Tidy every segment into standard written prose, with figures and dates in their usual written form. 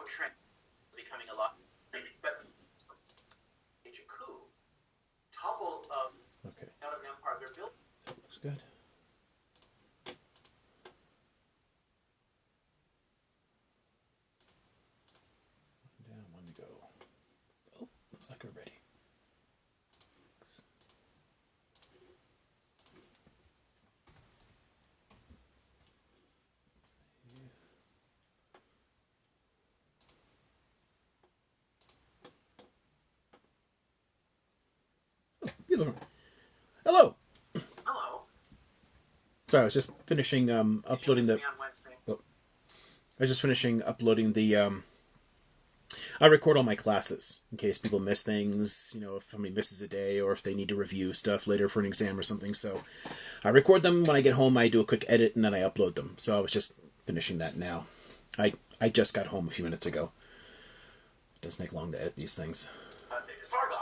trend becoming a lot, but a coup, topple Okay. out of an empire. They're built. That looks good. One down, one to go. Oh, looks like we're ready. Hello. Hello. Sorry, I was just finishing uploading the. Oh, I was just finishing uploading the. I record all my classes in case people miss things. You know, if somebody misses a day or if they need to review stuff later for an exam or something. So, I record them when I get home. I do a quick edit and then I upload them. So I was just finishing that now. I just got home a few minutes ago. It doesn't take long to edit these things. Sargon.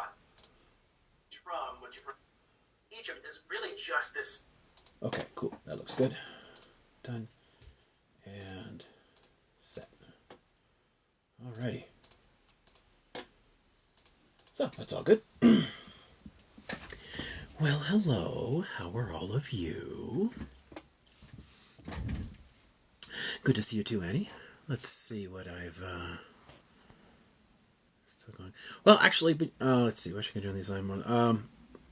From Egypt is really just this. Okay, cool. That looks good. Done. And set. Alrighty. So, that's all good. Well, hello. How are all of you? Good to see you too, Annie. Let's see what I've, still going. Well, actually, let's see. What should I do on these line one?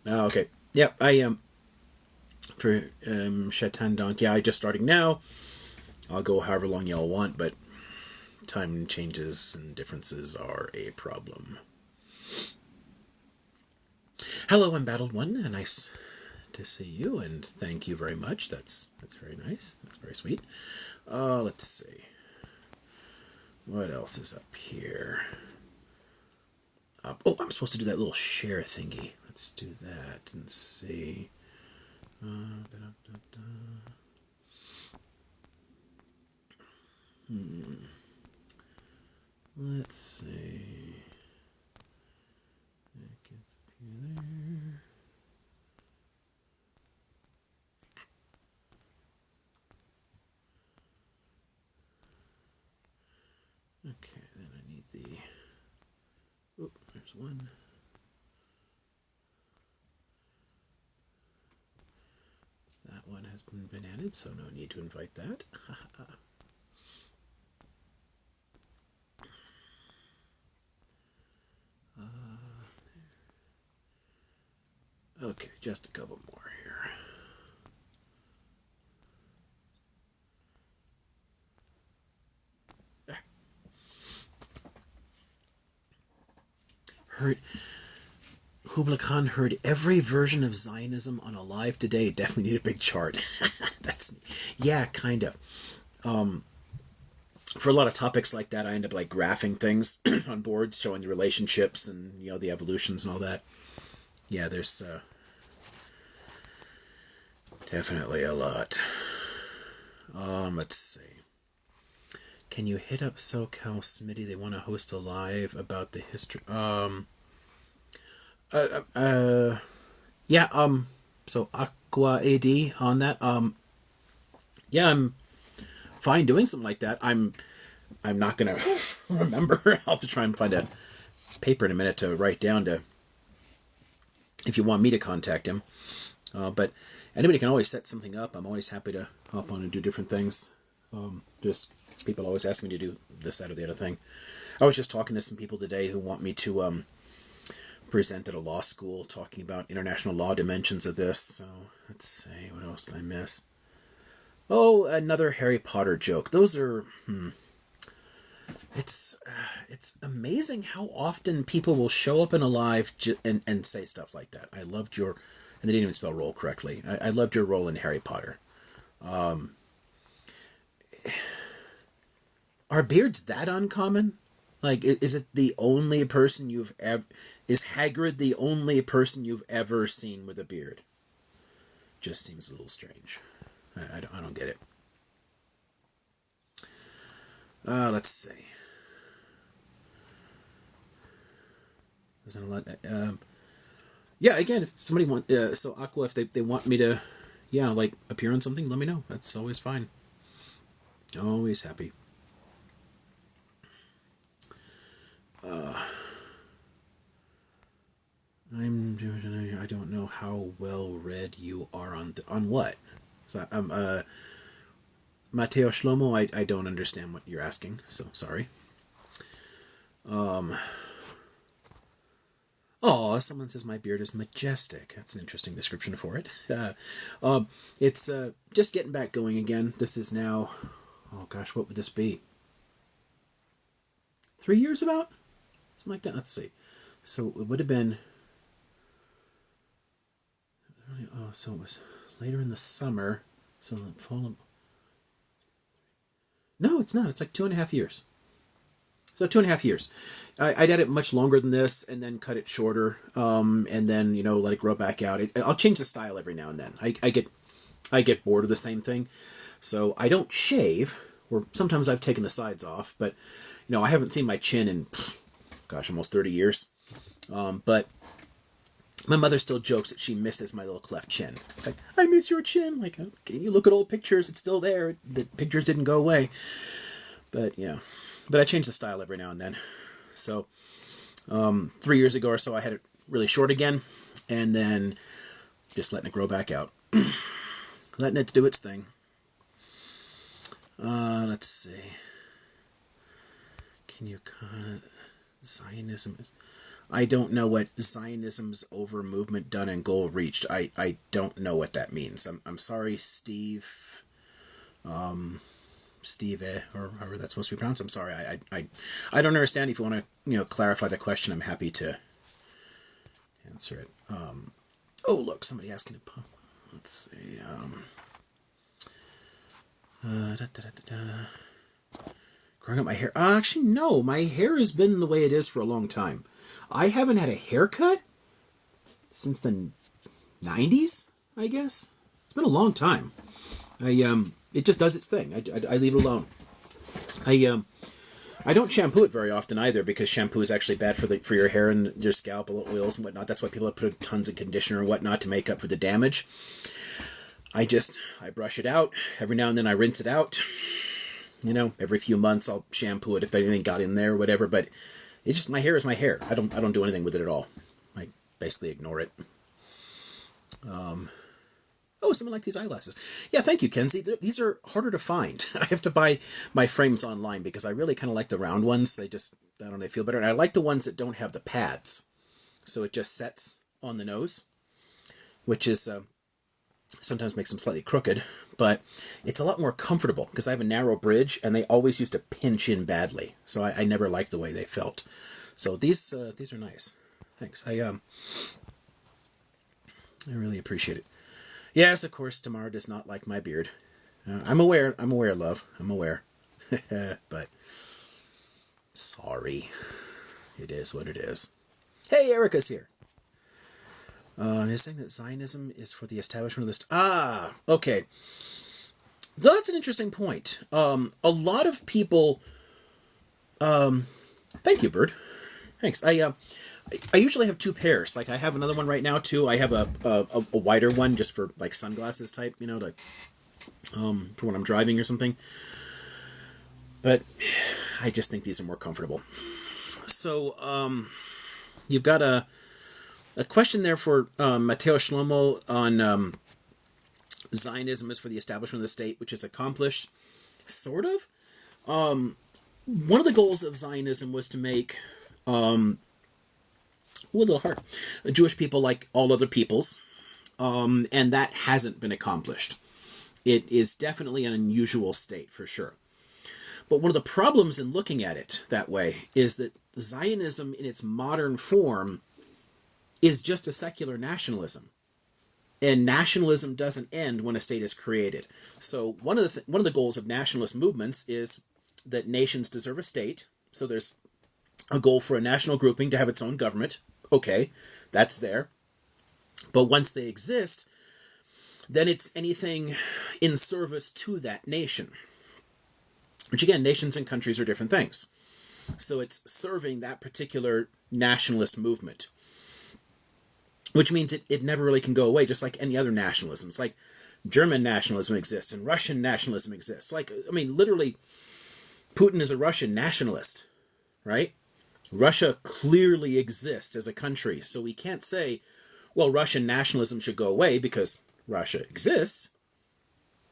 Okay. Yeah, I, for, Chatandonk, yeah, I just starting now. I'll go however long y'all want, but time changes and differences are a problem. Hello, Embattled One. Nice to see you, and thank you very much. That's very nice. That's very sweet. Let's see. What else is up here? Oh, I'm supposed to do that little share thingy. Let's do that and see. Let's see. It gets up here there. Okay, then I need the. Oh, there's one. That one has been added, so no need to invite that. Okay, just a couple more here. There. Kubla Khan heard every version of Zionism on a live today. Definitely need a big chart. Yeah, kind of. For a lot of topics like that, I end up like graphing things on boards, showing the relationships and the evolutions and all that. Yeah, there's definitely a lot. Let's see. Can you hit up SoCal Smitty? They want to host a live about the history. Yeah. So Aqua AD on that. Yeah, I'm fine doing something like that. I'm not gonna remember. I'll have to try and find a paper in a minute to write down to. If you want me to contact him, but anybody can always set something up. I'm always happy to hop on and do different things. Just people always ask me to do this, that, or the other thing. I was just talking to some people today who want me to present at a law school, talking about international law dimensions of this. So let's see, what else did I miss? Oh, another Harry Potter joke. Those are. It's amazing how often people will show up in a live and say stuff like that. I loved your, and they didn't even spell roll correctly. I loved your role in Harry Potter. Are beards that uncommon? Like, is it the only person you've ever... Is Hagrid the only person you've ever seen with a beard? Just seems a little strange. I don't get it. Let's see. There's not a lot... yeah, again, if somebody wants... so, Aqua, if they want me to, like, appear on something, let me know. That's always fine. Always happy. I don't know how well read you are on what. So Matteo Shlomo, I don't understand what you're asking, so sorry. Oh, someone says my beard is majestic. That's an interesting description for it. It's just getting back going again. This is now, oh gosh, what would this be? 3 years about? Something like that. Let's see. So it would have been, oh, so it was later in the summer. So the fall. No, it's not. It's like 2.5 years. So 2.5 years. I'd had it much longer than this, and then cut it shorter, and then let it grow back out. I'll change the style every now and then. I get bored of the same thing, so I don't shave. Or sometimes I've taken the sides off, but I haven't seen my chin in, gosh, almost 30 years. But my mother still jokes that she misses my little cleft chin. It's like, I miss your chin. Like, okay, you look at old pictures, it's still there. The pictures didn't go away. But yeah. But I change the style every now and then. So 3 years ago or so, I had it really short again, and then just letting it grow back out. Letting it do its thing. Let's see. Can you Zionism is... I don't know what Zionism's over movement done and goal reached. I don't know what that means. I'm sorry, Steve. Steve, or however that's supposed to be pronounced. I'm sorry. I don't understand. If you want to clarify the question, I'm happy to answer it. Oh look, somebody asking to pump. Let's see. Growing up my hair. Actually, no. My hair has been the way it is for a long time. I haven't had a haircut since the 90s, I guess. It's been a long time. It just does its thing. I leave it alone. I don't shampoo it very often either, because shampoo is actually bad for your hair and your scalp, oils and whatnot. That's why people have put tons of conditioner and whatnot to make up for the damage. I brush it out. Every now and then I rinse it out. Every few months I'll shampoo it if anything got in there or whatever, but it's just, my hair is my hair. I don't do anything with it at all. I basically ignore it. Oh, someone like these eyeglasses. Yeah, thank you, Kenzie. These are harder to find. I have to buy my frames online because I really kind of like the round ones. They just, I don't know, they feel better. And I like the ones that don't have the pads. So it just sets on the nose, which is sometimes makes them slightly crooked. But it's a lot more comfortable because I have a narrow bridge and they always used to pinch in badly. So I never liked the way they felt. So these are nice. Thanks. I really appreciate it. Yes, of course, Tamara does not like my beard. I'm aware, love. I'm aware. But, sorry. It is what it is. Hey, Erica's here. You're saying that Zionism is for the establishment of this... okay. So that's an interesting point. A lot of people... thank you, Bird. Thanks. I usually have two pairs. Like, I have another one right now, too. I have a wider one just for, like, sunglasses type, for when I'm driving or something. But I just think these are more comfortable. So, you've got a question there for Matteo Shlomo on Zionism is for the establishment of the state, which is accomplished. Sort of. One of the goals of Zionism was to make... a little hard. Jewish people like all other peoples, and that hasn't been accomplished. It is definitely an unusual state, for sure. But one of the problems in looking at it that way is that Zionism in its modern form is just a secular nationalism. And nationalism doesn't end when a state is created. So one of the goals of nationalist movements is that nations deserve a state. So there's a goal for a national grouping to have its own government. Okay, that's there. But once they exist, then it's anything in service to that nation. Which again, nations and countries are different things. So it's serving that particular nationalist movement. Which means it never really can go away, just like any other nationalisms. Like German nationalism exists and Russian nationalism exists. Like, I mean, literally, Putin is a Russian nationalist, right? Russia clearly exists as a country, so we can't say, well, Russian nationalism should go away because Russia exists.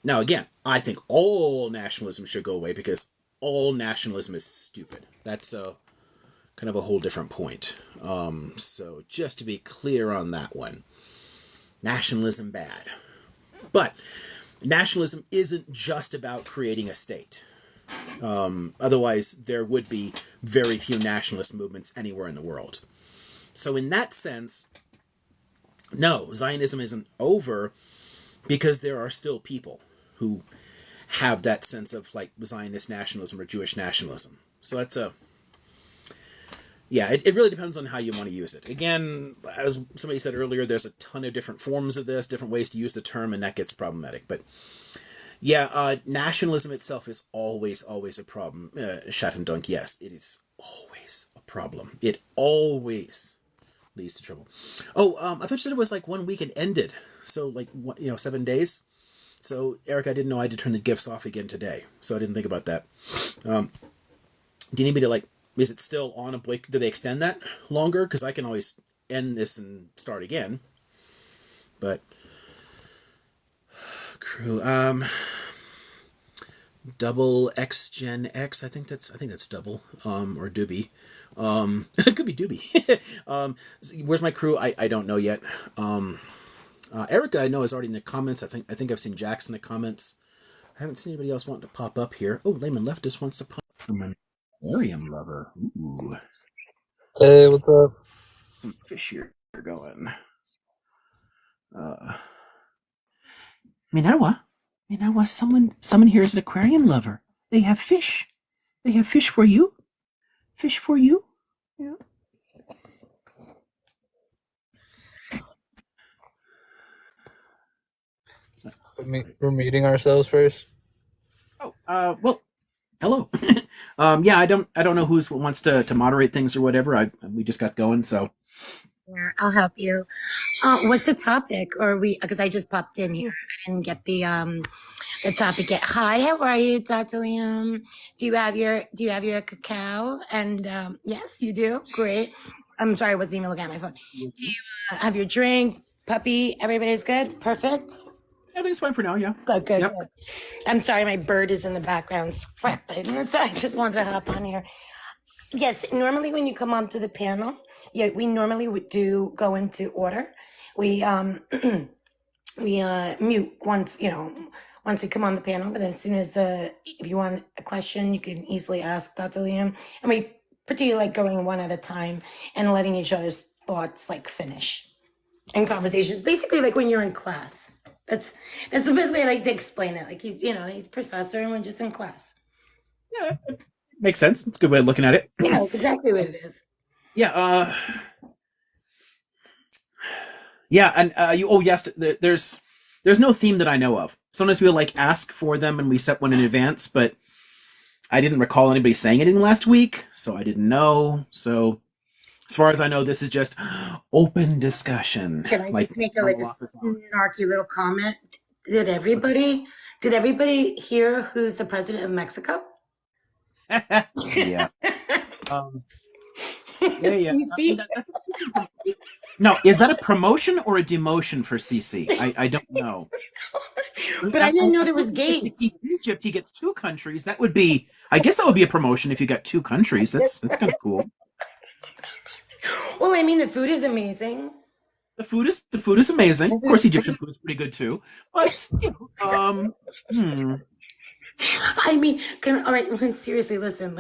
Now, again, I think all nationalism should go away because all nationalism is stupid. That's kind of a whole different point. So just to be clear on that one, nationalism bad. But nationalism isn't just about creating a state. Otherwise, there would be very few nationalist movements anywhere in the world. So in that sense, no, Zionism isn't over because there are still people who have that sense of like Zionist nationalism or Jewish nationalism. So that's it really depends on how you want to use it. Again, as somebody said earlier, there's a ton of different forms of this, different ways to use the term, and that gets problematic. But yeah, nationalism itself is always a problem. Schattendunk, yes, it is always a problem. It always leads to trouble. Oh, I thought you said it was like 1 week and ended. So like, 7 days? So, Eric, I didn't know I had to turn the GIFs off again today, so I didn't think about that. Do you need me to, is it still on a break? Do they extend that longer? Because I can always end this and start again. But, crew, double X Gen X, I think that's double, or Doobie. It could be Doobie. Where's my crew? I don't know yet. Erica, I know, is already in the comments. I think I've seen Jackson in the comments. I haven't seen anybody else wanting to pop up here. Oh, Layman Leftist wants to pop up. Aquarium lover. Ooh. Hey, what's up? Some fish here going. Minawa, someone here is an aquarium lover. They have fish. They have fish for you. Fish for you. Yeah. We're meeting ourselves first. Oh, well, hello. Yeah, I don't know who wants to moderate things or whatever. We just got going, so. Yeah, I'll help you. What's the topic? Because I just popped in here. I didn't get the topic yet. Hi, how are you, Dr. Liam? Do you have your cacao? And yes, you do. Great. I'm sorry, I wasn't even looking at my phone. Do you have your drink, puppy? Everybody's good? Perfect? Everything's fine for now, yeah. Good. Yep. Good. I'm sorry, my bird is in the background scrapping. So I just wanted to hop on here. Yes, normally when you come onto the panel, we normally would go into order. We we mute once we come on the panel, but then as soon as if you want a question, you can easily ask Dr. Liam, and we particularly like going one at a time and letting each other's thoughts finish and conversations, basically like when you're in class. That's the best way I like to explain it. Like he's professor and we're just in class. Yeah, makes sense. It's a good way of looking at it. Yeah, that's exactly what it is. Yeah. Yeah, and yes, there's no theme that I know of. Sometimes we'll ask for them and we set one in advance, but I didn't recall anybody saying anything last week, so I didn't know. So as far as I know, this is just open discussion. Can I just make a snarky little comment? Did everybody hear who's the president of Mexico? Yeah. Yeah. CC? No, is that a promotion or a demotion for CC? I don't know. But I didn't know there was gates. Egypt, he gets 2 countries. That would be, I guess that would be a promotion if you got 2 countries. That's kind of cool. Well, I mean, the food is amazing. The food is amazing. Of course, Egyptian food is pretty good too. But I mean, all right. Seriously, listen.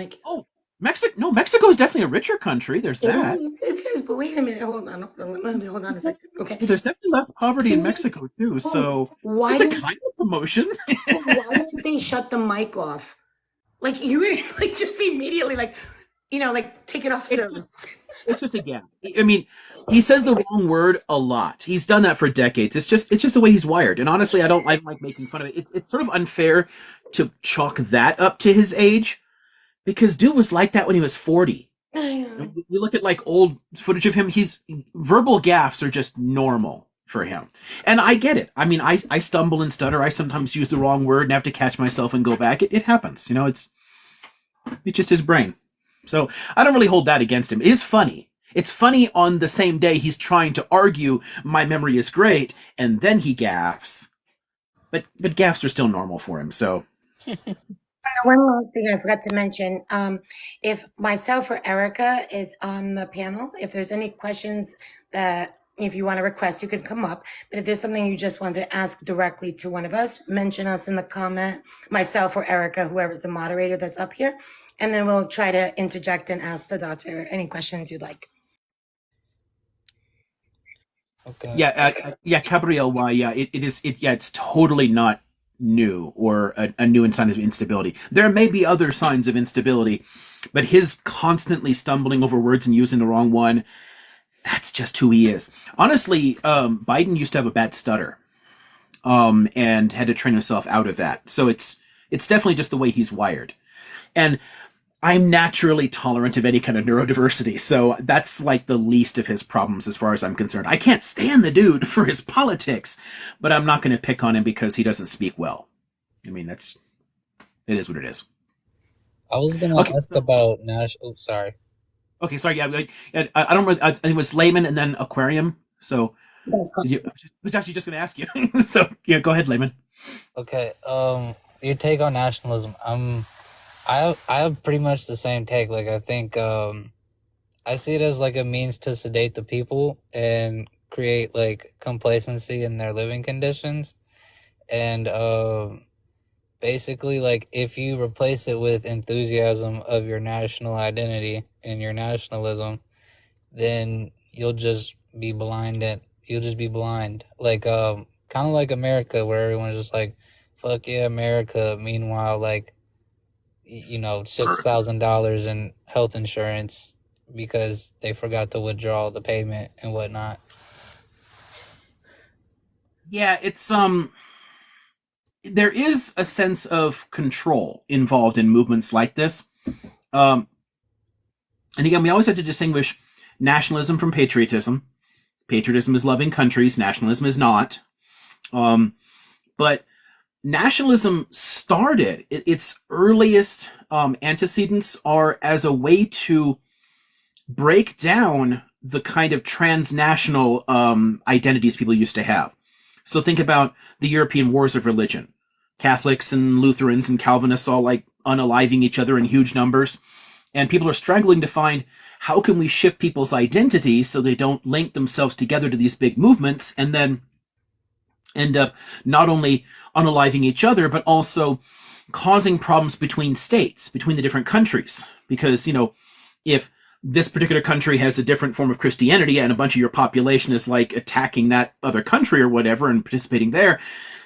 Mexico is definitely a richer country. There's that. It is. But wait a minute. Hold on a second. Okay. There's definitely less poverty in Mexico too. So it's a kind of promotion. Why didn't they shut the mic off? You would just immediately take it off service. It's just a gap. I mean, he says the wrong word a lot. He's done that for decades. It's just the way he's wired. And honestly, I don't like making fun of it. It's sort of unfair to chalk that up to his age, because dude was like that when he was 40. You look at old footage of him. Verbal gaffes are just normal for him. And I get it. I mean, I stumble and stutter. I sometimes use the wrong word and have to catch myself and go back. It happens. It's just his brain. So I don't really hold that against him. It is funny. It's funny on the same day he's trying to argue my memory is great, and then he gaffes. But gaffes are still normal for him, so... One last thing I forgot to mention. If myself or Erica is on the panel, if there's any questions that if you want to request, you can come up. But if there's something you just want to ask directly to one of us, mention us in the comment, myself or Erica, whoever's the moderator that's up here. And then we'll try to interject and ask the doctor any questions you'd like. Okay. Yeah, Cabriel, why, yeah, it's totally not new or a new sign of instability. There may be other signs of instability, but his constantly stumbling over words and using the wrong one, that's just who he is. Honestly, Biden used to have a bad stutter, and had to train himself out of that. So it's definitely just the way he's wired. And I'm naturally tolerant of any kind of neurodiversity, so that's like the least of his problems as far as I'm concerned. I can't stand the dude for his politics, but I'm not going to pick on him because he doesn't speak well. I mean, it is what it is. I was gonna ask about national. Oh, sorry. Okay, sorry. Yeah, I don't really. It was Layman and then Aquarium. So That's cool. I was actually just going to ask you. So yeah, go ahead, Layman. Okay. Your take on nationalism. I have pretty much the same take. Like, I think I see it as like a means to sedate the people and create like complacency in their living conditions. And basically, like, if you replace it with enthusiasm of your national identity and your nationalism, then you'll just be blind. Like kind of like America, where everyone's just like, fuck yeah, America. Meanwhile, like, $6,000 in health insurance because they forgot to withdraw the payment and whatnot. Yeah, it's there is a sense of control involved in movements like this. And again, we always have to distinguish nationalism from patriotism. Patriotism is loving countries, nationalism is not. But nationalism started, its earliest antecedents are as a way to break down the kind of transnational identities people used to have. So think about the European wars of religion. Catholics and Lutherans and Calvinists all like unaliving each other in huge numbers. And people are struggling to find how can we shift people's identity so they don't link themselves together to these big movements and then end up not only unaliving each other, but also causing problems between states, between the different countries. Because, if this particular country has a different form of Christianity and a bunch of your population is like attacking that other country or whatever and participating there,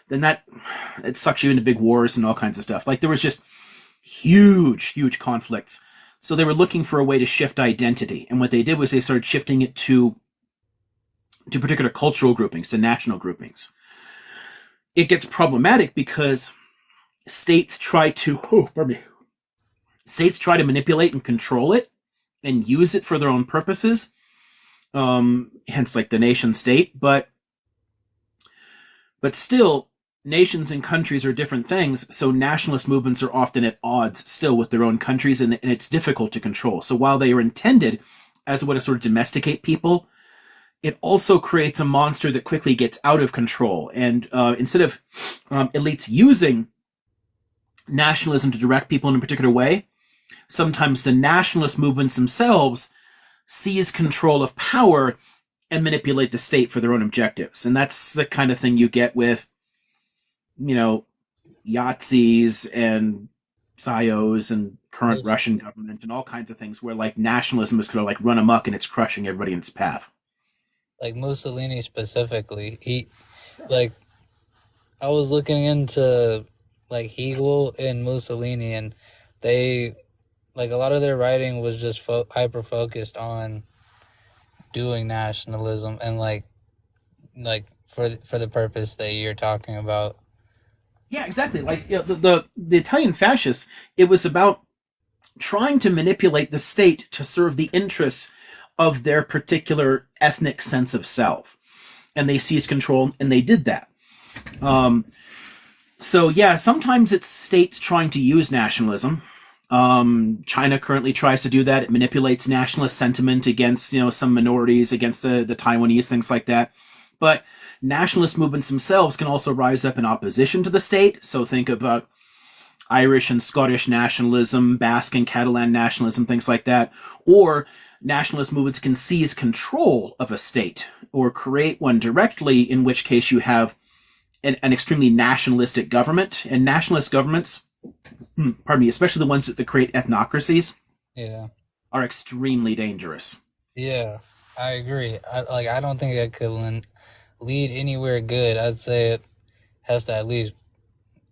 then it sucks you into big wars and all kinds of stuff. Like there was just huge conflicts. So they were looking for a way to shift identity. And what they did was they started shifting it to particular cultural groupings, to national groupings. It gets problematic because states try to manipulate and control it and use it for their own purposes. Hence like the nation state, but still nations and countries are different things. So nationalist movements are often at odds still with their own countries, and it's difficult to control. So while they are intended as a way to sort of domesticate people, it also creates a monster that quickly gets out of control. And instead of elites using nationalism to direct people in a particular way, sometimes the nationalist movements themselves seize control of power and manipulate the state for their own objectives. And that's the kind of thing you get with, Yahtzees and PSYOPs and current Russian government and all kinds of things where like nationalism is going to like run amok and it's crushing everybody in its path. Like Mussolini specifically, I was looking into like Hegel and Mussolini, and they, like, a lot of their writing was just hyper focused on doing nationalism and like for the purpose that you're talking about. Yeah, exactly. Like the Italian fascists, it was about trying to manipulate the state to serve the interests of their particular ethnic sense of self. And they seized control, and they did that. So yeah, sometimes it's states trying to use nationalism. China currently tries to do that. It manipulates nationalist sentiment against, some minorities, against the Taiwanese, things like that. But nationalist movements themselves can also rise up in opposition to the state. So think about Irish and Scottish nationalism, Basque and Catalan nationalism, things like that. Or nationalist movements can seize control of a state or create one directly, in which case you have an extremely nationalistic government. And nationalist governments, pardon me, especially the ones that create ethnocracies, Yeah. are extremely dangerous. Yeah, I agree. I don't think it could lead anywhere good. I'd say has to at least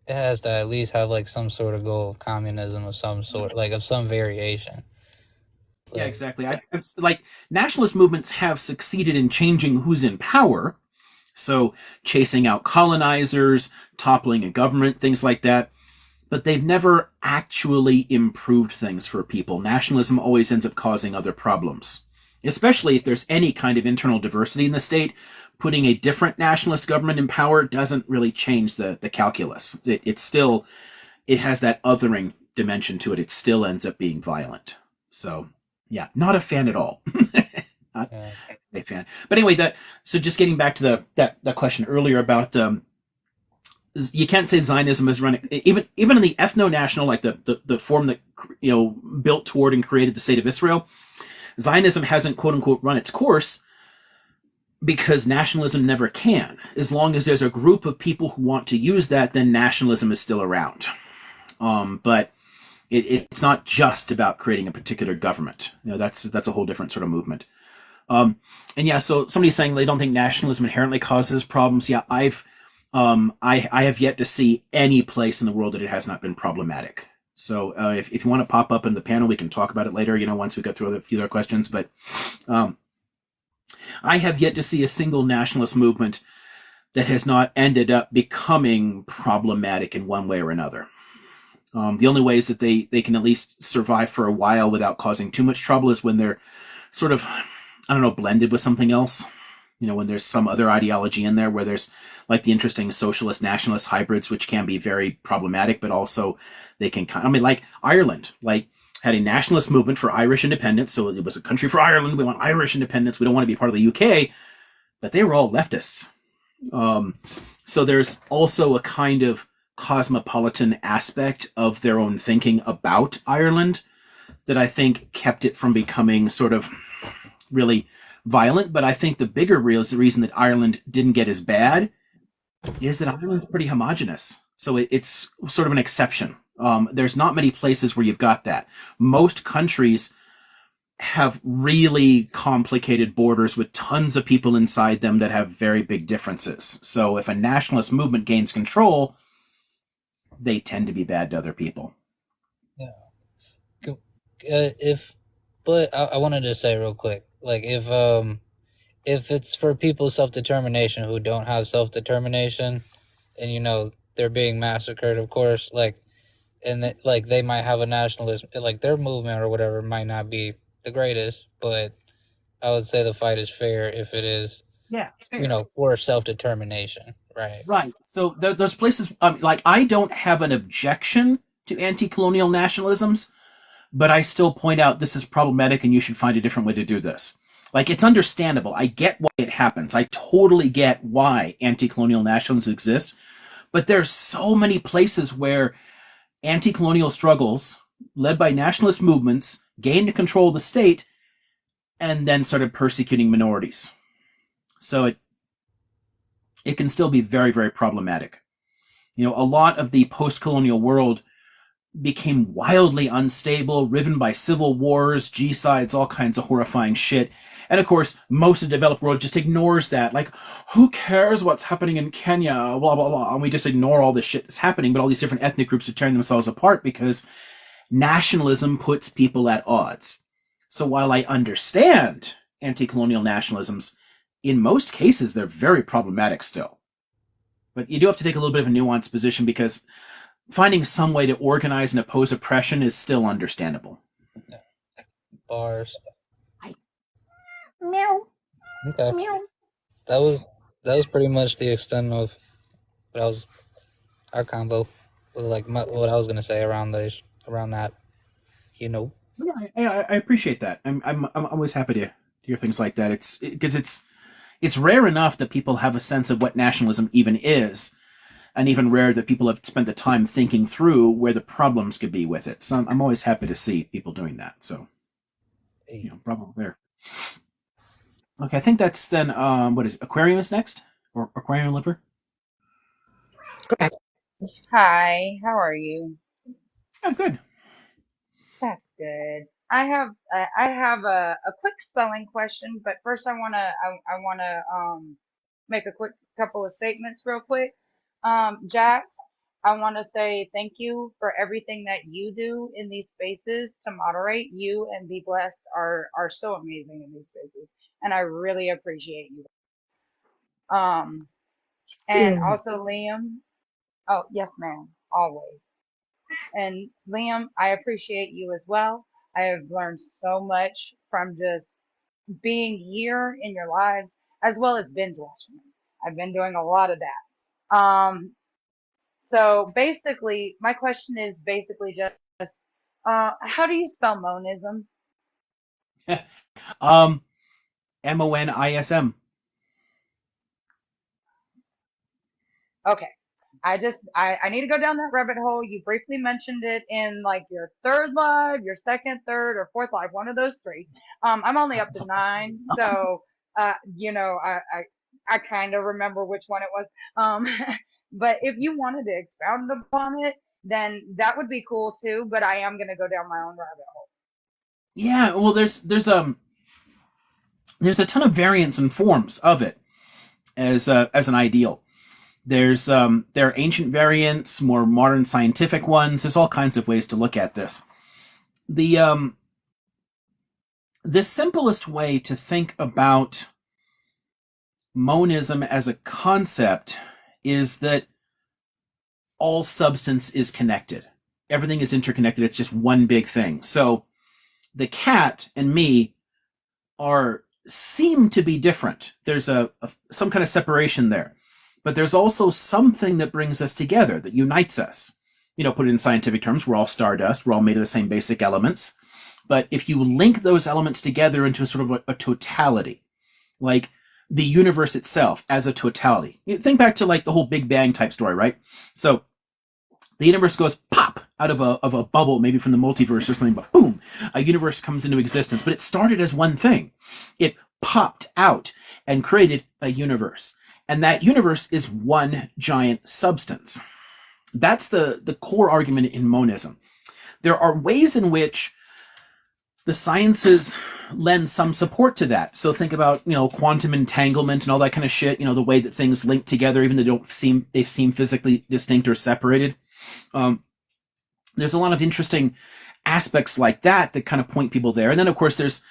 it has to at least have like some sort of goal of communism of some sort, like of some variation. Yeah, Like, exactly. Like nationalist movements have succeeded in changing who's in power. So chasing out colonizers, toppling a government, things like that. But they've never actually improved things for people. Nationalism always ends up causing other problems, especially if there's any kind of internal diversity in the state. Putting a different nationalist government in power doesn't really change the calculus. It has that othering dimension to it. It still ends up being violent. So, yeah, not a fan at all. Not yeah, a fan. But anyway, so just getting back to that question earlier about you can't say Zionism is running even in the ethno-national, like the form that built toward and created the state of Israel. Zionism hasn't quote unquote run its course because nationalism never can. As long as there's a group of people who want to use that, then nationalism is still around. But it's not just about creating a particular government. That's a whole different sort of movement. And yeah, so somebody's saying they don't think nationalism inherently causes problems. Yeah, I have yet to see any place in the world that it has not been problematic. So if you want to pop up in the panel, we can talk about it later, once we go through a few other questions. But I have yet to see a single nationalist movement that has not ended up becoming problematic in one way or another. The only ways that they can at least survive for a while without causing too much trouble is when they're sort of, blended with something else. When there's some other ideology in there, where there's like the interesting socialist nationalist hybrids, which can be very problematic, but also they can like Ireland, had a nationalist movement for Irish independence. So it was a country for Ireland. We want Irish independence. We don't want to be part of the UK, but they were all leftists. So there's also a kind of cosmopolitan aspect of their own thinking about Ireland that I think kept it from becoming sort of really violent. But I think the bigger reason that Ireland didn't get as bad is that Ireland's pretty homogenous. So it's sort of an exception. There's not many places where you've got that. Most countries have really complicated borders with tons of people inside them that have very big differences. So if a nationalist movement gains control, they tend to be bad to other people. yeah. But I wanted to say real quick, like if it's for people's self-determination who don't have self-determination, and they're being massacred, of course, and they might have a nationalist, like their movement or whatever might not be the greatest, but I would say the fight is fair if it is, Yeah. for self-determination, right? Right. So those places, I don't have an objection to anti-colonial nationalisms, but I still point out this is problematic and you should find a different way to do this. It's understandable. I get why it happens. I totally get why anti-colonial nationalisms exist, but there's so many places where anti-colonial struggles led by nationalist movements gained control of the state and then started persecuting minorities. So it can still be very, very problematic. A lot of the post-colonial world became wildly unstable, riven by civil wars, G-sides, all kinds of horrifying shit. And of course, most of the developed world just ignores that. Who cares what's happening in Kenya? Blah, blah, blah. And we just ignore all this shit that's happening. But all these different ethnic groups are tearing themselves apart because nationalism puts people at odds. So while I understand anti-colonial nationalisms, in most cases, they're very problematic still. But you do have to take a little bit of a nuanced position because finding some way to organize and oppose oppression is still understandable. Bars. Meow. Okay. Meow. That was pretty much the extent of our convo. What I was gonna say around that. Yeah, I appreciate that. I'm always happy to hear things like that. It's because it's rare enough that people have a sense of what nationalism even is, and even rare that people have spent the time thinking through where the problems could be with it. So I'm always happy to see people doing that. So, bravo there. Okay, I think that's then. What is it? Aquarium is next, or Aquarium Liver? Correct. Hi, how are you? Yeah, good. That's good. I have a quick spelling question, but first I wanna make a quick couple of statements real quick. Jax, I wanna say thank you for everything that you do in these spaces to moderate. You and Be Blessed are so amazing in these spaces, and I really appreciate you. Um, and Mm. also Liam. Oh, yes, ma'am. Always. And Liam, I appreciate you as well. I have learned so much from just being here in your lives as well as binge watching. I've been doing a lot of that. So basically, my question is basically just, how do you spell monism? um, Monism. Okay. I need to go down that rabbit hole. You briefly mentioned it in like your third live, your second, third, or fourth live, one of those three. I'm only up to 9, so you know, I kind of remember which one it was. Um, but if you wanted to expound upon it, then that would be cool too. But I am gonna go down my own rabbit hole. Yeah, well, there's a ton of variants and forms of it as an ideal. There are ancient variants, more modern scientific ones. There's all kinds of ways to look at this. The simplest way to think about monism as a concept is that all substance is connected. Everything is interconnected. It's just one big thing. So the cat and me seem to be different. There's some kind of separation there. But there's also something that brings us together, that unites us. Put it in scientific terms, we're all stardust, we're all made of the same basic elements. But if you link those elements together into sort of a totality, like the universe itself as a totality. Think back to like the whole Big Bang type story, right? So the universe goes pop out of a bubble, maybe from the multiverse or something, but boom, a universe comes into existence. But it started as one thing. It popped out and created a universe. And that universe is one giant substance. That's the core argument in monism. There are ways in which the sciences lend some support to that. So think about, quantum entanglement and all that kind of shit, the way that things link together, even though they seem physically distinct or separated. There's a lot of interesting aspects like that kind of point people there. And then, of course, there's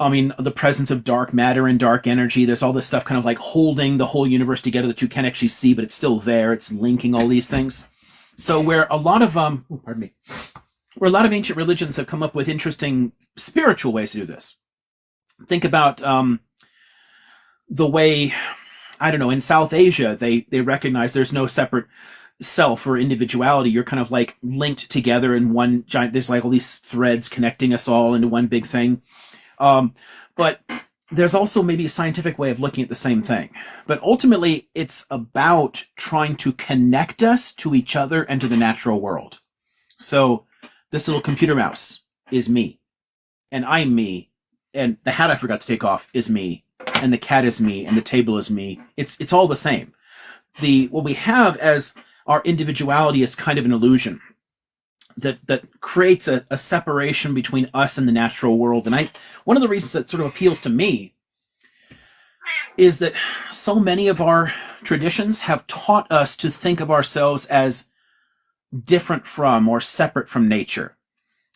the presence of dark matter and dark energy. There's all this stuff kind of like holding the whole universe together that you can't actually see, but it's still there. It's linking all these things. So where a lot of where a lot of ancient religions have come up with interesting spiritual ways to do this. Think about the way, I don't know, in South Asia, they recognize there's no separate self or individuality. You're kind of like linked together in one giant, there's like all these threads connecting us all into one big thing. But there's also maybe a scientific way of looking at the same thing. But ultimately, it's about trying to connect us to each other and to the natural world. So this little computer mouse is me, and I'm me, and the hat I forgot to take off is me, and the cat is me, and the table is me. It's all the same. What we have as our individuality is kind of an illusion that creates a separation between us and the natural world. And one of the reasons that sort of appeals to me is that so many of our traditions have taught us to think of ourselves as different from or separate from nature.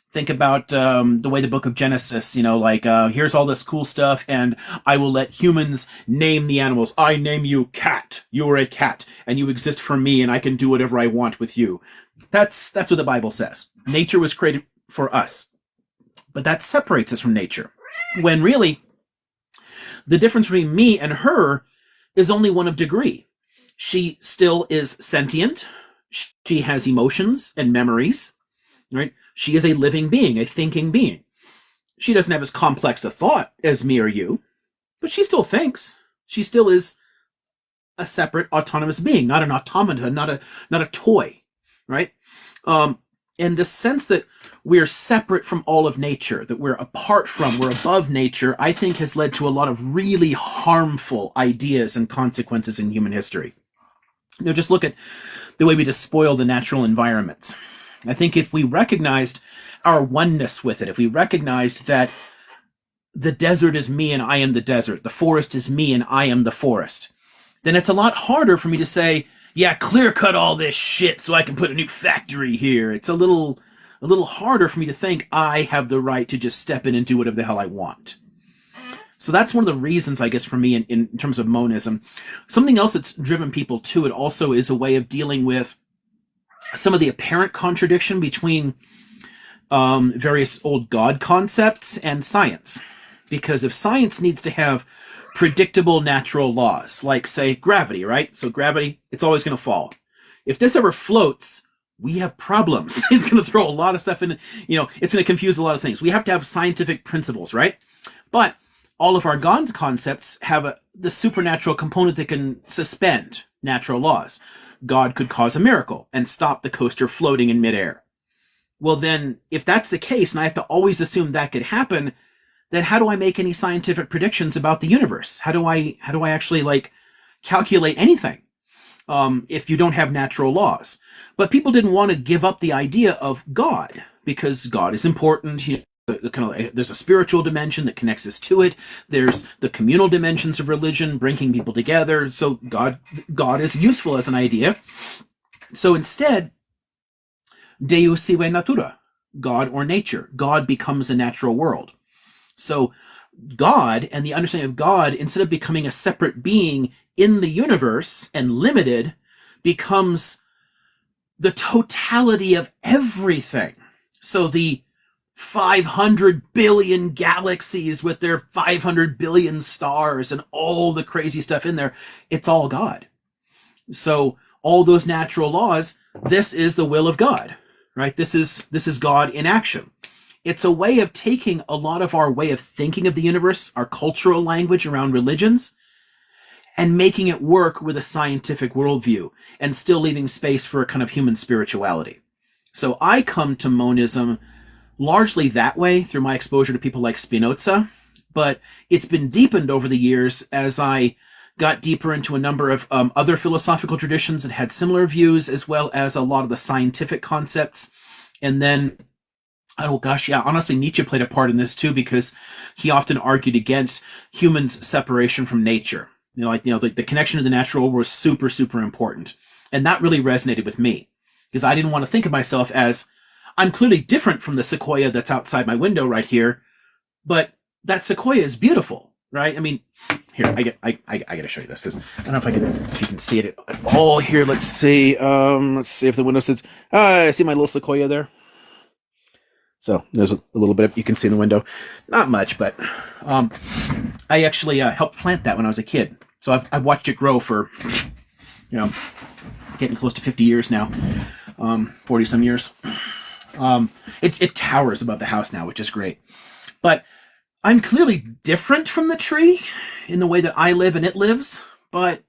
Think about the way the book of Genesis, here's all this cool stuff, and I will let humans name the animals. I name you cat. You are a cat, and you exist for me, and I can do whatever I want with you. That's what the Bible says. Nature was created for us. But that separates us from nature. When really, the difference between me and her is only one of degree. She still is sentient. She has emotions and memories. right? She is a living being, a thinking being. She doesn't have as complex a thought as me or you, but she still thinks. She still is a separate autonomous being, not an automaton, not a toy, right? And the sense that we're separate from all of nature, that we're apart from, we're above nature, I think has led to a lot of really harmful ideas and consequences in human history. Just look at the way we despoil the natural environments. I think if we recognized our oneness with it, if we recognized that the desert is me and I am the desert, the forest is me and I am the forest, then it's a lot harder for me to say, yeah, clear cut all this shit so I can put a new factory here. It's a little harder for me to think I have the right to just step in and do whatever the hell I want. So that's one of the reasons, I guess, for me in terms of monism. Something else that's driven people to it also is a way of dealing with some of the apparent contradiction between various old God concepts and science. Because if science needs to have predictable natural laws, like, say, gravity, right? So gravity, it's always going to fall. If this ever floats, we have problems. It's going to throw a lot of stuff in, it's going to confuse a lot of things. We have to have scientific principles, right? But all of our God concepts have the supernatural component that can suspend natural laws. God could cause a miracle and stop the coaster floating in midair. Well, then, if that's the case, and I have to always assume that could happen, then how do I make any scientific predictions about the universe? How do I actually calculate anything if you don't have natural laws? But people didn't want to give up the idea of God because God is important. There's a spiritual dimension that connects us to it. There's the communal dimensions of religion, bringing people together. So God is useful as an idea. So instead, Deus sive natura, God or nature. God becomes a natural world. So God and the understanding of God, instead of becoming a separate being in the universe and limited, becomes the totality of everything. So the 500 billion galaxies with their 500 billion stars and all the crazy stuff in there, it's all God. So all those natural laws, this is the will of God, right? This is God in action. It's a way of taking a lot of our way of thinking of the universe, our cultural language around religions, and making it work with a scientific worldview and still leaving space for a kind of human spirituality. So I come to monism largely that way through my exposure to people like Spinoza, but it's been deepened over the years as I got deeper into a number of other philosophical traditions that had similar views, as well as a lot of the scientific concepts. And then, oh gosh, yeah, honestly, Nietzsche played a part in this too, because he often argued against humans' separation from nature. The connection to the natural world was super, super important. And that really resonated with me, because I didn't want to think of myself as, I'm clearly different from the sequoia that's outside my window right here, but that sequoia is beautiful, right? I mean, here, I gotta show you this. I don't know if you can see it at all here. Let's see if the window sits. I see my little sequoia there. So there's a little bit you can see in the window. Not much, but I actually helped plant that when I was a kid. So I've watched it grow for, getting close to 50 years now, 40 some years. It towers above the house now, which is great. But I'm clearly different from the tree in the way that I live and it lives, but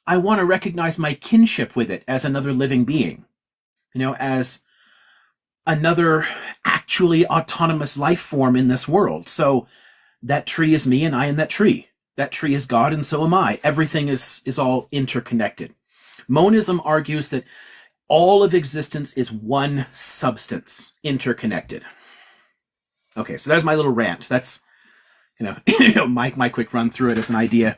I want to recognize my kinship with it as another living being, as another actually autonomous life form in this world. So that tree is me and I am that tree. That tree is God and so am I. Everything is all interconnected. Monism argues that all of existence is one substance, interconnected. Okay, so there's my little rant. That's, my quick run through it as an idea.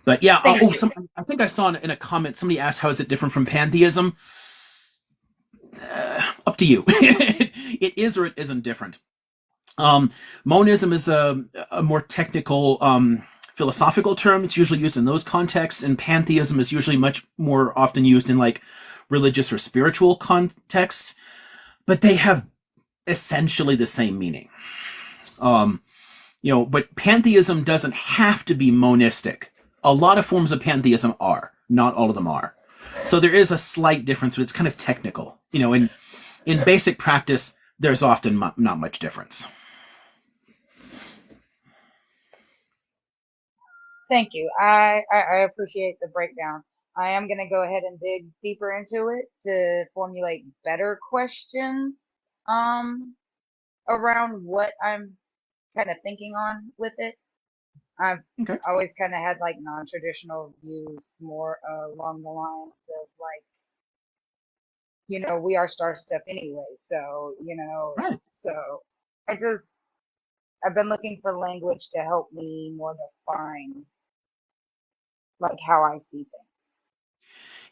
But yeah, I think I saw in a comment, somebody asked, how is it different from pantheism? Up to you. It is or it isn't different. Monism is a more technical philosophical term. It's usually used in those contexts, and pantheism is usually much more often used in religious or spiritual contexts, but they have essentially the same meaning. But pantheism doesn't have to be monistic. A lot of forms of pantheism are, not all of them are. So there is a slight difference, but it's kind of technical. In in basic practice, there's often not much difference. Thank you. I appreciate the breakdown. I am going to go ahead and dig deeper into it to formulate better questions um around what I'm kind of thinking on with it. I've Okay. always kind of had like non-traditional views, more along the lines of like, we are star stuff anyway. So, Right. so I just, I've been looking for language to help me more define like how I see things.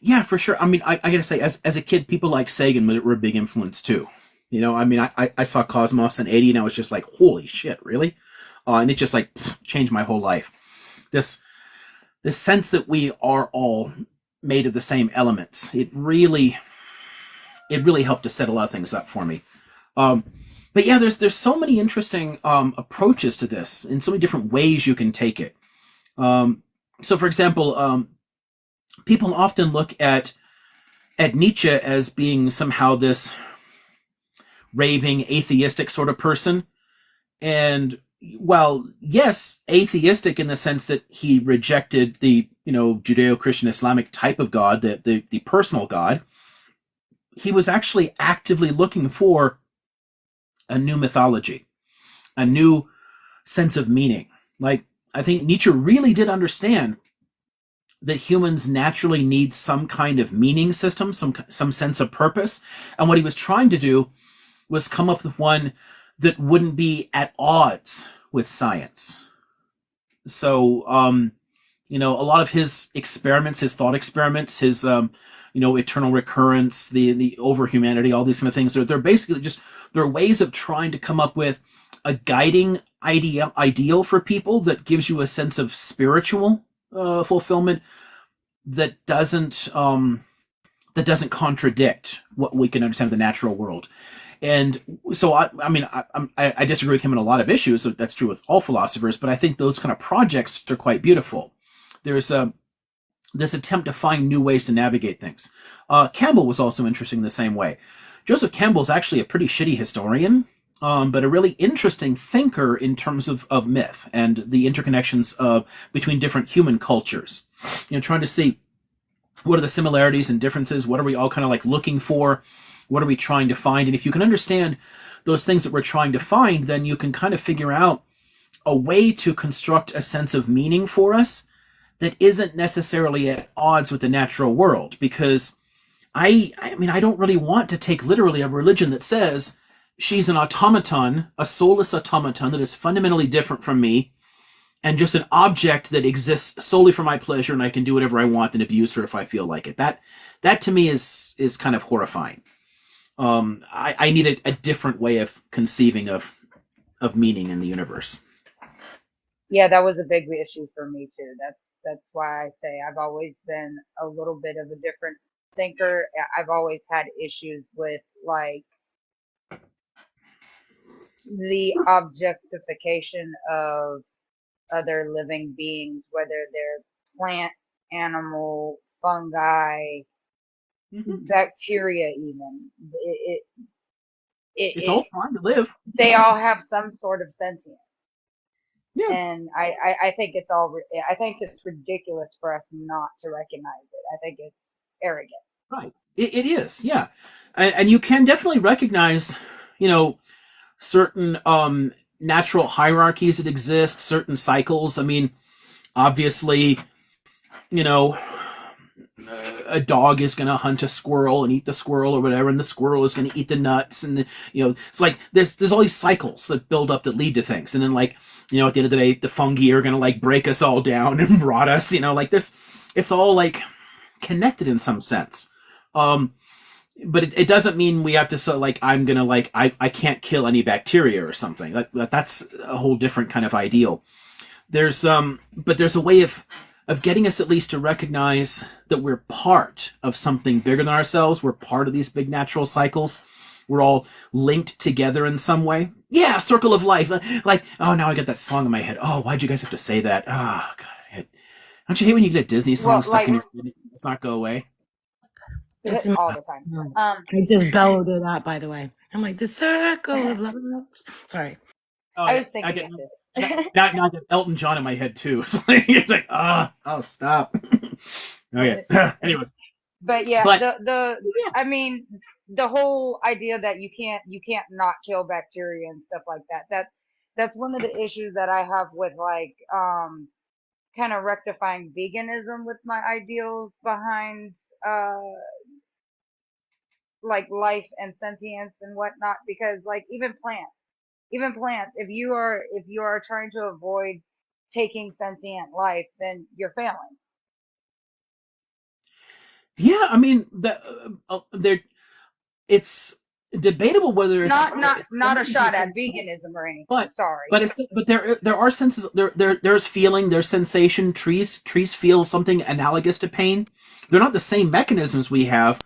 Yeah, for sure. I mean, I gotta say, as a kid, people like Sagan were a big influence too. I mean, I saw Cosmos in '80, and I was just like, holy shit, really? And it just like changed my whole life. This this sense that we are all made of the same elements. It really helped to set a lot of things up for me. Um, but yeah, there's so many interesting approaches to this, and so many different ways you can take it. So, for example, people often look at Nietzsche as being somehow this raving atheistic sort of person. And while, yes, atheistic in the sense that he rejected the, Judeo-Christian Islamic type of God, the personal God, he was actually actively looking for a new mythology, a new sense of meaning. Like, I think Nietzsche really did understand that humans naturally need some kind of meaning system, some sense of purpose. And what he was trying to do was come up with one that wouldn't be at odds with science. So, a lot of his experiments, his thought experiments, his, eternal recurrence, the overhumanity, all these kind of things, they're basically they're ways of trying to come up with a guiding ideal for people that gives you a sense of spiritual fulfillment that doesn't contradict what we can understand of the natural world. And so, I disagree with him on a lot of issues. So that's true with all philosophers, but I think those kind of projects are quite beautiful. There's this attempt to find new ways to navigate things. Campbell was also interesting in the same way. Joseph Campbell is actually a pretty shitty historian, but a really interesting thinker in terms of myth and the interconnections between different human cultures. Trying to see what are the similarities and differences, what are we all kind of like looking for, what are we trying to find, and if you can understand those things that we're trying to find, then you can kind of figure out a way to construct a sense of meaning for us that isn't necessarily at odds with the natural world. Because I don't really want to take literally a religion that says she's an automaton, a soulless automaton that is fundamentally different from me, and just an object that exists solely for my pleasure, and I can do whatever I want and abuse her if I feel like it. That to me is kind of horrifying. I need a different way of conceiving of meaning in the universe. Yeah, that was a big issue for me too. That's why I say I've always been a little bit of a different thinker. I've always had issues with like the objectification of other living beings, whether they're plant, animal, fungi, Mm-hmm. bacteria, even. It's all fine to live. They all have some sort of sentience. Yeah. And I think I think it's ridiculous for us not to recognize it. I think it's arrogant. Right. It is, yeah. And you can definitely recognize, certain natural hierarchies that exist, certain cycles. I mean, obviously, a dog is going to hunt a squirrel and eat the squirrel or whatever, and the squirrel is going to eat the nuts, and it's like there's all these cycles that build up that lead to things, and then at the end of the day, the fungi are going to like break us all down and rot us, it's all like connected in some sense. But it doesn't mean we have to I'm gonna I can't kill any bacteria or something. That's a whole different kind of ideal. But there's a way of getting us at least to recognize that we're part of something bigger than ourselves. We're part of these big natural cycles. We're all linked together in some way. Yeah, circle of life. Oh, now I got that song in my head. Oh, why'd you guys have to say that? Oh, God. Don't you hate when you get a Disney song stuck in your head and it does not go away? This is all the time. I just bellowed it out, by the way. I'm like, the circle of love. Sorry. Oh, I yeah. was I thinking get that too. now I get Elton John in my head too. It's like oh, stop. Okay. Anyway, But yeah, but yeah, I mean, the whole idea that you can't not kill bacteria and stuff like that. That's one of the issues that I have with like kind of rectifying veganism with my ideals behind like life and sentience and whatnot, because like even plants, if you are trying to avoid taking sentient life, then you're failing. yeah. I mean, there. It's debatable whether Not not it's not a somebody's a shot at sensation. veganism or anything. But Sorry. but there are senses there's feeling, there's sensation. Trees feel something analogous to pain. They're not the same mechanisms we have,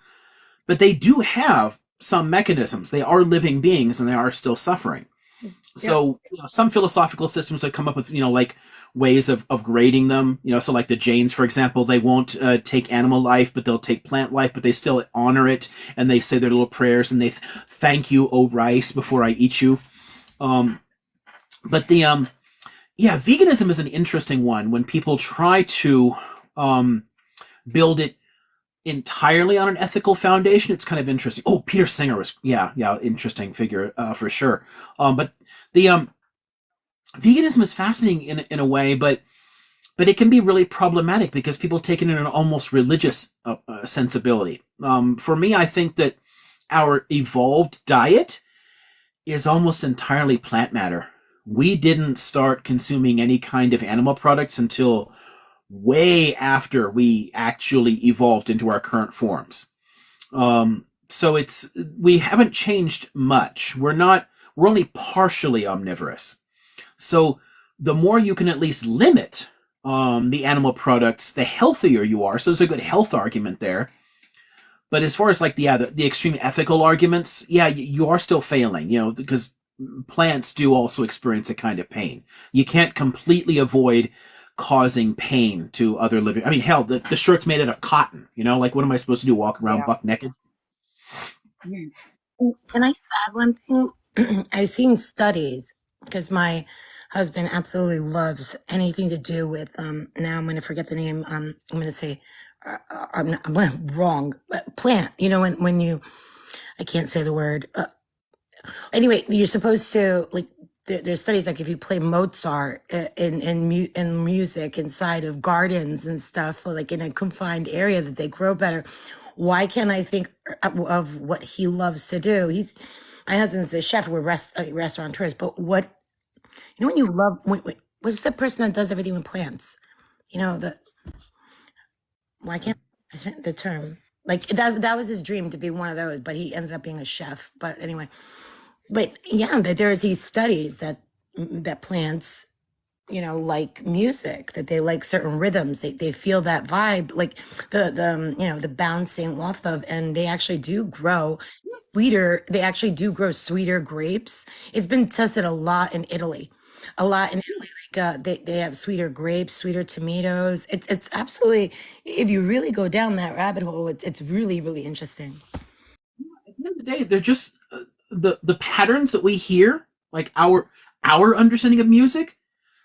but they do have some mechanisms. They are living beings and they are still suffering. Yep. So some philosophical systems have come up with like ways of grading them. So like the Jains, for example, they won't take animal life, but they'll take plant life, but they still honor it, and they say their little prayers and they thank you, O rice, before I eat you. But yeah, veganism is an interesting one when people try to build it entirely on an ethical foundation. It's kind of interesting. Oh, Peter Singer was interesting figure for sure. But the veganism is fascinating in a way, but it can be really problematic because people take it in an almost religious sensibility. For me, I think that our evolved diet is almost entirely plant matter. We didn't start consuming any kind of animal products until way after we actually evolved into our current forms. So we haven't changed much. We're only partially omnivorous. So the more you can at least limit the animal products, the healthier you are. So there's a good health argument there. But as far as like the extreme ethical arguments, yeah, you are still failing, because plants do also experience a kind of pain. You can't completely avoid causing pain to other living. I mean, hell, the shirt's made out of cotton. Like what am I supposed to do? Walk around Yeah. buck naked? Mhm. Can I add one thing? I've seen studies because my husband absolutely loves anything to do with now I'm going to forget the name. I'm going to say I'm wrong, but plant. When you I can't say the word. Anyway, you're supposed to like. There's studies like if you play Mozart in music inside of gardens and stuff, or like in a confined area, that they grow better. Why can't I think of what he loves to do? My husband's a chef. We're restaurateurs, but when you love, what's the person that does everything with plants? Why can't the term like that was his dream to be one of those, but he ended up being a chef. But anyway, but yeah, that there's these studies that plants, like music, that they like certain rhythms. They feel that vibe, like the bouncing off of, and they actually do grow sweeter. They actually do grow sweeter grapes. It's been tested a lot in Italy. A lot in Italy, like they have sweeter grapes, sweeter tomatoes. It's absolutely, if you really go down that rabbit hole, it's really, really interesting. At the end of the day, they're just the patterns that we hear, like our understanding of music.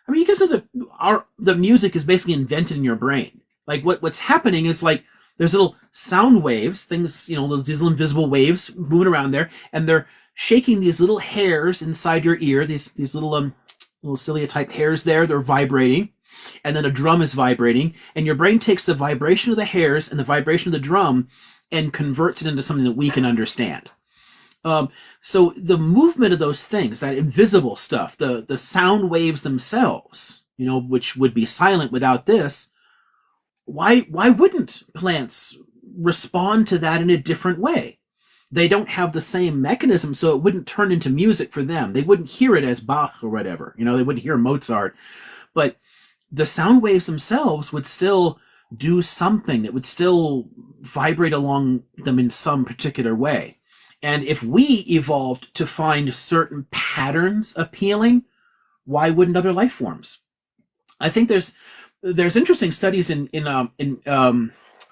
I mean, you guys know that the music is basically invented in your brain. Like what's happening is like there's little sound waves, things, these little invisible waves moving around there, and they're shaking these little hairs inside your ear, these little cilia type hairs there, they're vibrating, and then a drum is vibrating, and your brain takes the vibration of the hairs and the vibration of the drum and converts it into something that we can understand. So the movement of those things, that invisible stuff, the sound waves themselves, which would be silent without this, why wouldn't plants respond to that in a different way? They don't have the same mechanism, so it wouldn't turn into music for them. They wouldn't hear it as Bach or whatever. They wouldn't hear Mozart. But the sound waves themselves would still do something. It would still vibrate along them in some particular way. And if we evolved to find certain patterns appealing, why wouldn't other life forms? I think there's interesting studies in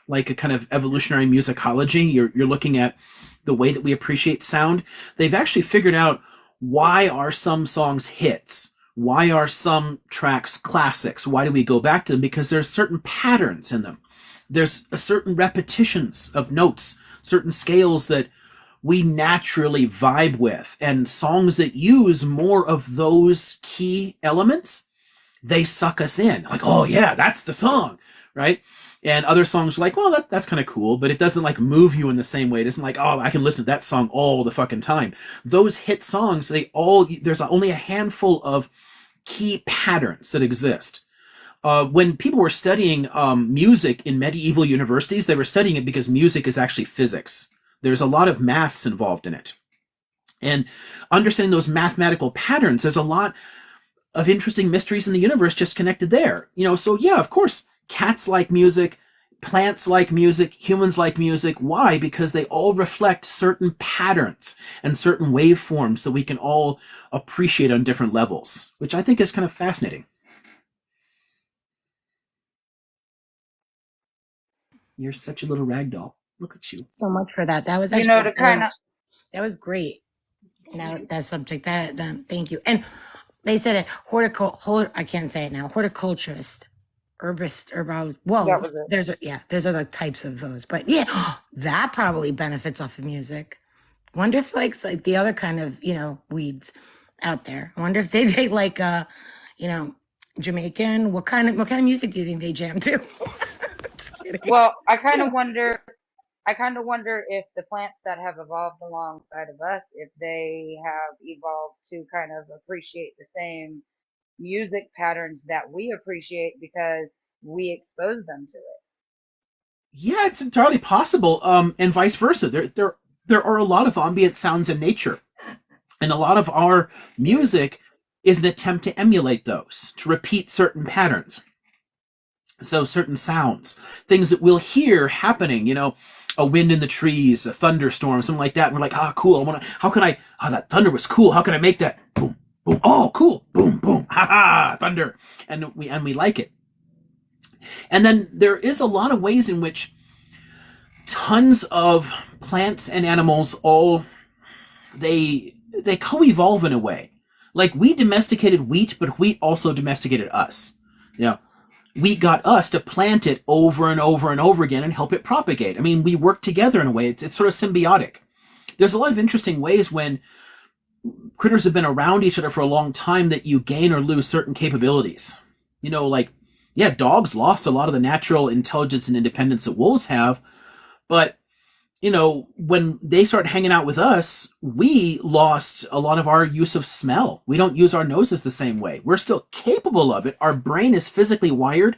like a kind of evolutionary musicology. You're looking at the way that we appreciate sound. They've actually figured out why are some songs hits? Why are some tracks classics? Why do we go back to them? Because there's certain patterns in them. There's a certain repetitions of notes, certain scales that we naturally vibe with, and songs that use more of those key elements, they suck us in. Like, oh yeah, that's the song, right? And other songs are like, well, that's kind of cool, but it doesn't like move you in the same way. It isn't like, oh, I can listen to that song all the fucking time. Those hit songs, there's only a handful of key patterns that exist. When people were studying music in medieval universities, they were studying it because music is actually physics. There's a lot of maths involved in it. And understanding those mathematical patterns, there's a lot of interesting mysteries in the universe just connected there. So yeah, of course, cats like music, plants like music, humans like music. Why? Because they all reflect certain patterns and certain waveforms that we can all appreciate on different levels, which I think is kind of fascinating. You're such a little rag doll. Look at you. So much for that. That was You actually know, to kind of, that was great. Now that subject, thank you. And they said it I can't say it now. Horticulturist, herbist, herbal. Well, that was it. there's other types of those, but yeah, that probably benefits off of music. Wonder if likes like the other kind of weeds out there. I wonder if they like Jamaican. What kind of music do you think they jam to? Just kidding. Well, I kind of wonder if the plants that have evolved alongside of us, if they have evolved to kind of appreciate the same music patterns that we appreciate because we expose them to it. Yeah, it's entirely possible. And vice versa. There are a lot of ambient sounds in nature, and a lot of our music is an attempt to emulate those, to repeat certain patterns. So certain sounds, things that we'll hear happening, a wind in the trees, a thunderstorm, something like that. And we're like, cool. That thunder was cool. How can I make that? Boom, boom. Oh, cool. Boom, boom. Ha ha, thunder. And we like it. And then there is a lot of ways in which tons of plants and animals they co-evolve in a way. Like we domesticated wheat, but wheat also domesticated us. Wheat got us to plant it over and over and over again and help it propagate. I mean, we work together in a way. It's sort of symbiotic. There's a lot of interesting ways when critters have been around each other for a long time that you gain or lose certain capabilities. Dogs lost a lot of the natural intelligence and independence that wolves have, but when they start hanging out with us, we lost a lot of our use of smell. We don't use our noses the same way. We're still capable of it. Our brain is physically wired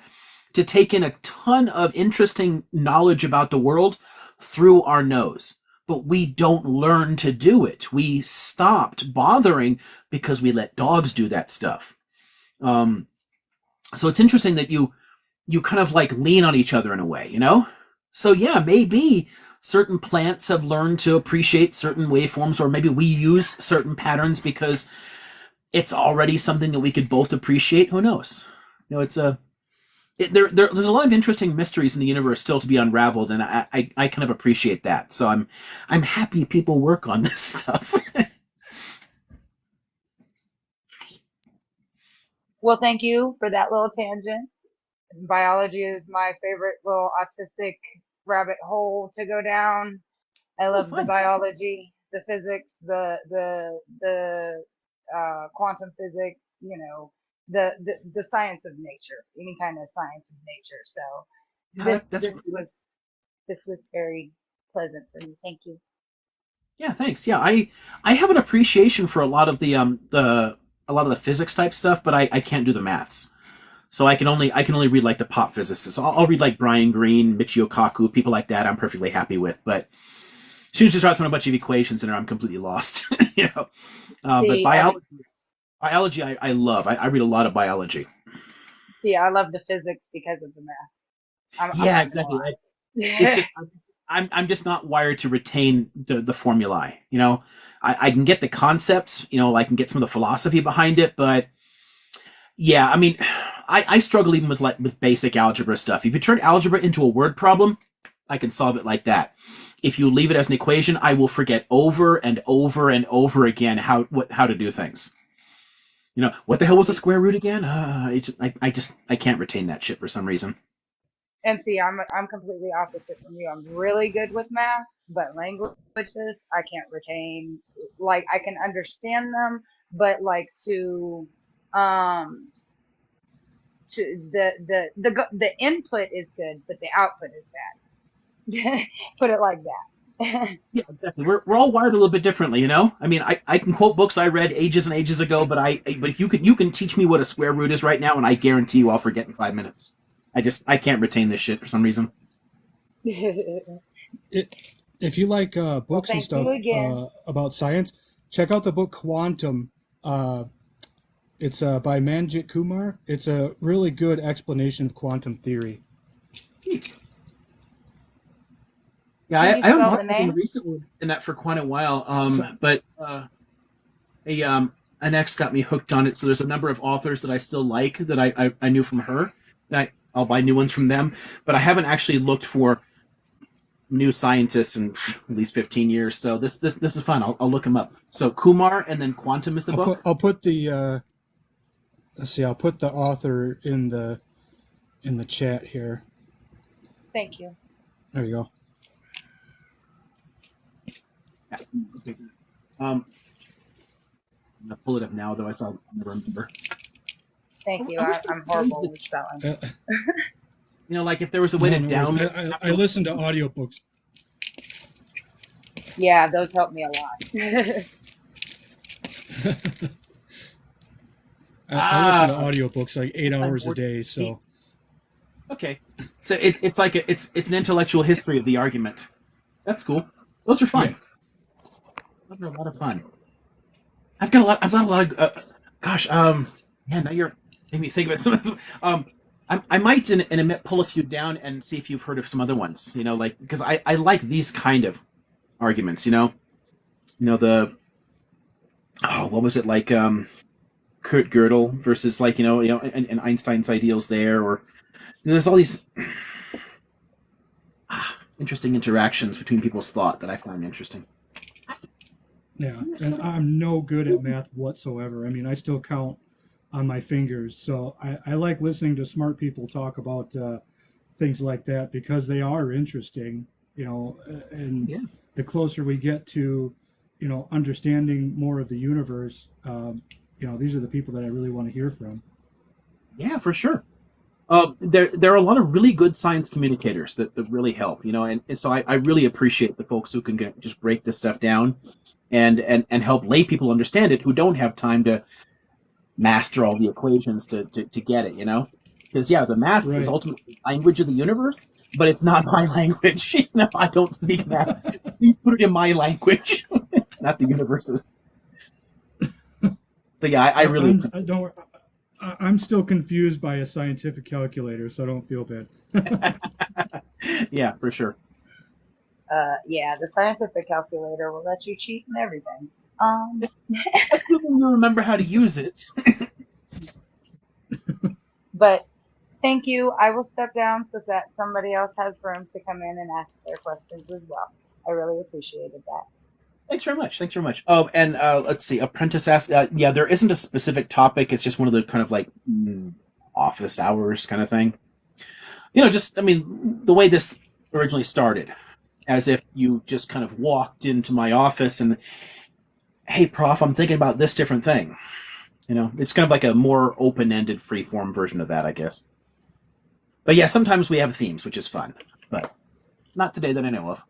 to take in a ton of interesting knowledge about the world through our nose. But we don't learn to do it. We stopped bothering because we let dogs do that stuff. So it's interesting that you kind of like lean on each other in a way, So yeah, maybe certain plants have learned to appreciate certain waveforms, or maybe we use certain patterns because it's already something that we could both appreciate. Who knows? There's a lot of interesting mysteries in the universe still to be unraveled, and I kind of appreciate that. So I'm happy people work on this stuff. Well, thank you for that little tangent. Biology is my favorite little autistic rabbit hole to go down. I love the biology, the physics, the quantum physics, the science of nature, any kind of science of nature. So this was very pleasant for me. Thank you. Yeah, thanks. Yeah, I have an appreciation for a lot of the physics type stuff, but I can't do the maths. So I can only read like the pop physicists. I'll read like Brian Greene, Michio Kaku, people like that. I'm perfectly happy with. But as soon as you start throwing a bunch of equations in there, I'm completely lost. But biology, I love. I read a lot of biology. See, I love the physics because of the math. Yeah, exactly. It's just I'm just not wired to retain the formulae. I can get the concepts. I can get some of the philosophy behind it, but yeah, I mean, I struggle even with basic algebra stuff. If you turn algebra into a word problem, I can solve it like that. If you leave it as an equation, I will forget over and over and over again how to do things. You know, what the hell was the square root again? I can't retain that shit for some reason. And see, I'm completely opposite from you. I'm really good with math, but languages I can't retain. Like I can understand them, but like um the input is good, but the output is bad. Put it like that. Yeah, exactly. We're all wired a little bit differently, you know. I mean, I can quote books I read ages and ages ago, but if you can teach me what a square root is right now, and I guarantee you I'll forget in 5 minutes. I can't retain this shit for some reason. If you like Well, books and thank you stuff again. about science, check out the book Quantum. It's by Manjit Kumar. It's a really good explanation of quantum theory. Neat. Yeah, Can you I haven't spell bought the anything name? recently in that for quite a while. So, But an ex got me hooked on it. So there's a number of authors that I still like that I knew from her. I'll buy new ones from them, but I haven't actually looked for new scientists in at least 15 years. So this is fun. I'll look them up. So Kumar and then Quantum is the book. I'll put the let's see. I'll put the author in the chat here. Thank you. There you go. I'm gonna pull it up now, though I'll never remember. Thank you. I wish I'm they'd horrible save with spellings. You know, like if there was a way to No download. worries. I listen to audiobooks. Yeah, those help me a lot. I listen to audiobooks like 8 hours a day. So Okay, so it's like it's an intellectual history of the argument. That's cool. Those are fun. Those are a lot of fun. I've got a lot of. Man, now you're making me think about it. I might in a minute pull a few down and see if you've heard of some other ones. You know, like because I like these kind of arguments. The what was it like? Kurt Gödel versus like and Einstein's ideals there, or there's all these interesting interactions between people's thought that I find interesting. yeah, and I'm no good at math whatsoever. I mean, I still count on my fingers. So I like listening to smart people talk about things like that because they are interesting, and Yeah. the closer we get to, understanding more of the universe, these are the people that I really want to hear from. Yeah, for sure. There are a lot of really good science communicators that really help, and so I really appreciate the folks who can just break this stuff down and help lay people understand it who don't have time to master all the equations to get it, Because, yeah, the maths is Right. ultimately the language of the universe, but it's not my language. I don't speak math. Please put it in my language, not the universe's. So, yeah, I really... I'm still confused by a scientific calculator, so don't feel bad. Yeah, for sure. Yeah, the scientific calculator will let you cheat and everything. Assuming you remember how to use it. But thank you. I will step down so that somebody else has room to come in and ask their questions as well. I really appreciated that. Thanks very much. Oh, and let's see. Apprentice asked, yeah, there isn't a specific topic. It's just one of the kind of like office hours kind of thing. The way this originally started, as if you just kind of walked into my office and, hey, Prof, I'm thinking about this different thing. It's kind of like a more open-ended, free-form version of that, I guess. But yeah, sometimes we have themes, which is fun, but not today that I know of.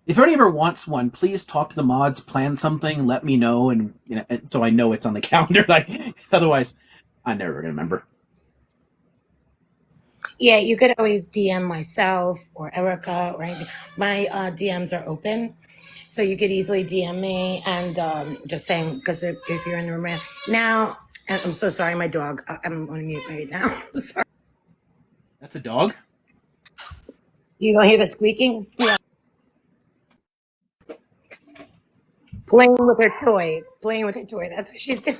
If anybody ever wants one, please talk to the mods, plan something, let me know, and so I know it's on the calendar. Like, otherwise, I'm never gonna remember. Yeah, you could always DM myself or Erica or anything. My DMs are open, so you could easily DM me and just saying because if you're in the room right now, and I'm so sorry, my dog. I'm on mute right now. Sorry. That's a dog? You gonna hear the squeaking? Yeah. Playing with her toys. Playing with her toy. That's what she's doing.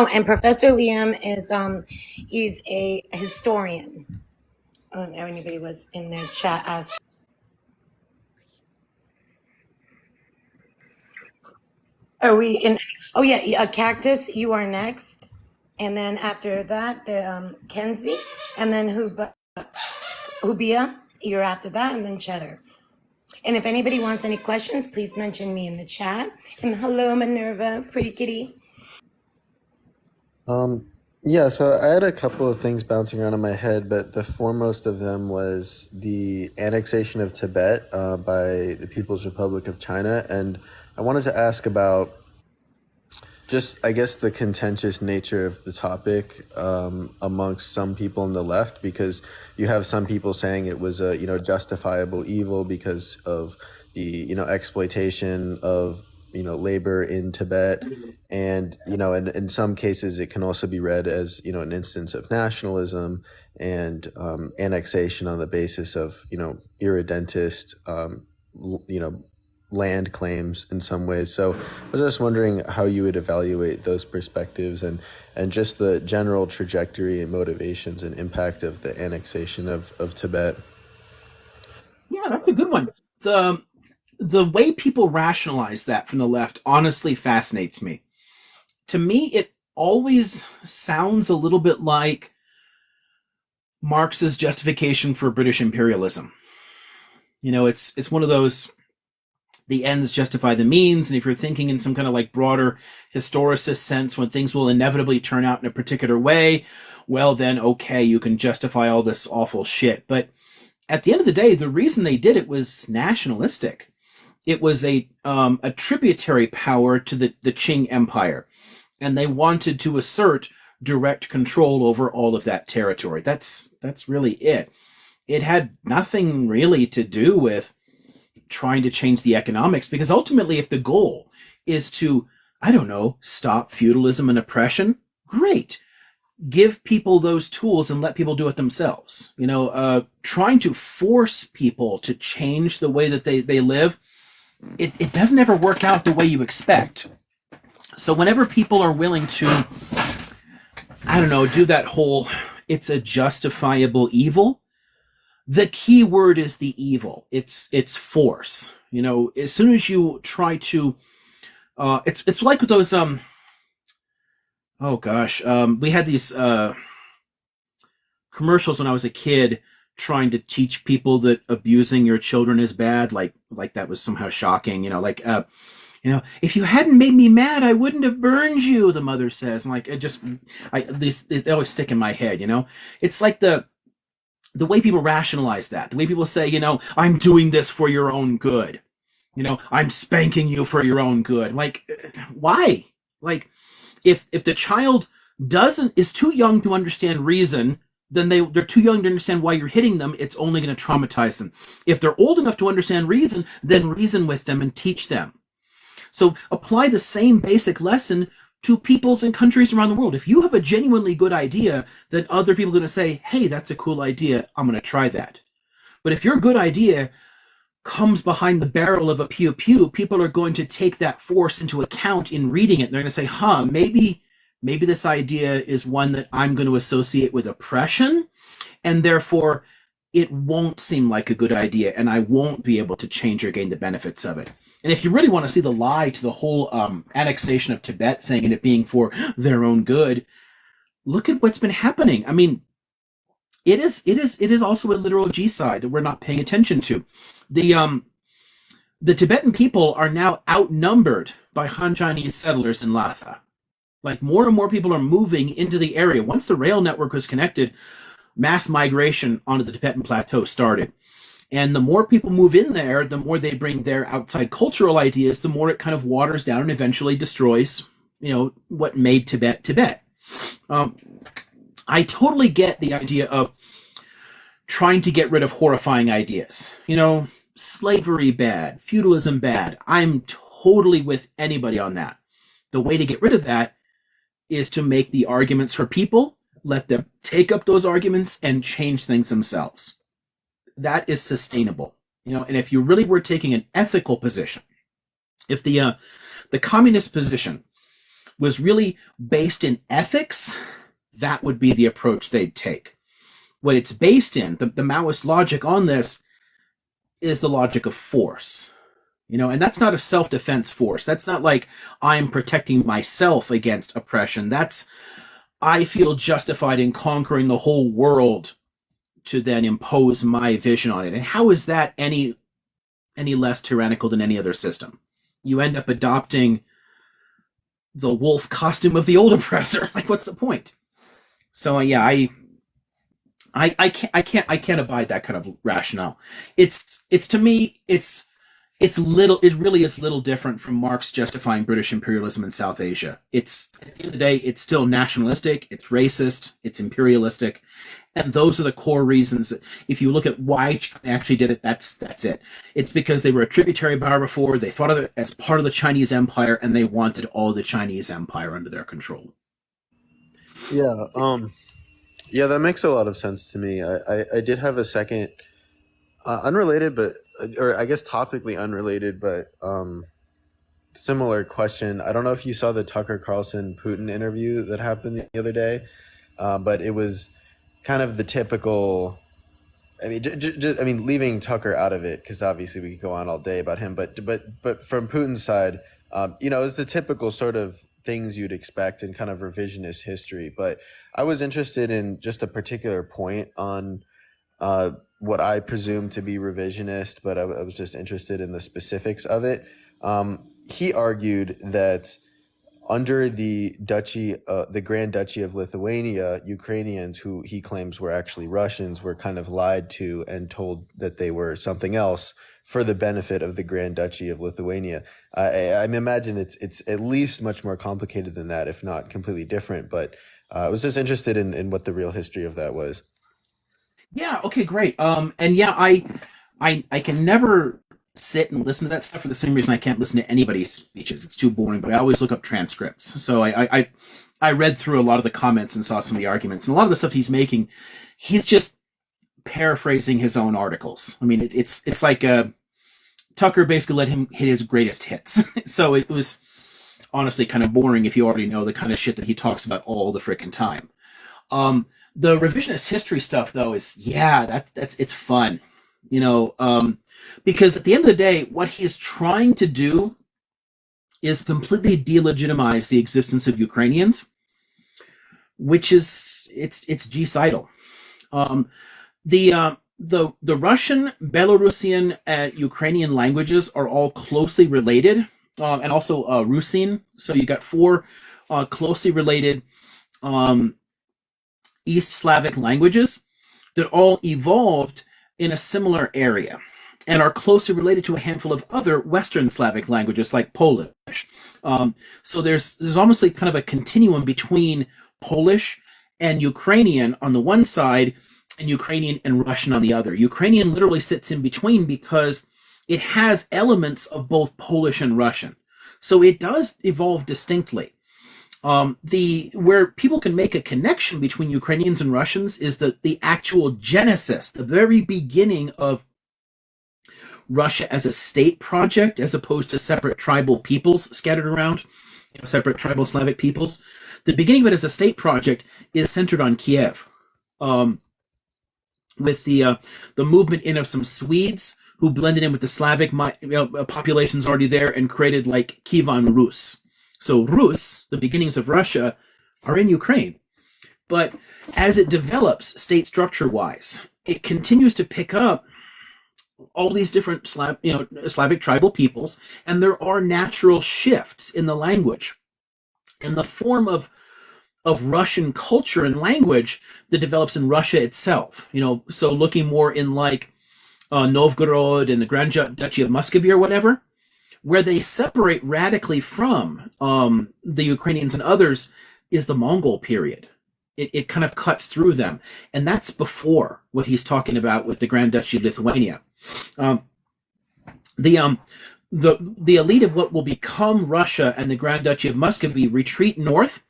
Oh, and Professor Liam is he's a historian. If anybody was in their chat asked. Are we in? Oh yeah, Cactus. You are next, and then after that, the Kenzie, and then Hubia. You're after that, and then Cheddar. And if anybody wants any questions, please mention me in the chat. And hello, Minerva, pretty kitty. Um, yeah, so I had a couple of things bouncing around in my head, but the foremost of them was the annexation of Tibet by the People's Republic of China. And I wanted to ask about just, I guess, the contentious nature of the topic amongst some people on the left, because you have some people saying it was a justifiable evil because of the exploitation of labor in Tibet, and in some cases it can also be read as an instance of nationalism and annexation on the basis of irredentist land claims in some ways. So I was just wondering how you would evaluate those perspectives and just the general trajectory and motivations and impact of the annexation of Tibet. Yeah, that's a good one. The way people rationalize that from the left honestly fascinates me. To me, it always sounds a little bit like Marx's justification for British imperialism. It's one of those, the ends justify the means, and if you're thinking in some kind of like broader historicist sense, when things will inevitably turn out in a particular way, well then, okay, you can justify all this awful shit. But at the end of the day, the reason they did it was nationalistic. It was a tributary power to the Qing Empire, and they wanted to assert direct control over all of that territory. That's really it. It had nothing really to do with trying to change the economics, because ultimately, if the goal is to, I don't know, stop feudalism and oppression, great. Give people those tools and let people do it themselves. Trying to force people to change the way that they live, it doesn't ever work out the way you expect. So whenever people are willing to, I don't know, do that whole, it's a justifiable evil, the key word is the evil. It's force. As soon as you try to, it's like with those, oh gosh, we had these commercials when I was a kid trying to teach people that abusing your children is bad. Like that was somehow shocking. If you hadn't made me mad, I wouldn't have burned you, the mother says. And they always stick in my head. It's like the way people rationalize that, the way people say, I'm doing this for your own good. I'm spanking you for your own good. Like, why? Like, if the child is too young to understand reason, then they're too young to understand why you're hitting them. It's only going to traumatize them. If they're old enough to understand reason, then reason with them and teach them. So apply the same basic lesson to peoples and countries around the world. If you have a genuinely good idea, then other people are going to say, hey, that's a cool idea. I'm going to try that. But if your good idea comes behind the barrel of a pew-pew, people are going to take that force into account in reading it. They're going to say, maybe this idea is one that I'm going to associate with oppression, and therefore it won't seem like a good idea, and I won't be able to change or gain the benefits of it. And if you really want to see the lie to the whole annexation of Tibet thing and it being for their own good, look at what's been happening. I mean, it is also a literal genocide that we're not paying attention to. The Tibetan people are now outnumbered by Han Chinese settlers in Lhasa. Like, more and more people are moving into the area. Once the rail network was connected, mass migration onto the Tibetan plateau started. And the more people move in there, the more they bring their outside cultural ideas, the more it kind of waters down and eventually destroys, what made Tibet, Tibet. I totally get the idea of trying to get rid of horrifying ideas. Slavery bad, feudalism bad. I'm totally with anybody on that. The way to get rid of that is to make the arguments for people, let them take up those arguments and change things themselves. That is sustainable. And if you really were taking an ethical position, if the communist position was really based in ethics, that would be the approach they'd take. What it's based in, the Maoist logic on this, is the logic of force. And that's not a self-defense force. That's not like I'm protecting myself against oppression. That's, I feel justified in conquering the whole world to then impose my vision on it. And how is that any less tyrannical than any other system? You end up adopting the wolf costume of the old oppressor. Like, what's the point? So yeah, I can't abide that kind of rationale. It's to me, it really is little different from Marx justifying British imperialism in South Asia. It's, at the end of the day, it's still nationalistic, it's racist, it's imperialistic, and those are the core reasons. If you look at why China actually did it, that's it. It's because they were a tributary power before, they thought of it as part of the Chinese Empire, and they wanted all the Chinese Empire under their control. Yeah, yeah, that makes a lot of sense to me. I did have a second, unrelated, but or I guess topically unrelated, but similar question. I don't know if you saw the Tucker Carlson Putin interview that happened the other day, but it was kind of the typical. I mean, I mean, leaving Tucker out of it, because obviously we could go on all day about him. But from Putin's side, it was the typical sort of things you'd expect in kind of revisionist history. But I was interested in just a particular point on what I presume to be revisionist, but I was just interested in the specifics of it. He argued that under the duchy, the Grand Duchy of Lithuania, Ukrainians who he claims were actually Russians were kind of lied to and told that they were something else for the benefit of the Grand Duchy of Lithuania. I imagine it's at least much more complicated than that, if not completely different. But I was just interested in what the real history of that was. Yeah. Okay. Great. And yeah, I can never sit and listen to that stuff for the same reason I can't listen to anybody's speeches. It's too boring. But I always look up transcripts. So I read through a lot of the comments and saw some of the arguments, and a lot of the stuff he's making, he's just paraphrasing his own articles. I mean, it's like Tucker basically let him hit his greatest hits. So it was honestly kind of boring if you already know the kind of shit that he talks about all the frickin' time. The revisionist history stuff, though, is it's fun, because at the end of the day, what he's trying to do is completely delegitimize the existence of Ukrainians, which is it's genocidal. The Russian, Belarusian, and Ukrainian languages are all closely related, and also Rusyn. So you got four closely related East Slavic languages that all evolved in a similar area and are closely related to a handful of other Western Slavic languages like Polish. So there's almost like kind of a continuum between Polish and Ukrainian on the one side and Ukrainian and Russian on the other. Ukrainian literally sits in between because it has elements of both Polish and Russian. So it does evolve distinctly. Where people can make a connection between Ukrainians and Russians is the actual genesis, the very beginning of Russia as a state project, as opposed to separate tribal peoples scattered around, separate tribal Slavic peoples. The beginning of it as a state project is centered on Kiev, with the movement in of some Swedes who blended in with the Slavic populations already there and created like Kievan Rus. So Rus, the beginnings of Russia, are in Ukraine. But as it develops state structure-wise, it continues to pick up all these different Slavic tribal peoples, and there are natural shifts in the language. And the form of Russian culture and language that develops in Russia itself, so looking more in like Novgorod and the Grand Duchy of Muscovy or whatever, where they separate radically from the Ukrainians and others is the Mongol period. It kind of cuts through them. And that's before what he's talking about with the Grand Duchy of Lithuania. The elite of what will become Russia and the Grand Duchy of Muscovy retreat north,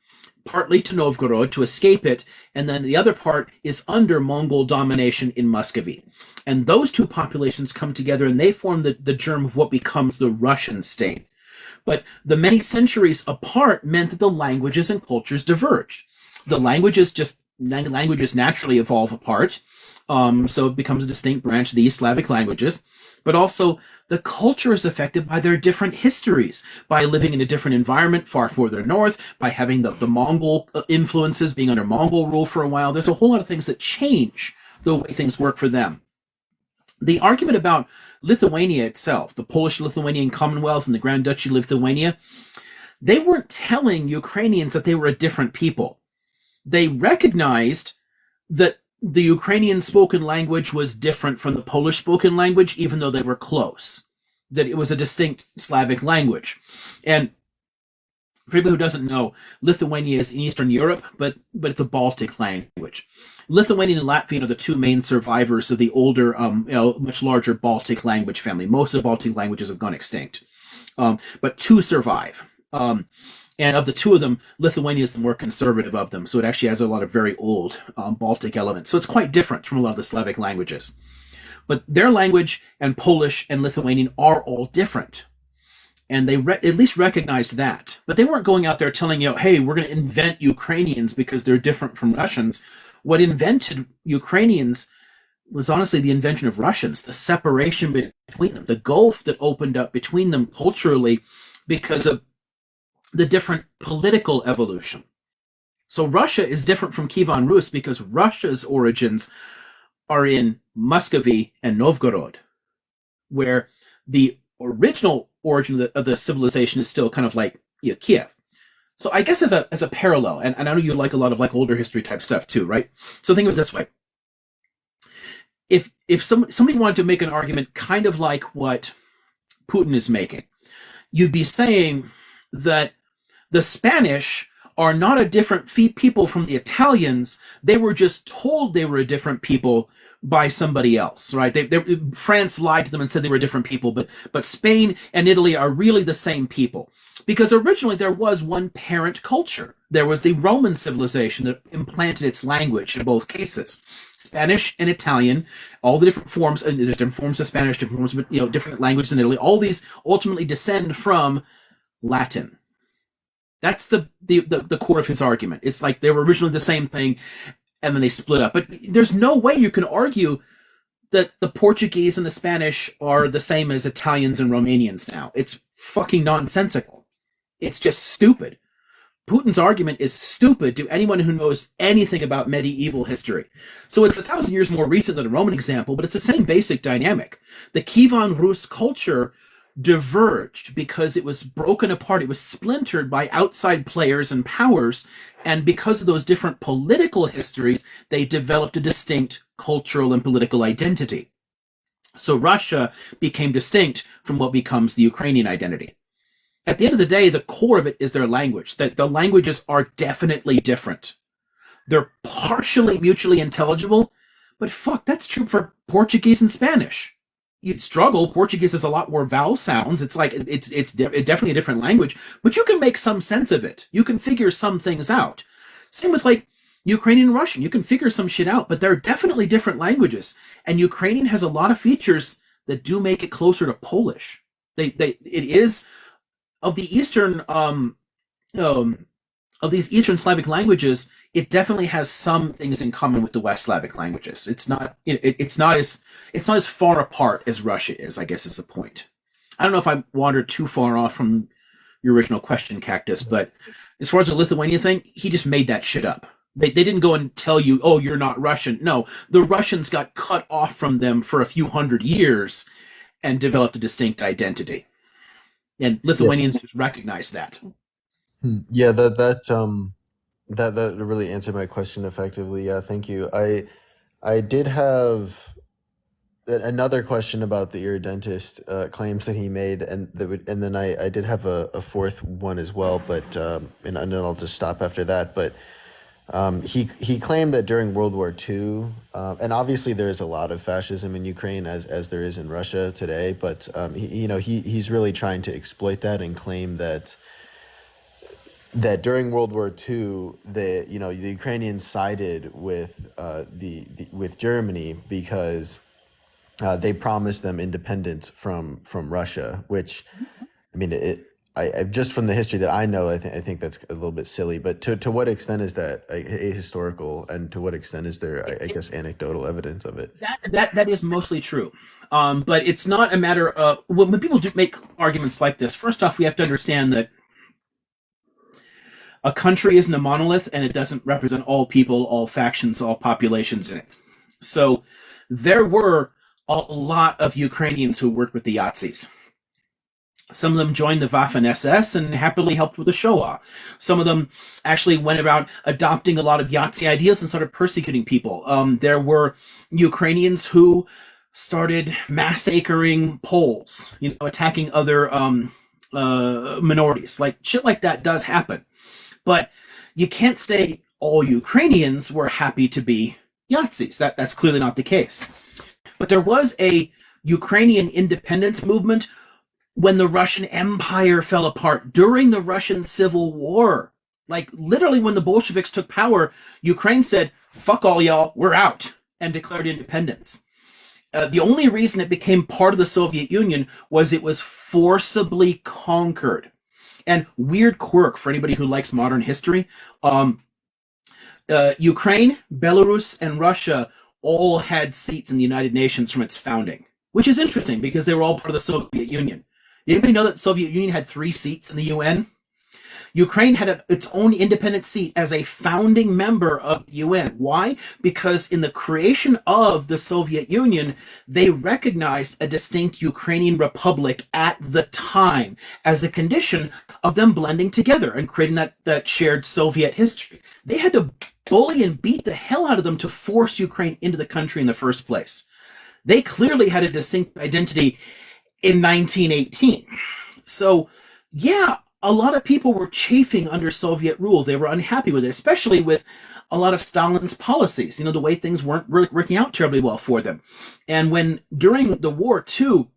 partly to Novgorod to escape it, and then the other part is under Mongol domination in Muscovy. And those two populations come together and they form the germ of what becomes the Russian state. But the many centuries apart meant that the languages and cultures diverged. The languages naturally evolve apart, so it becomes a distinct branch of the East Slavic languages. But also, the culture is affected by their different histories, by living in a different environment far further north, by having the Mongol influences, being under Mongol rule for a while. There's a whole lot of things that change the way things work for them. The argument about Lithuania itself, the Polish-Lithuanian Commonwealth and the Grand Duchy of Lithuania, they weren't telling Ukrainians that they were a different people. They recognized that the Ukrainian spoken language was different from the Polish spoken language, even though they were close, that it was a distinct Slavic language. And for anybody who doesn't know, Lithuania is in Eastern Europe, but it's a Baltic language. Lithuanian and Latvian are the two main survivors of the older, much larger Baltic language family. Most of the Baltic languages have gone extinct, but two survive. And of the two of them, Lithuania is the more conservative of them, so it actually has a lot of very old Baltic elements. So it's quite different from a lot of the Slavic languages. But their language and Polish and Lithuanian are all different. And they at least recognized that. But they weren't going out there telling you, hey, we're going to invent Ukrainians because they're different from Russians. What invented Ukrainians was honestly the invention of Russians, the separation between them, the gulf that opened up between them culturally because of the different political evolution. So Russia is different from Kievan Rus because Russia's origins are in Muscovy and Novgorod, where the original origin of the civilization is still kind of like Kiev. So I guess as a parallel, and I know you like a lot of like older history type stuff too, right? So think of it this way. If somebody wanted to make an argument kind of like what Putin is making, you'd be saying that the Spanish are not a different people from the Italians. They were just told they were a different people by somebody else, right? France lied to them and said they were different people, but Spain and Italy are really the same people. Because originally there was one parent culture. There was the Roman civilization that implanted its language in both cases. Spanish and Italian, all the different forms, and there's different forms of Spanish, different forms of, different languages in Italy. All these ultimately descend from Latin. That's the core of his argument. It's like they were originally the same thing, and then they split up. But there's no way you can argue that the Portuguese and the Spanish are the same as Italians and Romanians now. It's fucking nonsensical. It's just stupid. Putin's argument is stupid to anyone who knows anything about medieval history. So it's 1,000 years more recent than the Roman example, but it's the same basic dynamic. The Kievan Rus culture diverged because it was broken apart. It was splintered by outside players and powers. And because of those different political histories, they developed a distinct cultural and political identity. So Russia became distinct from what becomes the Ukrainian identity. At the end of the day, the core of it is their language. That the languages are definitely different. They're partially mutually intelligible, but fuck, that's true for Portuguese and Spanish. You'd struggle. Portuguese has a lot more vowel sounds. It's like it's definitely a different language, but you can make some sense of it. You can figure some things out. Same with like Ukrainian and Russian. You can figure some shit out, but they're definitely different languages. And Ukrainian has a lot of features that do make it closer to Polish. It is of the Eastern of these Eastern Slavic languages, it definitely has some things in common with the West Slavic languages. It's not as far apart as Russia is, I guess is the point. I don't know if I wandered too far off from your original question, Cactus, but as far as the Lithuania thing, he just made that shit up. They didn't go and tell you, oh, you're not Russian. No, the Russians got cut off from them for a few hundred years and developed a distinct identity. And Lithuanians just recognized that. Yeah, that really answered my question effectively. Yeah, thank you. I did have another question about the irredentist claims that he made, and then I did have a fourth one as well, but and then I'll just stop after that. But he claimed that during World War II, and obviously there is a lot of fascism in Ukraine as there is in Russia today, but he's really trying to exploit that and claim that during World War II, the Ukrainians sided with with Germany because they promised them independence from Russia, which I mean I just from the history that I know, I think that's a little bit silly. But to what extent is that ahistorical, and to what extent is there, I guess, anecdotal evidence of it? That is mostly true. But it's not a matter of when people do make arguments like this. First off, we have to understand that a country isn't a monolith, and it doesn't represent all people, all factions, all populations in it. So there were a lot of Ukrainians who worked with the Yazis. Some of them joined the Waffen-SS and happily helped with the Shoah. Some of them actually went about adopting a lot of Yahtzee ideas and started persecuting people. There were Ukrainians who started massacring Poles, attacking other minorities. Like shit like that does happen. But you can't say all Ukrainians were happy to be Yahtzees. That's clearly not the case. But there was a Ukrainian independence movement when the Russian Empire fell apart, during the Russian Civil War. Like, literally, when the Bolsheviks took power, Ukraine said, fuck all y'all, we're out, and declared independence. The only reason it became part of the Soviet Union was it was forcibly conquered. And weird quirk for anybody who likes modern history, Ukraine, Belarus, and Russia all had seats in the United Nations from its founding, which is interesting because they were all part of the Soviet Union. Did anybody know that the Soviet Union had 3 seats in the UN? Ukraine had its own independent seat as a founding member of the UN. Why? Because in the creation of the Soviet Union, they recognized a distinct Ukrainian republic at the time as a condition of them blending together and creating that shared Soviet history. They had to bully and beat the hell out of them to force Ukraine into the country in the first place. They clearly had a distinct identity in 1918. So, yeah, a lot of people were chafing under Soviet rule. They were unhappy with it, especially with a lot of Stalin's policies, the way things weren't really working out terribly well for them. And when, during the war, too,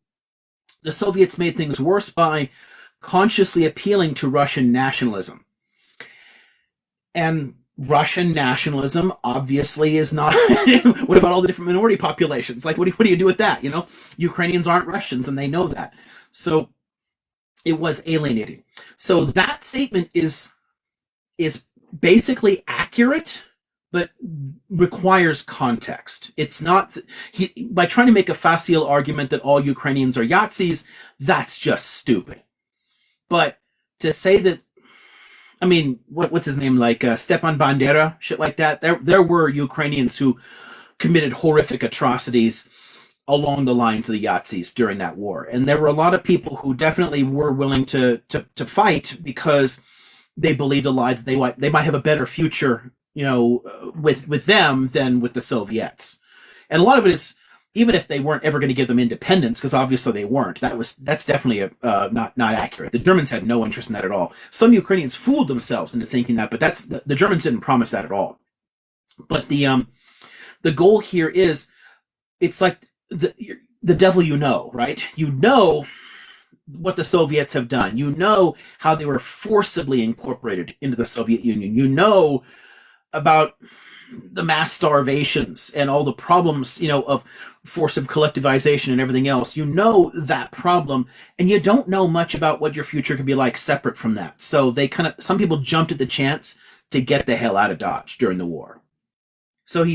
the Soviets made things worse by consciously appealing to Russian nationalism. And Russian nationalism obviously is not. What about all the different minority populations? Like, what do you do with that? Ukrainians aren't Russians, and they know that. So it was alienating. So that statement is basically accurate, but requires context. It's not by trying to make a facile argument that all Ukrainians are Yahtzees. That's just stupid. But to say that. I mean, what's his name? Like Stepan Bandera, shit like that. There were Ukrainians who committed horrific atrocities along the lines of the Yahtzees during that war, and there were a lot of people who definitely were willing to fight because they believed a lie that they might have a better future, with them than with the Soviets. And a lot of it is, even if they weren't ever going to give them independence, because obviously they weren't, that's definitely not accurate. The Germans had no interest in that at all. Some Ukrainians fooled themselves into thinking that, but the Germans didn't promise that at all. But the goal here is, it's like the devil right? You know what the Soviets have done. You know how they were forcibly incorporated into the Soviet Union. You know about the mass starvations and all the problems, of force of collectivization and everything else. You know that problem, and you don't know much about what your future could be like separate from that. So some people jumped at the chance to get the hell out of Dodge during the war. So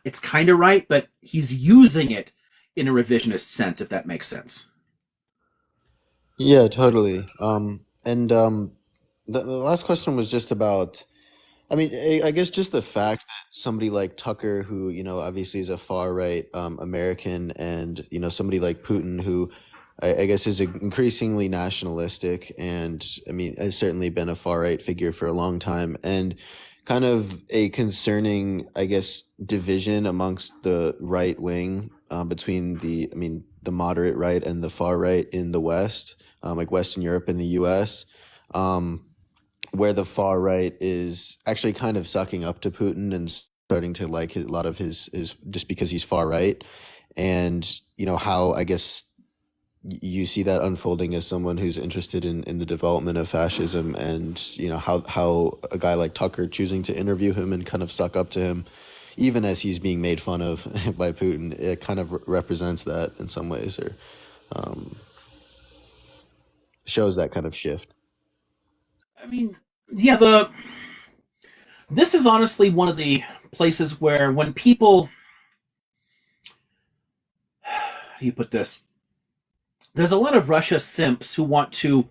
it's kind of right, but he's using it in a revisionist sense, if that makes sense. Yeah, totally. The last question was just about, I mean, I guess just the fact that somebody like Tucker, who, obviously is a far right American, and, somebody like Putin, who I guess is increasingly nationalistic, and I mean, has certainly been a far right figure for a long time, and kind of a concerning, I guess, division amongst the right wing between the moderate right and the far right in the West, like Western Europe and the U.S., where the far right is actually kind of sucking up to Putin and starting to like a lot of his just because he's far right. And, how, I guess, you see that unfolding as someone who's interested in the development of fascism, and, how a guy like Tucker choosing to interview him and kind of suck up to him, even as he's being made fun of by Putin, it kind of represents that in some ways. Or shows that kind of shift. I mean, yeah, this is honestly one of the places where when people, how do you put this? There's a lot of Russia simps who want to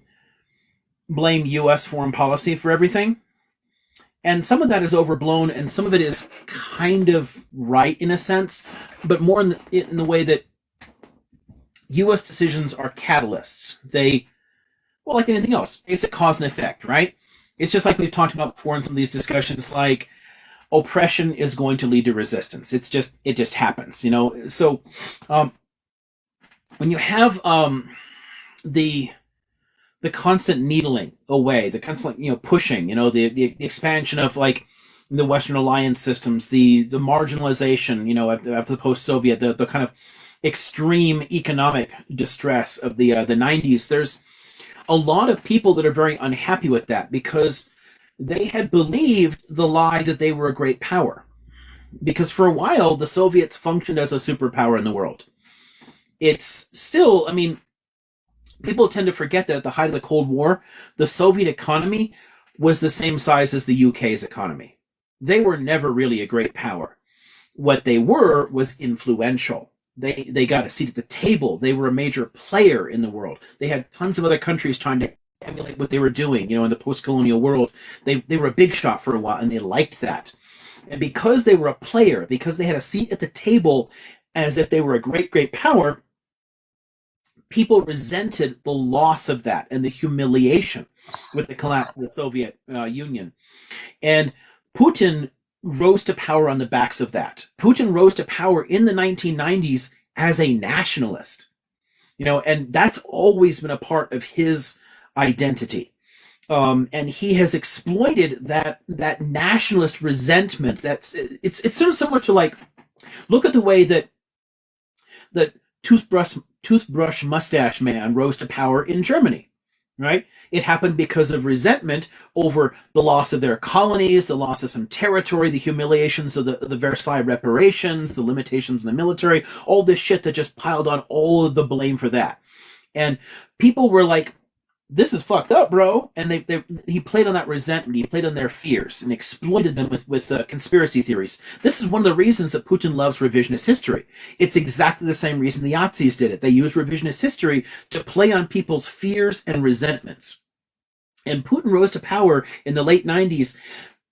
blame U.S. foreign policy for everything. And some of that is overblown, and some of it is kind of right in a sense, but more in the way that U.S. decisions are catalysts. They, well, like anything else, it's a cause and effect, right? It's just like we've talked about before in some of these discussions, like oppression is going to lead to resistance. It just happens, you know? So when you have the constant needling away, the constant, you know, pushing, you know, the expansion of like the Western alliance systems, the marginalization, you know, after the post-Soviet, the kind of extreme economic distress of the 90s, there's a lot of people that are very unhappy with that because they had believed the lie that they were a great power. Because for a while, the Soviets functioned as a superpower in the world. It's still, I mean, people tend to forget that at the height of the Cold War, the Soviet economy was the same size as the UK's economy. They were never really a great power. What they were was influential. They got a seat at the table. They were a major player in the world. They had tons of other countries trying to emulate what they were doing, you know, in the post-colonial world. They were a big shot for a while, and they liked that. And because they were a player, because they had a seat at the table as if they were a great, great power, people resented the loss of that and the humiliation with the collapse of the Soviet Union. And Putin rose to power on the backs of that. Putin rose to power in the 1990s as a nationalist, you know, and that's always been a part of his identity. And he has exploited that nationalist resentment. It's sort of similar to, like, look at the way that toothbrush mustache man rose to power in Germany, right? It happened because of resentment over the loss of their colonies, the loss of some territory, the humiliations of the Versailles reparations, the limitations in the military, all this shit that just piled on all of the blame for that. And people were like, this is fucked up, bro. And he played on that resentment. He played on their fears and exploited them with conspiracy theories. This is one of the reasons that Putin loves revisionist history. It's exactly the same reason the Nazis did it. They used revisionist history to play on people's fears and resentments. And Putin rose to power in the late 90s,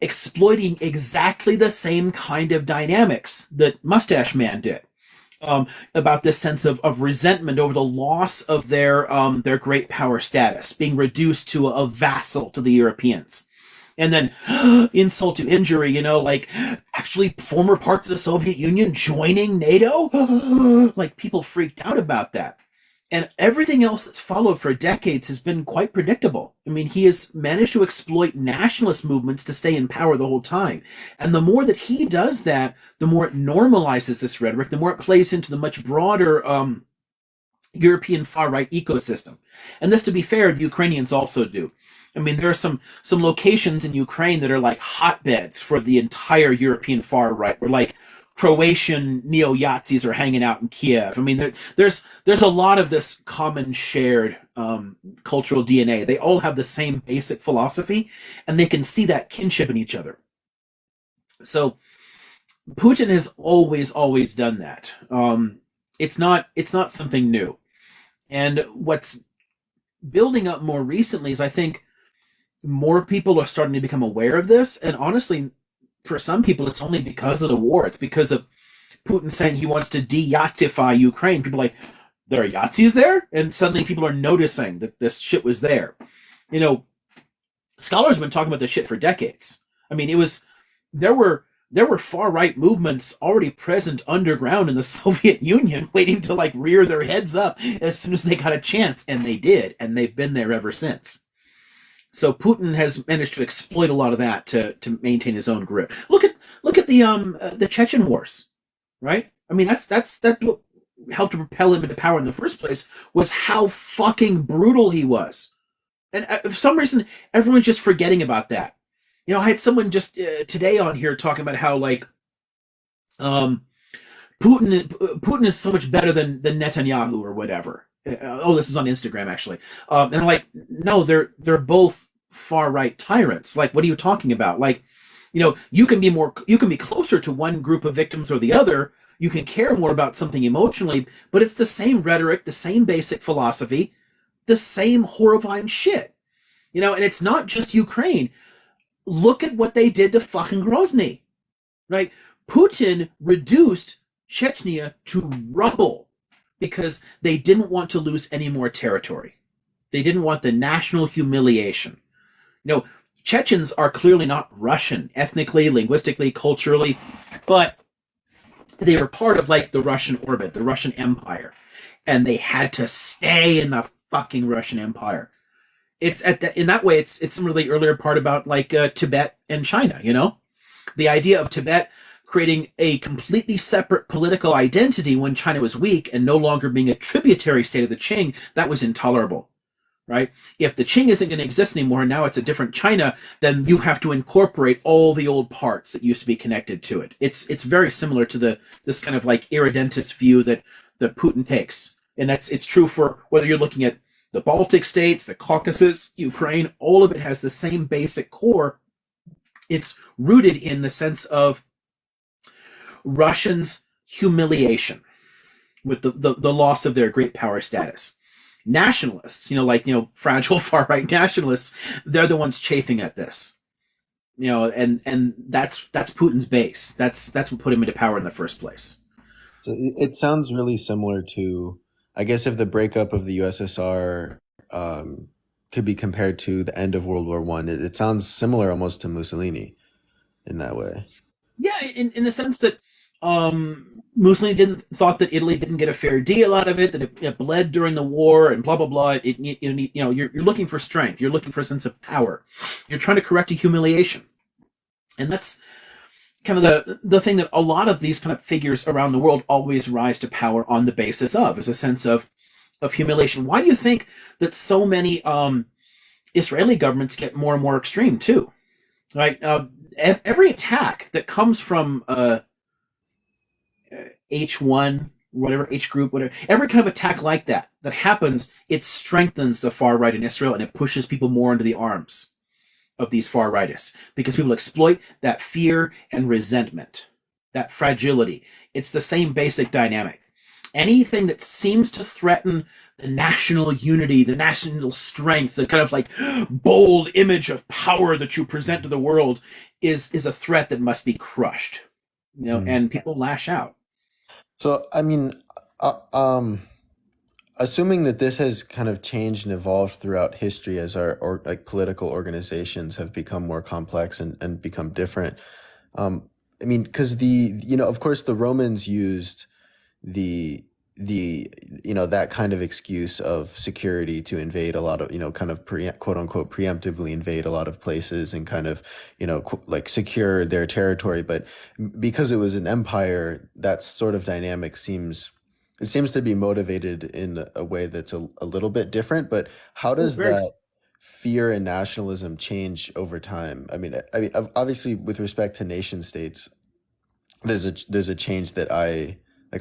exploiting exactly the same kind of dynamics that Mustache Man did. About this sense of resentment over the loss of their great power status, being reduced to a vassal to the Europeans. And then insult to injury, you know, like actually former parts of the Soviet Union joining NATO. Like people freaked out about that. And everything else that's followed for decades has been quite predictable. I mean, he has managed to exploit nationalist movements to stay in power the whole time. And the more that he does that, the more it normalizes this rhetoric, the more it plays into the much broader European far-right ecosystem. And this, to be fair, the Ukrainians also do. I mean, there are some locations in Ukraine that are like hotbeds for the entire European far-right, where like Croatian neo-Yazis are hanging out in Kiev. I mean, there's a lot of this common shared cultural DNA. They all have the same basic philosophy, and they can see that kinship in each other. So Putin has always done that. It's not something new. And what's building up more recently is, I think, more people are starting to become aware of this. And honestly, for some people, it's only because of the war. It's because of Putin saying he wants to de-Yazify Ukraine. People are like, there are Yazis there? And suddenly people are noticing that this shit was there. You know, scholars have been talking about this shit for decades. I mean, there were far-right movements already present underground in the Soviet Union waiting to like rear their heads up as soon as they got a chance. And they did. And they've been there ever since. So Putin has managed to exploit a lot of that to maintain his own grip. Look at the Chechen wars, right? I mean, that's what helped to propel him into power in the first place, was how fucking brutal he was. And for some reason, everyone's just forgetting about that. You know, I had someone just today on here talking about how like Putin is so much better than Netanyahu or whatever. this is on Instagram actually. And I'm like, no, they're both far right tyrants. Like, what are you talking about? Like, you can be closer to one group of victims or the other. You can care more about something emotionally, but it's the same rhetoric, the same basic philosophy, the same horrifying shit. And it's not just Ukraine. Look at what they did to fucking Grozny, right? Putin reduced Chechnya to rubble because they didn't want to lose any more territory. They didn't want the national humiliation. Chechens are clearly not Russian, ethnically, linguistically, culturally, but they were part of like the Russian orbit, the Russian Empire, and they had to stay in the fucking Russian Empire. It's in that way, it's some of the earlier part about like Tibet and China. The idea of Tibet creating a completely separate political identity when China was weak and no longer being a tributary state of the Qing, that was intolerable. Right? If the Qing isn't going to exist anymore and now it's a different China, then you have to incorporate all the old parts that used to be connected to it. It's very similar to this kind of like irredentist view that Putin takes. And it's true for whether you're looking at the Baltic states, the Caucasus, Ukraine, all of it has the same basic core. It's rooted in the sense of Russians' humiliation with the loss of their great power status. Nationalists, fragile far-right nationalists, they're the ones chafing at this. And that's Putin's base. That's what put him into power in the first place. So it sounds really similar to, I guess, if the breakup of the USSR could be compared to the end of World War I. It sounds similar almost to Mussolini in that way. Yeah, in the sense that Mussolini thought that Italy didn't get a fair deal out of it, that it bled during the war, and blah blah blah. You're looking for strength. You're looking for a sense of power. You're trying to correct a humiliation, and that's kind of the thing that a lot of these kind of figures around the world always rise to power on the basis of, is a sense of humiliation. Why do you think that so many Israeli governments get more and more extreme too? Right, every attack that comes from H1, whatever, H group, whatever, every kind of attack like that happens, it strengthens the far right in Israel and it pushes people more into the arms of these far rightists because people exploit that fear and resentment, that fragility. It's the same basic dynamic. Anything that seems to threaten the national unity, the national strength, the kind of like bold image of power that you present to the world is a threat that must be crushed, and people lash out. So, I mean, assuming that this has kind of changed and evolved throughout history as our political organizations have become more complex and become different. I mean, because of course, the Romans used the that kind of excuse of security to invade a lot of, kind of quote unquote preemptively invade a lot of places and kind of, like secure their territory. But because it was an empire, that sort of dynamic seems to be motivated in a way that's a little bit different. But how does that fear and nationalism change over time? I mean, obviously with respect to nation states, there's a change that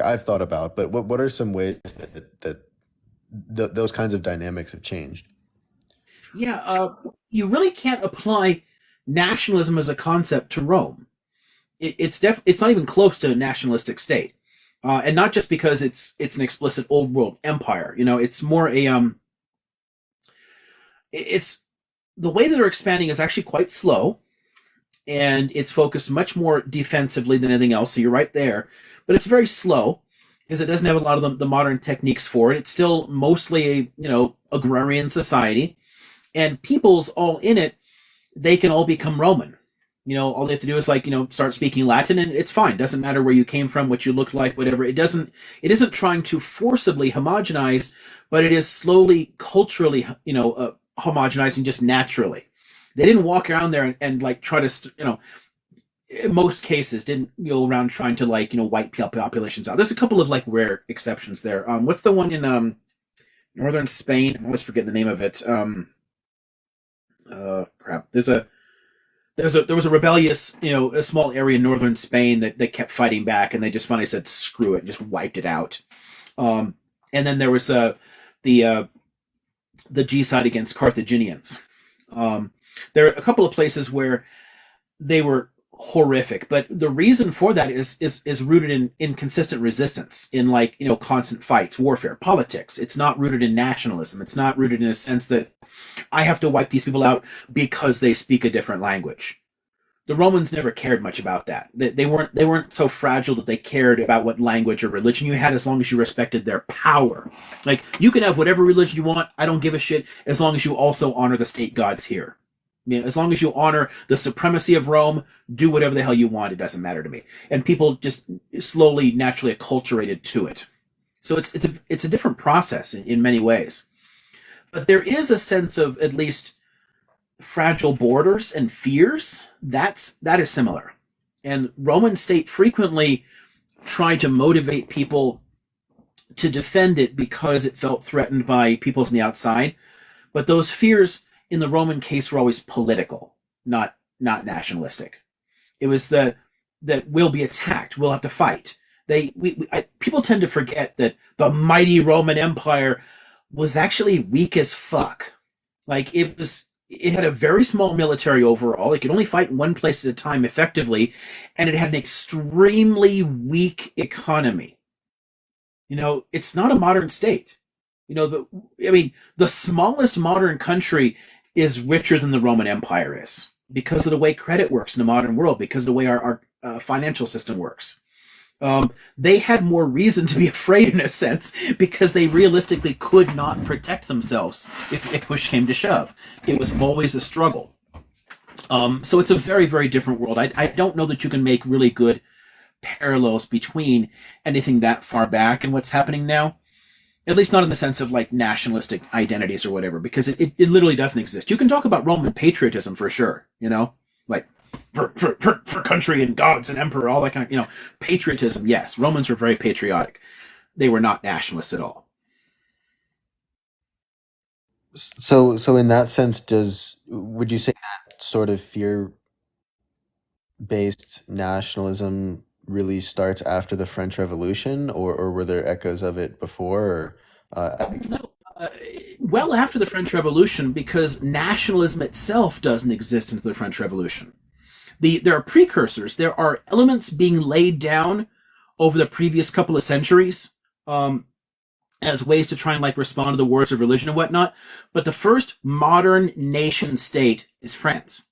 I've thought about, but what are some ways that those kinds of dynamics have changed? Yeah, you really can't apply nationalism as a concept to Rome. It's not even close to a nationalistic state, and not just because it's an explicit old world empire. It's more it's the way that they're expanding is actually quite slow, and it's focused much more defensively than anything else. So you're right there. But it's very slow because it doesn't have a lot of the modern techniques for it. It's still mostly a, agrarian society, and peoples all in it, they can all become Roman. All they have to do is start speaking Latin and it's fine. Doesn't matter where you came from, what you look like, whatever. It isn't trying to forcibly homogenize, but it is slowly culturally, homogenizing just naturally. They didn't walk around there and try to, in most cases, didn't go around trying to wipe populations out. There's a couple of rare exceptions there. What's the one in northern Spain? I always forget the name of it. Crap. There was a rebellious, a small area in northern Spain that kept fighting back, and they just finally said screw it, and just wiped it out. And then there was the genocide against Carthaginians. There are a couple of places where they were horrific, but the reason for that is rooted in consistent resistance, in like, constant fights, warfare, politics. It's not rooted in nationalism. It's not rooted in a sense that I have to wipe these people out because they speak a different language. The Romans never cared much about that. They weren't so fragile that they cared about what language or religion you had, as long as you respected their power. Like, you can have whatever religion you want. I don't give a shit, as long as you also honor the state gods here. As long as you honor the supremacy of Rome, do whatever the hell you want. It doesn't matter to me. And people just slowly, naturally acculturated to it. So it's a different process in many ways. But there is a sense of at least fragile borders and fears. That is similar. And Roman state frequently tried to motivate people to defend it because it felt threatened by peoples on the outside. But those fears in the Roman case were always political, not nationalistic. It was that we'll be attacked, we'll have to fight. People tend to forget that the mighty Roman Empire was actually weak as fuck. Like, it had a very small military overall. It could only fight in one place at a time effectively, and it had an extremely weak economy. It's not a modern state. The smallest modern country is richer than the Roman Empire is, because of the way credit works in the modern world, because of the way our financial system works. They had more reason to be afraid, in a sense, because they realistically could not protect themselves if push came to shove. It was always a struggle. So it's a very, very different world. I don't know that you can make really good parallels between anything that far back and what's happening now. At least not in the sense of like nationalistic identities or whatever, because it literally doesn't exist. You can talk about Roman patriotism for sure, like for country and gods and emperor, all that kind of, patriotism. Yes, Romans were very patriotic. They were not nationalists at all. So in that sense, would you say that sort of fear-based nationalism really starts after the French Revolution, or were there echoes of it before? No, well after the French Revolution, because nationalism itself doesn't exist until the French Revolution. There are precursors. There are elements being laid down over the previous couple of centuries as ways to try and like respond to the wars of religion and whatnot. But the first modern nation state is France.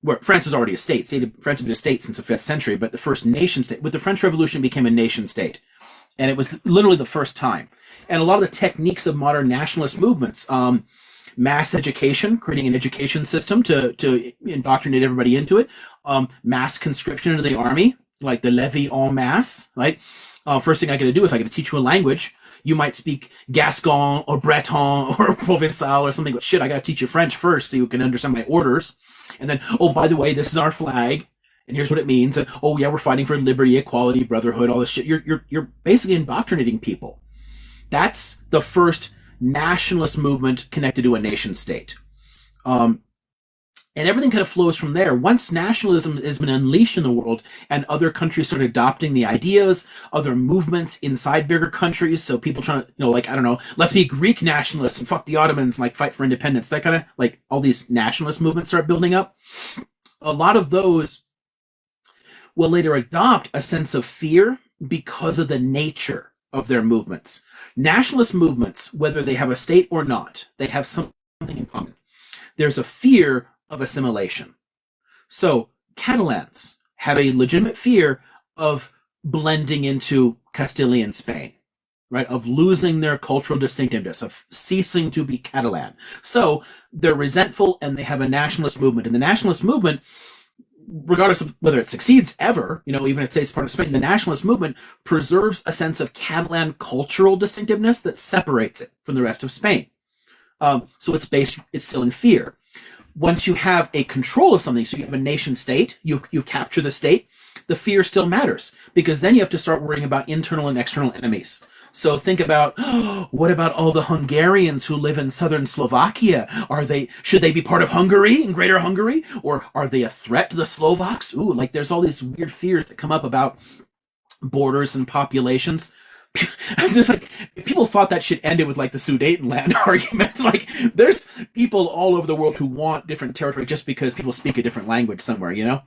Where France was already a state. France had been a state since the 5th century, but the first nation state, with the French Revolution, became a nation state. And it was literally the first time. And a lot of the techniques of modern nationalist movements, mass education, creating an education system to indoctrinate everybody into it, mass conscription into the army, like the levée en masse, right? First thing I got to do is I got to teach you a language. You might speak Gascon or Breton or Provençal or something, but shit, I got to teach you French first so you can understand my orders. And then, oh, by the way, this is our flag, and here's what it means. And, oh, yeah, we're fighting for liberty, equality, brotherhood, all this shit. You're basically indoctrinating people. That's the first nationalist movement connected to a nation state. And everything kind of flows from there. Once nationalism has been unleashed in the world and other countries start adopting the ideas, other movements inside bigger countries, so people trying to, like, I don't know, let's be Greek nationalists and fuck the Ottomans and like fight for independence, that kind of, like, all these nationalist movements start building up. A lot of those will later adopt a sense of fear because of the nature of their movements. Nationalist movements, whether they have a state or not, they have something in common. There's a fear of assimilation. So Catalans have a legitimate fear of blending into Castilian Spain, right? Of losing their cultural distinctiveness, of ceasing to be Catalan. So they're resentful and they have a nationalist movement. And the nationalist movement, regardless of whether it succeeds ever, even if it's part of Spain, the nationalist movement preserves a sense of Catalan cultural distinctiveness that separates it from the rest of Spain. So it's still in fear. Once you have a control of something, so you have a nation state, you capture the state, the fear still matters, because then you have to start worrying about internal and external enemies. So think about, what about all the Hungarians who live in southern Slovakia? Should they be part of Hungary, in Greater Hungary? Or are they a threat to the Slovaks? Ooh, like there's all these weird fears that come up about borders and populations. it's just like if people thought that shit ended with like the Sudetenland argument. Like there's people all over the world who want different territory just because people speak a different language somewhere, you know.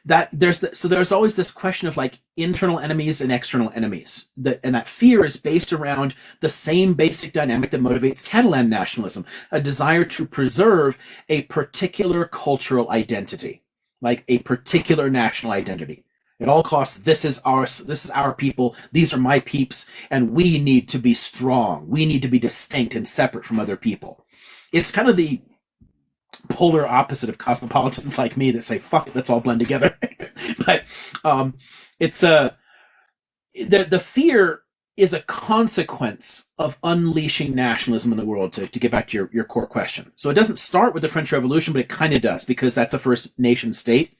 That so there's always this question of like internal enemies and external enemies. And that fear is based around the same basic dynamic that motivates Catalan nationalism, a desire to preserve a particular cultural identity, like a particular national identity. At all costs, this is our people, these are my peeps, and we need to be strong. We need to be distinct and separate from other people. It's kind of the polar opposite of cosmopolitans like me that say, fuck it, let's all blend together. But it's the fear is a consequence of unleashing nationalism in the world, to get back to your core question. So it doesn't start with the French Revolution, but it kind of does, because that's the first nation state.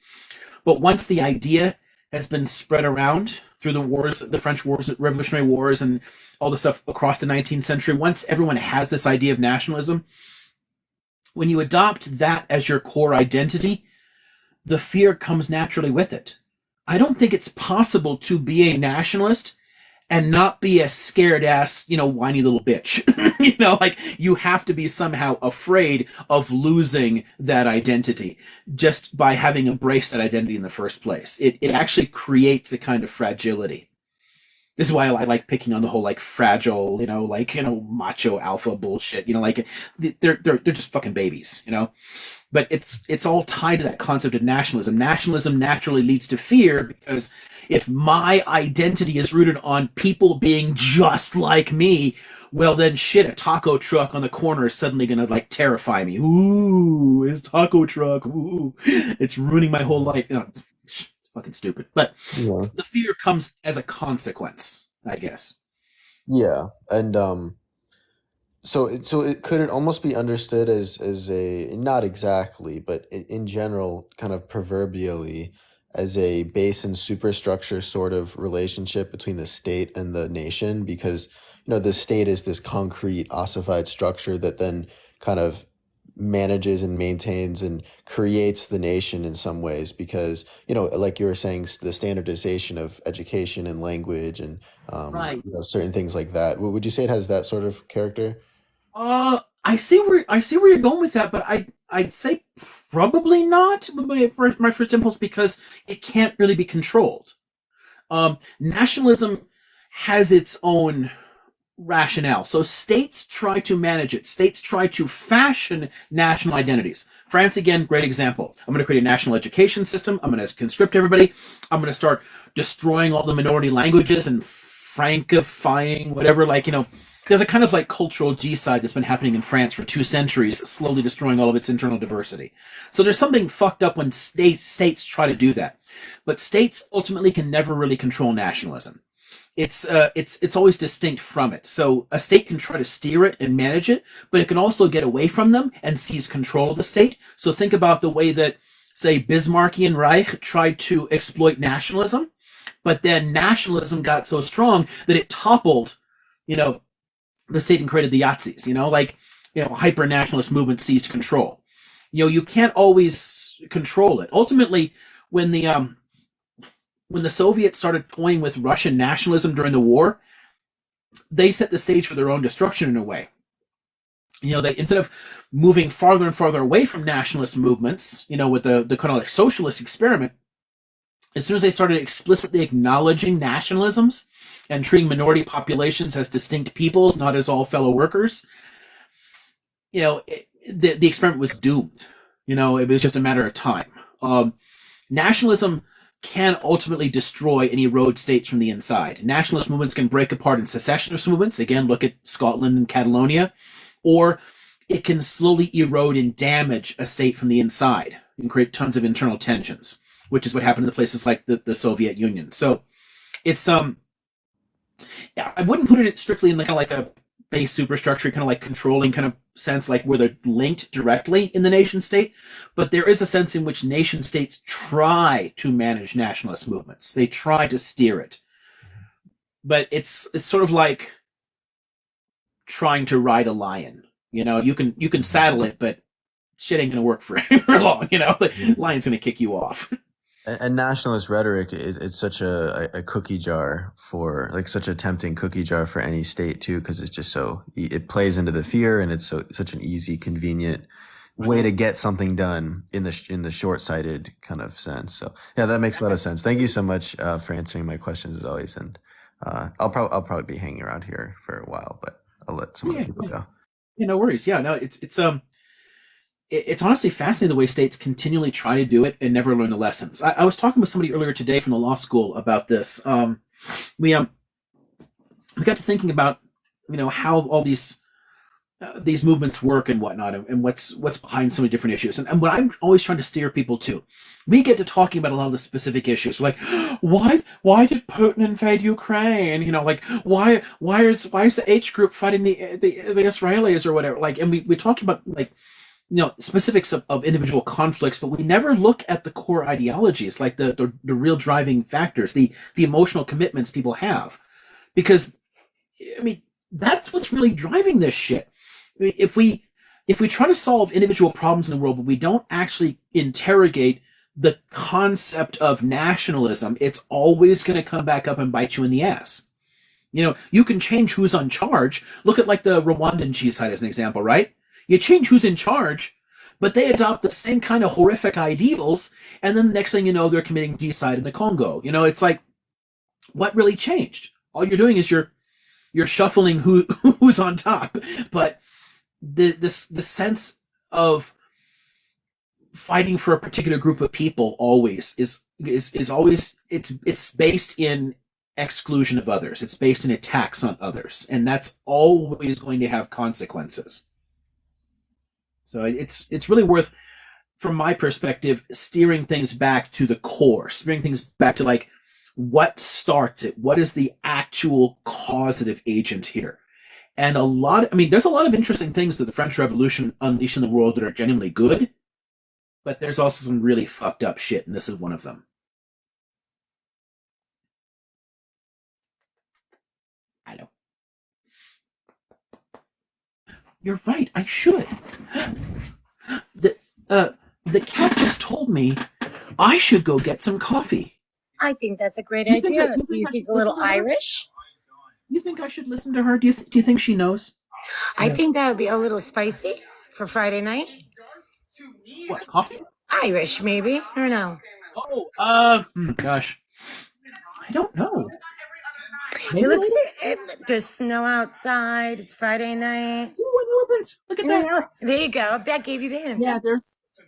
But once the idea has been spread around through the wars, the French wars, Revolutionary Wars, and all the stuff across the 19th century, once everyone has this idea of nationalism, when you adopt that as your core identity, the fear comes naturally with it. I don't think it's possible to be a nationalist and not be a scared ass, whiny little bitch. Like you have to be somehow afraid of losing that identity just by having embraced that identity in the first place. It actually creates a kind of fragility. This is why I like picking on the whole like fragile, macho alpha bullshit. Like they're just fucking babies, But it's all tied to that concept of nationalism. Nationalism naturally leads to fear, because if my identity is rooted on people being just like me, well then shit, a taco truck on the corner is suddenly gonna like terrify me. Ooh, it's taco truck. Ooh, it's ruining my whole life. It's fucking stupid. But Yeah. the fear comes as a consequence, I guess. Yeah. And could it almost be understood as a, not exactly, but in general, kind of proverbially, as a base and superstructure sort of relationship between the state and the nation? Because the state is this concrete ossified structure that then kind of manages and maintains and creates the nation in some ways, because like you were saying, the standardization of education and language and Right. certain things like that. Would you say it has that sort of character? I see where you're going with that, but I'd say probably not. My first impulse, because it can't really be controlled. Nationalism has its own rationale. So states try to manage it. States try to fashion national identities. France, again, great example. I'm going to create a national education system. I'm going to conscript everybody. I'm going to start destroying all the minority languages and francifying whatever, there's a kind of like cultural genocide that's been happening in France for 2 centuries, slowly destroying all of its internal diversity. So there's something fucked up when states try to do that. But states ultimately can never really control nationalism. It's always distinct from it. So a state can try to steer it and manage it, but it can also get away from them and seize control of the state. So think about the way that, say, Bismarckian Reich tried to exploit nationalism, but then nationalism got so strong that it toppled, the state and created the Yazis, hyper-nationalist movement seized control. You can't always control it. Ultimately, when the Soviets started toying with Russian nationalism during the war, they set the stage for their own destruction in a way. They, instead of moving farther and farther away from nationalist movements, with the kind of like socialist experiment, as soon as they started explicitly acknowledging nationalisms and treating minority populations as distinct peoples, not as all fellow workers, the experiment was doomed. It was just a matter of time. Nationalism can ultimately destroy and erode states from the inside. Nationalist movements can break apart in secessionist movements. Again, look at Scotland and Catalonia. Or it can slowly erode and damage a state from the inside and create tons of internal tensions, which is what happened to places like the Soviet Union. So it's I wouldn't put it strictly in kind of like a base superstructure, kind of like controlling kind of sense, like where they're linked directly in the nation state, but there is a sense in which nation states try to manage nationalist movements. They try to steer it, but it's sort of like trying to ride a lion. You can saddle it, but shit ain't gonna work for long. The lion's gonna kick you off. And nationalist rhetoric, it's such a cookie jar for like such a tempting cookie jar for any state too, because it's just it plays into the fear, and it's such an easy, convenient way to get something done in the short-sighted kind of sense. So yeah, that makes a lot of sense. Thank you so much for answering my questions as always, and I'll probably be hanging around here for a while, but I'll let some other people go. Yeah, no worries. Yeah, no, it's honestly fascinating the way states continually try to do it and never learn the lessons. I was talking with somebody earlier today from the law school about this. We got to thinking about how all these movements work and whatnot, and what's behind so many different issues. And what I'm always trying to steer people to, we get to talking about a lot of the specific issues, like why did Putin invade Ukraine? Like why is the H group fighting the Israelis or whatever? Like, and we talk about like specifics of individual conflicts, but we never look at the core ideologies, like the real driving factors, the emotional commitments people have, because I mean that's what's really driving this shit. I mean, if we try to solve individual problems in the world, but we don't actually interrogate the concept of nationalism, it's always going to come back up and bite you in the ass. You can change who's on charge. Look at like the Rwandan genocide as an example, right? You change who's in charge, but they adopt the same kind of horrific ideals, and then the next thing you know, they're committing genocide in the Congo. It's like, what really changed? All you're doing is you're shuffling who's on top, but the sense of fighting for a particular group of people always is always it's based in exclusion of others. It's based in attacks on others, and that's always going to have consequences. So it's really worth, from my perspective, steering things back to the core, steering things back to like what starts it, what is the actual causative agent here. And there's a lot of interesting things that the French Revolution unleashed in the world that are genuinely good, but there's also some really fucked up shit, and this is one of them. I know. You're right, I should. The cat just told me I should go get some coffee. I think that's a great You think idea. that- you Do think you I think should a little listen to her? Irish? You think I should listen to her? Do you think she knows? I think that would be a little spicy for Friday night. What, coffee? Irish, maybe. I don't know. Oh, gosh. I don't know. Maybe It looks later? there's snow outside. It's Friday night. Ooh, an elephant. Look at that. There you go. That gave you the hint. Yeah,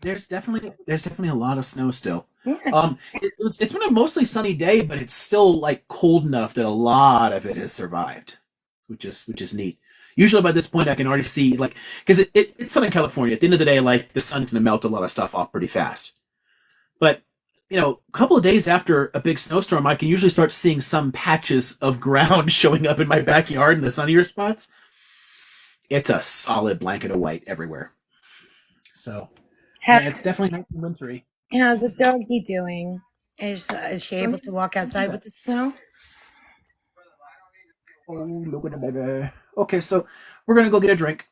there's definitely a lot of snow still. Yeah. It's been a mostly sunny day, but it's still like cold enough that a lot of it has survived, which is neat. Usually by this point I can already see, like, because it's Southern California. At the end of the day, like, the sun's gonna melt a lot of stuff off pretty fast. But a couple of days after a big snowstorm, I can usually start seeing some patches of ground showing up in my backyard in the sunnier spots. It's a solid blanket of white everywhere. So yeah, it's definitely nice and wintry. How's the doggy doing? Is she able to walk outside with the snow? Oh, look at the baby. Okay, so we're gonna go get a drink.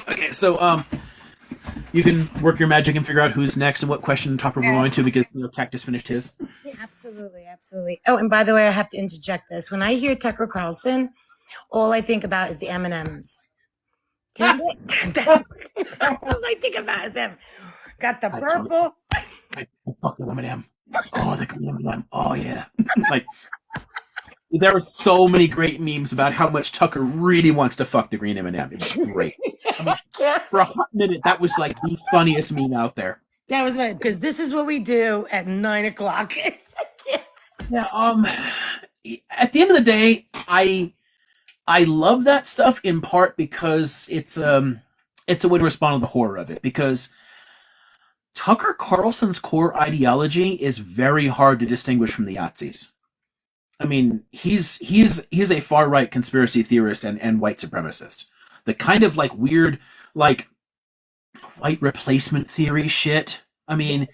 Okay, so you can work your magic and figure out who's next and what question topic we're going to, because Cactus finished his. Yeah, absolutely. Oh, and by the way, I have to interject this. When I hear Tucker Carlson, all I think about is the M&Ms. That's all I think about is them. Got the purple. I fuck the M&M. Oh, the green M&M. Oh yeah. Like, there were so many great memes about how much Tucker really wants to fuck the green M&M. It was great. I mean, for a hot minute, that was like the funniest meme out there. That was right, because this is what we do at 9:00. Yeah. At the end of the day, I love that stuff in part because it's a way to respond to the horror of it. Because Tucker Carlson's core ideology is very hard to distinguish from the Yazis. I mean, he's a far right conspiracy theorist and white supremacist. The kind of like weird like white replacement theory shit. I mean,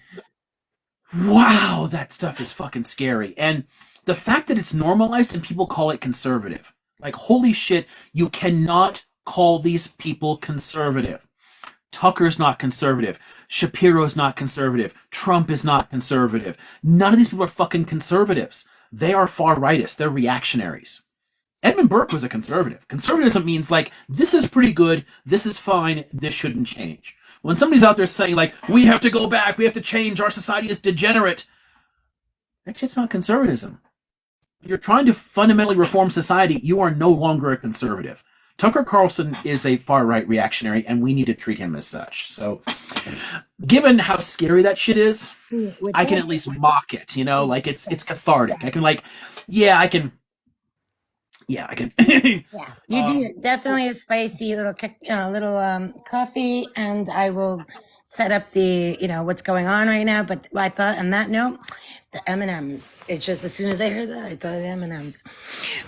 wow, that stuff is fucking scary. And the fact that it's normalized and people call it conservative. Like, holy shit, you cannot call these people conservative. Tucker's not conservative. Shapiro's not conservative. Trump is not conservative. None of these people are fucking conservatives. They are far rightists. They're reactionaries. Edmund Burke was a conservative. Conservatism means like, this is pretty good, this is fine, this shouldn't change. When somebody's out there saying like, we have to go back, we have to change, our society is degenerate, that shit's not conservatism. You're trying to fundamentally reform society, you are no longer a conservative. Tucker Carlson is a far-right reactionary, and we need to treat him as such. So, given how scary that shit is, I can at least mock it, you know? Like, it's cathartic. I can, like, I can... Yeah, you do definitely a spicy little coffee, and I will set up the what's going on right now. But I thought on that note, the M&Ms. It's just as soon as I heard that, I thought of the M&Ms.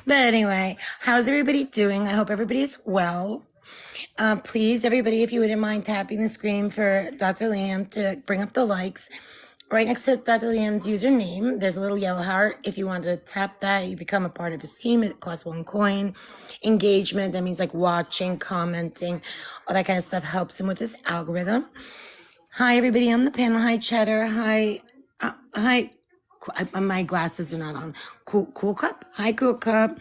But anyway, how's everybody doing? I hope everybody's well. Please, everybody, if you wouldn't mind tapping the screen for Dr. Lamb to bring up the likes. Right next to Dr. Liam's username, there's a little yellow heart. If you want to tap that, you become a part of his team. It costs 1 coin. Engagement, that means like watching, commenting, all that kind of stuff helps him with his algorithm. Hi, everybody on the panel. Hi, Cheddar. Hi. My glasses are not on. Cool Cup. Hi, Cool Cup.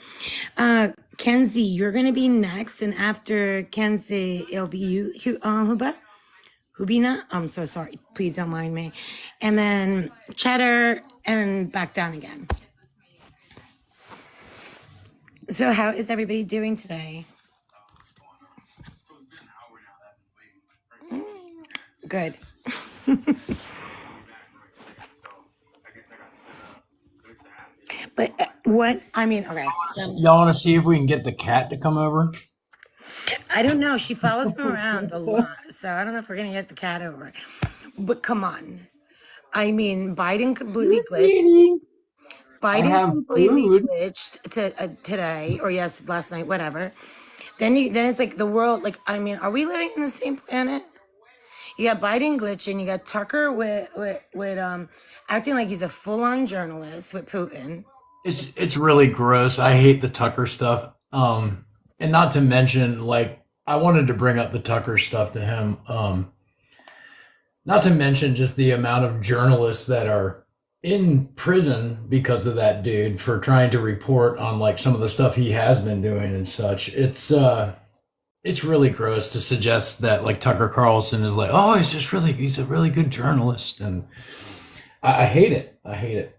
Kenzie, you're going to be next. And after Kenzie, it'll be you, Huba. Hubina, I'm so sorry. Please don't mind me. And then Cheddar and back down again. So how is everybody doing today? Good. But okay. Y'all want to see if we can get the cat to come over? I don't know. She follows him around a lot. So I don't know if we're going to get the cat over. But come on. I mean, Biden completely glitched. Today, or last night, whatever. Then it's like the world, like, I mean, are we living in the same planet? You got Biden glitching, you got Tucker with acting like he's a full-on journalist with Putin. It's really gross. I hate the Tucker stuff. And not to mention, like, I wanted to bring up the Tucker stuff to him. Not to mention just the amount of journalists that are in prison because of that dude for trying to report on like some of the stuff he has been doing and such. It's really gross to suggest that like Tucker Carlson is like, oh, he's a really good journalist, and I hate it. I hate it.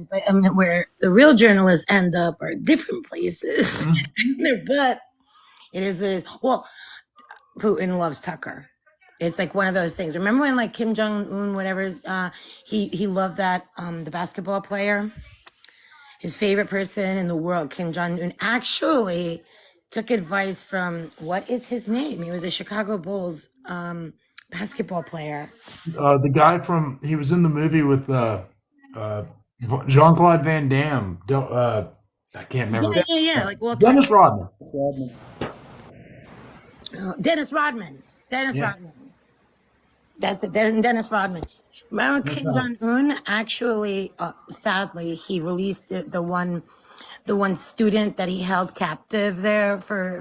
But I mean, where the real journalists end up are different places. But it is what it is. Well, Putin loves Tucker. It's like one of those things. Remember when like Kim Jong-un, whatever, he loved that, the basketball player? His favorite person in the world, Kim Jong-un, actually took advice from, what is his name? He was a Chicago Bulls basketball player. The guy he was in the movie with Jean-Claude Van Damme. I can't remember. Yeah. Like Dennis Rodman. Dennis Rodman. That's it. Dennis Rodman. Remember Kim Jong-un? Actually, sadly, he released the one student that he held captive there for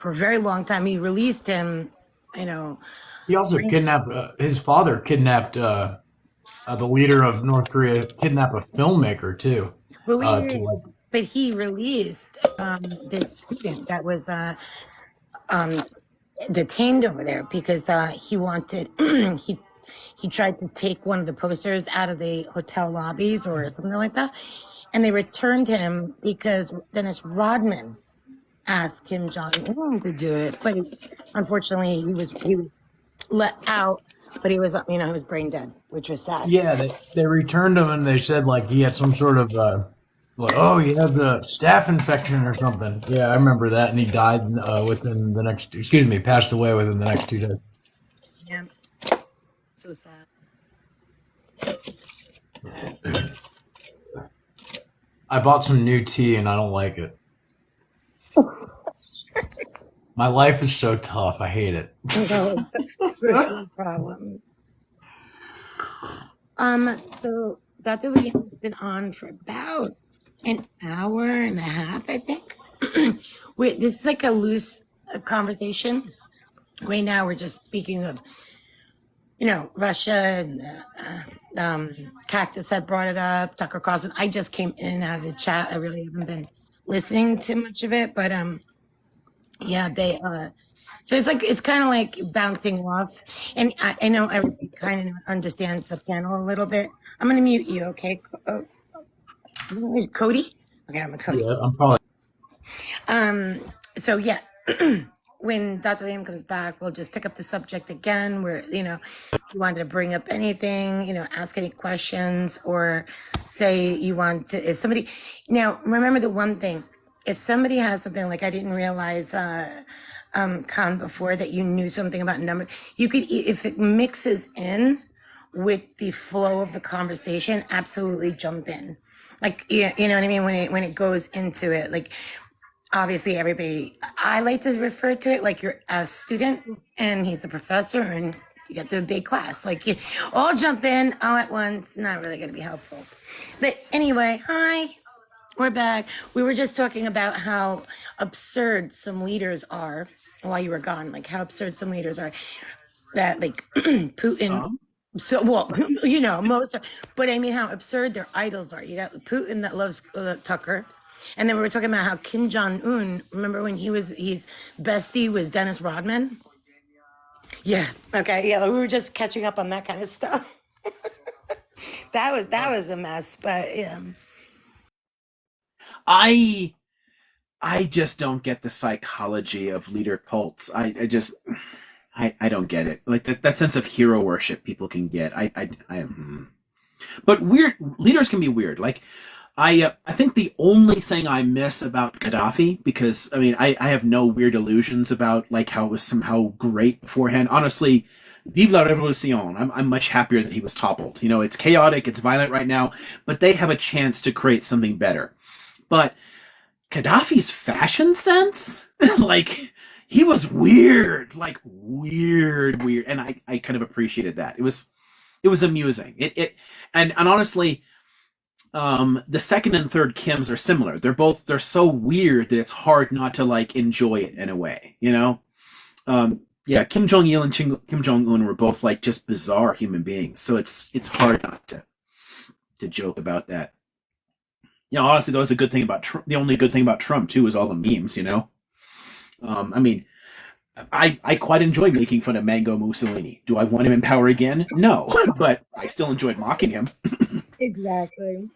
a very long time. He released him. He also kidnapped. His father kidnapped the leader of North Korea. Kidnapped a filmmaker too. But he released this student that was detained over there because he wanted he tried to take one of the posters out of the hotel lobbies or something like that, and they returned him because Dennis Rodman asked Kim Jong-un to do it, but unfortunately he was let out, but he was he was brain dead, which was sad. Yeah, they returned him and they said like he had some sort of he has a staph infection or something. Yeah, I remember that, and he died passed away within the next 2 days. Yeah, so sad. I bought some new tea and I don't like it. My life is so tough. I hate it. Personal problems. So Dr. Lee has been on for about an hour and a half, I think. This is like a loose conversation. Right now, we're just speaking of, Russia and Cactus had brought it up, Tucker Carlson. I just came in and out of the chat. I really haven't been listening to much of it, but yeah, they so it's kind of like bouncing off, and I know everybody kind of understands the panel a little bit. I'm gonna mute you, okay? Cody. Okay, I'm a Cody. Yeah, I'm probably. So yeah, when Dr. Liam comes back, we'll just pick up the subject again. Where if you wanted to bring up anything, ask any questions, or say you want to. If somebody, now remember the one thing, if somebody has something like I didn't realize, Con, before that you knew something about number, you could if it mixes in with the flow of the conversation, absolutely jump in. Like you know what I mean when it goes into it, like obviously everybody, I like to refer to it like you're a student and he's the professor and you got the big class, like you all jump in all at once, not really going to be helpful. But anyway, hi, we're back. We were just talking about how absurd some leaders are while you were gone, like how absurd some leaders are, that like Putin. So, well, most are, but I mean, how absurd their idols are. You got Putin that loves Tucker. And then we were talking about how Kim Jong-un, remember when his bestie was Dennis Rodman? Yeah. Okay. Yeah. We were just catching up on that kind of stuff. That was a mess, but yeah. I just don't get the psychology of leader cults. I don't get it. Like that sense of hero worship people can get. But weird leaders can be weird. Like I think the only thing I miss about Gaddafi, because I mean I have no weird illusions about like how it was somehow great beforehand. Honestly, vive la revolution. I'm much happier that he was toppled. It's chaotic, it's violent right now, but they have a chance to create something better. But Gaddafi's fashion sense, like he was weird, like weird, and I kind of appreciated that. It was amusing. And honestly, the second and third Kims are similar. They're so weird that it's hard not to like enjoy it in a way, Yeah, Kim Jong Il and Kim Jong Un were both like just bizarre human beings, so it's hard not to joke about that. Honestly, that was a good thing about Trump. The only good thing about Trump too is all the memes. I mean, I quite enjoy making fun of Mango Mussolini. Do I want him in power again? No, but I still enjoyed mocking him. Exactly.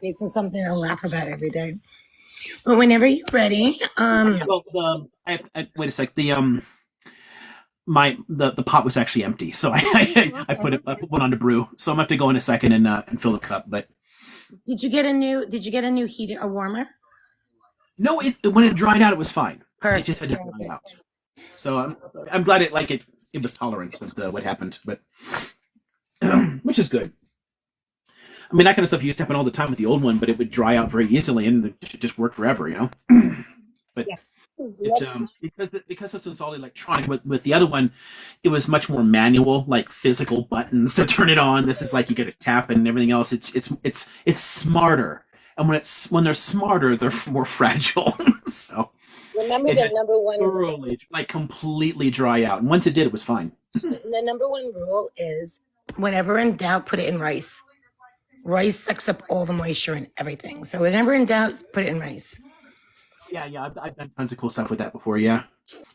It's just something to laugh about every day. But whenever you're ready, Well, wait a sec. The pot was actually empty, so I put one on to brew. So I'm gonna have to go in a second and fill the cup. But did you get a new heater, a warmer? no, when it dried out, it was fine. Perfect. It just had to dry out. So I'm glad it was tolerant of what happened, but which is good. I mean, that kind of stuff used to happen all the time with the old one, but it would dry out very easily and it just worked forever, But because it's all electronic, with the other one, it was much more manual, like physical buttons to turn it on. This is like you get a tap and everything else. It's smarter, and when they're smarter, they're more fragile. So remember the number one thoroughly, like completely dry out. And once it did, it was fine. The number one rule is whenever in doubt, put it in rice. Rice sucks up all the moisture and everything. So whenever in doubt, put it in rice. Yeah, I've done tons of cool stuff with that before. Yeah,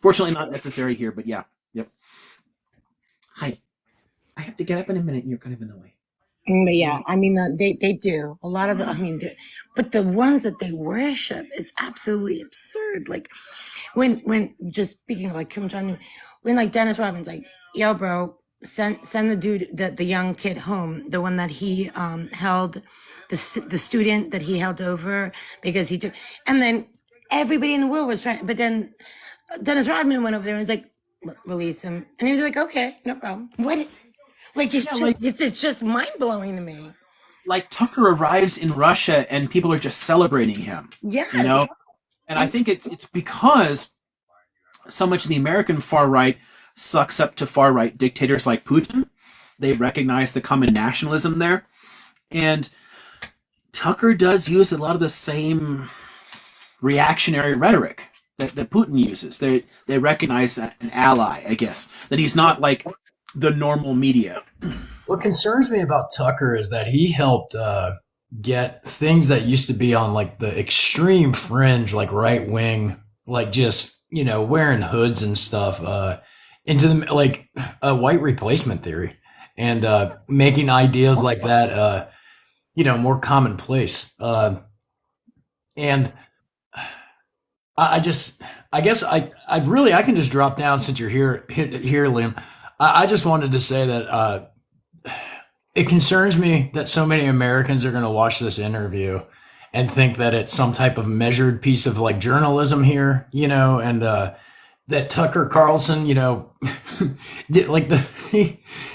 fortunately not necessary here, but yeah, yep. Hi, I have to get up in a minute, and you're kind of in the way. But yeah, I mean, they do a lot of the. I mean, but the ones that they worship is absolutely absurd. Like when just speaking of like Kim Jong Un, when like Dennis Rodman's like, "Yo, bro, send the dude, the young kid home, the one that he held, the student that he held over because he took," and then everybody in the world was trying, but then Dennis Rodman went over there and was like, "Release him," and he was like, "Okay, no problem." What? Like it's just mind blowing to me. Like Tucker arrives in Russia and people are just celebrating him. Yeah, and I think it's because so much of the American far right sucks up to far right dictators like Putin. They recognize the common nationalism there, and Tucker does use a lot of the same reactionary rhetoric. that Putin uses. They recognize an ally, I guess, that he's not like the normal media. What concerns me about Tucker is that he helped get things that used to be on like the extreme fringe, like right wing, like just wearing hoods and stuff, into the like a white replacement theory, and making ideas like that, more commonplace. And I just, I guess I can just drop down since you're here, Liam. I just wanted to say that it concerns me that so many Americans are going to watch this interview and think that it's some type of measured piece of like journalism here, and that Tucker Carlson, did like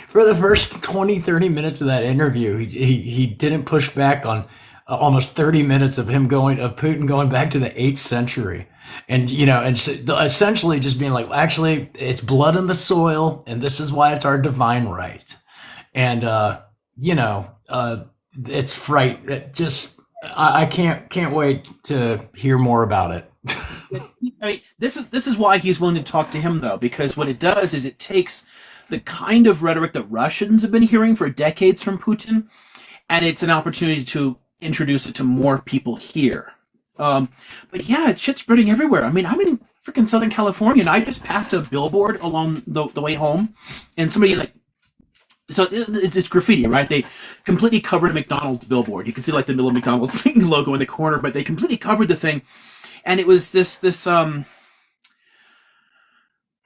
for the first 20, 30 minutes of that interview, he didn't push back on almost 30 minutes of Putin going back to the 8th century. And, essentially just being like, actually, it's blood in the soil, and this is why it's our divine right. And, it's fright. I can't wait to hear more about it. I mean, this is why he's willing to talk to him, though, because what it does is it takes the kind of rhetoric that Russians have been hearing for decades from Putin, and it's an opportunity to introduce it to more people here. But yeah, shit's spreading everywhere. I mean, I'm in freaking Southern California, and I just passed a billboard along the way home, and somebody so it's graffiti, right? They completely covered a McDonald's billboard. You can see like the little McDonald's logo in the corner, but they completely covered the thing, and it was this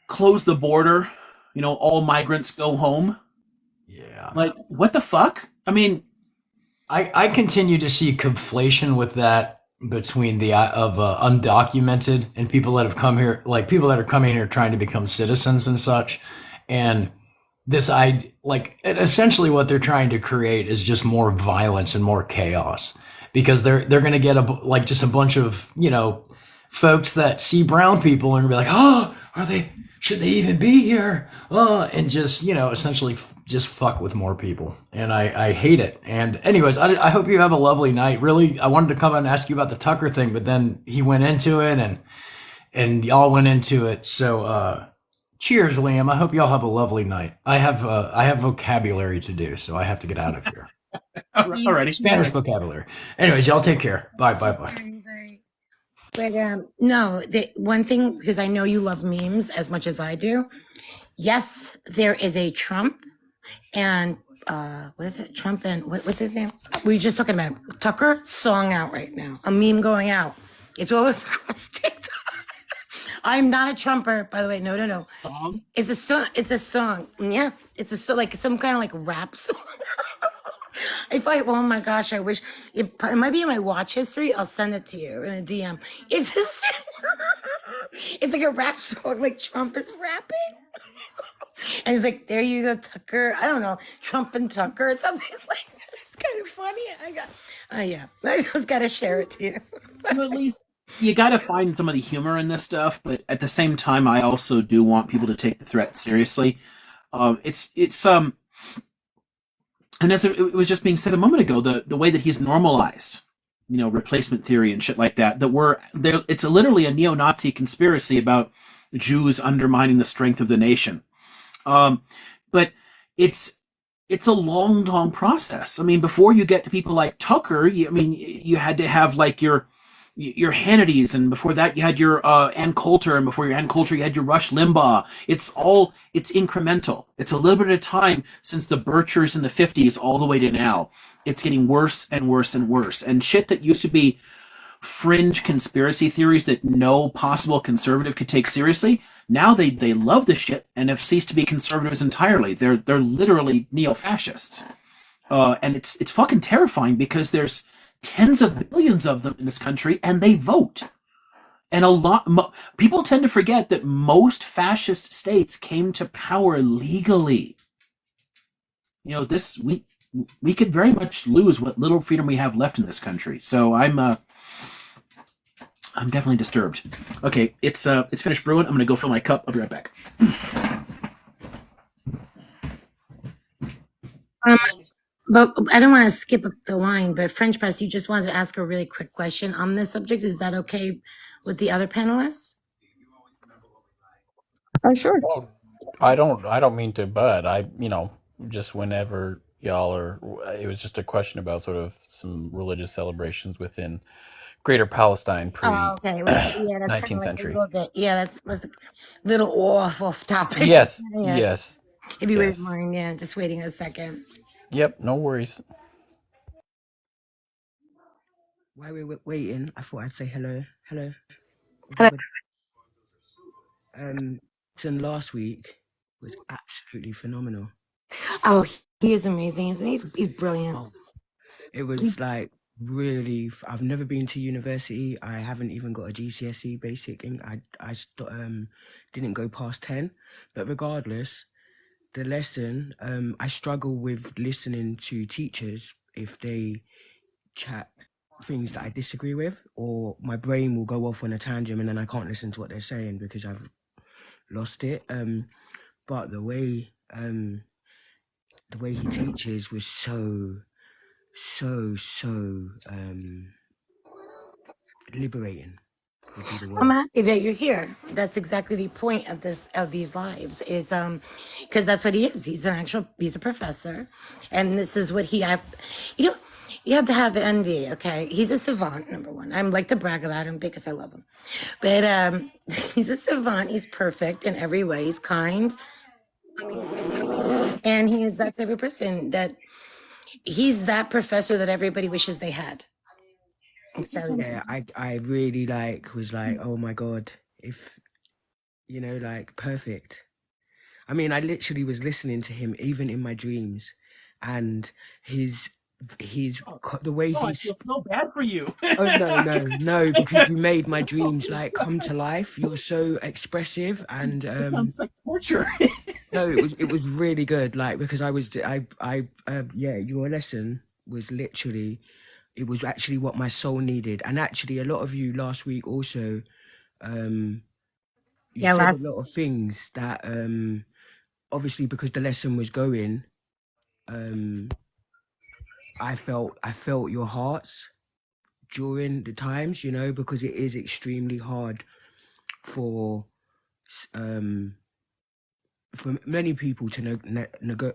close the border, all migrants go home. Yeah. Like, what the fuck? I mean, I continue to see conflation with that between the of undocumented and people that have come here, like people that are coming here trying to become citizens and such. And this essentially what they're trying to create is just more violence and more chaos, because they're going to get just a bunch of, folks that see brown people and be like, oh, should they even be here? And just, essentially just fuck with more people. And I hate it. And anyways, I hope you have a lovely night. Really, I wanted to come and ask you about the Tucker thing, but then he went into it and y'all went into it. So, cheers, Liam. I hope y'all have a lovely night. I have vocabulary to do, so I have to get out of here. Alrighty. Spanish vocabulary. Anyways, y'all take care. Bye. But no, the one thing, because I know you love memes as much as I do. Yes, there is a Trump and what is it? Trump and what's his name? We were just talking about him. Tucker song out right now. A meme going out. It's all across TikTok. I'm not a Trumper, by the way. No. Song? It's a song. It's a song. Yeah, it's a song, like some kind of like rap song. Oh my gosh, I wish it might be in my watch history. I'll send it to you in a DM. It's like a rap song, like Trump is rapping. And he's like, there you go, Tucker. I don't know, Trump and Tucker or something like that. It's kind of funny. Yeah. I just got to share it to you. Well, at least you got to find some of the humor in this stuff, but at the same time, I also do want people to take the threat seriously. And as it was just being said a moment ago, the way that he's normalized, replacement theory and shit like that, it's literally a neo-Nazi conspiracy about Jews undermining the strength of the nation. But it's a long process. I mean, before you get to people like Tucker, you had to have like your Hannitys, and before that you had your Ann Coulter, and before your Ann Coulter you had your Rush Limbaugh. It's incremental. It's a little bit at a time since the Birchers in the 50s all the way to now. It's getting worse and worse and worse. And shit that used to be fringe conspiracy theories that no possible conservative could take seriously, now they love the shit and have ceased to be conservatives entirely. They're literally neo-fascists. And it's fucking terrifying, because there's tens of billions of them in this country, and they vote. And people tend to forget that most fascist states came to power legally. We could very much lose what little freedom we have left in this country. So I'm definitely disturbed. Okay, it's finished brewing. I'm gonna go fill my cup. I'll be right back. But I don't want to skip up the line, but French Press, you just wanted to ask a really quick question on this subject. Is that okay with the other panelists? Sure. Well, I don't mean to, but just whenever y'all are, it was just a question about sort of some religious celebrations within Greater Palestine Oh, pre okay. Well, yeah, that's kind of 19th like a century. little bit. Yeah, that's was a little off topic. Yes, Yeah, yes, if you wouldn't yes. mind, yeah, just waiting a second. Yep, no worries. While we were waiting, I thought I'd say hello. Hello, Hello. everybody. Sin last week was absolutely phenomenal. Oh, he is amazing, isn't he? He's brilliant. Oh, it was like really. I've never been to university. I haven't even got a GCSE basic. Didn't go past 10. But regardless, the lesson. I struggle with listening to teachers if they chat things that I disagree with, or my brain will go off on a tangent and then I can't listen to what they're saying because I've lost it. But the way he teaches was so liberating would be the I'm word. happy that you're here. That's exactly the point of these lives is because that's what he is. He's a professor, and this is what you know you have to have envy. Okay, he's a savant, number one. I like to brag about him because I love him, but he's a savant. He's perfect in every way. He's kind, and he is that type of person that he's that professor that everybody wishes they had. It's very Yeah, nice. I really was like, oh my god, if perfect. I mean, I literally was listening to him even in my dreams, and the way Oh, I he's. feel so bad for you. Oh no! Because you made my dreams come to life. You're so expressive, and It sounds like torture. no, it was really good. Because your lesson was literally, it was actually what my soul needed, and actually a lot of you last week also, you Yeah, said a last lot of things that obviously because the lesson was going, I felt your hearts during the times, because it is extremely hard for many people to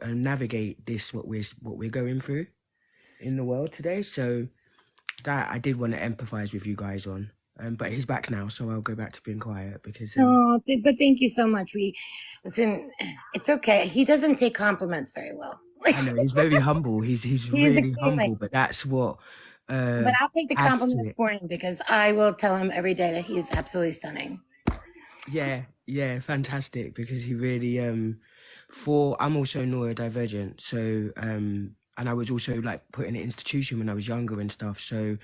navigate this what we're going through in the world today. So that I did want to empathize with you guys on. But he's back now, so I'll go back to being quiet because Oh, but thank you so much. Listen. It's okay. He doesn't take compliments very well. I know he's very humble. He's He's really extremely. humble, but that's what But I'll take the adds to compliments it. for him because I will tell him every day that he is absolutely stunning. Yeah, fantastic because he really I'm also neurodivergent, so and I was also put in an institution when I was younger and stuff. So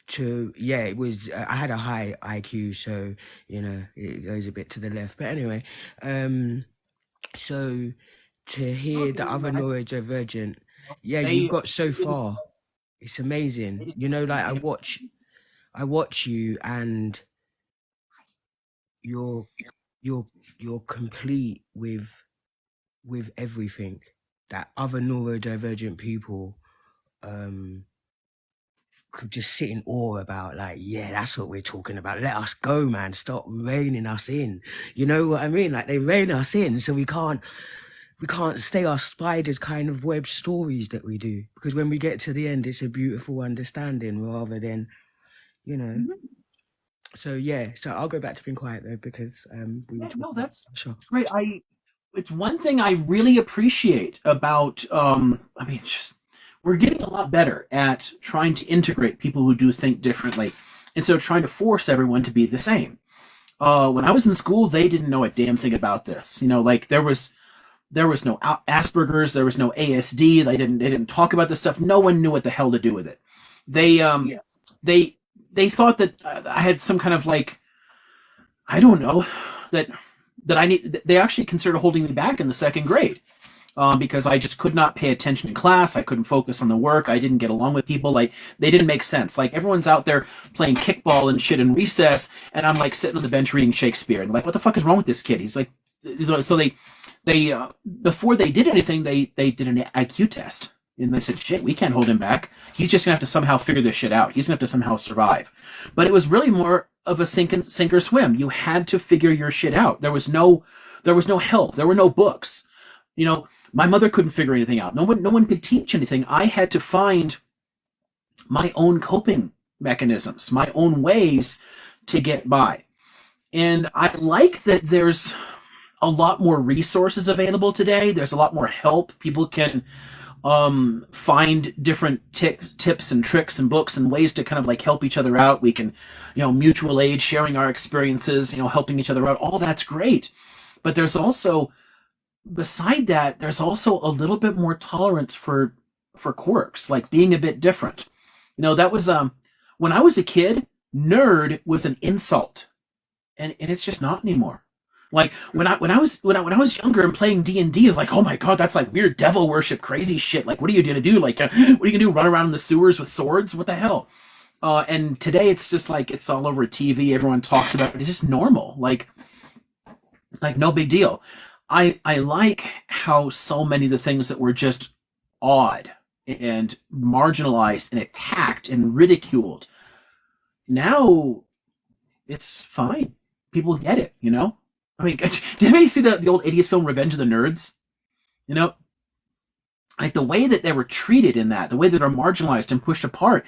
it was I had a high IQ, so it goes a bit to the left. But anyway, so to hear the other neurodivergent, yeah, you've got so far. It's amazing. I watch you and you're you're complete with everything that other neurodivergent people could just sit in awe about. Yeah, that's what we're talking about. Let us go, man. Stop reining us in. You know what I mean? They rein us in so we can't stay our spiders kind of web stories that we do, because when we get to the end it's a beautiful understanding rather than so I'll go back to being quiet though because we were talking No, that's sure. great. It's one thing I really appreciate about just we're getting a lot better at trying to integrate people who do think differently instead of trying to force everyone to be the same. When I was in school, they didn't know a damn thing about this. There was no Asperger's, there was no ASD. They didn't talk about this stuff. No one knew what the hell to do with it. They thought that I had some kind of I don't know that I need. They actually considered holding me back in the second grade because I just could not pay attention in class. I couldn't focus on the work. I didn't get along with people. They didn't make sense. Everyone's out there playing kickball and shit in recess, and I'm sitting on the bench reading Shakespeare. And what the fuck is wrong with this kid? He's so they before they did anything, they did an IQ test. And they said, shit, we can't hold him back. He's just going to have to somehow figure this shit out. He's going to have to somehow survive. But it was really more of a sink or swim. You had to figure your shit out. There was no There was no help. There were no books. You know, my mother couldn't figure anything out. No one could teach anything. I had to find my own coping mechanisms, my own ways to get by. And I like that there's a lot more resources available today. There's a lot more help. People can find different tips and tricks and books and ways to kind of like help each other out. We can, mutual aid, sharing our experiences, helping each other out. All that's great. But there's also, beside that, there's also a little bit more tolerance for quirks, like being a bit different. That was, when I was a kid, nerd was an insult, and it's just not anymore. Like when I was younger and playing D&D, like, oh my god, that's like weird devil worship, crazy shit. Like, what are you gonna do? Like, what are you gonna do? Run around in the sewers with swords? What the hell? And today it's just like it's all over TV. Everyone talks about it. It's just normal. Like no big deal. I like how so many of the things that were just odd and marginalized and attacked and ridiculed, now it's fine. People get it. I mean, did anybody see the old 80s film Revenge of the Nerds? Like the way that they were treated in that, the way that they're marginalized and pushed apart.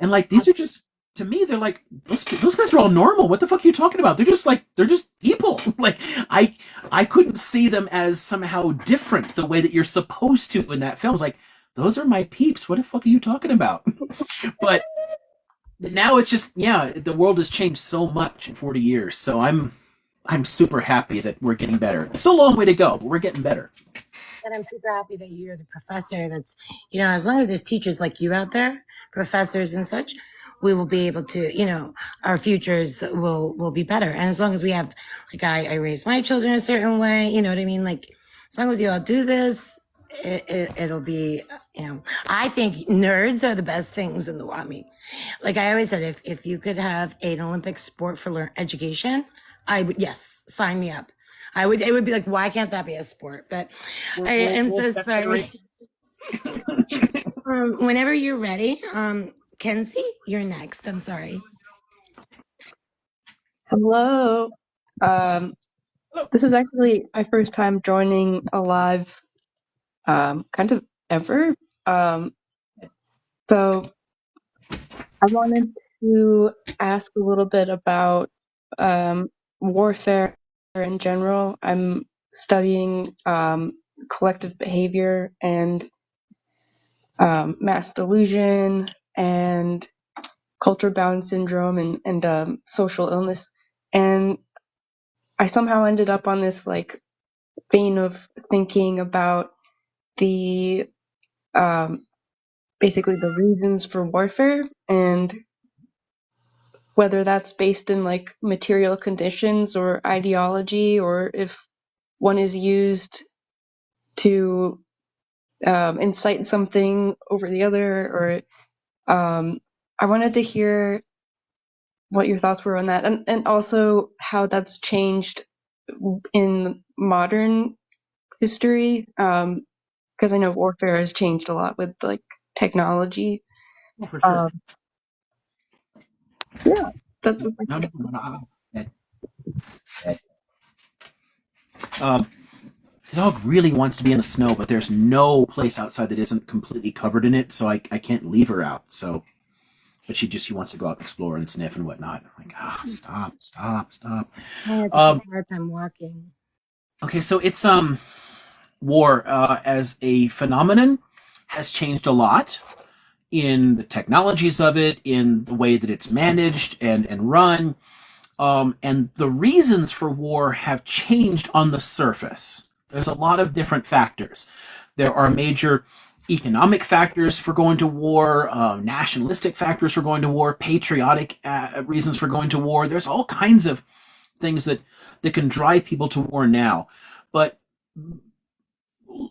And like, these are just, to me, they're like, those guys are all normal. What the fuck are you talking about? They're just people. Like, I couldn't see them as somehow different the way that you're supposed to in that film. It's like, those are my peeps. What the fuck are you talking about? But now it's just, the world has changed so much in 40 years. So I'm super happy that we're getting better. It's still a long way to go, but we're getting better. And I'm super happy that you're the professor that's, as long as there's teachers like you out there, professors and such, we will be able to, our futures will be better. And as long as we have, like, I raised my children a certain way, you know what I mean? Like, as long as you all do this, it'll be, I think nerds are the best things in the world. I mean, like I always said, if you could have an Olympic sport for education, I would, yes, sign me up. It would be like, why can't that be a sport? But I am so sorry. Whenever you're ready, Kenzie, you're next. I'm sorry. Hello. This is actually my first time joining a live, kind of ever. So I wanted to ask a little bit about warfare in general. I'm studying collective behavior and mass delusion and culture-bound syndrome and social illness. And I somehow ended up on this like vein of thinking about the basically the reasons for warfare and whether that's based in like material conditions or ideology, or if one is used to incite something over the other, or I wanted to hear what your thoughts were on that, and also how that's changed in modern history, because I know warfare has changed a lot with like technology. Oh, for sure. Yeah, that's what the dog really wants to be in the snow, but there's no place outside that isn't completely covered in it, so I can't leave her out. So, but she wants to go out and explore and sniff and whatnot. I'm like, stop. I had a hard time walking. Okay, so it's war as a phenomenon has changed a lot in the technologies of it, in the way that it's managed and run. And the reasons for war have changed on the surface. There's a lot of different factors. There are major economic factors for going to war, nationalistic factors for going to war, patriotic reasons for going to war. There's all kinds of things that can drive people to war now. But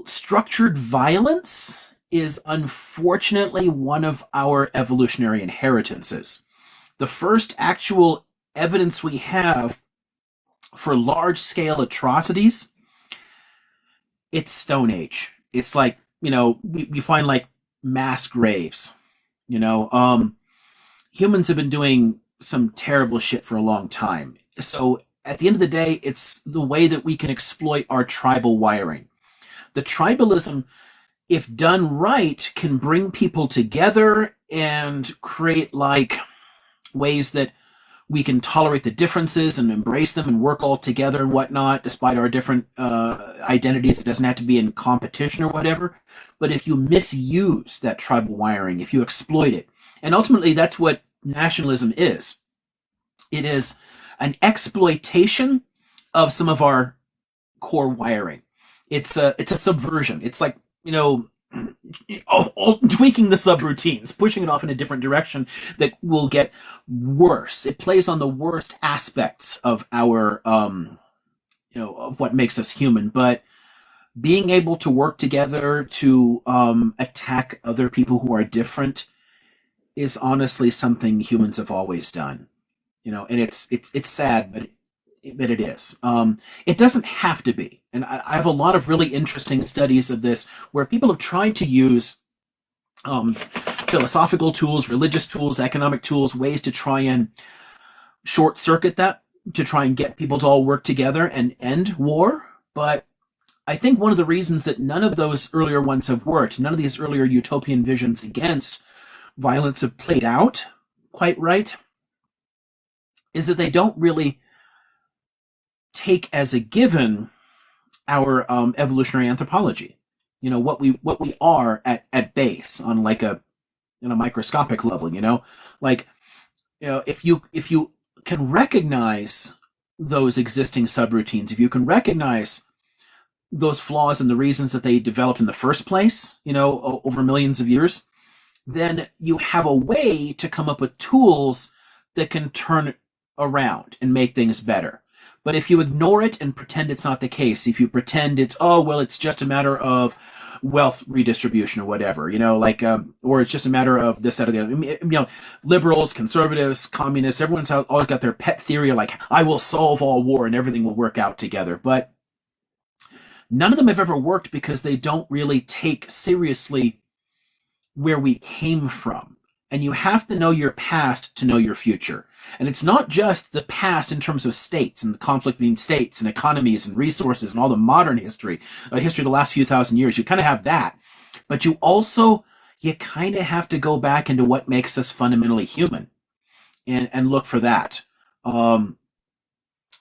structured violence is unfortunately one of our evolutionary inheritances. The first actual evidence we have for large-scale atrocities, it's Stone Age. It's like, we find like mass graves. Humans have been doing some terrible shit for a long time. So at the end of the day, it's the way that we can exploit our tribal wiring. The tribalism, if done right, can bring people together and create like ways that we can tolerate the differences and embrace them and work all together and whatnot, despite our different identities. It doesn't have to be in competition or whatever. But if you misuse that tribal wiring, if you exploit it, and ultimately that's what nationalism is. It is an exploitation of some of our core wiring. It's a subversion. It's like, tweaking the subroutines, pushing it off in a different direction that will get worse. It plays on the worst aspects of our, of what makes us human. But being able to work together to attack other people who are different is honestly something humans have always done. And it's sad, but it is. It doesn't have to be. And I have a lot of really interesting studies of this where people have tried to use philosophical tools, religious tools, economic tools, ways to try and short circuit that, to try and get people to all work together and end war. But I think one of the reasons that none of those earlier ones have worked, none of these earlier utopian visions against violence have played out quite right, is that they don't really take as a given our evolutionary anthropology. What we are at base on like a microscopic level. If you can recognize those existing subroutines, if you can recognize those flaws and the reasons that they developed in the first place, over millions of years, then you have a way to come up with tools that can turn around and make things better. But if you ignore it and pretend it's not the case, if you pretend it's, it's just a matter of wealth redistribution or whatever, or it's just a matter of this, that, or the other. Liberals, conservatives, communists, everyone's always got their pet theory of like, I will solve all war and everything will work out together. But none of them have ever worked because they don't really take seriously where we came from. And you have to know your past to know your future. And it's not just the past in terms of states and the conflict between states and economies and resources and all the modern history of the last few thousand years. You kind of have that. But you kind of have to go back into what makes us fundamentally human and look for that. So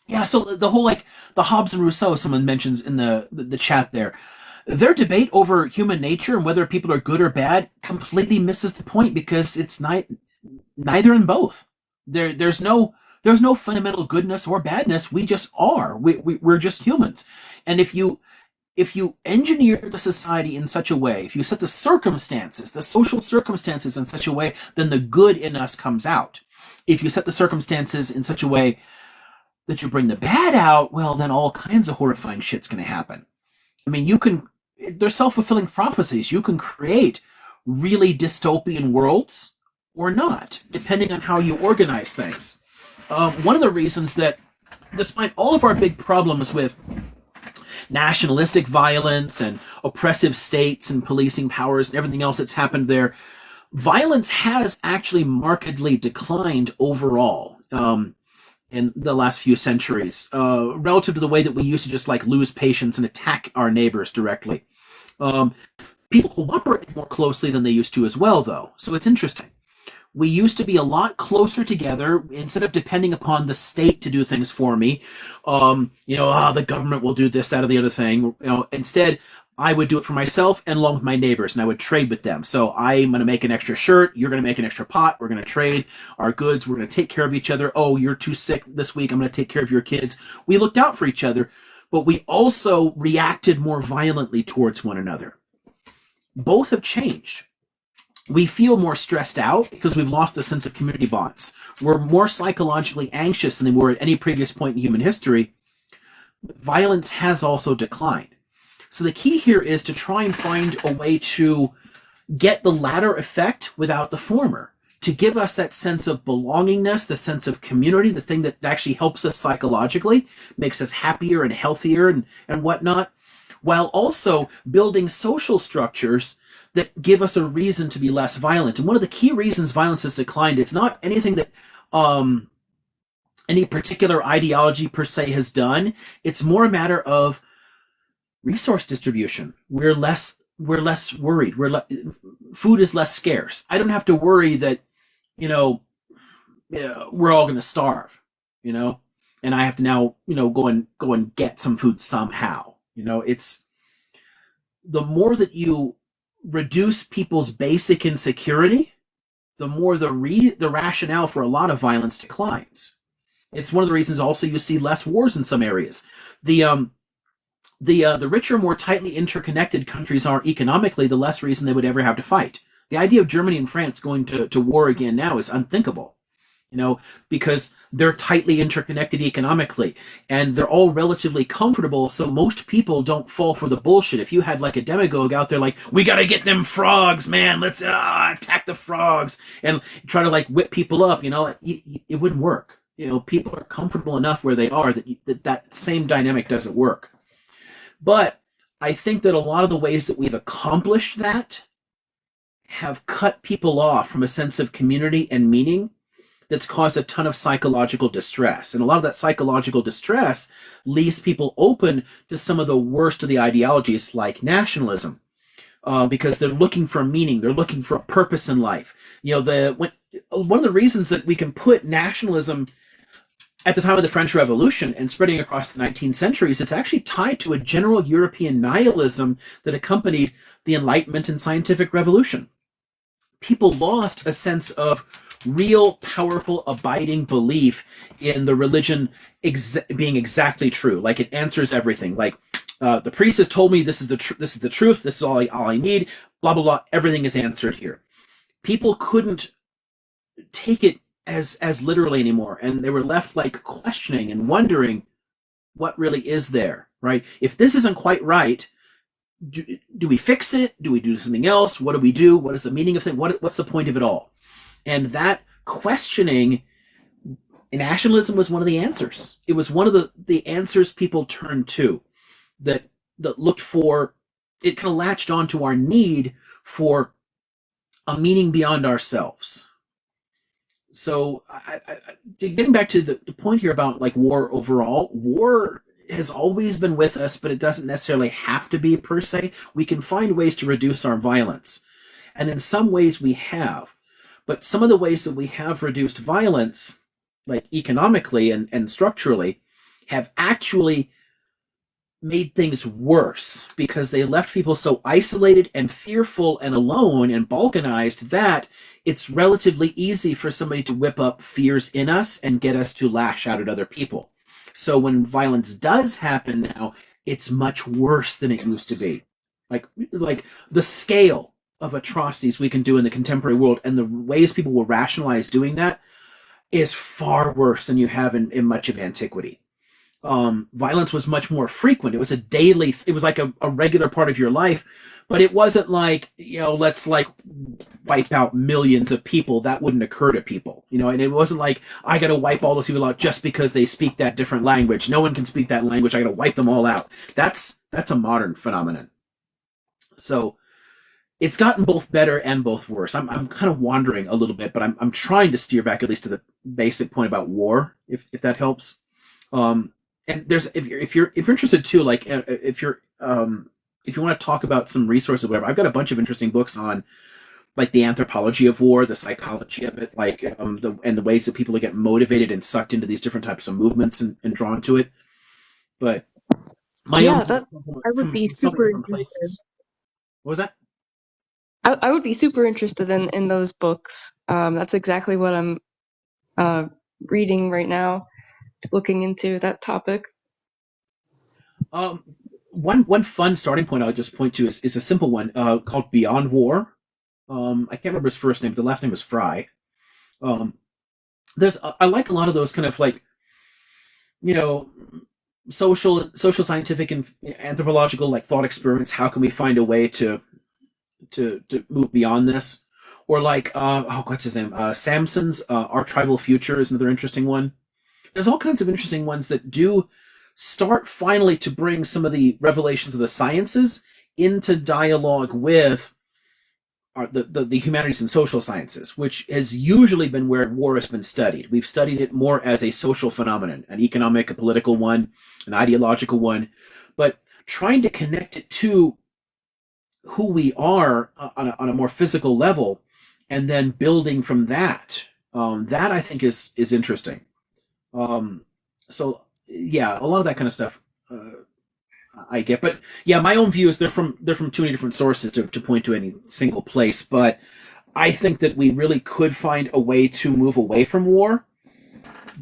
the whole, the Hobbes and Rousseau, someone mentions in the chat there, their debate over human nature and whether people are good or bad completely misses the point, because it's neither and both. There's no fundamental goodness or badness. We just are. We're just humans. And if you engineer the society in such a way, if you set the circumstances, the social circumstances in such a way, then the good in us comes out. If you set the circumstances in such a way that you bring the bad out, well, then all kinds of horrifying shit's going to happen. I mean, there's self-fulfilling prophecies. You can create really dystopian worlds or not, depending on how you organize things. One of the reasons that, despite all of our big problems with nationalistic violence and oppressive states and policing powers and everything else that's happened there, violence has actually markedly declined overall in the last few centuries, relative to the way that we used to just lose patience and attack our neighbors directly. People cooperate more closely than they used to as well, though. So it's interesting. We used to be a lot closer together instead of depending upon the state to do things for me. The government will do this, that, or the other thing. Instead, I would do it for myself and along with my neighbors, and I would trade with them. So I'm going to make an extra shirt. You're going to make an extra pot. We're going to trade our goods. We're going to take care of each other. Oh, you're too sick this week. I'm going to take care of your kids. We looked out for each other, but we also reacted more violently towards one another. Both have changed. We feel more stressed out because we've lost the sense of community bonds. We're more psychologically anxious than they were at any previous point in human history. Violence has also declined. So the key here is to try and find a way to get the latter effect without the former, to give us that sense of belongingness, the sense of community, the thing that actually helps us psychologically, makes us happier and healthier and whatnot, while also building social structures that give us a reason to be less violent. And one of the key reasons violence has declined, it's not anything that any particular ideology per se has done. It's more a matter of resource distribution. We're less worried. Food is less scarce. I don't have to worry that, you know, we're all going to starve, you know, and I have to now, go and get some food somehow. It's the more that you reduce people's basic insecurity, the more the rationale for a lot of violence declines. It's one of the reasons also you see less wars in some areas. The richer, more tightly interconnected countries are economically, the less reason they would ever have to fight. The idea of Germany and France going to war again now is unthinkable, because they're tightly interconnected economically and they're all relatively comfortable. So most people don't fall for the bullshit. If you had like a demagogue out there, like, we got to get them frogs, man, let's attack the frogs and try to like whip people up, it wouldn't work. People are comfortable enough where they are that same dynamic doesn't work. But I think that a lot of the ways that we've accomplished that have cut people off from a sense of community and meaning that's caused a ton of psychological distress. And a lot of that psychological distress leaves people open to some of the worst of the ideologies like nationalism, because they're looking for meaning. They're looking for a purpose in life. One of the reasons that we can put nationalism at the time of the French Revolution and spreading across the 19th centuries, it's actually tied to a general European nihilism that accompanied the Enlightenment and scientific revolution. People lost a sense of real, powerful, abiding belief in the religion being exactly true. Like, it answers everything. Like, the priest has told me this is the truth. This is all I need. Blah blah blah. Everything is answered here. People couldn't take it as literally anymore, and they were left like questioning and wondering what really is there, right? If this isn't quite right, do we fix it? Do we do something else? What do we do? What is the meaning of it? What's the point of it all? And that questioning, nationalism was one of the answers. It was one of the answers people turned to, that looked for, it kind of latched onto our need for a meaning beyond ourselves. So getting back to the point here about like war overall, war has always been with us, but it doesn't necessarily have to be per se. We can find ways to reduce our violence. And in some ways we have. But some of the ways that we have reduced violence, like economically and structurally, have actually made things worse, because they left people so isolated and fearful and alone and balkanized that it's relatively easy for somebody to whip up fears in us and get us to lash out at other people. So when violence does happen now, it's much worse than it used to be. Like the scale of atrocities we can do in the contemporary world and the ways people will rationalize doing that is far worse than you have in much of antiquity. Violence was much more frequent. It was it was like a regular part of your life, but it wasn't like, let's like wipe out millions of people. That wouldn't occur to people, and it wasn't like, I got to wipe all those people out just because they speak that different language. No one can speak that language. I got to wipe them all out. That's a modern phenomenon. So it's gotten both better and both worse. I'm kind of wandering a little bit, but I'm trying to steer back at least to the basic point about war, if that helps. And there's, if you're interested too, like if you want to talk about some resources or whatever, I've got a bunch of interesting books on like the anthropology of war, the psychology of it, like the ways that people get motivated and sucked into these different types of movements and drawn to it. But my own I would be super interested. Places. What was that? I would be super interested in those books. That's exactly what I'm reading right now, looking into that topic. One fun starting point I would just point to is a simple one called Beyond War. I can't remember his first name, but the last name was Fry. I like a lot of those kind of like, social scientific and anthropological like thought experiments. How can we find a way to move beyond this? Or like what's his name? Samson's Our Tribal Future is another interesting one. There's all kinds of interesting ones that do start finally to bring some of the revelations of the sciences into dialogue with are the humanities and social sciences, which has usually been where war has been studied. We've studied it more as a social phenomenon, an economic, a political one, an ideological one, but trying to connect it to who we are on a more physical level, and then building from that. That I think is interesting. So yeah, a lot of that kind of stuff I get, but yeah, my own view is they're from too many different sources to point to any single place. But I think that we really could find a way to move away from war,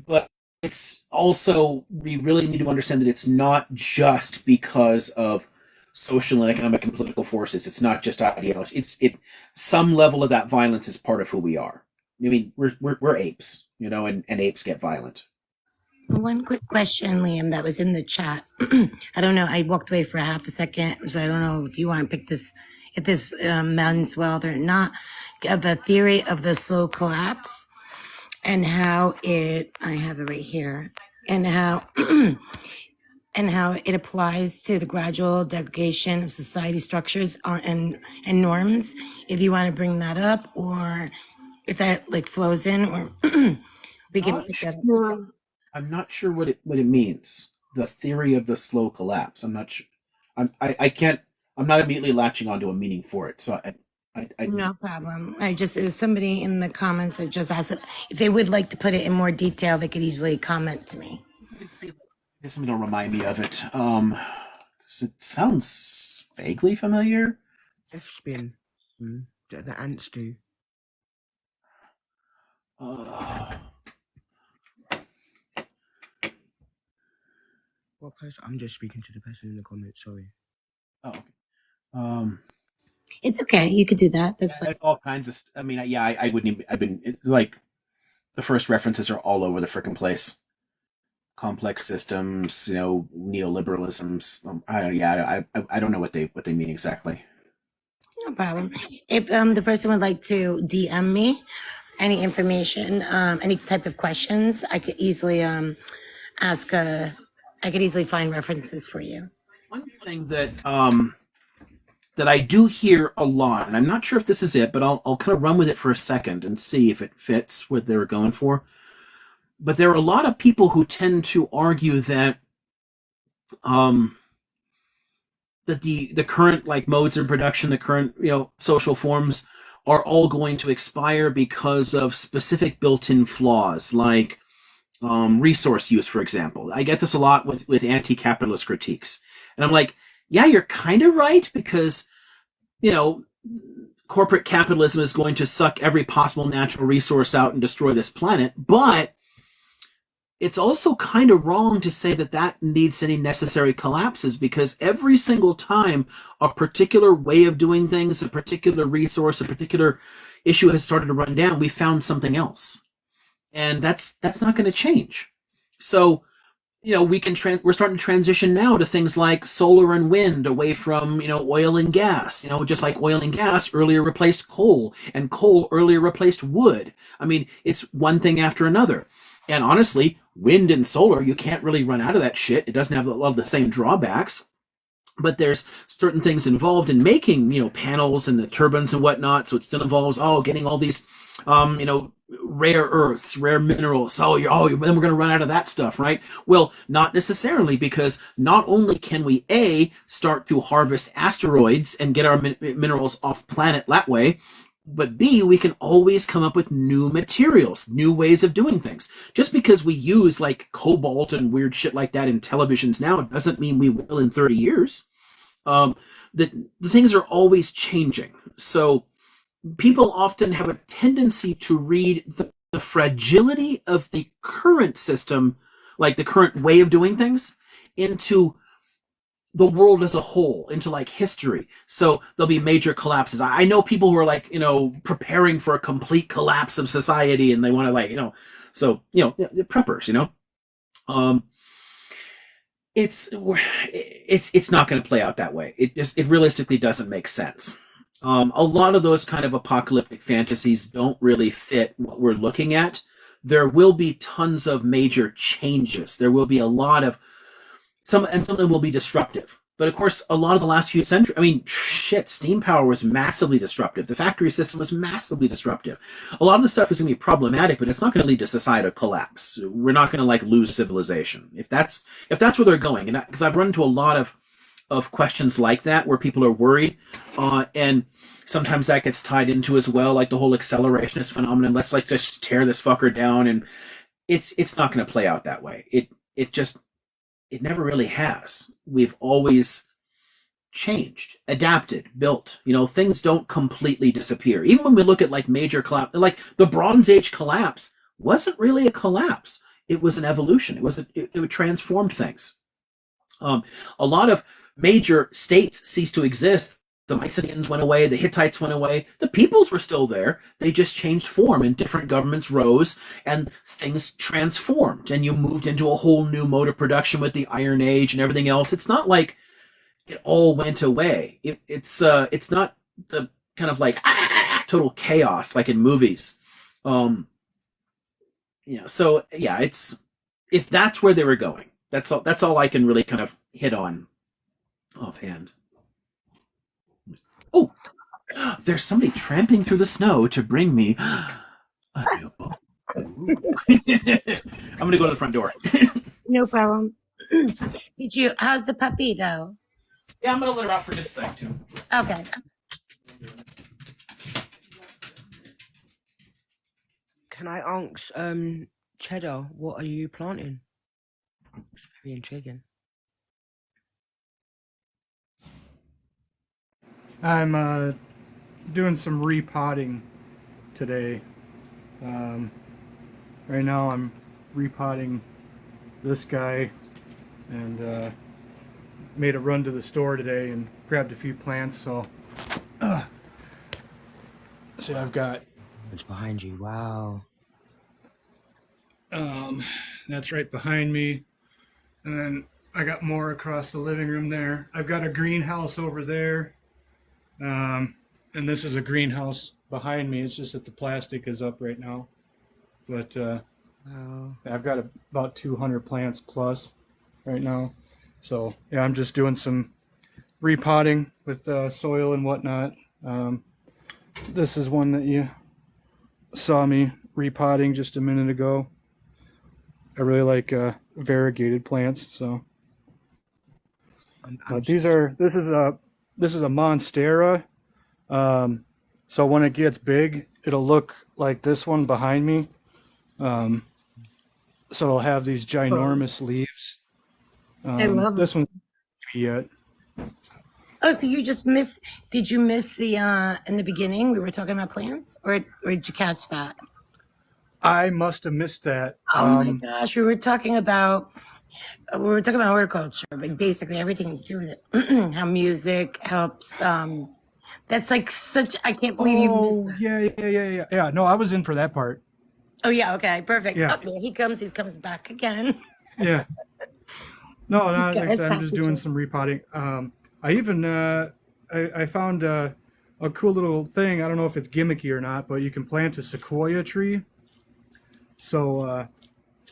but it's also we really need to understand that it's not just because of social and economic and political forces. It's not just ideology. It some level of that violence is part of who we are. I mean, we're apes, and apes get violent. One quick question, Liam, that was in the chat. I don't know. I walked away for a half a second, so I don't know if you want to pick this, if this mountain's well or not. The theory of the slow collapse and how I have it right here, and how and how it applies to the gradual degradation of society structures and norms. If you want to bring that up, or if that like flows in, or we can Not pick that up. No. I'm not sure what it means. The theory of the slow collapse. I'm not sure. I can't. I'm not immediately latching onto a meaning for it. So I No problem. There's somebody in the comments that just asked if they would like to put it in more detail, they could easily comment to me. see if somebody will remind me of it. 'Cause it sounds vaguely familiar. F-spin. The ants do. Uh, What person? I'm just speaking to the person in the comments. Sorry. oh, okay. Um, It's okay. You could do that. That's fine. There's all kinds of. I mean, yeah, I wouldn't even. I've been it's like the first references are all over the frickin' place. Complex systems, neoliberalisms. I don't. Yeah, I don't know what they mean exactly. No problem. If the person would like to DM me any information, any type of questions, I could easily ask. I could easily find references for you. One thing that I do hear a lot, and I'm not sure if this is it, but I'll kind of run with it for a second and see if it fits what they were going for. But there are a lot of people who tend to argue that that the current like modes of production, the current social forms are all going to expire because of specific built-in flaws, like resource use, for example. I get this a lot with anti-capitalist critiques, and I'm like, yeah, you're kind of right, because corporate capitalism is going to suck every possible natural resource out and destroy this planet, but it's also kind of wrong to say that needs any necessary collapses, because every single time a particular way of doing things, a particular resource, a particular issue has started to run down, we found something else. And that's not going to change. So, we're starting to transition now to things like solar and wind away from, oil and gas. Just like oil and gas earlier replaced coal, and coal earlier replaced wood. I mean, it's one thing after another. And honestly, wind and solar, you can't really run out of that shit. It doesn't have a lot of the same drawbacks, but there's certain things involved in making, panels and the turbines and whatnot. So it still involves, getting all these, rare earths, rare minerals. Then we're going to run out of that stuff, right? Well, not necessarily, because not only can we start to harvest asteroids and get our minerals off planet that way, but B, we can always come up with new materials, new ways of doing things. Just because we use like cobalt and weird shit like that in televisions now doesn't mean we will in 30 years. The things are always changing. So people often have a tendency to read the fragility of the current system, like the current way of doing things, into the world as a whole, into like history. So there'll be major collapses. I know people who are like, preparing for a complete collapse of society, and they want to preppers, it's not going to play out that way. It realistically doesn't make sense. A lot of those kind of apocalyptic fantasies don't really fit what we're looking at. There will be tons of major changes. There will be a lot of some of them will be disruptive. But of course, a lot of the last few centuries, I mean, shit, steam power was massively disruptive. The factory system was massively disruptive. A lot of the stuff is going to be problematic, but it's not going to lead to societal collapse. We're not going to like lose civilization if that's where they're going. And because I've run into a lot of questions like that where people are worried, and sometimes that gets tied into as well, like the whole accelerationist phenomenon. Let's like just tear this fucker down, and it's not going to play out that way. It never really has. We've always changed, adapted, built. Things don't completely disappear. Even when we look at like major collapse, like the Bronze Age collapse wasn't really a collapse. It was an evolution. It transformed things. A lot of major states ceased to exist. The Mycenaeans went away. The Hittites went away. The peoples were still there. They just changed form, and different governments rose, and things transformed. And you moved into a whole new mode of production with the Iron Age and everything else. It's not like it all went away. It's not the kind of like total chaos like in movies. So yeah, if that's where they were going. That's all I can really kind of hit on offhand. Oh, there's somebody tramping through the snow to bring me a new book. I'm gonna go to the front door. No problem. How's the puppy though? Yeah, I'm gonna let her out for just a sec too. Okay. Can I ask, Cheddar, what are you planting? Be intriguing. I'm doing some repotting today. Right now I'm repotting this guy, and made a run to the store today and grabbed a few plants. So see, I've got It's behind you. Wow. that's right behind me, and then I got more across the living room there. I've got a greenhouse over there, and this is a greenhouse behind me. It's just that the plastic is up right now, but Wow. I've got about 200 plants plus right now. So yeah, I'm just doing some repotting with soil and whatnot. This is one that you saw me repotting just a minute ago. I really like variegated plants. So this is a monstera. So when it gets big, it'll look like this one behind me. So it'll have these ginormous leaves. I love this one yet. Oh, so you just missed? Did you miss the in the beginning? We were talking about plants, or did you catch that? I must have missed that. Oh my gosh, we were talking about horticulture, but basically everything to do with it. How music helps. That's like such. I can't believe you missed that. Yeah. No, I was in for that part. Oh yeah, okay, perfect. Yeah. Oh, there he comes. He comes back again. Yeah. No, like I guys said, I'm just doing some repotting. I even I found a cool little thing. I don't know if it's gimmicky or not, but you can plant a sequoia tree. So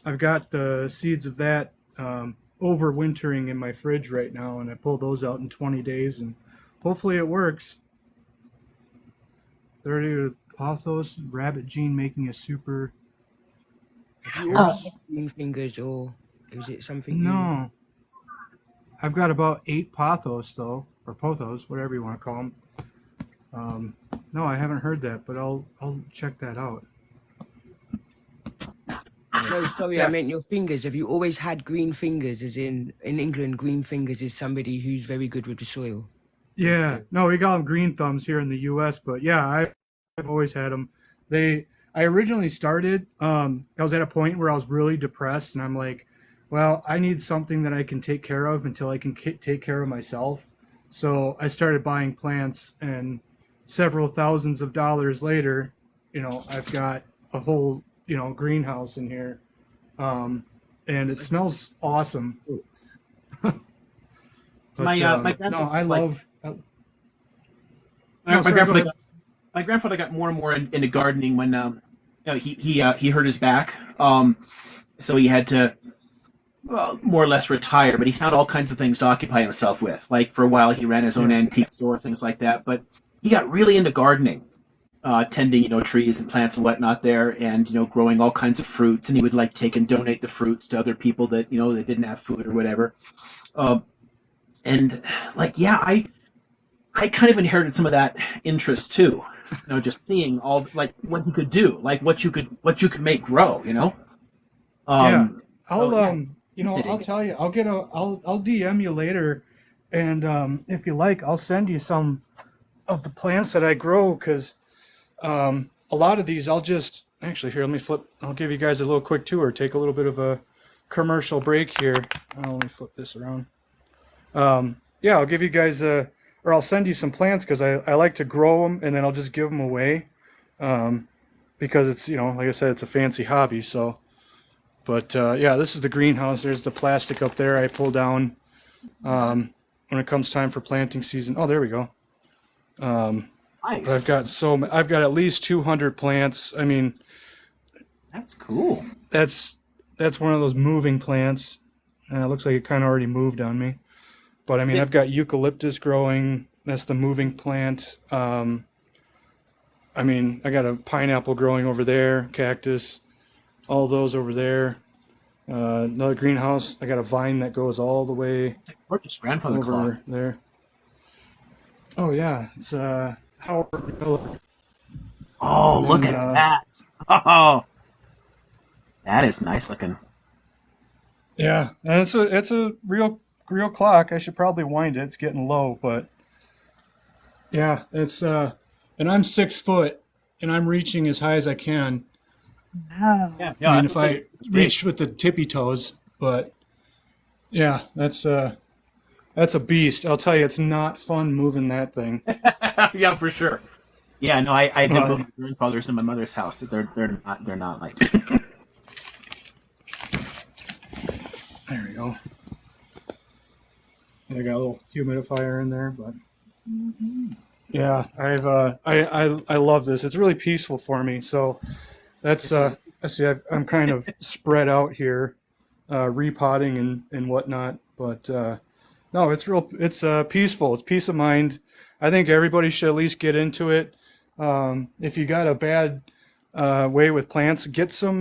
I've got the seeds of that overwintering in my fridge right now, and I pulled those out in 20 days, and hopefully it works. 30 pothos rabbit gene making a super. Have you always had green fingers, or is it something? No. I've got about 8 pothos though, or pothos, whatever you want to call them. No, I haven't heard that, but I'll check that out. No, sorry, I meant your fingers. Have you always had green fingers? As in England, green fingers is somebody who's very good with the soil. Yeah, no, we call them green thumbs here in the U.S., but yeah, I've always had them. I originally started. I was at a point where I was really depressed, and I'm like, well, I need something that I can take care of until I can take care of myself. So I started buying plants, and several thousands of dollars later, I've got a whole, greenhouse in here. And it smells awesome. But, My grandfather got more and more into gardening when he hurt his back. So he had to well, more or less retire, but he found all kinds of things to occupy himself with. Like for a while, he ran his own Yeah. antique store, things like that. But he got really into gardening, tending, trees and plants and whatnot there, and growing all kinds of fruits. And he would like take and donate the fruits to other people that that didn't have food or whatever. Um, and like, yeah, I kind of inherited some of that interest too. Just seeing all like what he could do, like what you could make grow. Yeah. So I'll yeah, I'll fascinating. tell you. I'll DM you later, and if you like, I'll send you some of the plants that I grow because a lot of these I'll just actually here. Let me flip. I'll give you guys a little quick tour. Take a little bit of a commercial break here. Let me flip this around. Yeah, I'll give you guys or I'll send you some plants because I like to grow them and then I'll just give them away because it's like I said, it's a fancy hobby. So, but yeah, this is the greenhouse. There's the plastic up there I pull down when it comes time for planting season. Oh, there we go. But Nice. I've got at least 200 plants. I mean, That's cool. that's one of those moving plants. It looks like it kind of already moved on me. But I mean, They, I've got eucalyptus growing. That's the moving plant. I mean, I got a pineapple growing over there, cactus, all those over there. Another greenhouse. I got a vine that goes all the way it's a gorgeous grandfather clock. over there. Oh yeah, it's Howard Miller. Oh, look And at that. Oh, that is nice looking. yeah, and it's a real clock. I should probably wind it. It's getting low, but yeah, it's and I'm 6 foot, and I'm reaching as high as I can. Yeah, I yeah, mean, that if looks like I it's big. reach with the tippy toes, but yeah, that's a beast. I'll tell you, it's not fun moving that thing. Yeah, for sure. Yeah, no, I did Uh, both my grandfather's and my mother's house. They're not like. there we go. I got a little humidifier in there, but yeah, I love this. It's really peaceful for me. So that's I see I'm kind of spread out here, repotting and whatnot. But no, it's peaceful. It's peace of mind. I think everybody should at least get into it. If you got a bad way with plants, get some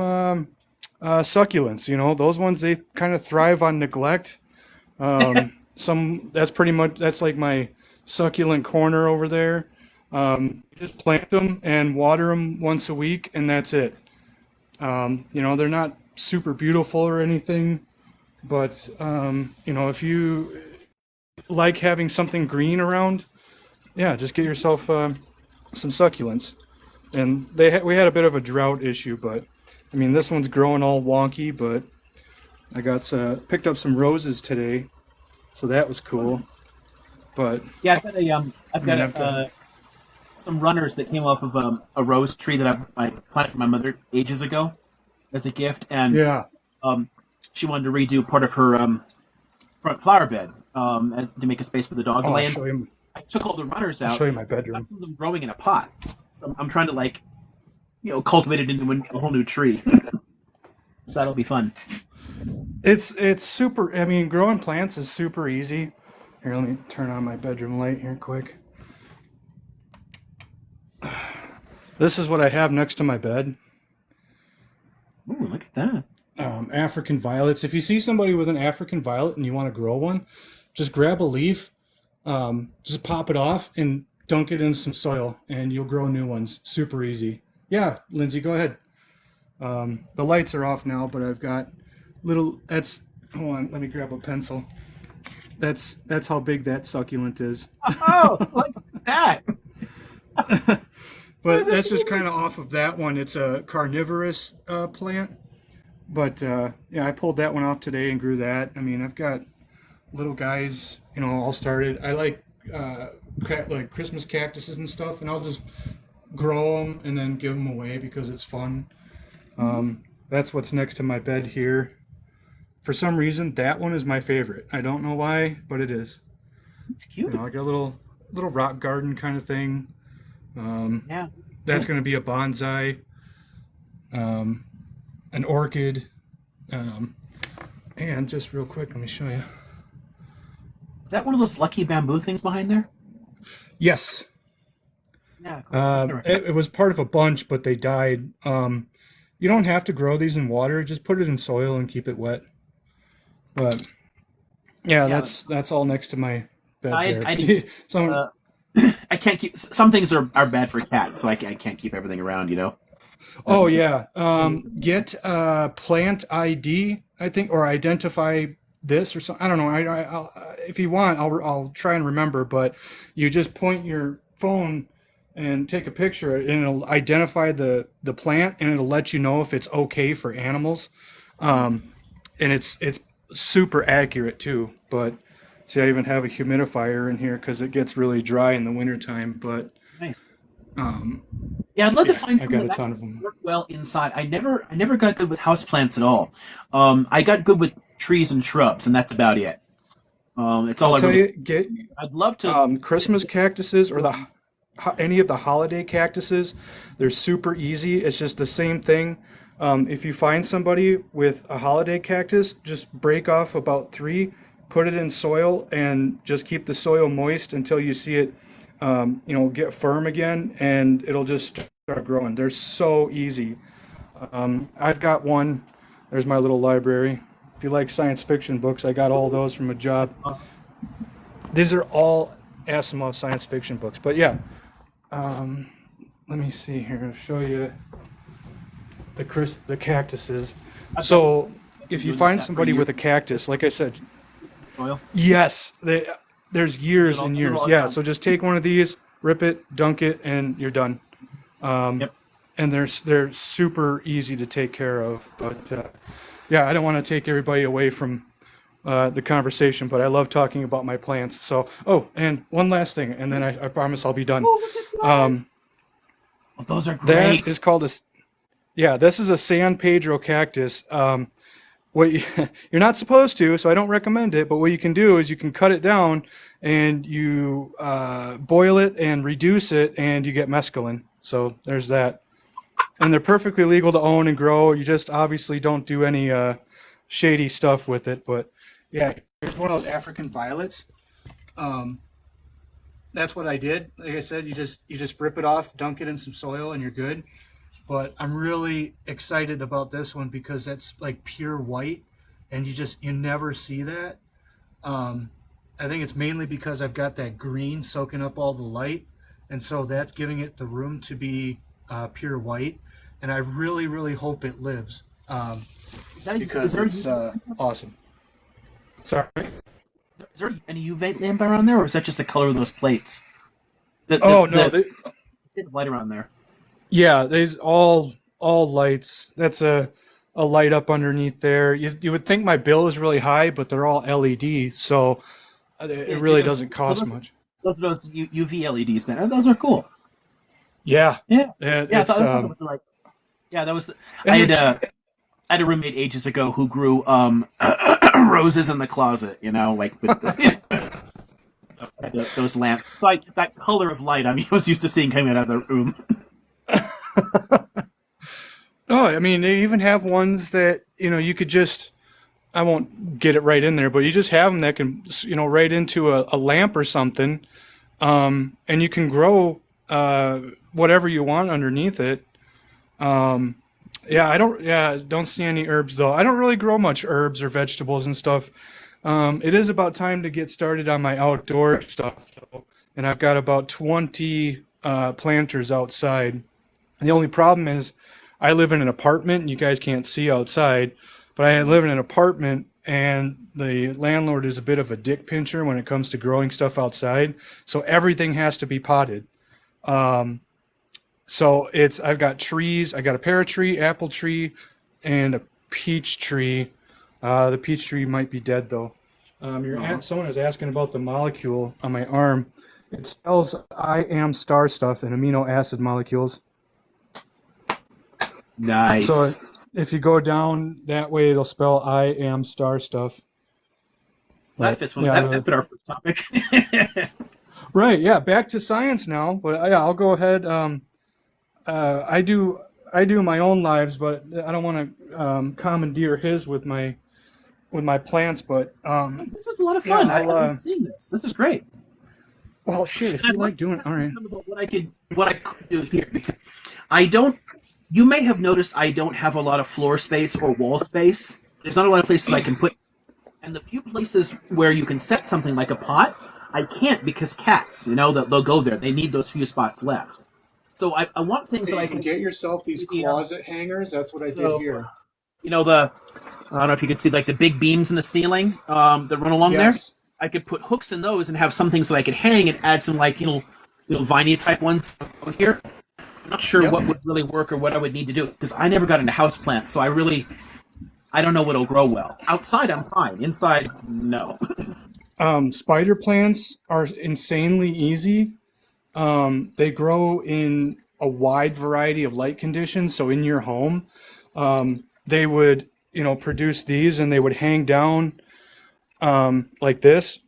succulents. Those ones they kind of thrive on neglect. That's like my succulent corner over there. Just plant them and water them once a week, and that's it. They're not super beautiful or anything, but if you like having something green around, yeah, just get yourself some succulents. And we had a bit of a drought issue, but I mean this one's growing all wonky. But I got picked up some roses today, so that was Oh, cool. nice. But Yeah, I I've mean, got I've got some runners that came off of a rose tree that I planted for my mother ages ago as a gift, and yeah. um, she wanted to redo part of her front flower bed to make a space for the dog to Oh, lay in. I took all the runners I'll out. show you my Got bedroom. some of them growing in a pot. So I'm trying to cultivate it into a whole new tree. So that'll be fun. It's super. I mean, growing plants is super easy. Here, let me turn on my bedroom light here quick. This is what I have next to my bed. Ooh, look at that. African violets. If you see somebody with an African violet and you want to grow one, just grab a leaf, just pop it off and dunk it in some soil, and you'll grow new ones. Super easy. Yeah, Lindsay, go ahead. The lights are off now, but I've got little. That's hold on. Let me grab a pencil. That's how big that succulent is. Oh, look at that. But that's just kind of off of that one. It's a carnivorous plant. But yeah, I pulled that one off today and grew that. I mean, I've got little guys, all started. I like like Christmas cactuses and stuff, and I'll just grow them and then give them away because it's fun. That's what's next to my bed here. For some reason, that one is my favorite. I don't know why, but it is. It's cute. I got a little rock garden kind of thing. Yeah. That's going to be a bonsai, an orchid, and And just real quick, let me show you. Is that one of those lucky bamboo things behind there? Yes. Yeah. Cool. It was part of a bunch, but they died. You don't have to grow these in water. Just put it in soil and keep it wet. But yeah, Yeah. that's all next to my bed there. I can't keep. Some things are bad for cats, so I can't keep everything around. You know. Oh yeah. Get plant ID, I think, or identify this or something. I don't know. I'll, if you want, I'll try and remember. But you just point your phone and take a picture, and it'll identify the plant, and it'll let you know if it's okay for animals. And it's super accurate too. But see, I even have a humidifier in here because it gets really dry in the wintertime. But Nice. Yeah, I'd love to find I something got a that ton of them. work well inside. I never got good with houseplants at all. I got good with trees and shrubs, and that's about it. It's all I'll I tell really. you, I'd love to. Christmas cactuses or any of the holiday cactuses. They're super easy. It's just the same thing. If you find somebody with a holiday cactus, just break off about 3, put it in soil, and just keep the soil moist until you see it, get firm again, and it'll just start growing. They're so easy. I've got one. There's my little library. If you like science fiction books, I got all those from a job. These are all Asimov science fiction books. But yeah, let me see here. I'll show you the cactuses. So if you find somebody with a cactus, like I said, Soil. yes, there's years and years. all the Yeah, time. so just take one of these, rip it, dunk it, and you're done. Yep. And they're super easy to take care of. But yeah, I don't want to take everybody away from the conversation, but I love talking about my plants. So, and one last thing, and then I promise I'll be done. Well, those are great. That is called this is a San Pedro cactus. You're not supposed to, so I don't recommend it, but what you can do is you can cut it down and you boil it and reduce it, and you get mescaline. So there's that. And they're perfectly legal to own and grow. You just obviously don't do any shady stuff with it. But yeah, here's one of those African violets. That's what I did. Like I said, you just rip it off, dunk it in some soil, and you're good. But I'm really excited about this one because that's like pure white, and you never see that. I think it's mainly because I've got that green soaking up all the light, and so that's giving it the room to be pure white. And I really, really hope it lives because it's awesome. Sorry. Is there any UV lamp around there, or is that just the color of those plates? The light around there. Yeah, there's all lights. That's a light up underneath there. You would think my bill is really high, but they're all LED, so it really doesn't cost much. Those are those UV LEDs then. Those are cool. Yeah. Yeah. Yeah, I thought that was like. Yeah, that was. I had a roommate ages ago who grew roses in the closet. Like with those lamps. So that color of light I was used to seeing coming out of the room. Oh, I mean, they even have ones that you could just. I won't get it right in there, but you just have them that can right into a lamp or something, and you can grow whatever you want underneath it. I don't see any herbs though. I don't really grow much herbs or vegetables and stuff. It is about time to get started on my outdoor stuff though, and I've got about 20 planters outside. The only problem is I live in an apartment and you guys can't see outside, but I live in an apartment and the landlord is a bit of a dick pincher when it comes to growing stuff outside. So everything has to be potted. So I've got trees. I got a pear tree, apple tree, and a peach tree. The peach tree might be dead though. Someone is asking about the molecule on my arm. It spells I am star stuff and amino acid molecules. Nice. So if you go down that way, it'll spell I am star stuff. That fits that fit our first topic. Right. Yeah. Back to science now. But yeah, I'll go ahead. I do my own lives, but I don't want to commandeer his with my with my plants, but This was a lot of yeah, fun. I I'll like seeing this. This is great. well, shit, if And you I'd like like doing, all right. to talk about what I could do here because I don't. You may have noticed I don't have a lot of floor space or wall space. There's not a lot of places I can put, and the few places where you can set something like a pot, I can't because cats, that they'll go there. They need those few spots left. So I want things that I can Get yourself these maybe, closet hangers. That's what I did so here. the I don't know if you can see like the big beams in the ceiling that run along there. Yes. I could put hooks in those and have some things that I could hang and add some like viney type ones over here. I'm not sure Yep. what would really work or what I would need to do because I never got into houseplants, so I don't know what'll grow well. Outside I'm fine. Inside, no. Spider plants are insanely easy. They grow in a wide variety of light conditions. So in your home, they would, produce these and they would hang down like this.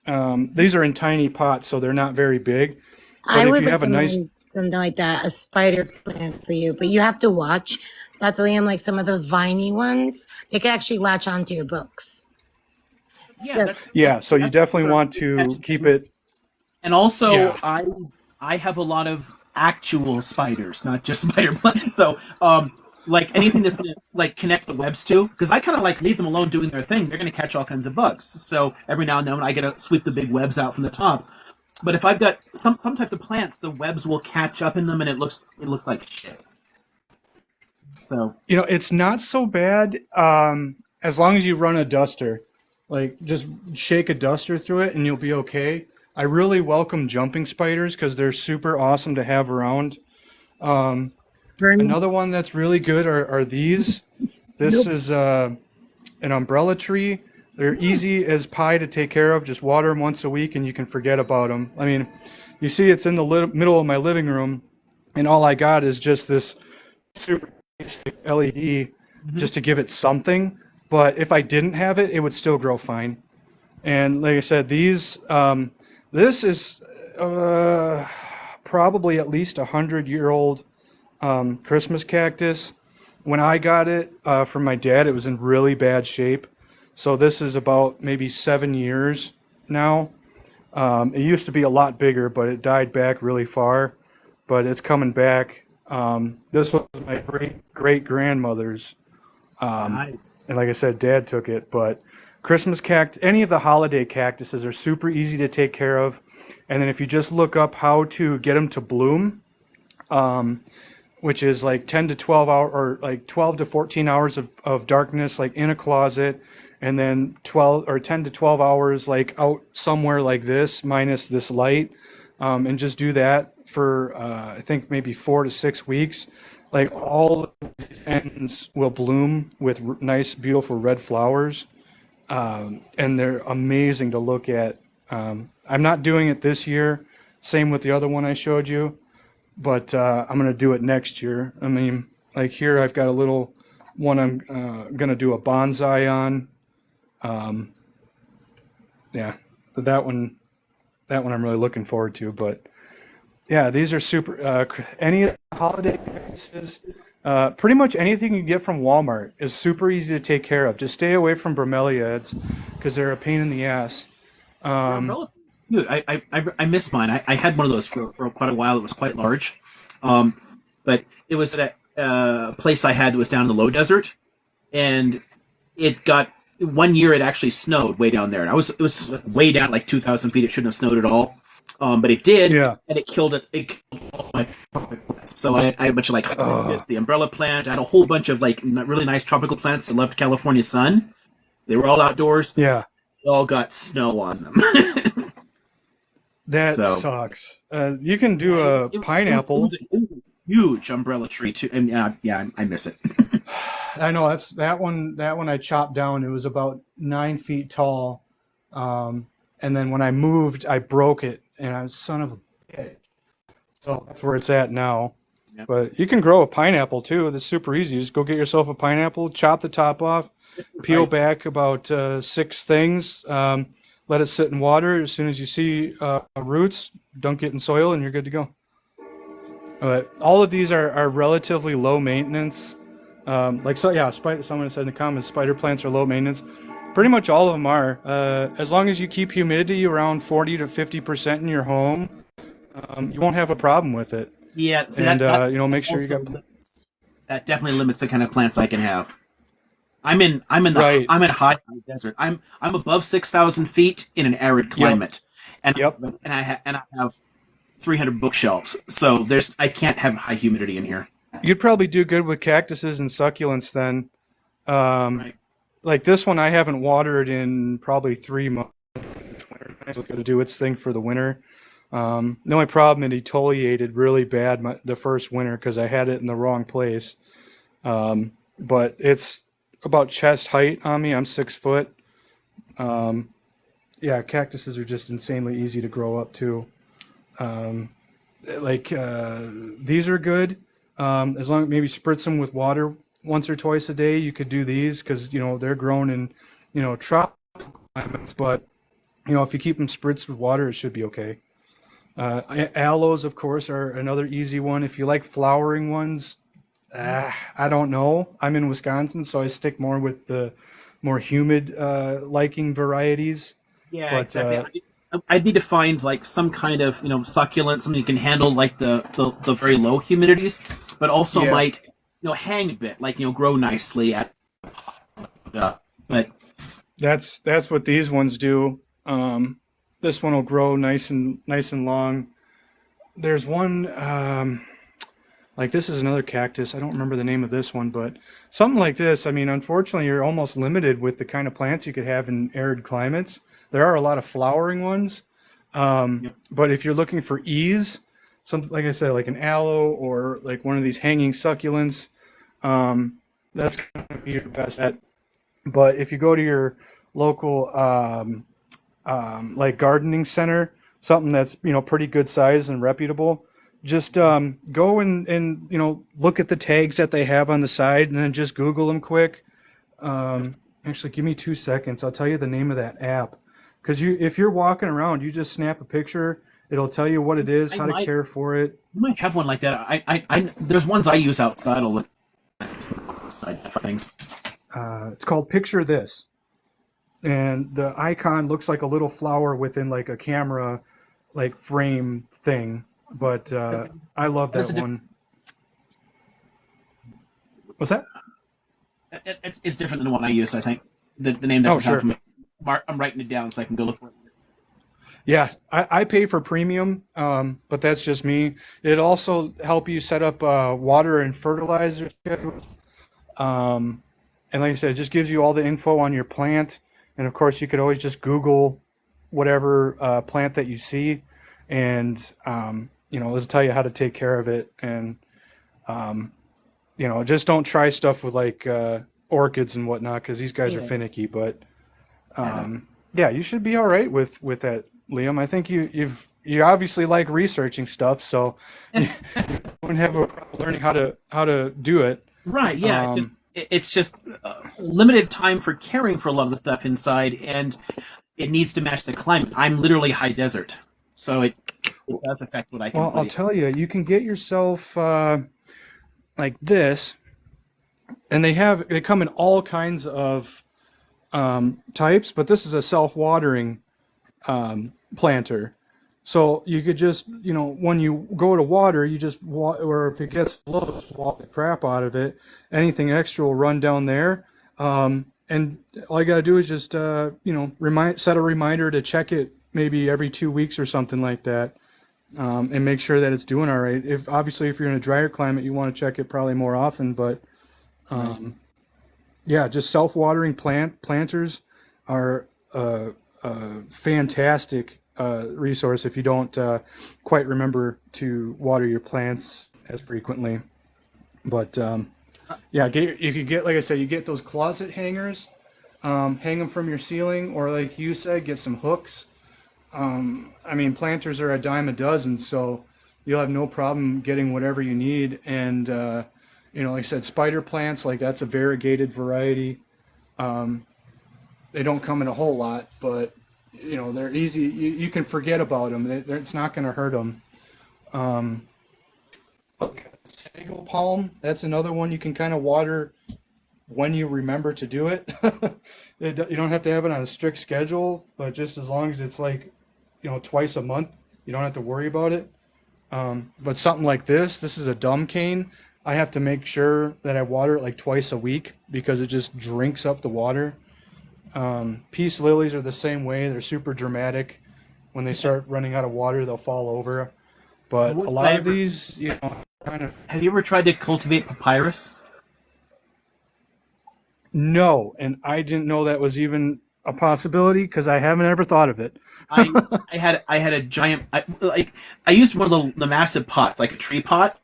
These are in tiny pots, so they're not very big. I But if would you have a nice, recommend something like that, a spider plant for you, but you have to watch. That's Liam, like some of the viney ones, they can actually latch onto your books. Yeah, So yeah, so you that's definitely sort of want to keep it, And also, yeah. I have a lot of actual spiders, not just spider plants. So, like anything that's gonna like connect the webs to, because I kind of like leave them alone doing their thing. They're gonna catch all kinds of bugs. So every now and then, I get to sweep the big webs out from the top. But if I've got some types of plants, the webs will catch up in them, and it looks like shit. So It's not so bad as long as you run a duster. Like, just shake a duster through it and you'll be okay. I really welcome jumping spiders because they're super awesome to have around. Another one that's really good are these. This is an umbrella tree. They're easy as pie to take care of. Just water them once a week and you can forget about them. I mean, you see it's in the middle of my living room, and all I got is just this super basic LED just to give it something. But if I didn't have it, it would still grow fine. And like I said, this is probably at least 100-year-old Christmas cactus. When I got it from my dad, it was in really bad shape. So this is about maybe 7 years now. It used to be a lot bigger, but it died back really far. But it's coming back. This was my great grandmother's. nice. And like I said, Dad took it. But Christmas cactus, any of the holiday cactuses are super easy to take care of. And then if you just look up how to get them to bloom, which is like 10 to 12 hour or like 12 to 14 hours of darkness, like in a closet, and then 12 or 10 to 12 hours like out somewhere like this, minus this light, and just do that for I think maybe 4 to 6 weeks. Like all the ends will bloom with nice, beautiful red flowers, and they're amazing to look at. I'm not doing it this year. Same with the other one I showed you, but I'm gonna do it next year. I mean, like here I've got a little one I'm gonna do a bonsai on. Yeah, but that one I'm really looking forward to. But yeah, these are super. Any of the holiday practices, pretty much anything you get from Walmart is super easy to take care of. Just stay away from bromeliads because they're a pain in the ass. Umbrella plants. Dude, I miss mine. I had one of those for quite a while. It was quite large, but it was at a place I had that was down in the low desert, and it got 1 year. It actually snowed way down there, and it was like way down, like 2,000 feet. It shouldn't have snowed at all, but it did, Yeah. and it killed it. It killed all my tropical plants. So I had a bunch of like hibiscus, the umbrella plant. I had a whole bunch of like really nice tropical plants that loved California sun. They were all outdoors. Yeah, They all got snow on them. that So- sucks. You can do a pineapple. It was a huge umbrella tree too, and yeah, I miss it. I know that's that one. That one I chopped down. It was about 9 feet tall, and then when I moved, I broke it, and I was son of a bitch. So that's where it's at now. Yep. But you can grow a pineapple too. That's super easy. Just go get yourself a pineapple, chop the top off, peel Right. back about 6 things. Let it sit in water. As soon as you see roots, dunk it in soil, and you're good to go. But all of these are relatively low maintenance. Someone said in the comments, spider plants are low maintenance. Pretty much all of them are. As long as you keep humidity around 40 to 50% in your home, you won't have a problem with it. Yeah, see And that make sure you also got limits. That definitely limits the kind of plants I can have. right. I'm in high desert. I'm above 6,000 feet in an arid Yep. climate, and Yep. I have 300 bookshelves. So I can't have high humidity in here. You'd probably do good with cactuses and succulents then. Right. Like this one, I haven't watered in probably 3 months. It's got to do its thing for the winter. The only problem, it exfoliated really bad the first winter because I had it in the wrong place. But it's about chest height on me. I'm 6 foot. Yeah, cactuses are just insanely easy to grow up too. These are good. As long as maybe spritz them with water once or twice a day, you could do these because they're grown in tropical climates. But if you keep them spritzed with water, it should be okay. Aloes, of course, are another easy one. If you like flowering ones, I don't know. I'm in Wisconsin, so I stick more with the more humid liking varieties. Yeah, But exactly. I'd need to find like some kind of succulent, something you can handle like the very low humidities, but also yeah, might hang a bit, like grow nicely at. But that's what these ones do. This one will grow nice and long. There's one like this is another cactus. I don't remember the name of this one, but something like this. I mean, unfortunately, you're almost limited with the kind of plants you could have in arid climates. There are a lot of flowering ones, but if you're looking for ease, something like I said, like an aloe or like one of these hanging succulents, that's going to be your best bet. But if you go to your local like gardening center, something that's pretty good size and reputable, just go and look at the tags that they have on the side, and then just Google them quick. Actually, give me 2 seconds. I'll tell you the name of that app. Because if you're walking around, you just snap a picture. It'll tell you what it is, how to care for it. You might have one like that. There's ones I use outside all the things. It's called Picture This, and the icon looks like a little flower within like a camera, like frame thing. But I love that one. What's that? It's different than the one I use. I think the name doesn't sound sure. familiar. I'm writing it down so I can go look for it. Yeah, I pay for premium, but that's just me. It also help you set up water and fertilizer schedules. And like I said, it just gives you all the info on your plant. And of course, you could always just Google whatever plant that you see, and it'll tell you how to take care of it. And just don't try stuff with like orchids and whatnot because these guys are finicky. But yeah, you should be all right with that, Liam. I think you obviously like researching stuff, so you wouldn't have a problem learning how to do it. Right? Yeah. It's just limited time for caring for a lot of the stuff inside, and it needs to match the climate. I'm literally high desert, so it does affect what I can. Well, I'll tell you, you can get yourself like this, and they come in all kinds of types, but this is a self-watering planter. So you could just, when you go to water, you just or if it gets low, just walk the crap out of it. Anything extra will run down there. And all you got to do is just, set a reminder to check it maybe every 2 weeks or something like that. And make sure that it's doing all right. If you're in a drier climate, you want to check it probably more often, but yeah, just self-watering planters are a fantastic resource if you don't quite remember to water your plants as frequently. But yeah, you can get, like I said, you get those closet hangers, hang them from your ceiling, or like you said, get some hooks. I mean, planters are a dime a dozen, so you'll have no problem getting whatever you need. And like I said, spider plants, like that's a variegated variety. They don't come in a whole lot, but they're easy. You can forget about them. It's not going to hurt them. Okay. Sago palm, that's another one you can kind of water when you remember to do it. You don't have to have it on a strict schedule, but just as long as it's like, twice a month, you don't have to worry about it. But something like this is a dumb cane. I have to make sure that I water it like twice a week because it just drinks up the water. Peace lilies are the same way. They're super dramatic. When they start running out of water, they'll fall over. But a lot of these, kind of. Have you ever tried to cultivate papyrus? No, and I didn't know that was even a possibility because I haven't ever thought of it. I had a giant. I used one of the massive pots, like a tree pot,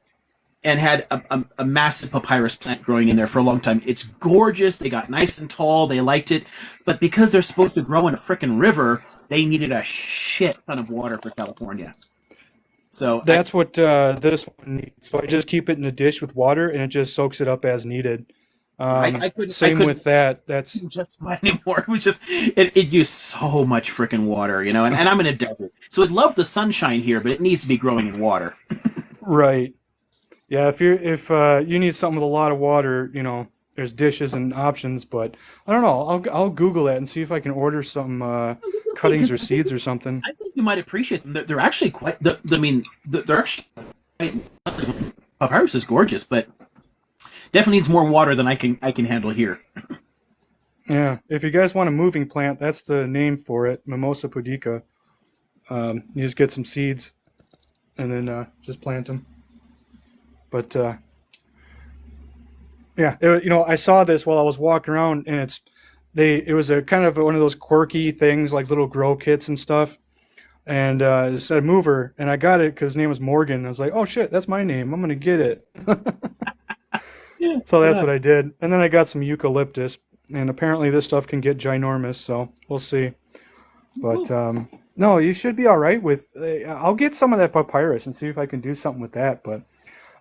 and had a massive papyrus plant growing in there for a long time. It's gorgeous. They got nice and tall. They liked it, but because they're supposed to grow in a frickin' river, they needed a shit ton of water for California. So that's what this one needs. So I just keep it in a dish with water, and it just soaks it up as needed. Same with that. That's just anymore. It was just it used so much frickin' water, and I'm in a desert, so I'd love the sunshine here, but it needs to be growing in water. Right. Yeah. If you need something with a lot of water, there's dishes and options. But I don't know. I'll Google that and see if I can order some cuttings or seeds or something. I think you might appreciate them. They're actually quite. They're actually papyrus is gorgeous, but definitely needs more water than I can handle here. Yeah, if you guys want a moving plant, that's the name for it, Mimosa pudica. You just get some seeds and then just plant them. But yeah, I saw this while I was walking around, and it was a kind of one of those quirky things like little grow kits and stuff. And it said mover, and I got it because his name was Morgan. I was like, oh shit, that's my name. I'm gonna get it. So that's what I did. And then I got some eucalyptus, and apparently this stuff can get ginormous, so we'll see. But no, you should be all right with. I'll get some of that papyrus and see if I can do something with that. But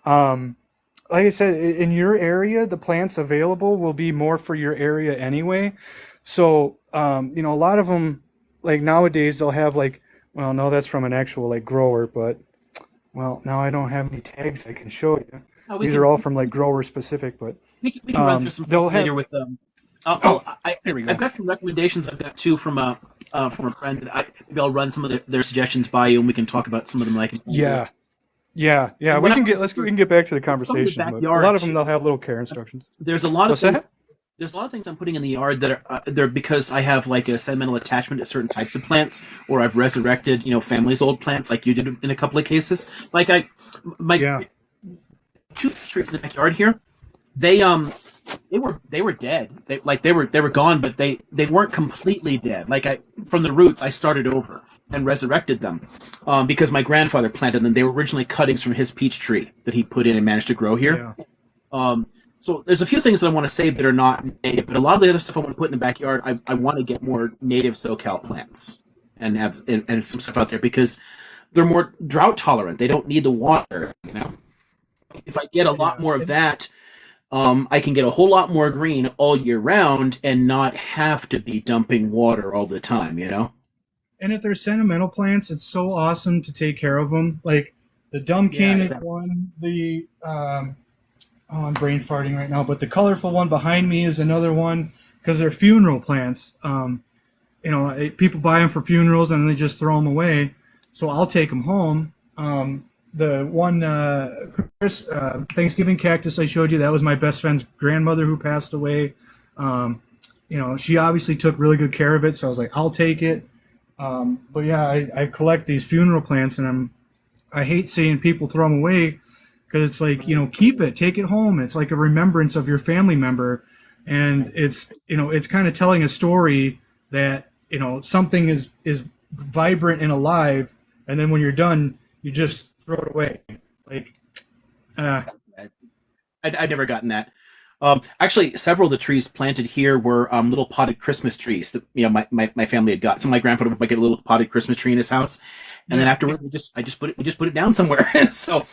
like I said, in your area, the plants available will be more for your area anyway. So a lot of them, like nowadays, they'll have like. Well, no, that's from an actual like grower, but now I don't have any tags I can show you. These are all from like grower specific, but we can run through some stuff later with them. Here we go. I've got some recommendations. I've got two from a friend. Maybe I'll run some of their suggestions by you, and we can talk about some of them. Yeah. We can get back to the conversation. But a lot of them they'll have little care instructions. There's a lot of things. There's a lot of things I'm putting in the yard that are they're because I have like a sentimental attachment to certain types of plants, or I've resurrected family's old plants, like you did in a couple of cases. Like two trees in the backyard here, they were dead. They were gone, but they weren't completely dead. Like from the roots, I started over and resurrected them because my grandfather planted them. They were originally cuttings from his peach tree that he put in and managed to grow here. Yeah. So there's a few things that I want to say that are not native, but a lot of the other stuff I want to put in the backyard, I want to get more native SoCal plants and have and some stuff out there because they're more drought tolerant. They don't need the water. If I get a lot more of that, I can get a whole lot more green all year round and not have to be dumping water all the time. And if they're sentimental plants, it's so awesome to take care of them. Like the dumb cane is one. The I'm brain farting right now, but the colorful one behind me is another one because they're funeral plants. People buy them for funerals and they just throw them away. So I'll take them home. The one Thanksgiving cactus I showed you, that was my best friend's grandmother who passed away. She obviously took really good care of it, so I was like, I'll take it. But yeah, I collect these funeral plants, and I hate seeing people throw them away. Because it's like, keep it, take it home. It's like a remembrance of your family member. And it's kind of telling a story that, something is vibrant and alive. And then when you're done, you just throw it away. Like, I'd never gotten that. Actually, several of the trees planted here were little potted Christmas trees that my family had got. So my grandfather would get a little potted Christmas tree in his house, and then afterwards we just put it down somewhere. So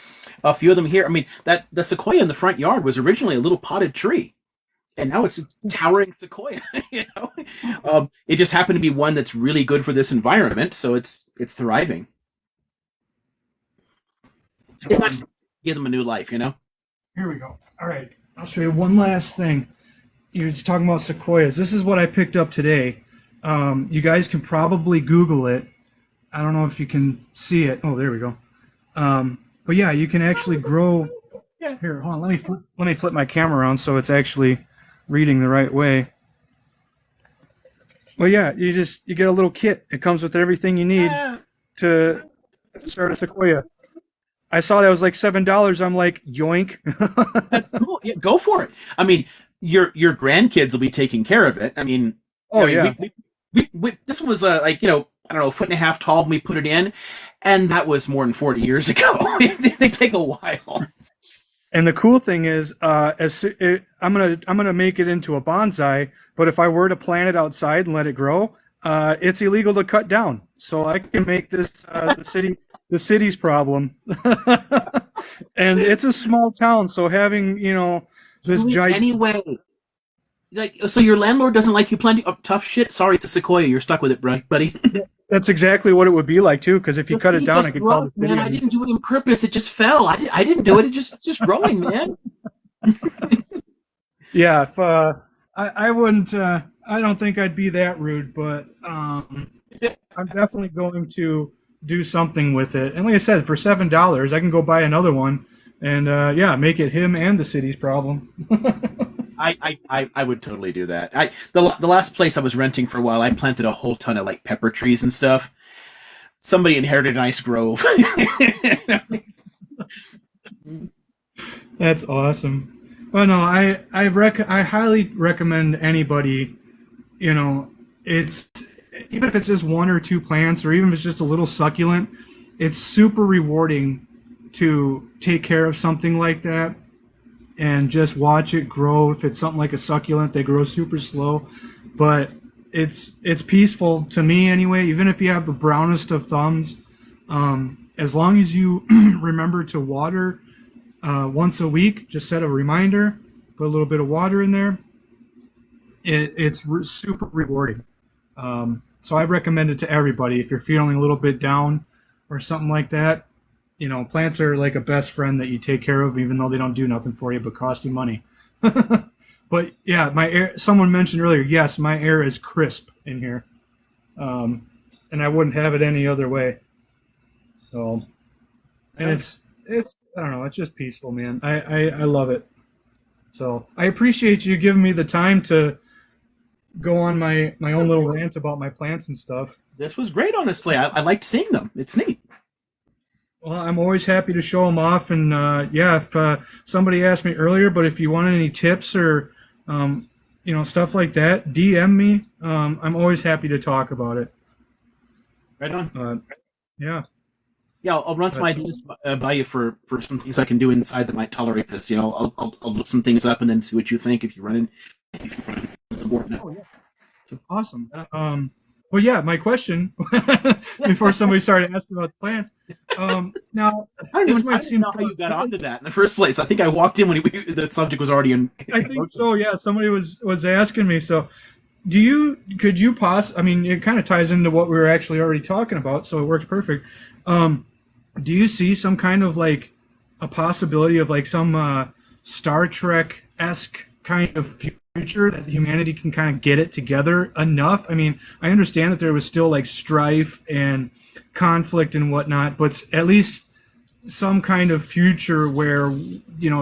a few of them here. I mean, the sequoia in the front yard was originally a little potted tree, and now it's a towering sequoia. It just happened to be one that's really good for this environment, so it's thriving. Give them a new life. Here we go. All right. I'll show you one last thing. you're just talking about sequoias. This is what I picked up today. You guys can probably Google it. I don't know if you can see it. Oh, there we go. But yeah, you can actually grow. Here, hold on. Let me flip my camera around so it's actually reading the right way. Well, yeah, you get a little kit. It comes with everything you need to start a sequoia. I saw that was like $7. I'm like, yoink. That's cool. Yeah, go for it. I mean, your grandkids will be taking care of it. I mean, Oh, I mean, yeah. this one was like, I don't know, a foot and a half tall when we put it in, and that was more than 40 years ago. They take a while. And the cool thing is, I'm gonna make it into a bonsai. But if I were to plant it outside and let it grow, it's illegal to cut down. So I can make this the city's problem. And it's a small town, so having this giant. Anyway, like, so your landlord doesn't like you planting tough shit? Sorry, it's a sequoia. You're stuck with it, buddy. That's exactly what it would be like too. Because if you cut it down, I could call the city. Man, I didn't do it on purpose. It just fell. I didn't do it. It's just growing, man. Yeah, if I wouldn't. I don't think I'd be that rude, but I'm definitely going to do something with it. And like I said, for $7, I can go buy another one, and yeah, make it him and the city's problem. I would totally do that. The last place I was renting for a while, I planted a whole ton of like pepper trees and stuff. Somebody inherited a nice grove. That's awesome. Well, no, I highly recommend anybody, it's even if it's just one or two plants, or even if it's just a little succulent, it's super rewarding to take care of something like that and just watch it grow. If it's something like a succulent, they grow super slow, but it's peaceful to me anyway. Even if you have the brownest of thumbs, as long as you remember to water once a week, just set a reminder, put a little bit of water in there. It's super rewarding. So I recommend it to everybody. If you're feeling a little bit down or something like that, plants are like a best friend that you take care of, even though they don't do nothing for you but cost you money. But yeah, my air. Someone mentioned earlier. Yes, my air is crisp in here, and I wouldn't have it any other way. So, and it's I don't know. It's just peaceful, man. I love it. So I appreciate you giving me the time to go on my own little rant about my plants and stuff. This was great, honestly. I liked seeing them. It's neat. Well, I'm always happy to show them off, and yeah, if somebody asked me earlier, but if you want any tips or stuff like that, DM me. I'm always happy to talk about it. Right on. Yeah. Yeah, I'll run some ideas by you for some things I can do inside that might tolerate this. I'll look some things up and then see what you think if you run the board now. Oh, yeah. So awesome. Well, yeah, my question before somebody started asking about the plants. Now, I this don't might seem know how you got onto that in the first place. I think I walked in when the subject was already in. I think so. Yeah, somebody was asking me. So, could you I mean, it kind of ties into what we were actually already talking about, so it works perfect. Do you see some kind of like a possibility of like some Star Trek-esque kind of future that humanity can kind of get it together enough? I mean, I understand that there was still like strife and conflict and whatnot, but at least some kind of future where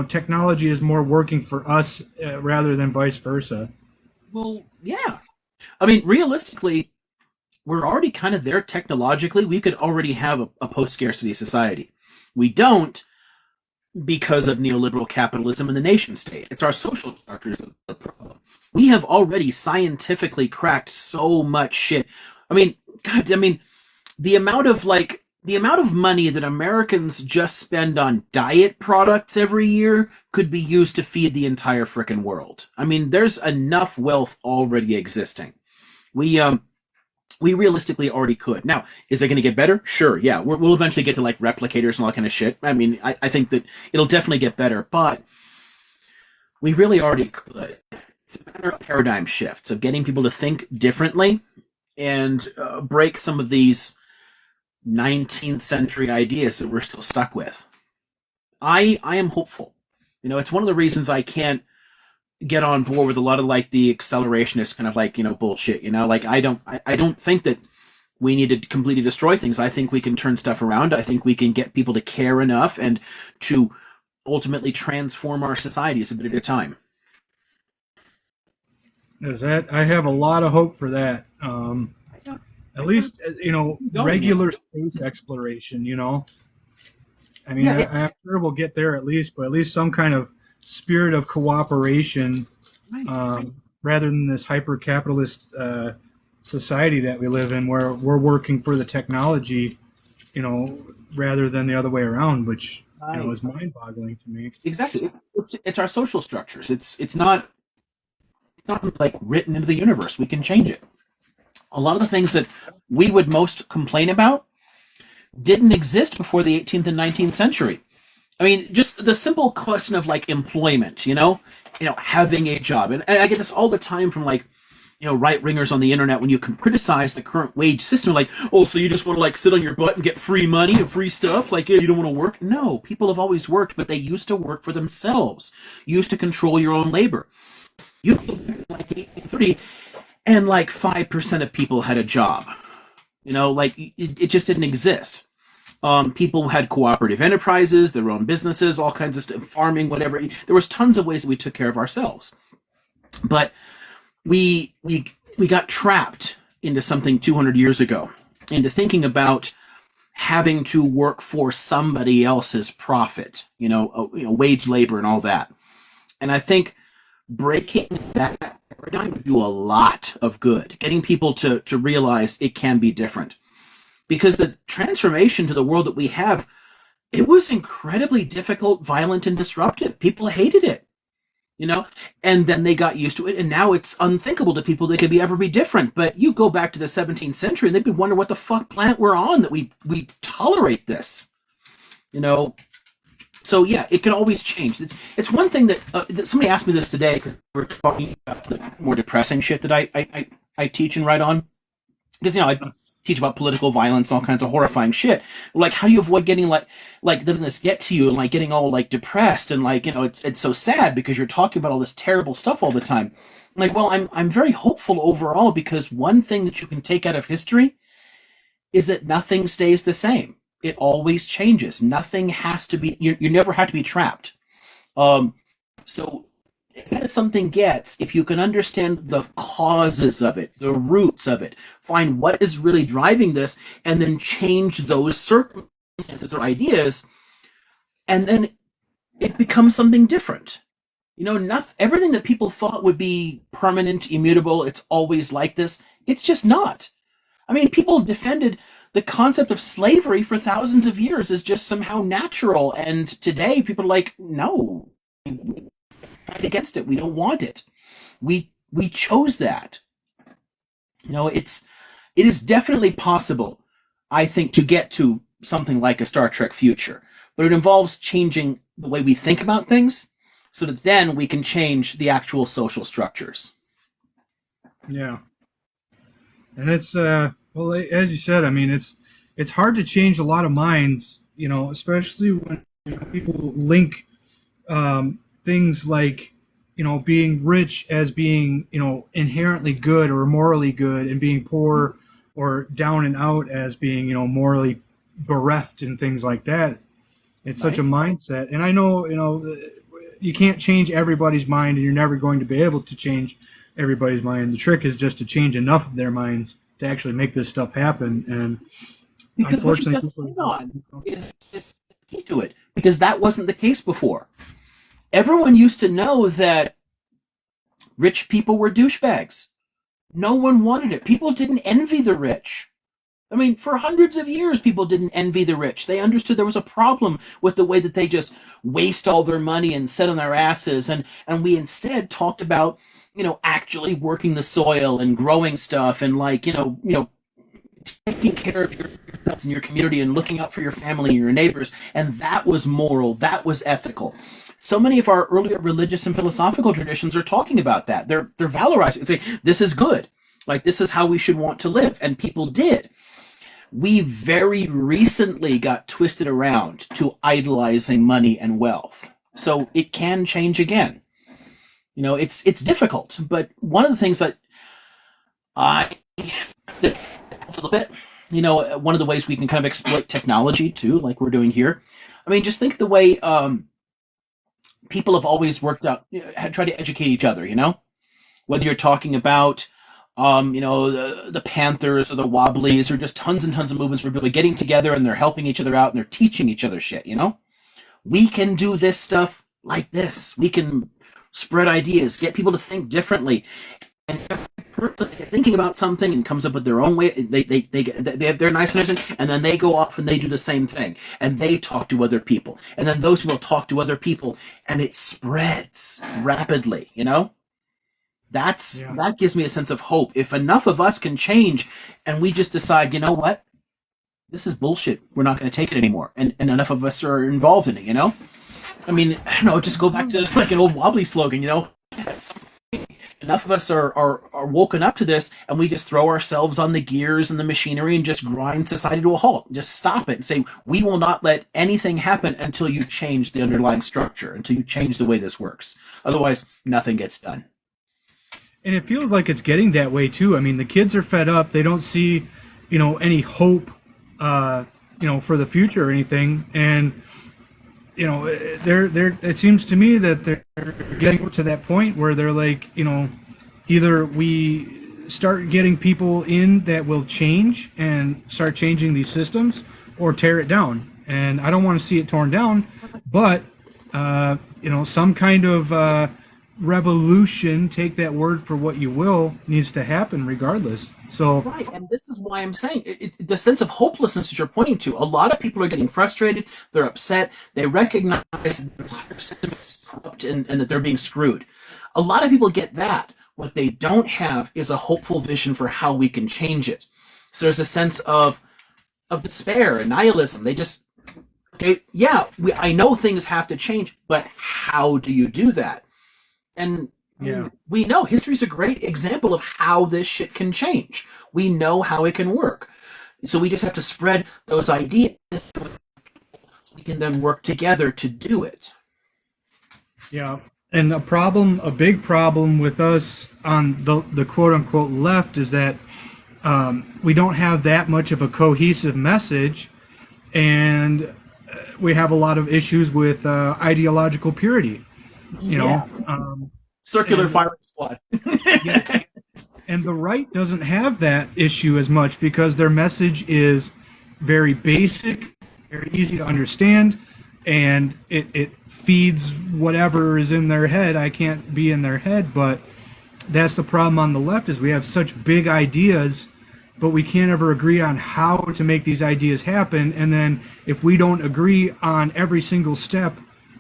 technology is more working for us rather than vice versa. Well, yeah. I mean, realistically, we're already kind of there technologically. We could already have a post-scarcity society. We don't because of neoliberal capitalism and the nation state. It's our social structures of the problem. We have already scientifically cracked so much shit. I mean, God, the amount of money that Americans just spend on diet products every year could be used to feed the entire frickin' world. I mean, there's enough wealth already existing. We realistically already could. Now, is it going to get better? Sure, yeah. We'll eventually get to like replicators and all that kind of shit. I mean, I think that it'll definitely get better, but we really already could. It's a matter of paradigm shifts, of getting people to think differently and break some of these 19th century ideas that we're still stuck with. I am hopeful. It's one of the reasons I can't get on board with a lot of like the accelerationist kind of like, bullshit, like I don't think that we need to completely destroy things. I think we can turn stuff around. I think we can get people to care enough and to ultimately transform our societies a bit at a time. I have a lot of hope for that. At least, regular space exploration, I mean, I'm sure we'll get there at least, but at least some kind of spirit of cooperation, rather than this hyper-capitalist society that we live in, where we're working for the technology, rather than the other way around, which is mind-boggling to me. Exactly, it's our social structures. It's not like written into the universe. We can change it. A lot of the things that we would most complain about didn't exist before the 18th and 19th century. I mean, just the simple question of like employment, having a job. And I get this all the time from like, right-wingers on the internet when you can criticize the current wage system, like, oh, so you just want to like sit on your butt and get free money and free stuff? Like, yeah, you don't want to work? No, people have always worked, but they used to work for themselves, used to control your own labor. You like 1830, and like 5% of people had a job. Like it just didn't exist. People had cooperative enterprises, their own businesses, all kinds of stuff, farming, whatever. There was tons of ways that we took care of ourselves. But we got trapped into something 200 years ago, into thinking about having to work for somebody else's profit, wage labor and all that. And I think breaking that paradigm would do a lot of good, getting people to realize it can be different. Because the transformation to the world that we have, it was incredibly difficult, violent, and disruptive. People hated it, and then they got used to it, and now it's unthinkable to people that it could ever be different. But you go back to the 17th century, and they'd be wondering what the fuck planet we're on that we tolerate this, So yeah, it can always change. It's one thing that somebody asked me this today, because we're talking about the more depressing shit that I teach and write on. Because I teach about political violence and all kinds of horrifying shit. Like, how do you avoid getting like letting this get to you and like getting all like depressed and like it's so sad because you're talking about all this terrible stuff all the time. Like, well, I'm very hopeful overall, because one thing that you can take out of history is that nothing stays the same. It always changes. Nothing has to be, you never have to be trapped. So as bad as something gets, if you can understand the causes of it, the roots of it, find what is really driving this, and then change those circumstances or ideas, and then it becomes something different. Everything that people thought would be permanent, immutable, it's always like this, it's just not. I mean, people defended the concept of slavery for thousands of years as just somehow natural, and today people are like, no, we fight against it. We don't want it. We chose that. It is definitely possible, I think, to get to something like a Star Trek future, but it involves changing the way we think about things, so that then we can change the actual social structures. Yeah. And it's well, as you said, I mean, it's hard to change a lot of minds, especially when people link things like being rich as being inherently good or morally good, and being poor or down and out as being morally bereft and things like that. It's such a mindset, and I know you can't change everybody's mind, and you're never going to be able to change everybody's mind. The trick is just to change enough of their minds to actually make this stuff happen. And because unfortunately, what you just on is key to it, because that wasn't the case before. Everyone used to know that rich people were douchebags. No one wanted it. People didn't envy the rich. I mean, for hundreds of years, people didn't envy the rich. They understood there was a problem with the way that they just waste all their money and sit on their asses. And we instead talked about, actually working the soil and growing stuff and taking care of yourself and your community and looking out for your family and your neighbors. And that was moral. That was ethical. So many of our earlier religious and philosophical traditions are talking about that. They're valorizing. They say, this is good. Like, this is how we should want to live. And people did. We very recently got twisted around to idolizing money and wealth. So it can change again. You know, it's difficult, but one of the things that I did a little bit, you know, one of the ways we can kind of exploit technology too, like we're doing here. I mean, just think the way people have always worked out, had tried to educate each other. You know, whether you're talking about you know, the Panthers or the Wobblies or just tons and tons of movements where people are getting together and they're helping each other out and they're teaching each other shit, you know? We can do this stuff like this. We can spread ideas, get people to think differently. And person thinking about something and comes up with their own way, they're nice and then they go off and they do the same thing. And they talk to other people. And then those people talk to other people and it spreads rapidly, you know? That gives me a sense of hope. If enough of us can change and we just decide, you know what? This is bullshit. We're not going to take it anymore. And enough of us are involved in it, you know? I mean, I don't know, just go back to like an old Wobbly slogan, you know? Enough of us are woken up to this and we just throw ourselves on the gears and the machinery and just grind society to a halt. Just stop it and say, we will not let anything happen until you change the underlying structure, until you change the way this works. Otherwise, nothing gets done. And it feels like it's getting that way too. I mean, the kids are fed up. They don't see, you know, any hope, you know, for the future or anything. And, you know, it seems to me that they're getting to that point where they're like, you know, either we start getting people in that will change and start changing these systems or tear it down. And I don't want to see it torn down, but, you know, some kind of, revolution, take that word for what you will, needs to happen regardless. So right, and this is why I'm saying the sense of hopelessness that you're pointing to. A lot of people are getting frustrated. They're upset. They recognize that the entire system is corrupt and that they're being screwed. A lot of people get that. What they don't have is a hopeful vision for how we can change it. So there's a sense of despair and nihilism. They just, okay, yeah, I know things have to change, but how do you do that? And we know history's a great example of how this shit can change. We know how it can work. So we just have to spread those ideas so we can then work together to do it. Yeah. And a big problem with us on the quote unquote left is that we don't have that much of a cohesive message, and we have a lot of issues with ideological purity. You know, circular firing squad. Yeah. And the right doesn't have that issue as much because their message is very basic, very easy to understand, and it feeds whatever is in their head. I can't be in their head, but that's the problem on the left is we have such big ideas, but we can't ever agree on how to make these ideas happen. And then if we don't agree on every single step,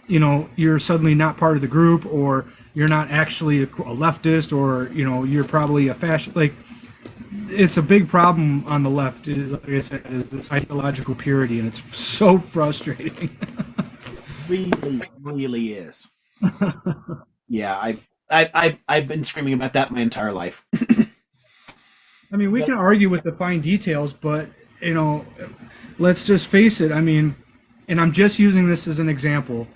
you know, you're suddenly not part of the group, or you're not actually a leftist, or, you know, you're probably a fascist. Like, it's a big problem on the left, like I said, is this ideological purity, and it's so frustrating. really is. Yeah, I've been screaming about that my entire life. I mean, we can argue with the fine details, but, you know, let's just face it. I mean, and I'm just using this as an example.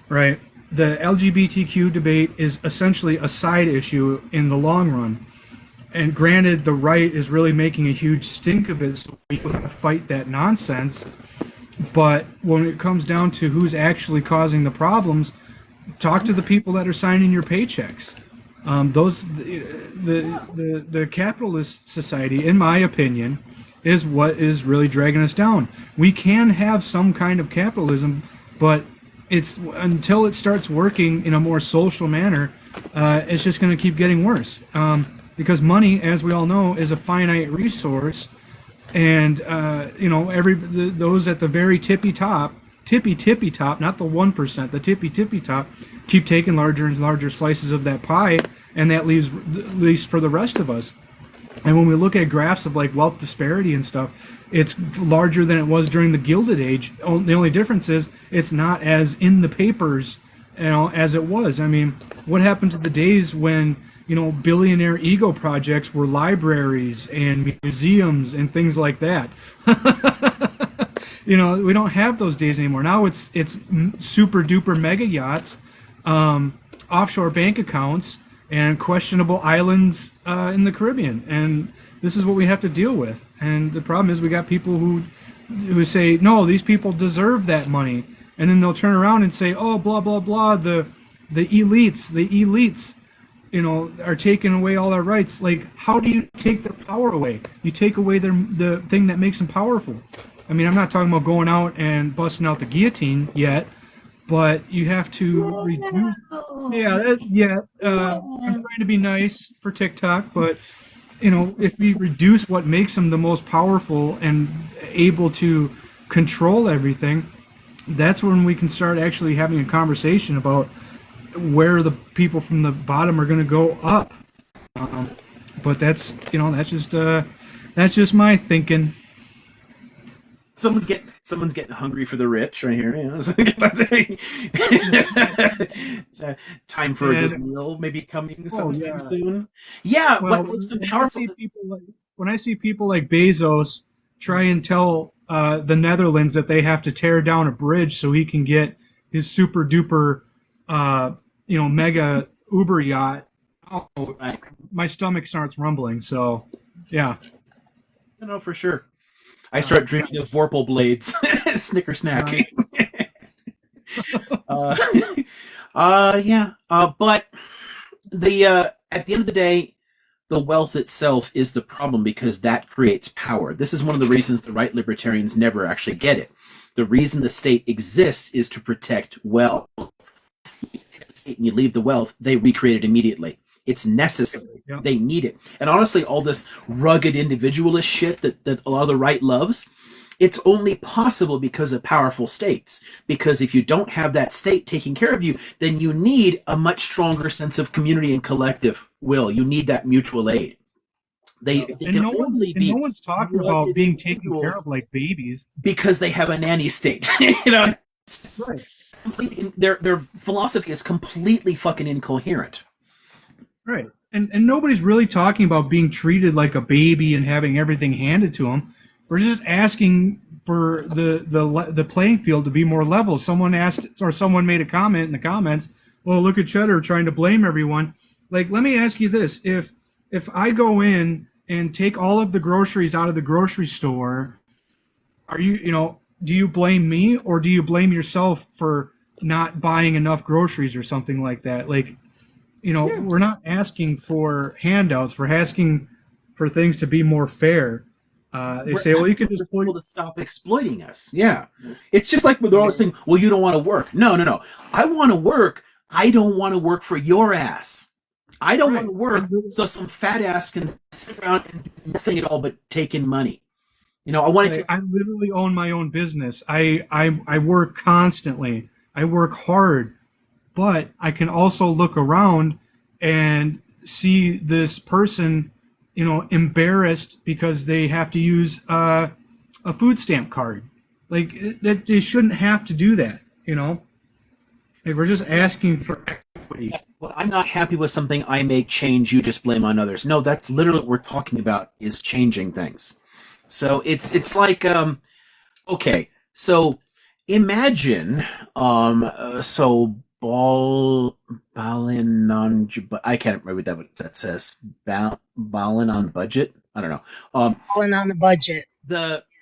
Right. The LGBTQ debate is essentially a side issue in the long run. And granted, the right is really making a huge stink of it, so we have to fight that nonsense. But when it comes down to who's actually causing the problems, talk to the people that are signing your paychecks. The capitalist society, in my opinion, is what is really dragging us down. We can have some kind of capitalism, but it's until it starts working in a more social manner, it's just going to keep getting worse. Because money, as we all know, is a finite resource, and you know, those at the very tippy top, not the 1%, the tippy top, keep taking larger and larger slices of that pie, and that leaves for the rest of us. And when we look at graphs of like wealth disparity and stuff, it's larger than it was during the Gilded Age. The only difference is it's not as in the papers, you know, as it was. I mean, what happened to the days when, you know, billionaire ego projects were libraries and museums and things like that? You know, we don't have those days anymore. Now it's super duper mega yachts. offshore bank accounts and questionable islands in the Caribbean, and this is what we have to deal with. And the problem is we got people who say, no, these people deserve that money, and then they'll turn around and say, oh, blah blah blah, the elites, are taking away all our rights. Like, how do you take their power away? You take away the thing that makes them powerful. I mean, I'm not talking about going out and busting out the guillotine yet, but you have to reduce. I'm trying to be nice for TikTok, but if we reduce what makes them the most powerful and able to control everything, that's when we can start actually having a conversation about where the people from the bottom are going to go up. But that's just my thinking. Someone's getting hungry for the rich right here. It's time for a good meal, maybe coming sometime soon. Yeah, Well, what makes them powerful? when I see people like Bezos try and tell the Netherlands that they have to tear down a bridge so he can get his super duper, mega Uber yacht, my stomach starts rumbling. So, yeah. For sure. I start dreaming of Vorpal blades, Snicker snack. But at the end of the day, the wealth itself is the problem because that creates power. This is one of the reasons the right libertarians never actually get it. The reason the state exists is to protect wealth. And you leave the wealth, they recreate it immediately. It's necessary. Yep. They need it. And honestly, all this rugged individualist shit that a lot of the right loves, it's only possible because of powerful states. Because if you don't have that state taking care of you, then you need a much stronger sense of community and collective will. You need that mutual aid. They can only be. No one's talking about being taken care of like babies because they have a nanny state. Right. Their philosophy is completely fucking incoherent. Right. And nobody's really talking about being treated like a baby and having everything handed to them. We're just asking for the playing field to be more level. Someone asked, or someone made a comment in the comments, well, look at Cheddar trying to blame everyone. Like, let me ask you this. If I go in and take all of the groceries out of the grocery store, do you blame me or do you blame yourself for not buying enough groceries or something like that? Like, we're not asking for handouts. We're asking for things to be more fair. They say, well, you can just people to stop exploiting us. Yeah. It's just like they're always saying, well, you don't want to work. No. I want to work. I don't want to work for your ass. I don't want to work so some fat ass can sit around and do nothing at all but take in money. I literally own my own business. I work constantly. I work hard, but I can also look around and see this person, embarrassed because they have to use a food stamp card. Like, they shouldn't have to do that. Like, we're just asking for equity. Well, I'm not happy with something I make change. You just blame on others. No, that's literally what we're talking about, is changing things. So it's like, okay, so imagine, Ballin on, I can't remember what that says. Ballin on budget? I don't know. Balling on the budget.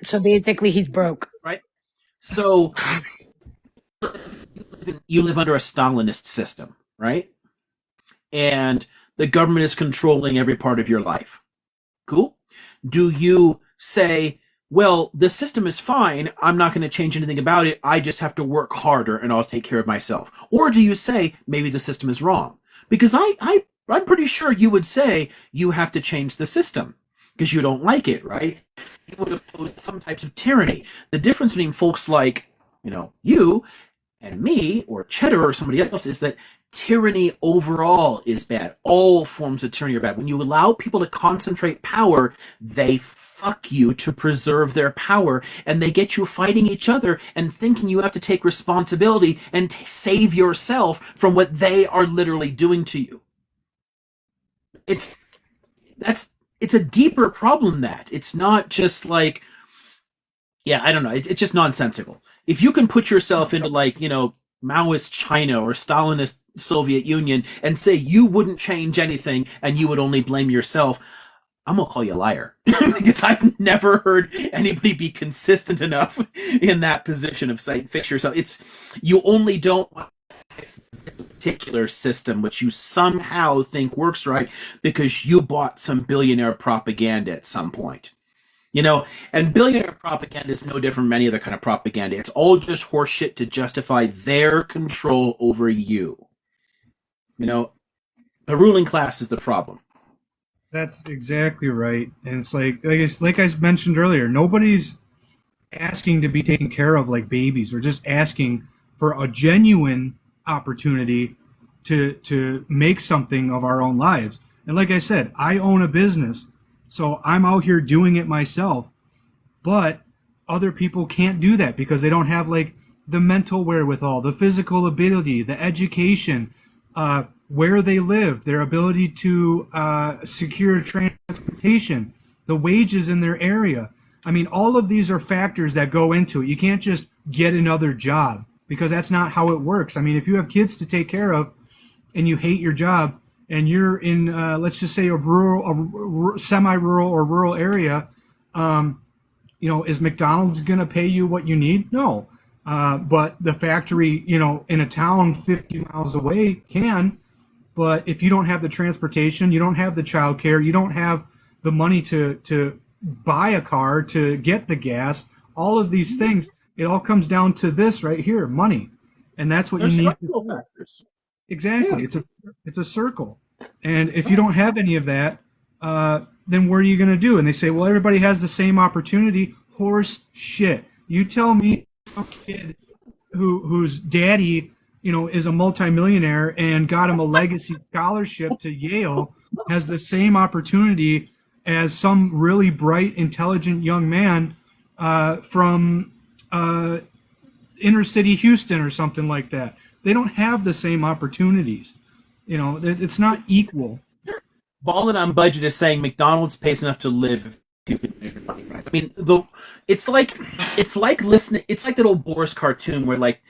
So basically he's broke. Right? So you live under a Stalinist system, right? And the government is controlling every part of your life. Cool? Do you say, well, the system is fine, I'm not going to change anything about it, I just have to work harder and I'll take care of myself? Or do you say, maybe the system is wrong? Because I'm pretty sure you would say you have to change the system because you don't like it, right? You would oppose some types of tyranny. The difference between folks like, you and me or Cheddar or somebody else is that tyranny overall is bad. All forms of tyranny are bad. When you allow people to concentrate power, they fuck you to preserve their power, and they get you fighting each other and thinking you have to take responsibility and save yourself from what they are literally doing to you. It's a deeper problem than that. It's not just like, I don't know. It's just nonsensical. If you can put yourself into Maoist China or Stalinist Soviet Union and say you wouldn't change anything and you would only blame yourself, I'm gonna call you a liar because I've never heard anybody be consistent enough in that position of saying fix yourself. It's you only don't want to fix this particular system which you somehow think works right because you bought some billionaire propaganda at some point. You know, and billionaire propaganda is no different from any other kind of propaganda. It's all just horseshit to justify their control over you. You know, the ruling class is the problem. That's exactly right. And it's like I mentioned earlier, nobody's asking to be taken care of like babies. We're just asking for a genuine opportunity to make something of our own lives. And like I said, I own a business, so I'm out here doing it myself. But other people can't do that because they don't have like the mental wherewithal, the physical ability, the education, where they live, their ability to secure transportation, the wages in their area. I mean, all of these are factors that go into it. You can't just get another job because that's not how it works. I mean, if you have kids to take care of and you hate your job and you're in, let's just say, a semi-rural or rural area, is McDonald's going to pay you what you need? No. But the factory, in a town 50 miles away can. But if you don't have the transportation, you don't have the childcare, you don't have the money to buy a car, to get the gas, all of these things, it all comes down to this right here, money. And that's what There's you need. structural factors. Exactly. Yeah. It's a circle. And if you don't have any of that, then what are you going to do? And they say, well, everybody has the same opportunity. Horse shit. You tell me a kid whose daddy, is a multimillionaire and got him a legacy scholarship to Yale has the same opportunity as some really bright, intelligent young man from inner city Houston or something like that. They don't have the same opportunities. It's not equal. Ballin' on budget is saying McDonald's pays enough to live if you can make your money right. I mean, it's like listening. It's like that old Boris cartoon where like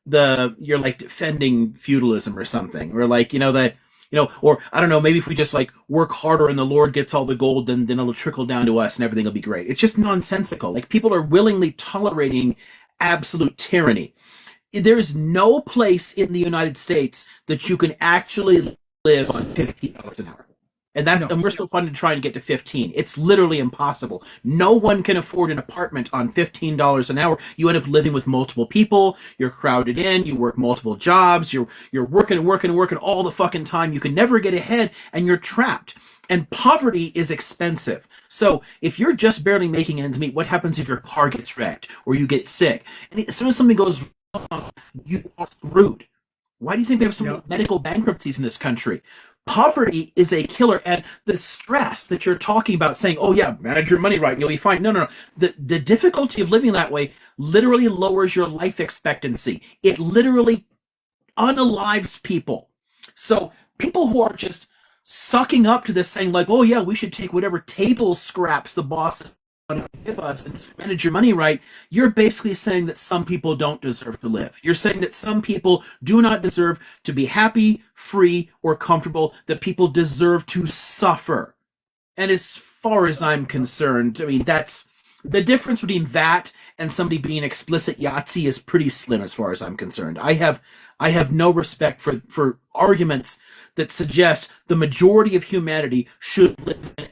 you're like defending feudalism or something, or like or I don't know, maybe if we just like work harder and the Lord gets all the gold, then it'll trickle down to us and everything will be great. It's just nonsensical. Like people are willingly tolerating absolute tyranny. There's no place in the United States that you can actually live on $15 an hour. And we're still funded trying to get to 15. It's literally impossible. No one can afford an apartment on $15 an hour. You end up living with multiple people. You're crowded in. You work multiple jobs. You're working and working and working all the fucking time. You can never get ahead, and you're trapped. And poverty is expensive. So if you're just barely making ends meet, what happens if your car gets wrecked or you get sick? And as soon as something goes wrong, you are screwed. Why do you think we have so many medical bankruptcies in this country? Poverty is a killer, and the stress that you're talking about, saying, "Oh yeah, manage your money right, and you'll be fine." No. The difficulty of living that way literally lowers your life expectancy. It literally unalives people. So people who are just sucking up to this, saying like, "Oh yeah, we should take whatever table scraps the bosses give us and manage your money right," you're basically saying that some people don't deserve to live. You're saying that some people do not deserve to be happy, free, or comfortable, that people deserve to suffer. And as far as I'm concerned, I mean, that's the difference between that and somebody being explicit Yahtzee is pretty slim as far as I'm concerned. I have no respect for arguments that suggest the majority of humanity should live in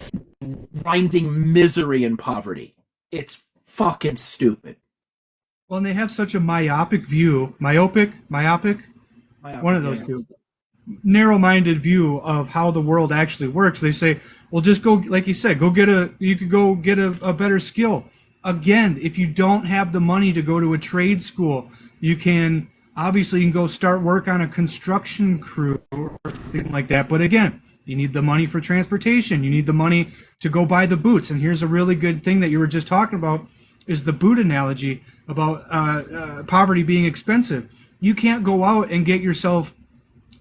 grinding misery and poverty. It's fucking stupid. Well, and they have such a myopic, one of those two, narrow-minded view of how the world actually works. They say, well, just go, like you said, you could go get a better skill. Again, if you don't have the money to go to a trade school, you can go start work on a construction crew or something like that. But again, you need the money for transportation. You need the money to go buy the boots. And here's a really good thing that you were just talking about is the boot analogy about poverty being expensive. You can't go out and get yourself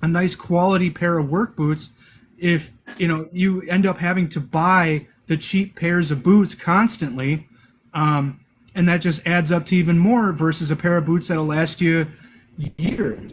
a nice quality pair of work boots if you end up having to buy the cheap pairs of boots constantly, and that just adds up to even more versus a pair of boots that'll last you years.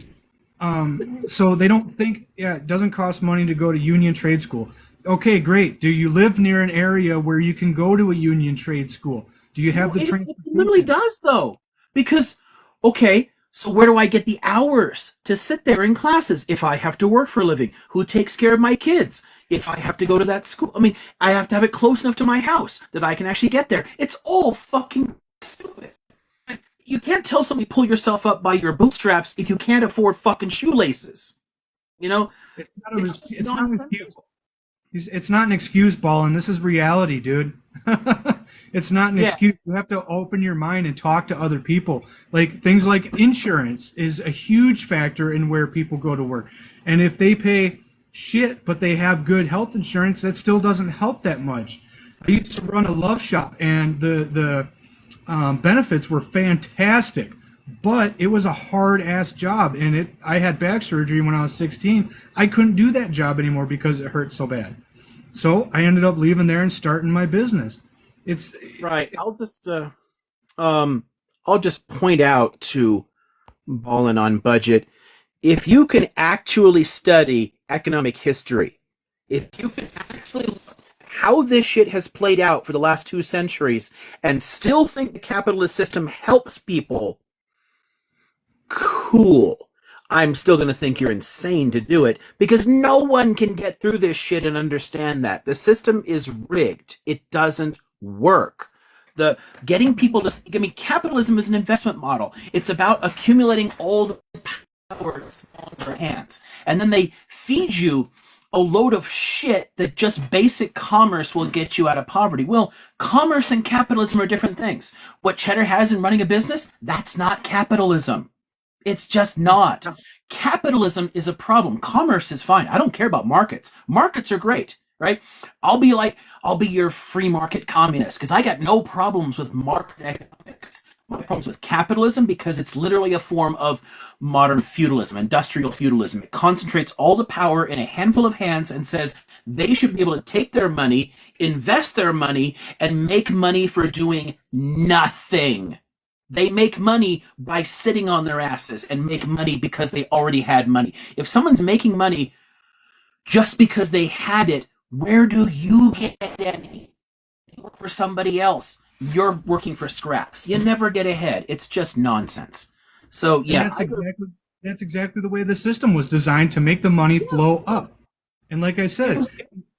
So they don't think, yeah, it doesn't cost money to go to union trade school. Okay, great. Do you live near an area where you can go to a union trade school? Do you have the It literally transportation? does, though. Because, okay, so where do I get the hours to sit there in classes if I have to work for a living? Who takes care of my kids if I have to go to that school? I mean, I have to have it close enough to my house that I can actually get there. It's all fucking stupid. You can't tell somebody pull yourself up by your bootstraps if you can't afford fucking shoelaces. You know, It's not, it's just it's not an nonsense. excuse. It's not an excuse, ball, and this is reality, dude. It's not an Yeah. excuse. You have to open your mind and talk to other people. Like things like insurance is a huge factor in where people go to work. And if they pay shit, but they have good health insurance, that still doesn't help that much. I used to run a love shop, and the benefits were fantastic, but it was a hard ass job, and I had back surgery when I was 16. I couldn't do that job anymore because it hurt so bad. So I ended up leaving there and starting my business. It's Right. I'll just point out to Ballin' on Budget, if you can actually study economic history, if you can actually look how this shit has played out for the last 2 centuries and still think the capitalist system helps people, cool. I'm still going to think you're insane to do it because no one can get through this shit and understand that. The system is rigged. It doesn't work. The getting people to think, I mean, capitalism is an investment model. It's about accumulating all the power in smaller hands. And then they feed you a load of shit that just basic commerce will get you out of poverty. Well, commerce and capitalism are different things. What Cheddar has in running a business, that's not capitalism. It's just not. Capitalism is a problem. Commerce is fine. I don't care about markets. Markets are great, right? I'll be your free market communist because I got no problems with market economics. My problems with capitalism because it's literally a form of modern feudalism, industrial feudalism. It concentrates all the power in a handful of hands and says they should be able to take their money, invest their money, and make money for doing nothing. They make money by sitting on their asses and make money because they already had money. If someone's making money just because they had it, where do you get any? You work for somebody else. You're working for scraps. You never get ahead. It's just nonsense. So yeah, that's exactly the way the system was designed to make the money flow up. And like I said,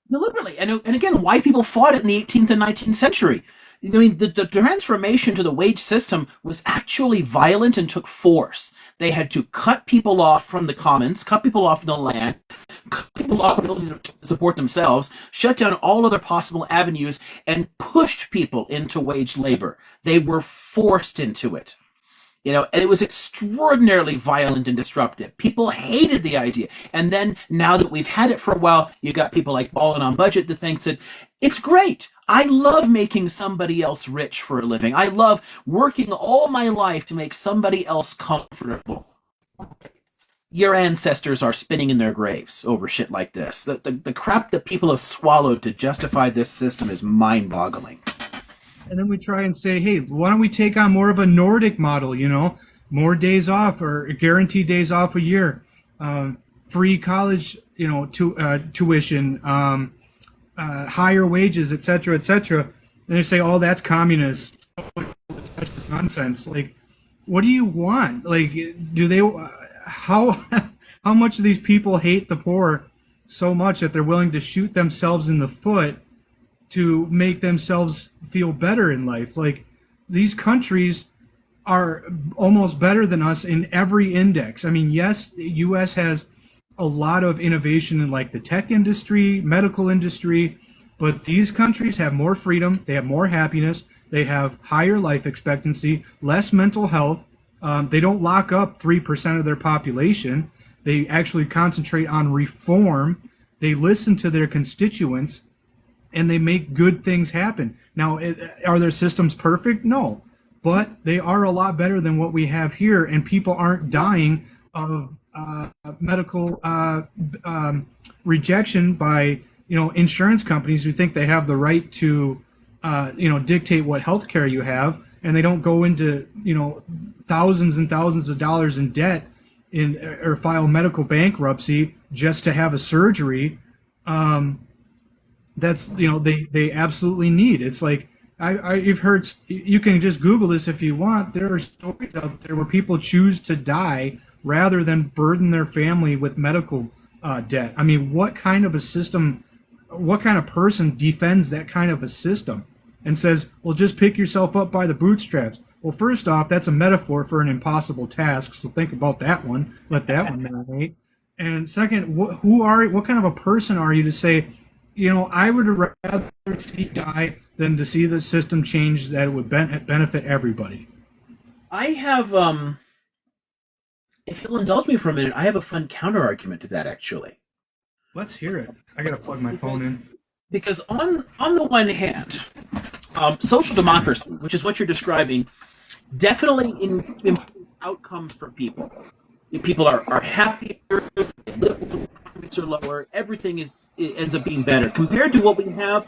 deliberately. And again, why people fought it in the 18th and 19th century. I mean, the transformation to the wage system was actually violent and took force. They had to cut people off from the commons, cut people off from the land, cut people off from the ability to support themselves, shut down all other possible avenues, and pushed people into wage labor. They were forced into it. You know, and it was extraordinarily violent and disruptive. People hated the idea. And then now that we've had it for a while, you got people like Ballin' on Budget that thinks that it's great. I love making somebody else rich for a living. I love working all my life to make somebody else comfortable. Your ancestors are spinning in their graves over shit like this. The crap that people have swallowed to justify this system is mind-boggling. and then we try and say, hey, why don't we take on more of a Nordic model, more days off or guaranteed days off a year, free college, tuition, higher wages, et cetera, et cetera. And they say, oh, that's communist. That's nonsense. Like, what do you want? Like, do they, how much do these people hate the poor so much that they're willing to shoot themselves in the foot to make themselves feel better in life? Like, these countries are almost better than us in every index. I mean, yes, the US has a lot of innovation in like the tech industry, medical industry, but these countries have more freedom, they have more happiness, they have higher life expectancy, less mental health. They don't lock up 3% of their population. They actually concentrate on reform. They listen to their constituents and they make good things happen. Now, are their systems perfect? No, but they are a lot better than what we have here, and people aren't dying of medical rejection by insurance companies who think they have the right to dictate what health care you have, and they don't go into thousands and thousands of dollars in debt in or file medical bankruptcy just to have a surgery. That's they absolutely need. It's like you've heard, you can just Google this if you want. There are stories out there where people choose to die rather than burden their family with medical debt. I mean, what kind of a system, what kind of person defends that kind of a system and says, well, just pick yourself up by the bootstraps? Well, first off, that's a metaphor for an impossible task, so think about that one. Let that one marinate. And second, what kind of a person are you to say, I would rather see die than to see the system change that it would benefit everybody? I have, if you'll indulge me for a minute, I have a fun counter argument to that, actually. Let's hear it. I gotta plug my phone in. Because on the one hand, social democracy, which is what you're describing, definitely improves outcomes for people. People are happier, rates are lower, everything ends up being better. Compared to what we have,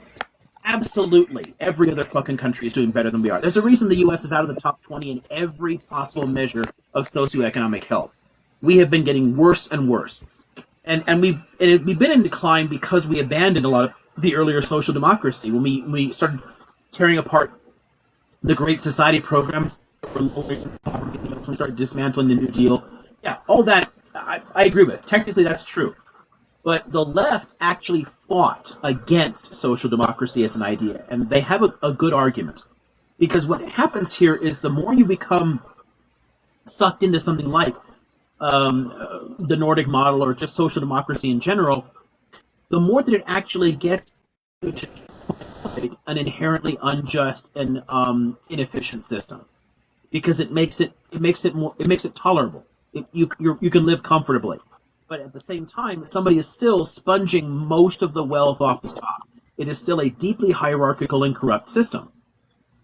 absolutely every other fucking country is doing better than we are. There's a reason the U.S. is out of the top 20 in every possible measure of socioeconomic health. We have been getting worse and worse. And we've been in decline because we abandoned a lot of the earlier social democracy. When we started tearing apart the Great Society programs, we started dismantling the New Deal. Yeah, all that I agree with. Technically, that's true. But the left actually fought against social democracy as an idea, and they have a good argument. Because what happens here is the more you become sucked into something like the Nordic model or just social democracy in general, the more that it actually gets to an inherently unjust and inefficient system, because it makes it tolerable. You can live comfortably, but at the same time, somebody is still sponging most of the wealth off the top. It is still a deeply hierarchical and corrupt system,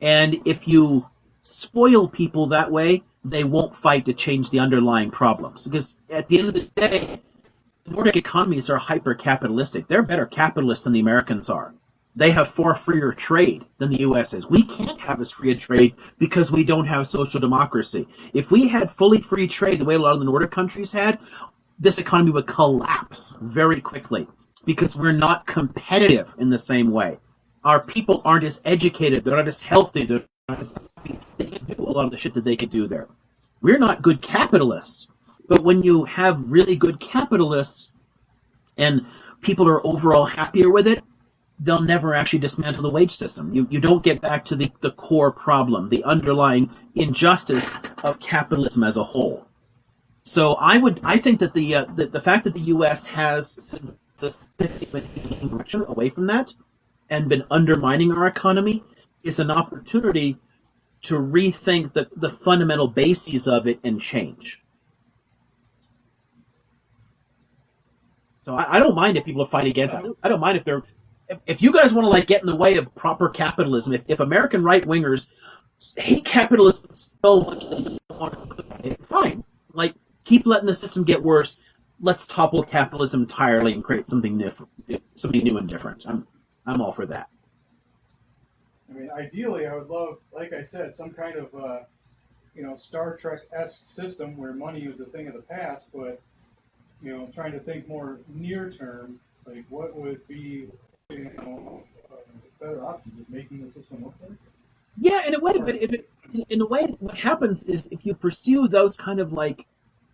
and if you spoil people that way, they won't fight to change the underlying problems. Because at the end of the day, the Nordic economies are hyper-capitalistic. They're better capitalists than the Americans are. They have far freer trade than the U.S. is. We can't have as free a trade because we don't have social democracy. If we had fully free trade the way a lot of the Nordic countries had, this economy would collapse very quickly because we're not competitive in the same way. Our people aren't as educated. They're not as healthy. They're not as happy. They can do a lot of the shit that they could do there. We're not good capitalists. But when you have really good capitalists and people are overall happier with it, they'll never actually dismantle the wage system. You don't get back to the core problem, the underlying injustice of capitalism as a whole. So I think that the fact that the U.S. has been direction away from that and been undermining our economy is an opportunity to rethink the fundamental bases of it and change. So I don't mind if people fight against it. I don't mind if you guys want to get in the way of proper capitalism. If American right wingers hate capitalism so much that they don't want to, fine. Keep letting the system get worse. Let's topple capitalism entirely and create something new and different. I'm all for that. I mean, ideally, I would love, like I said, some kind of Star Trek-esque system where money was a thing of the past, but trying to think more near term, what would be better options of making the system work better? Yeah, in a way, but in a way, what happens is if you pursue those kind of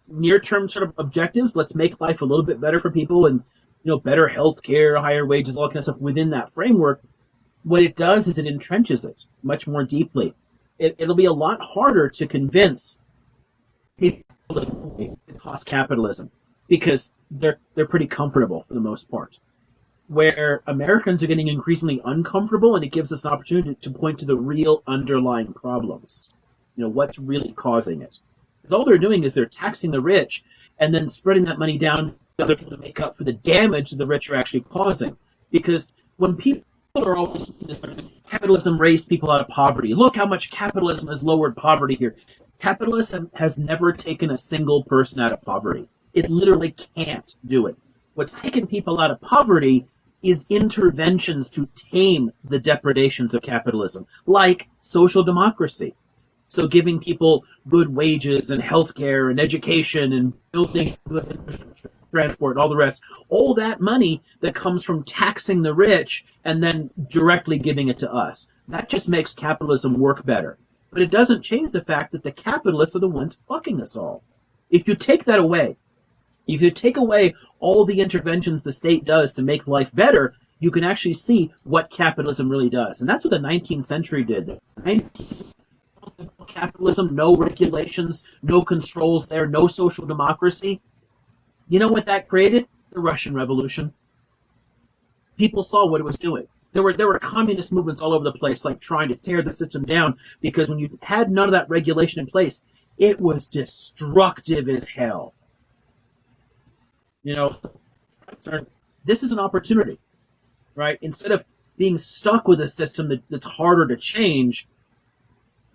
near-term sort of objectives, let's make life a little bit better for people and better health care, higher wages, all that kind of stuff within that framework, what it does is it entrenches it much more deeply. It'll be a lot harder to convince people to cost capitalism because they're pretty comfortable for the most part. Where Americans are getting increasingly uncomfortable, and it gives us an opportunity to point to the real underlying problems. What's really causing it. Because all they're doing is they're taxing the rich and then spreading that money down to other people to make up for the damage that the rich are actually causing. Because when people are always capitalism raised people out of poverty. Look how much capitalism has lowered poverty here. Capitalism has never taken a single person out of poverty. It literally can't do it. What's taken people out of poverty is interventions to tame the depredations of capitalism, like social democracy. So giving people good wages and health care and education and building good infrastructure, transport, and all the rest, all that money that comes from taxing the rich and then directly giving it to us, that just makes capitalism work better. But it doesn't change the fact that the capitalists are the ones fucking us all. If you take that away, if you take away all the interventions the state does to make life better, you can actually see what capitalism really does. And that's what the 19th century did. Capitalism, no regulations, no controls there, no social democracy. You know what that created? The Russian Revolution. People saw what it was doing. There were communist movements all over the place, like trying to tear the system down, because when you had none of that regulation in place, it was destructive as hell. You know, this is an opportunity, right? Instead of being stuck with a system that's harder to change,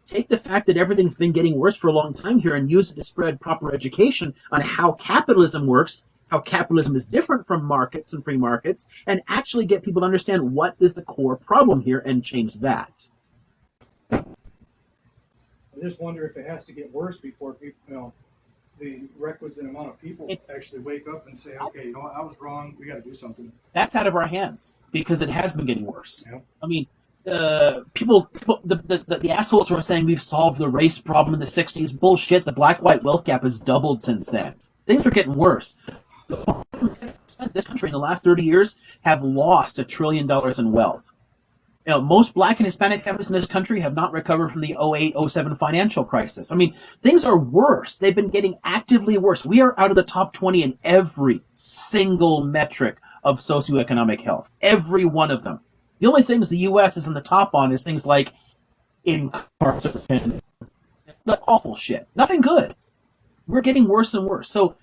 take the fact that everything's been getting worse for a long time here and use it to spread proper education on how capitalism works, how capitalism is different from markets and free markets, and actually get people to understand what is the core problem here and change that. I just wonder if it has to get worse before people, the requisite amount of people actually wake up and say, okay, you know what, I was wrong, we got to do something. That's out of our hands because it has been getting worse. Yeah. I mean, the assholes were saying we've solved the race problem in the 60s. Bullshit. The black-white wealth gap has doubled since then. Things are getting worse. This country in the last 30 years have lost $1 trillion in wealth. You know, most black and Hispanic families in this country have not recovered from the 08-07 financial crisis. I mean, things are worse. They've been getting actively worse. We are out of the top 20 in every single metric of socioeconomic health. Every one of them. The only things the U.S. is in the top on is things like incarceration, awful shit. Nothing good. We're getting worse and worse. So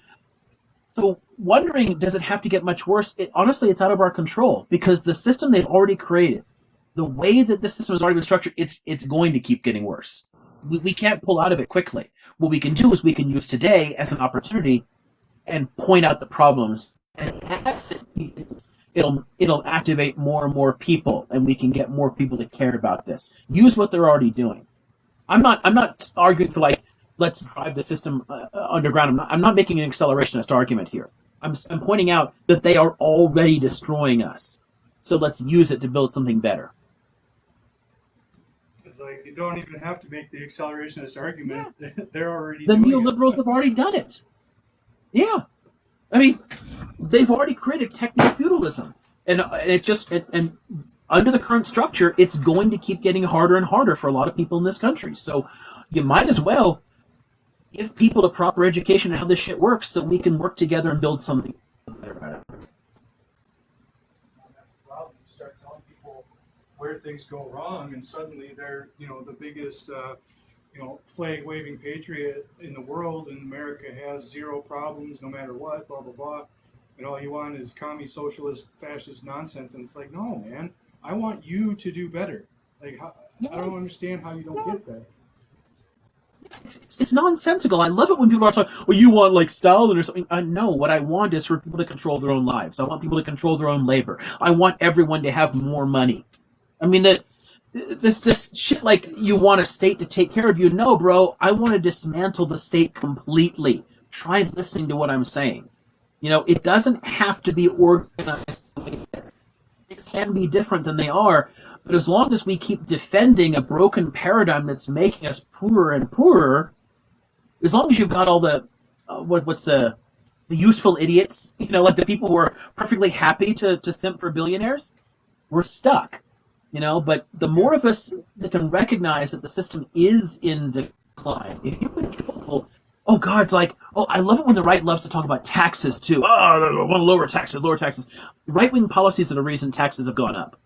wondering, does it have to get much worse? Honestly, it's out of our control because the system they've already created, the way that the system has already been structured, it's going to keep getting worse. We can't pull out of it quickly. What we can do is we can use today as an opportunity and point out the problems. And it'll activate more and more people, and we can get more people to care about this. Use what they're already doing. I'm not arguing for like let's drive the system underground. I'm not making an accelerationist argument here. I'm pointing out that they are already destroying us. So let's use it to build something better. It's like you don't even have to make the accelerationist argument. Yeah. They're already the doing neoliberals have already done it. Yeah. I mean, they've already created techno-feudalism. And it just and under the current structure, it's going to keep getting harder and harder for a lot of people in this country. So you might as well give people a proper education on how this shit works so we can work together and build something better about it. That's the problem. You start telling people where things go wrong, and suddenly they're, the biggest, flag-waving patriot in the world, and America has zero problems no matter what, blah, blah, blah. And all you want is commie, socialist, fascist nonsense. And it's like, no, man, I want you to do better. Like, I don't understand how you don't get that. It's nonsensical. I love it when people are talking, well, you want like Stalin or something. No, what I want is for people to control their own lives. I want people to control their own labor. I want everyone to have more money. I mean, this shit like you want a state to take care of you. No, bro, I want to dismantle the state completely. Try listening to what I'm saying. It doesn't have to be organized. It can be different than they are. But as long as we keep defending a broken paradigm that's making us poorer and poorer, as long as you've got all the what's the useful idiots, like the people who are perfectly happy to simp for billionaires, we're stuck. But the more of us that can recognize that the system is in decline, if you control, oh God, it's like, oh, I love it when the right loves to talk about taxes too. Oh, I want to lower taxes. Right-wing policies are the reason taxes have gone up.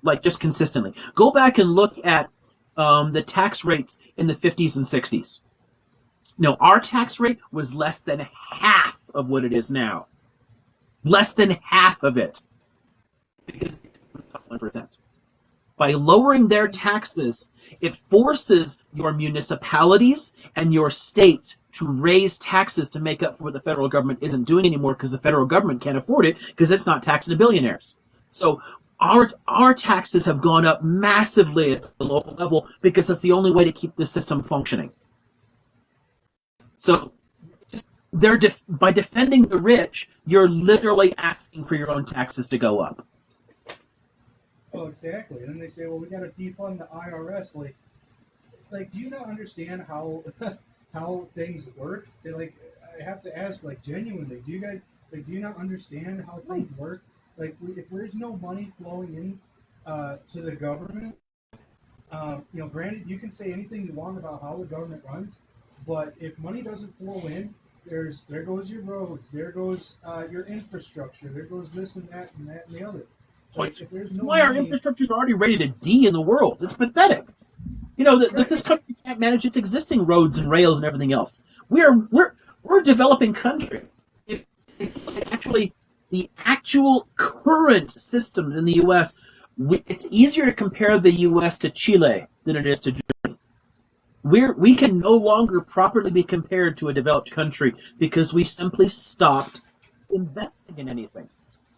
Like, just consistently. Go back and look at the tax rates in the 50s and 60s. Our tax rate was less than half of what it is now. Less than half of it. Because 1%. By lowering their taxes, it forces your municipalities and your states to raise taxes to make up for what the federal government isn't doing anymore because the federal government can't afford it because it's not taxing the billionaires. So our taxes have gone up massively at the local level because that's the only way to keep the system functioning. So by defending the rich, you're literally asking for your own taxes to go up. Oh, exactly. And then they say, well, we got to defund the IRS. Like, do you not understand how how things work? Like, I have to ask, like, genuinely, do you not understand how things work? Like, if there's no money flowing in to the government, granted, you can say anything you want about how the government runs, but if money doesn't flow in, there goes your roads, there goes your infrastructure, there goes this and that and the other. Like, if there's no why our infrastructure is already rated a D in the world. It's pathetic. This country can't manage its existing roads and rails and everything else. We're a developing country. Actually, the actual current system in the U.S., it's easier to compare the U.S. to Chile than it is to Germany. We can no longer properly be compared to a developed country because we simply stopped investing in anything.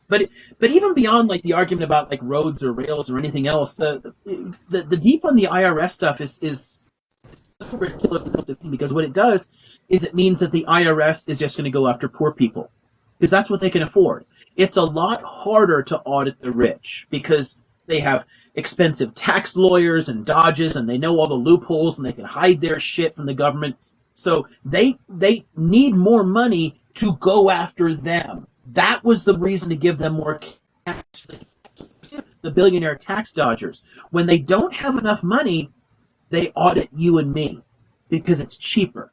But even beyond like the argument about like roads or rails or anything else, the defund the IRS stuff is so ridiculous because what it does is it means that the IRS is just going to go after poor people because that's what they can afford. It's a lot harder to audit the rich because they have expensive tax lawyers and dodges and they know all the loopholes and they can hide their shit from the government. So they need more money to go after them. That was the reason to give them more cash. The billionaire tax dodgers. When they don't have enough money, they audit you and me because it's cheaper.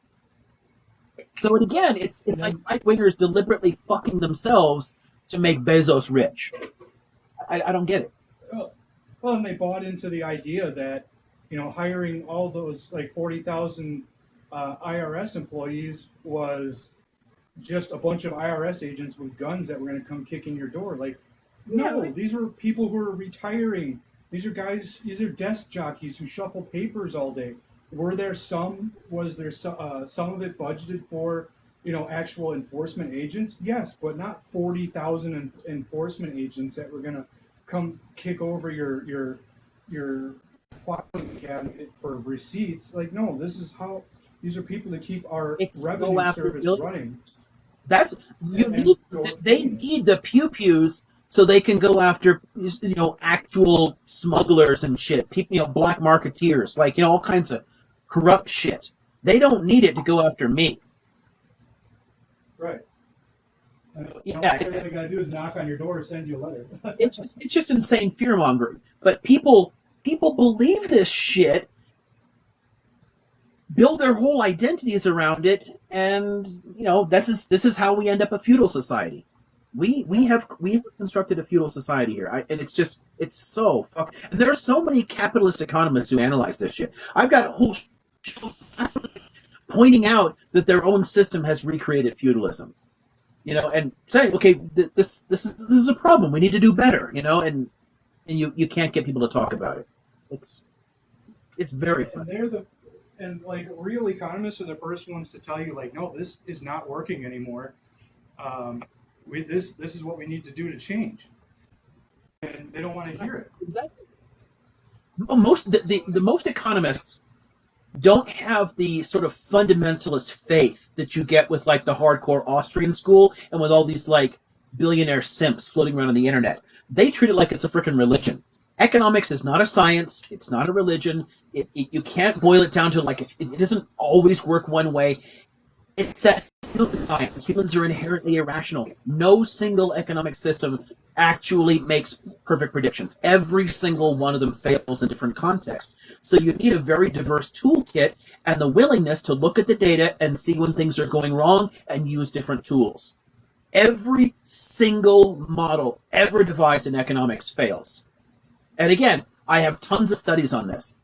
So again, it's like right-wingers deliberately fucking themselves to make Bezos rich. I don't get it. Well, and they bought into the idea that, hiring all those like 40,000 IRS employees was just a bunch of IRS agents with guns that were going to come kick in your door. Like, no, these were people who are retiring. These are desk jockeys who shuffle papers all day. Was there some of it budgeted for, actual enforcement agents? Yes, but not 40,000 enforcement agents that were going to come kick over your filing cabinet for receipts. Like, no, these are people that keep our revenue service running. They need the pew-pews so they can go after actual smugglers and shit, people, black marketeers, like all kinds of corrupt shit. They don't need it to go after me. Right. Yeah, all they gotta do is knock on your door or send you a letter. it's just insane fear mongering. But people believe this shit, build their whole identities around it, and this is how we end up a feudal society. We have constructed a feudal society here, and it's so fuck. And there are so many capitalist economists who analyze this shit. I've got whole shows pointing out that their own system has recreated feudalism, and saying, okay, this is a problem. We need to do better, and you can't get people to talk about it. It's very fun. And like real economists are the first ones to tell you, like, no, this is not working anymore. This is what we need to do to change, and they don't want to hear it. Exactly. The most economists don't have the sort of fundamentalist faith that you get with like the hardcore Austrian school and with all these like billionaire simps floating around on the internet. They treat it like it's a freaking religion. Economics is not a science. It's not a religion. You can't boil it down to like it doesn't always work one way. It's a human science. Humans are inherently irrational. No single economic system actually makes perfect predictions. Every single one of them fails in different contexts. So you need a very diverse toolkit and the willingness to look at the data and see when things are going wrong and use different tools. Every single model ever devised in economics fails. And again, I have tons of studies on this.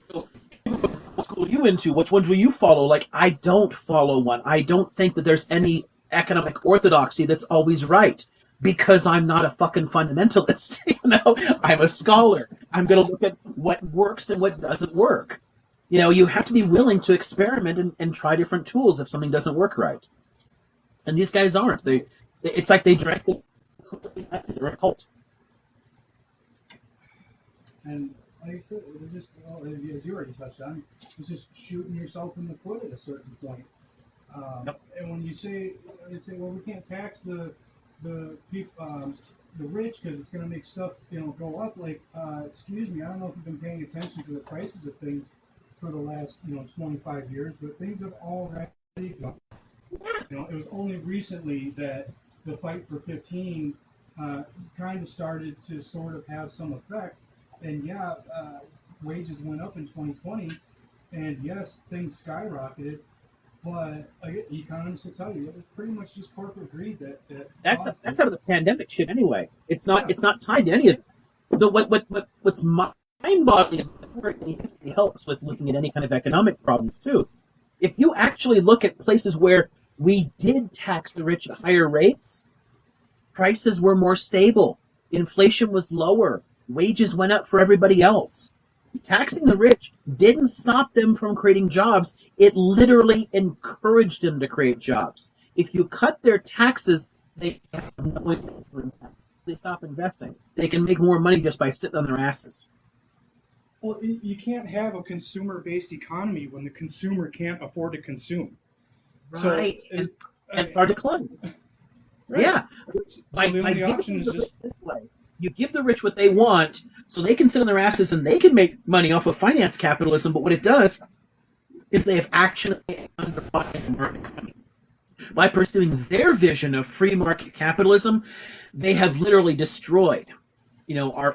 So, what school are you into? Which ones will you follow? Like, I don't follow one. I don't think that there's any economic orthodoxy that's always right because I'm not a fucking fundamentalist. I'm a scholar. I'm going to look at what works and what doesn't work. You have to be willing to experiment and try different tools if something doesn't work right. And these guys aren't. It's like they drank they're a cult. And like I said, it was just, well, as you already touched on, it's just shooting yourself in the foot at a certain point. And when you say, well, we can't tax the people, the rich because it's going to make stuff, go up. Like, excuse me, I don't know if you've been paying attention to the prices of things for the last, 25 years, but things have already gone. It was only recently that the fight for 15 kind of started to sort of have some effect. And yeah, wages went up in 2020, and yes, things skyrocketed. But economists will tell you it was pretty much just corporate greed that That's out of the pandemic shit anyway. It's not tied to any of it. What's mind-boggling it helps with looking at any kind of economic problems too. If you actually look at places where we did tax the rich at higher rates, prices were more stable, inflation was lower, wages went up for everybody else. Taxing the rich didn't stop them from creating jobs. It literally encouraged them to create jobs. If you cut their taxes, they have no incentive to invest. They stop investing. They can make more money just by sitting on their asses. Well, you can't have a consumer-based economy when the consumer can't afford to consume. Right. So and it's hard to climb. Right. Yeah. So the only option is just this way. You give the rich what they want so they can sit on their asses and they can make money off of finance capitalism, but what it does is they have actually undermined the economy. By pursuing their vision of free market capitalism, they have literally destroyed, our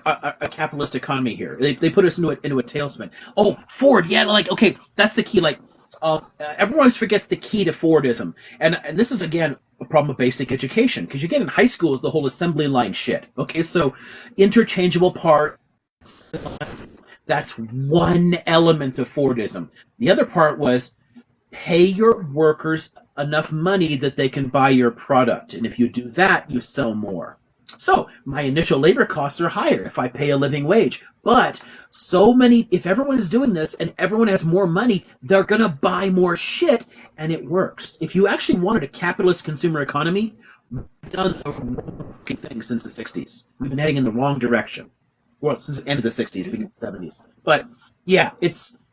capitalist economy here. They put us into a tailspin. Oh, Ford, yeah, okay, that's the key. Everyone always forgets the key to Fordism, and this is again a problem of basic education, because you get in high school is the whole assembly line shit. Okay, so interchangeable parts. That's one element of Fordism. The other part was pay your workers enough money that they can buy your product, and if you do that, you sell more. So my initial labor costs are higher if I pay a living wage. But if everyone is doing this and everyone has more money, they're going to buy more shit, and it works. If you actually wanted a capitalist consumer economy, we've done the wrong thing since the 60s. We've been heading in the wrong direction. Well, since the end of the 60s, beginning of the 70s. But yeah,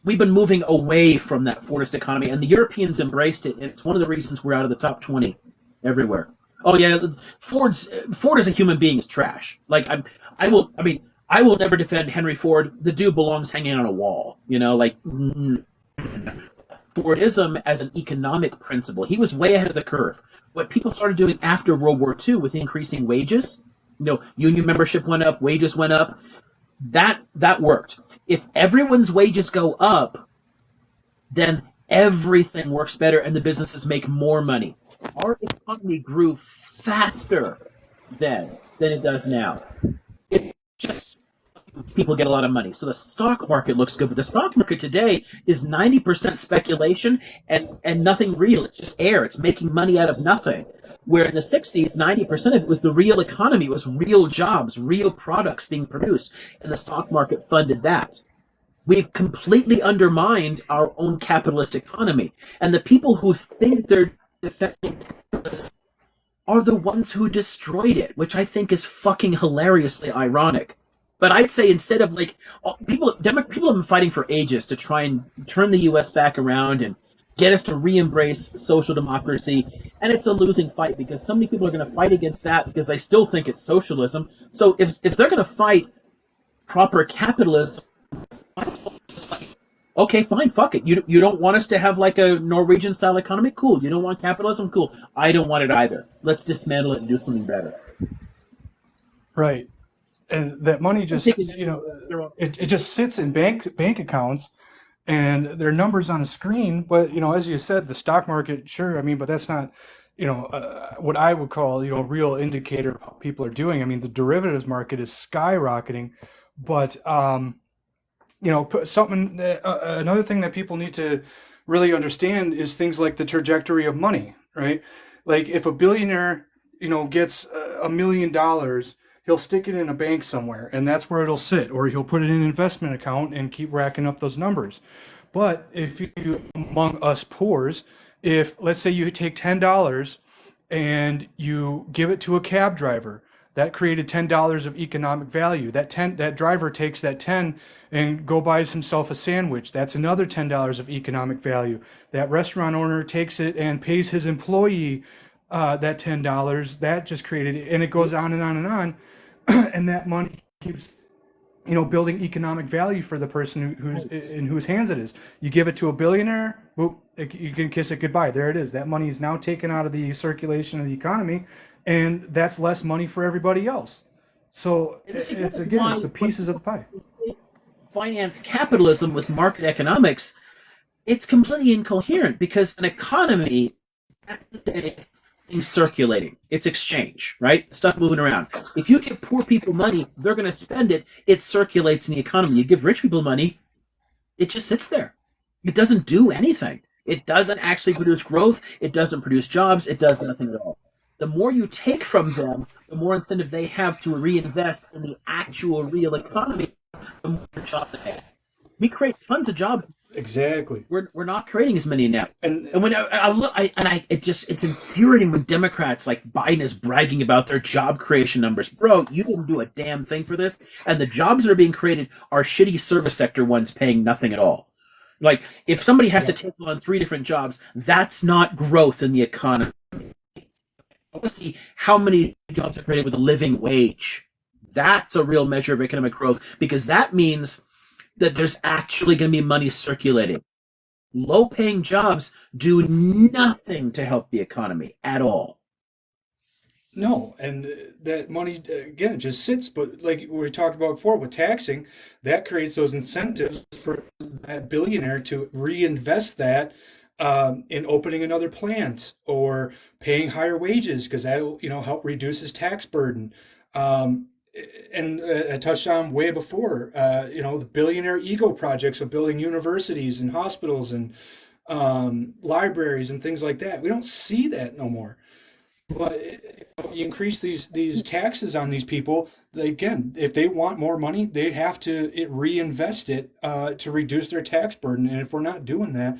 we've been moving away from that Fordist economy, and the Europeans embraced it, and it's one of the reasons we're out of the top 20 everywhere. Oh yeah, Ford as a human being is trash. I will never defend Henry Ford. The dude belongs hanging on a wall. Fordism as an economic principle, he was way ahead of the curve. What people started doing after World War II with increasing wages, union membership went up, wages went up. That worked. If everyone's wages go up, then everything works better and the businesses make more money. Our economy grew faster then than it does now. It just people get a lot of money. So the stock market looks good, but the stock market today is 90% speculation and nothing real. It's just air. It's making money out of nothing. Where in the 60s, 90% of it was the real economy. It was real jobs, real products being produced, and the stock market funded that. We've completely undermined our own capitalist economy. And the people who think they're defending capitalism are the ones who destroyed it, which I think is fucking hilariously ironic. But I'd say instead of people have been fighting for ages to try and turn the U.S. back around and get us to re-embrace social democracy, and it's a losing fight because so many people are going to fight against that because they still think it's socialism. So if they're going to fight proper capitalism, just okay, fine, fuck it. You don't want us to have a Norwegian style economy? Cool. You don't want capitalism? Cool. I don't want it either. Let's dismantle it and do something better. Right. And that money just, it just sits in bank accounts, and there are numbers on a screen. But, as you said, the stock market, sure. But that's not, what I would call, real indicator of how people are doing. The derivatives market is skyrocketing, but, something, another thing that people need to really understand is things like the trajectory of money, right? Like if a billionaire, gets $1 million, he'll stick it in a bank somewhere, and that's where it'll sit, or he'll put it in an investment account and keep racking up those numbers. But if you, among us poors, if let's say you take $10 and you give it to a cab driver, That created $10 of economic value. That driver takes that 10 and go buys himself a sandwich. That's another $10 of economic value. That restaurant owner takes it and pays his employee that $10. That just created, and it goes on and on and on, and that money keeps building economic value for the person who's in whose hands it is. You give it to a billionaire, boop, you can kiss it goodbye. There it is. That money is now taken out of the circulation of the economy, and that's less money for everybody else. So it's the pieces of the pie. Finance capitalism with market economics, it's completely incoherent because an economy, at the end of the day, things circulating. It's exchange, right? Stuff moving around. If you give poor people money, they're going to spend it. It circulates in the economy. You give rich people money, it just sits there. It doesn't do anything. It doesn't actually produce growth. It doesn't produce jobs. It does nothing at all. The more you take from them, the more incentive they have to reinvest in the actual real economy, the more jobs they have. We create tons of jobs. Exactly. We're not creating as many now. And when I look, it's infuriating when Democrats like Biden is bragging about their job creation numbers. Bro, you didn't do a damn thing for this. And the jobs that are being created are shitty service sector ones paying nothing at all. Like, if somebody has to take on 3 different jobs, that's not growth in the economy. I want to see how many jobs are created with a living wage. That's a real measure of economic growth, because that means that there's actually going to be money circulating. Low-paying jobs do nothing to help the economy at all. No, and that money, again, just sits. But like we talked about before with taxing, that creates those incentives for that billionaire to reinvest that in opening another plant or paying higher wages, because that'll help reduce his tax burden. And I touched on way before, the billionaire ego projects of building universities and hospitals and libraries and things like that. We don't see that no more. But you increase these taxes on these people. Again, if they want more money, they have to reinvest it to reduce their tax burden. And if we're not doing that,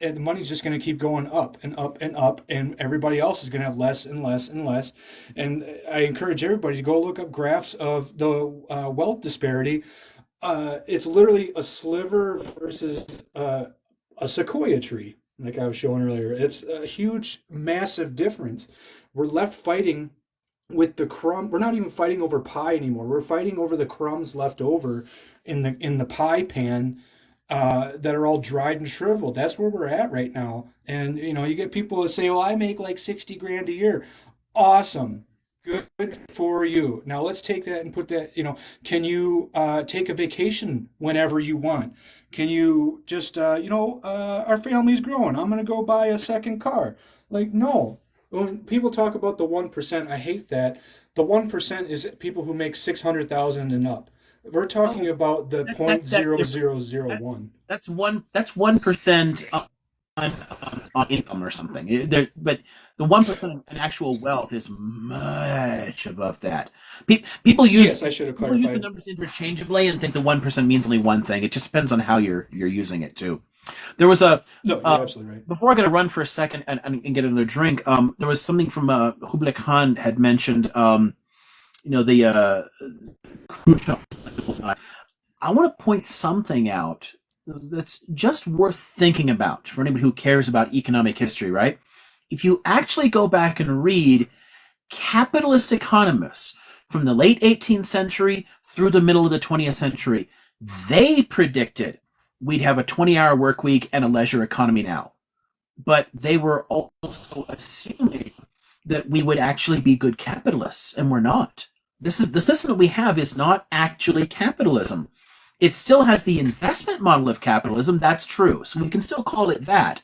the money's just going to keep going up and up and up, and everybody else is going to have less and less and less. And I encourage everybody to go look up graphs of the wealth disparity. It's literally a sliver versus a sequoia tree, like I was showing earlier. It's a huge, massive difference. We're left fighting with the crumb. We're not even fighting over pie anymore. We're fighting over the crumbs left over in the pie pan. That are all dried and shriveled. That's where we're at right now. And you get people that say, well, I make like 60 grand a year. Awesome. Good for you. Now let's take that and put that, can you take a vacation whenever you want? Can you just, our family's growing. I'm going to go buy a second car. Like, no. When people talk about the 1%, I hate that. The 1% is people who make 600,000 and up. We're talking about the 0.0001. That's 1% on income or something. But the 1% in actual wealth is much above that. People use I should have people use the clarified. numbers interchangeably and think the 1% means only one thing. It just depends on how you're using it too. There was No, you're absolutely right. before I got to run for a second and get another drink. There was something from Kublai Khan had mentioned. The Khrushchev. I want to point something out that's just worth thinking about for anybody who cares about economic history, right? If you actually go back and read capitalist economists from the late 18th century through the middle of the 20th century, they predicted we'd have a 20-hour work week and a leisure economy now. But they were also assuming that we would actually be good capitalists, and we're not. The system that we have is not actually capitalism. It still has the investment model of capitalism, that's true, so we can still call it that.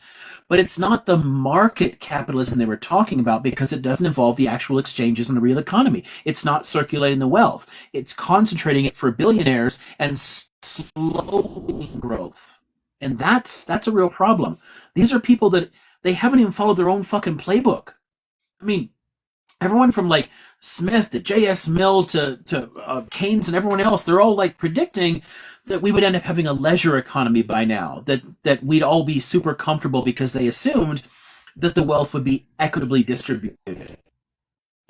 But it's not the market capitalism they were talking about, because it doesn't involve the actual exchanges in the real economy. It's not circulating the wealth. It's concentrating it for billionaires and slowing growth. And that's a real problem. These are people that they haven't even followed their own fucking playbook. I mean, everyone from like Smith to J.S. Mill to Keynes and everyone else, they're all like predicting that we would end up having a leisure economy by now, that we'd all be super comfortable because they assumed that the wealth would be equitably distributed.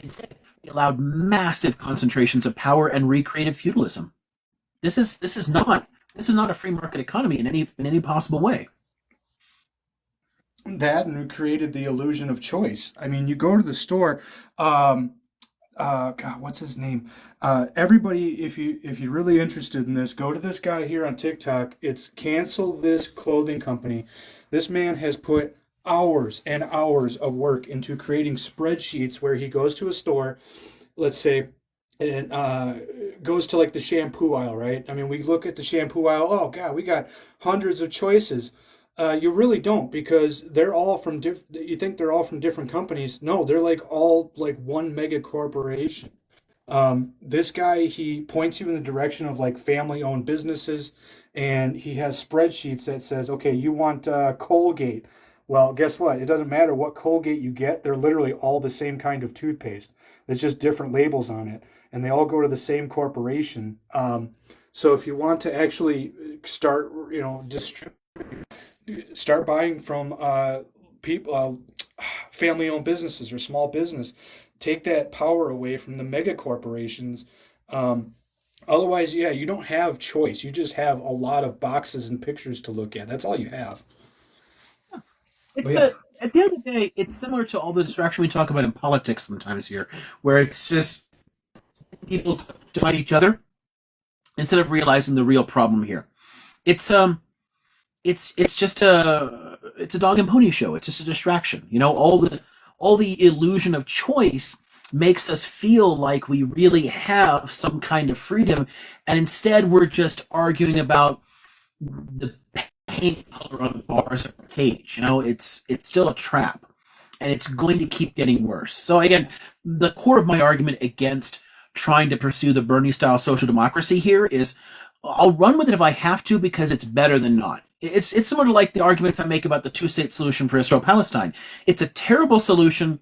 Instead, It allowed massive concentrations of power and recreated feudalism. This is not a free market economy in any possible way. That and created the illusion of choice. I mean, you go to the store. God, what's his name? Everybody, if you're really interested in this, go to this guy here on TikTok. It's Cancel This Clothing Company. This man has put hours and hours of work into creating spreadsheets where he goes to a store, let's say, and goes to like the shampoo aisle, right? I mean, we look at the shampoo aisle. Oh God, we got hundreds of choices. You really don't, because they're all from different. You think they're all from different companies? No, they're like all like one mega corporation. This guy, he points you in the direction of like family-owned businesses, and he has spreadsheets that says, okay, you want Colgate. Well, guess what? It doesn't matter what Colgate you get. They're literally all the same kind of toothpaste. There's just different labels on it, and they all go to the same corporation. So if you want to actually start, start buying from people, family-owned businesses or small business. Take that power away from the mega corporations. Otherwise, yeah, you don't have choice. You just have a lot of boxes and pictures to look at. That's all you have. It's yeah. At the end of the day, it's similar to all the distraction we talk about in politics sometimes here, where it's just people to fight each other instead of realizing the real problem here. It's just a dog and pony show. It's just a distraction. All the illusion of choice makes us feel like we really have some kind of freedom, and instead we're just arguing about the paint color on the bars of a cage. It's still a trap, and it's going to keep getting worse. So again, the core of my argument against trying to pursue the Bernie-style social democracy here is I'll run with it if I have to, because it's better than not. It's similar to like the arguments I make about the two-state solution for Israel-Palestine. It's a terrible solution.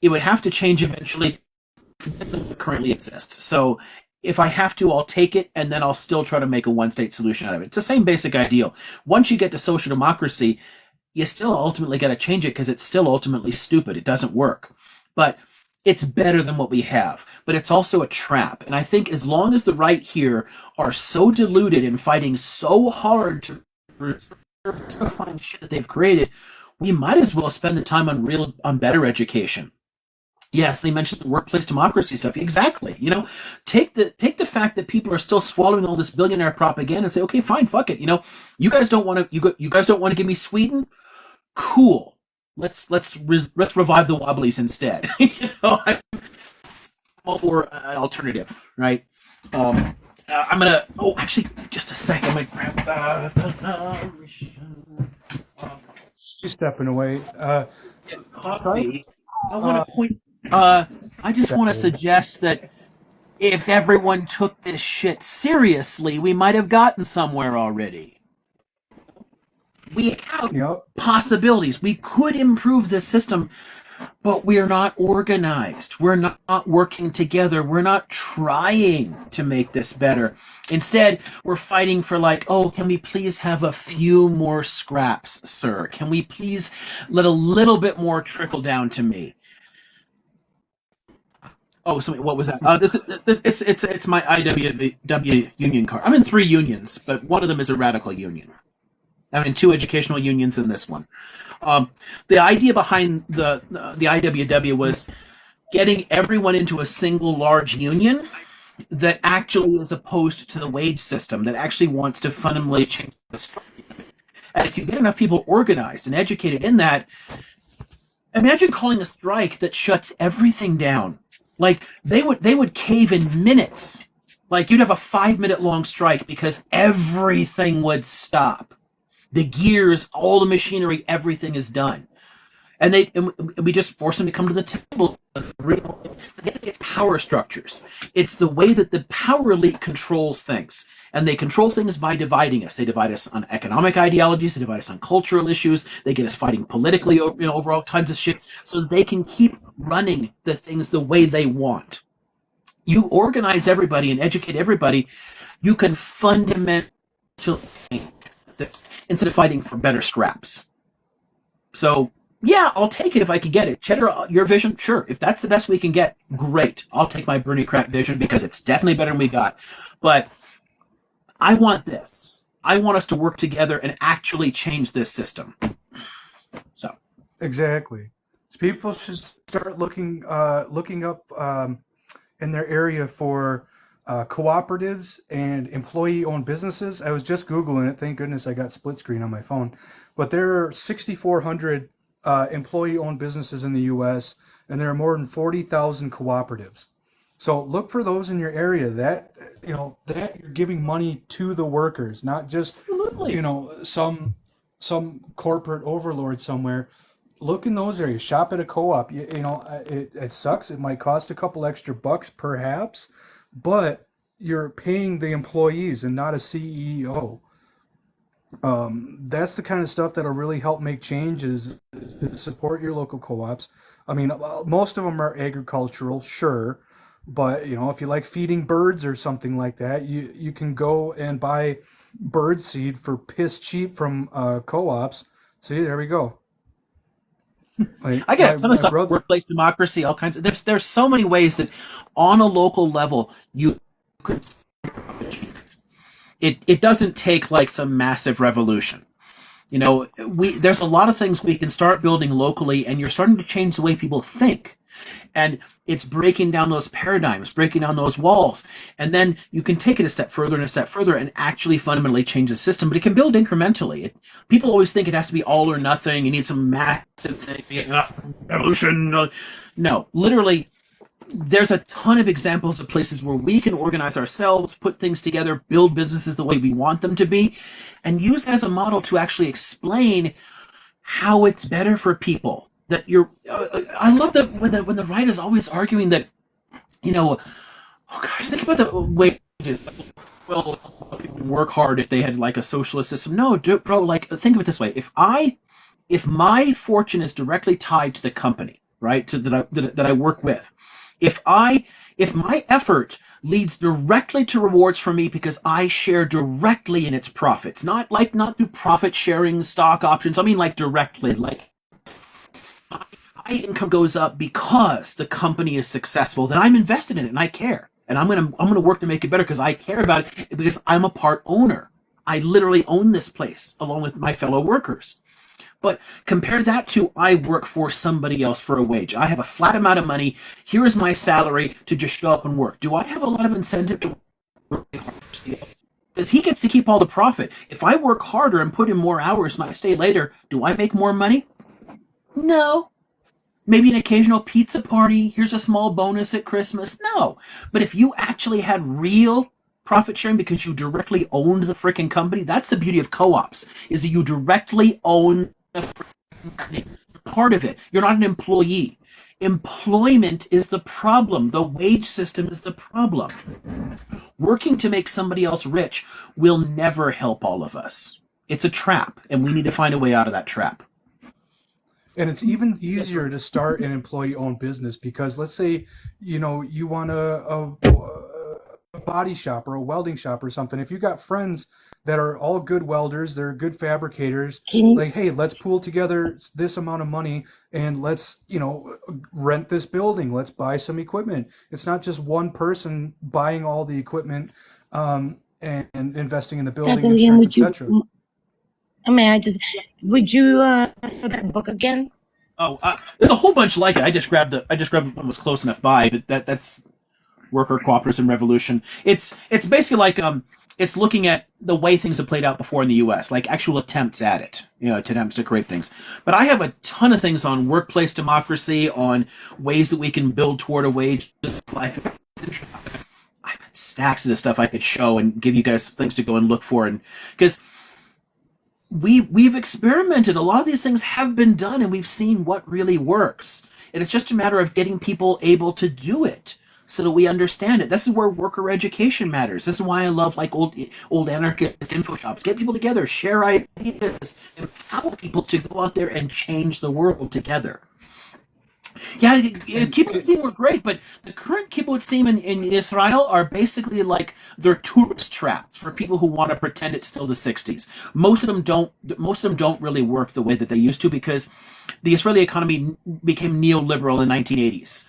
It would have to change eventually. It currently exists. So if I have to, I'll take it, and then I'll still try to make a one-state solution out of it. It's the same basic ideal. Once you get to social democracy, you still ultimately got to change it, because it's still ultimately stupid. It doesn't work. But it's better than what we have. But it's also a trap. And I think as long as the right here are so deluded and fighting so hard to find shit that they've created, we might as well spend the time on better education. Yes, they mentioned the workplace democracy stuff. Exactly. Take the fact that people are still swallowing all this billionaire propaganda and say, okay, fine, fuck it. You guys don't want to give me Sweden? Cool. Let's revive the Wobblies instead. I'm all for an alternative, right? I'm gonna. Oh, actually, just a sec. I'm gonna grab. She's stepping away. Coffee. I want to point. I just want to suggest that if everyone took this shit seriously, we might have gotten somewhere already. We have possibilities. We could improve this system, but we're not organized. We're not working together. We're not trying to make this better. Instead, we're fighting for can we please have a few more scraps, sir? Can we please let a little bit more trickle down to me? Oh, what was that? It's my IWW union card. I'm in 3 unions, but one of them is a radical union. I'm in 2 educational unions in this one. The idea behind the IWW was getting everyone into a single large union that actually is opposed to the wage system, that actually wants to fundamentally change the structure. And if you get enough people organized and educated in that, imagine calling a strike that shuts everything down. They would cave in minutes. You'd have a 5-minute long strike because everything would stop. The gears, all the machinery, everything is done. And we just force them to come to the table. It's power structures. It's the way that the power elite controls things. And they control things by dividing us. They divide us on economic ideologies. They divide us on cultural issues. They get us fighting politically over all kinds of shit, so they can keep running the things the way they want. You organize everybody and educate everybody, you can fundamentally change instead of fighting for better scraps. So Yeah, I'll take it if I can get it. Cheddar, your vision, sure. If that's the best we can get, great. I'll take my Bernie crap vision because it's definitely better than we got. But I want this. I want us to work together and actually change this system. So Exactly. So people should start looking up in their area for cooperatives and employee-owned businesses. I was just Googling it. Thank goodness I got split screen on my phone. But there are 6,400 employee-owned businesses in the U.S., and there are more than 40,000 cooperatives. So look for those in your area that that you're giving money to the workers, not just absolutely. some corporate overlord somewhere. Look in those areas. Shop at a co-op. It sucks. It might cost a couple extra bucks, perhaps, but you're paying the employees and not a CEO. That's the kind of stuff that'll really help make changes. Support your local co-ops. I mean, most of them are agricultural, sure, but if you like feeding birds or something like that, you can go and buy bird seed for piss cheap from co-ops. See, there we go. I get a ton of stuff. Workplace democracy, all kinds of. There's so many ways that, on a local level, you could. It doesn't take like some massive revolution. There's a lot of things we can start building locally, and you're starting to change the way people think. And it's breaking down those paradigms, breaking down those walls. And then you can take it a step further and a step further and actually fundamentally change the system. But it can build incrementally. People always think it has to be all or nothing. You need some massive thing, revolution. No, literally, there's a ton of examples of places where we can organize ourselves, put things together, build businesses the way we want them to be, and use that as a model to actually explain how it's better for people. That I love that when the right is always arguing that, oh gosh, think about the wages. Well, people would work hard if they had like a socialist system. No, bro, like think of it this way: if my fortune is directly tied to the company, right, that I work with, if my effort leads directly to rewards for me because I share directly in its profits, not through profit sharing stock options. I mean like directly, like my income goes up because the company is successful, then I'm invested in it and I care. And I'm gonna work to make it better because I care about it, because I'm a part owner. I literally own this place along with my fellow workers. But compare that to I work for somebody else for a wage. I have a flat amount of money. Here is my salary to just show up and work. Do I have a lot of incentive to work hard? Because he gets to keep all the profit. If I work harder and put in more hours and I stay later, do I make more money? No. Maybe an occasional pizza party. Here's a small bonus at Christmas. No. But if you actually had real profit sharing because you directly owned the freaking company, that's the beauty of co-ops, is that you directly own the freaking company. You're part of it. You're not an employee. Employment is the problem. The wage system is the problem. Working to make somebody else rich will never help all of us. It's a trap, and we need to find a way out of that trap. And it's even easier to start an employee-owned business because let's say, you want a body shop or a welding shop or something. If you got friends that are all good welders, they're good fabricators, like, hey, let's pool together this amount of money and let's, rent this building. Let's buy some equipment. It's not just one person buying all the equipment and investing in the building, insurance, etc. Would you know that book again? Oh, there's a whole bunch like it. I just grabbed one that was close enough by, but that's Worker Cooperation Revolution. It's basically like it's looking at the way things have played out before in the U.S., like actual attempts at it, attempts to create things. But I have a ton of things on workplace democracy, on ways that we can build toward a wage life. I've got stacks of this stuff I could show and give you guys things to go and look for, and because we've experimented. A lot of these things have been done, and we've seen what really works. And it's just a matter of getting people able to do it so that we understand it. This is where worker education matters. This is why I love like old anarchist info shops. Get people together, share ideas, empower people to go out there and change the world together. Yeah, And kibbutzim were great, but the current kibbutzim in Israel are basically like they're tourist traps for people who want to pretend it's still the '60s. Most of them don't. Most of them don't really work the way that they used to because the Israeli economy became neoliberal in the 1980s.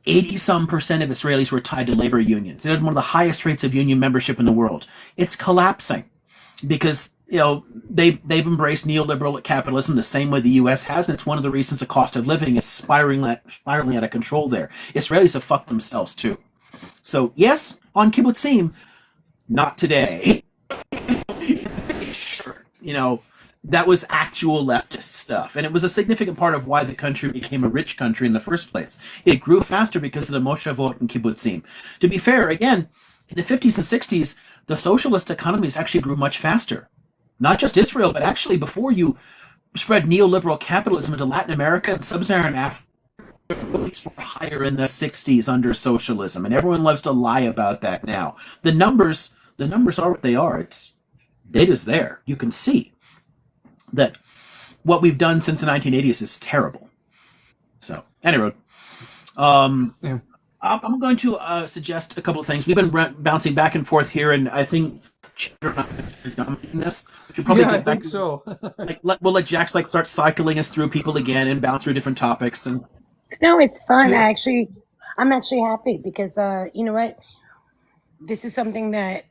80 some percent of Israelis were tied to labor unions. They had one of the highest rates of union membership in the world. It's collapsing because they've embraced neoliberal capitalism the same way the U.S. has, and it's one of the reasons the cost of living is spiraling out of control there. Israelis have fucked themselves too. So yes, on kibbutzim, not today. Sure, that was actual leftist stuff, and it was a significant part of why the country became a rich country in the first place. It grew faster because of the moshavot and kibbutzim. To be fair, again, in the 50s and 60s, the socialist economies actually grew much faster. Not just Israel, but actually before you spread neoliberal capitalism into Latin America and sub-Saharan Africa, rates were higher in the 60s under socialism, and everyone loves to lie about that now. The numbers are what they are. It's data's there. You can see that what we've done since the 1980s is terrible. So, anyway, yeah. I'm going to suggest a couple of things. We've been bouncing back and forth here, and I think Cheddar and I are dominating this. We should probably Yeah, I get back think so. we'll let Jax start cycling us through people again and bounce through different topics. And No, it's fun. Yeah. I'm actually happy because you know what? This is something that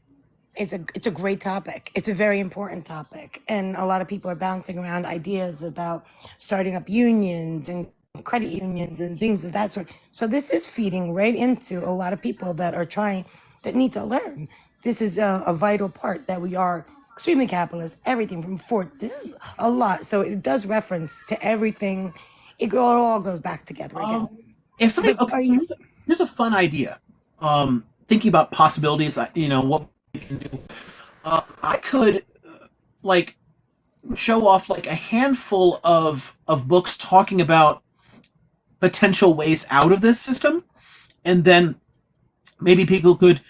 it's a great topic. It's a very important topic, and a lot of people are bouncing around ideas about starting up unions and credit unions and things of that sort. So this is feeding right into a lot of people that need to learn. This is a vital part that we are extremely capitalist. Everything from Ford. This is a lot. So it does reference to everything. It all goes back together again. if somebody, But okay, so here's a fun idea. Thinking about possibilities, what we can do. I could like show off like a handful of books talking about potential ways out of this system, and then maybe people could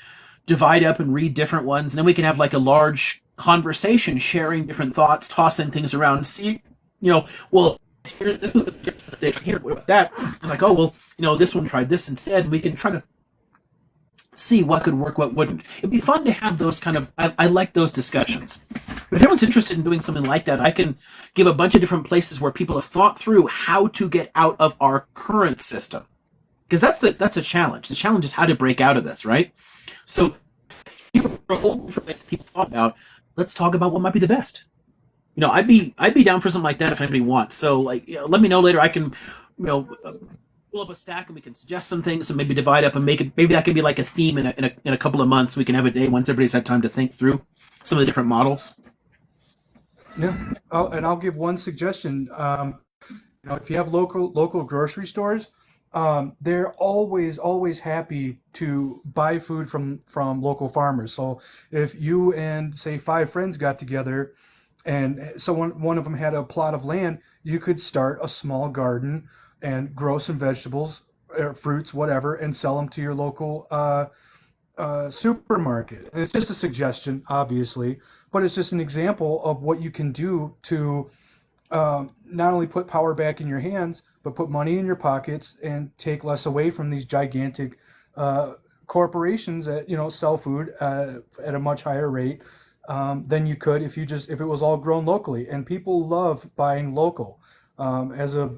divide up and read different ones, and then we can have like a large conversation, sharing different thoughts, tossing things around, see, well, here, what about that? I'm like, oh well, this one tried this instead. We can try to see what could work, what wouldn't. It'd be fun to have those kind of. I like those discussions. But if anyone's interested in doing something like that, I can give a bunch of different places where people have thought through how to get out of our current system. Because that's a challenge. The challenge is how to break out of this, right? So here are a whole different things people talk about. Let's talk about what might be the best. I'd be down for something like that if anybody wants. So let me know later. I can pull up a stack and we can suggest some things and maybe divide up and make it. Maybe that can be like a theme in a couple of months. We can have a day once everybody's had time to think through some of the different models. Yeah. And I'll give one suggestion. If you have local grocery stores, they're always happy to buy food from local farmers. So if you and say 5 friends got together and someone one of them had a plot of land, you could start a small garden and grow some vegetables, fruits, whatever, and sell them to your local supermarket. And it's just a suggestion, obviously, but it's just an example of what you can do to not only put power back in your hands, but put money in your pockets and take less away from these gigantic corporations that sell food at a much higher rate than you could if it was all grown locally. And people love buying local. As a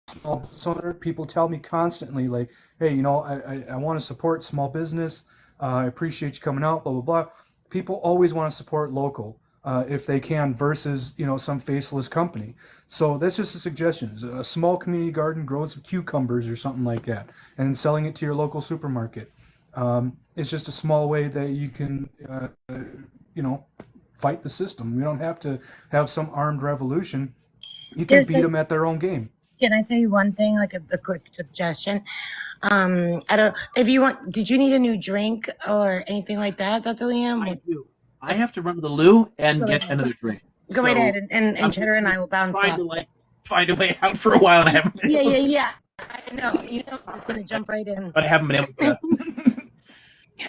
small business owner, people tell me constantly, like, hey, I want to support small business. I appreciate you coming out, blah, blah, blah. People always want to support local if they can versus, some faceless company. So that's just a suggestion. A small community garden, growing some cucumbers or something like that, and selling it to your local supermarket. It's just a small way that you can, fight the system. We don't have to have some armed revolution. You can beat them at their own game. Can I tell you one thing, like a quick suggestion? I don't. If you want, did you need a new drink or anything like that, Dr. Liam? I do. I have to run to the loo and get another drink. Go right ahead, and Cheddar and I will bounce trying up. to find a way out for a while, and I haven't been able to. Yeah. I know. I'm just gonna jump right in. But I haven't been able to.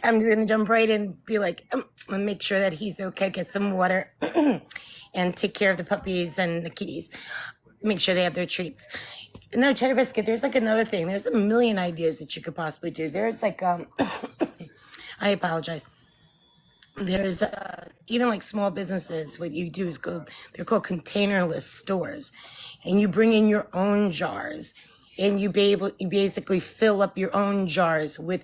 I'm just gonna jump right in, and be like, and make sure that he's okay, get some water, and take care of the puppies and the kitties. make sure they have their treats. No, cheddar biscuit. There's like another thing. There's a million ideas that you could possibly do. There's like I apologize. There's even like small businesses. What you do is go. They're called containerless stores, and you bring in your own jars, and you basically fill up your own jars with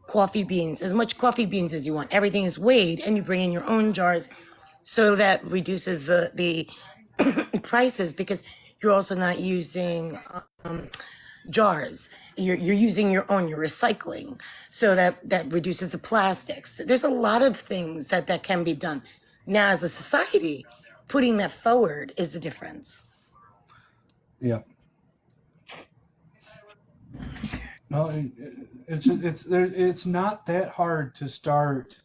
coffee beans, as much coffee beans as you want. Everything is weighed, and you bring in your own jars, so that reduces the prices because you're also not using jars. You're using your own, you're recycling. So that reduces the plastics. There's a lot of things that can be done. Now, as a society, putting that forward is the difference. Yeah. No, it's not that hard to start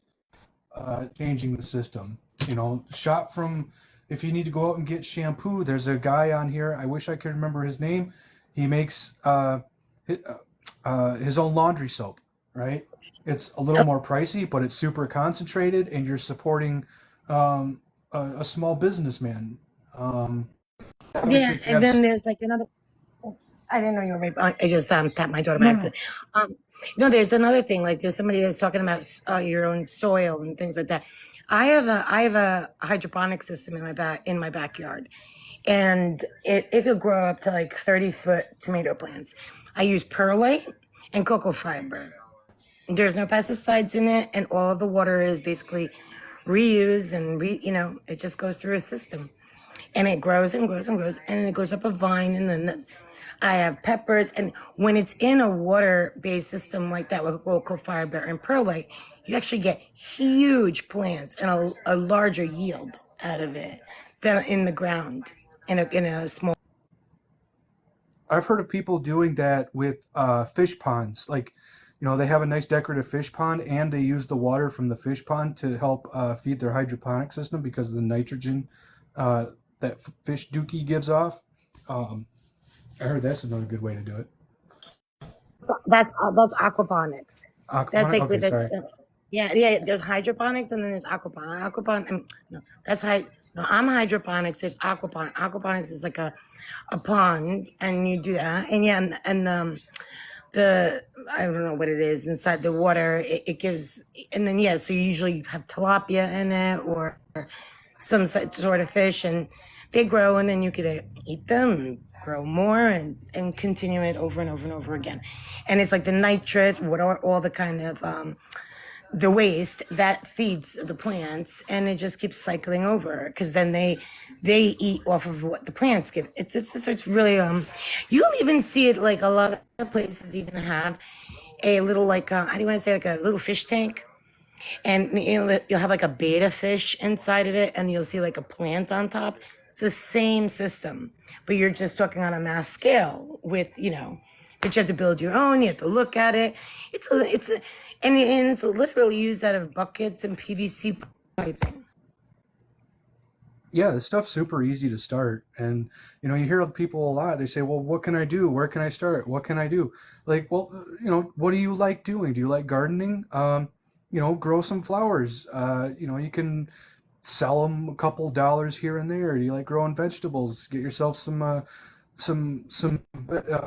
changing the system. Shop from, if you need to go out and get shampoo, there's a guy on here, I wish I could remember his name. He makes his own laundry soap, right? It's a little more pricey, but it's super concentrated, and you're supporting a small businessman. Yeah, Obviously, and then there's like another. I didn't know you were right. I just tapped my daughter by no, accident. No, there's another thing. Like there's somebody that's talking about your own soil and things like that. I have a hydroponic system in my backyard, and it could grow up to like 30-foot tomato plants. I use perlite and cocoa fiber. There's no pesticides in it, and all of the water is basically reused and it just goes through a system, and it grows and grows and grows, and it goes up a vine, and then I have peppers, and when it's in a water-based system like that with cocoa fiber and perlite, you actually get huge plants and a larger yield out of it than in the ground in a small. I've heard of people doing that with fish ponds. Like, they have a nice decorative fish pond, and they use the water from the fish pond to help feed their hydroponic system because of the nitrogen that fish dookie gives off. Um, I heard that's another good way to do it. So that's aquaponics. That's Aquaponic? like Okay, with sorry. yeah. There's hydroponics and then there's no, I'm hydroponics. There's aquaponics. Aquaponics is like a pond, and you do that, and yeah, the I don't know what it is inside the water. It gives, and then yeah, so you usually have tilapia in it or some sort of fish, and they grow, and then you could eat them and grow more and continue it over and over and over again. And it's like the nitrate, what are all the kind of the waste that feeds the plants, and it just keeps cycling over because then they eat off of what the plants give. It's really you'll even see it like a lot of places even have a little like how do you want to say, like a little fish tank, and you'll have like a beta fish inside of it, and you'll see like a plant on top. It's the same system, but you're just talking on a mass scale with but you have to build your own. You have to look at it. And it's literally used out of buckets and PVC piping. Yeah, this stuff's super easy to start. And, you hear people a lot. They say, well, what can I do? Where can I start? What can I do? Like, well, what do you like doing? Do you like gardening? Grow some flowers. You can sell them a couple dollars here and there. Do you like growing vegetables? Get yourself some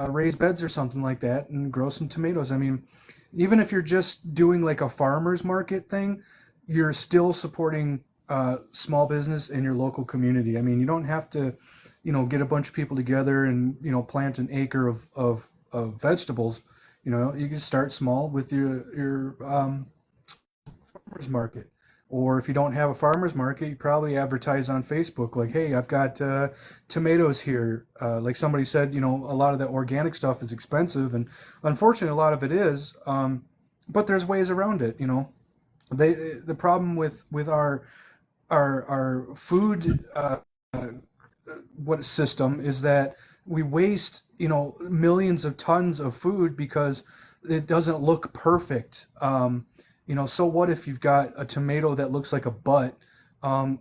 raised beds or something like that and grow some tomatoes. I mean, even if you're just doing like a farmer's market thing, you're still supporting small business in your local community. I mean, you don't have to, get a bunch of people together and, plant an acre of vegetables. You can start small with your farmer's market. Or if you don't have a farmer's market, you probably advertise on Facebook like, hey, I've got tomatoes here. Like somebody said, a lot of the organic stuff is expensive, and unfortunately, a lot of it is. But there's ways around it. The problem with our food what system is that we waste millions of tons of food because it doesn't look perfect. So what if you've got a tomato that looks like a butt?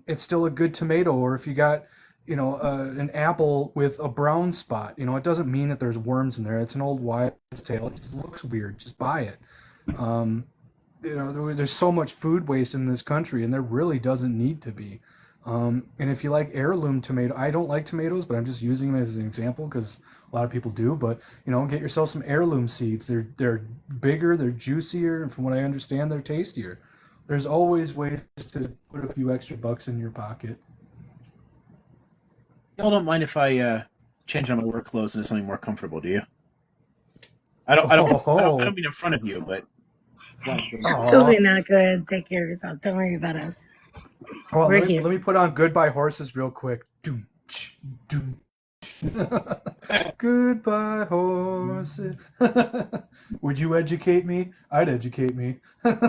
It's still a good tomato. Or if you got, an apple with a brown spot, it doesn't mean that there's worms in there. It's an old wives' tale. It just looks weird. Just buy it. There's so much food waste in this country, and there really doesn't need to be. And if you like heirloom tomato, I don't like tomatoes, but I'm just using them as an example because a lot of people do. But get yourself some heirloom seeds. They're bigger, they're juicier, and from what I understand, they're tastier. There's always ways to put a few extra bucks in your pocket. Y'all don't mind if I change out my work clothes into something more comfortable, do you? I don't mean in front of you, but Absolutely not. Go ahead, take care of yourself. Don't worry about us. Well, We're let here. me put on Goodbye Horses real quick. Doom, doom. Goodbye Horses. Would you educate me? I'd educate me. But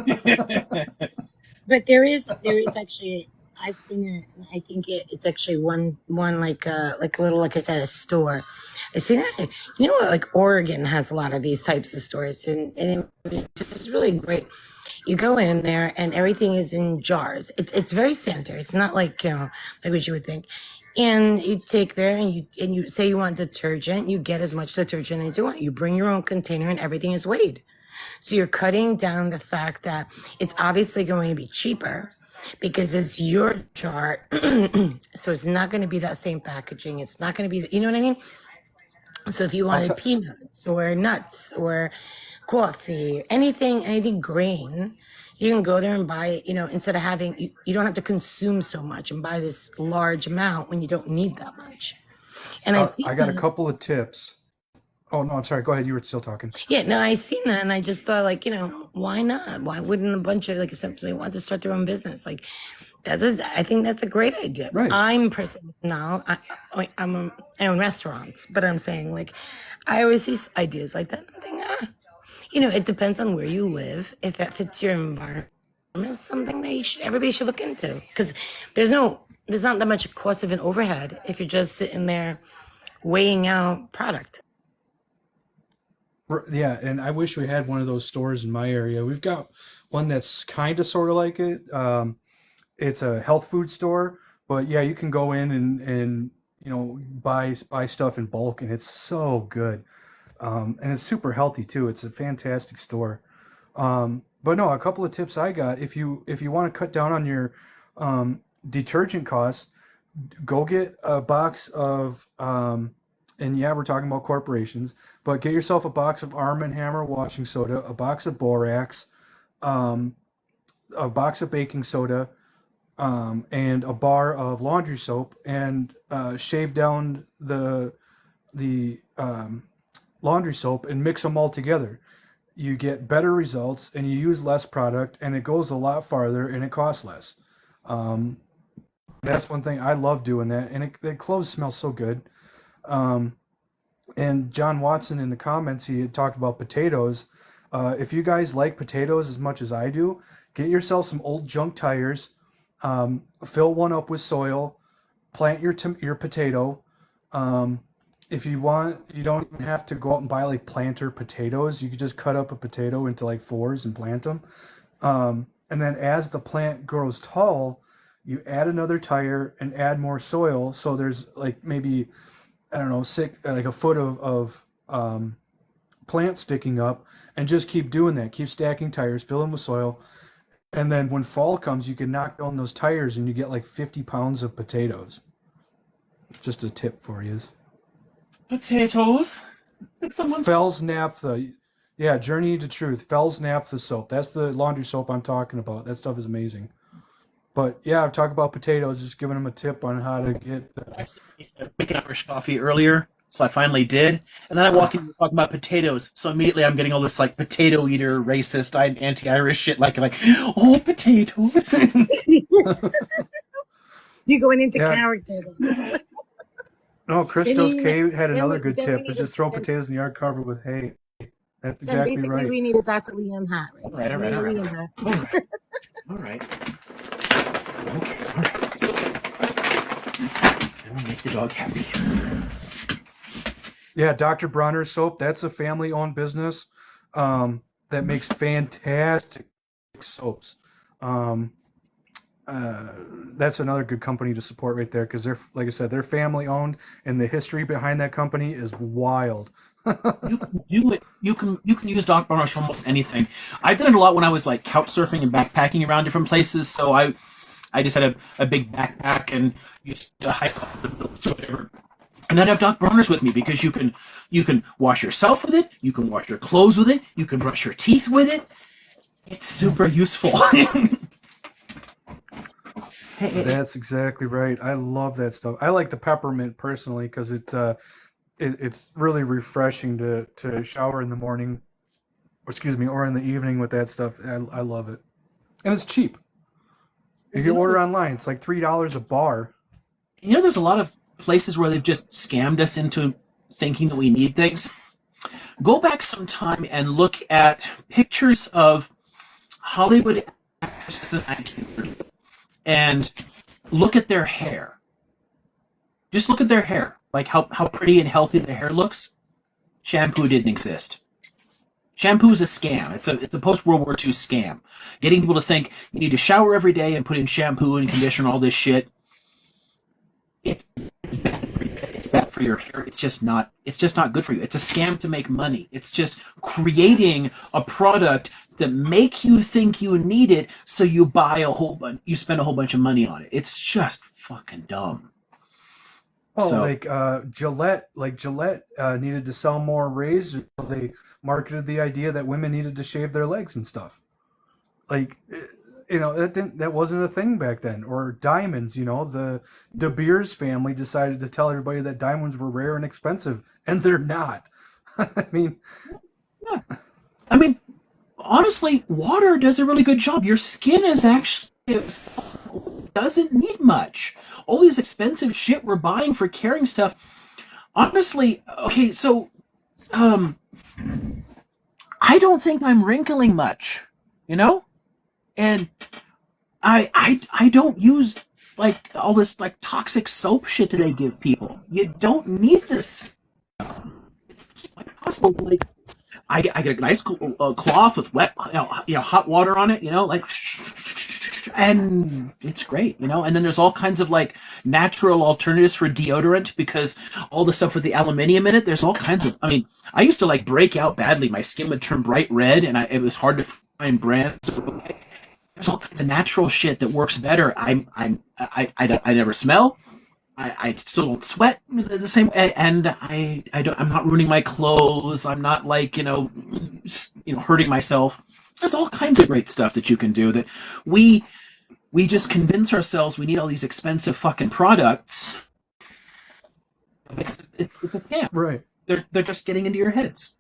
there is actually, I've seen it. And I think it's actually one like a little, like I said, a store. I seen it. You know what? Like Oregon has a lot of these types of stores, and it's really great. You go in there and everything is in jars. It's very sanitary. It's not like like what you would think. And you take there and you say you want detergent. You get as much detergent as you want. You bring your own container and everything is weighed. So you're cutting down the fact that it's obviously going to be cheaper because it's your jar. So it's not going to be that same packaging. It's not going to be, you know what I mean? So if you wanted peanuts or nuts or coffee, anything green, you can go there and buy it, instead of having, you don't have to consume so much and buy this large amount when you don't need that much. And I got a couple of tips. Oh, no, I'm sorry. Go ahead. You were still talking. Yeah, no, I seen that and I just thought, like, why not? Why wouldn't a bunch of, like, if somebody wants to start their own business? Like, I think that's a great idea. Right. I'm personally now, I own restaurants, but I'm saying, like, I always see ideas like that. I'm thinking, it depends on where you live. If that fits your environment, it's something that everybody should look into because there's not that much cost of an overhead if you're just sitting there weighing out product. Yeah, and I wish we had one of those stores in my area. We've got one that's kind of sort of like it. It's a health food store, but yeah, you can go in and buy stuff in bulk, and it's so good. And it's super healthy too. It's a fantastic store. But no, a couple of tips I got. If you want to cut down on your detergent costs, go get a box of and yeah, we're talking about corporations, but get yourself a box of Arm& Hammer washing soda, a box of borax, a box of baking soda, and a bar of laundry soap, and shave down the laundry soap and mix them all together. You get better results and you use less product, and it goes a lot farther and it costs less. That's one thing I love doing that, and the clothes smell so good. And John Watson in the comments, he had talked about potatoes. If you guys like potatoes as much as I do, get yourself some old junk tires, fill one up with soil, plant your potato. If you want, you don't even have to go out and buy like planter potatoes. You could just cut up a potato into like fours and plant them. And then as the plant grows tall, you add another tire and add more soil. So there's like maybe, I don't know, like a foot of plant sticking up, and just keep doing that. Keep stacking tires, fill them with soil. And then when fall comes, you can knock down those tires and you get like 50 pounds of potatoes. Just a tip for you. Potatoes? Fells Naphtha. Yeah, Journey to Truth. Fells Naphtha soap. That's the laundry soap I'm talking about. That stuff is amazing. But yeah, I've talked about potatoes, just giving them a tip on how to get. I started making Irish coffee earlier, so I finally did. And then I walk in talking about potatoes, so immediately I'm getting all this like potato eater, racist, anti-Irish shit, like oh, potatoes. You're going into character. No, Christos K had another good tip: is just throw potatoes in the yard, covered with hay. That's exactly basically right. We need a Dr. Liam hat. Right? All right. All right. Okay, all right. And we'll make the dog happy. Yeah, Dr. Bronner soap. That's a family-owned business that makes fantastic soaps. That's another good company to support right there, because they're, like I said, they're family-owned, and the history behind that company is wild. You can do it. You can use Dr. Bronner's for almost anything. I did it a lot when I was like couch surfing and backpacking around different places. So I just had a big backpack and used to hike off the hills or whatever. And I'd have Doc Bronner's with me because you can wash yourself with it, you can wash your clothes with it, you can brush your teeth with it. It's super useful. That's exactly right. I love that stuff. I like the peppermint personally because it's really refreshing to shower in the morning, or in the evening with that stuff. I love it, and it's cheap. If you order online, it's like $3 a bar. There's a lot of places where they've just scammed us into thinking that we need things. Go back sometime and look at pictures of Hollywood actors in the 1930s and look at their hair. Just look at their hair. Like how pretty and healthy their hair looks. Shampoo didn't exist. Shampoo is a scam. It's a post-World War II scam. Getting people to think you need to shower every day and put in shampoo and conditioner, all this shit. It's bad for your hair. It's just not good for you. It's a scam to make money. It's just creating a product that make you think you need it, so you buy you spend a whole bunch of money on it. It's just fucking dumb. Gillette needed to sell more razors, so they marketed the idea that women needed to shave their legs and stuff. That wasn't a thing back then. Or diamonds, the De Beers family decided to tell everybody that diamonds were rare and expensive, and they're not. I mean, honestly, water does a really good job. Your skin is actually doesn't need much. All this expensive shit we're buying for carrying stuff. Honestly, okay, so I don't think I'm wrinkling much, and I don't use like all this like toxic soap shit that they give people. You don't need this. It's quite possible. Like I get a nice cloth with wet, hot water on it, and it's great, And then there's all kinds of like natural alternatives for deodorant because all the stuff with the aluminium in it. There's all kinds of. I used to like break out badly. My skin would turn bright red, and it was hard to find brands. There's all kinds of natural shit that works better. I never smell. I still don't sweat the same way, and I'm not ruining my clothes. I'm not like hurting myself. There's all kinds of great stuff that you can do that we just convince ourselves we need all these expensive fucking products because it's a scam. Right. They're just getting into your heads.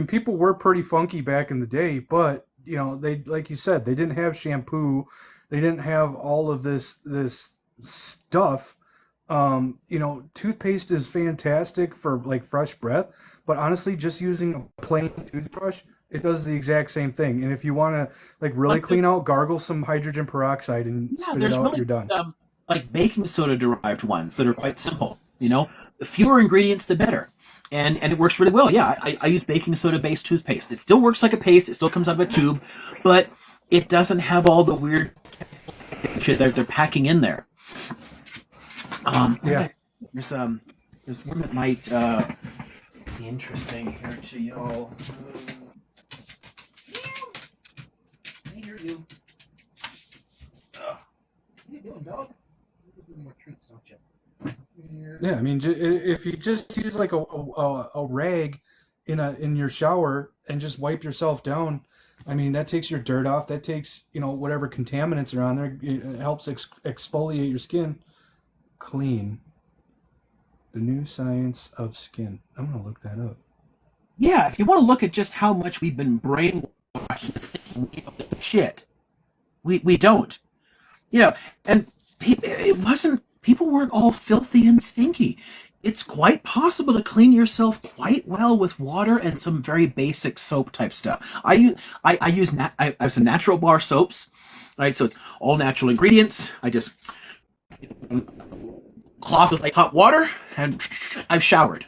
People were pretty funky back in the day, but they, like you said, they didn't have shampoo. They didn't have all of this stuff. Toothpaste is fantastic for like fresh breath, but honestly, just using a plain toothbrush, it does the exact same thing. And if you want to like really clean out, gargle some hydrogen peroxide and spit it out, you're done. Like baking soda derived ones that are quite simple. The fewer ingredients, the better. And it works really well. Yeah, I use baking soda based toothpaste. It still works like a paste. It still comes out of a tube, but it doesn't have all the weird shit that they're packing in there. There's one that might be interesting here to y'all. I hear you. What are you doing, dog? More treats, don't you? Yeah, if you just use like a rag in your shower and just wipe yourself down, that takes your dirt off. That takes whatever contaminants are on there. It helps exfoliate your skin. Clean. The New Science of Skin. I'm gonna look that up. Yeah, if you want to look at just how much we've been brainwashed into thinking we know shit, we don't. And people weren't all filthy and stinky. It's quite possible to clean yourself quite well with water and some very basic soap type stuff. I use some natural bar soaps, right? So it's all natural ingredients. I just cloth with like hot water, and I've showered.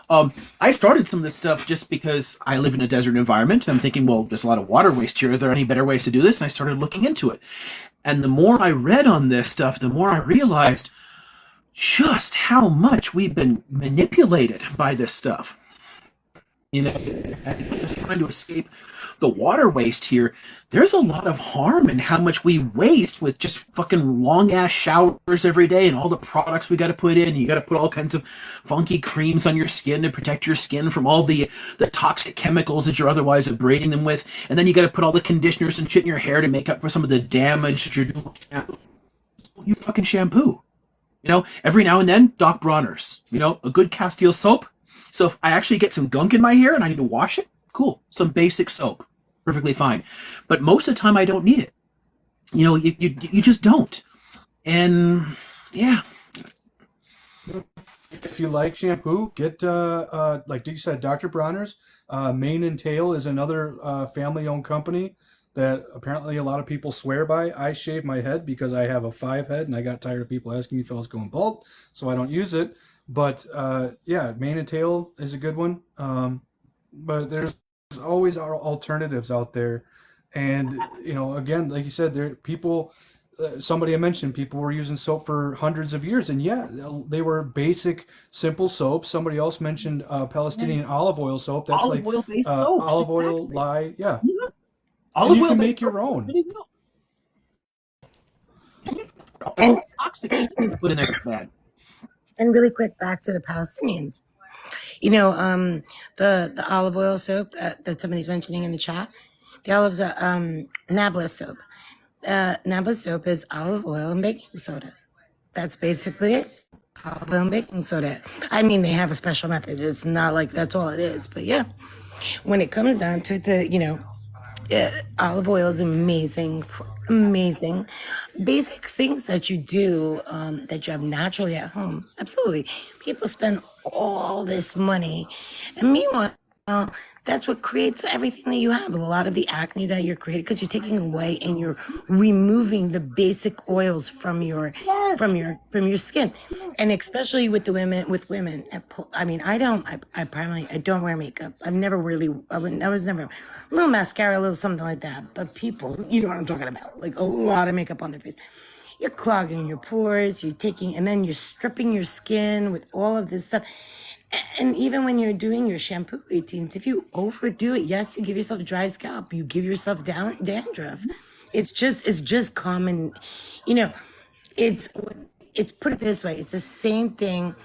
I started some of this stuff just because I live in a desert environment, and I'm thinking, well, there's a lot of water waste here. Are there any better ways to do this? And I started looking into it. And the more I read on this stuff, the more I realized just how much we've been manipulated by this stuff. You know, just trying to escape the water waste here. There's a lot of harm in how much we waste with just fucking long ass showers every day and all the products we got to put in. You got to put all kinds of funky creams on your skin to protect your skin from all the toxic chemicals that you're otherwise abrading them with. And then you got to put all the conditioners and shit in your hair to make up for some of the damage that you're doing with shampoo. You fucking shampoo. You know, every now and then, Doc Bronner's. You know, a good Castile soap. So if I actually get some gunk in my hair and I need to wash it, cool. Some basic soap. Perfectly fine. But most of the time I don't need it. You know, you just don't. And yeah. If you like shampoo, get like you said, Dr. Bronner's. Mane and Tail is another family-owned company that apparently a lot of people swear by. I shave my head because I have a 5 head, and I got tired of people asking me if I was going bald, so I don't use it. But yeah, Mane and Tail is a good one. But there's always alternatives out there, and you know, again, like you said, there people. Somebody I mentioned, people were using soap for hundreds of years, and yeah, they were basic, simple soaps. Somebody else mentioned Palestinian Yes. olive oil soap. That's Olive like oil based soaps. olive oil, Exactly. lye, yeah. Yeah. And Olive you oil can based make your soaps. own. There you go. And All toxic shit you put in there is bad. and really quick, back to the Palestinians. You know, the olive oil soap that somebody's mentioning in the chat. The olives are Nablus soap. Nablus soap is olive oil and baking soda. That's basically it. Olive oil and baking soda. I mean, they have a special method. It's not like that's all it is, but yeah. When it comes down to olive oil is amazing, amazing. Basic things that you do that you have naturally at home. Absolutely. People spend all this money. And meanwhile, that's what creates everything that you have. A lot of the acne that you're creating because you're taking away and you're removing the basic oils from your skin, and especially with women. I mean, I don't wear makeup. I've never really. I was never a little mascara, a little something like that. But people, you know what I'm talking about, like a lot of makeup on their face. You're clogging your pores. And then you're stripping your skin with all of this stuff. And even when you're doing your shampoo routines, if you overdo it, yes, you give yourself dry scalp, you give yourself dandruff. It's just common, you know. It's put it this way. It's the same thing.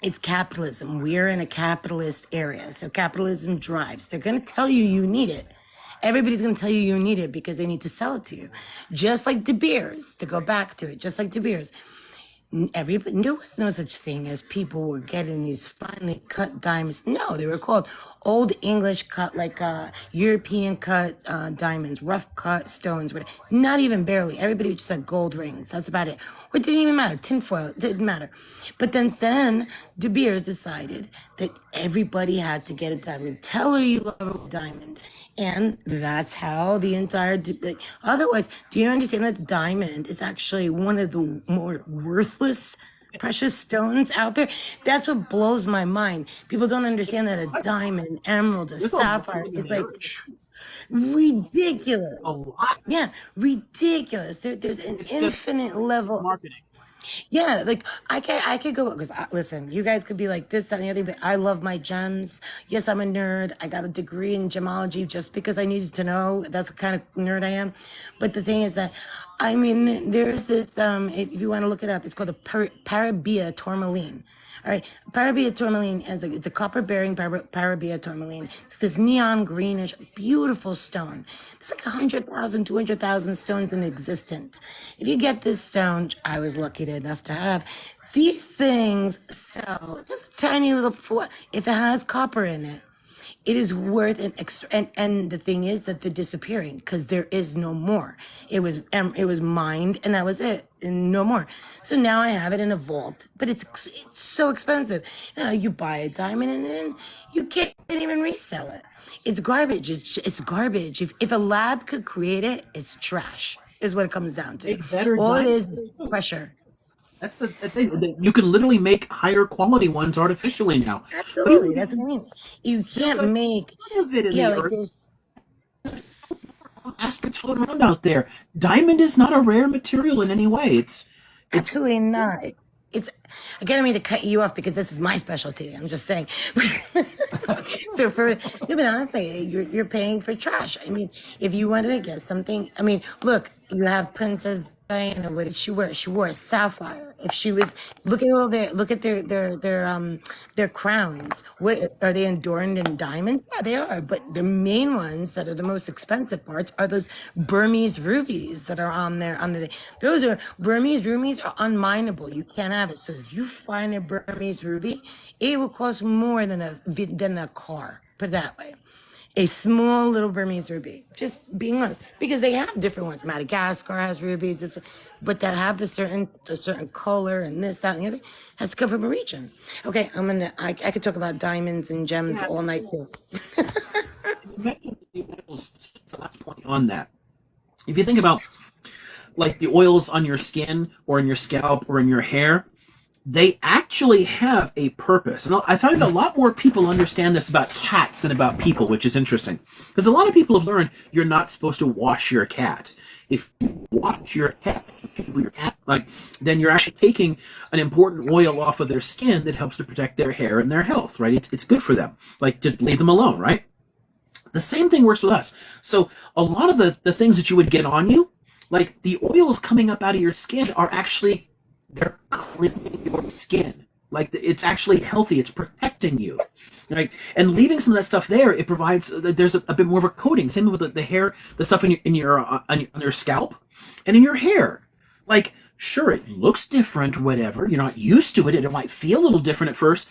It's capitalism. We're in a capitalist area, so capitalism drives. They're going to tell you need it. Everybody's going to tell you need it because they need to sell it to you. Just like De Beers, to go back to it, just like De Beers. Everybody, there was no such thing as people were getting these finely cut diamonds. No, they were called old English cut, like European cut diamonds, rough cut stones. Whatever. Not even barely. Everybody just had gold rings. That's about it. Or it didn't even matter. Tinfoil, it didn't matter. But then De Beers decided that everybody had to get a diamond. Tell her you love a diamond. And that's how the entire. Otherwise, do you understand that the diamond is actually one of the more worthless precious stones out there? That's what blows my mind. People don't understand that a diamond, emerald, a sapphire is like ridiculous. A lot. Yeah, ridiculous. There's an It's just infinite level. marketing. Yeah, like I could go because listen, you guys could be like this, that, and the other, but I love my gems. Yes, I'm a nerd. I got a degree in gemology just because I needed to know. That's the kind of nerd I am. But the thing is that, I mean, there's this. If you want to look it up, it's called the Parabia tourmaline. All right, Parabia tourmaline is it's a copper-bearing Parabia tourmaline. It's this neon greenish, beautiful stone. It's like 100,000, 200,000 stones in existence. If you get this stone, I was lucky enough to have, these things sell just a tiny little if it has copper in it. It is worth an extra, and the thing is that they're disappearing because there is no more. It was mined, and that was it, and no more. So now I have it in a vault, but it's so expensive. You buy a diamond, and then you can't even resell it. It's garbage. It's garbage. If a lab could create it, it's trash. Is what it comes down to. Make better All it diamonds. is pressure. That's the thing. You can literally make higher quality ones artificially now. Absolutely, that's what I mean. You can't make. Of it in Yeah, the like earth. there's. Asteroids floating around out there. Diamond is not a rare material in any way. It's Absolutely not. It's again, I mean to cut you off because this is my specialty. I'm just saying. So for no, but honestly, you're paying for trash. I mean, if you wanted to get something, I mean, look, you have Princess Diana. What did she wear? She wore a sapphire. If she was, look at their crowns. What are they adorned in diamonds? Yeah, they are. But the main ones that are the most expensive parts are those Burmese rubies that are on there. Those are Burmese rubies are unmineable. You can't have it. So if you find a Burmese ruby, it will cost more than a car. Put it that way. A small little Burmese ruby. Just being honest, because they have different ones. Madagascar has rubies. This, but to have a certain color and this, that, and the other has to come from a region. Okay, I could talk about diamonds and gems all night too. Point on that. If you think about like the oils on your skin or in your scalp or in your hair, they actually have a purpose. And I find a lot more people understand this about cats than about people, which is interesting. Because a lot of people have learned you're not supposed to wash your cat. If you wash your cat, then you're actually taking an important oil off of their skin that helps to protect their hair and their health, right? It's good for them. Like, to leave them alone, right? The same thing works with us. So a lot of the things that you would get on you, like the oils coming up out of your skin are actually, they're cleaning your skin. Like, it's actually healthy. It's protecting you. Right? And leaving some of that stuff there, it provides, there's a bit more of a coating. Same with the hair, the stuff on your scalp and in your hair. Like, sure, it looks different, whatever. You're not used to it. It might feel a little different at first,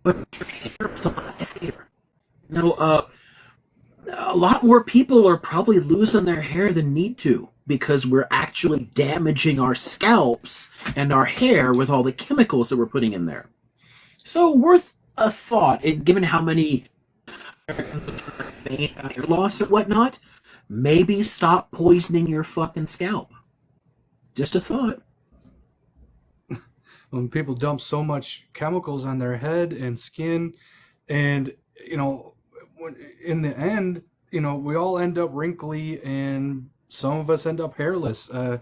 but your hair is a lot heavier. A lot more people are probably losing their hair than need to, because we're actually damaging our scalps and our hair with all the chemicals that we're putting in there. So worth a thought, given how many hair loss and whatnot, maybe stop poisoning your fucking scalp. Just a thought. When people dump so much chemicals on their head and skin, and in the end, we all end up wrinkly, and some of us end up hairless. I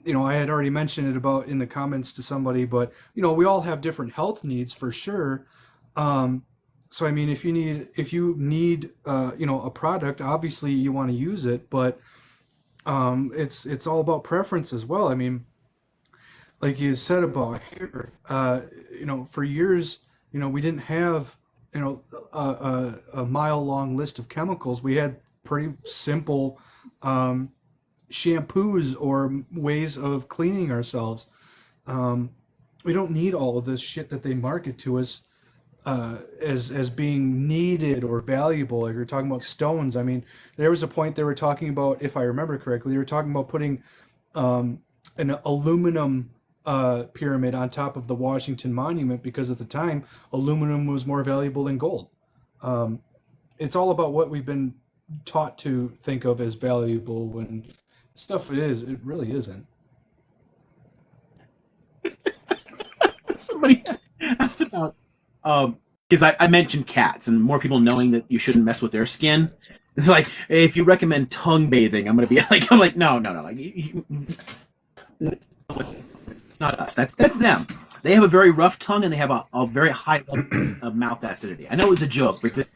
had already mentioned it about in the comments to somebody, but we all have different health needs for sure. So I mean, if you need a product, obviously you want to use it, but it's all about preference as well. I mean, like you said about hair, for years, we didn't have a mile long list of chemicals. We had pretty simple shampoos or ways of cleaning ourselves. We don't need all of this shit that they market to us as being needed or valuable. Like, you're talking about stones. I mean, there was a point they were talking about, if I remember correctly, they were talking about putting an aluminum pyramid on top of the Washington Monument, because at the time aluminum was more valuable than gold. It's all about what we've been taught to think of as valuable, when stuff it really isn't. Somebody asked about because I mentioned cats and more people knowing that you shouldn't mess with their skin. It's like, if you recommend tongue bathing, I'm like no, like it's not us. That's them. They have a very rough tongue, and they have a very high level of mouth acidity. I know it was a joke, but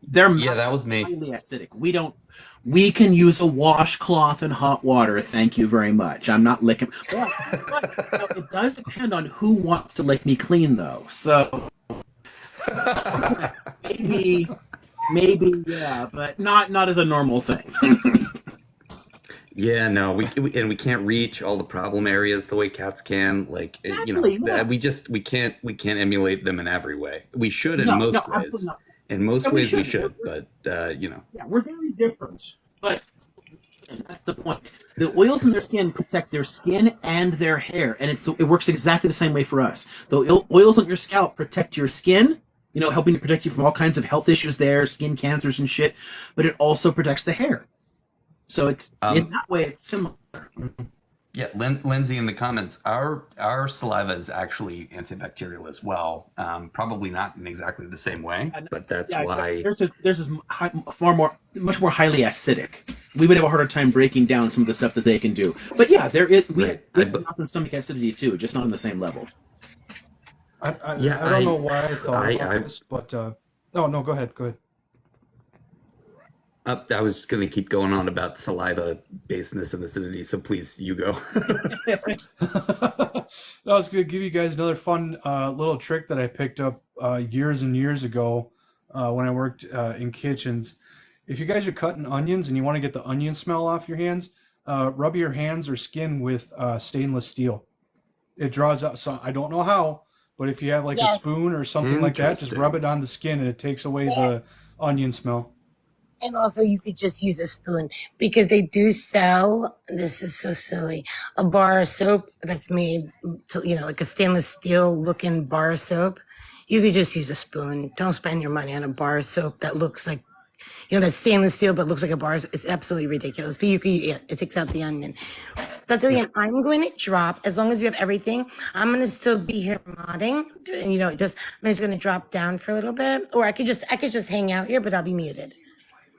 their mouth that was me. Highly acidic. We can use a washcloth and hot water. Thank you very much. I'm not licking. But it does depend on who wants to lick me clean, though. So maybe, yeah, but not as a normal thing. Yeah, no, we can't reach all the problem areas the way cats can. Like, Exactly, yeah. we can't emulate them in every way. We should in No, most absolutely ways. not. In most No, ways we should, but Yeah, we're very different. But that's the point. The oils in their skin protect their skin and their hair, and it works exactly the same way for us. The oils on your scalp protect your skin, helping to protect you from all kinds of health issues there, skin cancers and shit, but it also protects the hair. So it's in that way it's similar. yeah, Lindsay in the comments, our saliva is actually antibacterial as well. Probably not in exactly the same way, but that's why there's this much more highly acidic. We would have a harder time breaking down some of the stuff that they can do. But yeah, we have mouth and stomach acidity too, just not on the same level. I don't know why I thought about this, but Oh no, go ahead. Go ahead. I was just going to keep going on about saliva basedness and acidity, so please, you go. I was going to give you guys another fun little trick that I picked up years and years ago when I worked in kitchens. If you guys are cutting onions and you want to get the onion smell off your hands, rub your hands or skin with stainless steel. It draws out. So I don't know how, but if you have like a Yes. spoon or something like that, just rub Interesting. it on the skin and it takes away Yeah. the onion smell. And also, you could just use a spoon because they do sell. This is so silly. A bar of soap that's made, like a stainless steel looking bar of soap. You could just use a spoon. Don't spend your money on a bar of soap that looks like, that's stainless steel but looks like a bar. It's absolutely ridiculous. But it takes out the onion. So Dillian, I'm going to drop, as long as you have everything, I'm going to still be here modding. And, I'm just going to drop down for a little bit. Or I could just hang out here, but I'll be muted.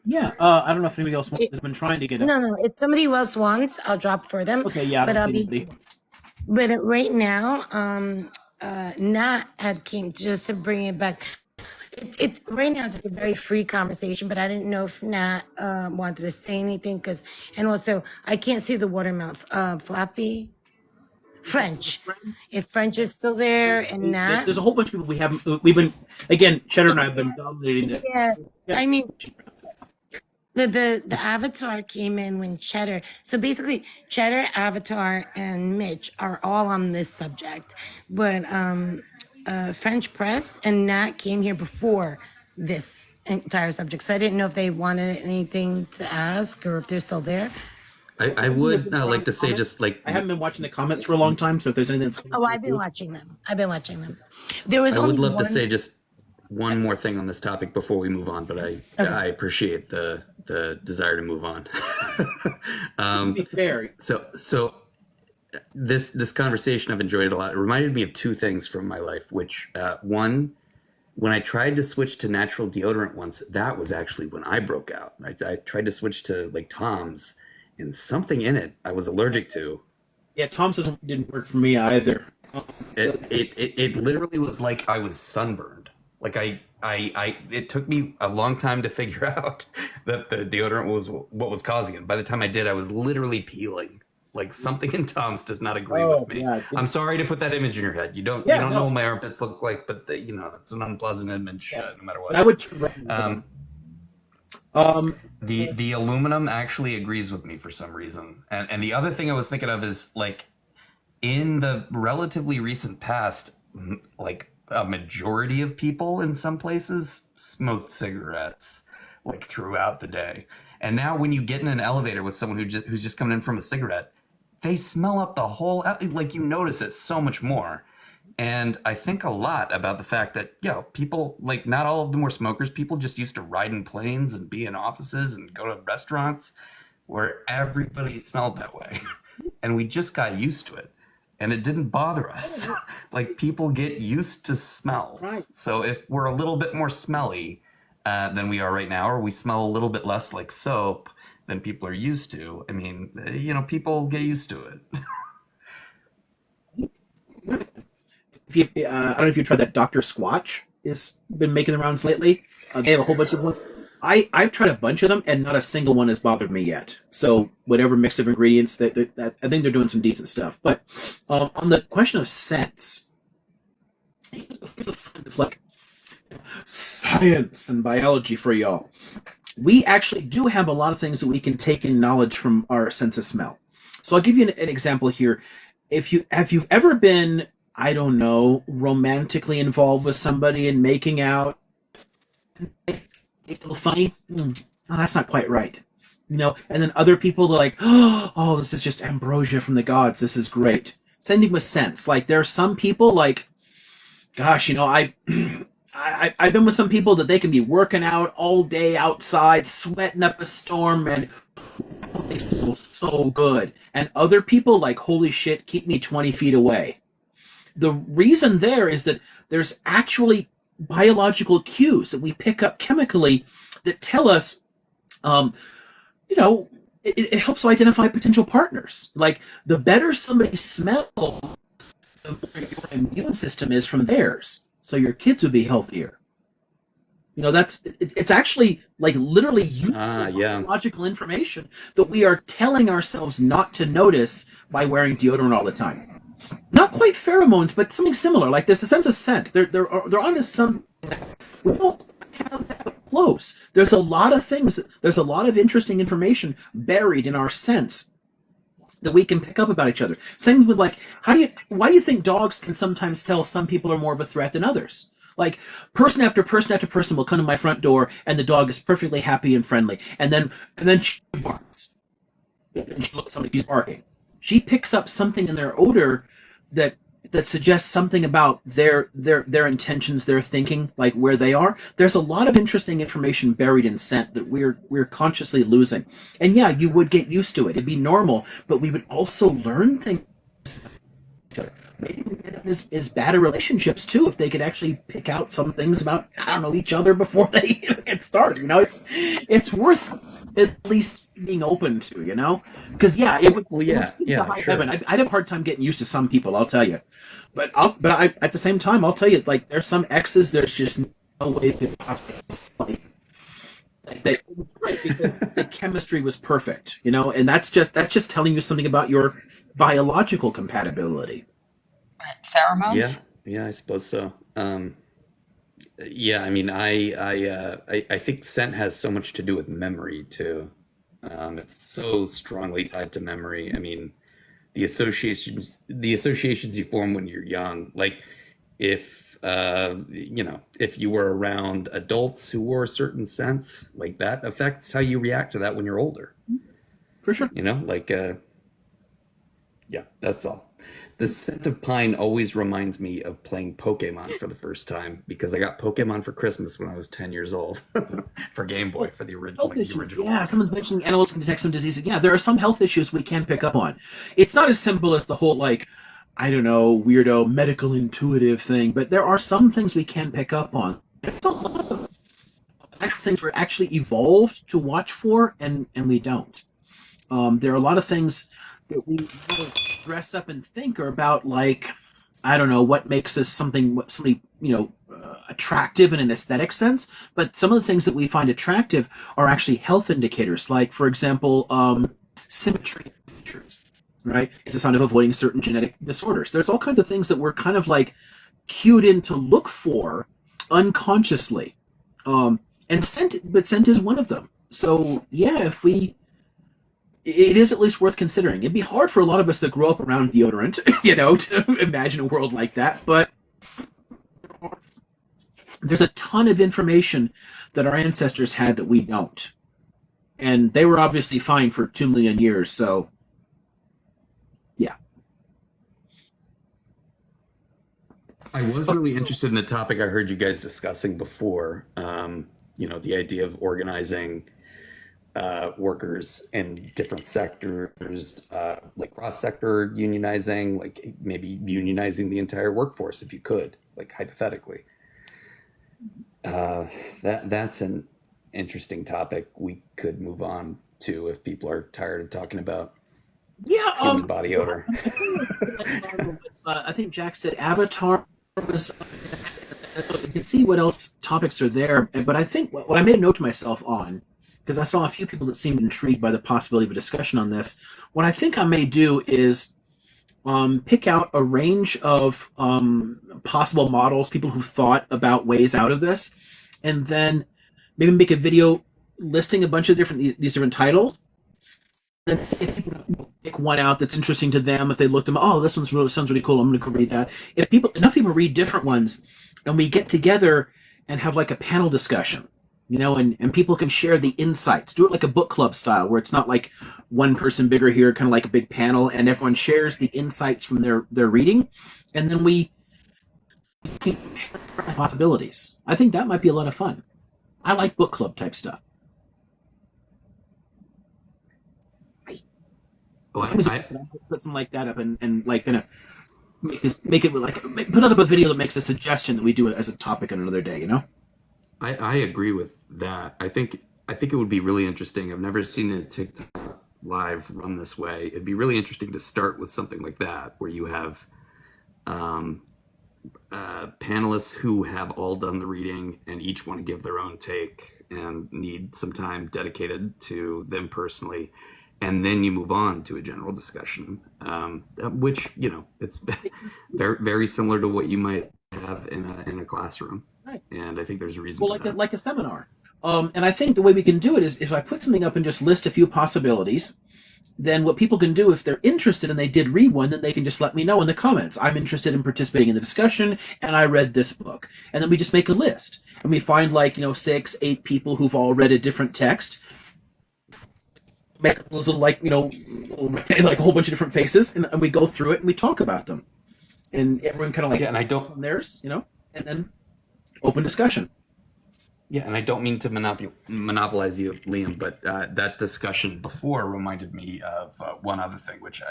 Yeah, I don't know if anybody else has been trying to get it. No. If somebody else wants, I'll drop for them. Okay, yeah, I but don't I'll see be. anybody. But right now, Nat had came just to bring it back. It's right now. It's like a very free conversation, but I didn't know if Nat wanted to say anything and also I can't see the watermelon. Flappy French. If French is still there and Nat. There's a whole bunch of people we've been again. Cheddar and I have been dominating it. Yeah, I mean. The Avatar came in when Cheddar. So basically, Cheddar, Avatar, and Mitch are all on this subject, but French Press and Nat came here before this entire subject. So I didn't know if they wanted anything to ask or if they're still there. I would like to say just like I haven't been watching the comments for a long time, so if there's anything that's I've been watching them. There was I only would love one. to say just one more thing on this topic before we move on, but I appreciate the desire to move on. to be fair. So this conversation I've enjoyed a lot. It reminded me of two things from my life, which one, when I tried to switch to natural deodorant once, that was actually when I broke out. I tried to switch to like Tom's, and something in it I was allergic to. Yeah, Tom's didn't work for me either. It literally was like I was sunburned. Like it took me a long time to figure out that the deodorant was what was causing it. By the time I did, I was literally peeling. Like something in Tom's does not agree with me. Yeah, I'm sorry to put that image in your head. You don't know what my armpits look like, but that's an unpleasant image no matter what. I would. The aluminum actually agrees with me for some reason. And the other thing I was thinking of is like in the relatively recent past, like a majority of people in some places smoked cigarettes like throughout the day. And now when you get in an elevator with someone who's just coming in from a cigarette, they smell up the whole, like you notice it so much more. And I think a lot about the fact that, people, like not all of them were smokers. People just used to ride in planes and be in offices and go to restaurants where everybody smelled that way. And we just got used to it. And it didn't bother us. Like people get used to smells. Right. So if we're a little bit more smelly than we are right now, or we smell a little bit less like soap than people are used to, I mean, people get used to it. I don't know if you tried that Dr. Squatch. Has been making the rounds lately. They have a whole bunch of ones. I've tried a bunch of them, and not a single one has bothered me yet. So whatever mix of ingredients, that I think they're doing some decent stuff. But on the question of scents, like science and biology for y'all, we actually do have a lot of things that we can take in knowledge from our sense of smell. So I'll give you an example here. If you've ever been, I don't know, romantically involved with somebody and making out, it's a little funny. Oh, that's not quite right. And then other people are like, oh, this is just ambrosia from the gods. This is great. Same thing with scents. Like there are some people like, gosh, I've been with some people that they can be working out all day outside, sweating up a storm, and they feel so good. And other people like, holy shit, keep me 20 feet away. The reason there is that there's actually biological cues that we pick up chemically that tell us, it helps to identify potential partners. Like the better somebody smells, the better your immune system is from theirs. So your kids would be healthier. It's actually like literally Ah, useful yeah. biological information that we are telling ourselves not to notice by wearing deodorant all the time. Not quite pheromones, but something similar. Like there's a sense of scent. They're onto some. We don't have that up close. There's a lot of things. There's a lot of interesting information buried in our sense that we can pick up about each other. Same with like, why do you think dogs can sometimes tell some people are more of a threat than others? Like person after person after person will come to my front door and the dog is perfectly happy and friendly, and then she barks. And she looks at somebody, she's barking. She picks up something in their odor that suggests something about their intentions, their thinking, like where they are. There's a lot of interesting information buried in scent that we're consciously losing. And yeah, you would get used to it. It'd be normal, but we would also learn things. Maybe we end up as bad at relationships too if they could actually pick out some things about, I don't know, each other before they even get started. It's worth at least being open to, because yeah, it would, Well, it would yeah, seem to yeah, high sure. heaven. I'd have a hard time getting used to some people, I'll tell you. But at the same time, I'll tell you, like there's some exes, there's just no way they could possibly it was great because the chemistry was perfect, and that's just telling you something about your biological compatibility. Yeah, Pheromones? yeah, I suppose so. Yeah, I mean, I think scent has so much to do with memory too. It's so strongly tied to memory. I mean, the associations you form when you're young, like if you were around adults who wore certain scents, like that affects how you react to that when you're older. For sure. Like yeah, that's all. The scent of pine always reminds me of playing Pokemon for the first time because I got Pokemon for Christmas when I was 10 years old for Game Boy for the original, Health like the issues. original Yeah, one. someone's mentioning animals can detect some diseases. Yeah, there are some health issues we can pick up on. It's not as simple as the whole, like, I don't know, weirdo medical intuitive thing, but there are some things we can pick up on. There's a lot of actual things we're actually evolved to watch for, and we don't. There are a lot of things that we dress up and think are about, like, I don't know, what makes us somebody, attractive in an aesthetic sense. But some of the things that we find attractive are actually health indicators. Like, for example, symmetry features, right? It's a sign of avoiding certain genetic disorders. There's all kinds of things that we're kind of like cued in to look for unconsciously. And scent is one of them. So yeah, it is at least worth considering. It'd be hard for a lot of us that grew up around deodorant, to imagine a world like that. But there's a ton of information that our ancestors had that we don't. And they were obviously fine for 2 million years. So, yeah. I was Okay, really so interested in the topic I heard you guys discussing before. The idea of organizing workers in different sectors, like cross-sector unionizing, like maybe unionizing the entire workforce if you could, like hypothetically. Uh, that's an interesting topic we could move on to if people are tired of talking about yeah, human body well, odor. I think it's like, I think Jack said Avatar was. You can see what else topics are there, but I think what I made a note to myself on, because I saw a few people that seemed intrigued by the possibility of a discussion on this. What I think I may do is pick out a range of possible models, people who thought about ways out of this, and then maybe make a video listing a bunch of these different titles. Then if people pick one out that's interesting to them, if they look them, oh, this sounds really cool. I'm going to go read that. If enough people read different ones, and we get together and have like a panel discussion, and people can share the insights. Do it like a book club style, where it's not like one person bigger here, kind of like a big panel, and everyone shares the insights from their reading, and then we can compare possibilities. I think that might be a lot of fun. I like book club type stuff. Oh, So if anybody's interested, I'll put something like that up and like kind of make it like put up a video that makes a suggestion that we do it as a topic on another day. I agree with that. I think it would be really interesting. I've never seen a TikTok live run this way. It'd be really interesting to start with something like that, where you have panelists who have all done the reading and each want to give their own take and need some time dedicated to them personally. And then you move on to a general discussion, which, it's very, very similar to what you might have in a classroom. Right. And I think there's a reason Well, for that. like a seminar. And I think the way we can do it is if I put something up and just list a few possibilities, then what people can do if they're interested and they did read one, then they can just let me know in the comments. I'm interested in participating in the discussion and I read this book. And then we just make a list. And we find 6, 8 people who've all read a different text. Make those little like a whole bunch of different faces and we go through it and we talk about them. And everyone kind of and I don't on theirs, and then open discussion. Yeah, and I don't mean to monopolize you, Liam, but that discussion before reminded me of one other thing, which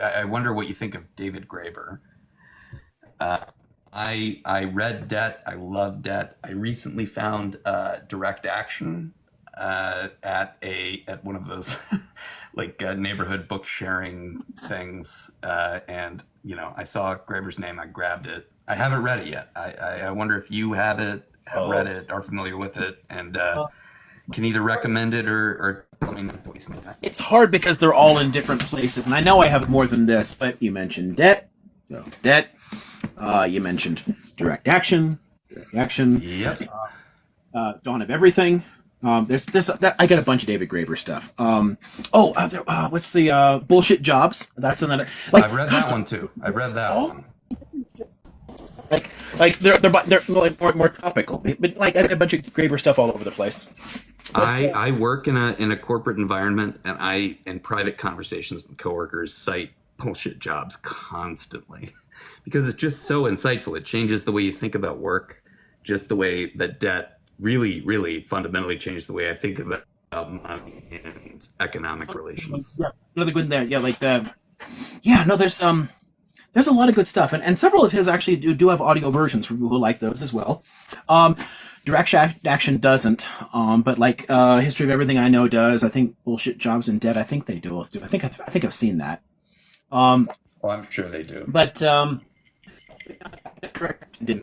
I wonder what you think of David Graeber. I read Debt. I love Debt. I recently found Direct Action at one of those neighborhood book sharing things, and I saw Graeber's name. I grabbed it. I haven't read it yet. I wonder if you have read it, are familiar with it, and can either recommend it or tell me not to waste my time. It's hard because they're all in different places, and I know I have more than this, but you mentioned Debt. So Debt. You mentioned Direct Action. Yep. Dawn of Everything. There's that, I got a bunch of David Graeber stuff. What's the Bullshit Jobs? That's in that. I've read that one too. I've read that one. They're more topical, but I got a bunch of Graeber stuff all over the place. I work in a corporate environment, and in private conversations with coworkers cite Bullshit Jobs constantly because it's just so insightful. It changes the way you think about work, just the way that Debt really, really fundamentally changed the way I think about money and economic relations. Yeah, another good there. Yeah, there's a lot of good stuff, and several of his actually do have audio versions for people who like those as well. Direct Action doesn't, but History of Everything I Know does. I think Bullshit Jobs and Debt, I think they do. I think I've seen that. Well, I'm sure they do. But I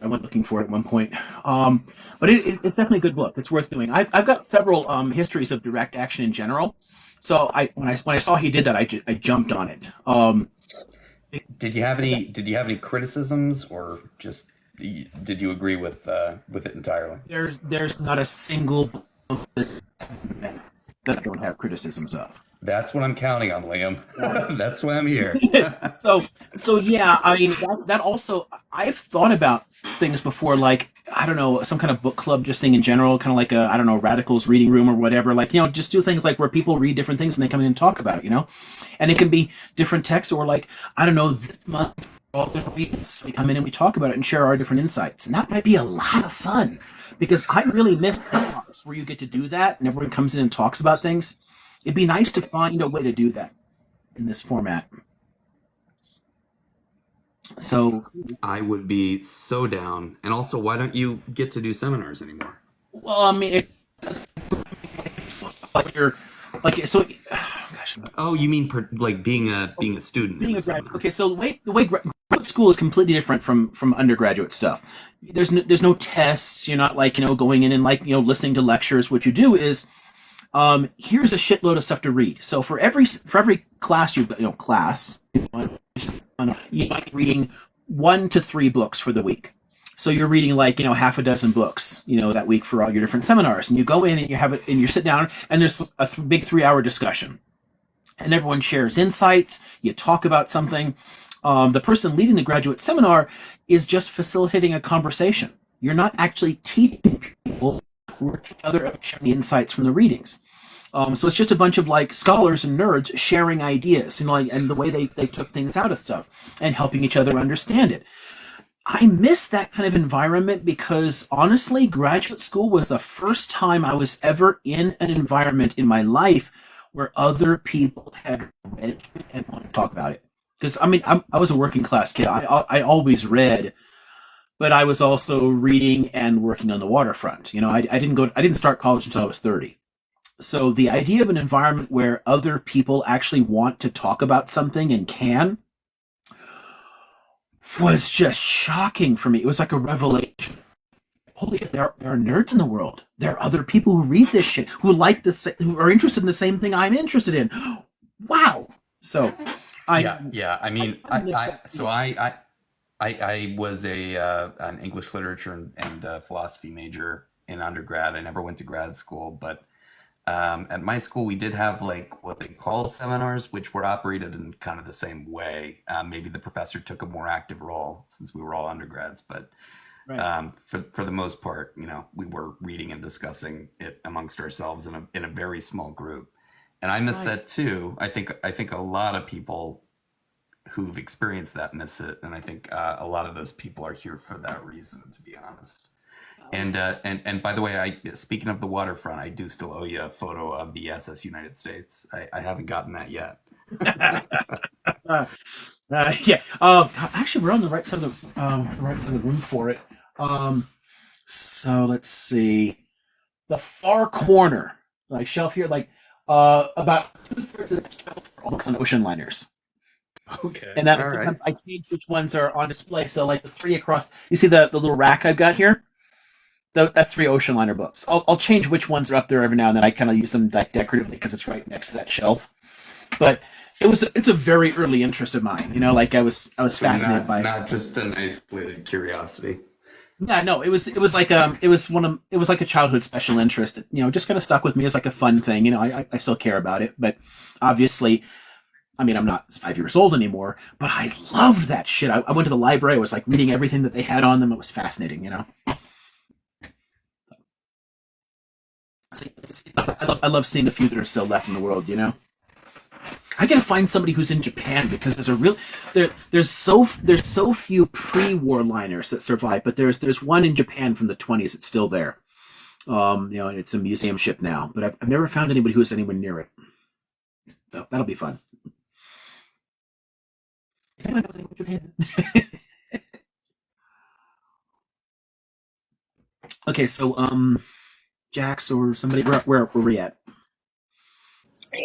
went looking for it at one point. But it's definitely a good book. It's worth doing. I've got several histories of Direct Action in general. So when I saw he did that, I jumped on it. Did you have any criticisms, or just did you agree with it entirely? There's not a single book that I don't have criticisms of. That's what I'm counting on, Liam. That's why I'm here. So yeah, I mean that also, I've thought about things before, some kind of book club just thing in general, kind of like a radicals reading room or whatever, just do things where people read different things and they come in and talk about it, and it can be different texts, or this month we're all going to read this. We come in and we talk about it and share our different insights, and that might be a lot of fun because I really miss seminars where you get to do that and everyone comes in and talks about things. It'd be nice to find a way to do that in this format. So I would be so down. And also, why don't you get to do seminars anymore? Well, I mean, Oh, you mean being a student? Being a graduate. Okay, so the way graduate school is completely different from undergraduate stuff. There's no tests. You're not going in and listening to lectures. What you do is here's a shitload of stuff to read. So for every class you might be reading 1 to 3 books for the week. So you're reading half a dozen books, that week for all your different seminars. And you go in and you sit down and there's a big 3-hour discussion. And everyone shares insights. You talk about something. The person leading the graduate seminar is just facilitating a conversation. You're not actually teaching people, work together, sharing the insights from the readings. So it's just a bunch of scholars and nerds sharing ideas, and the way they took things out of stuff and helping each other understand it. I miss that kind of environment because honestly, graduate school was the first time I was ever in an environment in my life where other people had read and wanted to talk about it. Because I was a working class kid. I always read, but I was also reading and working on the waterfront. I didn't start college until I was 30. So the idea of an environment where other people actually want to talk about something and can, was just shocking for me. It was like a revelation. Holy shit, there are nerds in the world. There are other people who read this shit, who like this, who are interested in the same thing I'm interested in. Wow. So, Yeah. I mean, I was a an English literature and philosophy major in undergrad. I never went to grad school, but at my school we did have like what they call seminars, which were operated in kind of the same way. Maybe the professor took a more active role since we were all undergrads, but right. for the most part, we were reading and discussing it amongst ourselves in a very small group, and I miss Right. that too. I think a lot of people who've experienced that miss it, and I think a lot of those people are here for that reason, to be honest. And by the way, speaking of the waterfront, I do still owe you a photo of the SS United States. I haven't gotten that yet. Yeah. Actually, we're on the right side of the room for it. So let's see. The far corner, like shelf here, like about 2/3 of the shelf are almost on ocean liners. Okay. And that All right. sometimes I change which ones are on display. So like the three across, you see the little rack I've got here. That's 3 ocean liner books. I'll change which ones are up there every now and then. I kind of use them like decoratively because it's right next to that shelf. But it's a very early interest of mine. Like I was So fascinated by. not just an isolated curiosity. Yeah, no, it was like it was like a childhood special interest that, just kind of stuck with me as like a fun thing. I still care about it, but obviously, I mean, I'm not 5 years old anymore, but I loved that shit. I went to the library. I was like reading everything that they had on them. It was fascinating. I love seeing the few that are still left in the world. I gotta find somebody who's in Japan because there's so few pre-war liners that survive, but there's one in Japan from the 20s that's still there. It's a museum ship now, but I've never found anybody who's anywhere near it. So that'll be fun. If anyone knows anyone in Japan. Okay, so Jax or somebody, where were we at?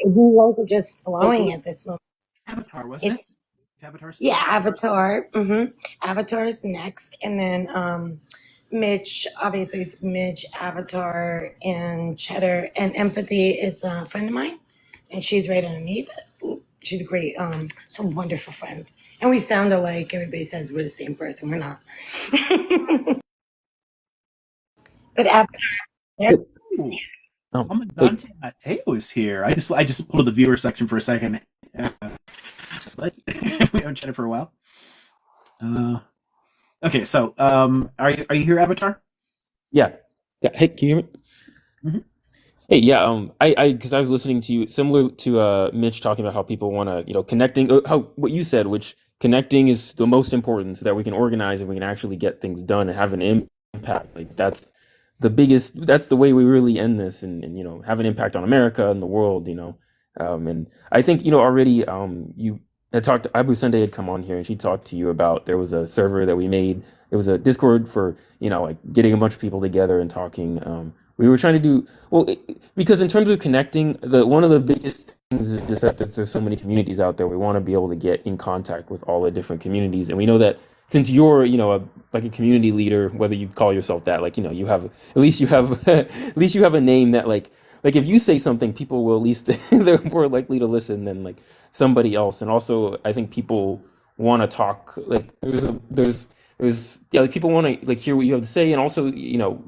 You guys are just Oh, it flowing was at this moment. Avatar, wasn't it? It's Avatar. Yeah, Avatar. Avatar is next, and then Mitch. Obviously, it's Mitch, Avatar, and Cheddar. And Empathy is a friend of mine, and she's right underneath. She's a great, she's a wonderful friend, and we sound alike. Everybody says we're the same person. We're not. But Avatar. Yes. Ooh, Oh, hey, Comandante Mateo is here. I just pulled the viewer section for a second. But we haven't chatted for a while. Okay, so are you here, Avatar? yeah, yeah. Hey, can you hear me? Mhm. Hey, yeah. Because I was listening to you, similar to Mitch talking about how people want to, connecting. How what you said, which connecting is the most important, so that we can organize and we can actually get things done and have an impact. Like that's the biggest. That's the way we really end this, and have an impact on America and the world. And I think already. You had talked. Abu Sunday had come on here, and she talked to you about there was a server that we made. It was a Discord for like getting a bunch of people together and talking. We were trying to do well because in terms of connecting, the one of the biggest things is just that there's so many communities out there. We want to be able to get in contact with all the different communities, and we know that since you're like a community leader, whether you call yourself that, like you have at least you have at least you have a name that like if you say something, people will at least they're more likely to listen than like somebody else. And also, I think people want to talk. Like there's yeah, like people want to like hear what you have to say, and also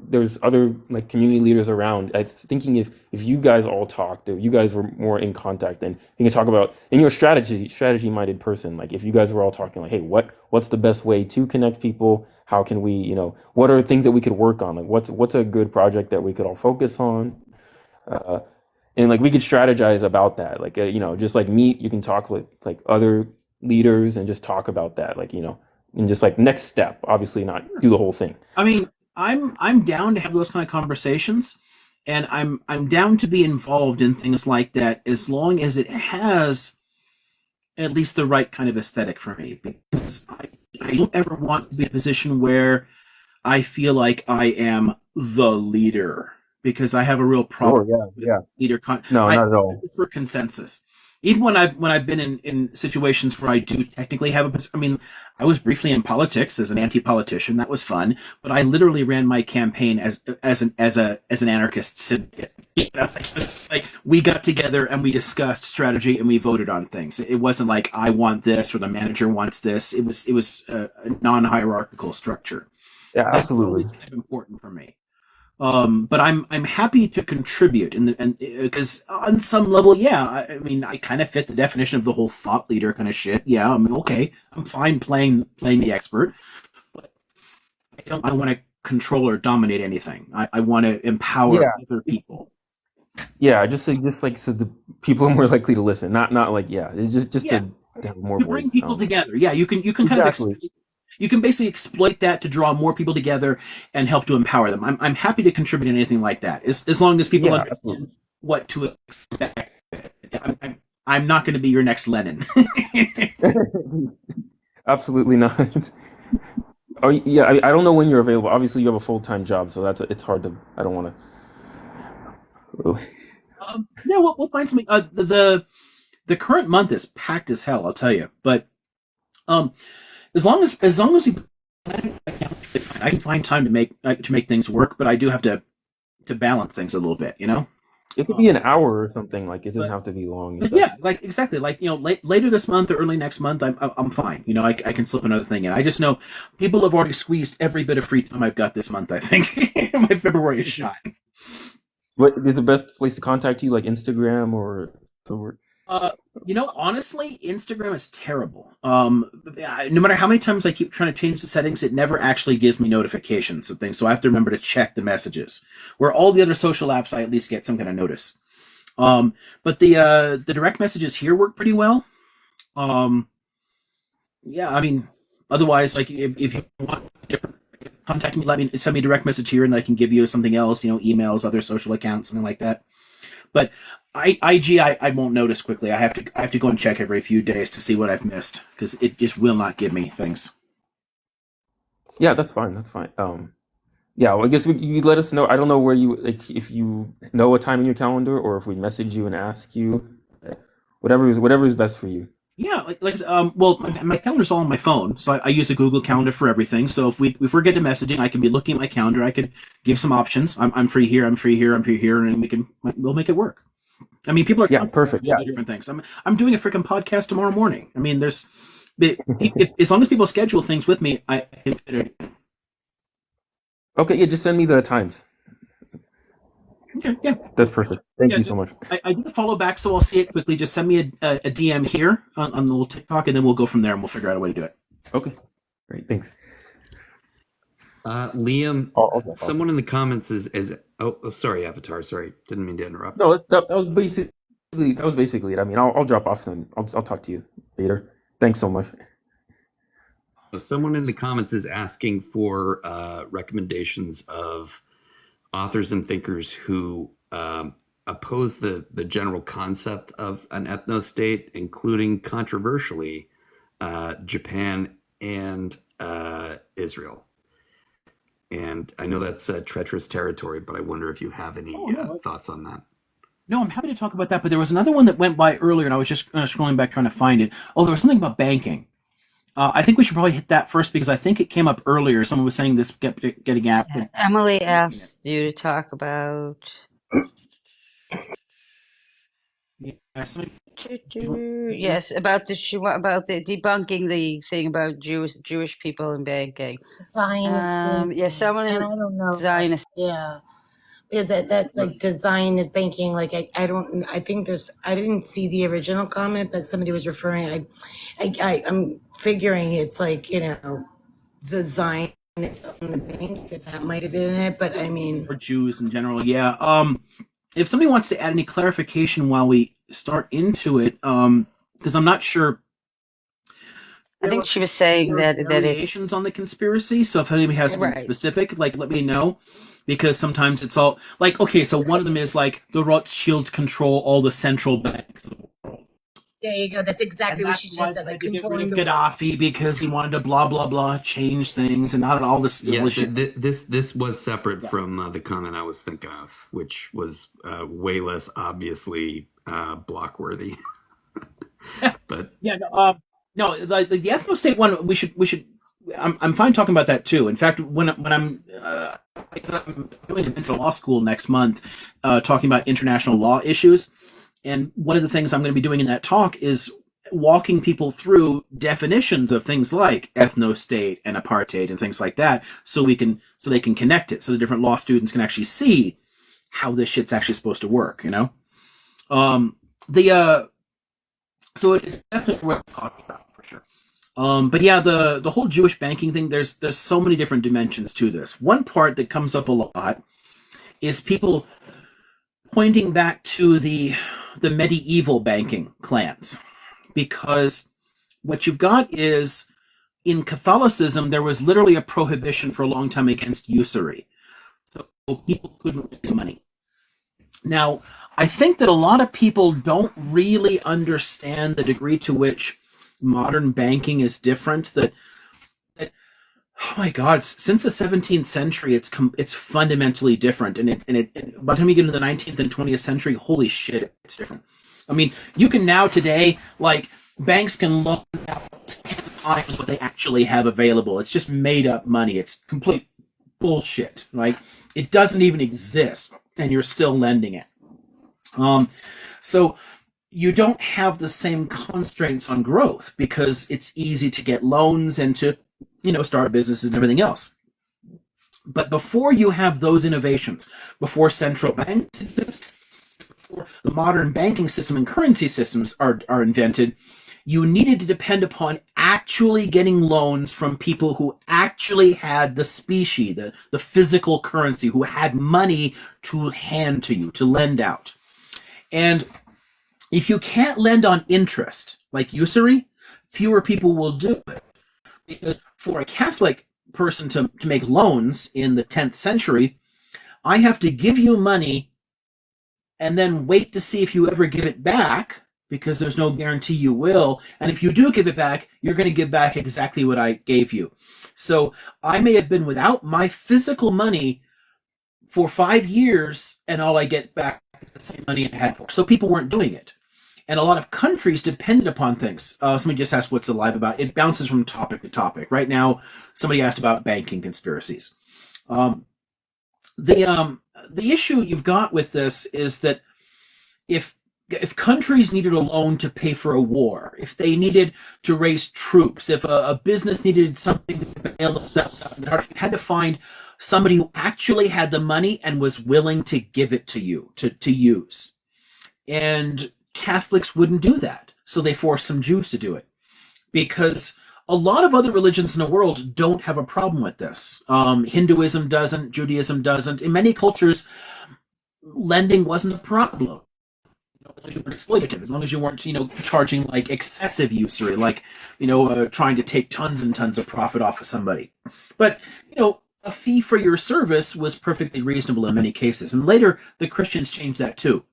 there's other like community leaders around. I thinking if you guys all talked, if you guys were more in contact, then you can talk about in your strategy minded person. Like if you guys were all talking like, hey, what's the best way to connect people? How can we what are things that we could work on? Like what's a good project that we could all focus on? Uh, and like we could strategize about that. Like just like meet, you can talk with like other leaders and just talk about that. Like and just like next step, obviously not do the whole thing. I mean, I'm down to have those kind of conversations, and I'm down to be involved in things like that as long as it has at least the right kind of aesthetic for me. Because I don't ever want to be in a position where I feel like I am the leader, because I have a real Sure. problem Yeah. with Yeah. leader. No, I not at all. prefer consensus. even when I've been in situations where I do technically have I mean, I was briefly in politics as an anti-politician. That was fun, but I literally ran my campaign as an anarchist syndicate. You know, like we got together and we discussed strategy and we voted on things. It wasn't like I want this or the manager wants this. It was a non-hierarchical structure. Yeah, That's absolutely. always kind of important for me. But I'm happy to contribute and because on some level, yeah, I mean, I kind of fit the definition of the whole thought leader kind of shit. Yeah, I'm okay. I'm fine playing the expert, but I don't want to control or dominate anything. I want to empower Yeah, other it's people. yeah, just like so the people are more likely to listen. Not like yeah, it's just Yeah, to have more to bring voice. people together. Yeah, you can kind of Exactly. you can basically exploit that to draw more people together and help to empower them. I'm happy to contribute in anything like that, as long as people Yeah, understand absolutely. what to expect. I'm not going to be your next Lenin. Absolutely not. Oh yeah, I don't know when you're available. Obviously, you have a full-time job, so it's hard to. I don't want to. Yeah, we'll find something. The current month is packed as hell, I'll tell you. But um, as long as you, I can find time to make things work. But I do have to balance things a little bit, you know. It could be Um, an hour or something. Like it doesn't but have to be long. If but yeah, that's like exactly, like later this month or early next month, I'm fine. You know, I can slip another thing in. I just know people have already squeezed every bit of free time I've got this month. I think my February is shot. what is the best place to contact you, like Instagram or Uh, honestly, Instagram is terrible. No matter how many times I keep trying to change the settings, it never actually gives me notifications of things. So I have to remember to check the messages. Where all the other social apps, I at least get some kind of notice. But the direct messages here work pretty well. Um, yeah, I mean, otherwise, like if you want different contact me, let me send me a direct message here, and I can give you something else. Emails, other social accounts, something like that. But I won't notice quickly. I have to go and check every few days to see what I've missed because it just will not give me things. yeah, that's fine. That's fine. Yeah, well, I guess you let us know. I don't know where you like if you know a time in your calendar or if we message you and ask you. Whatever is best for you. Yeah, well, my calendar's all on my phone, so I use a Google Calendar for everything. So if we're getting messaging, I can be looking at my calendar. I could give some options. I'm free here. I'm free here. I'm free here, and we'll make it work. I mean, people are Yeah, constantly perfect. asking me to Yeah, do different things. I'm doing a freaking podcast tomorrow morning. I mean, as long as people schedule things with me, I can fit it. okay. Yeah, just send me the times. Okay, yeah, That's perfect. Thank yeah. you so Just much. I did a follow back, so I'll see it quickly. Just send me a DM here on the little TikTok, and then we'll go from there, and we'll figure out a way to do it. Okay, great. Thanks. Liam, I'll drop off. someone in the comments is sorry, Avatar. Sorry, didn't mean to interrupt. No, that was basically it. I mean, I'll drop off and I'll talk to you later. Thanks so much. Someone in the comments is asking for recommendations of authors and thinkers who oppose the general concept of an ethno state, including controversially Japan and Israel. And I know that's treacherous territory, but I wonder if you have any thoughts on that. No, I'm happy to talk about that, but there was another one that went by earlier, and I was just scrolling back trying to find it. Oh, there was something about banking. I think we should probably hit that first because I think it came up earlier. Someone was saying this getting after. Emily asked you to talk about. Yes, about the debunking the thing about Jewish people in banking. Zionist banking. Yeah, someone And I don't know. Zionist. Yeah. Because that's like design is banking. Like I think I didn't see the original comment, but somebody was referring. I'm figuring it's like, design it's on the bank, that might have been it. But I mean, Or Jews in general, yeah. If somebody wants to add any clarification while we start into it, because I'm not sure. I think she was saying that it's variations on the conspiracy. So if anybody has something specific, like let me know, because sometimes it's all like okay. So one of them is like the Rothschilds control all the central banks. there you go. That's exactly what she just said. Like controlling the Gaddafi because he wanted to blah blah blah change things and not all this. Yeah, this was separate from the comment I was thinking of, which was way less obviously block worthy. But Yeah, no, like the ethno state one, we should. I'm fine talking about that too. In fact, when I'm doing a mental law school next month, talking about international law issues, and one of the things I'm going to be doing in that talk is walking people through definitions of things like ethno state and apartheid and things like that, so they can connect it, so the different law students can actually see how this shit's actually supposed to work. The so it's definitely worth talking about for sure. But yeah, the whole Jewish banking thing, there's so many different dimensions to this. One part that comes up a lot is people pointing back to the medieval banking clans, because what you've got is, in Catholicism there was literally a prohibition for a long time against usury, so people couldn't raise money. Now, I think that a lot of people don't really understand the degree to which modern banking is different. That oh my God, since the 17th century, it's fundamentally different, and by the time you get into the 19th and 20th century, holy shit, it's different. I mean, you can now today, like, banks can look at 10 times what they actually have available. It's just made up money. It's complete bullshit. Like, it doesn't even exist, and you're still lending it. So you don't have the same constraints on growth because it's easy to get loans and to, start businesses and everything else. But before you have those innovations, before central banks exist, before the modern banking system and currency systems are invented, you needed to depend upon actually getting loans from people who actually had the specie, the physical currency, who had money to hand to you, to lend out. And if you can't lend on interest, like usury, fewer people will do it. Because for a Catholic person to make loans in the 10th century, I have to give you money and then wait to see if you ever give it back, because there's no guarantee you will. And if you do give it back, you're going to give back exactly what I gave you. So I may have been without my physical money for 5 years, and all I get back is the same money I had for. So people weren't doing it. And a lot of countries depended upon things. Somebody just asked what's alive about. It bounces from topic to topic. Right now, somebody asked about banking conspiracies. The issue you've got with this is that if countries needed a loan to pay for a war, if they needed to raise troops, if a business needed something to bail themselves out, you had to find somebody who actually had the money and was willing to give it to you to use. And Catholics wouldn't do that, so they forced some Jews to do it, because a lot of other religions in the world don't have a problem with this. Hinduism doesn't, Judaism doesn't. In many cultures, lending wasn't a problem. As long as you weren't exploitative, as long as you weren't, charging like excessive usury, like, trying to take tons and tons of profit off of somebody. But, a fee for your service was perfectly reasonable in many cases. And later, the Christians changed that too.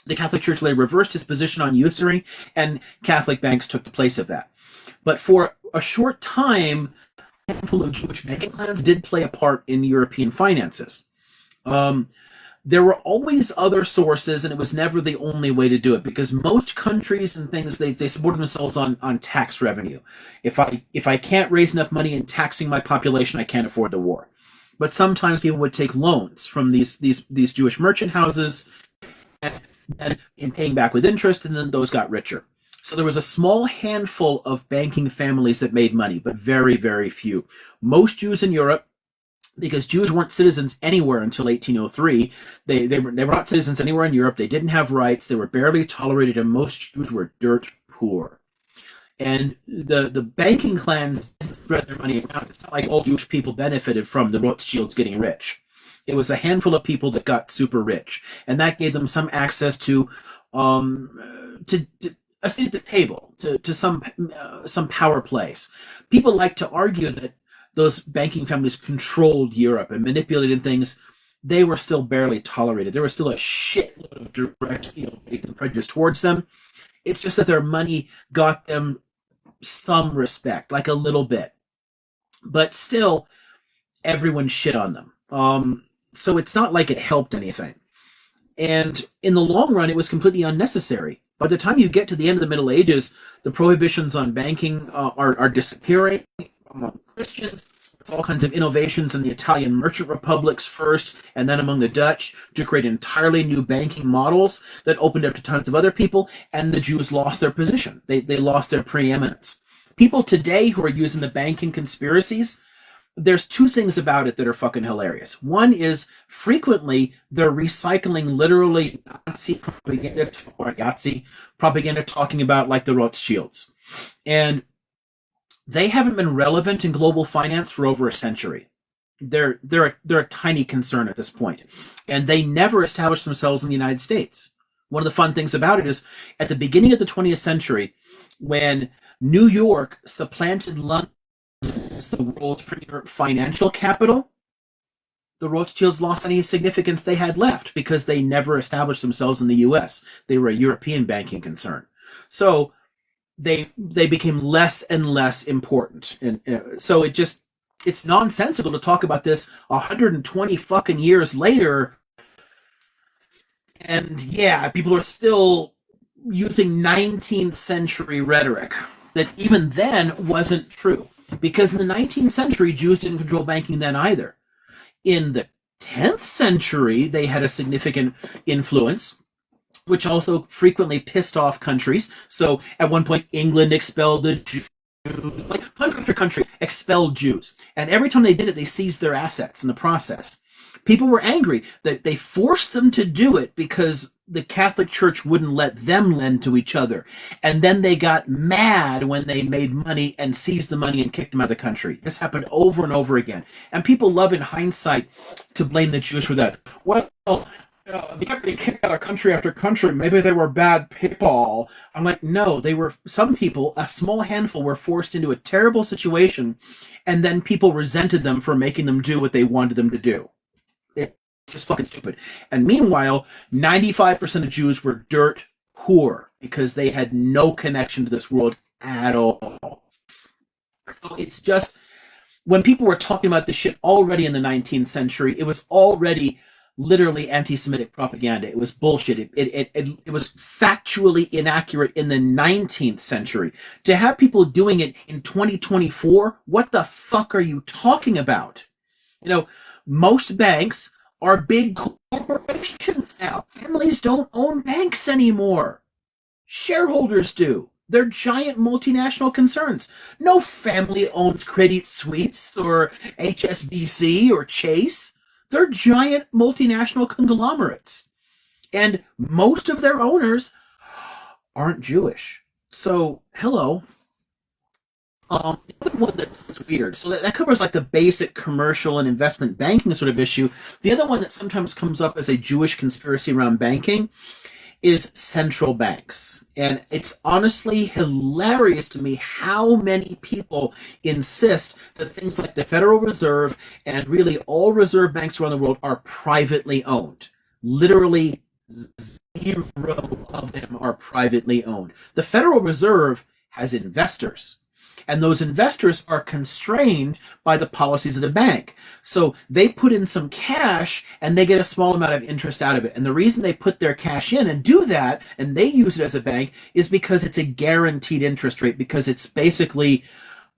The Catholic Church later reversed its position on usury, and Catholic banks took the place of that. But for a short time, a handful of Jewish banking clans did play a part in European finances. There were always other sources, and it was never the only way to do it, because most countries and things, they supported themselves on tax revenue. If I can't raise enough money in taxing my population, I can't afford the war. But sometimes people would take loans from these Jewish merchant houses, and in paying back with interest, and then those got richer. So there was a small handful of banking families that made money, but very, very few. Most Jews in Europe, because Jews weren't citizens anywhere until 1803, they were not citizens anywhere in Europe. They didn't have rights. They were barely tolerated, and most Jews were dirt poor. And the banking clans spread their money around. It's not like all Jewish people benefited from the Rothschilds getting rich. It was a handful of people that got super rich, and that gave them some access to a seat at the table, to some power place. People like to argue that those banking families controlled Europe and manipulated things. They were still barely tolerated. There was still a shitload of direct, prejudice towards them. It's just that their money got them some respect, like a little bit, but still, everyone shit on them. So it's not like it helped anything. And in the long run, it was completely unnecessary. By the time you get to the end of the Middle Ages, the prohibitions on banking are disappearing among Christians. All kinds of innovations in the Italian merchant republics first, and then among the Dutch, to create entirely new banking models that opened up to tons of other people, and the Jews lost their position. They lost their preeminence. People today who are using the banking conspiracies, there's two things about it that are fucking hilarious. One is frequently they're recycling literally Nazi propaganda or Yahtzee propaganda talking about like the Rothschilds. And they haven't been relevant in global finance for over a century. They're a tiny concern at this point. And they never established themselves in the United States. One of the fun things about it is at the beginning of the 20th century, when New York supplanted London as the world's premier financial capital, the Rothschilds lost any significance they had left because they never established themselves in the U.S. They were a European banking concern. So they became less and less important. And so it's nonsensical to talk about this 120 fucking years later. And yeah, people are still using 19th century rhetoric that even then wasn't true. Because in the 19th century, Jews didn't control banking then either. In the 10th century, they had a significant influence, which also frequently pissed off countries. So at one point, England expelled the Jews. Like country after country expelled Jews. And every time they did it, they seized their assets in the process. People were angry that they forced them to do it because the Catholic Church wouldn't let them lend to each other. And then they got mad when they made money and seized the money and kicked them out of the country. This happened over and over again. And people love in hindsight to blame the Jews for that. Well, they kept getting kicked out of country after country. Maybe they were bad people. I'm like, no, they were, some people, a small handful, were forced into a terrible situation, and then people resented them for making them do what they wanted them to do. It's just fucking stupid. And meanwhile, 95% of Jews were dirt poor because they had no connection to this world at all. So it's just, when people were talking about this shit already in the 19th century, it was already literally anti-Semitic propaganda. It was bullshit. It was factually inaccurate in the 19th century. To have people doing it in 2024, what the fuck are you talking about? You know, most banks are big corporations now. Families don't own banks anymore. Shareholders do. They're giant multinational concerns. No family owns Credit Suisse or HSBC or Chase. They're giant multinational conglomerates. And most of their owners aren't Jewish. So, hello. The other one that's weird, so that covers like the basic commercial and investment banking sort of issue. The other one that sometimes comes up as a Jewish conspiracy around banking is central banks. And it's honestly hilarious to me how many people insist that things like the Federal Reserve and really all reserve banks around the world are privately owned. Literally zero of them are privately owned. The Federal Reserve has investors. And those investors are constrained by the policies of the bank. So they put in some cash and they get a small amount of interest out of it. And the reason they put their cash in and do that, and they use it as a bank, is because it's a guaranteed interest rate, because it's basically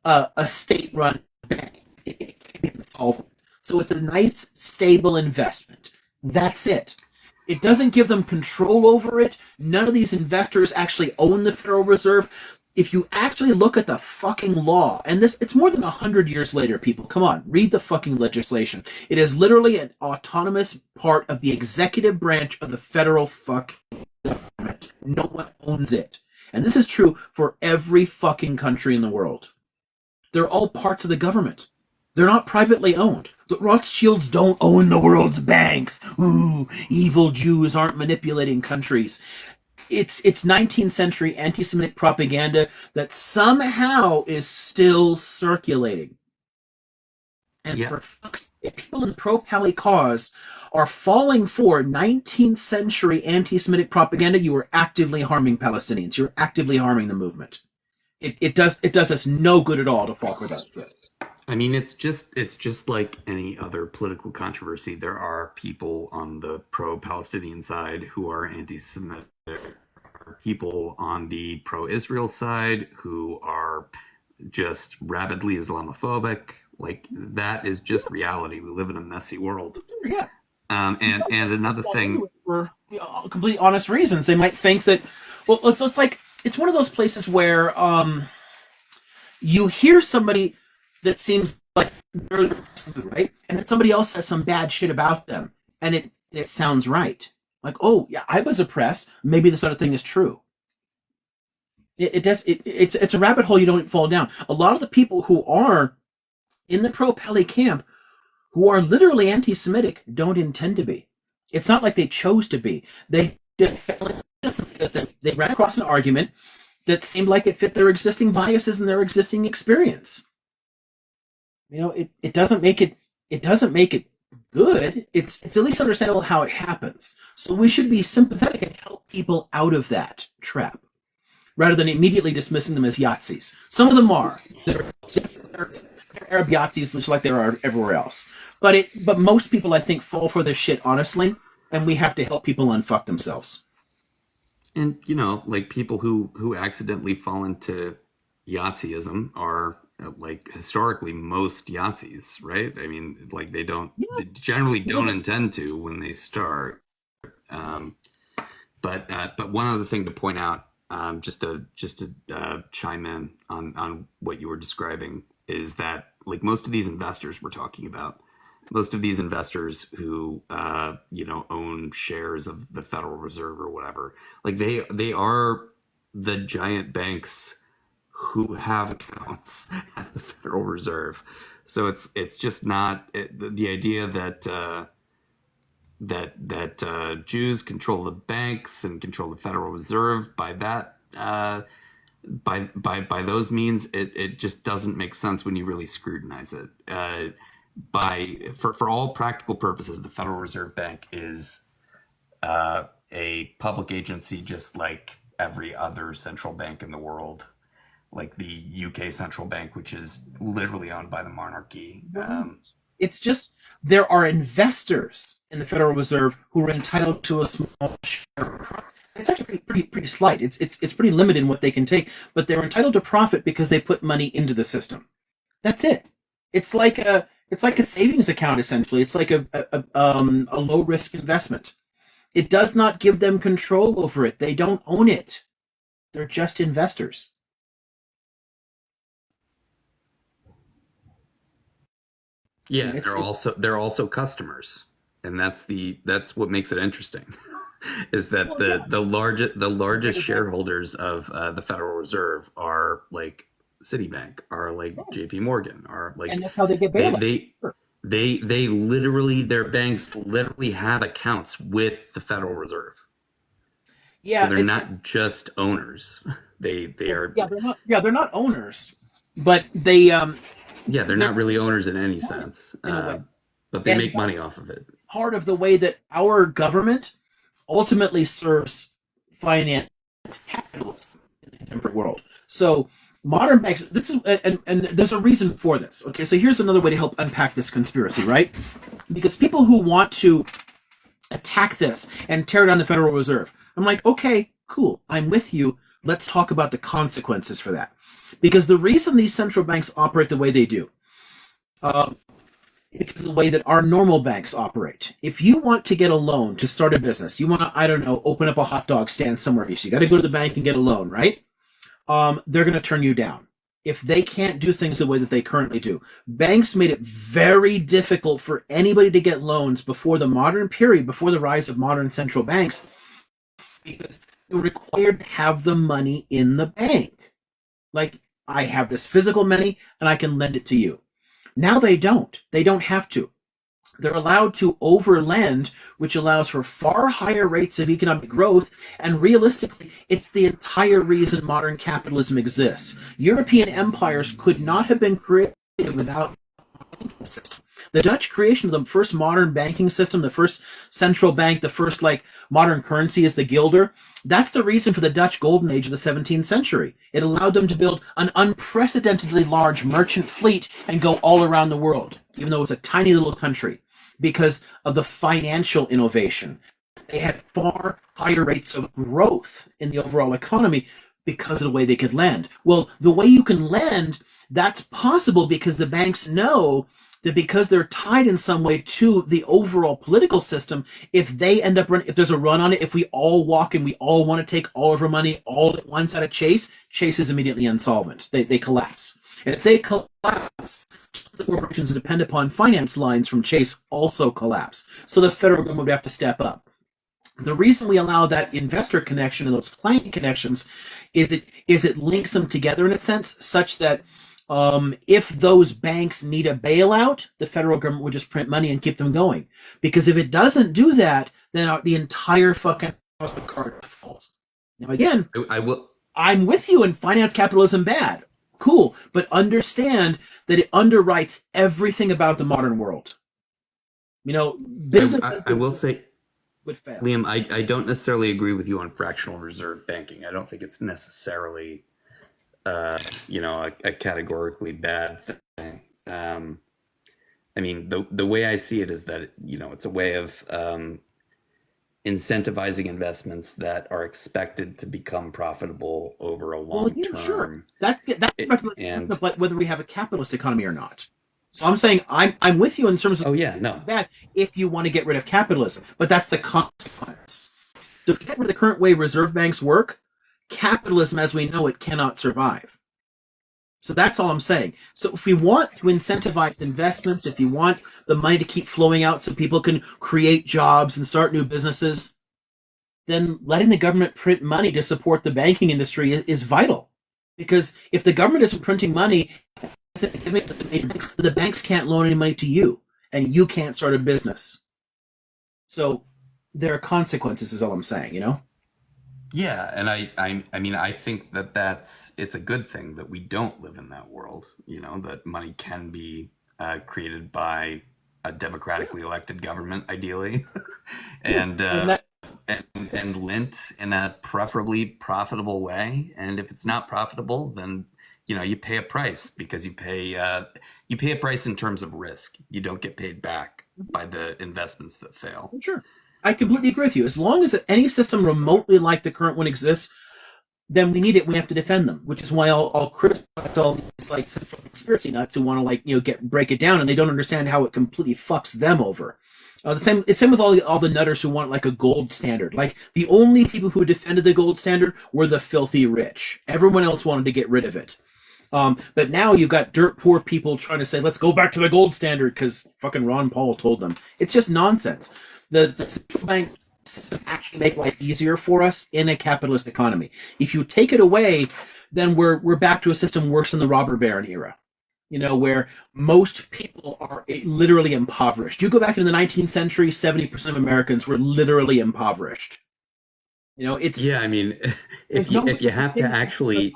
a state-run bank. It can't be insolvent. So it's a nice, stable investment. That's it. It doesn't give them control over it. None of these investors actually own the Federal Reserve. If you actually look at the fucking law, and it's more than 100 years later, people, come on, read the fucking legislation. It is literally an autonomous part of the executive branch of the federal fucking government. No one owns it. And this is true for every fucking country in the world. They're all parts of the government. They're not privately owned. The Rothschilds don't own the world's banks. Ooh, evil Jews aren't manipulating countries. It's 19th century anti-Semitic propaganda that somehow is still circulating. And for fuck's sake, people in the pro-Pali cause are falling for 19th century anti-Semitic propaganda, you are actively harming Palestinians. You're actively harming the movement. It does us no good at all to fall for that shit. I mean, it's just like any other political controversy. There are people on the pro-Palestinian side who are anti-Semitic, people on the pro-Israel side who are just rabidly Islamophobic. Like, that is just reality. We live in a messy world. Yeah. And another thing, For completely honest reasons, they might think that, well, it's like, it's one of those places where you hear somebody that seems like they're right, and then somebody else says some bad shit about them, and it sounds right. Like, oh yeah, I was oppressed. Maybe this other thing is true. It's a rabbit hole you don't fall down. A lot of the people who are in the pro-Pele camp, who are literally anti-Semitic, don't intend to be. It's not like they chose to be. They did because they ran across an argument that seemed like it fit their existing biases and their existing experience. You know, it doesn't make it good. It's at least understandable how it happens. So we should be sympathetic and help people out of that trap, rather than immediately dismissing them as Yahtzees. Some of them are. They're Arab Yahtzees, just like there are everywhere else. But most people, I think, fall for this shit honestly, and we have to help people unfuck themselves. and like people who accidentally fall into Yahtzeeism are like historically most Yahtzees, right? I mean, like they generally don't intend to when they start. But one other thing to point out, just to chime in on what you were describing, is that like most of these investors we're talking about, most of these investors who own shares of the Federal Reserve or whatever, like they are the giant banks who have accounts at the Federal Reserve. So it's just not the idea that Jews control the banks and control the Federal Reserve by that by those means. It just doesn't make sense when you really scrutinize it. For all practical purposes, the Federal Reserve Bank is a public agency, just like every other central bank in the world, like the UK central bank, which is literally owned by the monarchy. It's just there are investors in the Federal Reserve who are entitled to a small share. It's actually pretty slight. It's pretty limited in what they can take, but they're entitled to profit because they put money into the system. That's it. It's like a savings account essentially. It's like a low risk investment. It does not give them control over it. They don't own it. They're just investors. Yeah, they're also customers, and that's what makes it interesting. Is that the largest shareholders of the Federal Reserve are like Citibank, are like JP Morgan, are like, and that's how they get bailout. They literally, their banks literally have accounts with the Federal Reserve. Yeah, so they're not just owners. They are. They're not owners, but they they're not really owners in any sense, but they make money off of it. Part of the way that our government ultimately serves finance capitalism in the contemporary world. So modern banks, this is, and there's a reason for this. Okay, so here's another way to help unpack this conspiracy, right? Because people who want to attack this and tear down the Federal Reserve, I'm like, okay, cool, I'm with you. Let's talk about the consequences for that. Because the reason these central banks operate the way they do, because of the way that our normal banks operate. If you want to get a loan to start a business, you want to, I don't know, open up a hot dog stand somewhere. So you got to go to the bank and get a loan, right? They're going to turn you down if they can't do things the way that they currently do. Banks made it very difficult for anybody to get loans before the modern period, before the rise of modern central banks, because they were required to have the money in the bank. Like, I have this physical money and I can lend it to you. Now they don't. They don't have to. They're allowed to overlend, which allows for far higher rates of economic growth, and realistically, it's the entire reason modern capitalism exists. European empires could not have been created without a banking system. The Dutch creation of the first modern banking system, the first central bank, the first modern currency is the guilder. That's the reason for the Dutch golden age of the 17th century. It allowed them to build an unprecedentedly large merchant fleet and go all around the world, even though it's a tiny little country, because of the financial innovation. they had far higher rates of growth in the overall economy because of the way they could lend. Well, the way you can lend, that's possible because the banks know that because they're tied in some way to the overall political system, if they end up running, if there's a run on it, if we all walk and we all want to take all of our money all at once out of Chase, Chase is immediately insolvent. They collapse. And if they collapse, the corporations that depend upon finance lines from Chase also collapse. So the federal government would have to step up. The reason we allow that investor connection and those client connections is it links them together in a sense such that if those banks need a bailout, the federal government would just print money and keep them going. Because if it doesn't do that, then the entire fucking house of cards falls. Now again, I'm with you in finance capitalism bad. Cool, but understand that it underwrites everything about the modern world. You know, businesses. I will say, would fail. Liam, I don't necessarily agree with you on fractional reserve banking. I don't think it's necessarily, a categorically bad thing. I mean, the way I see it is that, it's a way of incentivizing investments that are expected to become profitable over a long term. Sure. That's whether we have a capitalist economy or not. So I'm saying I'm with you in terms of it's bad if you want to get rid of capitalism, but that's the consequence. So if you get rid of the current way reserve banks work, capitalism as we know it cannot survive. So that's all I'm saying. So if we want to incentivize investments, if you want the money to keep flowing out so people can create jobs and start new businesses, then letting the government print money to support the banking industry is vital. Because if the government isn't printing money, the banks can't loan any money to you, and you can't start a business. So there are consequences, is all I'm saying, Yeah, and I mean, I think it's a good thing that we don't live in that world, that money can be created by a democratically elected government, ideally, and lent in a preferably profitable way. And if it's not profitable, then you pay a price because you pay a price in terms of risk. You don't get paid back by the investments that fail. Sure. I completely agree with you. As long as any system remotely like the current one exists, then we need it. We have to defend them, which is why I'll criticize all these central conspiracy nuts who want to break it down, and they don't understand how it completely fucks them over. It's same with all the nutters who want a gold standard. The only people who defended the gold standard were the filthy rich. Everyone else wanted to get rid of it. But now you've got dirt poor people trying to say, let's go back to the gold standard because fucking Ron Paul told them. It's just nonsense. The central bank system actually make life easier for us in a capitalist economy. If you take it away, then we're back to a system worse than the robber baron era. Where most people are literally impoverished. You go back into the 19th century, 70% of Americans were literally impoverished. It's I mean, if you actually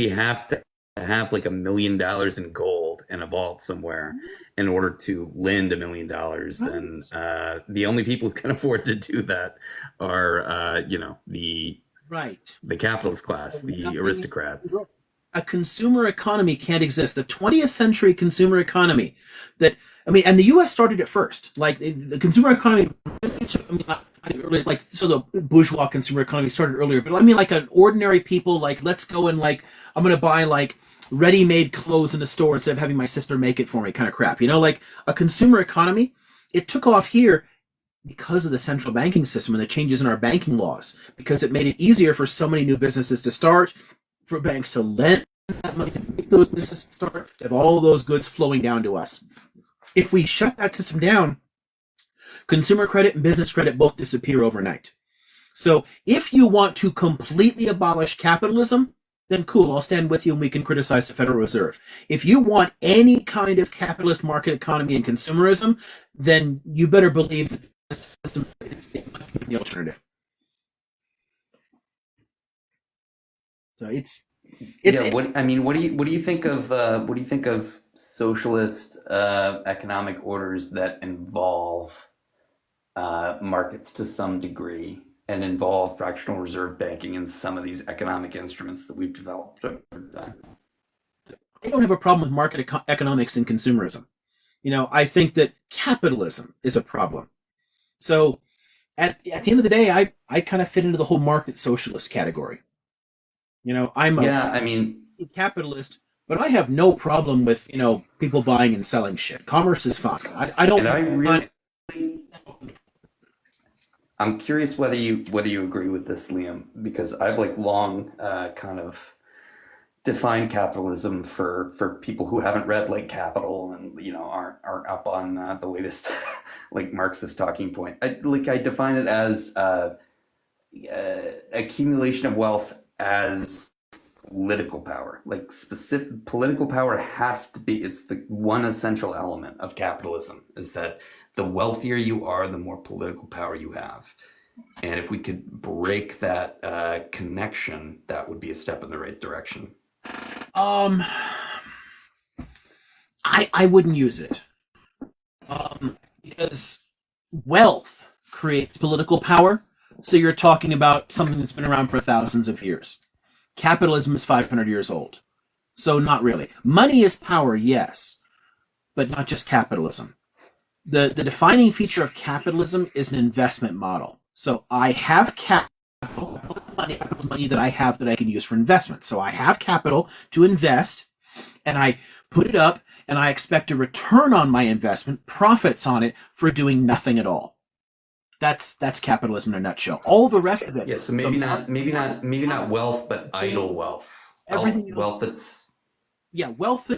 have to have $1 million in gold in a vault somewhere in order to lend $1 million, then the only people who can afford to do that are the capitalist class, the aristocrats. A consumer economy can't exist. The 20th century consumer economy and the U.S. started it first. The consumer economy, so the bourgeois consumer economy started earlier. But an ordinary people, let's go and I'm going to buy ready-made clothes in the store instead of having my sister make it for me kind of crap. A consumer economy, it took off here because of the central banking system and the changes in our banking laws, because it made it easier for so many new businesses to start, for banks to lend that money to make those businesses start, to have all those goods flowing down to us. If we shut that system down, consumer credit and business credit both disappear overnight. So if you want to completely abolish capitalism, then cool, I'll stand with you and we can criticize the Federal Reserve. If you want any kind of capitalist market economy and consumerism, then you better believe that the system is the alternative. So what do you think of socialist economic orders that involve markets to some degree and involve fractional reserve banking and some of these economic instruments that we've developed over time? I don't have a problem with market economics and consumerism. I think that capitalism is a problem. So at the end of the day, I kind of fit into the whole market socialist category. I'm a Yeah, I mean, capitalist, but I have no problem with people buying and selling shit. Commerce is fine. I don't and I mind. really, I'm curious whether you agree with this, Liam, because I've like long kind of defined capitalism for people who haven't read like Capital and aren't up on the latest like Marxist talking point. I define it as accumulation of wealth as political power. Like specific political power has to be. It's the one essential element of capitalism is that the wealthier you are, the more political power you have. And if we could break that connection, that would be a step in the right direction. Um, I wouldn't use it. Because wealth creates political power. So you're talking about something that's been around for thousands of years. Capitalism is 500 years old. So not really. Money is power, yes, but not just capitalism. The defining feature of capitalism is an investment model. So I have capital money that I have that I can use for investment. So I have capital to invest, and I put it up, and I expect a return on my investment, profits on it for doing nothing at all. That's capitalism in a nutshell. All the rest of it. Yeah, so maybe not wealth, but idle wealth. Everything Wealth else. that's Wealth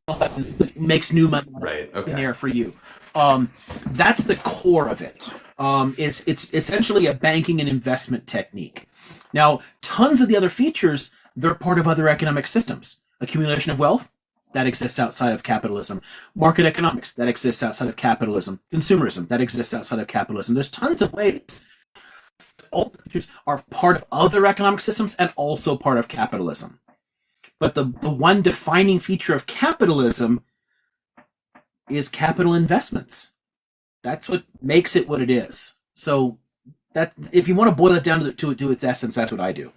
that makes new money right. in Okay. there for you. That's the core of it. It's essentially a banking and investment technique. Now, tons of the other features, they're part of other economic systems. Accumulation of wealth, that exists outside of capitalism. Market economics, that exists outside of capitalism. Consumerism, that exists outside of capitalism. There's tons of ways. All the features are part of other economic systems and also part of capitalism. But the one defining feature of capitalism is capital investments. That's what makes it what it is. So that if you want to boil it down to its essence, that's what I do.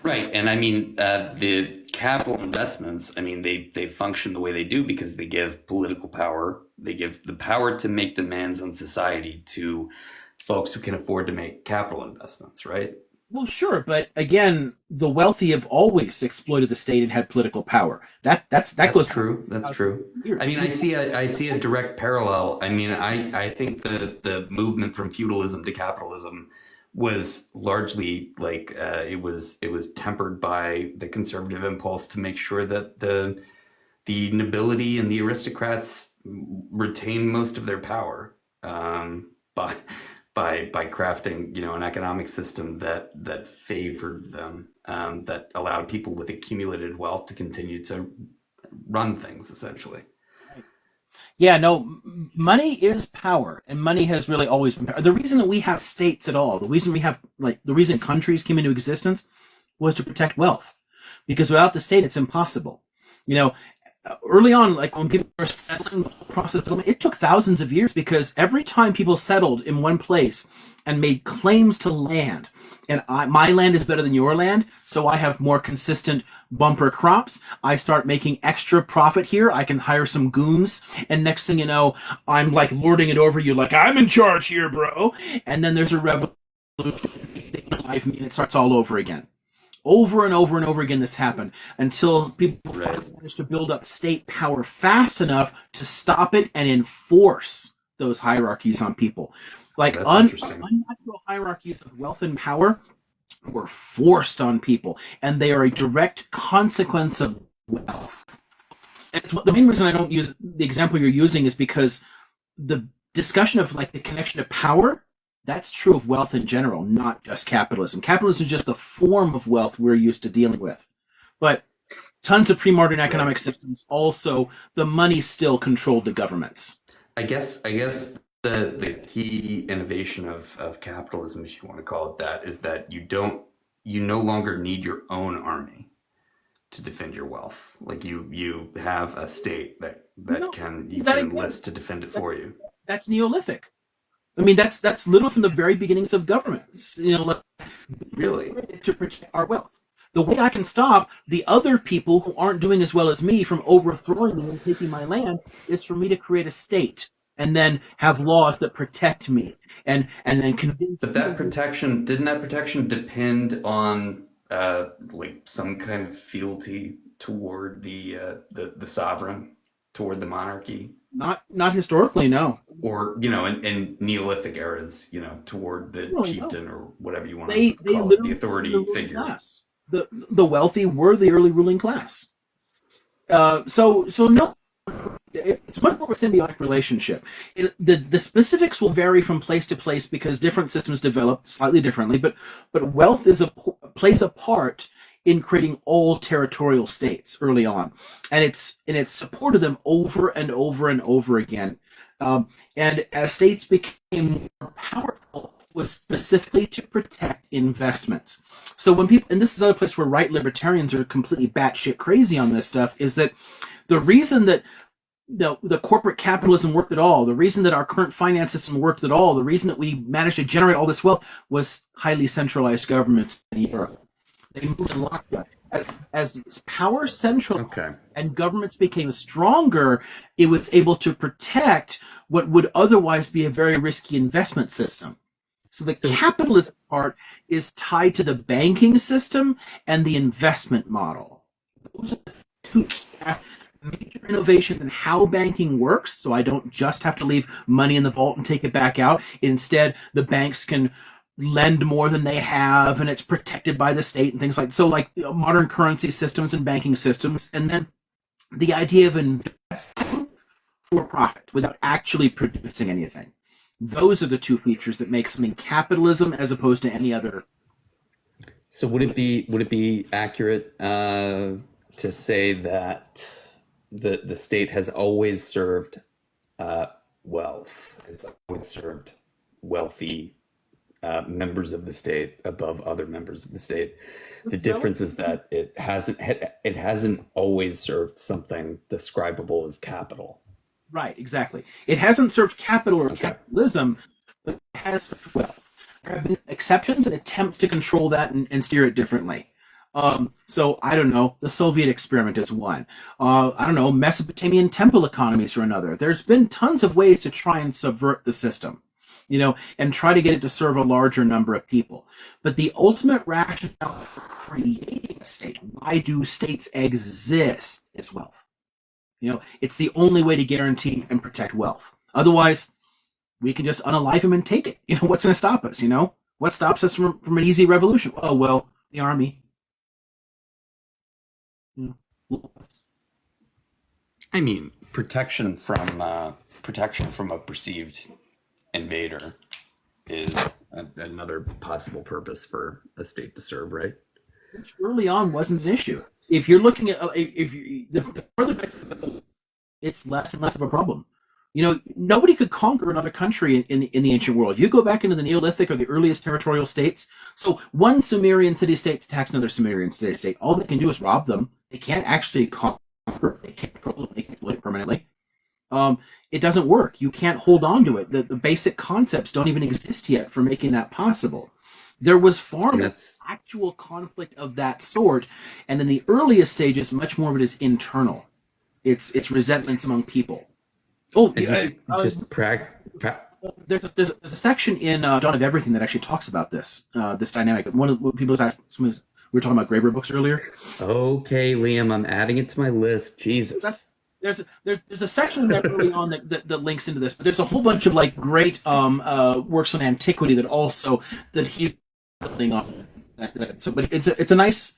Right, and I mean the capital investments. I mean they function the way they do because they give political power. They give the power to make demands on society to folks who can afford to make capital investments. Right. Well, sure, but again, the wealthy have always exploited the state and had political power. That goes true. That's true. years. I mean, I see a direct parallel. I mean, I think the movement from feudalism to capitalism was largely like it was tempered by the conservative impulse to make sure that the nobility and the aristocrats retain most of their power by crafting an economic system that favored them, that allowed people with accumulated wealth to continue to run things essentially. Yeah, no, money is power, and money has really always been power. The reason that we have states at all, the reason countries came into existence was to protect wealth. Because without the state, it's impossible. Early on, like when people were settling, the process, it took thousands of years because every time people settled in one place and made claims to land, and my land is better than your land, so I have more consistent bumper crops. I start making extra profit here. I can hire some goons, and next thing you know, I'm like lording it over you, like I'm in charge here, bro. And then there's a revolution, and it starts all over again. Over and over and over again, this happened until people managed to build up state power fast enough to stop it and enforce those hierarchies on people. Like unnatural hierarchies of wealth and power were forced on people, and they are a direct consequence of wealth. And the main reason I don't use the example you're using is because the discussion of like the connection to power, that's true of wealth in general, not just capitalism. Capitalism is just the form of wealth we're used to dealing with. But tons of pre-modern economic systems also, the money still controlled the governments. I guess the key innovation of capitalism, if you want to call it that, is that you no longer need your own army to defend your wealth. Like you have a state that can enlist to defend it for you. That's Neolithic. I mean, that's literally from the very beginnings of governments. Really, to protect our wealth. The way I can stop the other people who aren't doing as well as me from overthrowing me and taking my land is for me to create a state. and then have laws that protect me, and then convince But that people. protection, didn't that protection depend on like some kind of fealty toward the sovereign, toward the monarchy? Not historically, no. Or, in Neolithic eras, toward the Really, no. chieftain or whatever you want to They call it, the literally were the authority ruling figure. class. The wealthy were the early ruling class. So no, it's much more of a symbiotic relationship. The specifics will vary from place to place because different systems develop slightly differently. But wealth plays a part in creating all territorial states early on, and it's supported them over and over and over again. And as states became more powerful, it was specifically to protect investments. So when people, and this is another place where right libertarians are completely batshit crazy on this stuff, is that the reason that the corporate capitalism worked at all, the reason that our current finance system worked at all, the reason that we managed to generate all this wealth was highly centralized governments in Europe. They moved in lockstep. As power centralized Okay. and governments became stronger, it was able to protect what would otherwise be a very risky investment system. So the capitalist part is tied to the banking system and the investment model. Those are the two major innovations in how banking works. So I don't just have to leave money in the vault and take it back out. Instead, the banks can lend more than they have, and it's protected by the state and things like so. Like modern currency systems and banking systems, and then the idea of investing for profit without actually producing anything. Those are the two features that make something capitalism as opposed to any other. So would it be accurate to say that the state has always served wealth? It's always served wealthy members of the state above other members of the state. The difference is that it hasn't always served something describable as capital. Right, exactly. It hasn't served capital or capitalism, but it has served wealth. There have been exceptions and attempts to control that and steer it differently. So I don't know. The Soviet experiment is one. I don't know. Mesopotamian temple economies are another. There's been tons of ways to try and subvert the system, and try to get it to serve a larger number of people. But the ultimate rationale for creating a state, why do states exist, is wealth. It's the only way to guarantee and protect wealth. Otherwise, we can just unalive him and take it. What's going to stop us? What stops us from an easy revolution? Oh, well, the army. I mean, protection from a perceived invader is another possible purpose for a state to serve, right? Which early on wasn't an issue. If you're looking at the further back, it's less and less of a problem. Nobody could conquer another country in the ancient world. You go back into the Neolithic or the earliest territorial states. So one Sumerian city-state attacks another Sumerian city-state. All they can do is rob them. They can't actually conquer. They can't control it. They can't exploit it permanently. It doesn't work. You can't hold on to it. The basic concepts don't even exist yet for making that possible. There was far more actual conflict of that sort, and in the earliest stages, much more of it is internal. It's resentments among people. Oh, there's a section in Dawn of Everything that actually talks about this dynamic. One of the people we were talking about Graeber books earlier. Okay, Liam, I'm adding it to my list. Jesus. There's a section there early on that links into this, but there's a whole bunch of great works on antiquity that he's building on. So, but it's a nice,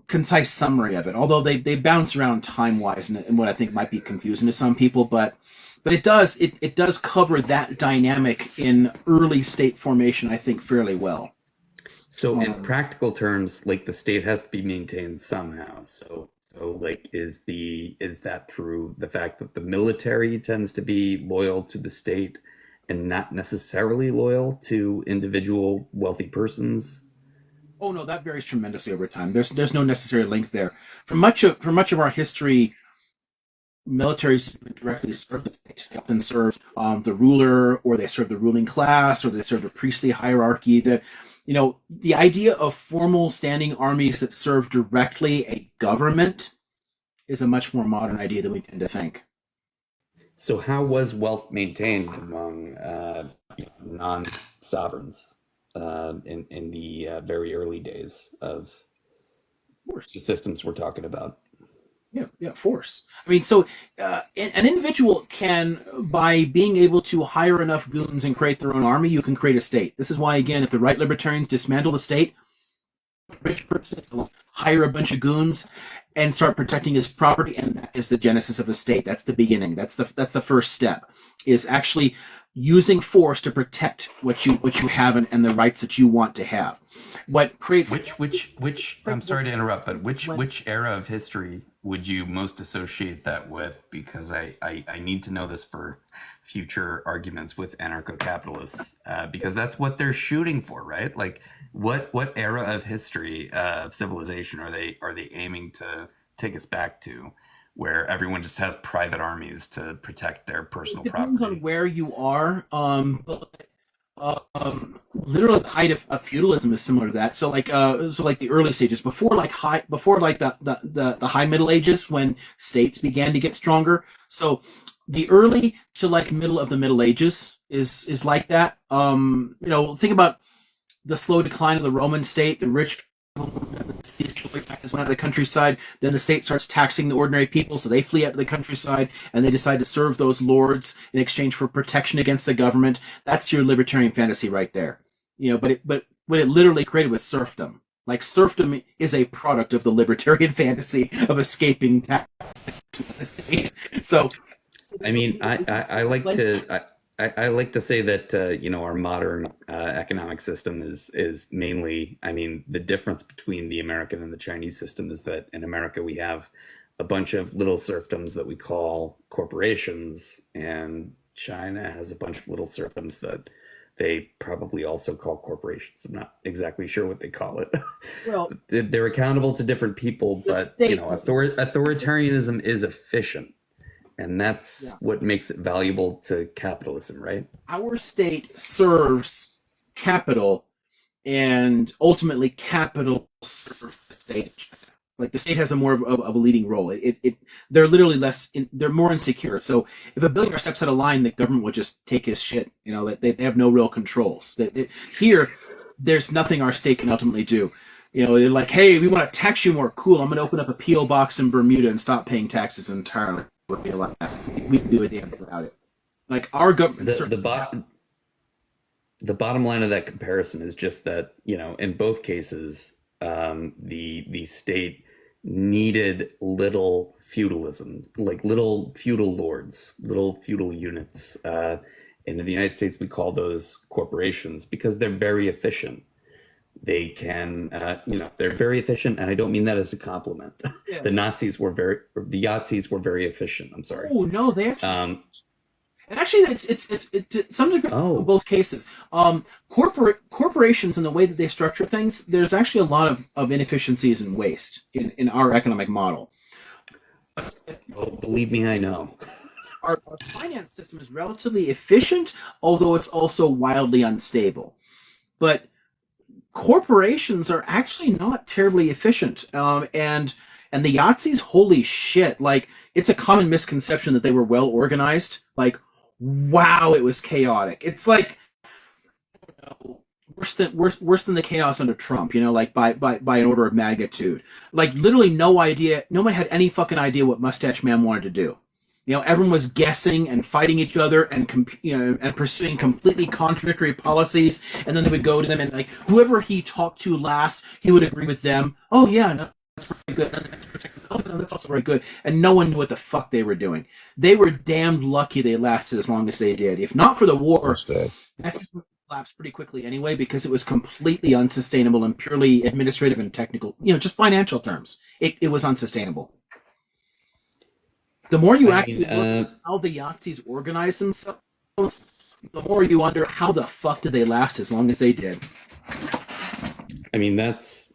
concise summary of it. Although they bounce around time wise and what I think might be confusing to some people, but it does cover that dynamic in early state formation, I think, fairly well. So in practical terms, the state has to be maintained somehow. So is that through the fact that the military tends to be loyal to the state and not necessarily loyal to individual wealthy persons? Oh no, that varies tremendously over time. There's no necessary link there. For much of our history, militaries directly serve the state. They often serve the ruler, or they serve the ruling class, or they serve the priestly hierarchy. The idea of formal standing armies that serve directly a government is a much more modern idea than we tend to think. So how was wealth maintained among non-sovereigns in the very early days of the systems we're talking about? Yeah, force. I mean, so an individual can, by being able to hire enough goons and create their own army, you can create a state. This is why, again, if the right libertarians dismantle the state, rich person will hire a bunch of goons and start protecting his property, and that is the genesis of a state. That's the beginning. That's the first step, is actually using force to protect what you have and the rights that you want to have. What creates which I'm sorry to interrupt, but which era of history would you most associate that with? Because I need to know this for future arguments with anarcho-capitalists, because that's what they're shooting for, right? Like, what era of history of civilization are they aiming to take us back to, where everyone just has private armies to protect their personal depends property? on where you are. Literally the height of feudalism is similar to that. So like the early stages before the high Middle Ages, when states began to get stronger. So the early to like middle of the Middle Ages is like that. Think about the slow decline of the Roman state. The rich went out of the countryside. Then the state starts taxing the ordinary people, so they flee out to the countryside and they decide to serve those lords in exchange for protection against the government. That's your libertarian fantasy right there. But what it literally created was serfdom. Like, serfdom is a product of the libertarian fantasy of escaping tax the state. So, I mean, I like to I like to say that our modern economic system is mainly, I mean, the difference between the American and the Chinese system is that in America we have a bunch of little serfdoms that we call corporations, and China has a bunch of little serfdoms that they probably also call corporations. I'm not exactly sure what they call it. well, They're accountable to different people, but authoritarianism is efficient. And that's what makes it valuable to capitalism, right? Our state serves capital, and ultimately capital serves the state. Like, the state has a more of a leading role. They're literally they're more insecure. So if a billionaire steps out of line, the government will just take his shit. They have no real controls. Here, there's nothing our state can ultimately do. They're like, hey, we want to tax you more. Cool, I'm going to open up a P.O. box in Bermuda and stop paying taxes entirely. We can do a damn thing about it. Like, our government. The bottom line of that comparison is just that, in both cases, the state needed little feudalism, like little feudal lords, little feudal units. In the United States, we call those corporations because they're very efficient. They can, they're very efficient, and I don't mean that as a compliment. Yeah. The Yazis were very efficient. I'm sorry. Oh no, they actually. And actually, it's to some degree in both cases. Corporations and the way that they structure things, there's actually a lot of inefficiencies and waste in our economic model. Oh, believe me, I know. Our finance system is relatively efficient, although it's also wildly unstable. But corporations are actually not terribly efficient, and the Yahtzees, holy shit! Like, it's a common misconception that they were well organized. Like, wow, it was chaotic. It's like worse than the chaos under Trump. Like by an order of magnitude. Like, literally, no one had any fucking idea what Mustache Man wanted to do. Everyone was guessing and fighting each other and and pursuing completely contradictory policies. And then they would go to them, and like, whoever he talked to last, he would agree with them. Oh yeah, no, that's very good. Oh no, that's also very good. And no one knew what the fuck they were doing. They were damned lucky they lasted as long as they did. If not for the war, that's collapsed pretty quickly anyway, because it was completely unsustainable in purely administrative and technical, just financial terms. It was unsustainable. The more you look at how the Yahtzees organize themselves, the more you wonder, how the fuck did they last as long as they did? I mean, that's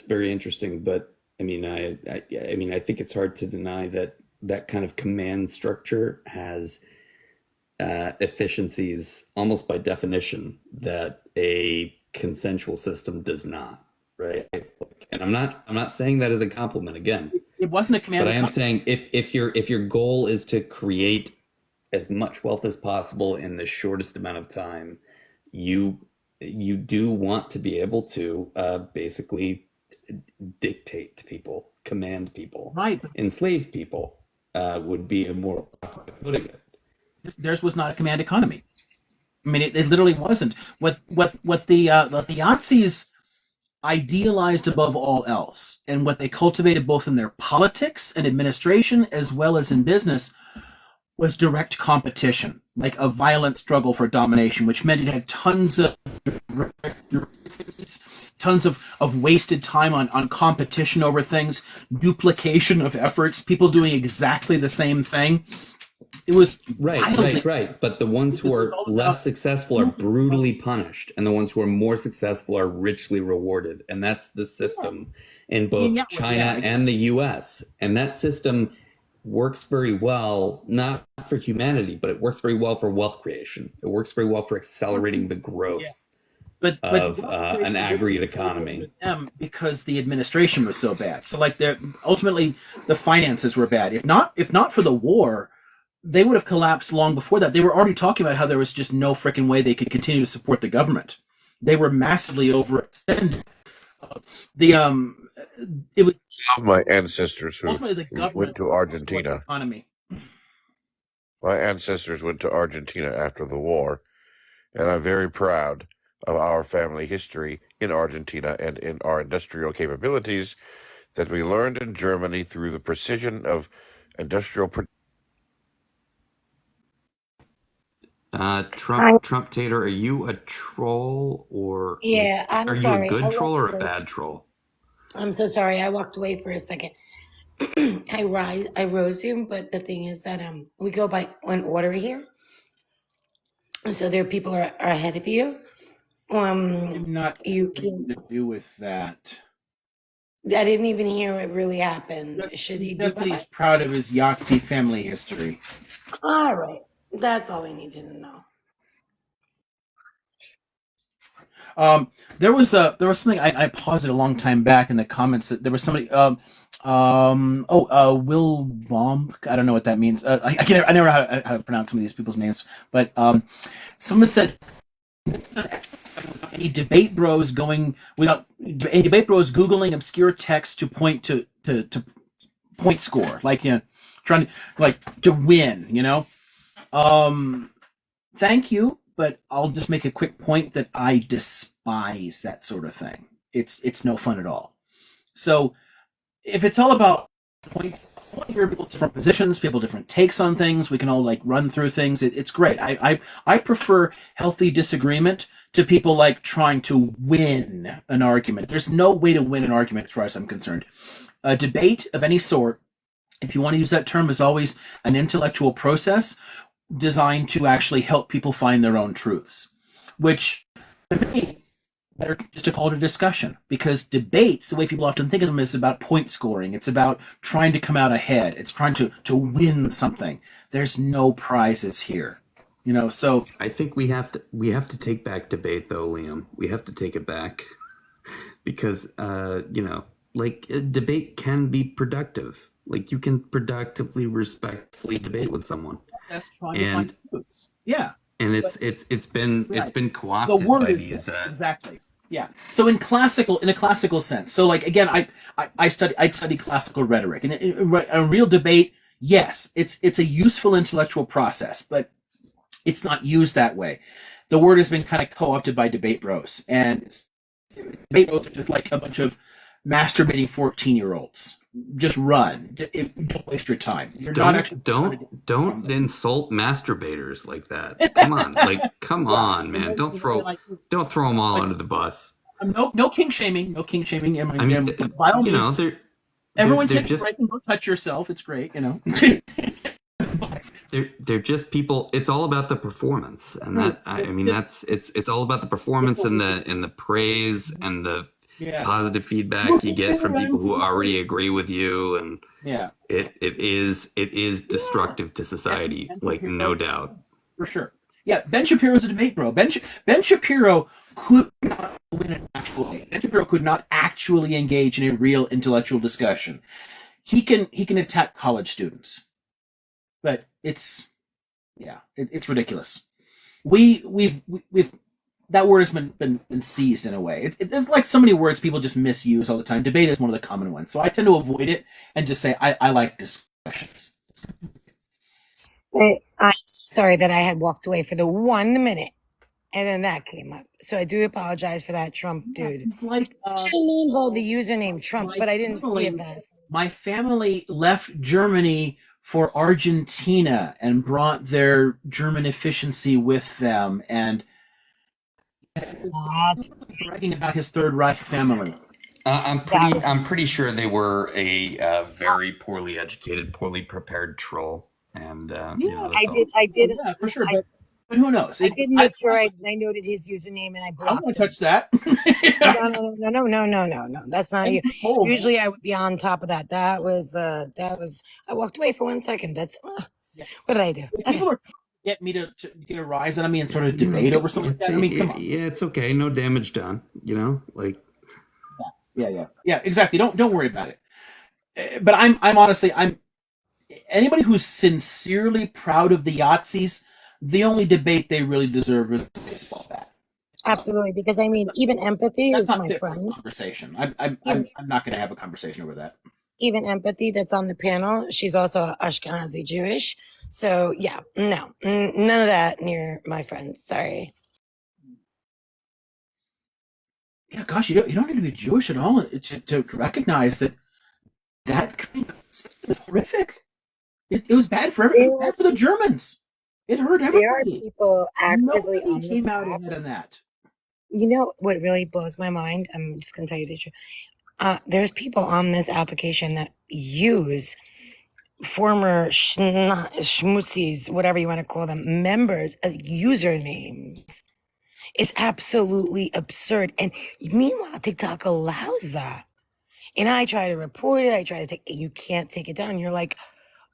very interesting, but I mean, I think it's hard to deny that kind of command structure has efficiencies almost by definition that a consensual system does not, right? And I'm not saying that as a compliment again. it wasn't a command But I am economy. saying if your goal is to create as much wealth as possible in the shortest amount of time, you you do want to be able to basically dictate to people, command people, Right. enslave people would be a more proper way of putting it. Theirs was not a command economy. I mean, it literally wasn't. What the Yazis idealized above all else, and what they cultivated both in their politics and administration as well as in business, was direct competition, like a violent struggle for domination, which meant it had tons of wasted time on competition over things, duplication of efforts, people doing exactly the same thing. It was Right. But the ones who are less successful are brutally punished, and the ones who are more successful are richly rewarded. And that's the system in both China and the US. And that system works very well, not for humanity, but it works very well for wealth creation. It works very well for accelerating the growth of an aggregate economy. Because the administration was so bad. So like ultimately the finances were bad. If not for the war, they would have collapsed long before that. They were already talking about how there was just no freaking way they could continue to support the government. They were massively overextended. It was my ancestors who went to Argentina. Economy. My ancestors went to Argentina after the war, and I'm very proud of our family history in Argentina and in our industrial capabilities that we learned in Germany through the precision of industrial production. Trump Tater, are you a troll or Yeah, I'm are sorry. you a good troll or a away. bad troll? I'm so sorry. I walked away for a second. I rose him, but the thing is that we go by one order here, and so there are people are ahead of you. You can to do with that. I didn't even hear what really happened. Should he be Just that he's proud of his Yahtzee family history. All right. That's all we need to know. There was something I paused it a long time back in the comments that there was somebody Will Bomb, I don't know what that means. I never know how to pronounce some of these people's names, but someone said any debate bros googling obscure text to point to point score, like trying to win, thank you, but I'll just make a quick point that I despise that sort of thing. It's no fun at all. So if it's all about points, I want to hear people's different positions, people different takes on things. We can all run through things. It's great. I prefer healthy disagreement to people trying to win an argument. There's no way to win an argument as far as I'm concerned. A debate of any sort, if you want to use that term, is always an intellectual process designed to actually help people find their own truths, which to me better just to call it a discussion, because debates, the way people often think of them, is about point scoring. It's about trying to come out ahead. It's trying to win something. There's no prizes here, so I think we have to take back debate, though, Liam. We have to take it back because debate can be productive. You can productively, respectfully debate with someone. That's trying to find truths. Yeah. And it's been co-opted by these exactly. Yeah. So in a classical sense. So again, I study classical rhetoric, and a real debate, yes, it's a useful intellectual process, but it's not used that way. The word has been kind of co-opted by debate bros, and debate bros are just like a bunch of masturbating 14-year-olds. Just run. Don't waste your time. Don't insult masturbators like that. Come on, come on, man. Don't throw them all under the bus. No king shaming. No king shaming. I mean, by all means, everyone take a break and go touch yourself. It's great, They're just people. It's all about the performance, and it's all about the performance and the praise and the positive feedback you get from people who already agree with you, and it is destructive to society, no doubt. For sure. Yeah, Ben Shapiro's a debate bro. Ben Shapiro could not win an actual debate. Ben Shapiro could not actually engage in a real intellectual discussion. he can attack college students, but it's it's ridiculous. We've that word has been seized in a way. There's like so many words people just misuse all the time. Debate is one of the common ones, so I tend to avoid it and just say I like discussions. I'm sorry that I had walked away for the 1 minute, and then that came up. So I do apologize for that, Trump dude. It's like the username Trump, but I didn't see it fast. My family left Germany for Argentina and brought their German efficiency with them, and That's bragging about his Third Reich family. I'm pretty sure they were a very poorly educated, poorly prepared troll, and I did. Oh, yeah, for sure, but who knows? I did make sure I noted his username and I I blocked won't him. touch that. No. That's not you. Usually I would be on top of that. That was I walked away for 1 second. That's what did I do? People are get me to get a rise out of me and sort of debate over something like that. I mean, come on. Yeah, it's okay. No damage done. Like. Yeah, exactly. Don't worry about it. But I'm honestly anybody who's sincerely proud of the Yahtzees, the only debate they really deserve is a baseball bat. Absolutely, because I mean, even empathy That's is not my fit for a friend. conversation. I'm not going to have a conversation over that. Even empathy that's on the panel, she's also Ashkenazi Jewish. So yeah, no, none of that near my friends. Sorry. Yeah, gosh, you don't need to be Jewish at all to recognize that kind of system is horrific. It was bad for everyone. It was bad for the Germans. It hurt everybody. There are people actively on Nobody this came out app. ahead on that. You know what really blows my mind? I'm just gonna tell you the truth. There's people on this application that use former schmutzies, whatever you want to call them, members as usernames. It's absolutely absurd. And meanwhile, TikTok allows that. And I try to report it. I try to take it. You can't take it down. You're like,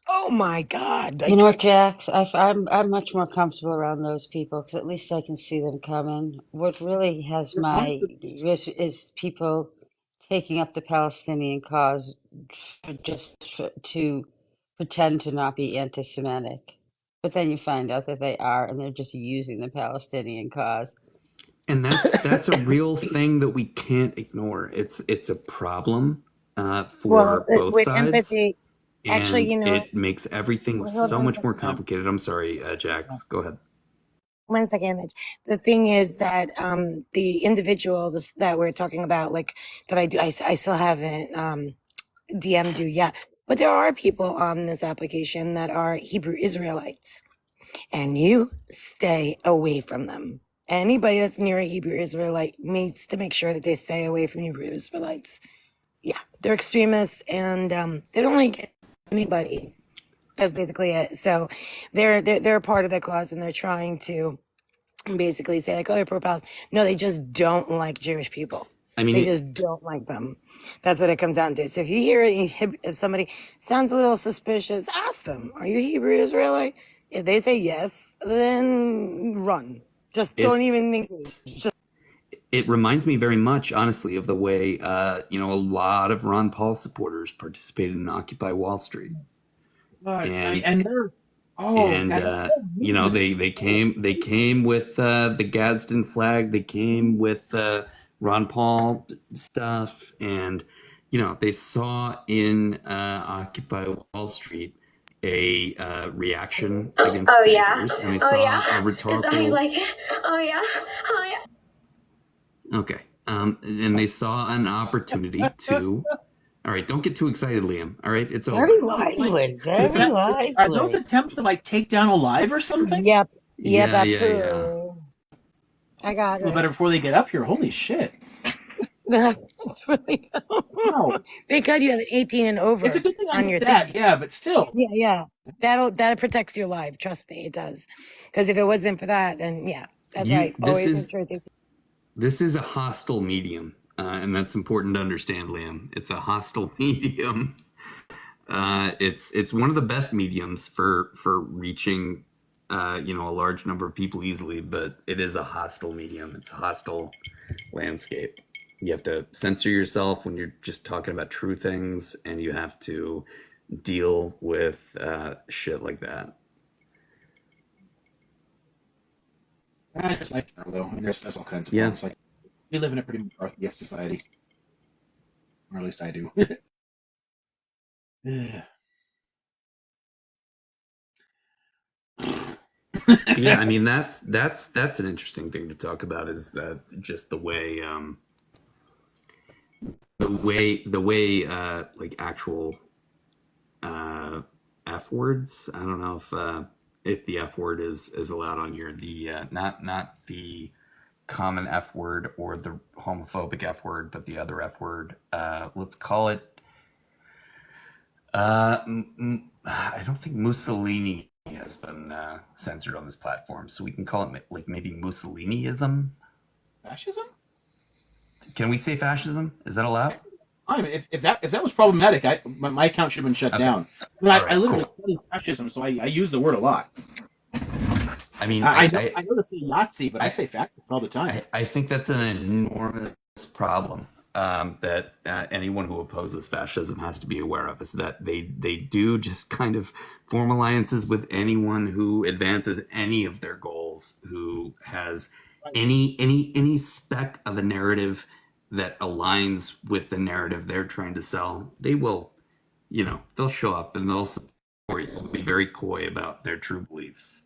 oh my God. You know what, Jax? I'm much more comfortable around those people because at least I can see them coming. What really has my is people taking up the Palestinian cause to pretend to not be anti-Semitic, but then you find out that they are, and they're just using the Palestinian cause. And that's a real thing that we can't ignore. It's a problem for both with sides. empathy, actually, And it makes everything Hold so on a much more second. complicated. I'm sorry, Jax. Go ahead. 1 second, Mitch. The thing is that the individuals that we're talking about, like that I still haven't DM'd you yet. But there are people on this application that are Hebrew Israelites, and you stay away from them. Anybody that's near a Hebrew Israelite needs to make sure that they stay away from Hebrew Israelites. Yeah, they're extremists, and they don't like anybody. That's basically it. So they're a part of the cause, and they're trying to basically say like, oh, you're pro-Palestine. No, they just don't like Jewish people. I mean, they just don't like them. That's what it comes down to. So if you hear if somebody sounds a little suspicious, ask them, are you Hebrew Israelite? If they say yes, then run. Just don't even engage. It reminds me very much, honestly, of the way a lot of Ron Paul supporters participated in Occupy Wall Street. And they're they came with the Gadsden flag. They came with Ron Paul stuff, and they saw in Occupy Wall Street a reaction against bankers, and they saw a rhetorical. Is that how you like it? Oh yeah. Okay. And they saw an opportunity to. All right, don't get too excited, Liam. All right, it's over. Very lively. Are those attempts to like take down a live or something? Yep, Yeah, absolutely. I got Well, it. better before they get up here. Holy shit! That's really Thank God you have an 18 and over. It's a good thing on your that, thing. yeah, but still. Yeah. That protects your life. Trust me, it does. Because if it wasn't for that, then yeah, that's right. Always make sure it's This is a hostile medium, and that's important to understand, Liam. It's a hostile medium. It's one of the best mediums for reaching a large number of people easily, but it is a hostile medium. It's a hostile landscape. you have to censor yourself when you're just talking about true things, and you have to deal with shit like that. I just like her, though. I mean, there's all kinds of Yeah. forms. Like, we live in a pretty McCarthyist society. Or at least I do. Yeah. Yeah, I mean that's an interesting thing to talk about, is that just the way like actual F words. I don't know if the F word is allowed on here. The not the common F word or the homophobic F word, but the other F word. Let's call it. I don't think Mussolini has been censored on this platform, so we can call it like maybe Mussoliniism. Fascism? Can we say fascism? Is that allowed? I mean, if that was problematic, my account should have been shut down. But I literally study fascism, so I use the word a lot. I mean, I know to say Nazi, but I say fascist all the time. I think that's an enormous problem that anyone who opposes fascism has to be aware of, is that they do just kind of form alliances with anyone who advances any of their goals, who has any speck of a narrative that aligns with the narrative they're trying to sell. They will, they'll show up and they'll support you. They'll be very coy about their true beliefs.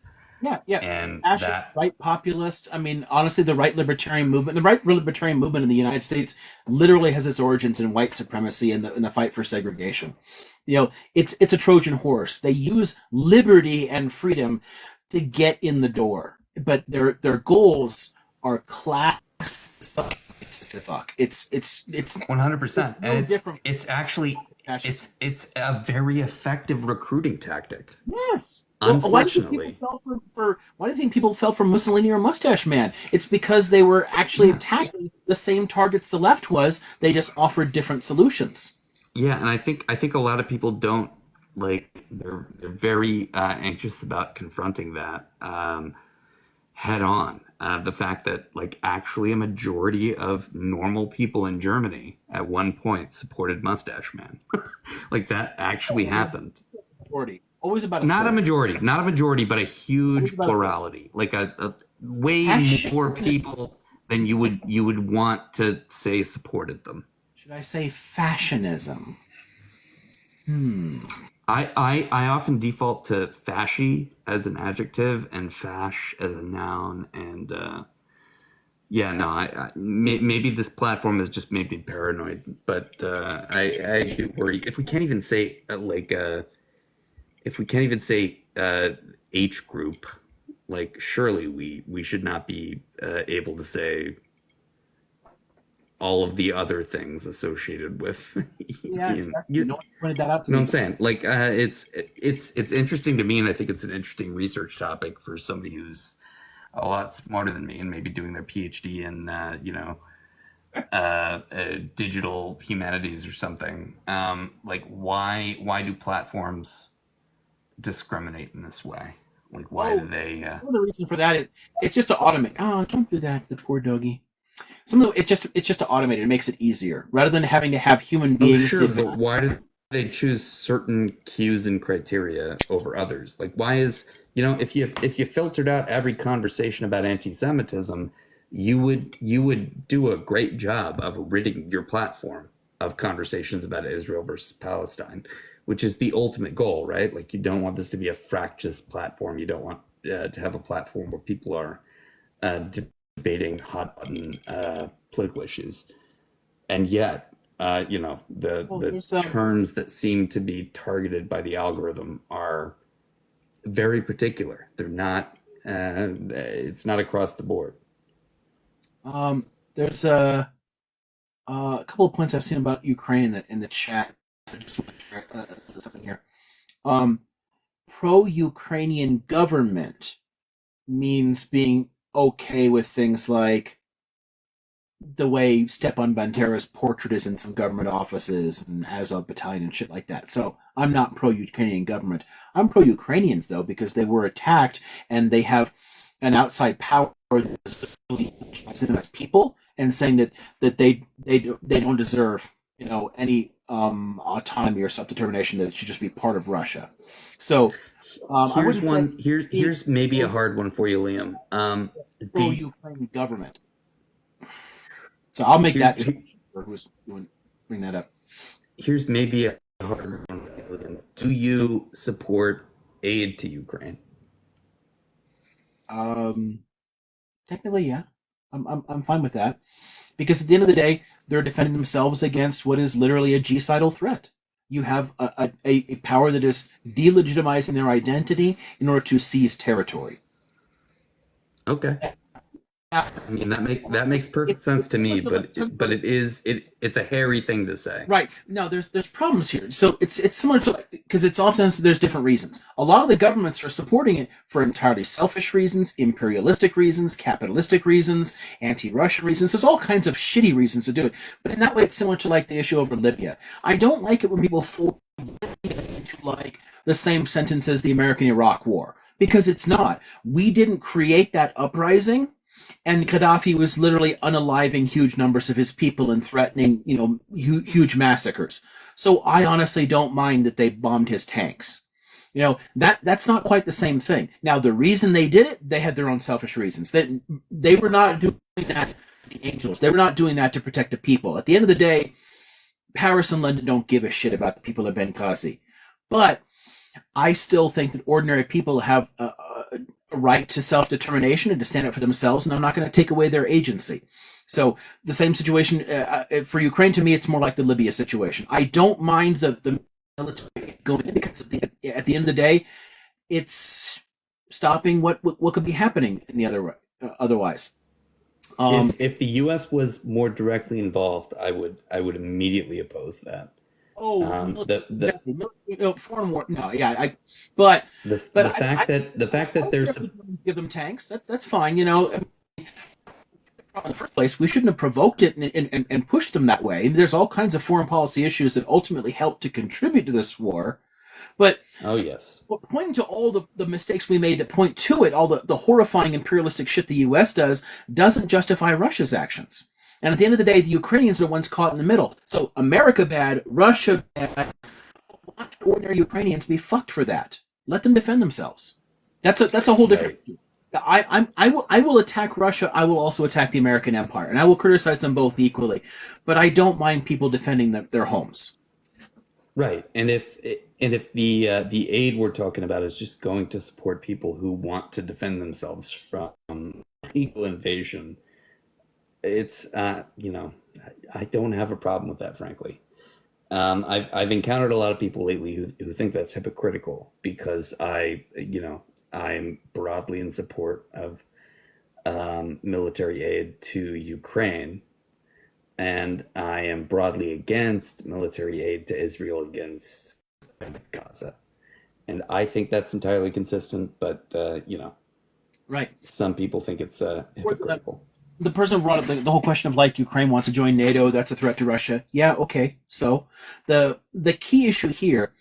Yeah. And right populist. I mean, honestly, the right libertarian movement in the United States literally has its origins in white supremacy and the fight for segregation. It's a Trojan horse. They use liberty and freedom to get in the door, but their goals are class. It's 100%, and it's actually it's a very effective recruiting tactic. Yes. Unfortunately, why do you think people fell for Mussolini or Mustache Man? It's because they were actually attacking the same targets the left was. They just offered different solutions. Yeah, and I think a lot of people don't they're very anxious about confronting that head on. The fact that actually a majority of normal people in Germany at one point supported Mustache Man, that actually happened. Always about not a majority, but a huge plurality, a way more people than you would want to say supported them. Should I say fashionism? I often default to fashy as an adjective and fash as a noun, and maybe this platform has just made me paranoid, but I do worry if we can't even say H group, surely we should not be able to say all of the other things associated with. No one pointed that out to me. What I'm saying? It's interesting to me, and I think it's an interesting research topic for somebody who's a lot smarter than me and maybe doing their PhD in digital humanities or something. Why do platforms discriminate in this way? Why do they? Well, the reason for that it's just to automate. Oh, don't do that, the poor doggy. It's just to automate it. It makes it easier rather than having to have human beings. Sure, but why do they choose certain cues and criteria over others? Why is if you filtered out every conversation about anti-Semitism, you would do a great job of ridding your platform of conversations about Israel versus Palestine, which is the ultimate goal, right? You don't want this to be a fractious platform. You don't want to have a platform where people are debating hot button political issues, and yet the terms that seem to be targeted by the algorithm are very particular. They're not. It's not across the board. There's a couple of points I've seen about Ukraine that in the chat. I just want to share something here. Pro-Ukrainian government means being okay with things like the way Stepan Bandera's portrait is in some government offices and Azov Battalion and shit like that. So I'm not pro-Ukrainian government. I'm pro-Ukrainians, though, because they were attacked and they have an outside power that is them as people and saying that they don't deserve any autonomy or self determination, that it should just be part of Russia. So I Here's wouldn't say one. Here's maybe a hard one for you, Liam. pro Ukraine government. So I'll make that. Who's bring that up? Here's maybe a hard one for you, Liam. Do you support aid to Ukraine? Technically, yeah, I'm fine with that, because at the end of the day, they're defending themselves against what is literally a genocidal threat. You have a power that is delegitimizing their identity in order to seize territory. Okay. I mean, that makes perfect sense to me, but it's a hairy thing to say. Right. Now there's problems here. So it's similar to, because it's often there's different reasons. A lot of the governments are supporting it for entirely selfish reasons, imperialistic reasons, capitalistic reasons, anti-Russian reasons. There's all kinds of shitty reasons to do it. But in that way, it's similar to like the issue over Libya. I don't like it when people fall into like the same sentence as the American-Iraq War, because it's not. We didn't create that uprising. And Gaddafi was literally unaliving huge numbers of his people and threatening, huge massacres. So I honestly don't mind that they bombed his tanks. That's not quite the same thing. Now, the reason they did it, they had their own selfish reasons. They were not doing that to the angels. They were not doing that to protect the people. At the end of the day, Paris and London don't give a shit about the people of Benghazi. But I still think that ordinary people have a right to self-determination and to stand up for themselves, and I'm not going to take away their agency. So the same situation for Ukraine, to me, it's more like the Libya situation. I don't mind the military going in, because at the end of the day, it's stopping what could be happening in the otherwise. If the U.S. was more directly involved, I would immediately oppose that. Foreign war. No, yeah, but the fact that there's give them tanks. That's fine. In the first place, we shouldn't have provoked it and pushed them that way. I mean, there's all kinds of foreign policy issues that ultimately help to contribute to this war. But pointing to all the mistakes we made that point to it, all the horrifying imperialistic shit the U.S. doesn't justify Russia's actions. And at the end of the day, the Ukrainians are the ones caught in the middle. So America bad, Russia bad. Why should ordinary Ukrainians be fucked for that? Let them defend themselves. That's a whole different. I will attack Russia. I will also attack the American empire, and I will criticize them both equally. But I don't mind people defending their homes. Right, and if the aid we're talking about is just going to support people who want to defend themselves from illegal invasion, it's I don't have a problem with that, frankly. I've encountered a lot of people lately who think that's hypocritical, because I'm broadly in support of military aid to Ukraine, and I am broadly against military aid to Israel against Gaza, and I think that's entirely consistent. But right, some people think it's hypocritical. The person brought up the whole question of like Ukraine wants to join NATO. That's a threat to Russia. Yeah, okay. So the key issue here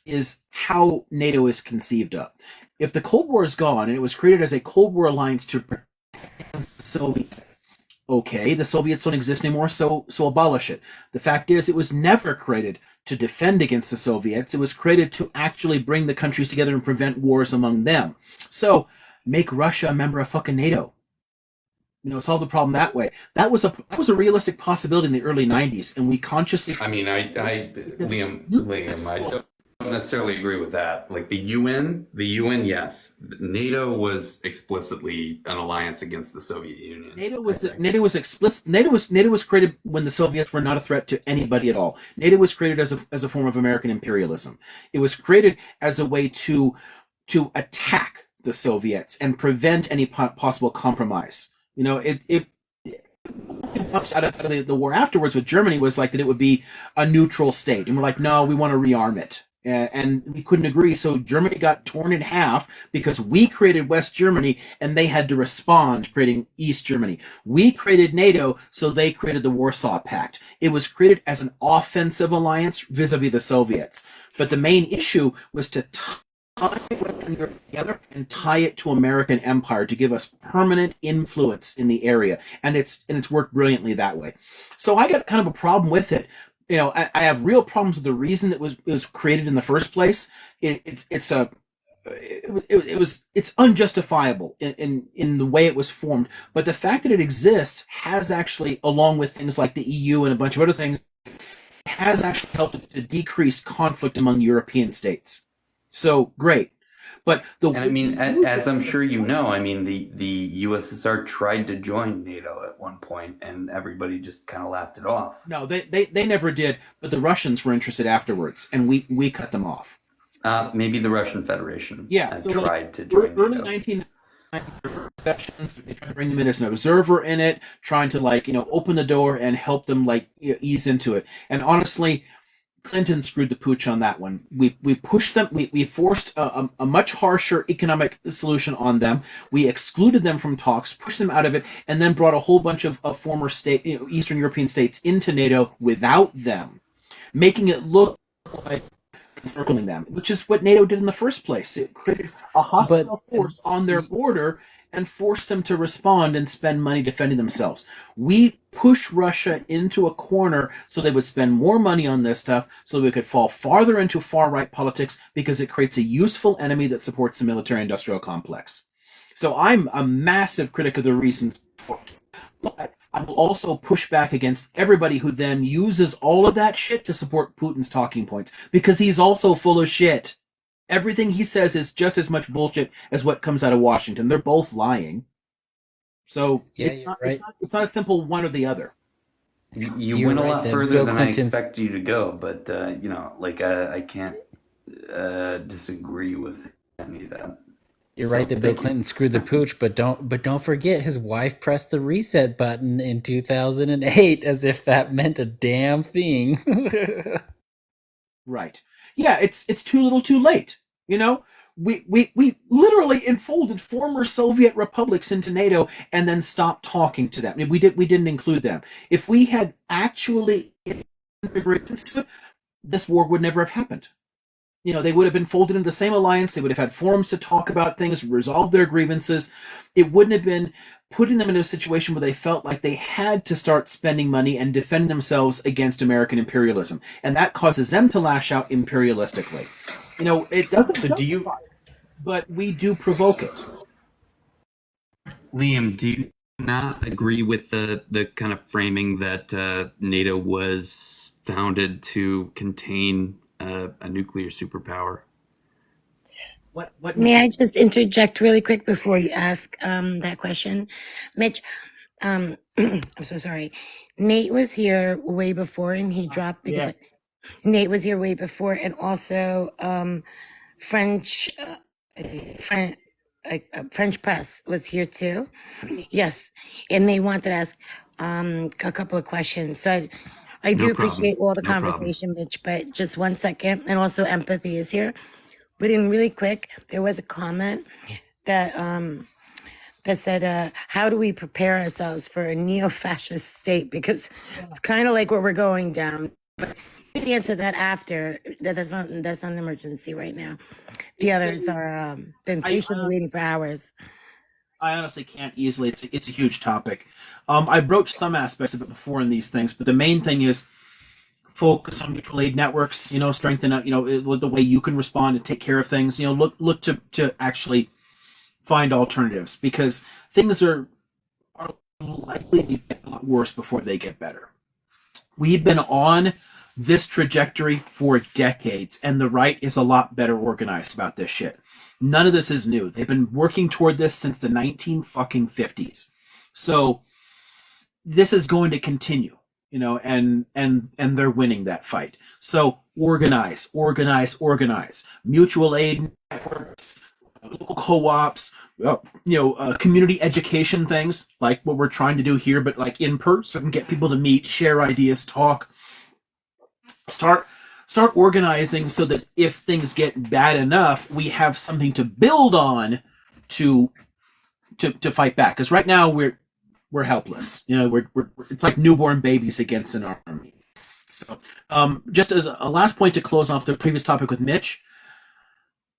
is how NATO is conceived of. If the Cold War is gone and it was created as a Cold War alliance to protect the Soviet, okay, the Soviets don't exist anymore, so abolish it. The fact is, it was never created to defend against the Soviets. It was created to actually bring the countries together and prevent wars among them. So make Russia a member of fucking NATO. Solve the problem that way. That was a realistic possibility in the early '90s, and we consciously. I mean, Liam, I don't necessarily agree with that. Like the UN, yes. NATO was explicitly an alliance against the Soviet Union. NATO was explicit. NATO was created when the Soviets were not a threat to anybody at all. NATO was created as a form of American imperialism. It was created as a way to attack the Soviets and prevent any possible compromise. It out of the war afterwards with Germany was like that it would be a neutral state, and we're like, no, we want to rearm it, and we couldn't agree. So Germany got torn in half because we created West Germany and they had to respond, creating East Germany. We created NATO, so they created the Warsaw Pact. It was created as an offensive alliance vis-a-vis the Soviets, but the main issue was to tie tie Western Europe together and tie it to American empire to give us permanent influence in the area, and it's worked brilliantly that way. So I got kind of a problem with it. I have real problems with the reason it was created in the first place. It's unjustifiable in the way it was formed, but the fact that it exists has actually, along with things like the EU and a bunch of other things, has actually helped to decrease conflict among European states. So great. But And I mean, as I'm sure you know, I mean, the USSR tried to join NATO at one point, and everybody just kind of laughed it off. No, they never did, but the Russians were interested afterwards, and we cut them off. Maybe the Russian Federation so tried to join early NATO. 1990s discussions, they tried to bring them in as an observer in it, trying to open the door and help them ease into it. And honestly, Clinton screwed the pooch on that one. We pushed them. We forced a much harsher economic solution on them. We excluded them from talks, pushed them out of it, and then brought a whole bunch of former Eastern European states into NATO without them, making it look like encircling them, which is what NATO did in the first place. It created a hostile force on their border and forced them to respond and spend money defending themselves. We pushed Russia into a corner so they would spend more money on this stuff so we could fall farther into far-right politics because it creates a useful enemy that supports the military-industrial complex. So I'm a massive critic of the reasons for it. But I will also push back against everybody who then uses all of that shit to support Putin's talking points, because he's also full of shit. Everything he says is just as much bullshit as what comes out of Washington. They're both lying. So it's not a simple one or the other. You went a lot further than I expect you to go, but I can't disagree with any of that. You're right that Bill Clinton screwed the pooch, but don't forget his wife pressed the reset button in 2008 as if that meant a damn thing. Right. Yeah, it's too little too late. We literally enfolded former Soviet republics into NATO and then stopped talking to them. We didn't include them. If we had actually integrated into it, this war would never have happened. They would have been folded into the same alliance. They would have had forums to talk about things, resolve their grievances. It wouldn't have been putting them in a situation where they felt like they had to start spending money and defend themselves against American imperialism. And that causes them to lash out imperialistically. It doesn't justify it, but we do provoke it. Liam, do you not agree with the kind of framing that NATO was founded to contain a nuclear superpower? What May I just interject really quick before you ask that question? Mitch, I'm so sorry. Nate was here way before and he dropped because Nate was here way before, and also French French press was here too. Yes, and they wanted to ask a couple of questions. So I do appreciate all the conversation, Mitch, but just 1 second. And also empathy is here. But in really quick, there was a comment that that said, how do we prepare ourselves for a neo-fascist state? Because it's kind of like what we're going down. But you can answer that after. That's not an emergency right now. The others are been patiently waiting for hours. I honestly can't easily. It's a huge topic. I broached some aspects of it before in these things, but the main thing is focus on mutual aid networks. Strengthen up. The way you can respond and take care of things. Look to actually find alternatives, because things are likely to get a lot worse before they get better. We've been on this trajectory for decades, and the right is a lot better organized about this shit. None of this is new. They've been working toward this since the 1950s. So this is going to continue, and they're winning that fight. So organize. Mutual aid networks, local co-ops, community education things like what we're trying to do here, but like in person, get people to meet, share ideas, talk. Start organizing so that if things get bad enough, we have something to build on to fight back. Because right now we're helpless. We're it's like newborn babies against an army. So, just as a last point to close off the previous topic with Mitch,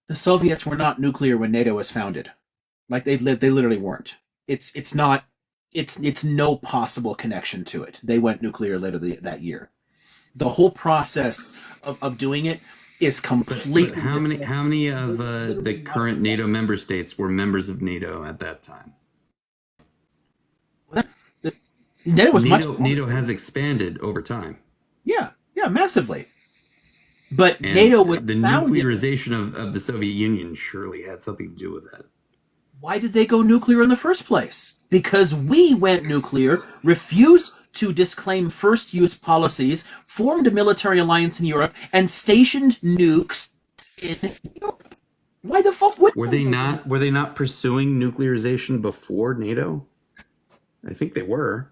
The Soviets were not nuclear when NATO was founded. Like they literally weren't. It's not. It's no possible connection to it. They went nuclear later that year. The whole process of doing it is completely. But how many of the current NATO member states were members of NATO at that time? NATO was NATO has expanded over time. Yeah, massively. But And NATO was the founded. nuclearization of the Soviet Union surely had something to do with that. Why did they go nuclear in the first place? Because we went nuclear, refused to disclaim first use policies, formed a military alliance in Europe, and stationed nukes in Europe. Why the fuck would Were they not pursuing nuclearization before NATO? I think they were.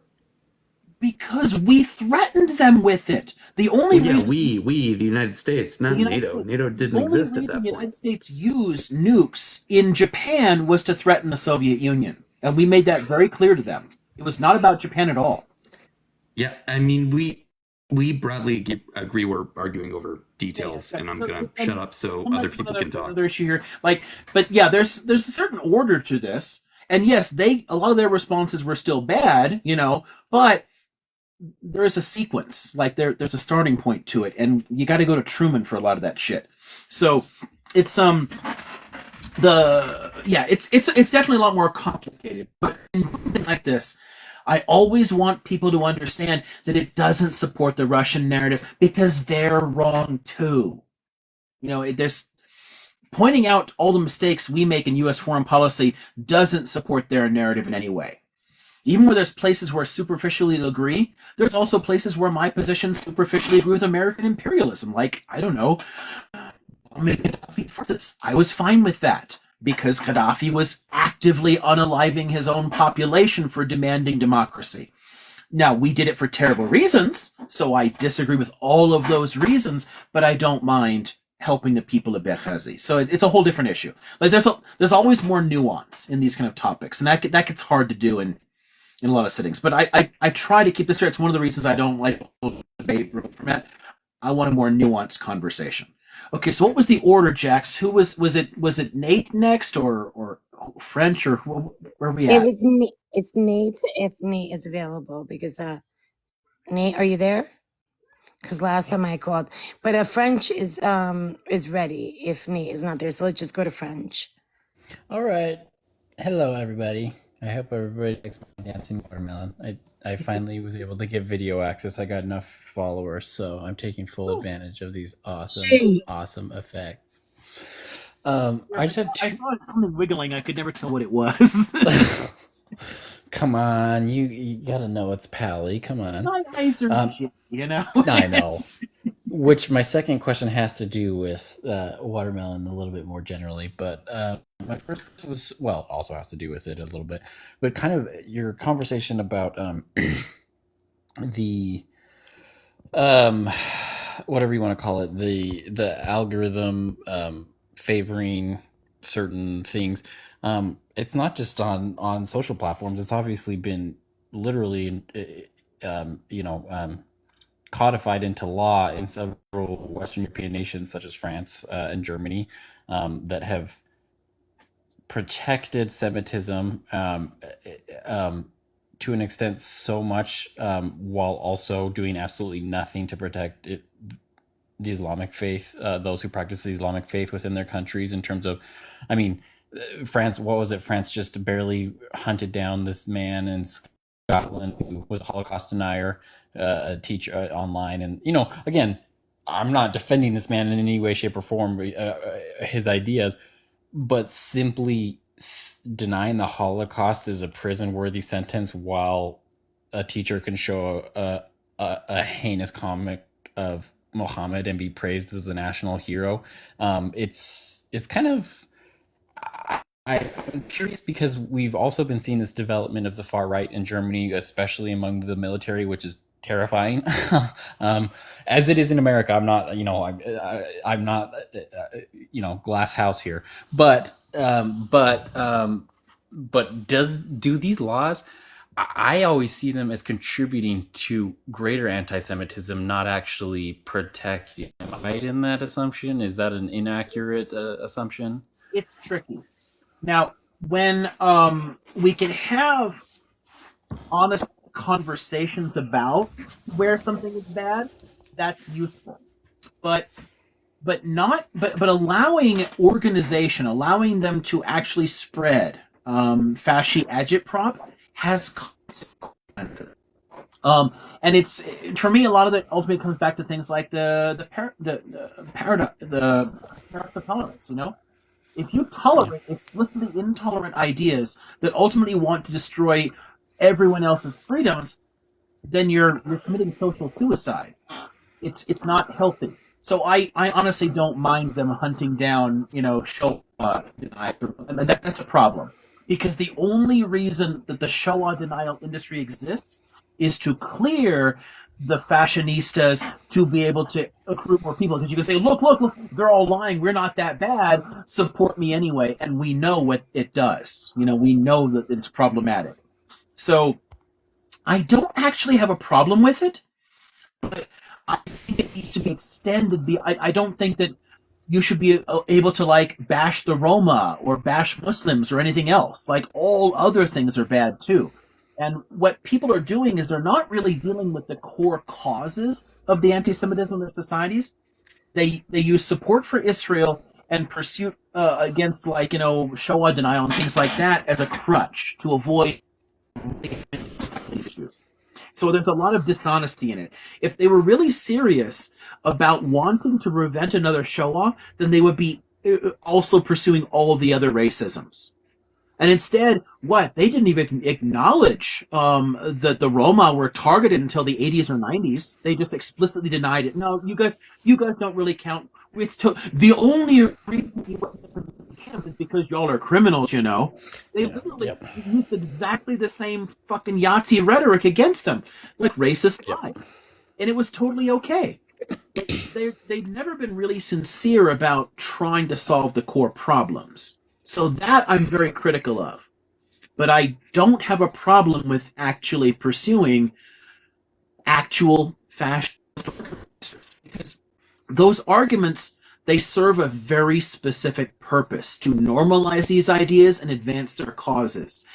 Because we threatened them with it. The only reason we, the United States, not NATO. States. NATO didn't exist at that point. The United States used nukes in Japan was to threaten the Soviet Union. And we made that very clear to them. It was not about Japan at all. Yeah, I mean, we broadly agree we're arguing over details, and I'm going to shut up so other people can talk. Another issue here. But yeah, there's a certain order to this. And yes, a lot of their responses were still bad, but there is a sequence. Like there's a starting point to it, and you got to go to Truman for a lot of that shit. So it's it's definitely a lot more complicated. But in things like this, I always want people to understand that it doesn't support the Russian narrative because they're wrong too. There's pointing out all the mistakes we make in U.S. foreign policy doesn't support their narrative in any way. Even where there's places where superficially they agree, there's also places where my positions superficially agree with American imperialism. Like, I don't know, Gaddafi forces. I was fine with that because Gaddafi was actively unaliving his own population for demanding democracy. Now, we did it for terrible reasons, so I disagree with all of those reasons, but I don't mind helping the people of Benghazi. So it's a whole different issue. Like, there's always more nuance in these kind of topics, and that gets hard to do in a lot of settings. But I try to keep this fair. It's one of the reasons I don't like debate format. I want a more nuanced conversation. Okay, so what was the order, Jax? Who was it Nate next or French or where are we at? It's Nate if Nate is available because Nate, are you there? Because last time I called, but French is ready if Nate is not there. So let's just go to French. All right. Hello, everybody. I hope everybody likes my dancing watermelon. I finally was able to get video access. I got enough followers, so I'm taking full advantage of these awesome effects. I just have I saw something wiggling. I could never tell what it was. Come on, you gotta know it's Pally. Come on. My eyes are I know. Which my second question has to do with watermelon a little bit more generally, but my first was also has to do with it a little bit, but kind of your conversation about the whatever you want to call it, the algorithm favoring certain things. It's not just on social platforms. It's obviously been literally codified into law in several Western European nations, such as France and Germany, that have protected Semitism to an extent so much, while also doing absolutely nothing to protect the Islamic faith, those who practice the Islamic faith within their countries. In terms of, France, what was it? France just barely hunted down this man in Scotland who was a Holocaust denier, a teacher online. And, again, I'm not defending this man in any way, shape, or form, his ideas, but simply denying the Holocaust is a prison-worthy sentence while a teacher can show a heinous comic of Muhammad and be praised as a national hero. It's kind of... I'm curious because we've also been seeing this development of the far right in Germany, especially among the military, which is terrifying. As it is in America. I'm not, I'm not, glass house here, but do these laws I always see them as contributing to greater anti-Semitism, not actually protecting. Am I right in that assumption? Is that an inaccurate assumption? It's tricky. Now, when we can have honest conversations about where something is bad, that's useful. But allowing organization, allowing them to actually spread fasci agitprop has consequences. And it's, for me, a lot of it ultimately comes back to things like the paradox of tolerance. You know, if you tolerate explicitly intolerant ideas that ultimately want to destroy everyone else's freedoms, then you're committing social suicide. It's not healthy. So I honestly don't mind them hunting down, Shoah deniers. That's a problem, because the only reason that the Shoah denial industry exists is to clear the fashionistas to be able to accrue more people. Because you can say, look, they're all lying. We're not that bad. Support me anyway. And we know what it does. We know that it's problematic. So I don't actually have a problem with it, but I think it needs to be extended. I don't think that you should be able to bash the Roma or bash Muslims or anything else. Like, all other things are bad too. And what people are doing is they're not really dealing with the core causes of the anti-Semitism in their societies. They use support for Israel and pursuit against Shoah denial and things like that as a crutch to avoid these issues. So there's a lot of dishonesty in it. If they were really serious about wanting to prevent another Shoah, then they would be also pursuing all the other racisms. And instead, they didn't even acknowledge that the Roma were targeted until the 80s or 90s. They just explicitly denied it. No, you guys don't really count. The only reason you went to camp is because y'all are criminals, They literally used exactly the same fucking Yahtzee rhetoric against them, like racist lies. And it was totally okay. They've never been really sincere about trying to solve the core problems. So that I'm very critical of. But I don't have a problem with actually pursuing actual fascist arguments, because those arguments, they serve a very specific purpose: to normalize these ideas and advance their causes.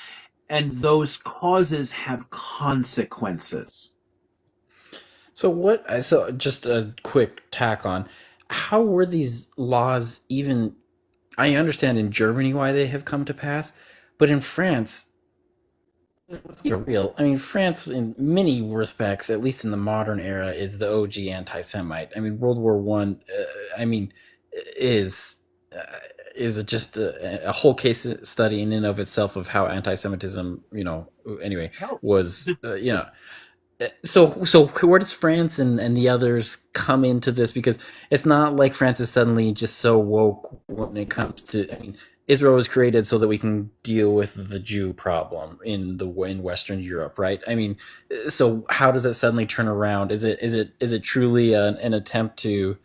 And those causes have consequences. So just a quick tack on, how were these laws even? I understand in Germany why they have come to pass, but in France, let's get real. I mean, France, in many respects, at least in the modern era, is the OG anti-Semite. I mean, World War One. Is just a whole case study in and of itself of how anti-Semitism, anyway, was, So where does France and the others come into this? Because it's not like France is suddenly just so woke when it comes to. I mean, Israel was created so that we can deal with the Jew problem in Western Europe, right? I mean, so how does it suddenly turn around? Is it truly an attempt to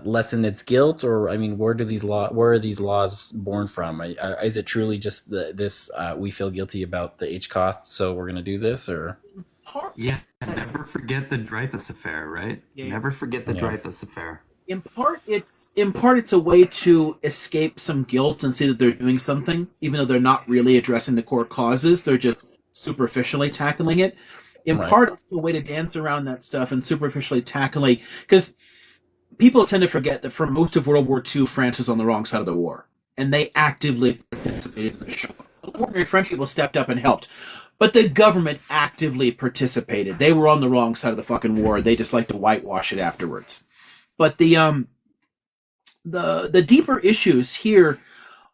lessen its guilt, or I mean, where are these laws born from? Is it truly just this we feel guilty about the H costs, so we're going to do this, or? Yeah, never forget the Dreyfus affair, right? Yeah. Never forget the Dreyfus affair. In part, it's a way to escape some guilt and see that they're doing something, even though they're not really addressing the core causes. They're just superficially tackling it. In part, it's a way to dance around that stuff and superficially tackling, because people tend to forget that for most of World War II, France was on the wrong side of the war, and they actively participated in the show. Ordinary French people stepped up and helped, but the government actively participated. They were on the wrong side of the fucking war. They just like to whitewash it afterwards. But the deeper issues here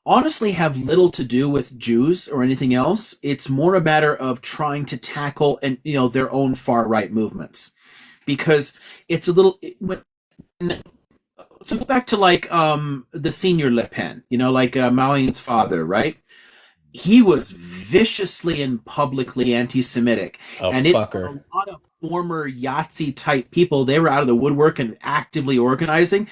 honestly have little to do with Jews or anything else. It's more a matter of trying to tackle their own far right movements, because it's a little. So go back to the senior Le Pen, Marine's father, right? He was viciously and publicly anti-Semitic, and a lot of former Yahtzee type people, they were out of the woodwork and actively organizing.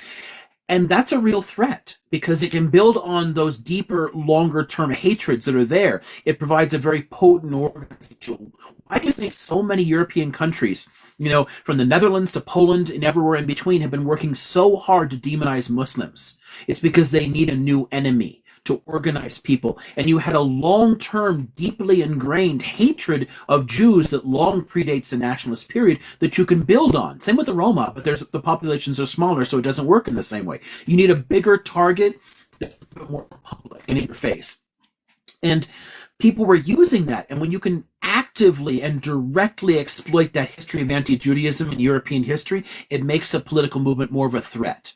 And that's a real threat because it can build on those deeper, longer term hatreds that are there. It provides a very potent organizing tool. Why do you think so many European countries, from the Netherlands to Poland and everywhere in between, have been working so hard to demonize Muslims? It's because they need a new enemy to organize people. And you had a long-term, deeply ingrained hatred of Jews that long predates the nationalist period that you can build on. Same with the Roma, but the populations are smaller, so it doesn't work in the same way. You need a bigger target that's a bit more public and in your face. And people were using that. And when you can actively and directly exploit that history of anti-Judaism in European history, it makes a political movement more of a threat.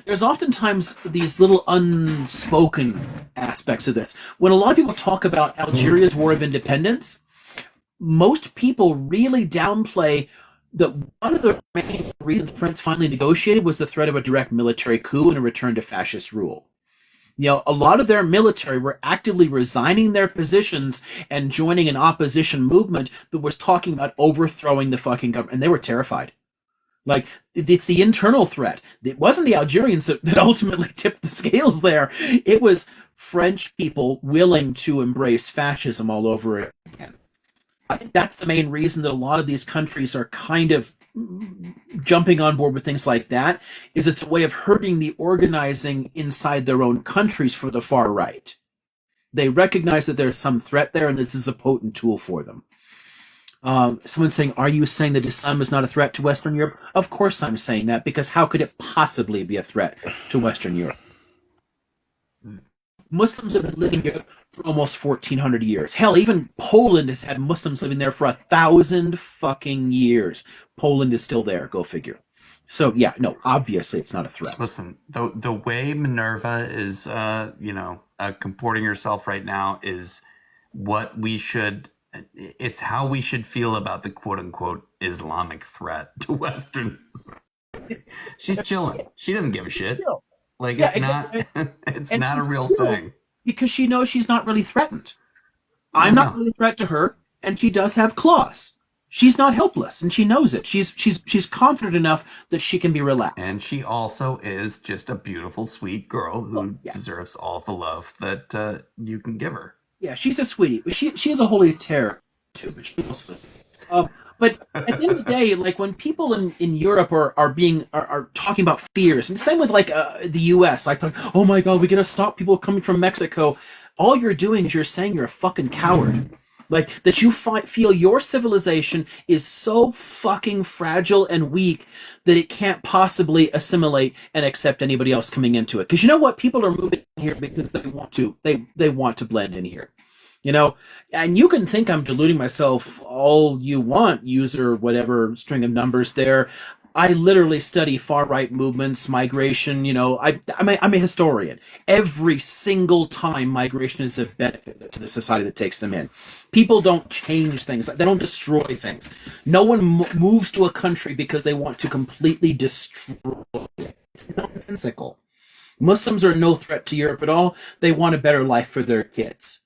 There's oftentimes these little unspoken aspects of this. When a lot of people talk about Algeria's war of independence, most people really downplay that one of the main reasons France finally negotiated was the threat of a direct military coup and a return to fascist rule. A lot of their military were actively resigning their positions and joining an opposition movement that was talking about overthrowing the fucking government, and they were terrified. Like, it's the internal threat. It wasn't the Algerians that ultimately tipped the scales there. It was French people willing to embrace fascism all over again. I think that's the main reason that a lot of these countries are kind of jumping on board with things like that, is it's a way of hurting the organizing inside their own countries for the far right. They recognize that there's some threat there, and this is a potent tool for them. Someone's saying, are you saying that Islam is not a threat to Western Europe? Of course I'm saying that, because how could it possibly be a threat to Western Europe? Muslims have been living here for almost 1,400 years. Hell, even Poland has had Muslims living there for 1,000 fucking years. Poland is still there, go figure. So, yeah, no, obviously it's not a threat. Listen, the way Minerva is, comporting herself right now is what we should... It's how we should feel about the quote-unquote Islamic threat to Western society. She's chilling. She doesn't give a shit. Like, yeah, it's not a real thing. Because she knows she's not really threatened. I'm not really a threat to her, and she does have claws. She's not helpless, and she knows it. She's confident enough that she can be relaxed. And she also is just a beautiful, sweet girl who deserves all the love that you can give her. Yeah, she's a sweetie. She is a holy terror too, but she also. But at the end of the day, like when people in Europe are talking about fears, and the same with like the U.S., like, oh my God, we gotta stop people coming from Mexico. All you're doing is you're saying you're a fucking coward. Like, that you feel your civilization is so fucking fragile and weak that it can't possibly assimilate and accept anybody else coming into it. Because you know what? People are moving here because they want to. They want to blend in here. And you can think I'm deluding myself all you want, user whatever string of numbers there. I literally study far-right movements, migration, I'm a historian. Every single time migration is a benefit to the society that takes them in. People don't change things. They don't destroy things. No one moves to a country because they want to completely destroy it. It's nonsensical. Muslims are no threat to Europe at all. They want a better life for their kids.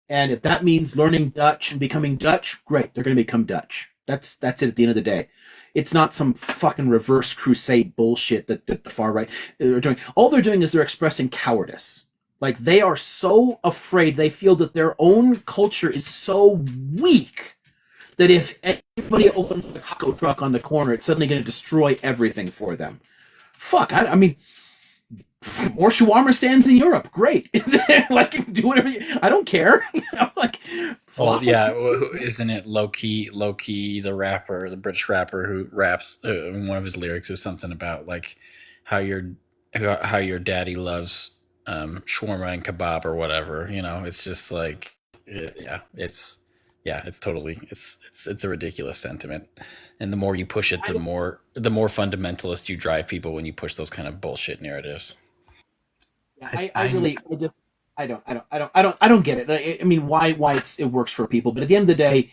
And if that means learning Dutch and becoming Dutch, great. They're going to become Dutch. That's it at the end of the day. It's not some fucking reverse crusade bullshit that the far right are doing. All they're doing is they're expressing cowardice. Like, they are so afraid. They feel that their own culture is so weak that if anybody opens the taco truck on the corner, it's suddenly going to destroy everything for them. Fuck, I mean, more shawarma stands in Europe. Great. Like, do whatever I don't care. Well, yeah, isn't it low key, the rapper, the British rapper who raps, one of his lyrics is something about like how your daddy loves shawarma and kebab or whatever. It's just like, it's totally, it's a ridiculous sentiment. And the more you push it, the more fundamentalist you drive people when you push those kind of bullshit narratives. Yeah, I don't get it. I mean, why it works for people, but at the end of the day,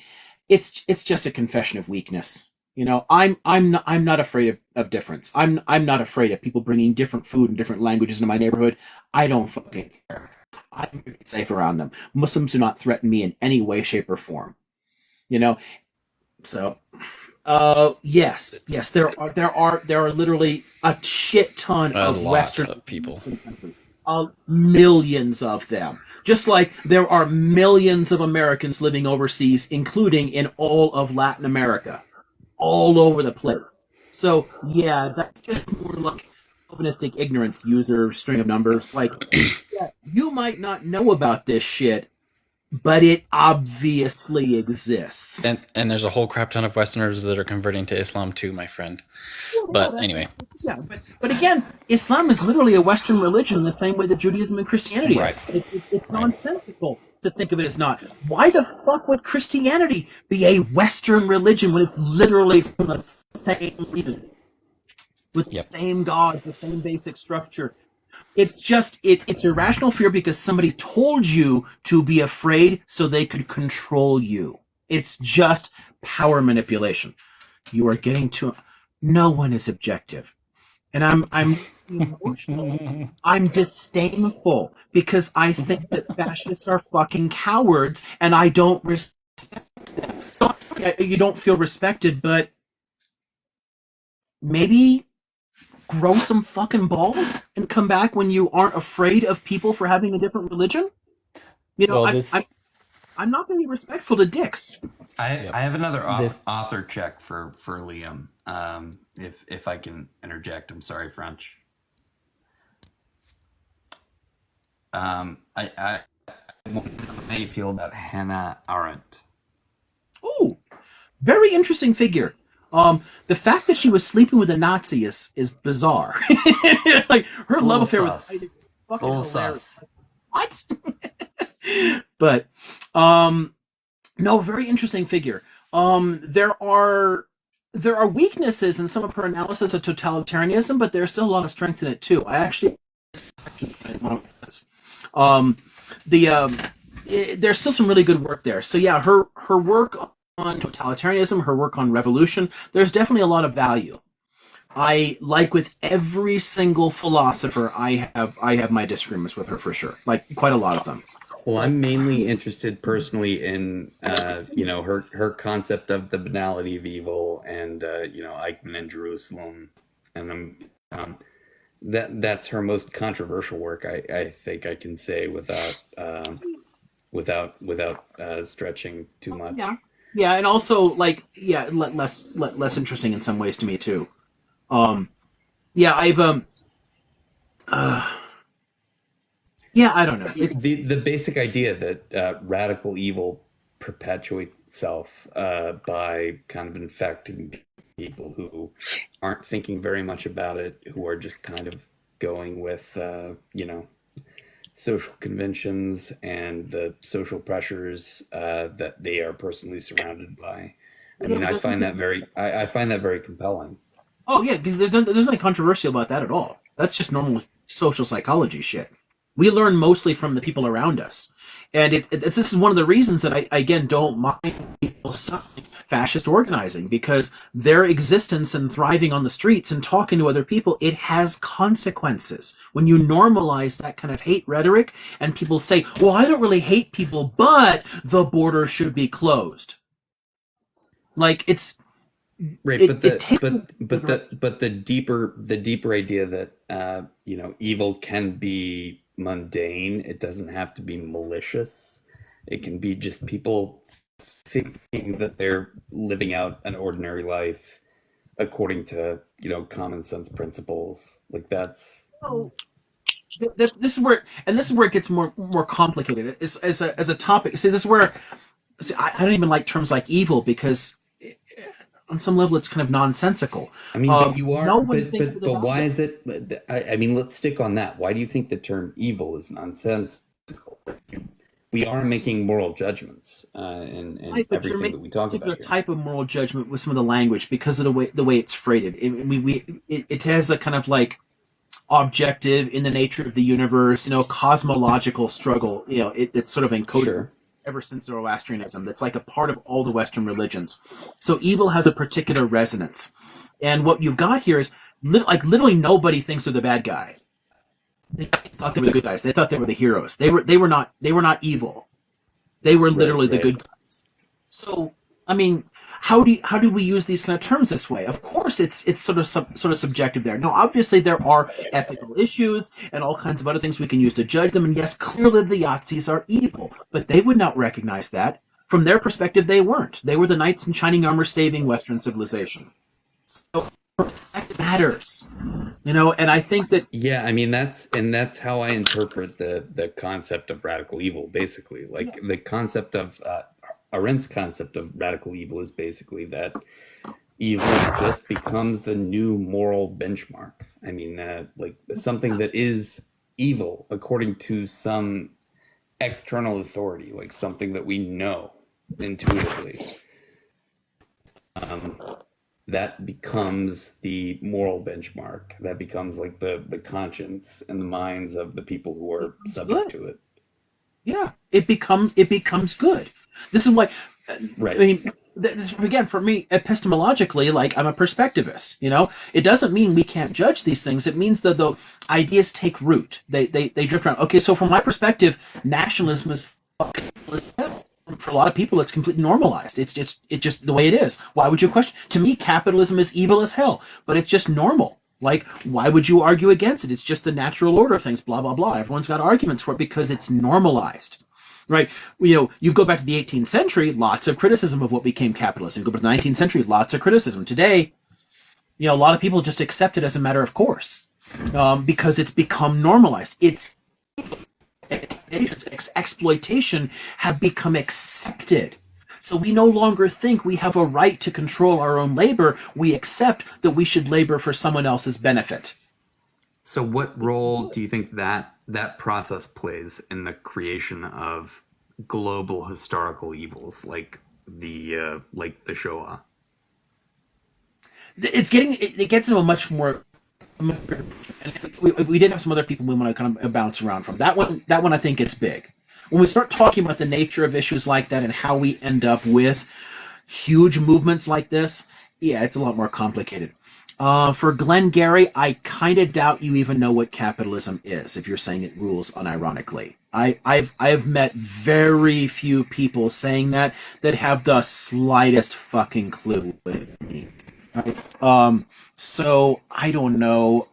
it's just a confession of weakness. I'm not afraid of difference. I'm not afraid of people bringing different food and different languages into my neighborhood. I don't fucking care. I'm safe around them. Muslims do not threaten me in any way, shape, or form. So Yes. There are literally a shit ton A of lot Western of people. countries. Millions of them. Just like there are millions of Americans living overseas, including in all of Latin America, all over the place. So yeah, that's just more like chauvinistic ignorance, user string of numbers. Like, yeah, you might not know about this shit, but it obviously exists. And there's a whole crap ton of Westerners that are converting to Islam too, my friend. But anyway, But again, Islam is literally a Western religion in the same way that Judaism and Christianity right, is. It's right. nonsensical to think of it as not. Why the fuck would Christianity be a Western religion when it's literally from the same religion with the Yep. same gods, the same basic structure? It's just it's irrational fear because somebody told you to be afraid so they could control you. It's just power manipulation. You are getting to no one is objective. And I'm emotional. I'm disdainful because I think that fascists are fucking cowards and I don't so you don't feel respected, but maybe grow some fucking balls and come back when you aren't afraid of people for having a different religion. You know, Well, I'm not going to be respectful to dicks. I have another This- author check for Liam. If I can interject, I'm sorry, French. I want to know how you feel about Hannah Arendt. Ooh, very interesting figure. The fact that she was sleeping with a Nazi is bizarre. Like her love affair with sus. fucking Full hilarious. sus. What? But no, very interesting figure. There are weaknesses in some of her analysis of totalitarianism, but there's still a lot of strength in it too. I actually there's still some really good work there. So yeah, her work on totalitarianism, her work on revolution, there's definitely a lot of value. I like with every single philosopher, I have my disagreements with her for sure. Like quite a lot of them. Well, I'm mainly interested personally in her concept of the banality of evil and Eichmann in Jerusalem, and that's her most controversial work. I think I can say without stretching too much. Yeah, and also less interesting in some ways to me too. I don't know. The basic idea that radical evil perpetuates itself by kind of infecting people who aren't thinking very much about it, who are just kind of going with social conventions and the social pressures that they are personally surrounded by. I find that very compelling. Oh yeah, because there's nothing controversial about that at all. That's just normal social psychology shit. We learn mostly from the people around us, and this is one of the reasons that I again don't mind people stopping fascist organizing, because their existence and thriving on the streets and talking to other people, it has consequences. When you normalize that kind of hate rhetoric, and people say, "Well, I don't really hate people, but the border should be closed," like it's. Right, but the deeper idea that evil can be mundane. It doesn't have to be malicious. It can be just people thinking that they're living out an ordinary life according to common sense principles. Like that's. This is where it gets more complicated. As a topic. See, this is where. See, I don't even like terms like evil because. On some level, it's kind of nonsensical. I mean, but you are. But why is it? I mean, let's stick on that. Why do you think the term evil is nonsensical? We are making moral judgments in everything that we talk about here. Type of moral judgment with some of the language because of the way it's phrased. It has a kind of like objective in the nature of the universe, cosmological struggle. It's sort of encoded. Sure. Ever since Zoroastrianism, that's like a part of all the Western religions. So evil has a particular resonance, and what you've got here is literally nobody thinks they're the bad guy. They thought they were the good guys. They thought they were the heroes. They were not evil. They were literally the good guys. So I mean, how do we use these kind of terms this way? Of course, it's sort of subjective there. Now, obviously, there are ethical issues and all kinds of other things we can use to judge them. And yes, clearly the Yahtzees are evil, but they would not recognize that. From their perspective, they weren't. They were the knights in shining armor saving Western civilization. So perspective matters, and I think that Yeah, I mean that's how I interpret the concept of radical evil. Basically, like the concept of Arendt's concept of radical evil is basically that evil just becomes the new moral benchmark. I mean, like something that is evil according to some external authority, like something that we know intuitively. That becomes the moral benchmark. That becomes like the conscience and the minds of the people who are subject to it. Yeah, it becomes good. This is why, Right. I mean, again, for me, epistemologically, like I'm a perspectivist. It doesn't mean we can't judge these things. It means that the ideas take root. They drift around. Okay, so from my perspective, nationalism is fucking evil as hell. For a lot of people, it's completely normalized. It's just the way it is. Why would you question? To me, capitalism is evil as hell, but it's just normal. Like, why would you argue against it? It's just the natural order of things, blah, blah, blah. Everyone's got arguments for it because it's normalized, right? You go back to the 18th century, lots of criticism of what became capitalism. You go back to the 19th century, lots of criticism. Today, a lot of people just accept it as a matter of course because it's become normalized. Exploitation have become accepted. So we no longer think we have a right to control our own labor. We accept that we should labor for someone else's benefit. So what role do you think that process plays in the creation of global historical evils like the Shoah? It gets into a much more. We did have some other people we want to kind of bounce around from. That one I think gets big. When we start talking about the nature of issues like that and how we end up with huge movements like this, yeah, it's a lot more complicated. For Glenn Gary, I kind of doubt you even know what capitalism is if you're saying it rules unironically. I've met very few people saying that have the slightest fucking clue what it means. Right? So I don't know.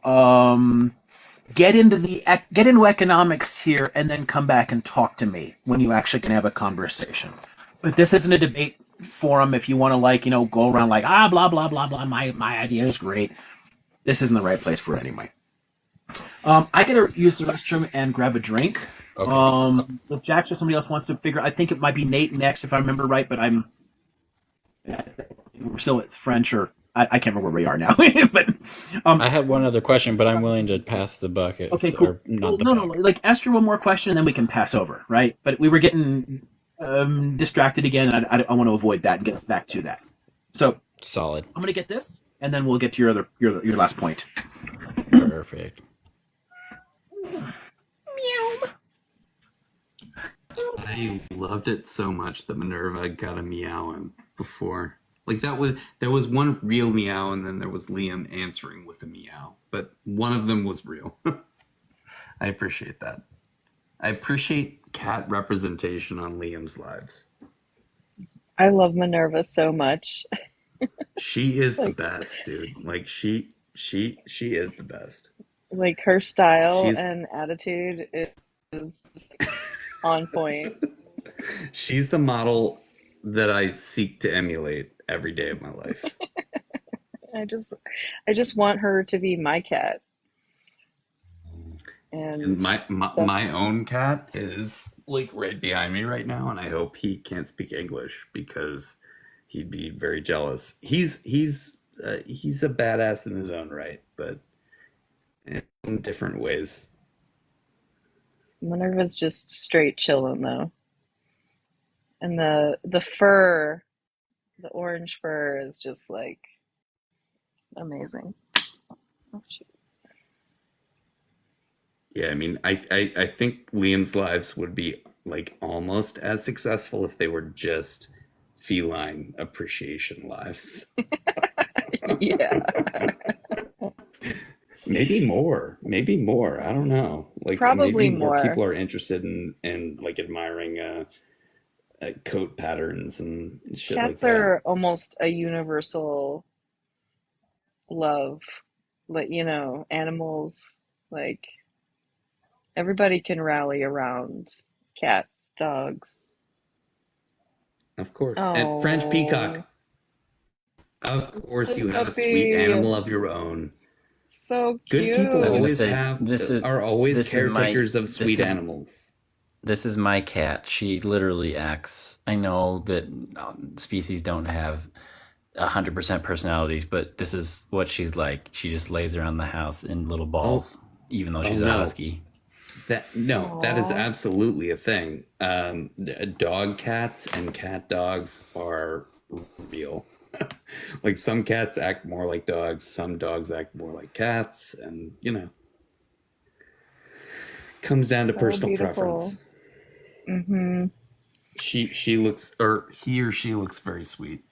Get into economics here and then come back and talk to me when you actually can have a conversation. But this isn't a debate forum if you want to go around like blah blah blah blah my idea is great. This isn't the right place for it anyway. I gotta use the restroom and grab a drink. Okay. If Jax or somebody else wants to figure, I think it might be Nate next if I remember right, but we're still at French or I can't remember where we are now. But I have one other question, but I'm willing to pass the bucket. Okay, cool. Or not Well, the no, bucket. like ask her one more question and then we can pass over, right? But we were getting distracted again, and I want to avoid that and get us back to that. So Solid. I'm gonna get this, and then we'll get to your last point. Perfect. I loved it so much that Minerva got a meowing before. Like there was one real meow and then there was Liam answering with a meow, but one of them was real. I appreciate that. I appreciate cat representation on Liam's lives. I love Minerva so much. She is the Like, best, dude. Like she is the best. like her style She's and attitude is just on point. she's the model that I seek to emulate every day of my life. I just want her to be my cat. And And my that's own cat is like right behind me right now, and I hope he can't speak English because he'd be very jealous. He's a badass in his own right, but in different ways. Minerva's just straight chillin' though. And the fur, the orange fur is just like amazing. Oh, shoot. Yeah, I mean, I think Liam's lives would be like almost as successful if they were just feline appreciation lives. Yeah. Maybe more. I don't know. Like Probably maybe more more. people are interested in like admiring coat patterns and shit like Cats that. are almost a universal love. Like, you know, animals, like everybody can rally around cats, dogs. Of course. And French Oh, peacock. Of course, the you have a sweet puppy. animal of your own. So Good people I was gonna cute. always say have this is are always this is my caretakers of this sweet is animals. this is my cat. She literally acts. I know that species don't have 100% personalities, but this is what she's like. She just lays around the house in little Oh, balls, even though oh she's a no. husky. That is Aw. absolutely a thing. Dog cats and cat dogs are real. Like some cats act more like dogs, some dogs act more like cats, and comes down to So personal beautiful. preference. Mm-hmm. She looks, or he or she looks very sweet.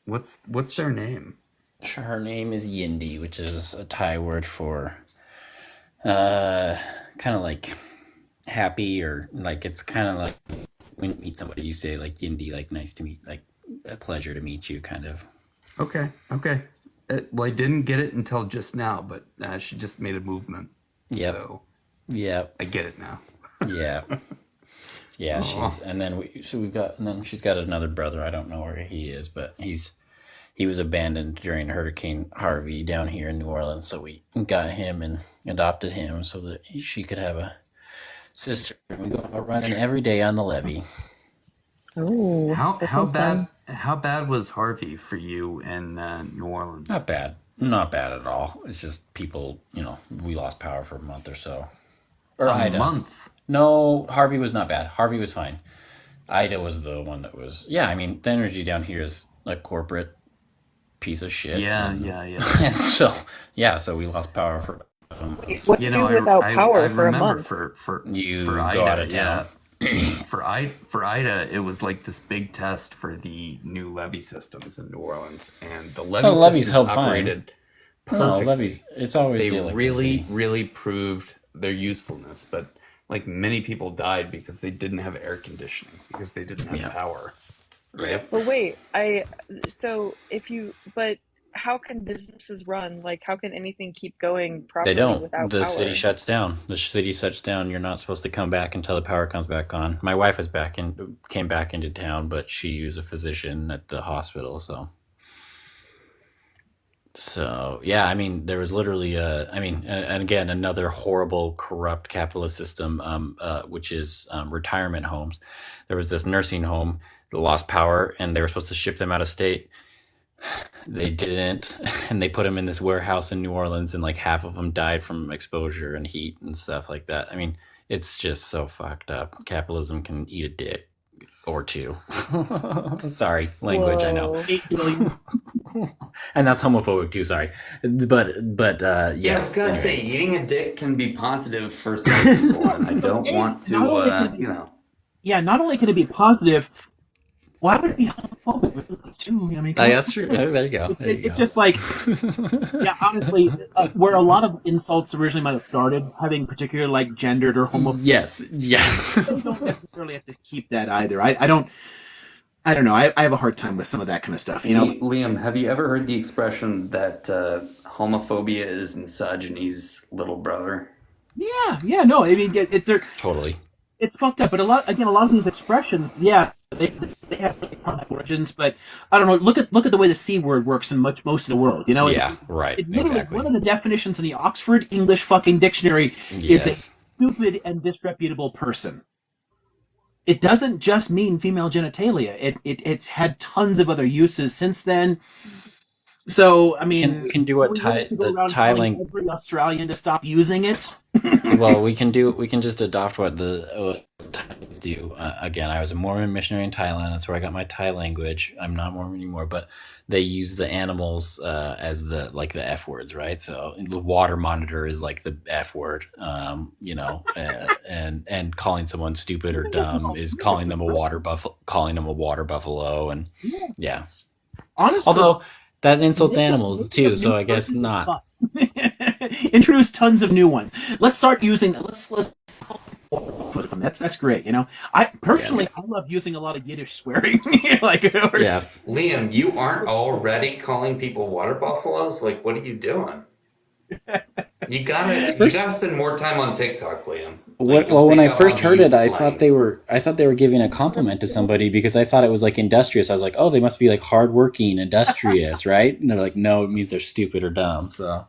What's their name? Her name is Yindi, which is a Thai word for kind of like happy, or like it's kind of like when you meet somebody, you say like Yindi, like nice to meet, like a pleasure to meet you, kind of. Okay. Well, I didn't get it until just now, but she just made a movement, Yep. so Yep. I get it now. Yeah. Yeah. Aw. And then and then she's got another brother. I don't know where he is, but he was abandoned during Hurricane Harvey down here in New Orleans. So we got him and adopted him so that she could have a sister. We go out running every day on the levee. Oh, that How sounds bad fun. how bad was Harvey for you in New Orleans? Not bad. Not bad at all. It's just people, we lost power for a month or so. Or A Ida. month. No, Harvey was not bad. Harvey was fine. Ida was the one that was. Yeah, I mean, the energy down here is a corporate piece of shit. Yeah. And so, so we lost power for a month. What to do without I power for a remember month? for You Ida, go out of town. For Ida, it was like this big test for the new levee systems in New Orleans, and the levee levees systems held fine. operated No, perfectly. levees. It's always They the electricity. really proved their usefulness, but like many people died because they didn't have air conditioning, because they didn't have power. Right. But wait, but how can businesses run? Like, how can anything keep going They properly don't. without The city power? shuts down. The city shuts down. You're not supposed to come back until the power comes back on. My wife came back into town, but she was a physician at the hospital, So yeah, I mean, there was literally and again, another horrible, corrupt capitalist system, which is retirement homes. There was this nursing home that lost power, and they were supposed to ship them out of state. They didn't, and they put them in this warehouse in New Orleans, and like half of them died from exposure and heat and stuff like that. I mean, it's just so fucked up. Capitalism can eat a dick or two. Sorry, language, I know. Whoa. And that's homophobic too, sorry. But Yeah, I was yes. gonna anyway. say eating a dick can be positive for some people, and I don't want to, Not only can it be- Yeah, not only can it be positive, why would it be homophobic too? I mean, That's true. There you go. It's just like, yeah, honestly, where a lot of insults originally might have started, having particular like gendered or homophobic. Yes. You don't necessarily have to keep that either. I don't know. I have a hard time with some of that kind of stuff. Liam, have you ever heard the expression that homophobia is misogyny's little brother? Yeah. No, I mean, they're totally. It's fucked up, but a lot of these expressions, yeah, they have really complex origins. But I don't know. Look at the way the C word works in most of the world. Yeah, right. Exactly. One of the definitions in the Oxford English fucking dictionary is a stupid and disreputable person. It doesn't just mean female genitalia. It's had tons of other uses since then. So I mean, we can do what the Thai language. Every Australian to stop using it. Well, we can just adopt what the Thais do. Again, I was a Mormon missionary in Thailand. That's where I got my Thai language. I'm not Mormon anymore, but they use the animals as the F words, right? So the water monitor is like the F word, and calling someone stupid or dumb is calling them a water buffalo, and yeah. Honestly, although that insults animals too, so I guess not. Introduce tons of new ones. Let's start using. Let's one. That's great. You know, I personally Yes. I love using a lot of Yiddish swearing. Like, Yes. Liam, you aren't already calling people water buffaloes? Like, what are you doing? You First, gotta spend more time on TikTok, Liam. Like, what, you'll well, when pick I up on first the heard youth it, slang. I thought they were giving a compliment to somebody because I thought it was like industrious. I was like, oh, they must be like hardworking, industrious, right? And they're like, no, it means they're stupid or dumb. So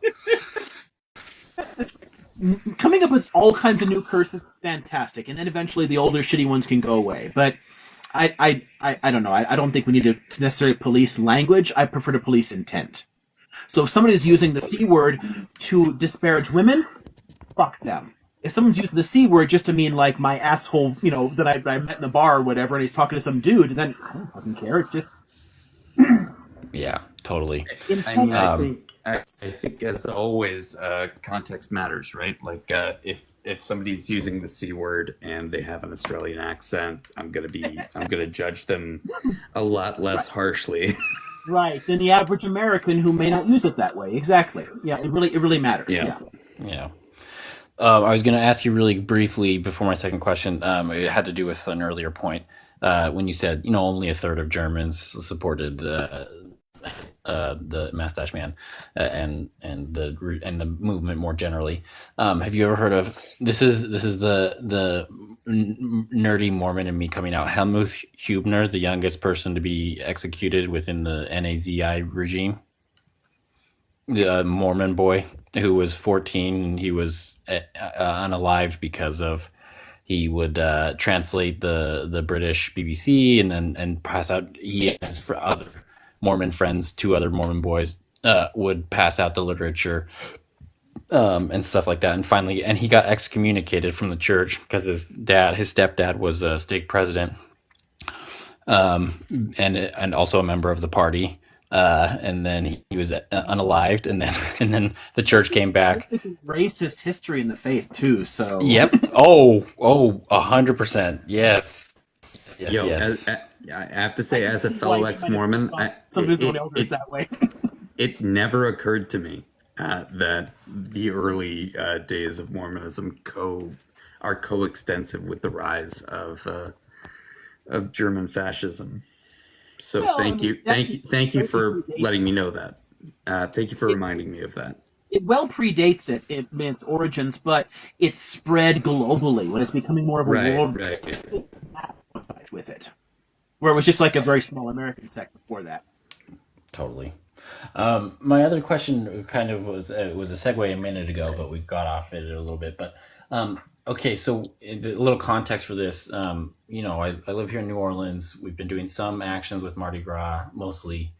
coming up with all kinds of new curses, fantastic, and then eventually the older shitty ones can go away. But I don't know. I don't think we need to necessarily police language. I prefer to police intent. So if somebody is using the C word to disparage women, fuck them. If someone's using the C word just to mean like my asshole, you know, that I met in the bar or whatever, and he's talking to some dude, then I don't fucking care. It's just yeah, totally. I mean, Um, I think as always, context matters, right? Like, if somebody's using the C word and they have an Australian accent, I'm gonna judge them a lot less harshly. right than the average American who may not use it that way. Exactly. Yeah, it really matters. yeah, Yeah. yeah. I was going to ask you really briefly before my second question. It had to do with an earlier point when you said, you know, only a third of Germans supported the Mustache Man and the movement more generally. Have you ever heard of this? Is the nerdy Mormon in me coming out. Helmut Hubner, the youngest person to be executed within the NAZI regime. The Mormon boy who was 14 and he was unalived because of he would translate the British BBC and pass out. He has for other Mormon friends, two other Mormon boys would pass out the literature and stuff like that. And finally, and he got excommunicated from the church because his stepdad was a stake president, and also a member of the party. And then he was unalived, and then the church came back. Racist history in the faith too. So Yep. Oh, 100%. Yes. Yes. Yo, Yes. I have to say, as a fellow ex-Mormon, some of his own elders that way. it never occurred to me that the early days of Mormonism are coextensive with the rise of German fascism. So Well, thank you for predates letting me know that. Thank you for reminding me of that. It well predates it in its origins, but it's spread globally when it's becoming more of a world with it, where it was just like a very small American sect before that. Totally. My other question kind of was a segue a minute ago, but we got off it a little bit. But okay, so a little context for this. You know, I live here in New Orleans. We've been doing some actions with Mardi Gras, mostly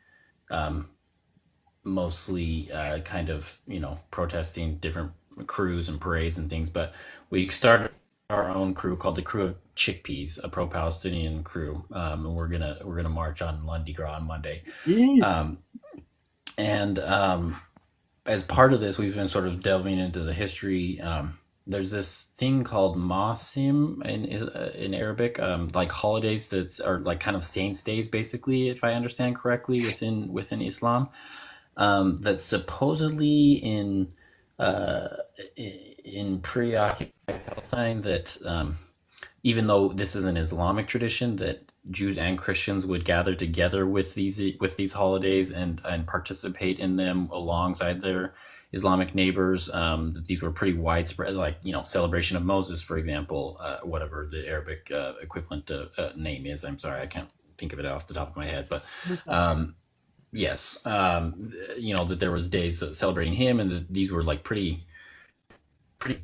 kind of, you know, protesting different crews and parades and things. But we started our own crew called the Crew of Chickpeas, a pro-Palestinian crew, and we're gonna march on Mardi Gras on Monday. And as part of this, we've been sort of delving into the history. There's this thing called Masim in Arabic, like holidays that are like kind of saints' days, basically, if I understand correctly, within Islam. That's supposedly in pre-occupied Palestine that even though this is an Islamic tradition, that Jews and Christians would gather together with these holidays and participate in them alongside their Islamic neighbors. That these were pretty widespread, like, you know, celebration of Moses, for example, whatever the Arabic equivalent name is. I'm sorry, I can't think of it off the top of my head, but yes, you know, that there was days celebrating him, and that these were like pretty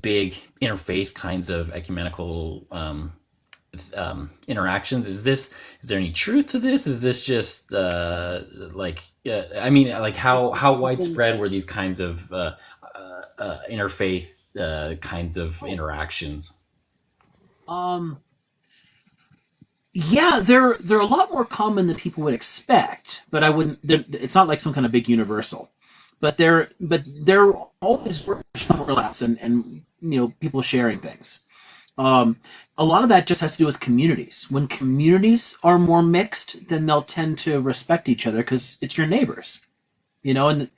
big interfaith kinds of ecumenical interactions. Is there any truth to this? Is this just I mean, like how widespread were these kinds of interfaith kinds of interactions? Yeah, they're a lot more common than people would expect, but I wouldn't. It's not like some kind of big universal, but there always were overlaps and you know, people sharing things. A lot of that just has to do with communities. When communities are more mixed, then they'll tend to respect each other because it's your neighbors, you know. And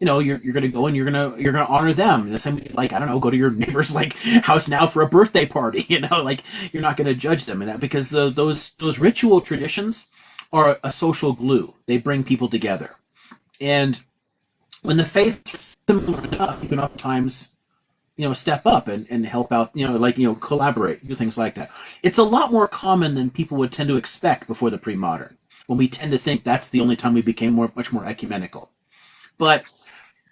you're gonna go and you're gonna honor them. The same, like, I don't know, go to your neighbor's like house now for a birthday party. Like, you're not gonna judge them in that, because those ritual traditions are a social glue. They bring people together, and when the faiths are similar enough, you can oftentimes step up and help out, like, collaborate, do things like that. It's a lot more common than people would tend to expect before the pre-modern, when we tend to think that's the only time we became much more ecumenical. But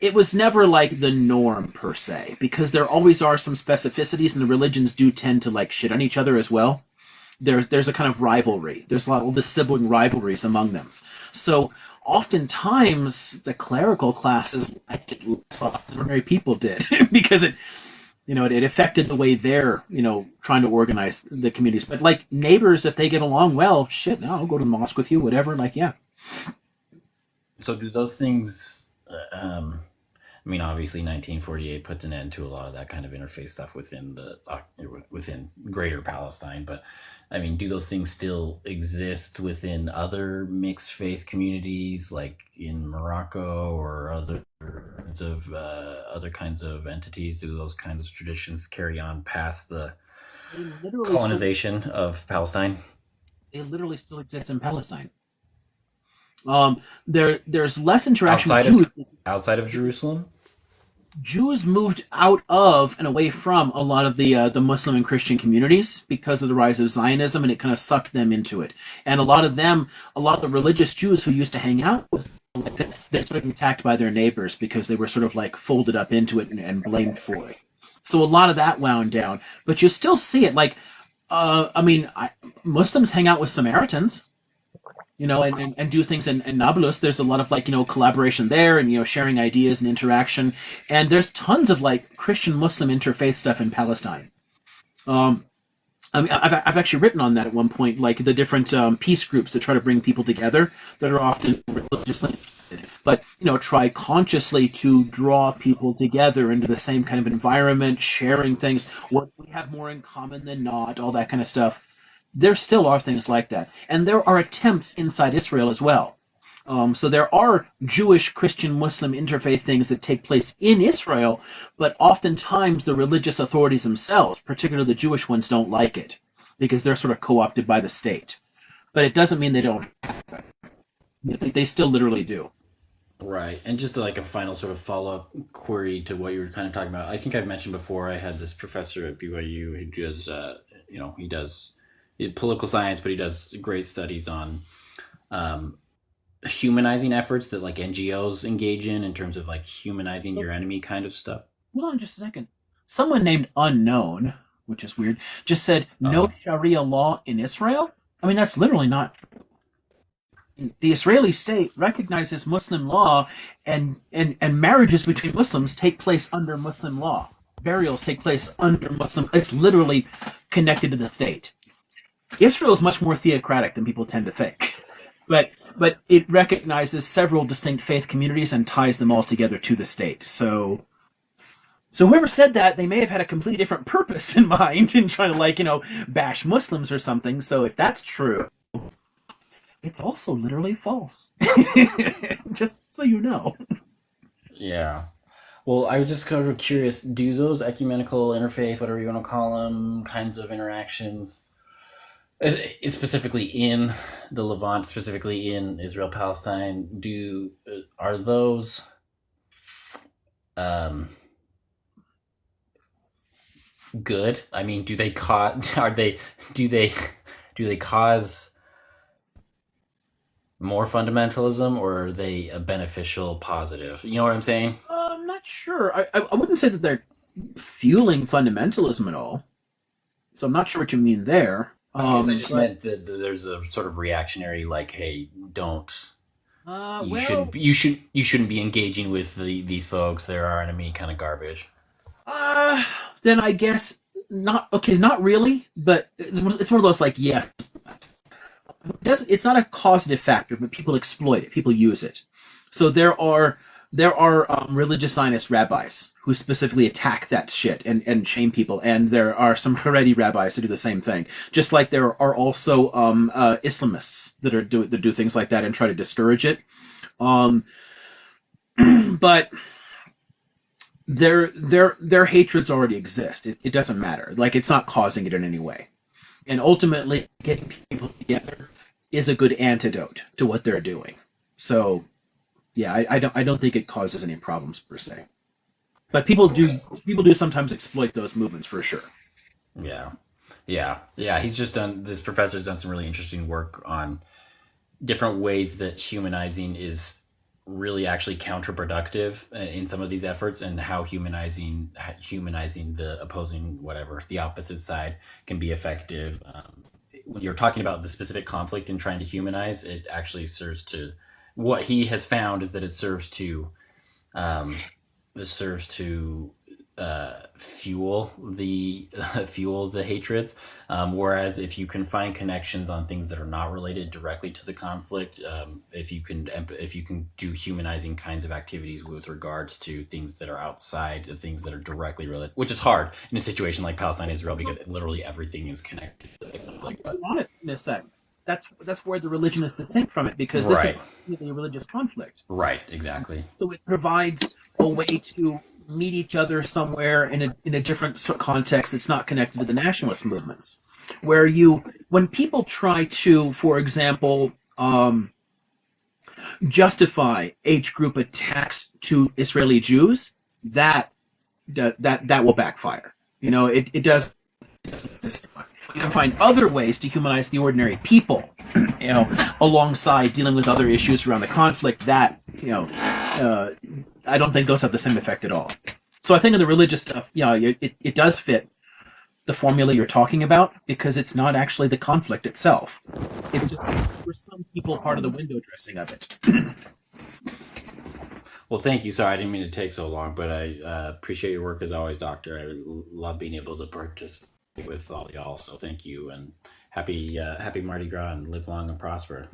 it was never like the norm per se, because there always are some specificities, and the religions do tend to like shit on each other as well. There's a kind of rivalry. There's a lot of the sibling rivalries among them. So oftentimes the clerical classes liked it less than ordinary people did, because it affected the way they're trying to organize the communities. But like neighbors, if they get along well, shit, no, I'll go to the mosque with you, whatever. Like, yeah. So do those things? I mean, obviously, 1948 puts an end to a lot of that kind of interfaith stuff within Greater Palestine. But I mean, do those things still exist within other mixed faith communities, like in Morocco or other kinds of entities? Do those kinds of traditions carry on past the colonization of Palestine? They literally still exist in Palestine. There's less interaction with Jews. Outside of Jerusalem? Jews moved out of and away from a lot of the Muslim and Christian communities because of the rise of Zionism, and it kind of sucked them into it. And a lot of the religious Jews who used to hang out with them, they're sort of attacked by their neighbors because they were sort of like folded up into it and blamed for it. So a lot of that wound down, but you still see it. Like, Muslims hang out with Samaritans, and do things in Nablus. There's a lot of collaboration there, and sharing ideas and interaction. And there's tons of like Christian Muslim interfaith stuff in Palestine. I've actually written on that at one point, like the different peace groups that try to bring people together that are often religiously, but try consciously to draw people together into the same kind of environment, sharing things, what we have more in common than not, all that kind of stuff. There still are things like that. And there are attempts inside Israel as well. So there are Jewish, Christian, Muslim interfaith things that take place in Israel, but oftentimes the religious authorities themselves, particularly the Jewish ones, don't like it because they're sort of co-opted by the state. But it doesn't mean they don't happen. They still literally do. Right. And just like a final sort of follow-up query to what you were kind of talking about. I think I've mentioned before, I had this professor at BYU who does, he does political science, but he does great studies on humanizing efforts that like NGOs engage in terms of like humanizing your enemy kind of stuff. Hold on just a second. Someone named Unknown, which is weird, just said no Sharia law in Israel. I mean, that's literally not true. The Israeli state recognizes Muslim law, and marriages between Muslims take place under Muslim law. Burials take place under Muslim. It's literally connected to the state. Israel is much more theocratic than people tend to think, but it recognizes several distinct faith communities and ties them all together to the state. So whoever said that, they may have had a completely different purpose in mind in trying to bash Muslims or something. So if that's true, it's also literally false. Just so you know. Yeah. Well, I was just kind of curious, do those ecumenical interfaith, whatever you want to call them, kinds of interactions, specifically in the Levant, specifically in Israel, Palestine, are those good? I mean, do they cause more fundamentalism, or are they a beneficial positive? You know what I'm saying? I'm not sure. I wouldn't say that they're fueling fundamentalism at all. So I'm not sure what you mean there. I just meant that there's a sort of reactionary, like, hey, don't. You shouldn't be engaging with these folks. They're our enemy, kind of garbage. Then I guess not. Okay, not really. But it's one of those yeah. It's not a causative factor, but people exploit it. People use it. So there are religious Zionist rabbis who specifically attack that shit and shame people, and there are some Haredi rabbis who do the same thing. Just like there are also Islamists that do things like that and try to discourage it. but their hatreds already exist. It doesn't matter. Like, it's not causing it in any way. And ultimately, getting people together is a good antidote to what they're doing. So, yeah, I don't think it causes any problems per se. But people do sometimes exploit those movements for sure. Yeah. Yeah. He's just done, this professor's done some really interesting work on different ways that humanizing is really actually counterproductive in some of these efforts, and how humanizing the opposing, whatever, the opposite side can be effective. When you're talking about the specific conflict and trying to humanize, it actually serves to, what he has found is that it serves to um, fuel the fuel the hatreds. Whereas if you can find connections on things that are not related directly to the conflict, if you can do humanizing kinds of activities with regards to things that are outside of things that are directly related, which is hard in a situation like Palestine, Israel, because literally everything is connected to the conflict. But In a sense, that's where the religion is distinct from it, because this is right, a religious conflict. right, exactly. So it provides a way to meet each other somewhere in a different context that's not connected to the nationalist movements. When people try to, for example, justify age group attacks to Israeli Jews, that will backfire. It does. You can find other ways to humanize the ordinary people, alongside dealing with other issues around the conflict that, I don't think those have the same effect at all. So I think in the religious stuff, it does fit the formula you're talking about, because it's not actually the conflict itself. It's just, for some people, part of the window dressing of it. Well, thank you. Sorry, I didn't mean to take so long, but I appreciate your work as always, Doctor. I love being able to participate with all y'all. So thank you, and happy Mardi Gras, and live long and prosper.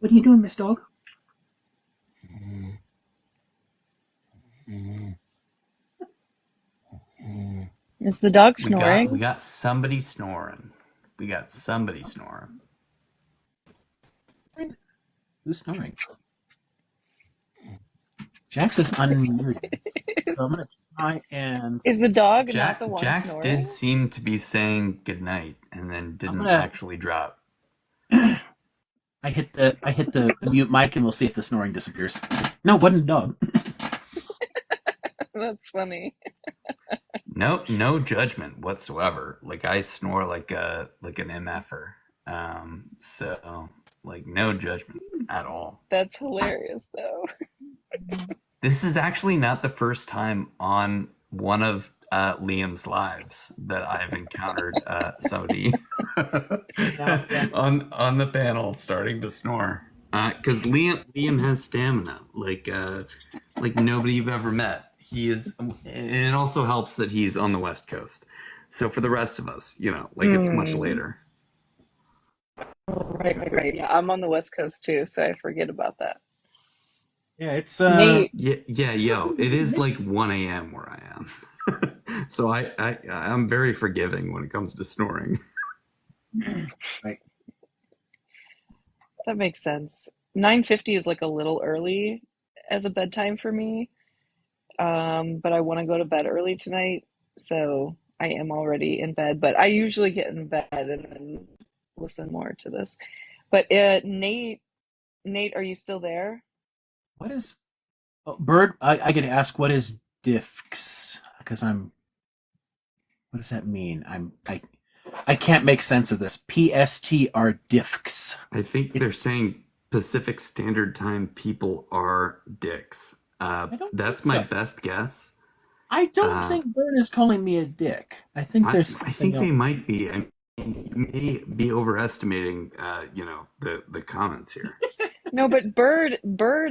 What are you doing, Miss Dog? Is the dog We got snoring? somebody snoring. We got somebody snoring. Who's snoring? Jax is unmuted, so I'm gonna try and. Is the dog not the one Jax snoring? did seem to be saying goodnight and then didn't gonna- actually drop. I hit the mute mic, and we'll see if the snoring disappears. No, it wasn't a dog. That's funny. No judgment whatsoever. Like, I snore like an MFer. So like, no judgment at all. That's hilarious, though. This is actually not the first time on one of Liam's lives that I've encountered somebody on the panel starting to snore. Because Liam has stamina, like nobody you've ever met. He is, and it also helps that he's on the West Coast. So for the rest of us, it's much later. Right. Yeah, I'm on the West Coast too, so I forget about that. Yeah, it's Nate. Yo, it is like 1 a.m. where I am. So I'm very forgiving when it comes to snoring. Right. That makes sense. 9:50 is like a little early as a bedtime for me. But I want to go to bed early tonight, so I am already in bed, but I usually get in bed and then listen more to this. But Nate, are you still there? What is Bird? I get to ask, what is diffs? Because what does that mean? I can't make sense of this. PST are diffs. I think they're saying Pacific Standard Time people are dicks. That's my best guess. I don't think Bird is calling me a dick. I think there's. I think they might be. I mean, you may be overestimating, the comments here. No, but Bird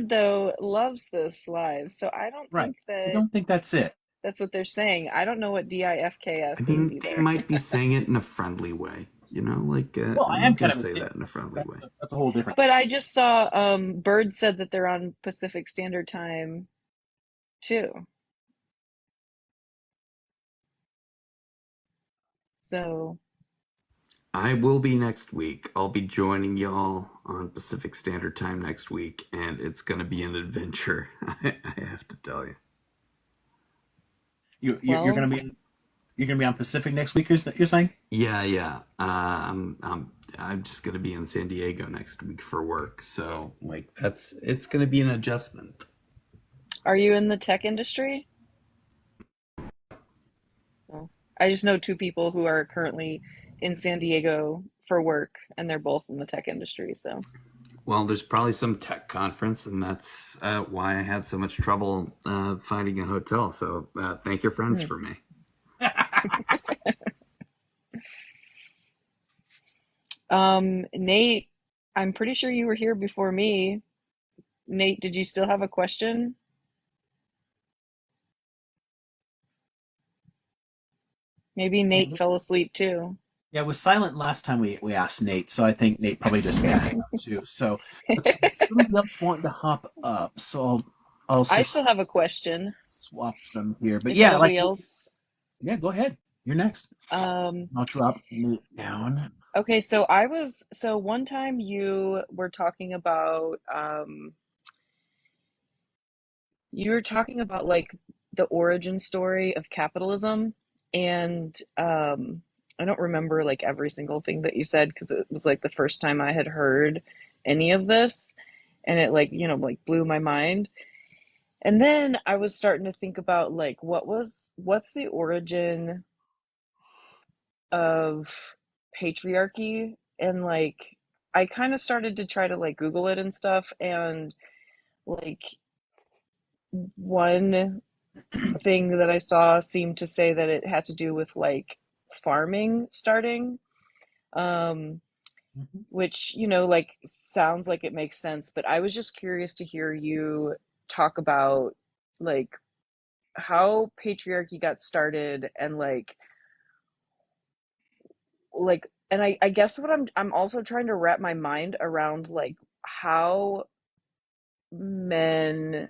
though loves this live, so I don't think that. I don't think that's it. That's what they're saying. I don't know what DIFKS I mean, is they either. might be saying it in a friendly way. Well, I am kind of say that in a friendly way. That's a whole different. But I just saw Bird said that they're on Pacific Standard Time too. So I will be next week. I'll be joining y'all on Pacific Standard Time next week, and it's going to be an adventure. I have to tell you. You're gonna be on Pacific next week. You're saying? Yeah. I'm just going to be in San Diego next week for work, so like it's going to be an adjustment. are you in the tech industry? No. I just know two people who are currently in San Diego for work, and they're both in the tech industry. So, Well, there's probably some tech conference, and that's why I had so much trouble finding a hotel. So thank your friends for me. Nate, I'm pretty sure you were here before me. Nate, did you still have a question? Maybe Yeah, Nate fell asleep too. yeah, it was silent last time we asked Nate, so I think Nate probably just passed out too. So, but somebody else wanting to hop up, so I'll I still just have a question. swap them here. But If yeah, nobody else, yeah, go ahead. You're next. um, I'll drop Nate down. okay, so one time you were talking about you were talking about like the origin story of capitalism, and I don't remember like every single thing that you said because it was like the first time I had heard any of this, and it like, like blew my mind. And then I was starting to think about like what's the origin of patriarchy, and like I kind of started to try to like Google it and stuff, and like one thing that I saw seemed to say that it had to do with like farming starting, um, which, like sounds like it makes sense, but I was just curious to hear you talk about like how patriarchy got started, and like and I guess what I'm also trying to wrap my mind around like how men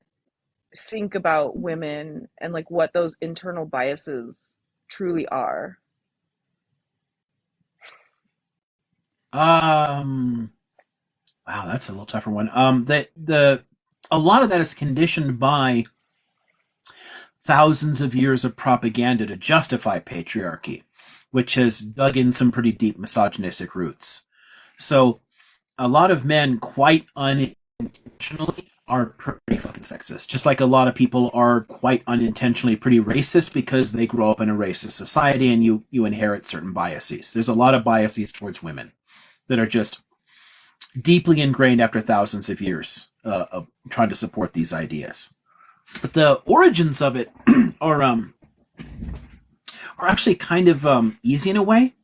think about women and like what those internal biases truly are. Wow, that's a little tougher one. The a lot of that is conditioned by thousands of years of propaganda to justify patriarchy, which has dug in some pretty deep misogynistic roots. So a lot of men quite unintentionally are pretty fucking sexist. Just like a lot of people are quite unintentionally pretty racist because they grow up in a racist society and you inherit certain biases. There's a lot of biases towards women that are just deeply ingrained after thousands of years of trying to support these ideas. But the origins of it are actually kind of easy in a way,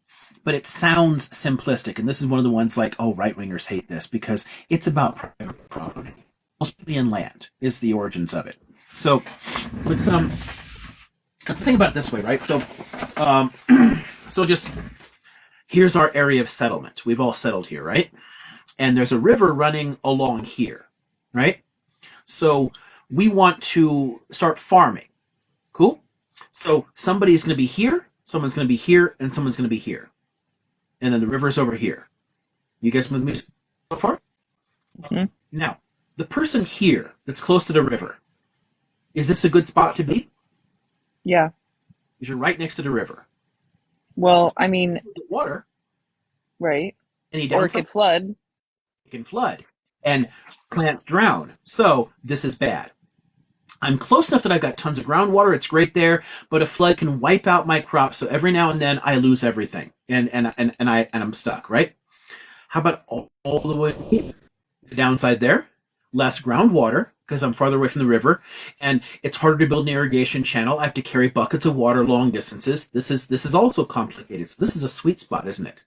but it sounds simplistic. And this is one of the ones like, oh, right wingers hate this because it's about private property, mostly in land, is the origins of it. So let's think about it this way, right? So so just here's our area of settlement. We've all settled here, right? And there's a river running along here, right? So we want to start farming. Cool? So somebody's going to be here, someone's going to be here, and someone's going to be here. And then the river's over here. You guys with me so far? Mm-hmm. Now, the person here that's close to the river, is this a good spot to be? Yeah. Because you're right next to the river. Well, I mean, water. Right. Any Or it could flood. It can flood. And plants drown. So this is bad. I'm close enough that I've got tons of groundwater. It's great there, but a flood can wipe out my crops. So every now and then I lose everything, and I'm stuck. Right? How about all the way here? The downside there, less groundwater because I'm farther away from the river, and it's harder to build an irrigation channel. I have to carry buckets of water long distances. This is also complicated. So this is a sweet spot, isn't it?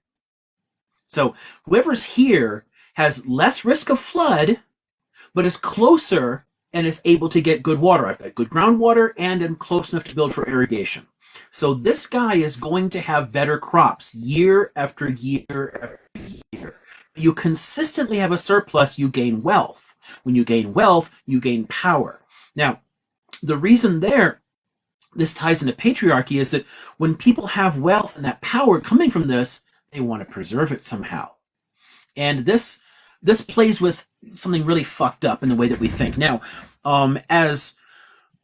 So whoever's here has less risk of flood, but is closer and is able to get good water. I've got good groundwater and am close enough to build for irrigation. So this guy is going to have better crops year after year after year. You consistently have a surplus, you gain wealth. When you gain wealth, you gain power. Now, the reason there this ties into patriarchy is that when people have wealth and that power coming from this, they want to preserve it somehow. And this plays with something really fucked up in the way that we think. Now, as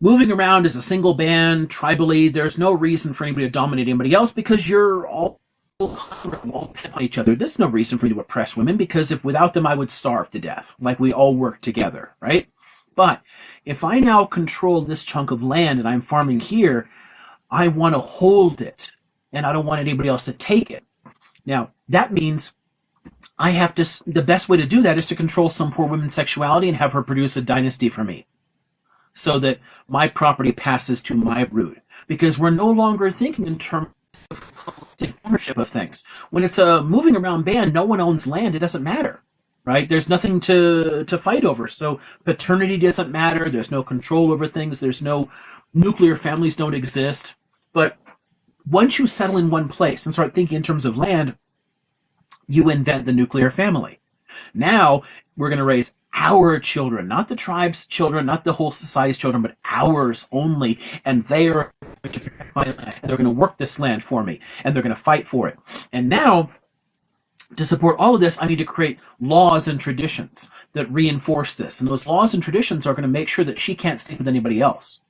moving around as a single band, tribally, there's no reason for anybody to dominate anybody else because you're all depend on each other. There's no reason for me to oppress women because if without them I would starve to death. Like we all work together, right? But if I now control this chunk of land and I'm farming here, I want to hold it and I don't want anybody else to take it. Now, that means I have to, the best way to do that is to control some poor woman's sexuality and have her produce a dynasty for me so that my property passes to my brood. Because we're no longer thinking in terms of ownership of things. When it's a moving around band, no one owns land. It doesn't matter, right? There's nothing to fight over. So paternity doesn't matter. There's no control over things. There's no nuclear families don't exist. But once you settle in one place and start thinking in terms of land, you invent the nuclear family. Now we're going to raise our children, not the tribe's children, not the whole society's children, but ours only. And they are going to protect my land. They're going to work this land for me, and they're going to fight for it. And now, to support all of this, I need to create laws and traditions that reinforce this. And those laws and traditions are going to make sure that she can't sleep with anybody else.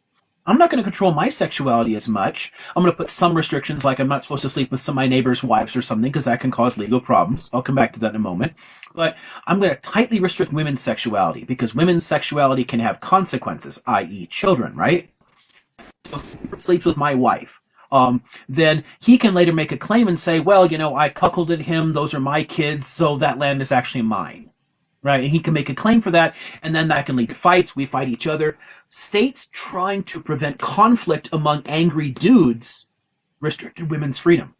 I'm not going to control my sexuality as much. I'm going to put some restrictions, like I'm not supposed to sleep with some of my neighbors' wives or something, because that can cause legal problems. I'll come back to that in a moment. But I'm going to tightly restrict women's sexuality, because women's sexuality can have consequences, i.e. children, right? So if he sleeps with my wife, then he can later make a claim and say, well, I cuckolded him, those are my kids, so that land is actually mine. Right, and he can make a claim for that, and then that can lead to fights. We fight each other. States trying to prevent conflict among angry dudes restricted women's freedom.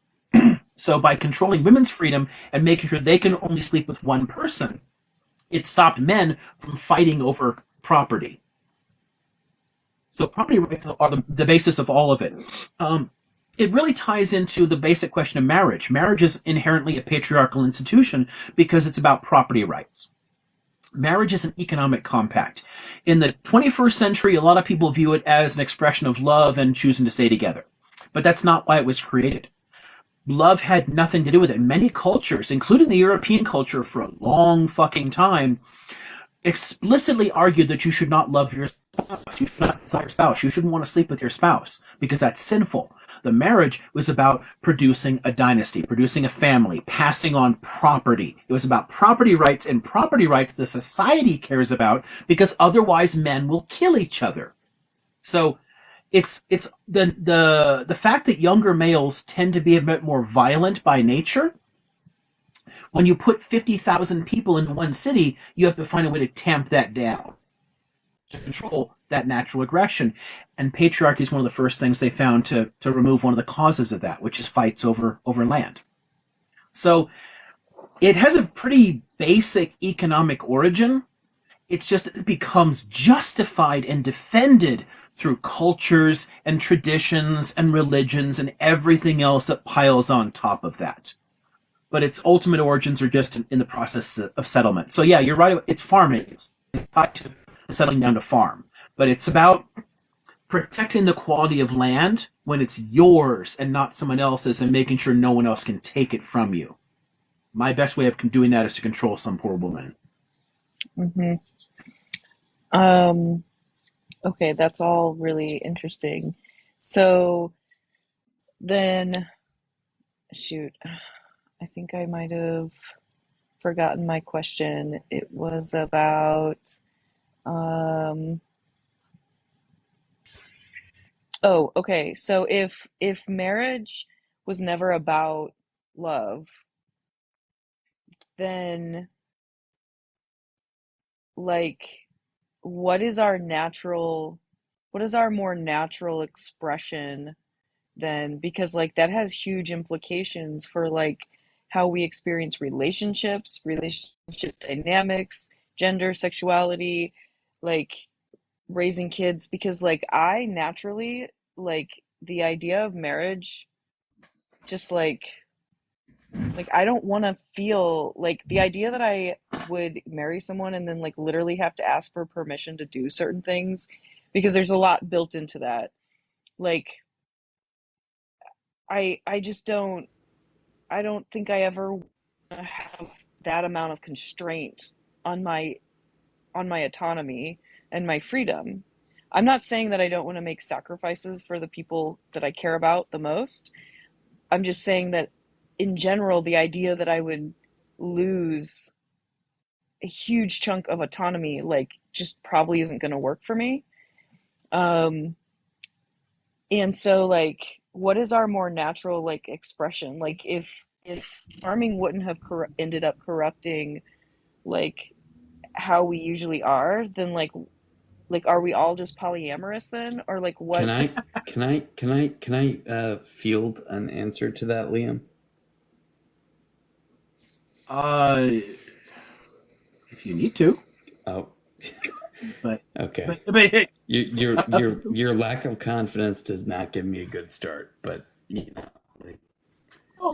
So by controlling women's freedom and making sure they can only sleep with one person, it stopped men from fighting over property. So property rights are the basis of all of it. It really ties into the basic question of marriage. Marriage is inherently a patriarchal institution because it's about property rights. Marriage is an economic compact. In the 21st century, a lot of people view it as an expression of love and choosing to stay together. But that's not why it was created. Love had nothing to do with it. Many cultures, including the European culture for a long fucking time, explicitly argued that you should not love your spouse. You should not desire your spouse. You shouldn't want to sleep with your spouse because that's sinful. The marriage was about producing a dynasty, producing a family, passing on property. It was about property rights, and property rights the society cares about because otherwise men will kill each other. So it's the fact that younger males tend to be a bit more violent by nature. When you put 50,000 people in one city, you have to find a way to tamp that down to control that natural aggression. And patriarchy is one of the first things they found to remove one of the causes of that, which is fights over land. So it has a pretty basic economic origin. It's just it becomes justified and defended through cultures and traditions and religions and everything else that piles on top of that. But its ultimate origins are just in the process of settlement. So yeah, you're right. It's farming. It's tied to settling down to farm. But it's about protecting the quality of land when it's yours and not someone else's, and making sure no one else can take it from you. My best way of doing that is to control some poor woman. Mm-hmm. Okay, that's all really interesting. So then, shoot, I think I might have forgotten my question. It was about, oh, okay. So if marriage was never about love, then like what is our more natural expression then? Because like that has huge implications for like how we experience relationships, relationship dynamics, gender, sexuality, like raising kids, because like I naturally like the idea of marriage just like I don't want to feel like the idea that I would marry someone and then like literally have to ask for permission to do certain things, because there's a lot built into that. Like, I just don't, I don't think I ever want to have that amount of constraint on my autonomy and my freedom. I'm not saying that I don't want to make sacrifices for the people that I care about the most. I'm just saying that in general, the idea that I would lose a huge chunk of autonomy, like, just probably isn't going to work for me. Um, and so, like, what is our more natural, like, expression? Like, if farming wouldn't have ended up corrupting, like, how we usually are, then, like, are we all just polyamorous then, or like Can I what's? field an answer to that, Liam? If you need to. Oh, but okay. but Your lack of confidence does not give me a good start. But you know, like,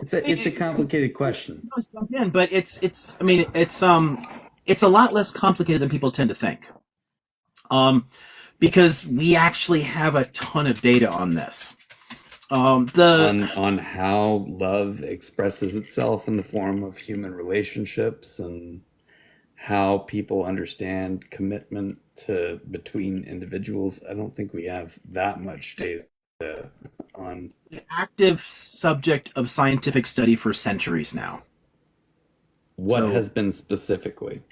it's a complicated question. Jump in, but it's I mean it's a lot less complicated than people tend to think. Because we actually have a ton of data on this. On how love expresses itself in the form of human relationships and how people understand commitment between individuals. I don't think we have that much data on an active subject of scientific study for centuries now. What has been specifically?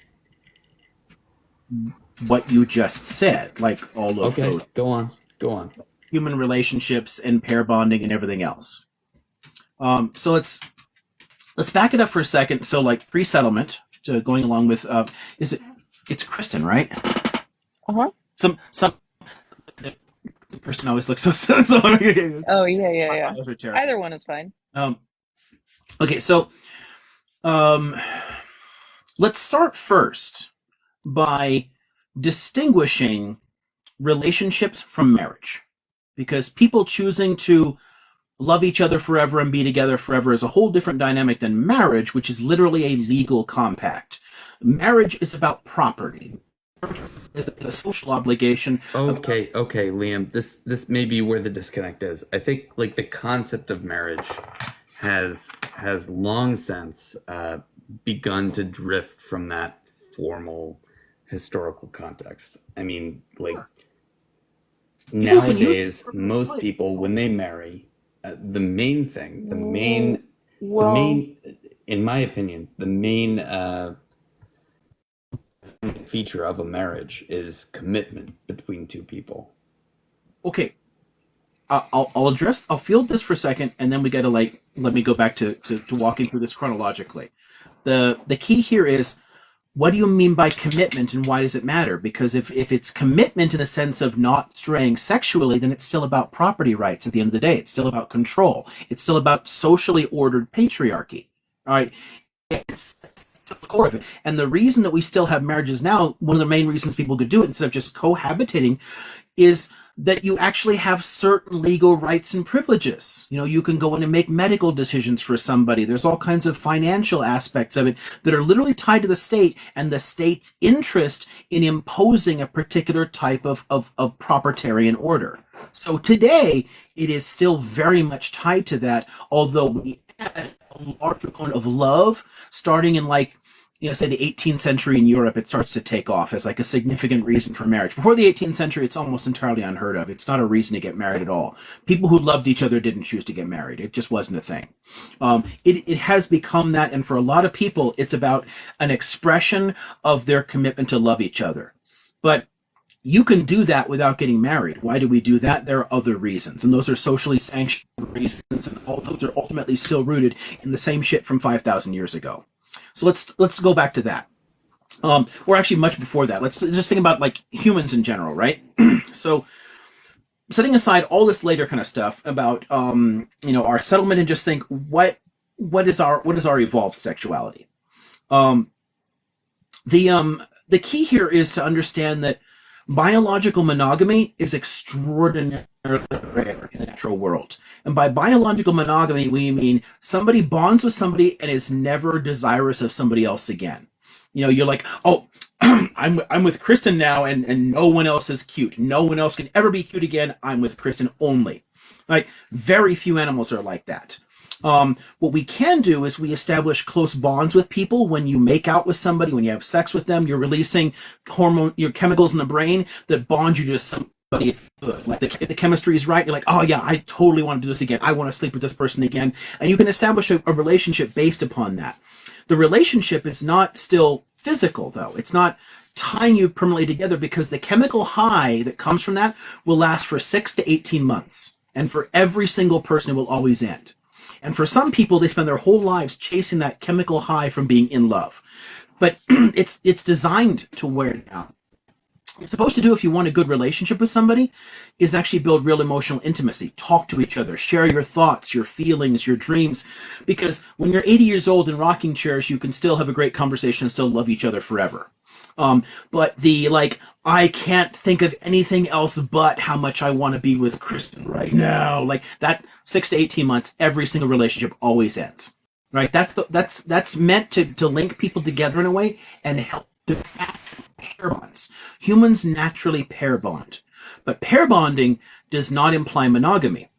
What you just said, like all of those. Go on. Human relationships and pair bonding and everything else. So let's back it up for a second. So, like, pre-settlement, going along with it's Kristen, right? Some the person always looks so Oh yeah. Either one is fine. Okay, so let's start first by distinguishing relationships from marriage, because people choosing to love each other forever and be together forever is a whole different dynamic than marriage, which is literally a legal compact. Marriage is about property. The social obligation. Okay, Liam. This may be where the disconnect is. I think, like, the concept of marriage has long since begun to drift from that formal historical context. I mean, like, nowadays, most people, when they marry, the main thing, in my opinion, the main feature of a marriage is commitment between two people. Okay, I'll field this for a second, and then we got to, like, let me go back to walking through this chronologically. The key here is, what do you mean by commitment, and why does it matter? Because if it's commitment in the sense of not straying sexually, then it's still about property rights at the end of the day. It's still about control. It's still about socially ordered patriarchy. All right? It's the core of it. And the reason that we still have marriages now, one of the main reasons people could do it instead of just cohabitating, is that you actually have certain legal rights and privileges. You know, you can go in and make medical decisions for somebody. There's all kinds of financial aspects of it that are literally tied to the state and the state's interest in imposing a particular type of propertarian order. So today, it is still very much tied to that, although we had a larger component of love starting in, like, say the 18th century in Europe. It starts to take off as, like, a significant reason for marriage. Before the 18th century, it's almost entirely unheard of. It's not a reason to get married at all. People who loved each other didn't choose to get married. It just wasn't a thing. It has become that, and for a lot of people, it's about an expression of their commitment to love each other. But you can do that without getting married. Why do we do that? There are other reasons, and those are socially sanctioned reasons, and all those are ultimately still rooted in the same shit from 5,000 years ago. So let's go back to that. Or actually much before that. Let's just think about, like, humans in general, right? So setting aside all this later kind of stuff about our settlement, and just think what is our evolved sexuality. The key here is to understand that biological monogamy is extraordinarily rare in the natural world. And by biological monogamy, we mean somebody bonds with somebody and is never desirous of somebody else again. You know, you're like, oh, I'm with Kristen now, and no one else is cute. No one else can ever be cute again. I'm with Kristen only. Like, very few animals are like that. What we can do is we establish close bonds with people. When you make out with somebody, when you have sex with them, you're releasing your chemicals in the brain that bond you to somebody. If good, like if the chemistry is right, you're like, oh yeah, I totally want to do this again. I want to sleep with this person again, and you can establish a relationship based upon that. The relationship is not still physical, though. It's not tying you permanently together, because the chemical high that comes from that will last for 6 to 18 months. And for every single person, it will always end. And for some people, they spend their whole lives chasing that chemical high from being in love. But it's designed to wear down. What you're supposed to do if you want a good relationship with somebody is actually build real emotional intimacy. Talk to each other. Share your thoughts, your feelings, your dreams. Because when you're 80 years old in rocking chairs, you can still have a great conversation and still love each other forever. But the, like, I can't think of anything else but how much I want to be with Kristen right now. Like that, 6 to 18 months, every single relationship always ends. Right? That's meant to link people together in a way and help to pair bonds. Humans naturally pair bond. But pair bonding does not imply monogamy.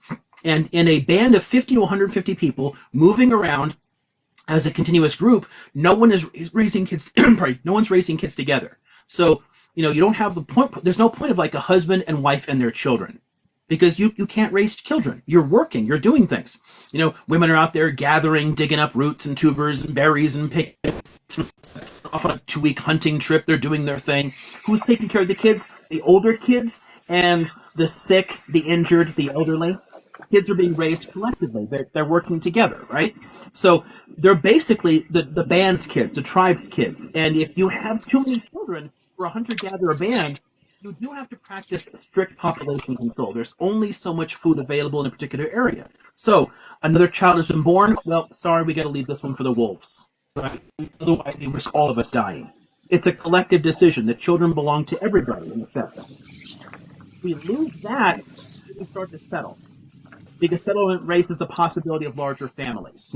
And in a band of 50 to 150 people moving around as a continuous group, no one is raising kids. No one's raising kids together. So, you don't have the point. There's no point of like a husband and wife and their children, because you can't raise children. You're working. You're doing things. Women are out there gathering, digging up roots and tubers and berries and picking off on a 2-week hunting trip. They're doing their thing. Who's taking care of the kids? The older kids and the sick, the injured, the elderly. Kids are being raised collectively. They're working together, right? So they're basically the band's kids, the tribe's kids. And if you have too many children for a hunter-gatherer band, you do have to practice strict population control. There's only so much food available in a particular area. So another child has been born. Well, sorry, we got to leave this one for the wolves. Right? Otherwise, we risk all of us dying. It's a collective decision. The children belong to everybody in a sense. If we lose that, we start to settle. Because settlement raises the possibility of larger families.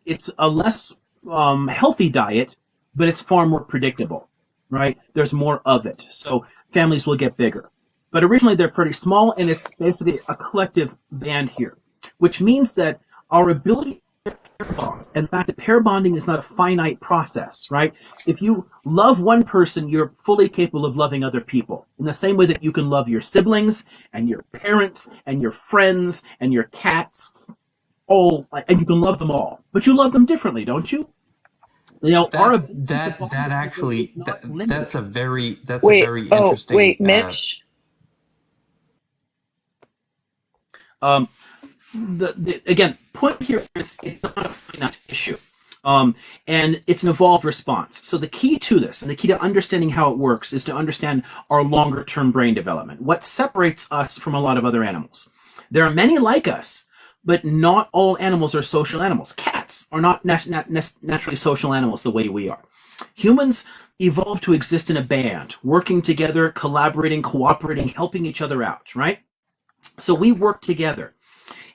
It's a less healthy diet, but it's far more predictable, right? There's more of it, so families will get bigger. But originally they're pretty small, and it's basically a collective band here, which means that our ability to pair bond, and the fact that pair bonding is not a finite process, right? If you love one person, you're fully capable of loving other people in the same way that you can love your siblings and your parents and your friends and your cats, and you can love them all, but you love them differently, don't you? That actually that's a very Wait, interesting. wait, Mitch. Again, point here is it's not a finite issue. And it's an evolved response. So the key to this, and the key to understanding how it works, is to understand our longer term brain development. What separates us from a lot of other animals? There are many like us, but not all animals are social animals. Cats are not naturally social animals the way we are. Humans evolved to exist in a band, working together, collaborating, cooperating, helping each other out, right? So we work together.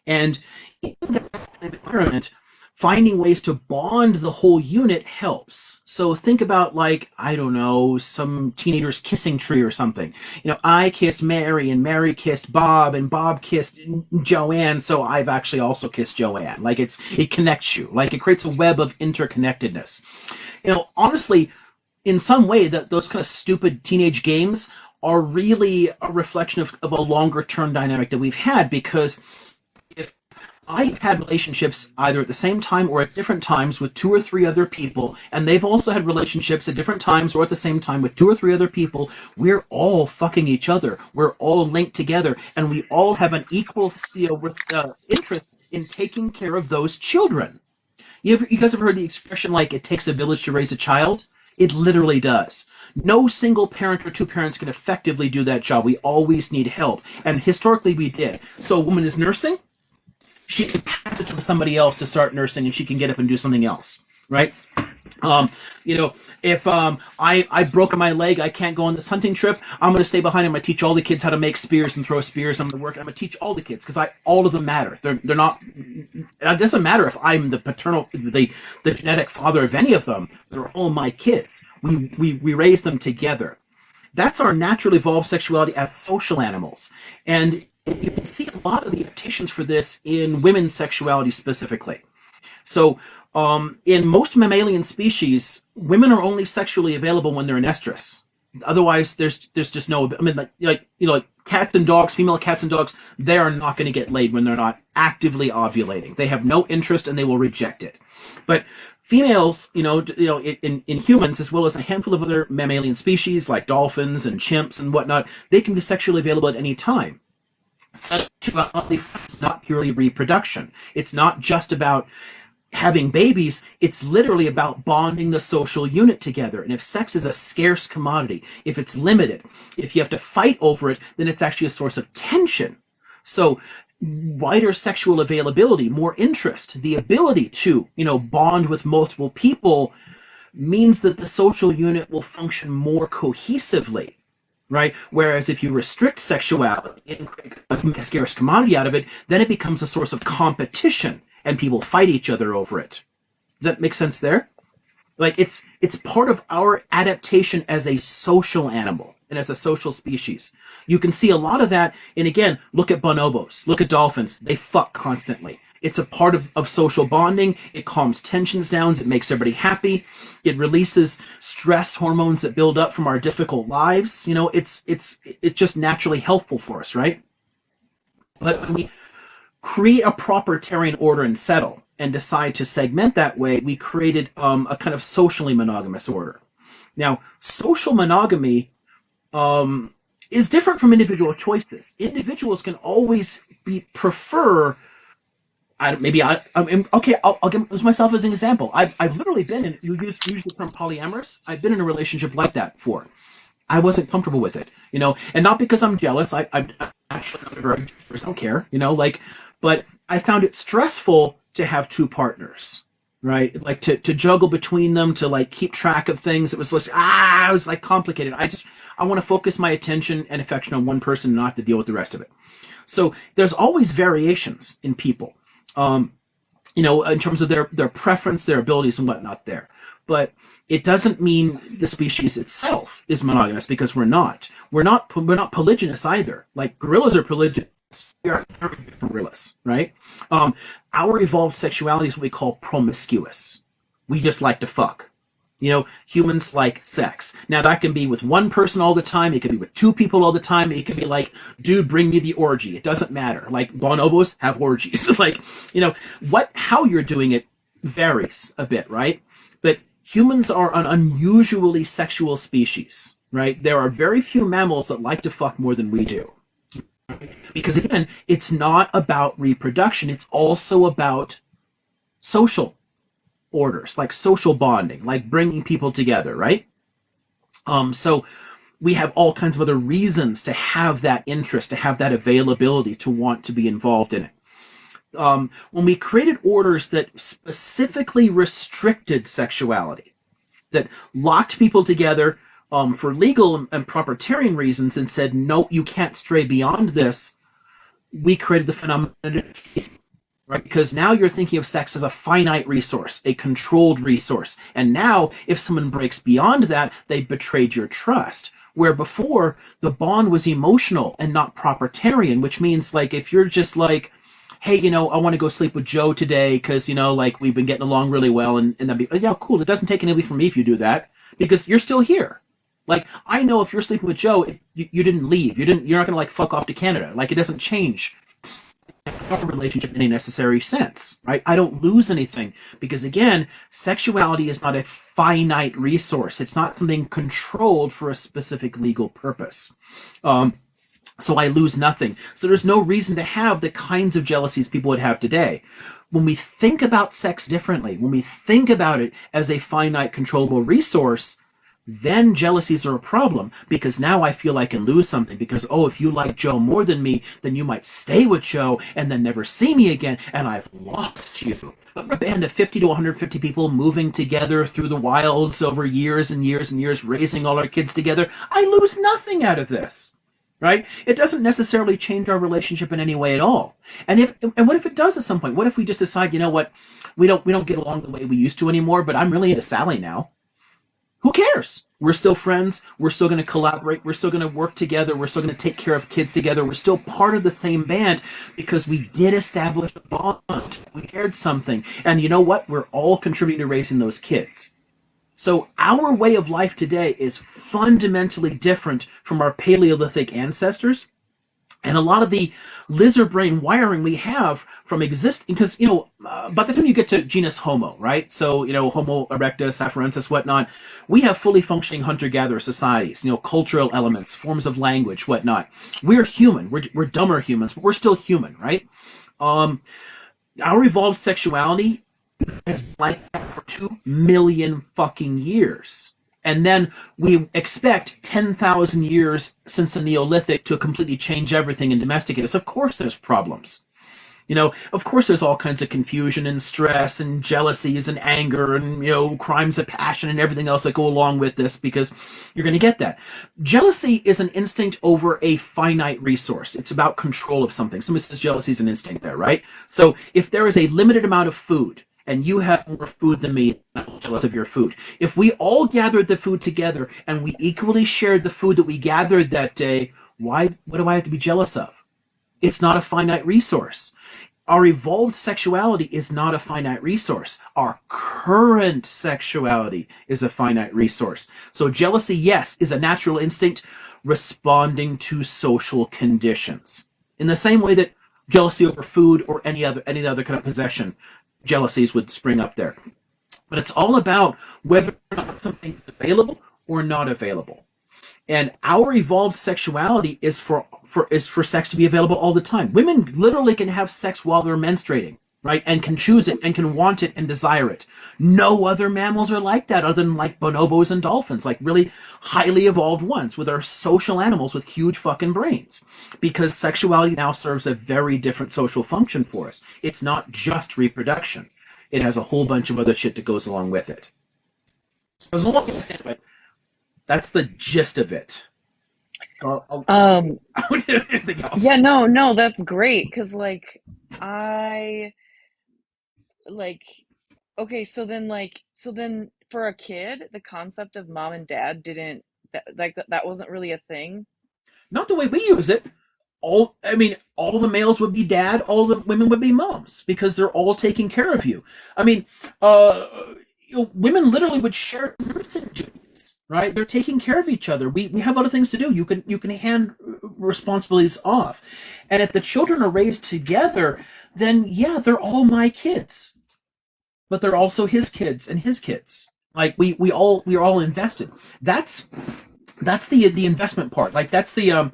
And in that environment, finding ways to bond the whole unit helps. So think about, like, I don't know, some teenager's kissing tree or something. I kissed Mary, and Mary kissed Bob, and Bob kissed Joanne, so I've actually also kissed Joanne. Like, it connects you. Like, it creates a web of interconnectedness. Honestly, in some way, those kind of stupid teenage games are really a reflection of a longer term dynamic that we've had, because I've had relationships either at the same time or at different times with 2 or 3 other people, and they've also had relationships at different times or at the same time with 2 or 3 other people. We're all fucking each other. We're all linked together, and we all have an equal interest in taking care of those children. You guys ever heard the expression, like, it takes a village to raise a child? It literally does. No single parent or 2 parents can effectively do that job. We always need help, and historically we did. So a woman is nursing, she can pass it to somebody else to start nursing, and she can get up and do something else, right? If I broke my leg, I can't go on this hunting trip, I'm going to stay behind. I'm going to teach all the kids how to make spears and throw spears. I'm going to work. I'm going to teach all the kids, because all of them matter. They're not. It doesn't matter if I'm the genetic father of any of them. They're all my kids. We raise them together. That's our naturally evolved sexuality as social animals, and You can see a lot of the adaptations for this in women's sexuality specifically. So, in most mammalian species, women are only sexually available when they're in estrus. Otherwise, there's just no. I mean, like cats and dogs, female cats and dogs, they are not going to get laid when they're not actively ovulating. They have no interest and they will reject it. But females, in humans as well as a handful of other mammalian species like dolphins and chimps and whatnot, they can be sexually available at any time. Sexuality is not purely reproduction. It's not just about having babies. It's literally about bonding the social unit together. And if sex is a scarce commodity, if it's limited, if you have to fight over it, then it's actually a source of tension. So wider sexual availability, more interest, the ability to, bond with multiple people means that the social unit will function more cohesively. Right? Whereas if you restrict sexuality and create a scarce commodity out of it, then it becomes a source of competition and people fight each other over it. Does that make sense there? Like it's part of our adaptation as a social animal and as a social species. You can see a lot of that. And again, look at bonobos, look at dolphins. They fuck constantly. It's a part of social bonding. It calms tensions down. It makes everybody happy. It releases stress hormones that build up from our difficult lives. It's just naturally helpful for us, right? But when we create a proper terrain order and settle and decide to segment that way, we created a kind of socially monogamous order. Now, social monogamy is different from individual choices. Individuals can always prefer. I'll use myself as an example. I've literally been in, you use the term polyamorous. I've been in a relationship like that before. I wasn't comfortable with it, and not because I'm jealous. I'm actually not a very person. I don't care, but I found it stressful to have two partners, right? Like to juggle between them, to keep track of things. It was complicated. I want to focus my attention and affection on one person and not have to deal with the rest of it. So there's always variations in people. In terms of their preference, their abilities and whatnot there. But it doesn't mean the species itself is monogamous, because we're not. We're not polygynous either. Like gorillas are polygynous. We are very different gorillas, right? Our evolved sexuality is what we call promiscuous. We just like to fuck. Humans like sex. Now that can be with one person all the time. It can be with two people all the time. It can be like, dude, bring me the orgy. It doesn't matter. Like bonobos have orgies. How you're doing it varies a bit, right? But humans are an unusually sexual species, right? There are very few mammals that like to fuck more than we do. Because again, it's not about reproduction. It's also about social orders, like social bonding, like bringing people together, right? So we have all kinds of other reasons to have that interest, to have that availability, to want to be involved in it. When we created orders that specifically restricted sexuality, that locked people together for legal and proprietarian reasons and said, no, you can't stray beyond this, we created the phenomenon, right? Because now you're thinking of sex as a finite resource, a controlled resource. And now, if someone breaks beyond that, they betrayed your trust. Where before, the bond was emotional and not proprietarian, which means, if you're just like, hey, I want to go sleep with Joe today because, we've been getting along really well, and that'd be, yeah, cool. It doesn't take anything from me if you do that, because you're still here. I know if you're sleeping with Joe, you didn't leave. You're not going to, fuck off to Canada. It doesn't change our relationship in any necessary sense, right? I don't lose anything because, again, sexuality is not a finite resource. It's not something controlled for a specific legal purpose. So I lose nothing. So there's no reason to have the kinds of jealousies people would have today. When we think about sex differently, when we think about it as a finite, controllable resource, then jealousies are a problem, because now I feel I can lose something, because, if you like Joe more than me, then you might stay with Joe and then never see me again, and I've lost you. But we're a band of 50 to 150 people moving together through the wilds over years and years and years, raising all our kids together. I lose nothing out of this, right? It doesn't necessarily change our relationship in any way at all. And what if it does at some point? What if we just decide, we don't get along the way we used to anymore, but I'm really into Sally now? Who cares? We're still friends. We're still going to collaborate. We're still going to work together. We're still going to take care of kids together. We're still part of the same band because we did establish a bond. We shared something. And you know what? We're all contributing to raising those kids. So our way of life today is fundamentally different from our Paleolithic ancestors. And a lot of the lizard brain wiring we have from existing, because, by the time you get to genus Homo, right? So, Homo erectus, afarensis, whatnot, we have fully functioning hunter-gatherer societies, cultural elements, forms of language, whatnot. We're human. We're dumber humans, but we're still human, right? Our evolved sexuality has been like that for 2 million fucking years. And then we expect 10,000 years since the Neolithic to completely change everything and domesticate us. Of course there's problems. Of course there's all kinds of confusion and stress and jealousies and anger and, crimes of passion and everything else that go along with this, because you're going to get that. Jealousy is an instinct over a finite resource. It's about control of something. Somebody says jealousy is an instinct there, right? So if there is a limited amount of food, and you have more food than me, I'm jealous of your food. If we all gathered the food together and we equally shared the food that we gathered that day, what do I have to be jealous of? It's not a finite resource. Our evolved sexuality is not a finite resource. Our current sexuality is a finite resource. So jealousy, yes, is a natural instinct responding to social conditions. In the same way that jealousy over food or any other kind of possession, jealousies would spring up there. But it's all about whether or not something's available or not available. And our evolved sexuality is for sex to be available all the time. Women literally can have sex while they're menstruating, right? And can choose it and can want it and desire it. No other mammals are like that other than like bonobos and dolphins, like really highly evolved ones with our social animals with huge fucking brains. Because sexuality now serves a very different social function for us. It's not just reproduction. It has a whole bunch of other shit that goes along with it. As long as that's the gist of it. So anything else? Yeah, no, that's great, because okay, so then for a kid, the concept of mom and dad didn't that wasn't really a thing. Not the way we use it. All the males would be dad, all the women would be moms, because they're all taking care of you. Women literally would share nursing duties, right? They're taking care of each other. We have other things to do. You can hand responsibilities off. And if the children are raised together, then yeah, they're all my kids. But they're also his kids and his kids. Like we are all invested. That's the investment part. Like that's the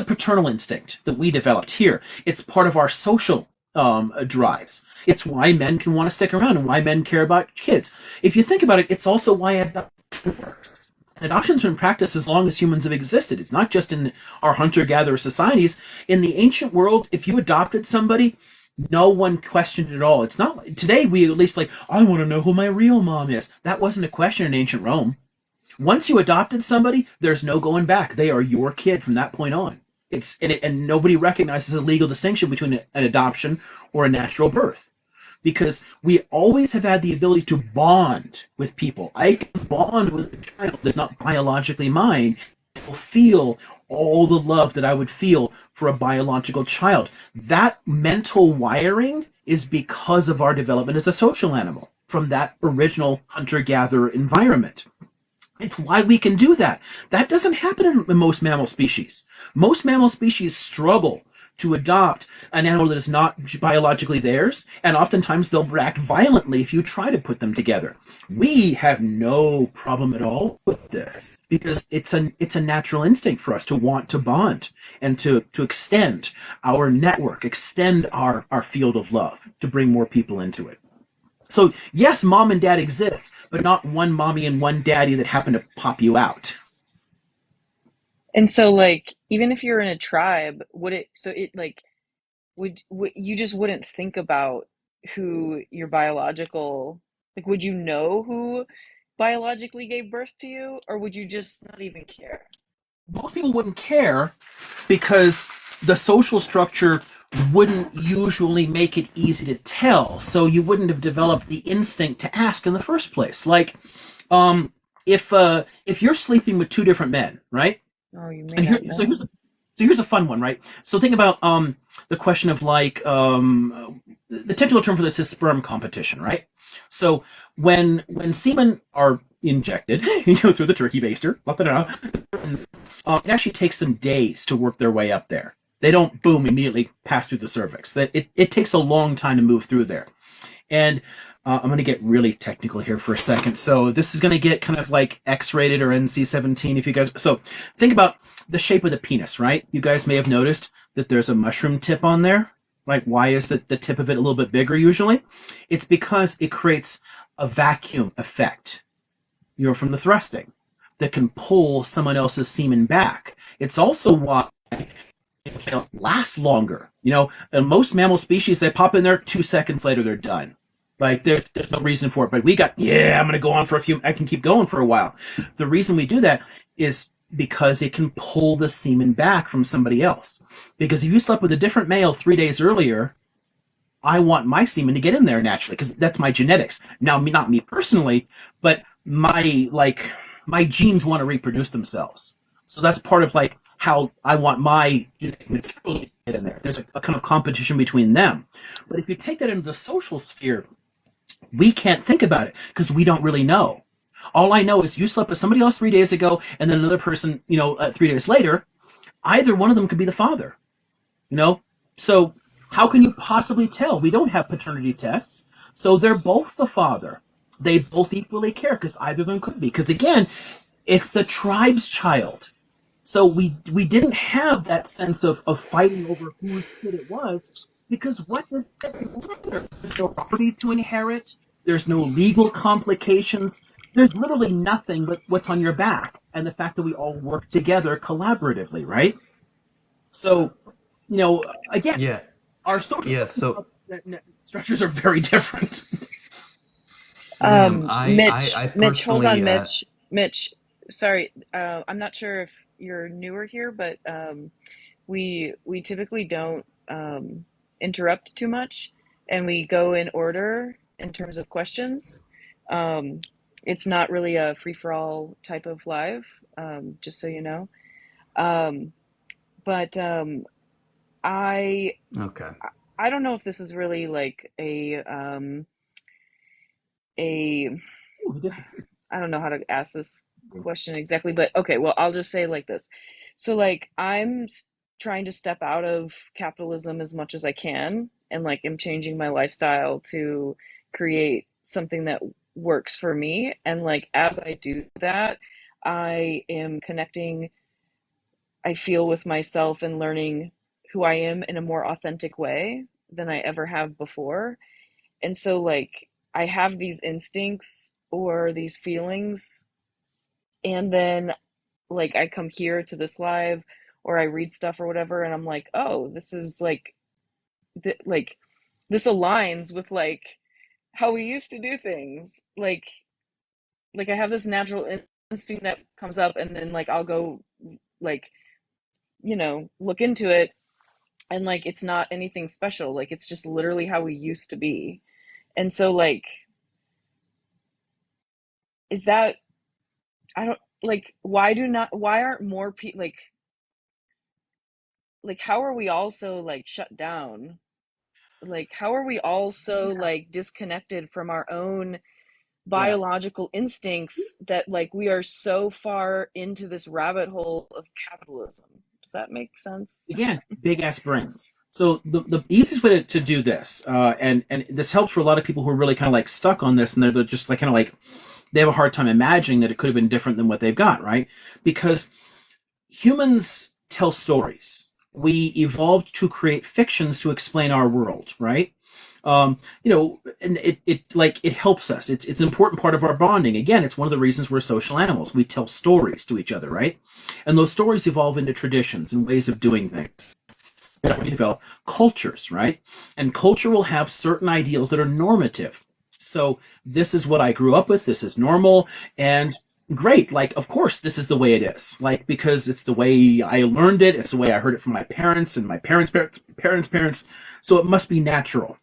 paternal instinct that we developed here. It's part of our social drives. It's why men can want to stick around and why men care about kids. If you think about it, it's also why adoption works. Adoption's been practiced as long as humans have existed. It's not just in our hunter-gatherer societies. In the ancient world, if you adopted somebody, no one questioned it at all. It's not today. We at least I want to know who my real mom is. That wasn't a question in ancient Rome. Once you adopted somebody, there's no going back. They are your kid from that point on. And nobody recognizes a legal distinction between an adoption or a natural birth, because we always have had the ability to bond with people. I can bond with a child that's not biologically mine. I will feel all the love that I would feel for a biological child. That mental wiring is because of our development as a social animal from that original hunter-gatherer environment. It's why we can do that. That doesn't happen in most mammal species. Most mammal species struggle to adopt an animal that is not biologically theirs, and oftentimes they'll react violently if you try to put them together. We have no problem at all with this because it's a natural instinct for us to want to bond and to extend our network, extend our field of love, to bring more people into it. So yes, mom and dad exist, but not one mommy and one daddy that happen to pop you out. And so even if you're in a tribe, would you just wouldn't think about who your biological, would you know who biologically gave birth to you, or would you just not even care? Most people wouldn't care because the social structure wouldn't usually make it easy to tell, so you wouldn't have developed the instinct to ask in the first place. if you're sleeping with two different men, right? Oh, you may And here, not so know. here's a fun one, right? So think about the question of like the technical term for this is sperm competition, right? So when semen are injected, through the turkey baster, it actually takes them days to work their way up there. They don't boom immediately pass through the cervix. That it takes a long time to move through there. And I'm going to get really technical here for a second. So this is going to get kind of like X-rated or NC-17 if you guys. So think about the shape of the penis, right? You guys may have noticed that there's a mushroom tip on there. Like, why is the tip of it a little bit bigger usually? It's because it creates a vacuum effect, from the thrusting that can pull someone else's semen back. It's also why it can last longer. In most mammal species, they pop in there 2 seconds later, they're done. Like there's no reason for it. But I'm going to go on for I can keep going for a while. The reason we do that is because it can pull the semen back from somebody else. Because if you slept with a different male 3 days earlier, I want my semen to get in there naturally because that's my genetics. Now, not me personally, but my genes want to reproduce themselves. So that's part of like how I want my genetic material to get in there. There's a kind of competition between them. But if you take that into the social sphere, we can't think about it because we don't really know. All I know is you slept with somebody else 3 days ago and then another person, 3 days later. Either one of them could be the father. So how can you possibly tell? We don't have paternity tests. So they're both the father. They both equally care because either of them could be. Because again, it's the tribe's child. So we didn't have that sense of fighting over whose kid it was, because what does that matter? There's no property to inherit. There's no legal complications. There's literally nothing but what's on your back and the fact that we all work together collaboratively, right? So, again, Yeah. our social Yeah. So, structures are very different. Liam, Mitch, I Mitch, hold on, personally, Mitch. Sorry, I'm not sure if you're newer here, but we typically don't interrupt too much, and we go in order in terms of questions. Um, it's not really a free for all type of live, just so you know. Um, but I okay. I don't know if this is really like a I don't know how to ask this question exactly, but okay, well, I'll just say it like this. So, like, trying to step out of capitalism as much as I can, and like, am changing my lifestyle to create something that works for me. And like, as I do that, I am connecting, I feel, with myself and learning who I am in a more authentic way than I ever have before. And so, like, I have these instincts or these feelings, and then like I come here to this live or I read stuff or whatever, and I'm like, oh, this is like like this aligns with like how we used to do things. Like I have this natural instinct that comes up, and then like I'll go like look into it, and like it's not anything special. Like it's just literally how we used to be. And so like, is that, I don't, like, why aren't more people like how are we all so like shut down? Like how are we all so like disconnected from our own Yeah. biological instincts that like we are so far into this rabbit hole of capitalism? Does that make sense? Again, big ass brains. So the easiest way to do this, and this helps for a lot of people who are really kind of like stuck on this, and they're just like kind of like they have a hard time imagining that it could have been different than what they've got, right? Because humans tell stories. We evolved to create fictions to explain our world, right? And it helps us. It's an important part of our bonding. Again, it's one of the reasons we're social animals. We tell stories to each other, right? And those stories evolve into traditions and ways of doing things. We develop cultures, right? And culture will have certain ideals that are normative. So this is what I grew up with. This is normal and great. Like, of course, this is the way it is. Like, because it's the way I learned it. It's the way I heard it from my parents and my parents' parents. So it must be natural.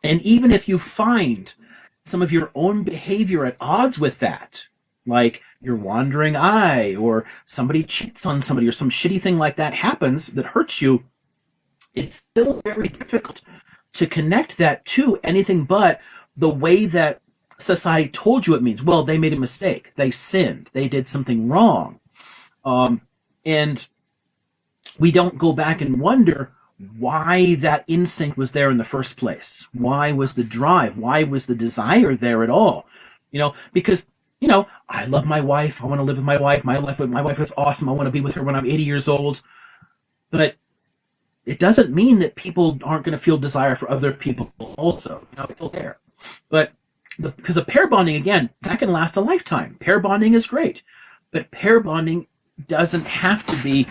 And even if you find some of your own behavior at odds with that, like your wandering eye, or somebody cheats on somebody, or some shitty thing like that happens that hurts you, it's still very difficult to connect that to anything but the way that society told you it means. Well, they made a mistake. They sinned. They did something wrong. And we don't go back and wonder why that instinct was there in the first place. Why was the drive? Why was the desire there at all? Because, I love my wife. I want to live with my wife. My wife is awesome. I want to be with her when I'm 80 years old. But it doesn't mean that people aren't going to feel desire for other people also. It's still there. But because of pair bonding, again, that can last a lifetime. Pair bonding is great. But pair bonding doesn't have to be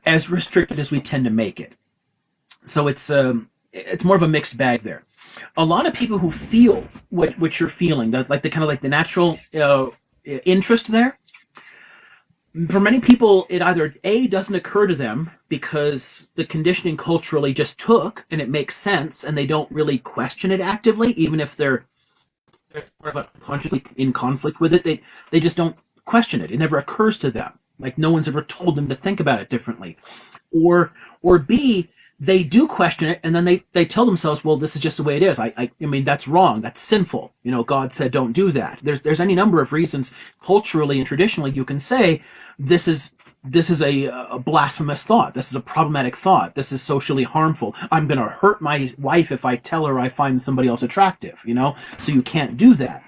as restricted as we tend to make it. So it's more of a mixed bag there. A lot of people who feel what you're feeling, like the kind of like the natural interest there, for many people, it either A, doesn't occur to them because the conditioning culturally just took and it makes sense and they don't really question it actively, even if they're sort of consciously in conflict with it. They just don't question it. It never occurs to them. Like no one's ever told them to think about it differently. Or B, they do question it and then they tell themselves, well, this is just the way it is. I mean, that's wrong. That's sinful. God said don't do that. There's any number of reasons culturally and traditionally you can say this is a blasphemous thought. This is a problematic thought. This is socially harmful. I'm going to hurt my wife if I tell her I find somebody else attractive, so you can't do that.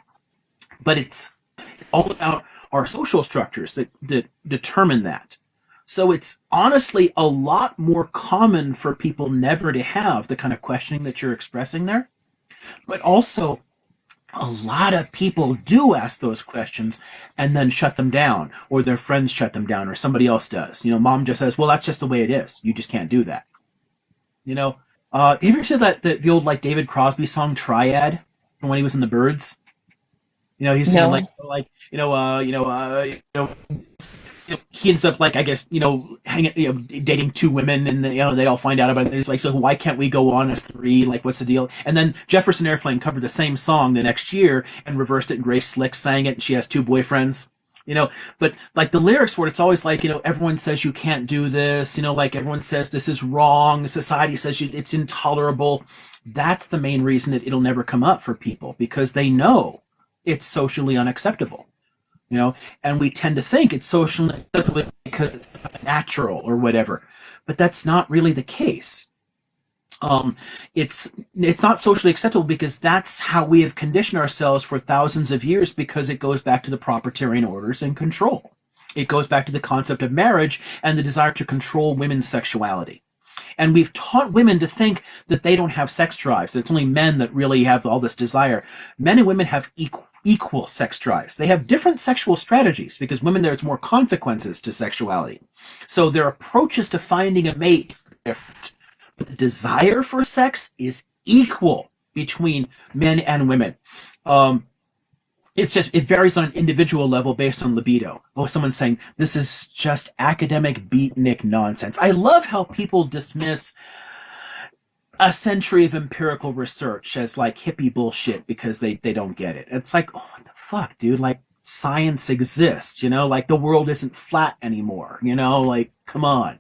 But it's all about our social structures that determine that. So it's honestly a lot more common for people never to have the kind of questioning that you're expressing there. But also, a lot of people do ask those questions and then shut them down, or their friends shut them down, or somebody else does. Mom just says, well, that's just the way it is. You just can't do that. Have you ever heard that the old like David Crosby song Triad from when he was in the Byrds? He's singing No. he ends up like, I guess, hanging, dating two women, and they all find out about it. It's like, so why can't we go on as three? Like, what's the deal? And then Jefferson Airplane covered the same song the next year and reversed it, and Grace Slick sang it, and she has two boyfriends. But like the lyrics where it's always like, everyone says you can't do this, like everyone says this is wrong. Society says it's intolerable. That's the main reason that it'll never come up for people, because they know it's socially unacceptable. And we tend to think it's socially acceptable because it's natural or whatever, but that's not really the case. It's not socially acceptable because that's how we have conditioned ourselves for thousands of years, because it goes back to the proprietarian orders and control. It goes back to the concept of marriage and the desire to control women's sexuality. And we've taught women to think that they don't have sex drives. It's only men that really have all this desire. Men and women have equal sex drives. They have different sexual strategies because women, there's more consequences to sexuality. So their approaches to finding a mate are different. But the desire for sex is equal between men and women. It varies on an individual level based on libido. Oh, someone's saying this is just academic beatnik nonsense. I love how people dismiss a century of empirical research as like hippie bullshit because they don't get it. It's like, oh, what the fuck, dude? Like, science exists, like the world isn't flat anymore, like, come on.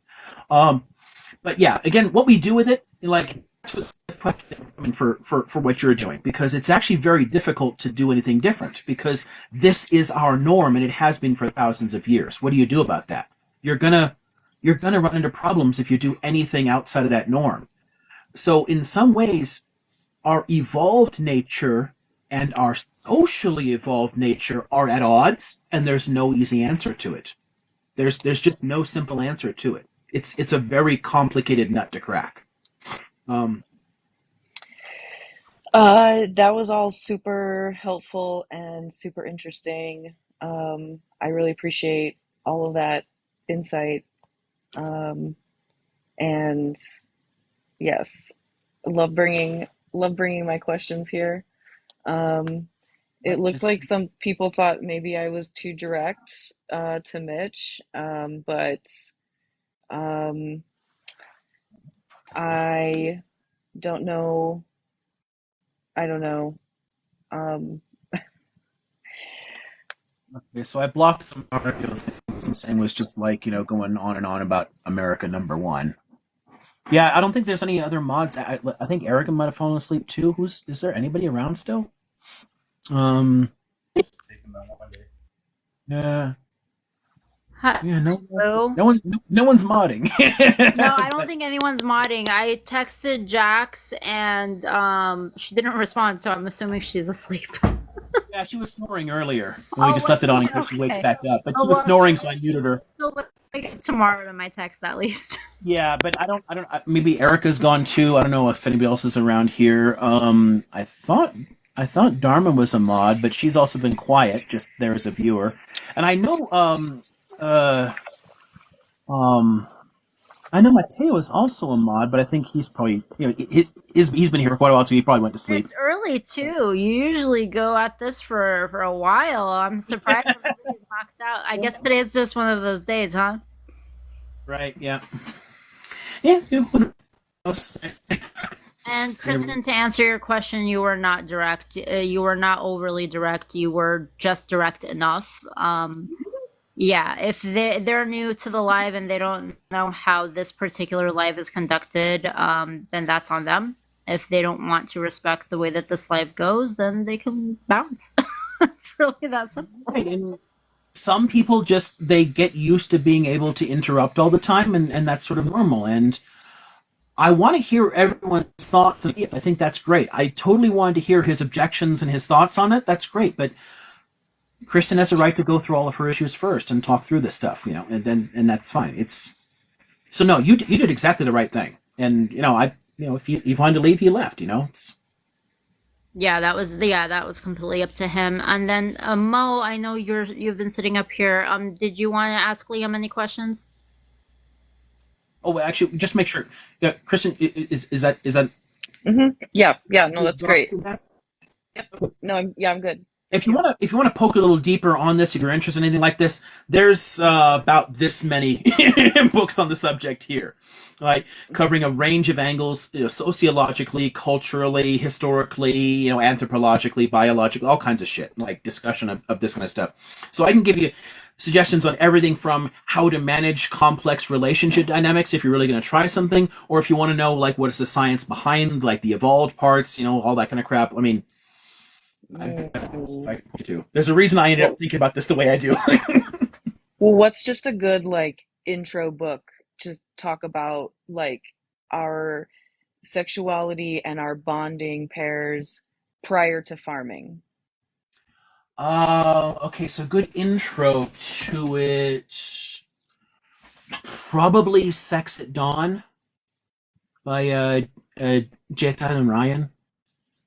But yeah, again, what we do with it, like, that's what the question for what you're doing, because it's actually very difficult to do anything different, because this is our norm and it has been for thousands of years. What do you do about that? You're gonna run into problems if you do anything outside of that norm. So in some ways, our evolved nature and our socially evolved nature are at odds, and there's no easy answer to it. There's just no simple answer to it. It's a very complicated nut to crack. That was all super helpful and super interesting. I really appreciate all of that insight. And yes, love bringing my questions here. It looked like some people thought maybe I was too direct to Mitch, but I don't know. I don't know. Um, Okay, so I blocked some audio things I'm saying was just like, going on and on about America number one. Yeah, I don't think there's any other mods. I think Erica might have fallen asleep too. Is there anybody around still? Um, yeah, Hi- yeah, Hello? no one's modding. No, I don't But think anyone's modding. I texted Jax and she didn't respond, so I'm assuming she's asleep. yeah, she was snoring earlier, and we Oh, just was left it on she? in case she wakes Okay. back up. But Oh, she was well, snoring, so I muted her. so like tomorrow to my text at least. Yeah, but maybe Erica's gone too. I don't know if anybody else is around here. I thought Dharma was a mod, but she's also been quiet, just there as a viewer. And uh, um, I know Mateo is also a mod, but I think he's probably, he's been here for quite a while too. He probably went to sleep. It's early too. You usually go at this for a while. I'm surprised everybody's knocked out. I guess today's just one of those days, huh? Right? Yeah. Yeah. Who knows? And Kristen, to answer your question, you were not direct. You were not overly direct. You were just direct enough. Yeah, if they're new to the live and they don't know how this particular live is conducted, then that's on them. If they don't want to respect the way that this live goes, then they can bounce. It's really that simple. Right, and some people they get used to being able to interrupt all the time, and that's sort of normal. And I want to hear everyone's thoughts. I think that's great. I totally wanted to hear his objections and his thoughts on it. That's great, but Kristen has a right to go through all of her issues first and talk through this stuff, and that's fine. So no, you did exactly the right thing, and if you wanted to leave, he left. Yeah, that was completely up to him. And then Mo, I know you've been sitting up here. Did you want to ask Liam any questions? Oh, well, actually, just make sure. Kristen, is that Yeah, no, that's great. That? Yep. No, I'm good. If you want to poke a little deeper on this, if you're interested in anything like this, there's about this many books on the subject here, like covering a range of angles, sociologically, culturally, historically, anthropologically, biologically, all kinds of shit, like discussion of this kind of stuff. So I can give you suggestions on everything from how to manage complex relationship dynamics if you're really going to try something, or if you want to know like what is the science behind like the evolved parts, all that kind of crap. I mean, there's a reason I ended up thinking about this the way I do. Well, what's just a good like intro book to talk about like our sexuality and our bonding pairs prior to farming? Okay, so good intro to it. Probably Sex at Dawn by Jeta and Ryan.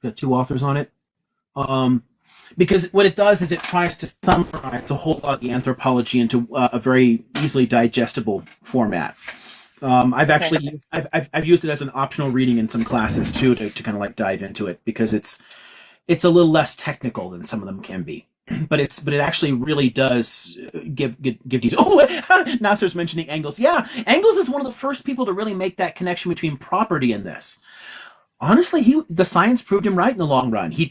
Got two authors on it. Because what it does is it tries to summarize a whole lot of the anthropology into a very easily digestible format. I've actually I've used it as an optional reading in some classes too to kind of like dive into it because it's a little less technical than some of them can be. But it actually really does give detail. Oh, Nasser's mentioning Engels. Yeah, Engels is one of the first people to really make that connection between property and this. Honestly, the science proved him right in the long run. He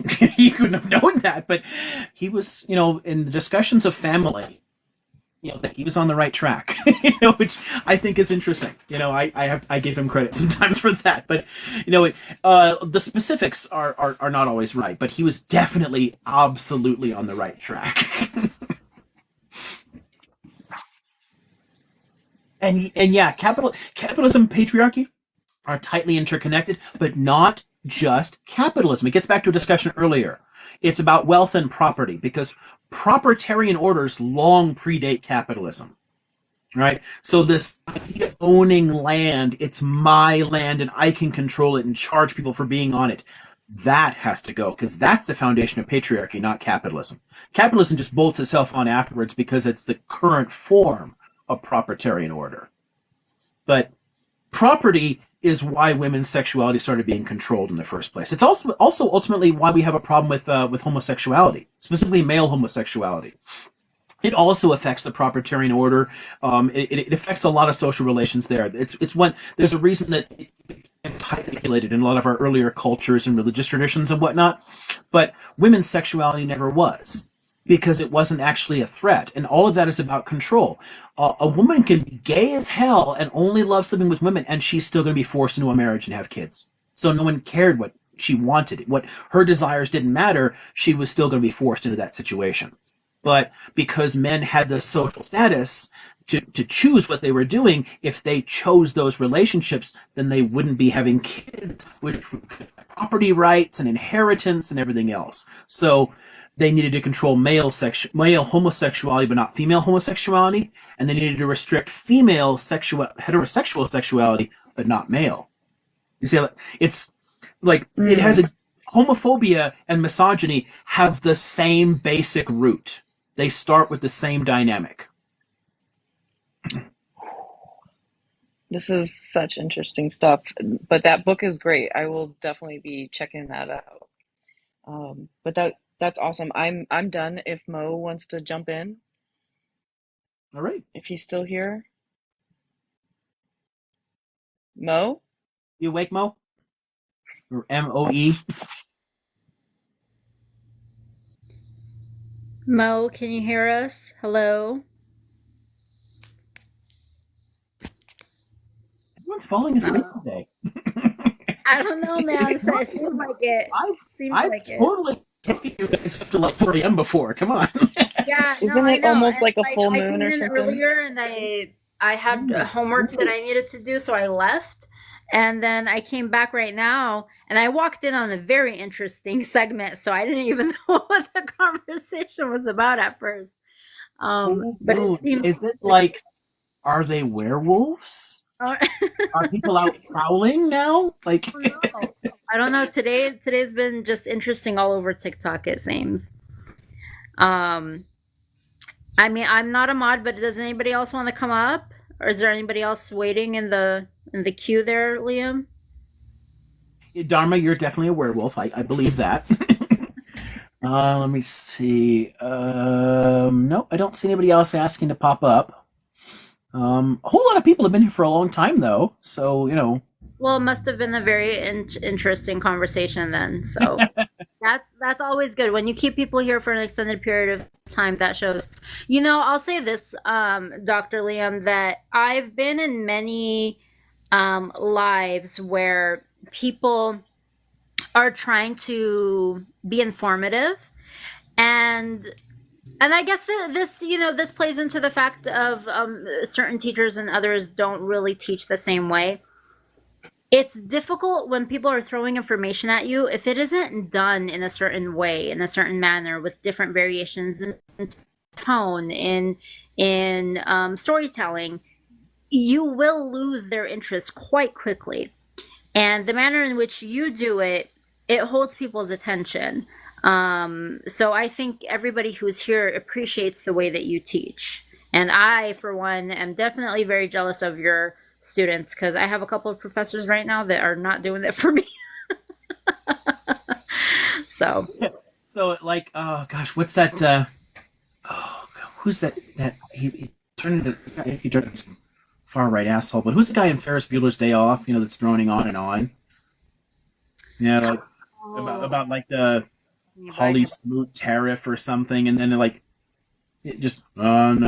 couldn't have known that, but he was, in the discussions of family, that he was on the right track, which I think is interesting. I give him credit sometimes for that, but the specifics are not always right, but he was definitely absolutely on the right track. and yeah, capitalism, patriarchy are tightly interconnected, but not just capitalism. It gets back to a discussion earlier. It's about wealth and property because proprietarian orders long predate capitalism, right? So this idea of owning land, it's my land and I can control it and charge people for being on it. That has to go because that's the foundation of patriarchy, not capitalism. Capitalism just bolts itself on afterwards because it's the current form of proprietarian order. But property is why women's sexuality started being controlled in the first place. It's also ultimately why we have a problem with homosexuality, specifically male homosexuality. It also affects the proprietarian order. It affects a lot of social relations there. It's one. There's a reason that it became tightly regulated in a lot of our earlier cultures and religious traditions and whatnot. But women's sexuality never was. because it wasn't actually a threat. And all of that is about control. A woman can be gay as hell and only love sleeping with women, and she's still going to be forced into a marriage and have kids. So no one cared what she wanted. What her desires didn't matter. She was still going to be forced into that situation. But because men had the social status to choose what they were doing, if they chose those relationships, then they wouldn't be having kids, which would property rights and inheritance and everything else. So they needed to control male homosexuality, but not female homosexuality, and they needed to restrict heterosexual sexuality, but not male. You see, it's like it has a homophobia and misogyny have the same basic root. They start with the same dynamic. This is such interesting stuff, but that book is great. I will definitely be checking that out. But that's awesome. I'm done. If Mo wants to jump in, All right. if he's still here, Mo. You awake, Mo? Or MOE? Mo, can you hear us? Hello? Everyone's falling asleep today. I don't know, man. It's not It seems like it. Seems I've like it. totally taken you guys up to like 4 a.m. before. Come on. Yeah, no, Isn't I it know. almost And like a like full I moon came or in something? earlier and I had homework that I needed to do, so I left. And then I came back right now and I walked in on a very interesting segment, so I didn't even know what the conversation was about at first. Full But it moon. seems Is it like, are they werewolves? Are people out prowling now? Like, I don't know. Today's been just interesting all over TikTok, it seems. I mean, I'm not a mod, but does anybody else want to come up? Or is there anybody else waiting in the queue there, Liam? Dharma, you're definitely a werewolf. I believe that. Let me see. No, I don't see anybody else asking to pop up. A whole lot of people have been here for a long time, though. So, you know. Well, it must have been a very interesting conversation then. So that's always good when you keep people here for an extended period of time. That shows. You know, I'll say this, Dr. Liam, that I've been in many lives where people are trying to be informative, and I guess this, you know, this plays into the fact of certain teachers and others don't really teach the same way. It's difficult when people are throwing information at you if it isn't done in a certain way, in a certain manner, with different variations in tone, in storytelling. You will lose their interest quite quickly, and the manner in which you do it, it holds people's attention. So I think everybody who's here appreciates the way that you teach. And I, for one, am definitely very jealous of your students because I have a couple of professors right now that are not doing that for me. So, Like, oh gosh, what's that? Who's that? He turned into some far right asshole. But who's the guy in Ferris Bueller's Day Off? You know, that's droning on and on. Yeah, like about like the Holly Smoot tariff or something, and then like it just anyone,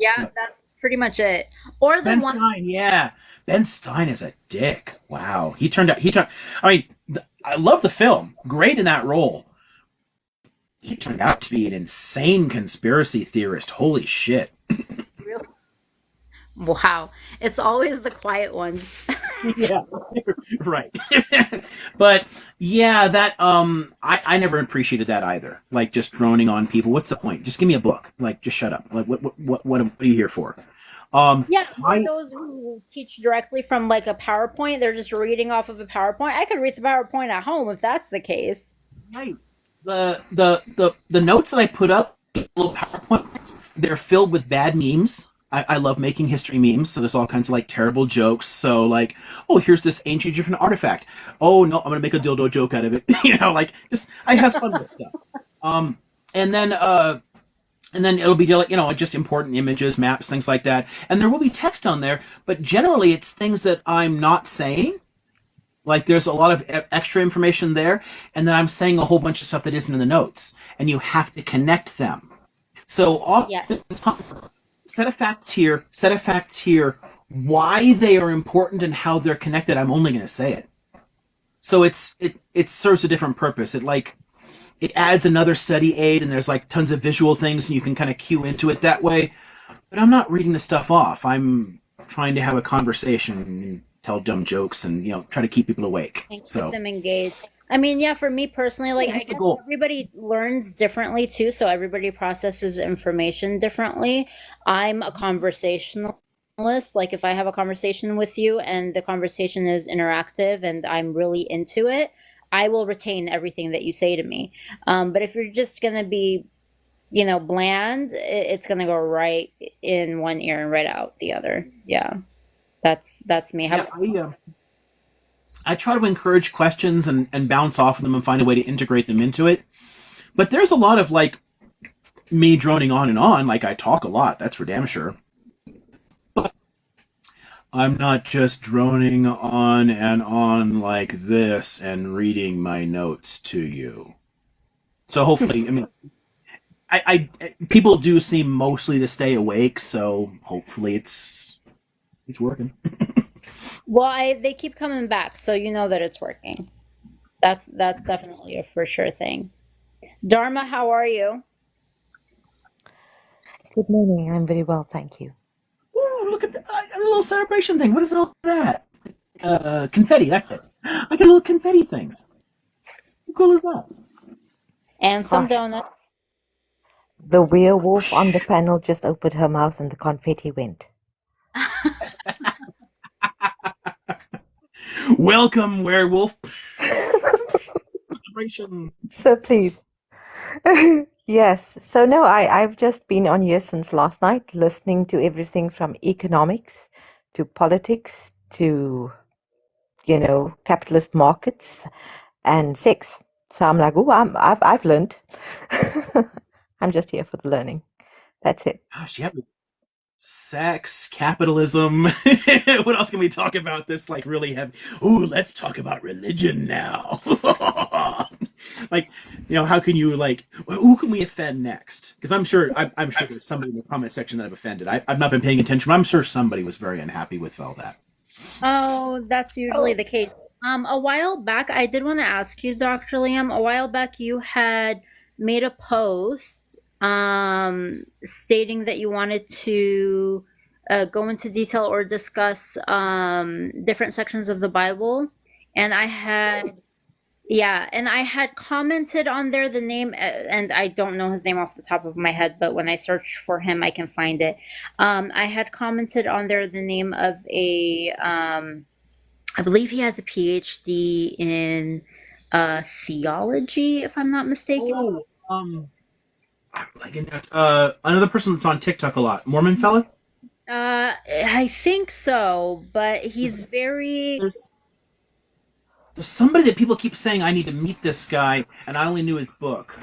yeah, that's pretty much it. Or the Ben one. Stein, yeah, Ben Stein is a dick. Wow, he turned. I mean, I love the film. Great in that role. He turned out to be an insane conspiracy theorist. Holy shit. Really? Wow, it's always the quiet ones. Yeah, right. But yeah, that I never appreciated that either. Like just droning on people. What's the point? Just give me a book. Like just shut up. Like what are you here for? Yeah, or those who teach directly from like a PowerPoint, they're just reading off of a PowerPoint. I could read the PowerPoint at home if that's the case. Right. The notes that I put up, little PowerPoint, they're filled with bad memes. I love making history memes, so there's all kinds of like terrible jokes. So like, oh, here's this ancient Egyptian artifact. Oh no, I'm gonna make a dildo joke out of it. You know, like just I have fun with stuff. And then it'll be like, you know, just important images, maps, things like that. And there will be text on there, but generally it's things that I'm not saying. Like there's a lot of extra information there, and then I'm saying a whole bunch of stuff that isn't in the notes, and you have to connect them. So set of facts here, set of facts here. Why they are important and how they're connected, I'm only going to say it. So it serves a different purpose. It adds another study aid, and there's like tons of visual things, and you can kind of cue into it that way. But I'm not reading the stuff off. I'm trying to have a conversation and tell dumb jokes, and try to keep people awake. And keep So them engaged. I mean, yeah, for me personally, like I that's the guess goal. everybody learns differently too, so everybody processes information differently. I'm a conversationalist. Like if I have a conversation with you and the conversation is interactive and I'm really into it, I will retain everything that you say to me. But if you're just gonna be, bland, it's gonna go right in one ear and right out the other. Yeah, that's me. Yeah, I try to encourage questions and bounce off of them and find a way to integrate them into it. But there's a lot of like me droning on and on. Like I talk a lot, that's for damn sure. But I'm not just droning on and on like this and reading my notes to you. So hopefully, I mean, I people do seem mostly to stay awake, so hopefully it's working. Well, they keep coming back, so you know that it's working. That's definitely a for sure thing. Dharma, how are you? Good morning. I'm very well, thank you. Ooh, look at a little celebration thing. What is all that? Confetti. That's it. I got little confetti things. How cool is that? And some Gosh, donuts. the werewolf on the panel just opened her mouth and the confetti went. Welcome, werewolf. Celebration. So please. Yes. So no, I've just been on here since last night, listening to everything from economics to politics to, capitalist markets and sex. So I'm like, oh, I've learned. I'm just here for the learning. That's it. Gosh, yeah. Sex, capitalism. What else can we talk about this like really heavy? Ooh, let's talk about religion now. Like, how can you who can we offend next? Because I'm sure there's somebody in the comment section that I've offended. I've not been paying attention, but I'm sure somebody was very unhappy with all that. Oh, that's usually the case. A while back, I did want to ask you, Dr. Liam, a while back you had made a post stating that you wanted to go into detail or discuss different sections of the Bible. And I had commented on there the name, and I don't know his name off the top of my head, but when I search for him, I can find it. I had commented on there the name of I believe he has a PhD in theology, if I'm not mistaken. Another person that's on TikTok a lot, Mormon fella. I think so, but he's very. There's somebody that people keep saying I need to meet this guy, and I only knew his book.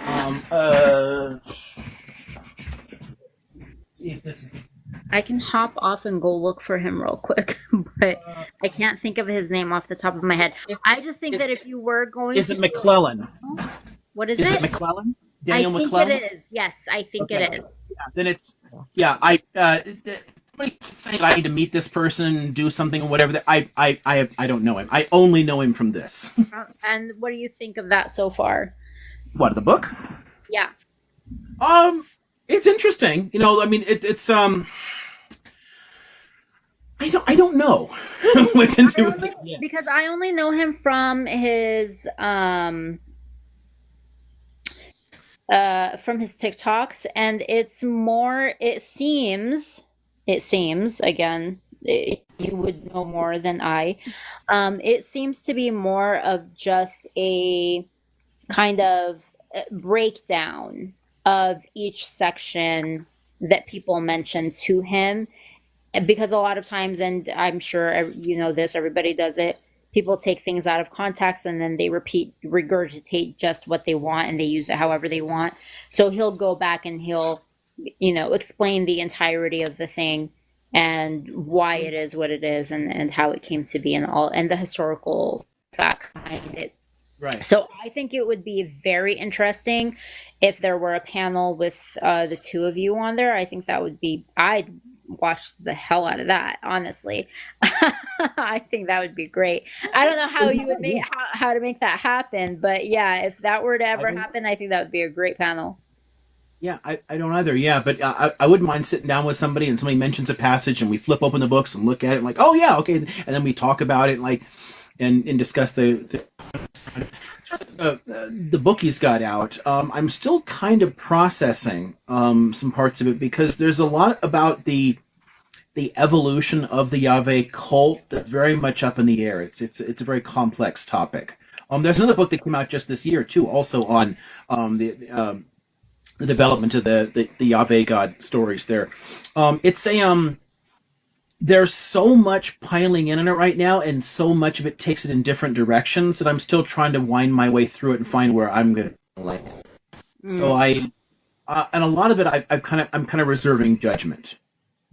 See if this is. I can hop off and go look for him real quick, but I can't think of his name off the top of my head. I just think that if you were going, is it McClellan? What is it? Is it McClellan? Daniel McClellan? I think it is. Yes, I think it is. Yeah, then it's somebody keeps saying I need to meet this person and do something or whatever. That I don't know him. I only know him from this. And what do you think of that so far? What, the book? Yeah. It's interesting. I mean, it's I don't know what's into it. Yeah. Because I only know him from his TikToks, and it's more. It seems again. You would know more than I. It seems to be more of just a kind of breakdown of each section that people mention to him, because a lot of times, and I'm sure everybody does it, people take things out of context and then they regurgitate just what they want, and they use it however they want. So he'll go back and he'll explain the entirety of the thing and why it is what it is, and how it came to be, and the historical fact behind it. Right. So I think it would be very interesting if there were a panel with the two of you on there. I think that would be, I'd watch the hell out of that, honestly. I think that would be great. I don't know how you would make how to make that happen, but yeah, if that were to ever happen, I think that would be a great panel. Yeah, I don't either. Yeah, but I wouldn't mind sitting down with somebody and somebody mentions a passage and we flip open the books and look at it and like, oh yeah, okay, and then we talk about it and like and discuss the book he's got out. I'm still kind of processing some parts of it because there's a lot about the evolution of the Yahweh cult that's very much up in the air. It's a very complex topic. There's another book that came out just this year too, also on the development of the Yahweh God stories. There, it's a there's so much piling in on it right now, and so much of it takes it in different directions that I'm still trying to wind my way through it and find where I'm going to like it. So I and a lot of it I'm kind of reserving judgment.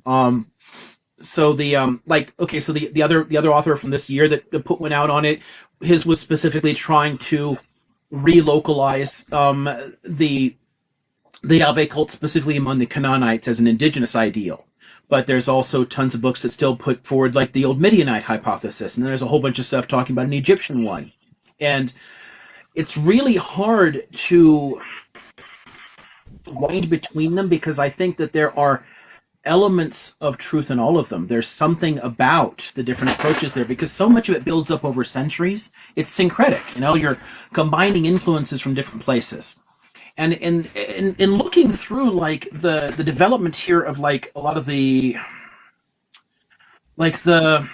So the like okay, so the other author from this year that put one out on it, his was specifically trying to relocalize the Yahweh cult specifically among the Canaanites as an indigenous ideal. But there's also tons of books that still put forward like the old Midianite hypothesis, and then there's a whole bunch of stuff talking about an Egyptian one. And it's really hard to wind between them because I think that there are elements of truth in all of them. There's something about the different approaches there because so much of it builds up over centuries. It's syncretic, you're combining influences from different places. And in looking through like the development here of like a lot of the how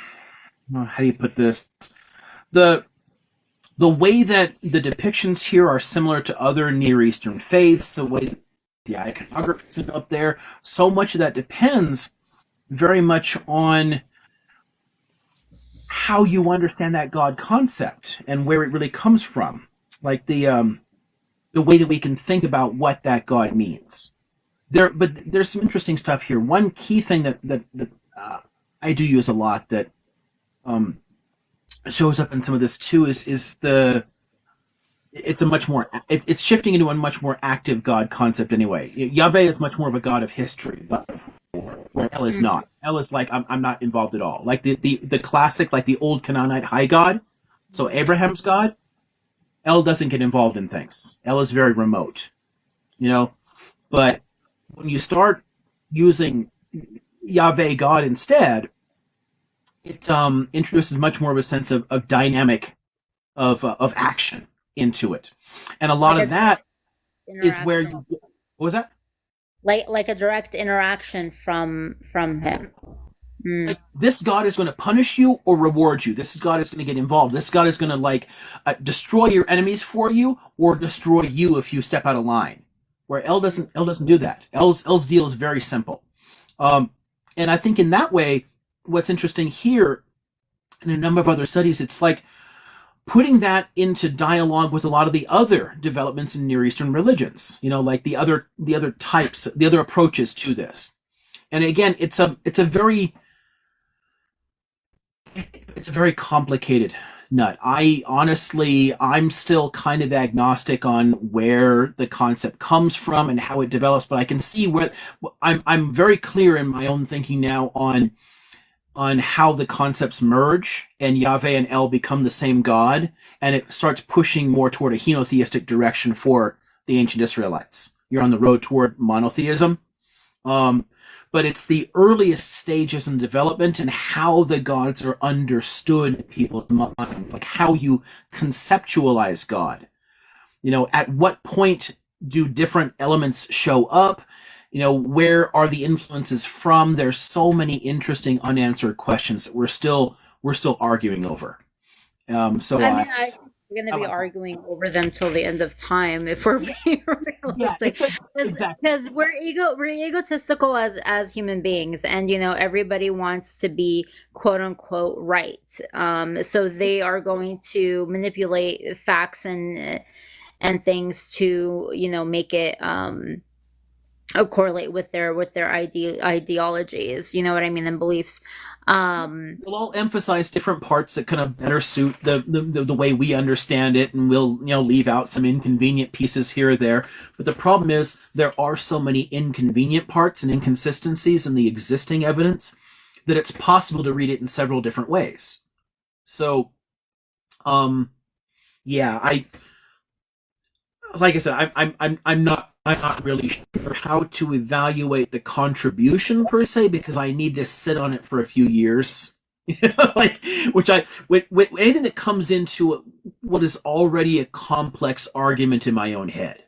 do you put this, the way that the depictions here are similar to other Near Eastern faiths, the way the iconography is up there, so much of that depends very much on how you understand that God concept and where it really comes from, like the way that we can think about what that God means. But there's some interesting stuff here. One key thing that I do use a lot that shows up in some of this too is it's a much more it's shifting into a much more active God concept anyway. Yahweh is much more of a God of history, but where El is not. El is like I'm not involved at all. Like the classic, like the old Canaanite high God, so Abraham's God. El doesn't get involved in things. El is very remote, But when you start using Yahweh God instead, it introduces much more of a sense of dynamic, of action into it, and a lot of that is where you. What was that? Like a direct interaction from him. Like, this God is going to punish you or reward you. This God is going to get involved. This God is going to destroy your enemies for you or destroy you if you step out of line. Where El doesn't do that. El's deal is very simple. And I think in that way, what's interesting here, in a number of other studies, it's like putting that into dialogue with a lot of the other developments in Near Eastern religions. Like the other types, the other approaches to this. And again, it's a very complicated nut. I'm still kind of agnostic on where the concept comes from and how it develops, but I can see where I'm very clear in my own thinking now on how the concepts merge and Yahweh and El become the same God, and it starts pushing more toward a henotheistic direction for the ancient Israelites. You're on the road toward monotheism. But it's the earliest stages in development and how the gods are understood in people's minds, like how you conceptualize God. At what point do different elements show up? Where are the influences from? There's so many interesting unanswered questions that we're still arguing over. I think we're going to be arguing over them till the end of time if we're being realistic. Exactly. Because we're egotistical as human beings, and everybody wants to be quote unquote right. So they are going to manipulate facts and things to make it correlate with their ideologies. You know what I mean, and beliefs. We'll all emphasize different parts that kind of better suit the way we understand it, and we'll leave out some inconvenient pieces here or there. But the problem is there are so many inconvenient parts and inconsistencies in the existing evidence that it's possible to read it in several different ways. So, yeah, like I said, I'm not really sure how to evaluate the contribution per se, because I need to sit on it for a few years. Like, with anything that comes into what is already a complex argument in my own head.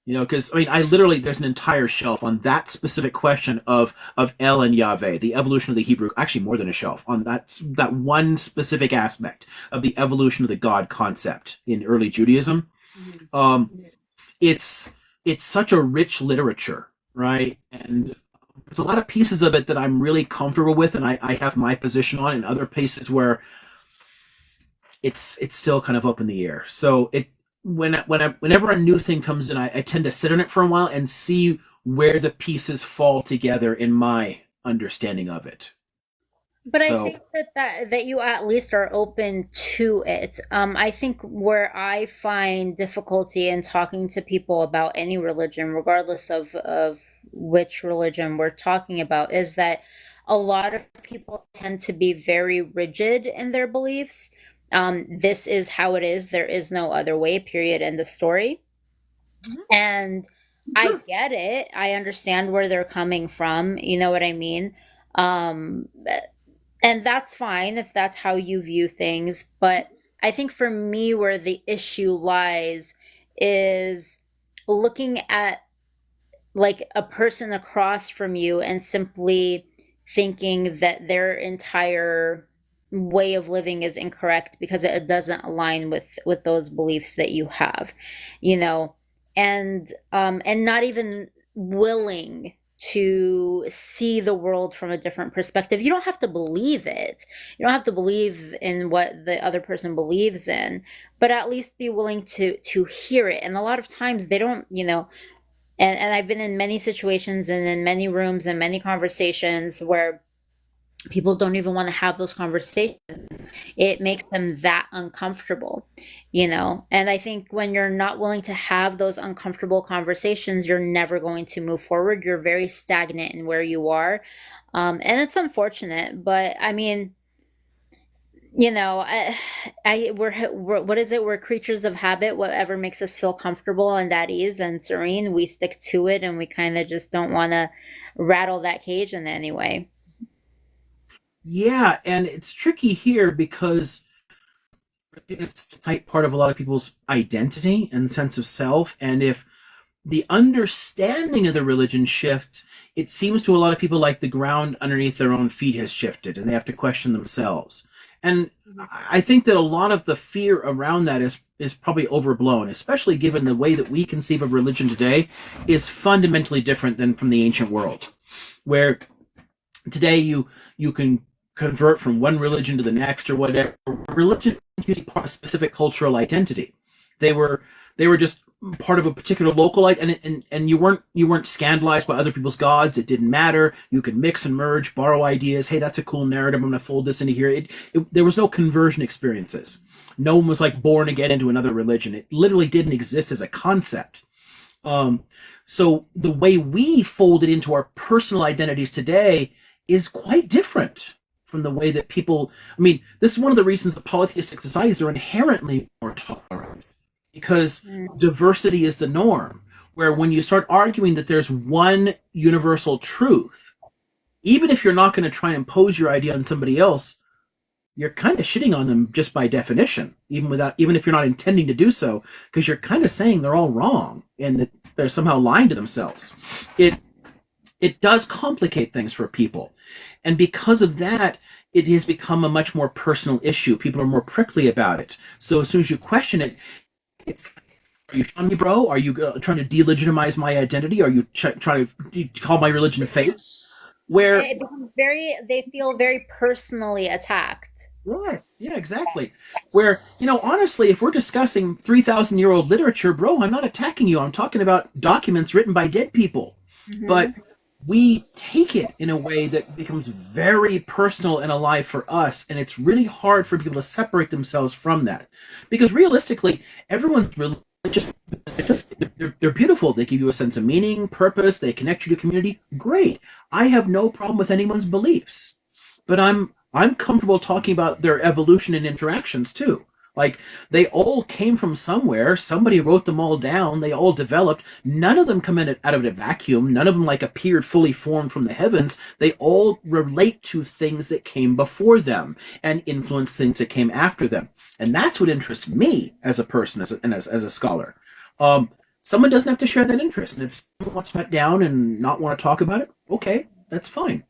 Because I literally, there's an entire shelf on that specific question of El and Yahweh, the evolution of the Hebrew. Actually, more than a shelf on that one specific aspect of the evolution of the God concept in early Judaism. It's such a rich literature, right? And there's a lot of pieces of it that I'm really comfortable with, and I have my position on, and other places where it's still kind of up in the air. So whenever a new thing comes in, I tend to sit on it for a while and see where the pieces fall together in my understanding of it. But I think that you at least are open to it. I think where I find difficulty in talking to people about any religion, regardless of which religion we're talking about, is that a lot of people tend to be very rigid in their beliefs. This is how it is. There is no other way, period, end of story. And I get it. I understand where they're coming from. You know what I mean? And that's fine if that's how you view things. But I think for me, where the issue lies is looking at like a person across from you and simply thinking that their entire way of living is incorrect because it doesn't align with those beliefs that you have, and not even willing to see the world from a different perspective. You don't have to believe it. You don't have to believe in what the other person believes in, but at least be willing to hear it. And a lot of times they don't, and I've been in many situations and in many rooms and many conversations where people don't even want to have those conversations. It makes them that uncomfortable, and I think when you're not willing to have those uncomfortable conversations, you're never going to move forward. You're very stagnant in where you are. And it's unfortunate, but I mean, we're what is it? We're creatures of habit. Whatever makes us feel comfortable and at ease and serene, we stick to it, and we kind of just don't want to rattle that cage in any way. Yeah, and it's tricky here because it's a tight part of a lot of people's identity and sense of self. And if the understanding of the religion shifts, it seems to a lot of people like the ground underneath their own feet has shifted and they have to question themselves. And I think that a lot of the fear around that is probably overblown, especially given the way that we conceive of religion today is fundamentally different than from the ancient world, where today you can convert from one religion to the next or whatever. Religion was usually part of a specific cultural identity. They were just part of a particular local and you weren't scandalized by other people's gods. It didn't matter. You could mix and merge, borrow ideas. Hey, that's a cool narrative. I'm going to fold this into here. There was no conversion experiences. No one was like born again into another religion. It literally didn't exist as a concept. So the way we fold it into our personal identities today is quite different from the way that people. I mean, this is one of the reasons that polytheistic societies are inherently more tolerant, because diversity is the norm. Where when you start arguing that there's one universal truth, even if you're not going to try and impose your idea on somebody else, you're kind of shitting on them just by definition, even if you're not intending to do so, because you're kind of saying they're all wrong and that they're somehow lying to themselves. It does complicate things for people. And because of that, it has become a much more personal issue. People are more prickly about it. So as soon as you question it, it's, are you showing me, bro? Are you trying to delegitimize my identity? Are you trying to call my religion fake? Where it becomes they feel very personally attacked. Yes, yeah, exactly. Where, honestly, if we're discussing 3,000-year-old literature, bro, I'm not attacking you. I'm talking about documents written by dead people. Mm-hmm. but we take it in a way that becomes very personal and alive for us, and it's really hard for people to separate themselves from that, because realistically, everyone's religious. They're beautiful. They give you a sense of meaning, purpose. They connect you to community. Great. I have no problem with anyone's beliefs, but I'm comfortable talking about their evolution and interactions too. Like, they all came from somewhere. Somebody wrote them all down. They all developed. None of them come in out of a vacuum. None of them like appeared fully formed from the heavens. They all relate to things that came before them and influence things that came after them. And that's what interests me as a person, as a scholar. Um, Someone doesn't have to share that interest, and if someone wants to shut down and not want to talk about it, okay, that's fine.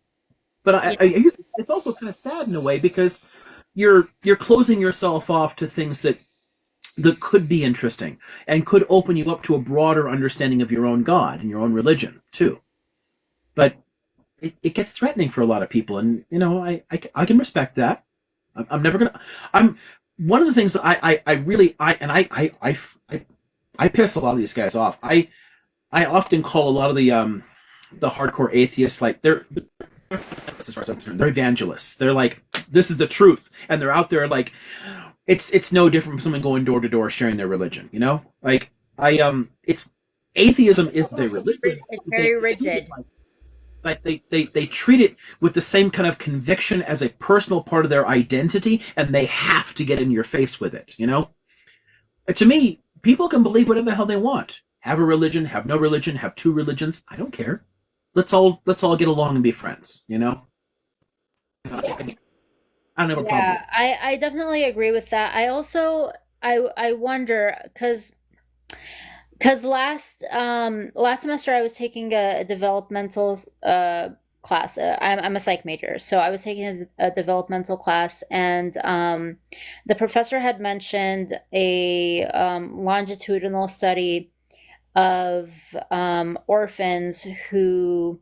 But it's also kind of sad in a way, because you're closing yourself off to things that could be interesting and could open you up to a broader understanding of your own God and your own religion too. But it gets threatening for a lot of people, and I can respect that. I'm never gonna. I'm One of the things that I piss a lot of these guys off. I often call a lot of the hardcore atheists, like, they're as far as I'm concerned, they're evangelists. They're like, this is the truth, and they're out there like, it's no different from someone going door to door sharing their religion. Like, it's atheism is their religion. It's very They treat it rigid. like they treat it with the same kind of conviction as a personal part of their identity, and they have to get in your face with it. To me, people can believe whatever the hell they want. Have a religion, have no religion, have two religions. I don't care. Let's all get along and be friends. I don't have a problem with Yeah, I definitely agree with that. I also I wonder because last semester I was taking a developmental class. I'm a psych major, so I was taking a developmental class, and the professor had mentioned a longitudinal study of orphans who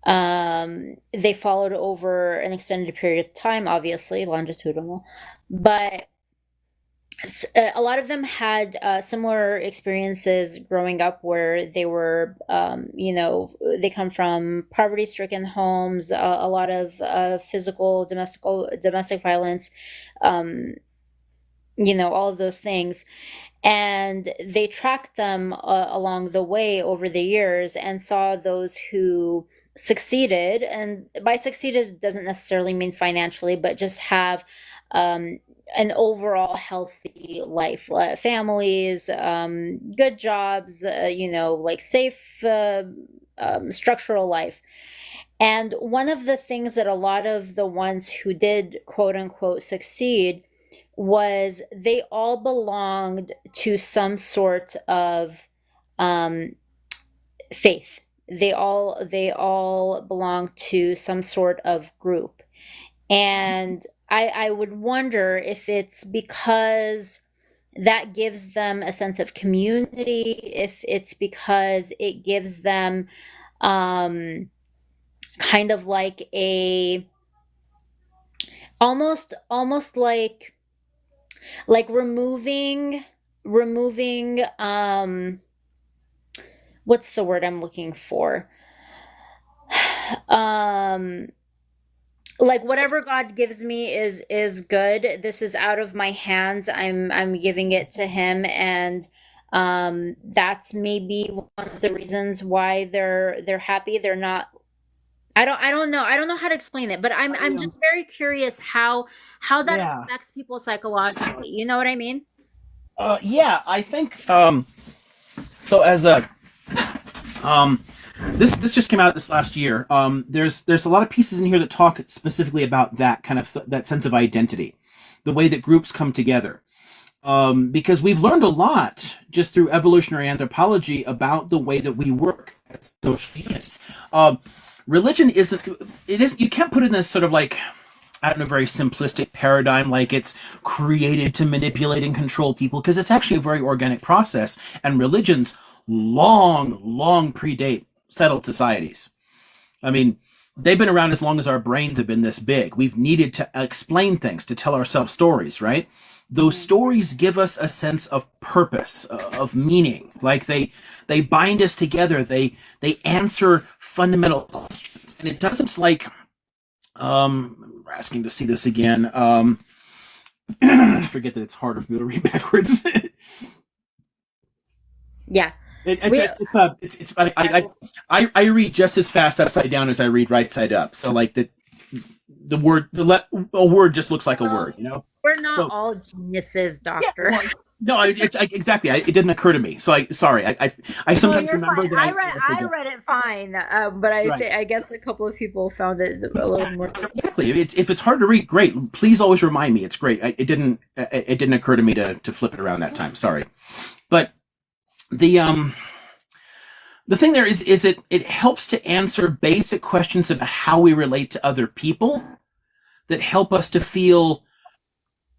they followed over an extended period of time, obviously longitudinal, but a lot of them had similar experiences growing up, where they were, they come from poverty-stricken homes, a lot of physical domestic violence, um, all of those things. And they tracked them along the way over the years, and saw those who succeeded. And by succeeded doesn't necessarily mean financially, but just have um, an overall healthy life, families, good jobs, like safe structural life. And one of the things that a lot of the ones who did quote unquote succeed was they all belonged to some sort of um, faith. They all belong to some sort of group. And I would wonder if it's because that gives them a sense of community, if it's because it gives them um, kind of like a almost like removing what's the word I'm looking for? um like, whatever God gives me is good. This is out of my hands. I'm giving it to him, and that's maybe one of the reasons why they're happy. They're not. I don't know. I don't know how to explain it, but I'm just very curious how that Yeah. affects people psychologically. You know what I mean? Yeah, I think so. As a this just came out this last year. There's a lot of pieces in here that talk specifically about that kind of that sense of identity, the way that groups come together. Because we've learned a lot just through evolutionary anthropology about the way that we work as social units. Religion isn't. It is. You can't put it in this sort of like, I don't know, very simplistic paradigm, like it's created to manipulate and control people, because it's actually a very organic process, and religions long predate settled societies. I mean, they've been around as long as our brains have been this big. We've needed to explain things, to tell ourselves stories, right? those stories give us a sense of purpose, of meaning. Like they bind us together. They answer fundamental questions, and it doesn't like we're asking to see this again. I forget that it's harder for me to read backwards. Yeah. I read just as fast upside down as I read right side up. So like a word just looks like a word, you know. We're not So all geniuses, Doctor. well, no, exactly. It didn't occur to me. So sorry. I sometimes remember fine. that I read it fine, but Right. I guess a couple of people found it a little more. Exactly. If it's hard to read, great. Please always remind me. It's great. It didn't occur to me to flip it around that time. Sorry, but the thing there is it helps to answer basic questions about how we relate to other people that help us to feel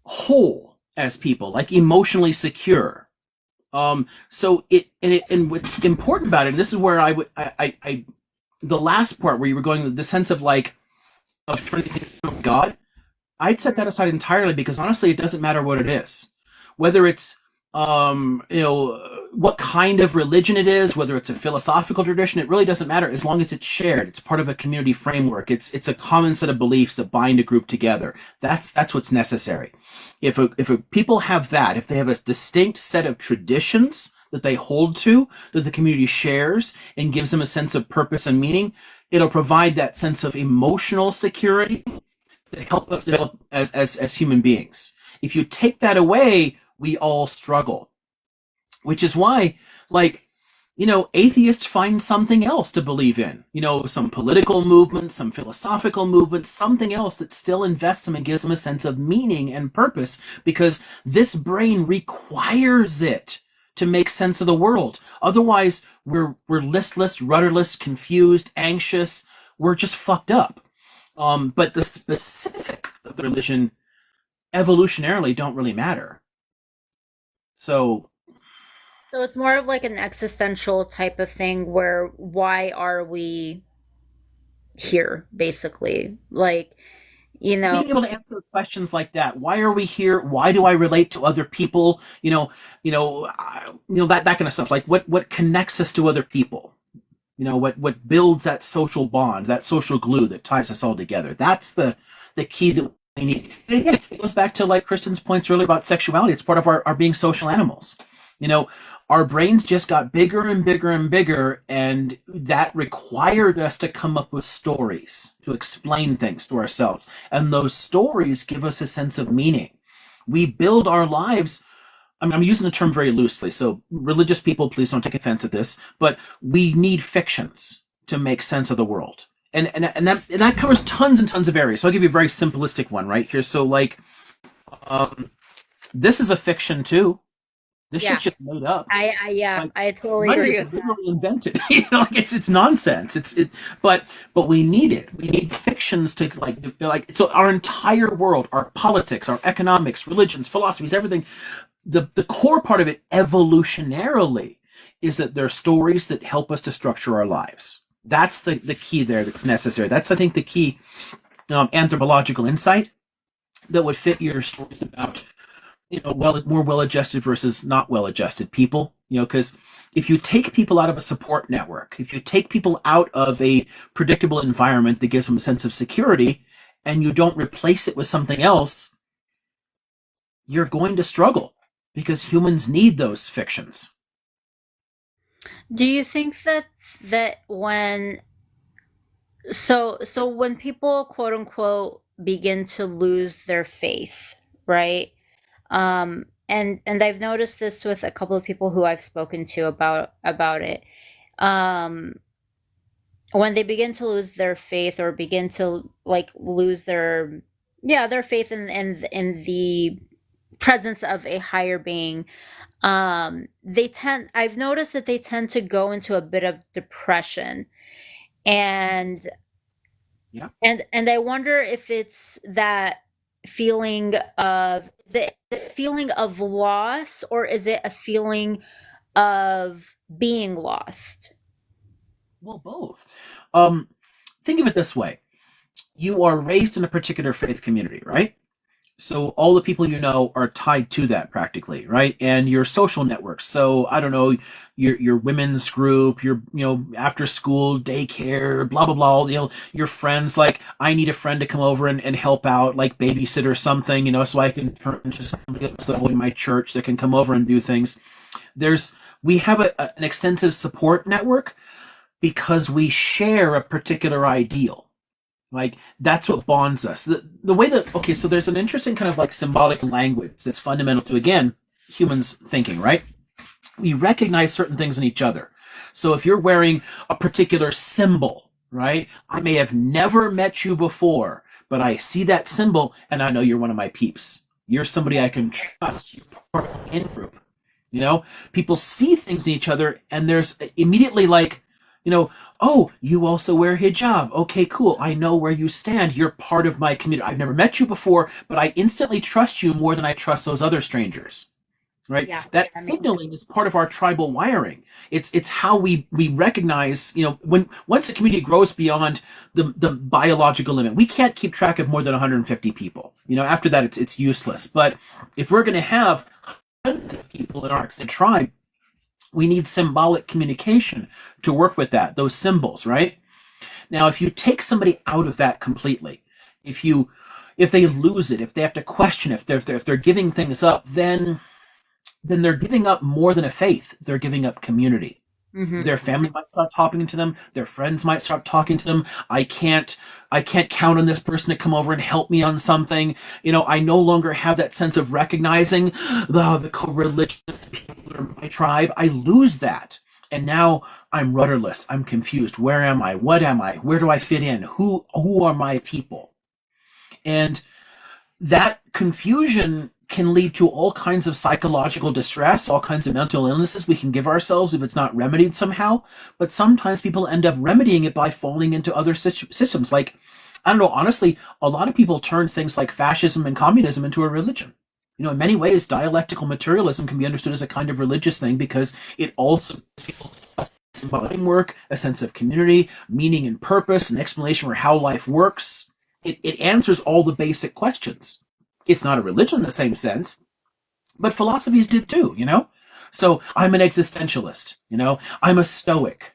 whole as people, like emotionally secure. So and what's important about it, and this is where I the last part where you were going, the sense of like of turning things to God, I'd set that aside entirely because honestly, it doesn't matter what it is, whether it's what kind of religion it is, whether it's a philosophical tradition, it really doesn't matter as long as it's shared. It's part of a community framework. It's a common set of beliefs that bind a group together. That's what's necessary. If people have that, if they have a distinct set of traditions that they hold to, that the community shares and gives them a sense of purpose and meaning, it'll provide that sense of emotional security that help us develop as human beings. If you take that away, we all struggle, which is why, like, atheists find something else to believe in, some political movement, some philosophical movement, something else that still invests them and gives them a sense of meaning and purpose, because this brain requires it to make sense of the world. Otherwise, we're listless, rudderless, confused, anxious. We're just fucked up. But the specifics of the religion evolutionarily don't really matter. So it's more of like an existential type of thing where why are we here, basically? Like, being able to answer questions like that. Why are we here? Why do I relate to other people? That kind of stuff. Like what connects us to other people? What builds that social bond, that social glue that ties us all together. That's the key that we need. And again, it goes back to like Kristen's points earlier about sexuality. It's part of our being social animals. Our brains just got bigger and bigger and bigger, and that required us to come up with stories to explain things to ourselves. And those stories give us a sense of meaning. We build our lives. I'm using the term very loosely, so religious people, please don't take offense at this, but we need fictions to make sense of the world. And that covers tons and tons of areas. So I'll give you a very simplistic one right here. So like, this is a fiction too. This shit's just made up. I totally Money agree is with that. literally invented. It's nonsense. But we need it. We need fictions to like. So our entire world, our politics, our economics, religions, philosophies, everything. The core part of it, evolutionarily, is that there are stories that help us to structure our lives. That's the key there. That's necessary. That's, I think, the key anthropological insight that would fit your stories about more well-adjusted versus not well-adjusted people, because if you take people out of a support network, if you take people out of a predictable environment that gives them a sense of security, and you don't replace it with something else, you're going to struggle, because humans need those fictions. Do you think that when when people quote unquote begin to lose their faith, right? And I've noticed this with a couple of people who I've spoken to about it. When they begin to lose their faith or begin to like lose their faith in the presence of a higher being, I've noticed that they tend to go into a bit of depression. And I wonder if it's that feeling of, is it a feeling of loss, or is it a feeling of being lost? Well, both. Think of it this way. You are raised in a particular faith community, right? So all the people you know are tied to that practically, right? And your social networks. So I don't know, your women's group, your after school daycare, blah blah blah. Your friends. Like I need a friend to come over and help out, like babysit or something. So I can turn into somebody else in my church that can come over and do things. We have an extensive support network because we share a particular ideal. Like that's what bonds us. The way that so there's an interesting kind of like symbolic language that's fundamental to again humans thinking, right? We recognize certain things in each other. So if you're wearing a particular symbol, right? I may have never met you before, but I see that symbol and I know you're one of my peeps. You're somebody I can trust. You're part of an in-group. People see things in each other and there's immediately like, oh, you also wear hijab. Okay, cool. I know where you stand. You're part of my community. I've never met you before, but I instantly trust you more than I trust those other strangers. Right? Yeah. That signaling is part of our tribal wiring. It's how we recognize, once a community grows beyond the biological limit, we can't keep track of more than 150 people. After that it's useless. But if we're going to have hundreds of people in our tribe, we need symbolic communication to work with that, those symbols, right? Now, if you take somebody out of that completely, if they lose it, if they have to question, if they're giving things up, then they're giving up more than a faith. They're giving up community. Mm-hmm. Their family might stop talking to them. Their friends might stop talking to them. I can't count on this person to come over and help me on something. I no longer have that sense of recognizing the co-religious people that are my tribe. I lose that. And now I'm rudderless. I'm confused. Where am I? What am I? Where do I fit in? Who are my people? And that confusion can lead to all kinds of psychological distress, all kinds of mental illnesses we can give ourselves if it's not remedied somehow. But sometimes people end up remedying it by falling into other systems. Like, I don't know, honestly, a lot of people turn things like fascism and communism into a religion. In many ways, dialectical materialism can be understood as a kind of religious thing because it also gives people a framework, a sense of community, meaning and purpose, an explanation for how life works. It answers all the basic questions. It's not a religion in the same sense, but philosophies did too, So I'm an existentialist, I'm a stoic,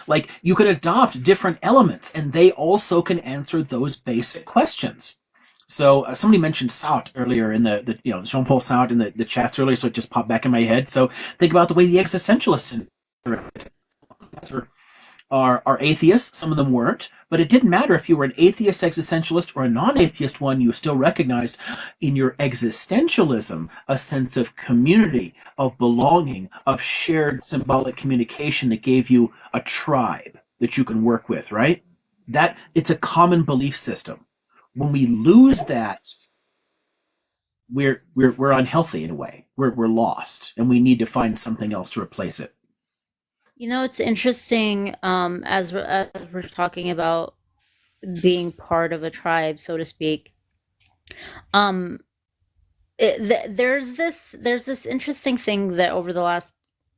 like you could adopt different elements and they also can answer those basic questions. So somebody mentioned Sartre earlier in the Jean-Paul Sartre in the chats earlier, so it just popped back in my head. So think about the way the existentialists are atheists. Some of them weren't, but it didn't matter if you were an atheist existentialist or a non-atheist one. You still recognized in your existentialism a sense of community, of belonging, of shared symbolic communication that gave you a tribe that you can work with, right? That it's a common belief system. When we lose that, we're unhealthy in a way. We're lost, and we need to find something else to replace it. It's interesting, as we're talking about being part of a tribe, so to speak. There's this interesting thing that over the last,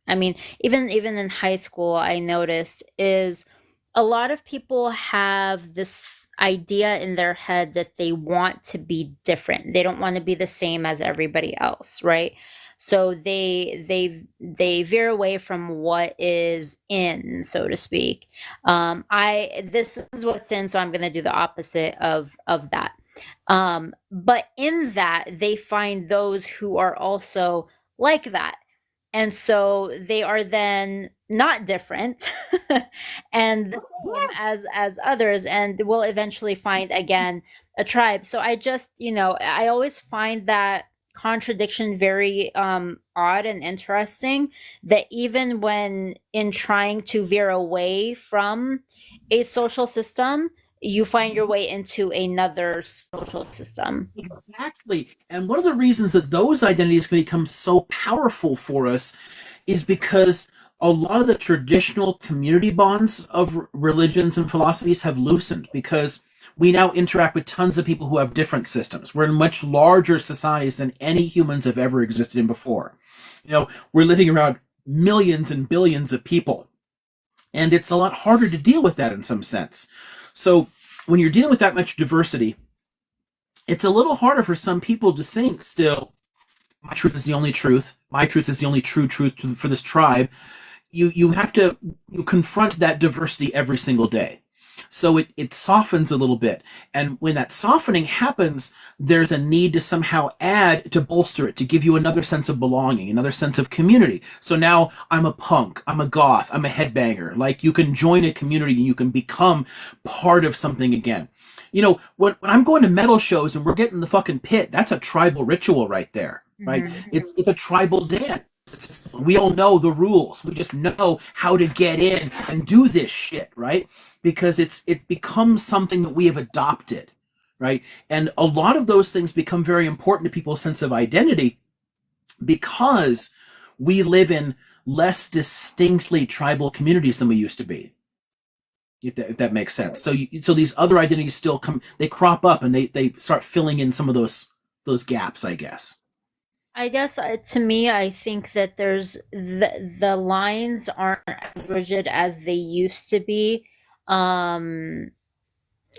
even in high school, I noticed is a lot of people have this idea in their head that they want to be different. They don't want to be the same as everybody else, right? So they veer away from what is in, so to speak. This is what's in, so I'm going to do the opposite of that. But in that, they find those who are also like that. And so they are then not different and the same as others, and will eventually find again a tribe. So I just, I always find that contradiction very odd and interesting, that even when in trying to veer away from a social system, you find your way into another social system. Exactly. And one of the reasons that those identities can become so powerful for us is because a lot of the traditional community bonds of religions and philosophies have loosened because we now interact with tons of people who have different systems. We're in much larger societies than any humans have ever existed in before. We're living around millions and billions of people. And it's a lot harder to deal with that in some sense. So when you're dealing with that much diversity, it's a little harder for some people to think still, my truth is the only truth. My truth is the only true truth for this tribe. You have to you confront that diversity every single day. So it softens a little bit. And when that softening happens, there's a need to somehow add to bolster it, to give you another sense of belonging, another sense of community. So now I'm a punk, I'm a goth, I'm a headbanger. Like you can join a community and you can become part of something again. You know, when I'm going to metal shows and we're getting the fucking pit, that's a tribal ritual right there, right? It's a tribal dance. We all know the rules. We just know how to get in and do this shit, right? Because it becomes something that we have adopted, right? And a lot of those things become very important to people's sense of identity because we live in less distinctly tribal communities than we used to be. If that makes sense. So these other identities still come, they crop up and they start filling in some of those gaps, I guess. I guess to me, I think that there's the lines aren't as rigid as they used to be. Um,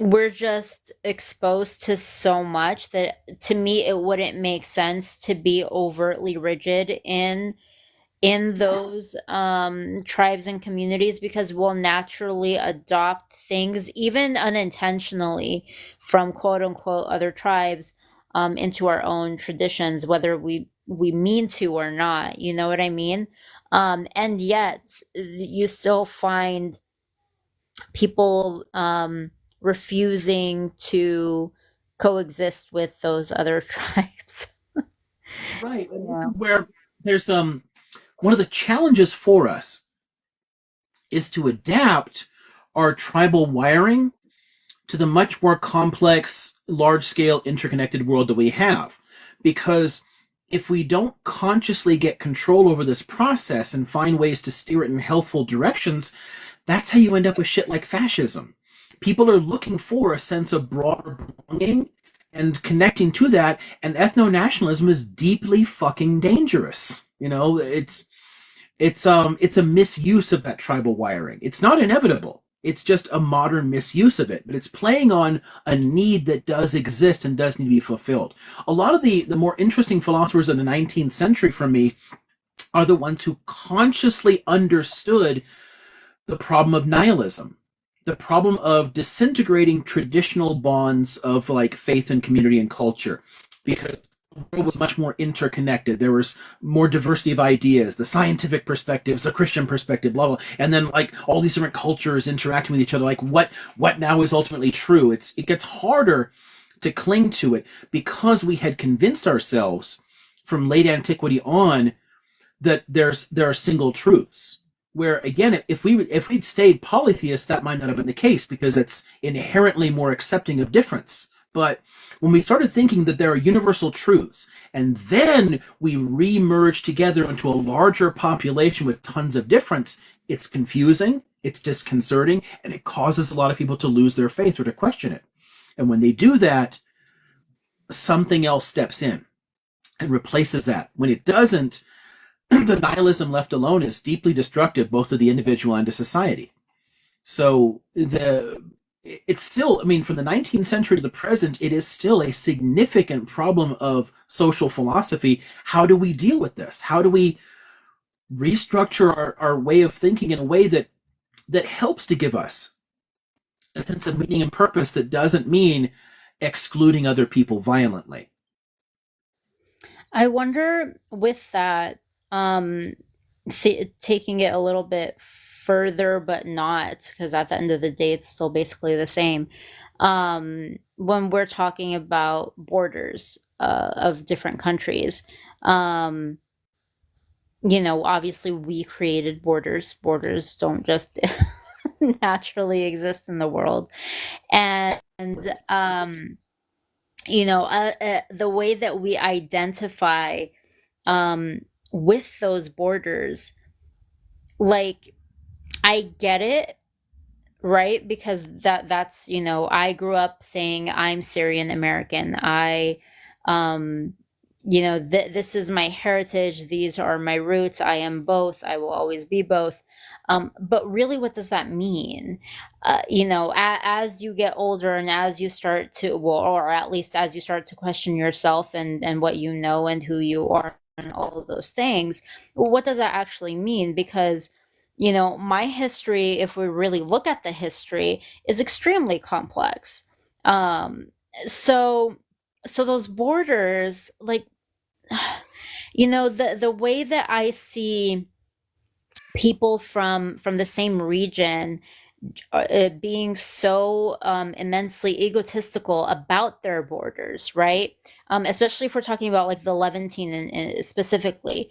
we're just exposed to so much that to me it wouldn't make sense to be overtly rigid in those tribes and communities because we'll naturally adopt things even unintentionally from quote unquote other tribes into our own traditions, whether we mean to or not, you know what I mean? And yet you still find people refusing to coexist with those other tribes. Right. Yeah. Where there's one of the challenges for us is to adapt our tribal wiring to the much more complex, large scale, interconnected world that we have. Because if we don't consciously get control over this process and find ways to steer it in helpful directions, that's how you end up with shit like fascism. People are looking for a sense of broader belonging and connecting to that, and ethno-nationalism is deeply fucking dangerous. You know, it's a misuse of that tribal wiring. It's not inevitable. It's just a modern misuse of it, but it's playing on a need that does exist and does need to be fulfilled. A lot of the more interesting philosophers of the 19th century for me are the ones who consciously understood the problem of nihilism, the problem of disintegrating traditional bonds of like faith and community and culture, because the world was much more interconnected. There was more diversity of ideas, the scientific perspectives, the Christian perspective, blah blah, and then like all these different cultures interacting with each other. Like what now is ultimately true? It gets harder to cling to it because we had convinced ourselves from late antiquity on that there are single truths. Where again, if we'd stayed polytheists, that might not have been the case because it's inherently more accepting of difference. But when we started thinking that there are universal truths, and then we re-merge together into a larger population with tons of difference, it's confusing, it's disconcerting, and it causes a lot of people to lose their faith or to question it. And when they do that, something else steps in and replaces that. When it doesn't, the nihilism left alone is deeply destructive both to the individual and to society. So it's still, I mean, from the 19th century to the present, it is still a significant problem of social philosophy. How do we deal with this? How do we restructure our way of thinking in a way that helps to give us a sense of meaning and purpose that doesn't mean excluding other people violently? I wonder with that, um, taking it a little bit further, but not, because at the end of the day, it's still basically the same. When we're talking about borders of different countries, um, obviously we created borders. Borders don't just naturally exist in the world. And, um, the way that we identify with those borders, like, I get it, right? Because that's, I grew up saying I'm Syrian American. I um this is my heritage, these are my roots, I am both, I will always be both. But really, what does that mean? As you get older and as you start to, well, or at least as you start to question yourself and what you know and who you are and all of those things, what does that actually mean? Because my history, if we really look at the history, is extremely complex. um so so those borders, like, the way that I see people from the same region being so immensely egotistical about their borders, right? Especially if we're talking about like the Levantine specifically.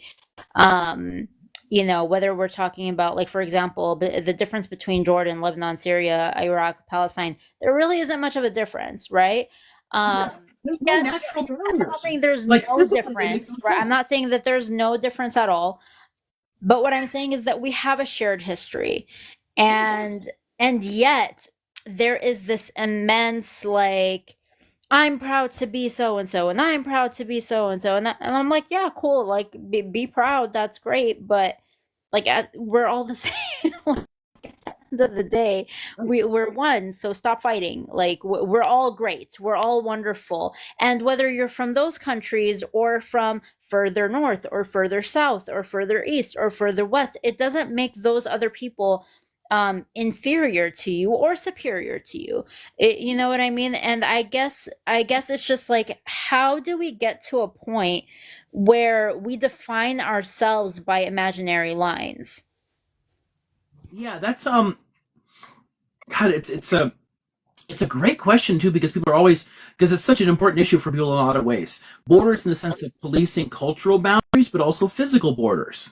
um whether we're talking about, like, for example, the difference between Jordan, Lebanon, Syria, Iraq, Palestine, there really isn't much of a difference, right? Yes, there's no Yes, natural I'm not barriers. saying there's Like no physically, they make difference, no right? I'm sense. not saying that there's no difference at all, but what I'm saying is that we have a shared history. Yes. And yet there is this immense, like, I'm proud to be so and so, and I'm proud to be so and so, and I'm like, yeah, cool, like, be proud, that's great, but like, we're all the same. Like, at the end of the day, we're one, so stop fighting. Like, we're all great, we're all wonderful, and whether you're from those countries or from further north or further south or further east or further west, it doesn't make those other people inferior to you or superior to you. You know what I mean? And I guess it's just like, how do we get to a point where we define ourselves by imaginary lines? Yeah, that's God, it's a great question too, because people are always, because it's such an important issue for people in a lot of ways. Borders in the sense of policing cultural boundaries, but also physical borders.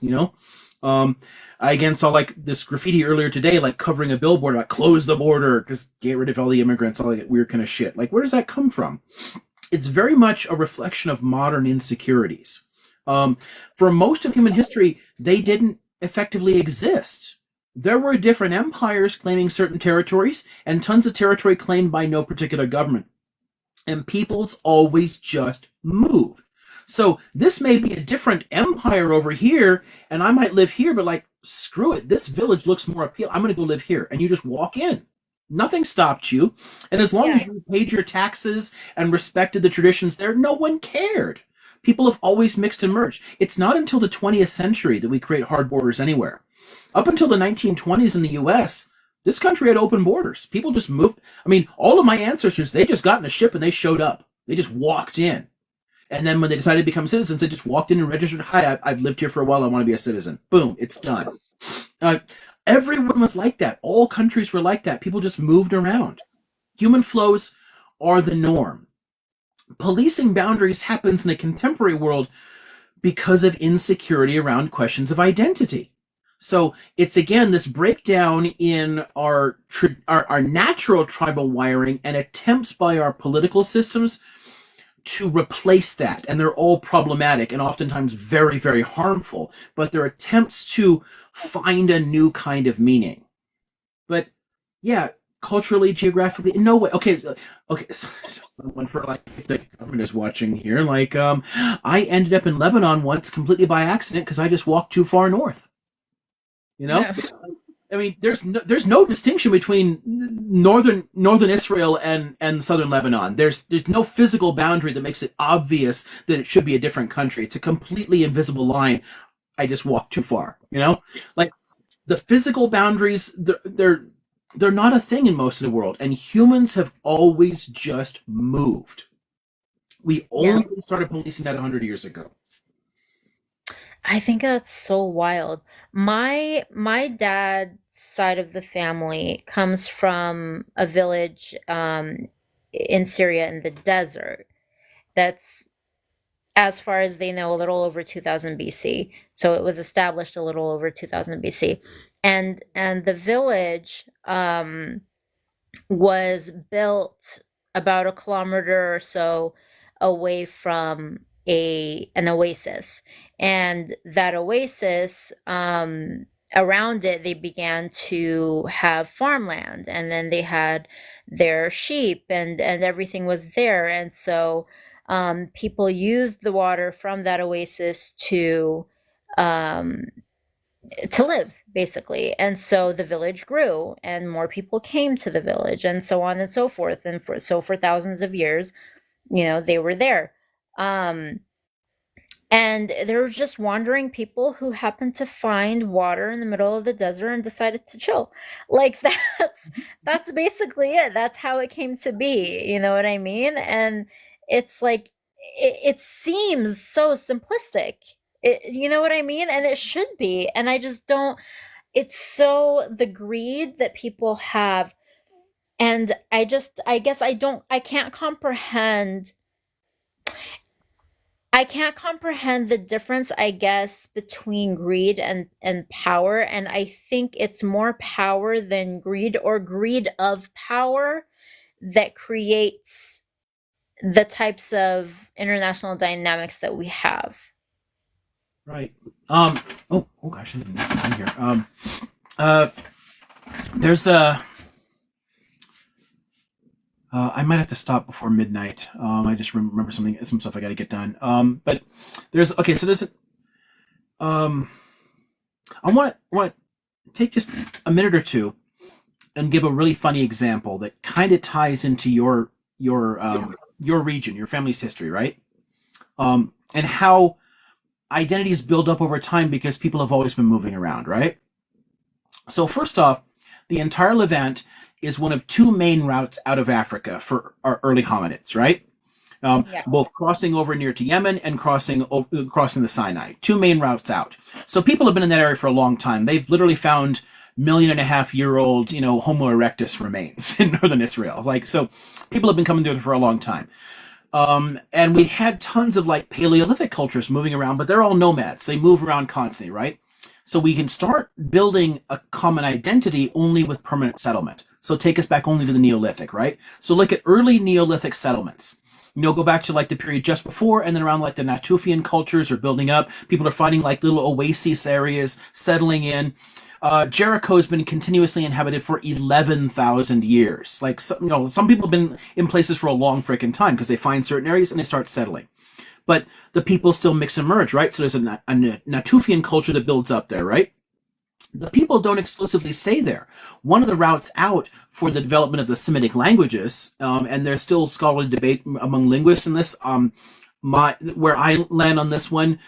I again saw like this graffiti earlier today, like covering a billboard, like close the border, because get rid of all the immigrants, all that weird kind of shit. Like, where does that come from? It's very much a reflection of modern insecurities. For most of human history, they didn't effectively exist. There were different empires claiming certain territories, and tons of territory claimed by no particular government. And peoples always just moved. So this may be a different empire over here, and I might live here, but like, screw it, this village looks more appealing. I'm going to go live here. And you just walk in. Nothing stopped you. And as long as you paid your taxes and respected the traditions there, no one cared. People have always mixed and merged. It's not until the 20th century that we create hard borders anywhere. Up until the 1920s in the US, this country had open borders. People just moved. I mean, all of my ancestors, they just got in a ship and they showed up. They just walked in. And then when they decided to become citizens, they just walked in and registered. Hi, I've lived here for a while. I want to be a citizen. Boom, it's done. Uh, Everyone was like that. All countries were like that. People just moved around. Human flows are the norm. Policing boundaries happens in a contemporary world because of insecurity around questions of identity. So it's again this breakdown in our natural tribal wiring and attempts by our political systems to replace that. And they're all problematic and oftentimes very, very harmful, but they're attempts to find a new kind of meaning. But yeah, culturally, geographically, in no way. So one for like, if the government is watching here, like, I ended up in Lebanon once completely by accident because I just walked too far north. You know, I mean, there's no distinction between northern Israel and southern Lebanon. There's no physical boundary that makes it obvious that it should be a different country. It's a completely invisible line. I just walked too far. Like the physical boundaries, they're not a thing in most of the world, and humans have always just moved. We only started policing that 100 years ago. I think that's so wild. My dad's side of the family comes from a village in Syria in the desert. That's, as far as they know, a little over 2000 BC. So it was established a little over 2000 BC. And the village was built about a kilometer or so away from an oasis. And that oasis, around it, they began to have farmland, and then they had their sheep, and everything was there. And so People used the water from that oasis to live, basically. And so the village grew and more people came to the village and so on and so forth. And for thousands of years, they were there. And there were just wandering people who happened to find water in the middle of the desert and decided to chill. Like that's basically it. That's how it came to be. You know what I mean? And it's like it seems so simplistic. You know what I mean? And it should be. And I just don't. It's so the greed that people have, and I guess I can't comprehend. I can't comprehend the difference, I guess, between greed and power. And I think it's more power than greed, or greed of power, that creates the types of international dynamics that we have. Right. Oh gosh, I didn't know something here. There's a. I might have to stop before midnight. I just remember some stuff I got to get done. But there's so there's. I want to take just a minute or two and give a really funny example that kind of ties into your region, your family's history, right? And how identities build up over time because people have always been moving around, right? So first off, the entire Levant is one of two main routes out of Africa for our early hominids, right? Both crossing over near to Yemen and crossing the Sinai. Two main routes out. So people have been in that area for a long time. They've literally found 1.5-year-old, Homo erectus remains in northern Israel. So people have been coming there for a long time. And we had tons of Paleolithic cultures moving around, but they're all nomads. They move around constantly, right? So we can start building a common identity only with permanent settlement. So take us back only to the Neolithic, right? So look at early Neolithic settlements. Go back to the period just before, and then around the Natufian cultures are building up. People are finding little oasis areas, settling in. Jericho's been continuously inhabited for 11,000 years. Some people have been in places for a long freaking time because they find certain areas and they start settling. But the people still mix and merge, right? So there's a Natufian culture that builds up there, right? The people don't exclusively stay there. One of the routes out for the development of the Semitic languages, and there's still scholarly debate among linguists in this, where I land on this one,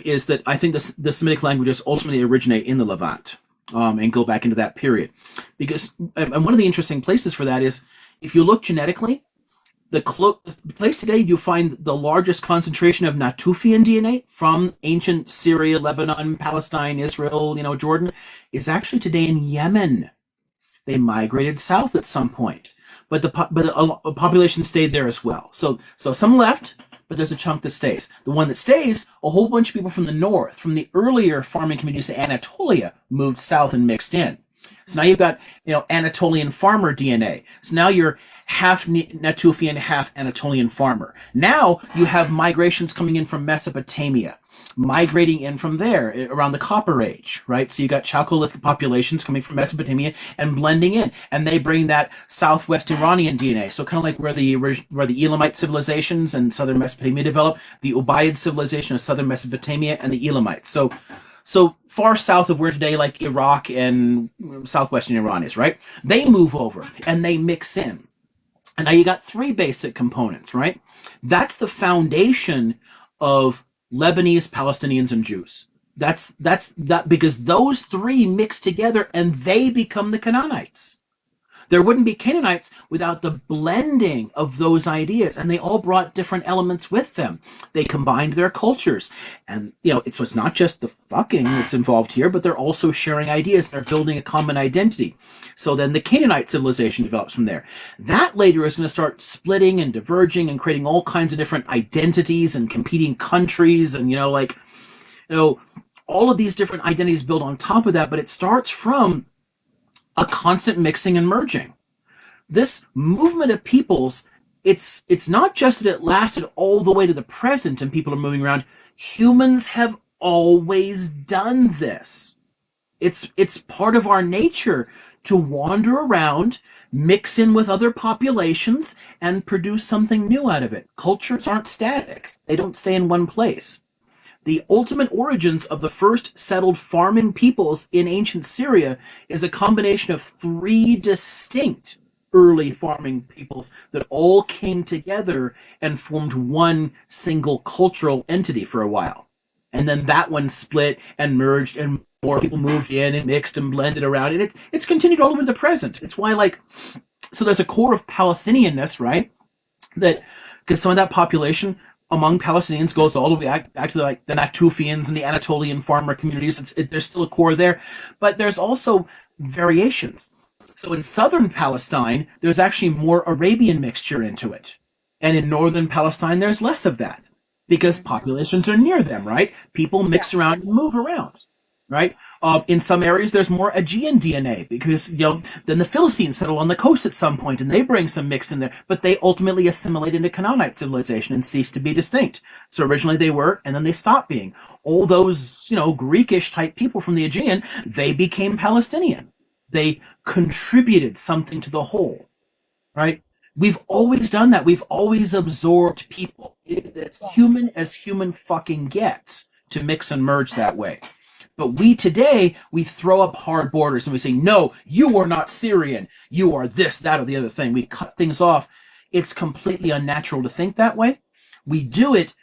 is that I think the Semitic languages ultimately originate in the Levant, and go back into that period. Because, and one of the interesting places for that is, if you look genetically, the place today you find the largest concentration of Natufian DNA from ancient Syria, Lebanon, Palestine, Israel, Jordan, is actually today in Yemen. They migrated south at some point, but the population stayed there as well. So some left, but there's a chunk that stays. The one that stays, a whole bunch of people from the north, from the earlier farming communities of Anatolia, moved south and mixed in. So now you've got Anatolian farmer DNA. So now you're half Natufian, half Anatolian farmer. Now you have migrations coming in from Mesopotamia, migrating in from there around the Copper Age, right? So you got Chalcolithic populations coming from Mesopotamia and blending in, and they bring that Southwest Iranian DNA. So kind of like where the Elamite civilizations and southern Mesopotamia developed, the Ubaid civilization of southern Mesopotamia and the Elamites. So far south of where today, Iraq and southwestern Iran is, right? They move over and they mix in. And now you got three basic components, right? That's the foundation of Lebanese, Palestinians, and Jews. That's because those three mix together and they become the Canaanites. There wouldn't be Canaanites without the blending of those ideas, and they all brought different elements with them. They combined their cultures, and it's not just the fucking that's involved here, but they're also sharing ideas. They're building a common identity. So then the Canaanite civilization develops from there. That later is going to start splitting and diverging and creating all kinds of different identities and competing countries, and all of these different identities build on top of that. But it starts from a constant mixing and merging. This movement of peoples, it's not just that it lasted all the way to the present and people are moving around. Humans have always done this. It's part of our nature to wander around, mix in with other populations, and produce something new out of it. Cultures aren't static. They don't stay in one place. The ultimate origins of the first settled farming peoples in ancient Syria is a combination of three distinct early farming peoples that all came together and formed one single cultural entity for a while. And then that one split and merged, and more people moved in and mixed and blended around. And it's continued all the way to the present. It's why, like, so there's a core of Palestinianness, right? That, because some of that population among Palestinians goes all the way back to like the Natufians and the Anatolian farmer communities. There's still a core there, but there's also variations. So in southern Palestine, there's actually more Arabian mixture into it, and in northern Palestine, there's less of that because populations are near them, right? People mix around and move around, right? In some areas, there's more Aegean DNA because, then the Philistines settle on the coast at some point and they bring some mix in there, but they ultimately assimilate into Canaanite civilization and cease to be distinct. So originally they were, and then they stopped being. All those, Greekish type people from the Aegean, they became Palestinian. They contributed something to the whole, right? We've always done that. We've always absorbed people. It's human as human fucking gets to mix and merge that way. But today, we throw up hard borders and we say, no, you are not Syrian. You are this, that, or the other thing. We cut things off. It's completely unnatural to think that way. We do it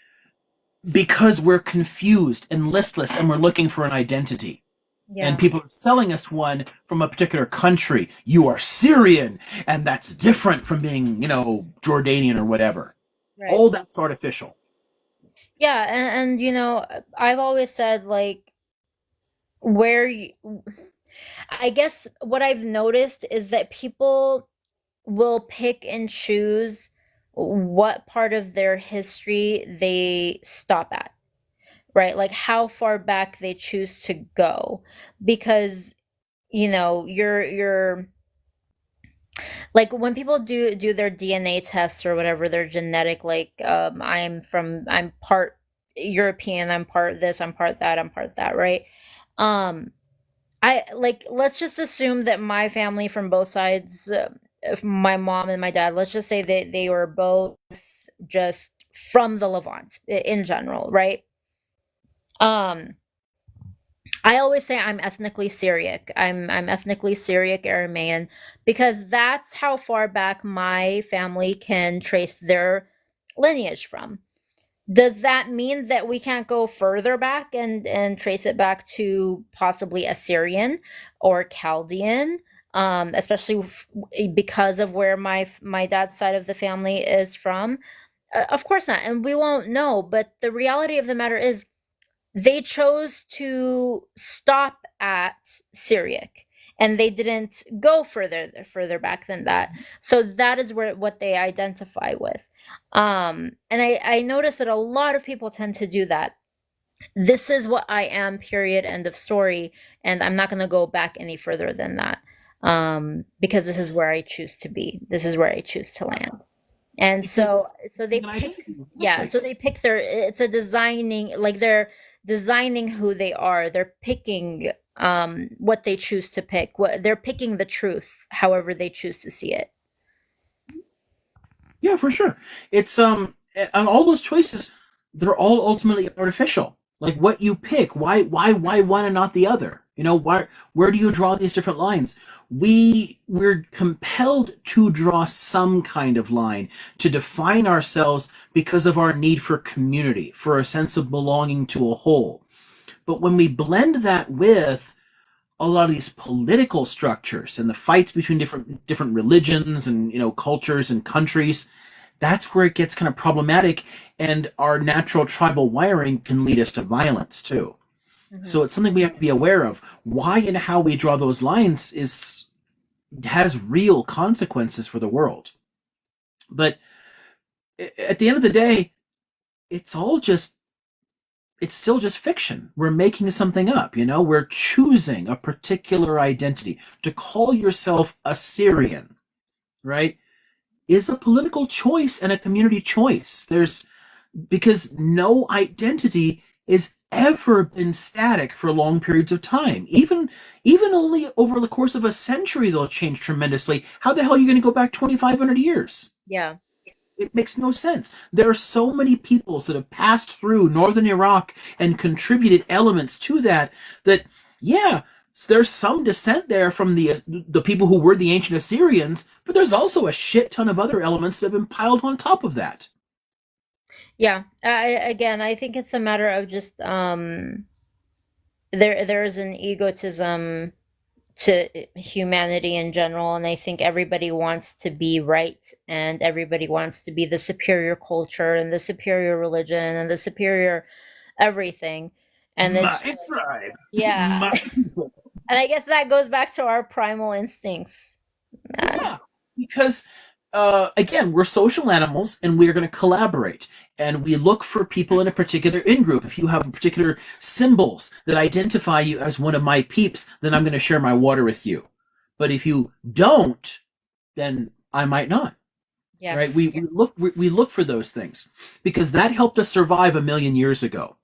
because we're confused and listless and we're looking for an identity. Yeah. And people are selling us one from a particular country. You are Syrian, and that's different from being, Jordanian or whatever. Right. All that's artificial. Yeah, and I've always said, like, I guess what I've noticed is that people will pick and choose what part of their history they stop at, right? Like how far back they choose to go, because you're like, when people do their DNA tests or whatever, their genetic, like, I'm part European, I'm part this, I'm part that, I'm part that, right? Let's just assume that my family from both sides, my mom and my dad, let's just say that they were both just from the Levant in general, right? I always say I'm ethnically Syriac. I'm ethnically Syriac Aramean because that's how far back my family can trace their lineage from. Does that mean that we can't go further back and trace it back to possibly Assyrian or Chaldean, especially because of where my dad's side of the family is from? Of course not, and we won't know. But the reality of the matter is, they chose to stop at Syriac, and they didn't go further back than that. So that is what they identify with. And I notice that a lot of people tend to do that. This is what I am, period, end of story, and I'm not going to go back any further than that, because this is where I choose to be. This is where I choose to land. And so they pick, yeah, so they pick it's a designing, like, they're designing who they are. They're picking what they choose to pick. They're picking the truth, however they choose to see it. Yeah, for sure. It's and all those choices, they're all ultimately artificial. Like what you pick, why one and not the other? Where do you draw these different lines? We're compelled to draw some kind of line to define ourselves because of our need for community, for a sense of belonging to a whole. But when we blend that with a lot of these political structures and the fights between different religions and cultures and countries, that's where it gets kind of problematic, and our natural tribal wiring can lead us to violence too. Mm-hmm. So it's something we have to be aware of. Why and how we draw those lines has real consequences for the world. But at the end of the day, it's still just fiction. We're making something up, we're choosing a particular identity. To call yourself Assyrian, right, is a political choice and a community choice. Because no identity is ever been static for long periods of time. Even only over the course of a century, they'll change tremendously. How the hell are you going to go back 2,500 years? Yeah. It makes no sense. There are so many peoples that have passed through northern Iraq and contributed elements to that, yeah, there's some descent there from the people who were the ancient Assyrians, but there's also a shit ton of other elements that have been piled on top of that. Yeah. Again, I think it's a matter of just there's an egotism to humanity in general, and I think everybody wants to be right, and everybody wants to be the superior culture and the superior religion and the superior everything. And it's My tribe. yeah. My people. And I guess that goes back to our primal instincts. Yeah, because again, we're social animals and we're going to collaborate. And we look for people in a particular in group. If you have particular symbols that identify you as one of my peeps, then I'm going to share my water with you. But if you don't, then I might not. Yeah. Right? We look for those things because that helped us survive 1,000,000 years ago.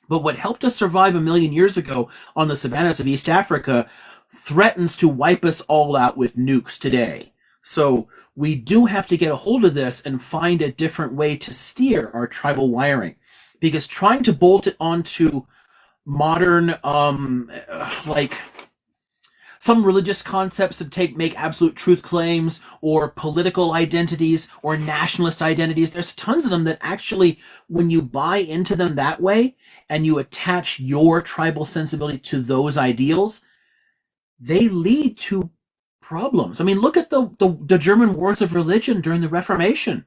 But what helped us survive 1,000,000 years ago on the savannas of East Africa threatens to wipe us all out with nukes today. So we do have to get a hold of this and find a different way to steer our tribal wiring. Because trying to bolt it onto modern, like some religious concepts that make absolute truth claims, or political identities, or nationalist identities. There's tons of them that actually, when you buy into them that way, and you attach your tribal sensibility to those ideals, they lead to problems. I mean, look at the German wars of religion during the Reformation.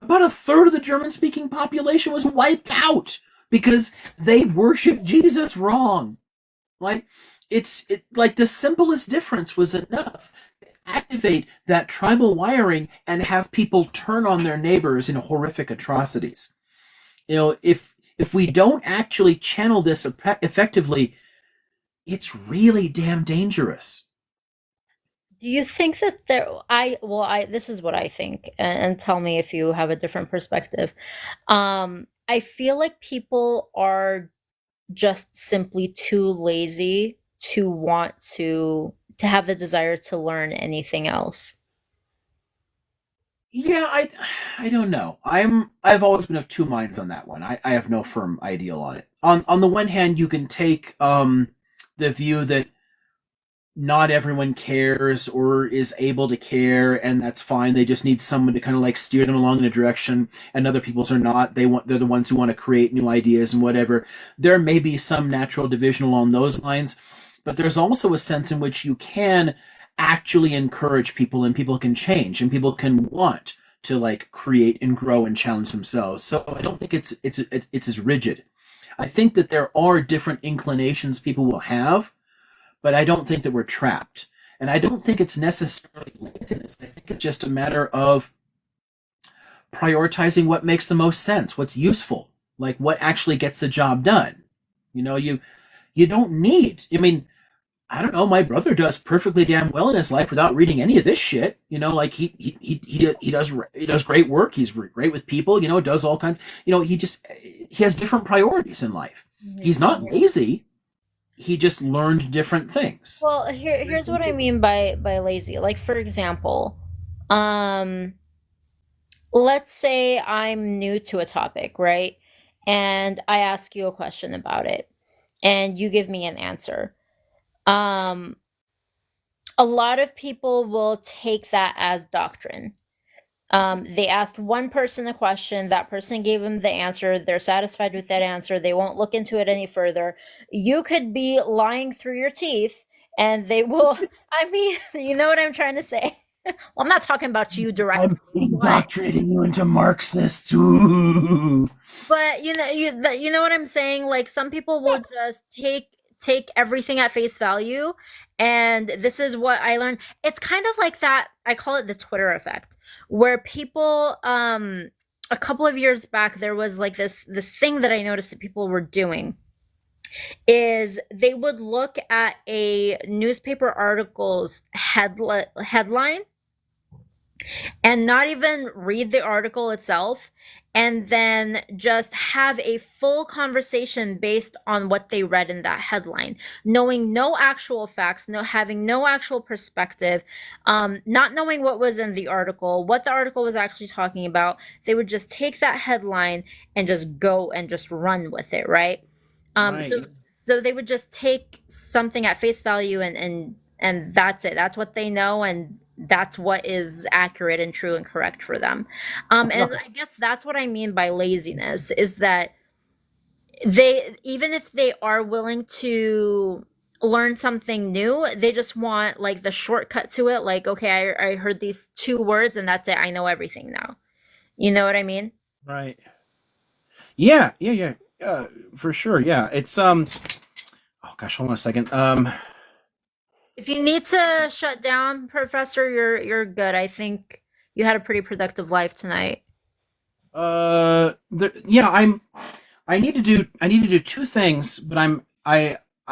About a third of the German-speaking population was wiped out because they worshiped Jesus wrong. Like, like the simplest difference was enough to activate that tribal wiring and have people turn on their neighbors in horrific atrocities. If we don't actually channel this effectively, it's really damn dangerous. Do you think that this is what I think, and tell me if you have a different perspective. I feel like people are just simply too lazy to want to have the desire to learn anything else. Yeah, I don't know. I've always been of two minds on that one. I have no firm ideal on it. On the one hand, you can take the view that not everyone cares or is able to care, and that's fine. They just need someone to kind of like steer them along in a direction, and other people's are not. They're the ones who want to create new ideas and whatever. There may be some natural division along those lines, but there's also a sense in which you can actually encourage people, and people can change, and people can want to like create and grow and challenge themselves. So I don't think it's as rigid. I think that there are different inclinations people will have, but I don't think that we're trapped. And I don't think it's necessarily laziness. I think it's just a matter of prioritizing what makes the most sense, what's useful, like what actually gets the job done. You don't need, I mean, I don't know, my brother does perfectly damn well in his life without reading any of this shit. Like he does great work. He's great with people, does all kinds, he has different priorities in life. He's not lazy. He just learned different things. Well, here's what I mean by lazy. Like, for example, let's say I'm new to a topic, right? And I ask you a question about it, and you give me an answer. Um, a lot of people will take that as doctrine. They asked one person a question, that person gave them the answer, they're satisfied with that answer, they won't look into it any further. You could be lying through your teeth, and they will, I mean, you know what I'm trying to say? Well, I'm not talking about you directly. I'm indoctrinating you into Marxists. Ooh. But you know what I'm saying? Like, some people will just take everything at face value, and this is what I learned. It's kind of like that, I call it the Twitter effect, where people a couple of years back, there was like this thing that I noticed that people were doing, is they would look at a newspaper article's headline, and not even read the article itself, and then just have a full conversation based on what they read in that headline, knowing no actual facts, having no actual perspective, not knowing what was in the article, what the article was actually talking about. They would just take that headline and just go and just run with it, right? So they would just take something at face value, and that's it. That's what they know, and that's what is accurate and true and correct for them. And I guess that's what I mean by laziness, is that they, even if they are willing to learn something new, they just want like the shortcut to it. Like, okay, I heard these 2 words and that's it. I know everything now. You know what I mean? Right. Yeah, for sure. Yeah, it's oh gosh, hold on a second. If you need to shut down, Professor, you're good. I think you had a pretty productive life tonight. Yeah, I need to do 2 things, but I'm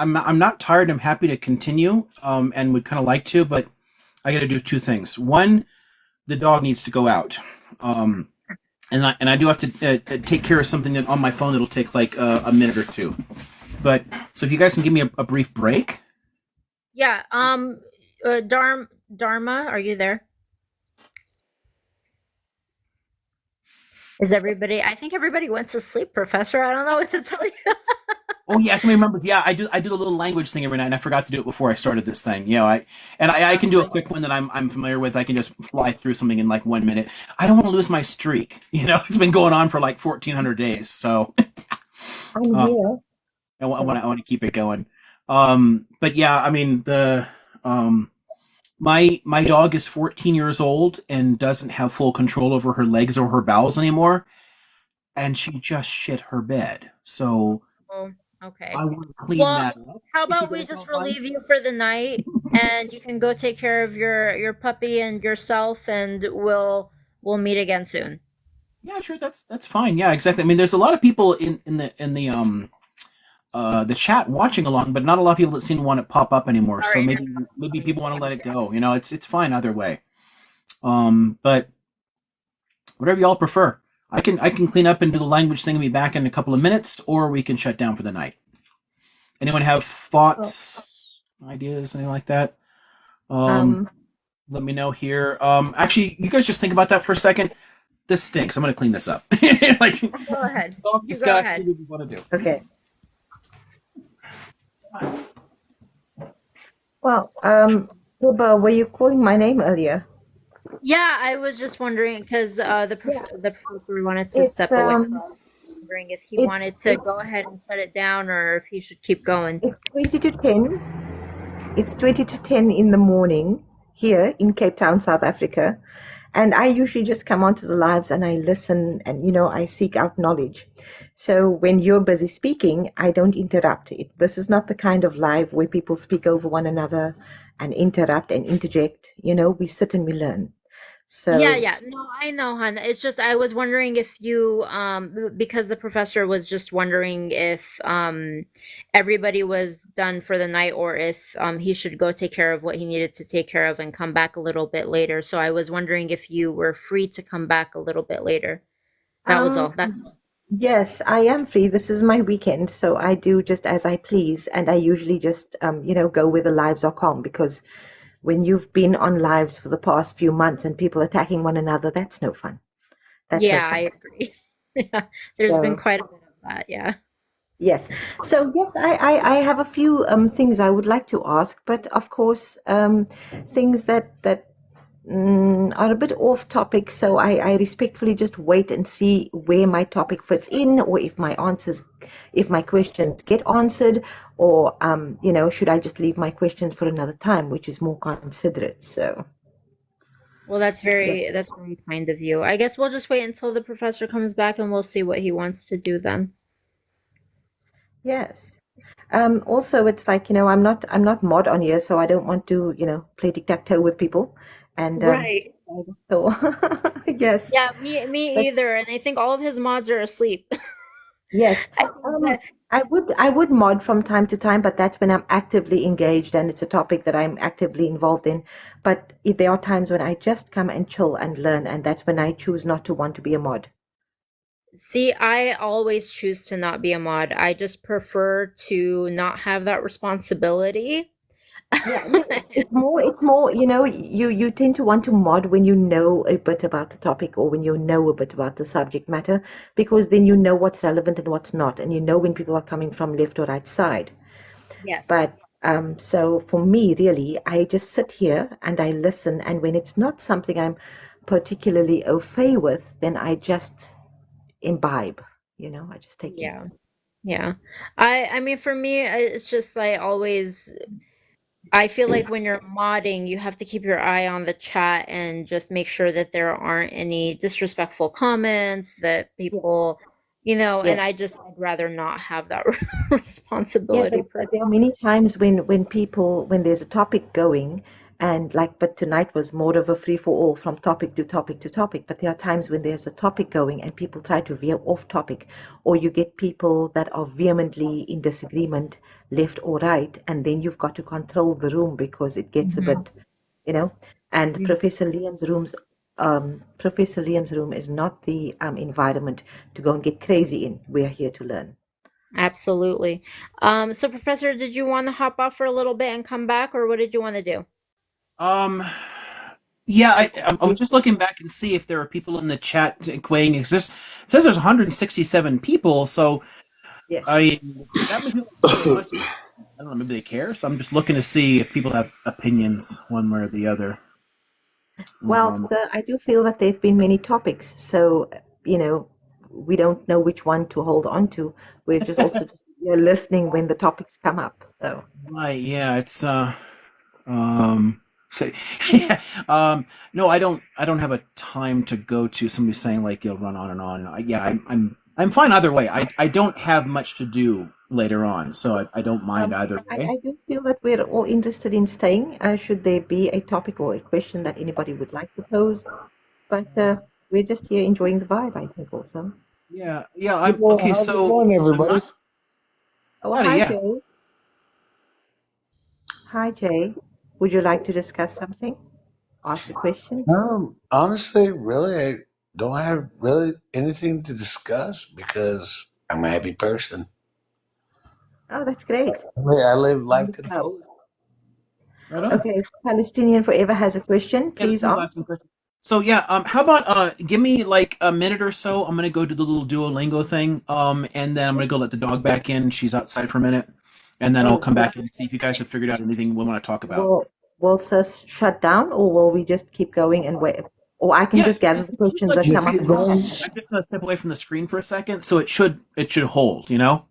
not tired. I'm happy to continue, and would kind of like to, but I got to do 2 things. One, the dog needs to go out, and I do have to take care of something that on my phone that'll take like a minute or 2. But so if you guys can give me a brief break. Yeah. Dharma, are you there? Is everybody? I think everybody went to sleep, Professor. I don't know what to tell you. Oh yeah, somebody remembers. Yeah, I do the little language thing every night, and I forgot to do it before I started this thing. You know, I can do a quick one that I'm familiar with. I can just fly through something in like 1 minute. I don't want to lose my streak. You know, it's been going on for like 1,400 days, so I'm here. I want to keep it going. But yeah, I mean my dog is 14 years old and doesn't have full control over her legs or her bowels anymore, and she just shit her bed. So Oh, okay. I want to clean Well, that up. how If you about we guys just don't mind. relieve you for the night, and you can go take care of your puppy and yourself, and we'll meet again soon. Yeah, sure. That's fine. Yeah, exactly. I mean, there's a lot of people in the chat watching along, but not a lot of people that seem to want it pop up anymore. So Sorry. maybe people want to let it go. You know, it's fine either way. But whatever y'all prefer. I can clean up and do the language thing and be back in a couple of minutes, or we can shut down for the night. Anyone have thoughts, ideas, anything like that? Let me know here. Actually, you guys just think about that for a second. This stinks. I'm gonna clean this up. Like, Go ahead. don't You go discuss. ahead. Do what you want to do. Okay. Well, Wilbur, were you calling my name earlier? Yeah, I was just wondering because the professor wanted to It's step away. So I was wondering if he wanted to go it's ahead and shut it down, or if he should keep going. it's 20 to 10. It's 20 to 10 in the morning here in Cape Town, South Africa. And I usually just come onto the lives and I listen and, I seek out knowledge. So when you're busy speaking, I don't interrupt it. This is not the kind of live where people speak over one another and interrupt and interject. We sit and we learn. Yeah. So No, I know, hon. It's just I was wondering if you because the professor was just wondering if everybody was done for the night, or if he should go take care of what he needed to take care of and come back a little bit later. So I was wondering if you were free to come back a little bit later. That was all. That's all. yes, I am free. This is my weekend, so I do just as I please. And I usually just, go where the lives are calm, because when you've been on lives for the past few months and people attacking one another, that's no fun. That's no Yeah, I fun. agree. Yeah, there's been So, quite a bit of that. Yeah. yes. So, yes, I have a few things I would like to ask, but of course, things that are a bit off topic. So I respectfully just wait and see where my topic fits in, or if my questions get answered, or, should I just leave my questions for another time, which is more considerate. So, Well, yeah. that's very kind of you. I guess we'll just wait until the professor comes back and we'll see what he wants to do then. Yes. Also, it's like, I'm not mod on here, so I don't want to, play tic-tac-toe with people. And Right. so yes. Yeah, me But either. And I think all of his mods are asleep. Yes. I would mod from time to time, but that's when I'm actively engaged and it's a topic that I'm actively involved in. But there are times when I just come and chill and learn, and that's when I choose not to want to be a mod. See, I always choose to not be a mod. I just prefer to not have that responsibility. Yeah, no, it's more, you tend to want to mod when you know a bit about the topic or when you know a bit about the subject matter, because then you know what's relevant and what's not, and you know when people are coming from left or right side. Yes. But so for me, really, I just sit here and I listen, and when it's not something I'm particularly au fait with, then I just imbibe, I just take in. Yeah. Yeah. I mean for me it's just I always I feel like when you're modding, you have to keep your eye on the chat and just make sure that there aren't any disrespectful comments that Yes. people, and Yes. I'd rather not have that Yeah, responsibility per but there are many times when there's a topic going, and but tonight was more of a free for all from topic to topic to topic. But there are times when there's a topic going and people try to veer off topic, or you get people that are vehemently in disagreement, left or right, and then you've got to control the room because it gets a Mhm. bit, you know. And Mhm. Professor Liam's room is not the environment to go and get crazy in. We are here to learn. Absolutely. So Professor, did you want to hop off for a little bit and come back, or what did you want to do? Um, yeah, I'm just looking back and see if there are people in the chat weighing. It says there's 167 people, so Yes. I mean, that many people must. I don't know. Maybe they care. So I'm just looking to see if people have opinions one way or the other. Well, I do feel that there have been many topics, so we don't know which one to hold on to. We're just also just listening when the topics come up. So Right. Yeah. It's um. So, yeah. No, I don't have a time to go to. Somebody saying like you'll run on and on. Yeah. I'm fine either way. I don't have much to do later on, so I don't mind either way. I do feel that we're all interested in staying. Should there be a topic or a question that anybody would like to pose, but we're just here enjoying the vibe. I think also. Yeah. Yeah. I'm Well, okay. how's it So going, I'm everybody? not. Oh, Howdy. hi Yeah. Jay. Hi Jay. Would you like to discuss something? Ask a question? Honestly, really, I don't have really anything to discuss because I'm a happy person. Oh, that's great. I live life to the Well, fullest. Right on. okay, Palestinian Forever has a question. Yeah, Please this one's ask. asking question. So yeah, how about give me like a minute or so. I'm gonna go do the little Duolingo thing. And then I'm gonna go let the dog back in. She's outside for a minute, and then I'll Oh, come back and see if you guys have figured out anything we want to talk about. will SIS shut down, or will we just keep going and wait? Or I can Yeah, just gather the it should questions let that you come up Keep and continue. come back. going. I'm just gonna step away from the screen for a second, so it should hold. You know.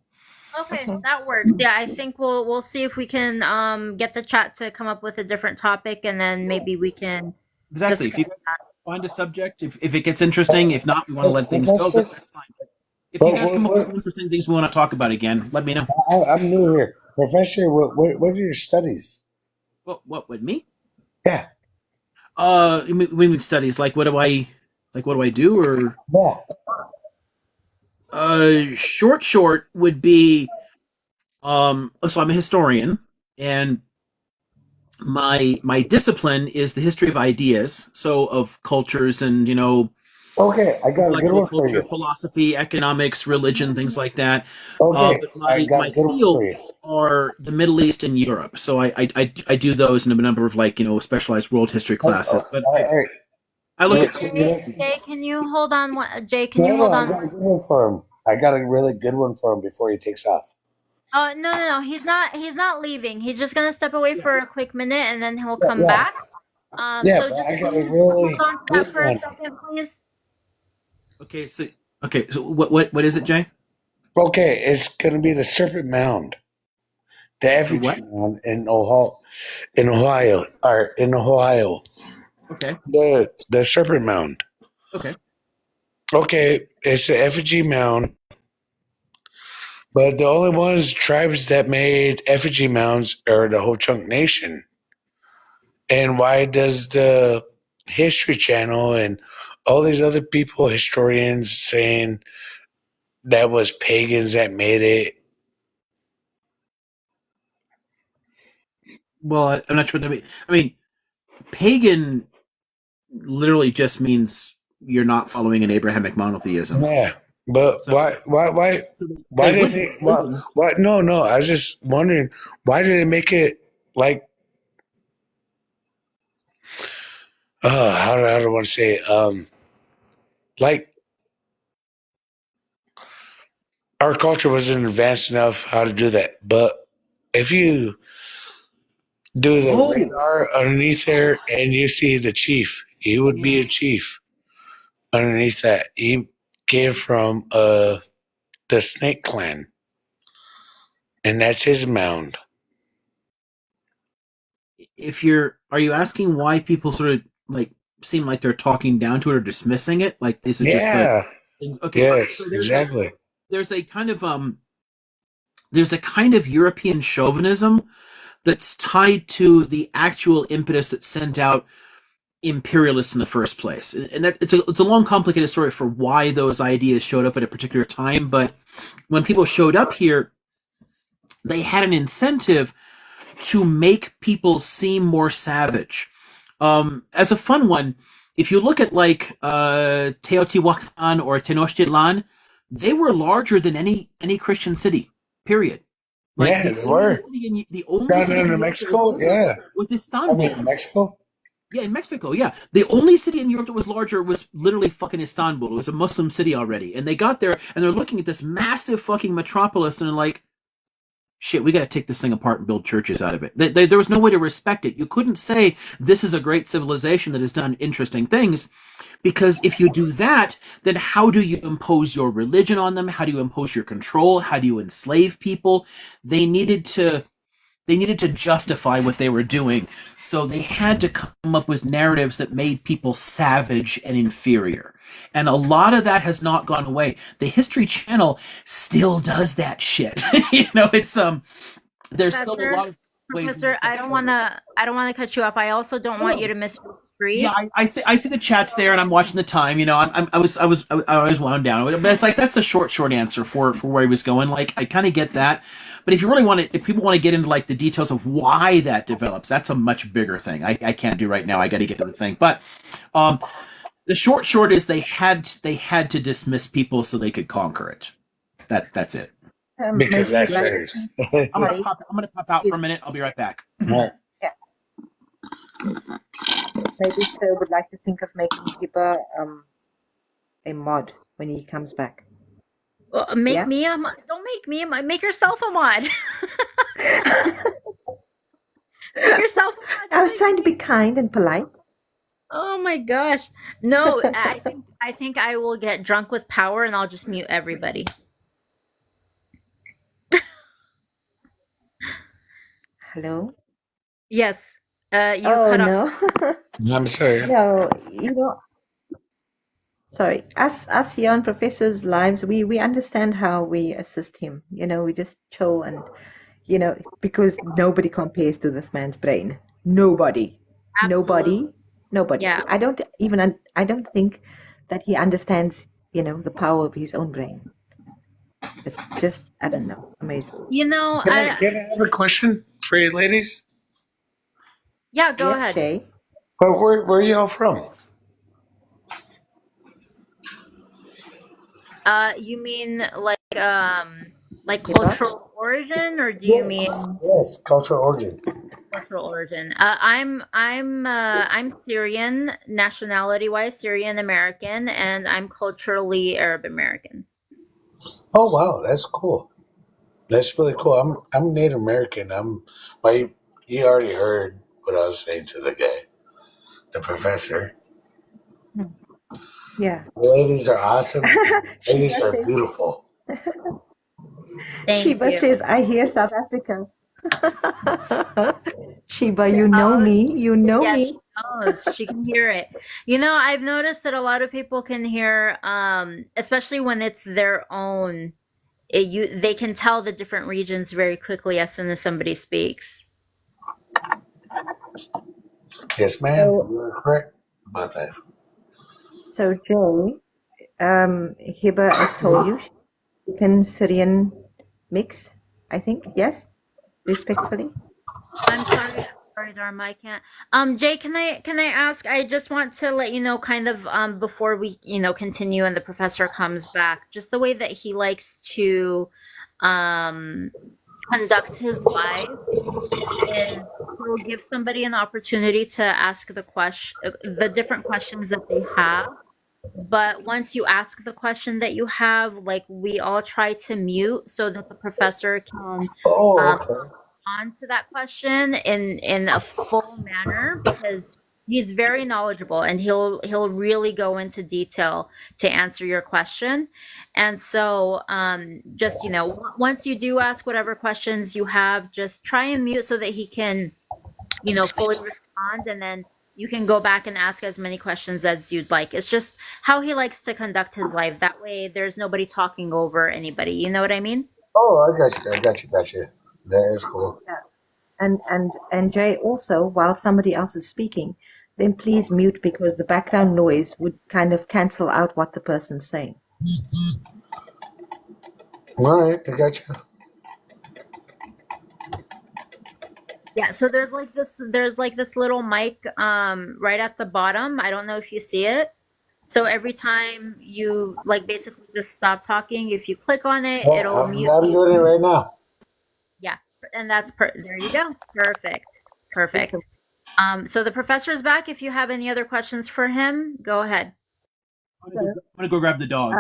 Okay, Okay. that works. Yeah, I think we'll see if we can get the chat to come up with a different topic, and then maybe we can Exactly. If discuss you guys that. find a subject, if it gets interesting, if not, we want to let things go. Professor, That's fine. But if you guys come up with what, some interesting things we want to talk about again, let me know. I'm new here. Professor, what are your studies? What with me? Yeah, We mean studies. What do I do? Or yeah. short would be so I'm a historian, and my discipline is the history of ideas, so of cultures and Okay, I got a good intellectual one for culture, you. philosophy, economics, religion, things like that. Okay, But I my got a my good one for you. fields are the Middle East and Europe, so I do those in a number of specialized world history classes. But All right. I look Hey at Listen, Jay, listen. Jay, can you hold on? Jay, can you No, hold I on? got a good one for him. I got a really good one for him before he takes off. No, no, no. He's not leaving. He's just gonna step away for a quick minute, and then he'll Yeah, come yeah, back. yeah, So but just I got a please hold really on to that for a listen. second, please. okay, so what is it, Jay? Okay, it's gonna be the Serpent Mound, the The what? effigy mound in Ohio. Okay. The Serpent Mound. Okay. Okay, it's the effigy mound, but the only tribes that made effigy mounds are the Ho Chunk Nation. And why does the History Channel and all these other people, historians, saying that was pagans that made it? Well, I'm not sure what that means. I mean, pagan literally just means you're not following an Abrahamic monotheism. Yeah, but So, so why they did would be they? pagan. What? No, no. I was just wondering why did they make it like? How do I want to say it? Like our culture wasn't advanced enough how to do that. But if you do the Oh, radar underneath there and you see the chief, he would be a chief underneath that. He came from the Snake Clan, and that's his mound. are you asking why people sort of like seem like they're talking down to it or dismissing it? Like this is just a Yeah. thing. Okay, Yes. so Exactly. there's a kind of European chauvinism that's tied to the actual impetus that sent out imperialists in the first place, and it's a long, complicated story for why those ideas showed up at a particular time. But when people showed up here, they had an incentive to make people seem more savage. As a fun one, if you look at like Teotihuacan or Tenochtitlan, they were larger than any Christian city. Period. Like Yeah, they were. the only Down city in in Europe that was Mexico, larger yeah. was I Istanbul. mean, in Mexico. Yeah, in Mexico, yeah. The only city in Europe that was larger was literally fucking Istanbul. It was a Muslim city already. And they got there and they're looking at this massive fucking metropolis and they're like, shit, we got to take this thing apart and build churches out of it. There was no way to respect it. You couldn't say this is a great civilization that has done interesting things, because if you do that, then how do you impose your religion on them? How do you impose your control? How do you enslave people? They needed to justify what they were doing, so they had to come up with narratives that made people savage and inferior. And a lot of that has not gone away. The History Channel still does that shit. It's there's still a lot of ways. Professor, I don't wanna cut you off. I also don't want you to miss your street. Yeah, I see the chats there, and I'm watching the time. I was wound down, but it's like that's the short answer for where he was going. Like I kind of get that, but if people want to get into like the details of why that develops, that's a much bigger thing. I can't do right now. I got to get to the thing, but the short is they had to dismiss people so they could conquer it. That's it. Because that's serious. I'm gonna pop out for a minute. I'll be right back. Right. Yeah. Maybe Sir would like to think of making Hibber a mod when he comes back. Well, make me a mod. Don't make me a mod. Make yourself a mod. Make yourself a mod. I was trying to be kind and polite. Oh my gosh. No, I think I will get drunk with power and I'll just mute everybody. Hello? Yes. You cut off. No. I'm sorry. No, sorry. Us here on Professor's Lives, we understand how we assist him. We just chill and because nobody compares to this man's brain. Nobody. Absolutely. Nobody. Yeah. I don't think that he understands, the power of his own brain. It's just, I don't know, amazing. Can I have a question for you ladies? Yeah, go Yes, ahead. Jay. But where are y'all from? You mean like cultural origin, or do you mean Yes, cultural origin. cultural origin? I'm Syrian, nationality wise Syrian American, and I'm culturally Arab American. Oh wow, that's cool. That's really cool. I'm Native American. You already heard what I was saying to the professor. Yeah. The ladies are awesome. Ladies Shiva are says, beautiful. Thank Shiva you. says, I hear South Africa. Shiva, you know me. You know Yeah, me. she knows. She can hear it. I've noticed that a lot of people can hear, especially when it's their own. They can tell the different regions very quickly as soon as somebody speaks. Yes, ma'am. You're correct about that. So, Jay, Hiba has told you African Syrian mix, I think. Yes, respectfully. I'm sorry, Dharma, I can't. Jay, can I ask? I just want to let you know, kind of, before we, continue and the professor comes back, just the way that he likes to, um, conduct his live is he'll give somebody an opportunity to ask the different questions that they have. But once you ask the question that you have, like, we all try to mute so that the professor can Oh, um, okay. respond to that question in a full manner, because he's very knowledgeable and he'll really go into detail to answer your question. And so just once you do ask whatever questions you have, just try and mute so that he can fully respond, and then you can go back and ask as many questions as you'd like. It's just how he likes to conduct his life. That way there's nobody talking over anybody. You know what I mean? Oh, I got you. That is cool. Yeah. And Jay, also, while somebody else is speaking, then please mute, because the background noise would kind of cancel out what the person's saying. All right, I got you. Yeah, so there's like this little mic right at the bottom. I don't know if you see it. So every time you basically just stop talking, if you click on it, Yeah, it'll I'm mute you. doing it right now. Yeah, and there you go. Perfect. Awesome. So the professor is back. If you have any other questions for him, go ahead. I'm gonna go grab the dog.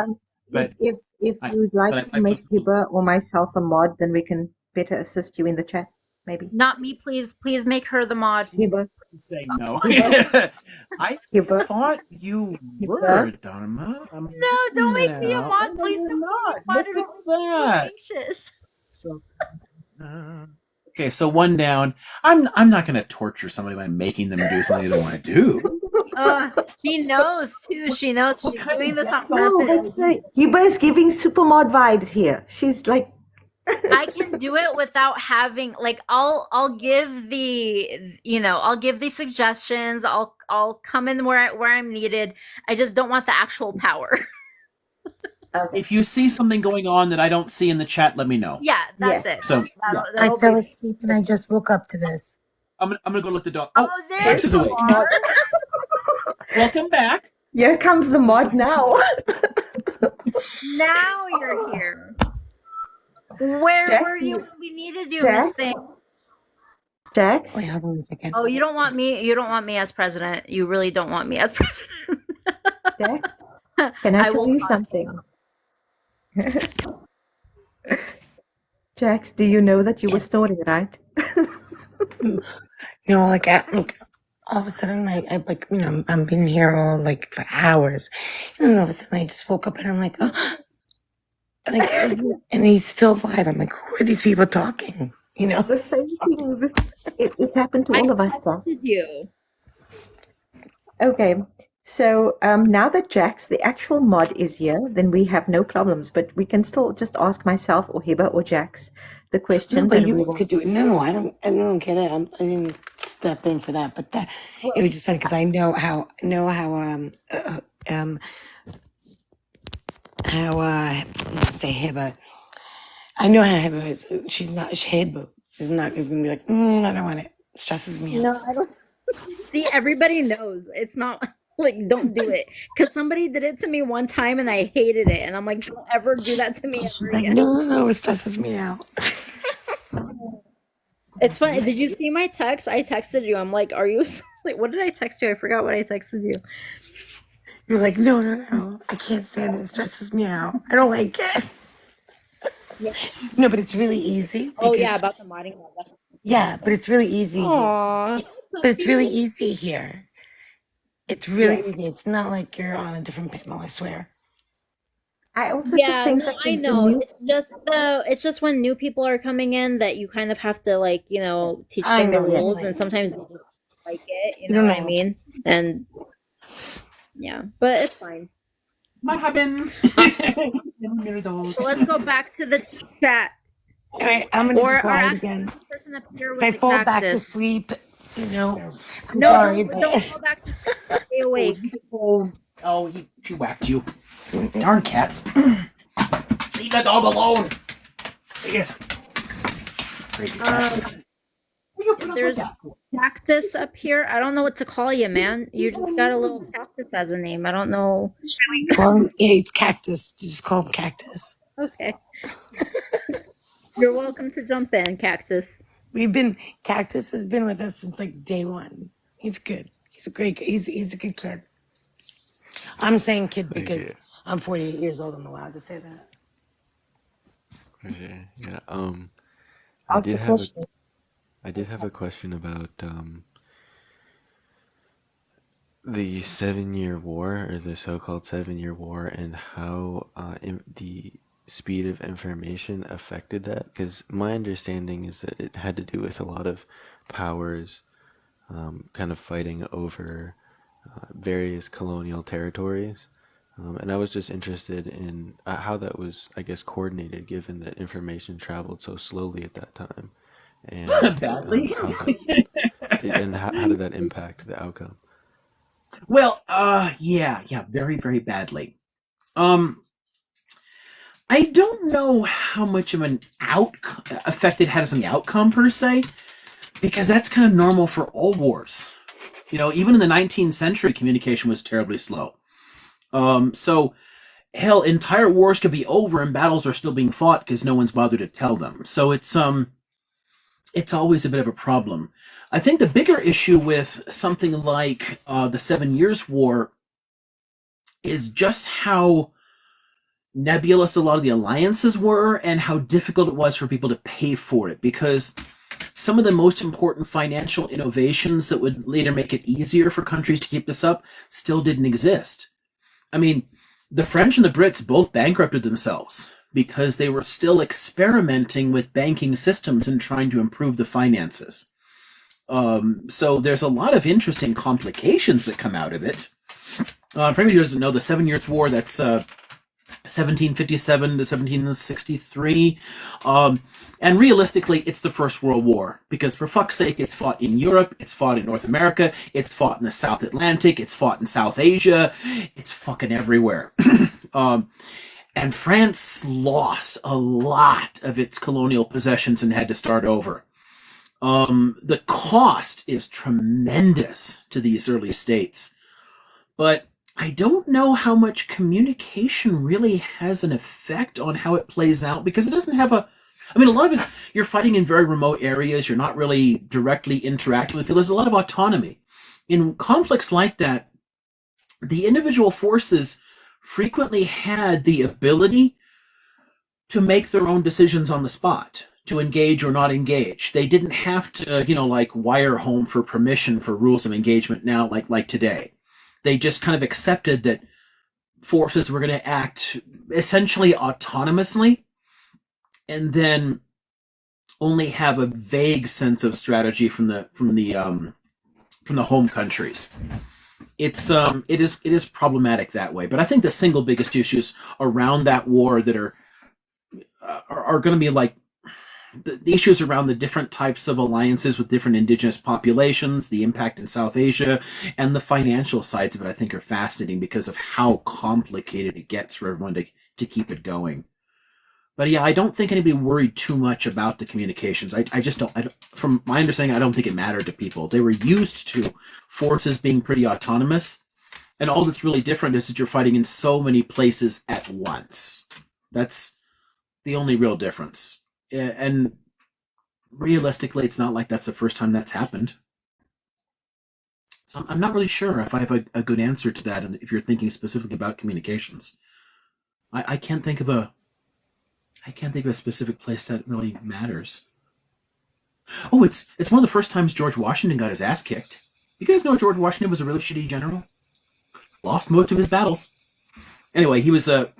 But if you'd like to make Hiba or myself a mod, then we can better assist you in the chat, maybe. Not me, please. Please make her the mod. Hiba. Say no. Hiba. I Hiba. thought you Hiba. were, Dharma. No, don't make me a mod, please. Don't make me a mod. Look at that. Anxious. So, okay, so one down. I'm not gonna torture somebody by making them do something they don't want to do. She knows too. She knows she's doing this on No, purpose. Hiba is giving super mod vibes here. She's like, I can do it without having I'll give the suggestions. I'll come in where I'm needed. I just don't want the actual power. If you see something going on that I don't see in the chat, let me know. Yeah, that's it. So I fell asleep and I just woke up to this. I'm gonna go let the dog. Oh, there Rex is you awake. are. Welcome back. Here comes the mod now. Now you're here. Where Jax, were you when we needed you, Jax? Miss Thing? Jax? Wait, hold on a second. Oh, you don't want me as president. You really don't want me as president. Jax, can I tell you something? Jax, do you know that you were snoring, right? No, all of a sudden, I'm been here all for hours, and all of a sudden I just woke up and I'm like, oh, and he's still alive. I'm like, who are these people talking? The same thing. It's happened to all of us. You. Okay, so now that Jax, the actual mod, is here, then we have no problems. But we can still just ask myself or Hiba or Jax the questions. No, but and you we guys will... could do it. No, I don't get it. I didn't step in for that, but it was just funny because I know how say Hiba. I know how Hiba is. She's Hiba is gonna be like, I don't want it. It stresses me out. No, I don't. See, everybody knows it's not don't do it, because somebody did it to me one time and I hated it, and I'm like, don't ever do that to me ever Like, again. no, it stresses me out. It's funny. Did you see my text? I texted you. I'm like, are you what did I text you? I forgot what I texted you. You're like, no, I can't stand it. It stresses me out. I don't like it. Yeah. No, but it's really easy. Oh yeah, about the modding. Yeah, but it's really easy. Aww. But it's really easy here. It's really easy. It's not like you're on a different panel, I swear. I also just think that I know. It's just when new people are coming in that you kind of have to teach them the rules, and sometimes they don't like it. You know what I mean? And yeah, but it's fine. What happened? So let's go back to the chat. All right, I'm gonna be quiet again. If I fall back to sleep, I'm sorry. Don't go back to sleep. Stay awake. Oh, she whacked you. Darn cats. Leave that dog alone. Yes. Crazy cats. Um, there's Cactus up here. I don't know what to call you, man. You just got a little cactus as a name. I don't know. Well, yeah, it's Cactus. You just call him Cactus. Okay. You're welcome to jump in, Cactus. Cactus has been with us since like day one. He's good. He's a great. He's a good kid. I'm saying kid because I'm 48 years old. I'm allowed to say that. Okay. Yeah. Ask the question. I did have a question about the 7-Year War, or the so-called 7-Year War, and how the speed of information affected that. Because my understanding is that it had to do with a lot of powers kind of fighting over various colonial territories. And I was just interested in how that was, I guess, coordinated, given that information traveled so slowly at that time, and Badly. how did that impact the outcome? Well, yeah, very, very badly. I don't know how much of an effect it has on the outcome per se, because that's kind of normal for all wars. Even in the 19th century, communication was terribly slow. So, hell, entire wars could be over and battles are still being fought because no one's bothered to tell them. So it's always a bit of a problem. I think the bigger issue with something like the 7 Years' War is just how nebulous a lot of the alliances were and how difficult it was for people to pay for it, because some of the most important financial innovations that would later make it easier for countries to keep this up still didn't exist. I mean, the French and the Brits both bankrupted themselves because they were still experimenting with banking systems and trying to improve the finances. So there's a lot of interesting complications that come out of it. For anybody who doesn't know, the 7 Years' War, that's 1757 to 1763. And realistically, it's the First World War, because for fuck's sake, it's fought in Europe, it's fought in North America, it's fought in the South Atlantic, it's fought in South Asia, it's fucking everywhere. And France lost a lot of its colonial possessions and had to start over. The cost is tremendous to these early states, but I don't know how much communication really has an effect on how it plays out, because it doesn't have a lot of it, you're fighting in very remote areas, you're not really directly interacting with people, there's a lot of autonomy. In conflicts like that, the individual forces frequently had the ability to make their own decisions on the spot, to engage or not engage. They didn't have to, wire home for permission for rules of engagement now, like today. They just kind of accepted that forces were going to act essentially autonomously, and then only have a vague sense of strategy from the home countries. It is problematic that way. But I think the single biggest issues around that war that are going to be like the issues around the different types of alliances with different indigenous populations, the impact in South Asia, and the financial sides of it, I think, are fascinating because of how complicated it gets for everyone to keep it going. But yeah, I don't think anybody worried too much about the communications. I just don't. From my understanding, I don't think it mattered to people. They were used to forces being pretty autonomous, and all that's really different is that you're fighting in so many places at once. That's the only real difference. And realistically, it's not like that's the first time that's happened. So I'm not really sure if I have a good answer to that, and if you're thinking specifically about communications. I can't think of a specific place that really matters. Oh, it's one of the first times George Washington got his ass kicked. You guys know George Washington was a really shitty general? Lost most of his battles. Anyway, he was a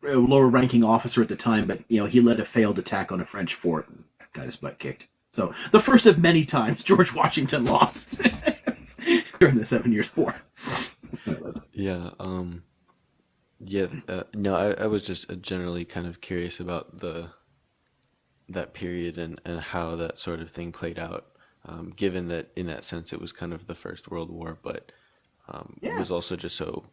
lower ranking officer at the time, but he led a failed attack on a French fort and got his butt kicked. So the first of many times Washington lost during the 7 Years' War. Yeah. No, I was just generally kind of curious about that period and how that sort of thing played out, given that in that sense it was kind of the First World War, but it was also just so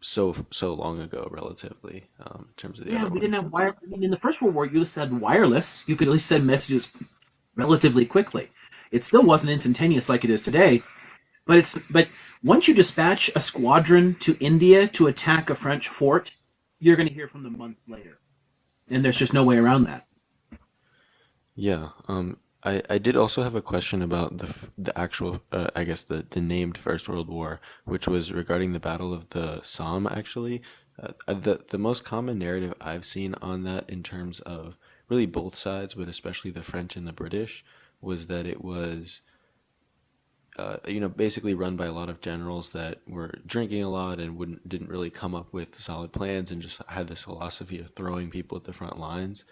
so long ago, relatively, in terms of the other we ones. didn't have wire. I mean, in the First World War, you just had wireless. You could at least send messages relatively quickly. It still wasn't instantaneous like it is today, but once you dispatch a squadron to India to attack a French fort, you're going to hear from them months later, and there's just no way around that. Yeah. I did also have a question about the actual, I guess the named First World War, which was regarding the Battle of the Somme. Actually, the most common narrative I've seen on that, in terms of really both sides, but especially the French and the British, was that it was basically run by a lot of generals that were drinking a lot and didn't really come up with solid plans, and just had this philosophy of throwing people at the front lines.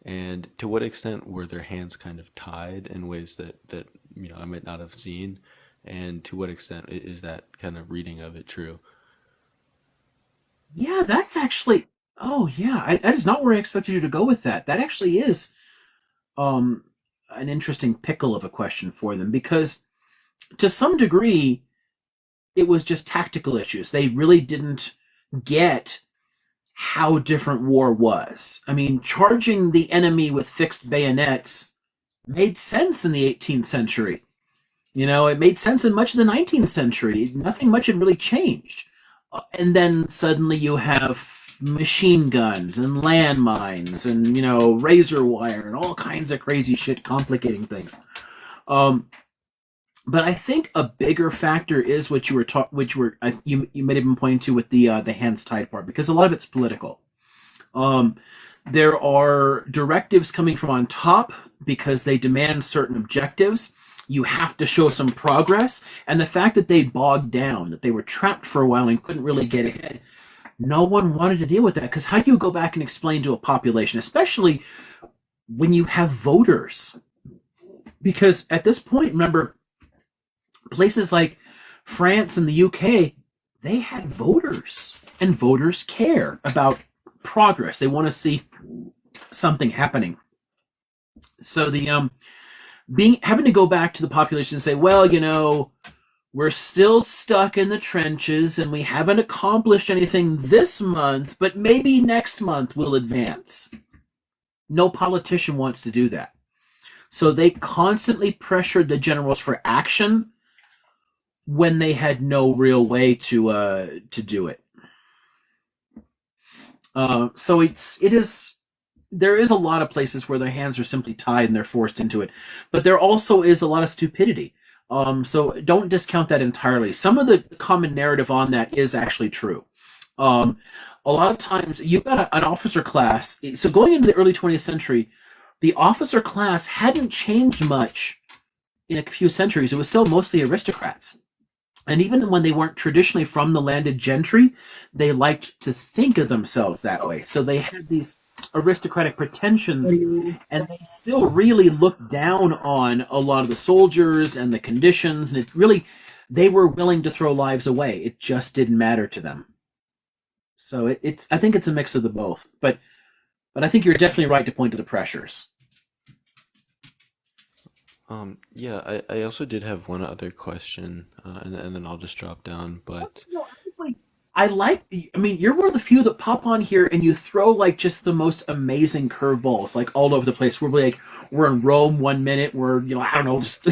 And to what extent were their hands kind of tied in ways that I might not have seen, and to what extent is that kind of reading of it true? Yeah, that's actually. Oh, yeah, that is not where I expected you to go with that. That actually is um, an interesting pickle of a question for them, because to some degree, it was just tactical issues. They really didn't get how different war was. I mean, charging the enemy with fixed bayonets made sense in the 18th century. It made sense in much of the 19th century. Nothing much had really changed. And then suddenly you have machine guns and landmines and, razor wire and all kinds of crazy shit complicating things. But I think a bigger factor is what you were you may have been pointing to with the hands tied part, because a lot of it's political. There are directives coming from on top because they demand certain objectives. You have to show some progress, and the fact that they bogged down, that they were trapped for a while and couldn't really get ahead, no one wanted to deal with that, because how do you go back and explain to a population, especially when you have voters? Because at this point, remember, places like France and the UK, they had voters, and voters care about progress. They want to see something happening. So the having to go back to the population and say, well, we're still stuck in the trenches and we haven't accomplished anything this month, but maybe next month we'll advance. No politician wants to do that. So they constantly pressured the generals for action when they had no real way to do it. So there is a lot of places where their hands are simply tied and they're forced into it, but there also is a lot of stupidity. So don't discount that entirely. Some of the common narrative on that is actually true. A lot of times you've got an officer class. So going into the early 20th century, the officer class hadn't changed much in a few centuries. It was still mostly aristocrats. And even when they weren't traditionally from the landed gentry, they liked to think of themselves that way. So they had these aristocratic pretensions, and they still really looked down on a lot of the soldiers and the conditions, and they were willing to throw lives away. It just didn't matter to them. So I think it's a mix of the both. But I think you're definitely right to point to the pressures. Yeah, I also did have one other question, and then I'll just drop down. But you're one of the few that pop on here and you throw just the most amazing curveballs all over the place. We're in Rome one minute, we're I don't know, just in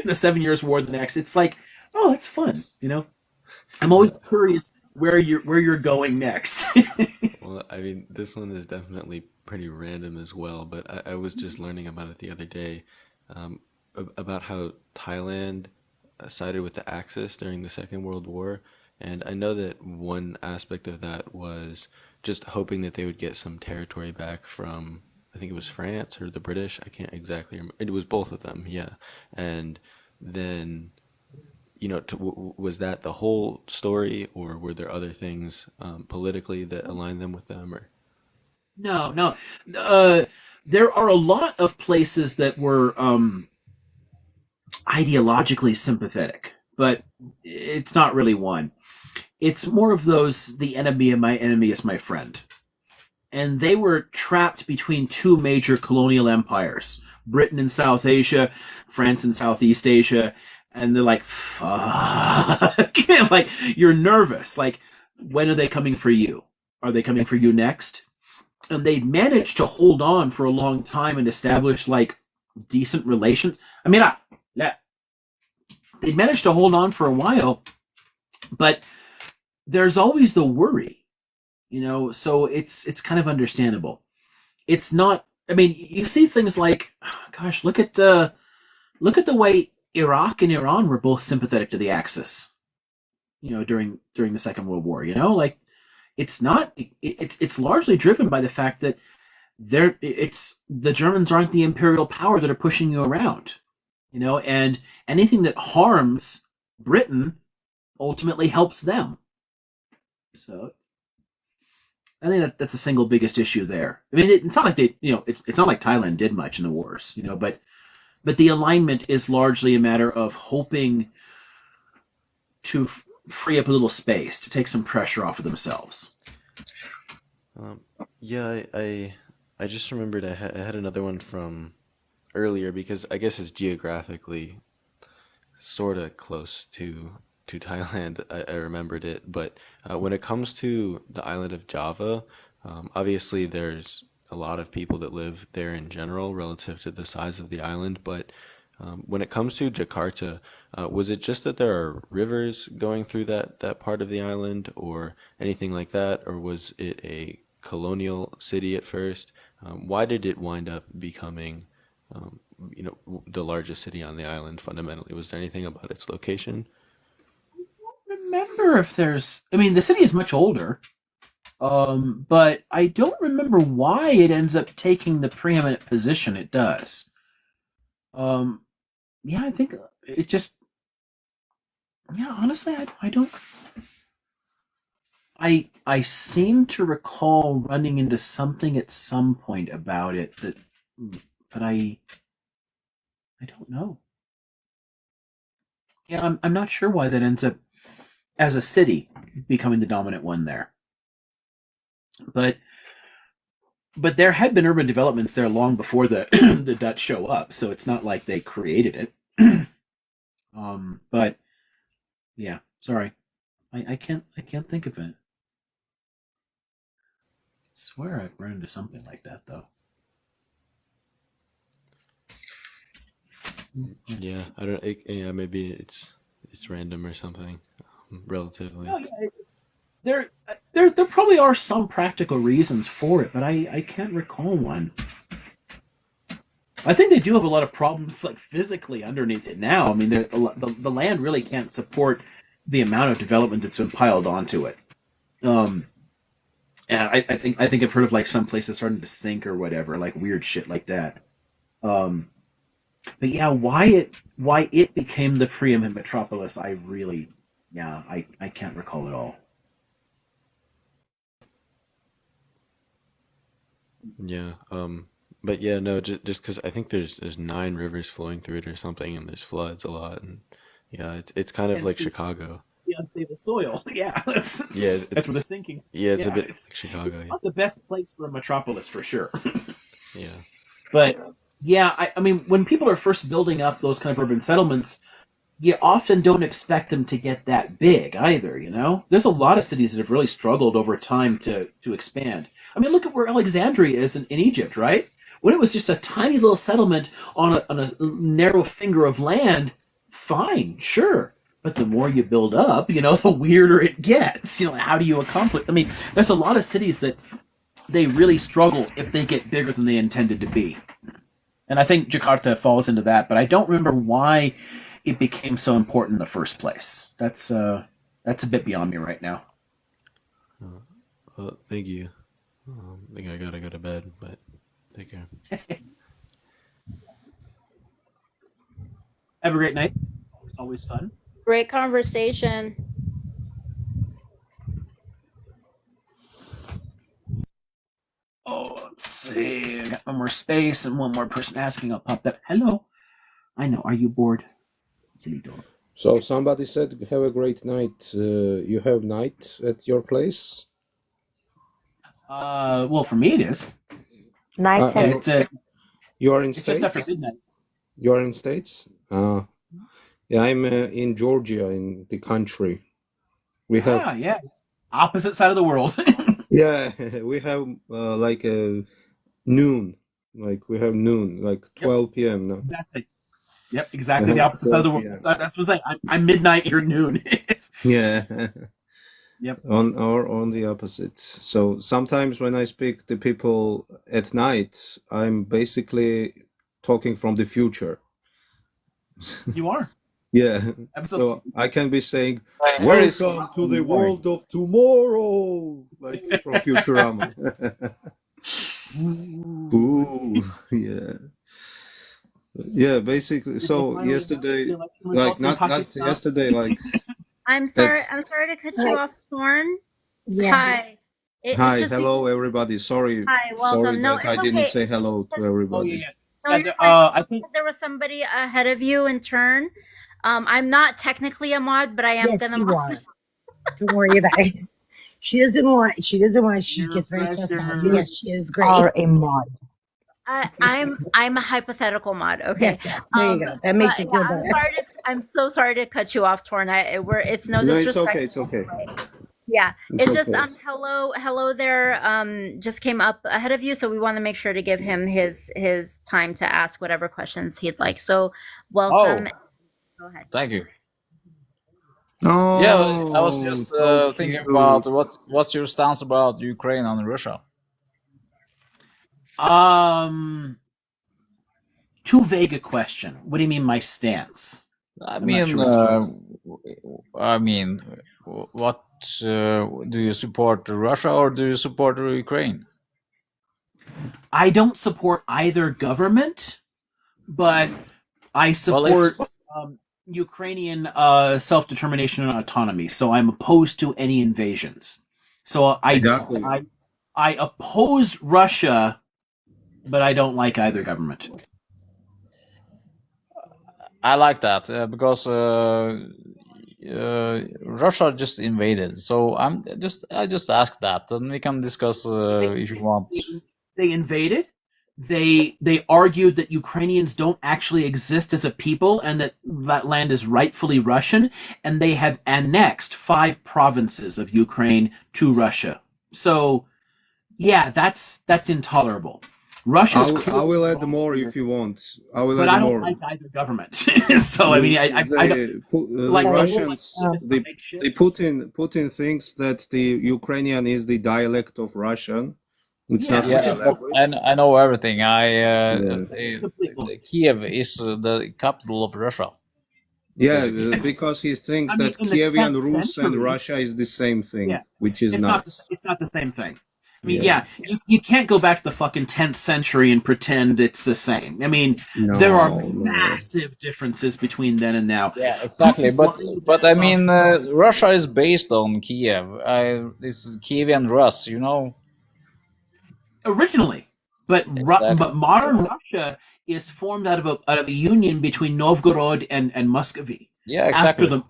the 7 Years' War the next. It's oh, it's fun. I'm always curious where you're going next. Well, I mean, this one is definitely pretty random as well. But I was just learning about it the other day. About how Thailand sided with the Axis during the Second World War. And I know that one aspect of that was just hoping that they would get some territory back from, I think it was France or the British. I can't exactly remember. It was both of them, yeah. And then, was that the whole story, or were there other things politically that aligned them with them? Or No. There are a lot of places that were ideologically sympathetic, but it's not really one. It's more of those, the enemy of my enemy is my friend. And they were trapped between two major colonial empires, Britain in South Asia, France in Southeast Asia, and they're like, fuck. You're nervous. when are they coming for you? Are they coming for you next? And they managed to hold on for a long time and establish like decent relations. I mean, they managed to hold on for a while, but there's always the worry, so it's kind of understandable. It's not, I mean, you see things like, gosh, look at the way Iraq and Iran were both sympathetic to the Axis, during the Second World War. Like it's not, it's largely driven by the fact that the Germans aren't the imperial power that are pushing you around, and anything that harms Britain ultimately helps them. So I think that's the single biggest issue there. I mean, it's not like it's not like Thailand did much in the wars, but the alignment is largely a matter of hoping to free up a little space, to take some pressure off of themselves. Yeah, I just remembered I had another one from earlier because I guess it's geographically sort of close to Thailand. I remembered it, but when it comes to the island of Java, obviously there's a lot of people that live there in general relative to the size of the island. But when it comes to Jakarta, was it just that there are rivers going through that part of the island, or anything like that, or was it a colonial city at first? Why did it wind up becoming the largest city on the island fundamentally? Was there anything about its location? Remember if there's, I mean, the city is much older, but I don't remember why it ends up taking the preeminent position it does. Yeah, I think it just, yeah, honestly, I don't, I seem to recall running into something at some point about it but I don't know. Yeah, I'm not sure why that ends up as a city becoming the dominant one there. But there had been urban developments there long before the the Dutch show up, so it's not like they created it. But yeah, sorry, I can't think of it. I swear I've run into something like that though. Yeah, I don't. Yeah, maybe it's random or something, relatively. No, yeah, there probably are some practical reasons for it, but I can't recall one. I think they do have a lot of problems, like physically underneath it now. I mean, the land really can't support the amount of development that's been piled onto it. And I think I've heard of like some places starting to sink or whatever, like weird shit like that. But yeah, why it became the preeminent metropolis, I really, yeah, I can't recall at all. Yeah. But yeah, no, just because I think there's 9 rivers flowing through it or something, and there's floods a lot, and yeah, it's kind of And like it's Chicago. the unstable soil. Yeah, that's Yeah, that's where the sinking. yeah, it's a Yeah, bit it's like Chicago. it's not the best place for a metropolis for sure. Yeah. But yeah, I mean, when people are first building up those kind of urban settlements, you often don't expect them to get that big either. There's a lot of cities that have really struggled over time to expand. I mean, look at where Alexandria is in Egypt, right? When it was just a tiny little settlement on a narrow finger of land, fine, sure. But the more you build up, the weirder it gets. How do you accomplish? I mean, there's a lot of cities that they really struggle if they get bigger than they intended to be. And I think Jakarta falls into that, but I don't remember why it became so important in the first place. That's a bit beyond me right now. Well, thank you. I think I gotta go to bed, but take care. Have a great night. Always fun. Great conversation. Oh, let's see. I got one more space and one more person asking. I'll pop that. Hello. I know. Are you bored? Silly dog. So somebody said, "Have a great night." You have night at your place? Well, for me it is. Nights Yeah, and you are in It's just after States? midnight. You are in States? Yeah, I'm in Georgia, in the country. We have Yeah. Opposite side of the world. Yeah, we have like a noon. Like we have noon, like 12 p.m. now. Exactly. Yep, exactly the opposite side of the world. PM. That's what I'm saying. I'm midnight, you're noon. Yeah. Yep. On the opposite. So sometimes when I speak to people at night, I'm basically talking from the future. You are. Yeah. Absolutely. So I can be saying, Where is "Welcome to the world of tomorrow," like from Futurama. Ooh, yeah. Yeah, basically. Did they So finally announce the yesterday, election like results in not Pakistan? yesterday, like I'm at sorry to cut you off, Thorn. Yeah. Hi. It's hi, just hello everybody. Sorry, hi, sorry welcome. No, that it's I didn't okay. say hello to everybody. No, you're fine. I think there was somebody ahead of you in turn. I'm not technically a mod, but I am Yes, gonna you mod. are. Don't worry about it. She doesn't want. She gets very stressed out. But yes, she is great. Are a mod. I'm a hypothetical mod. Okay. Yes. There you go. That makes but it feel yeah, better. I'm so sorry to cut you off, Torn. It's no No, it's disrespect. okay. It's okay. Yeah, It's it's just okay. hello there. Just came up ahead of you, so we want to make sure to give him his time to ask whatever questions he'd like. So, welcome. Go ahead. Thank you. Oh, Yeah, I was just so thinking cute. about what's your stance about Ukraine and Russia? Too vague a question. What do you mean my stance? I I'm not mean, what do you support Russia or do you support Ukraine? I don't support either government, but I support Ukrainian self-determination and autonomy. So I'm opposed to any invasions. So I oppose Russia, but I don't like either government. I like that because Russia just invaded. So I just ask that, and we can discuss if you want. They invaded. They argued that Ukrainians don't actually exist as a people and that that land is rightfully Russian, and they have annexed 5 provinces of Ukraine to Russia. So, yeah, that's intolerable. Russia's I will add more if you want. I will but add I don't more. like either government. So I mean, I the like Russians. The Putin thinks that the Ukrainian is the dialect of Russian. It's not Yeah, real language. I know everything. Kiev is the capital of Russia. Yeah, because he thinks that Kievan Rus and Russia is the same thing, which is not. It's not the same thing. I mean, you can't go back to the fucking 10th century and pretend it's the same. I mean, there are massive differences between then and now. Yeah, exactly. But I mean, Russia is based on Kiev. It's Kievan Rus, you know. Originally, but modern Russia is formed out of a union between Novgorod and Muscovy. Yeah, exactly. After the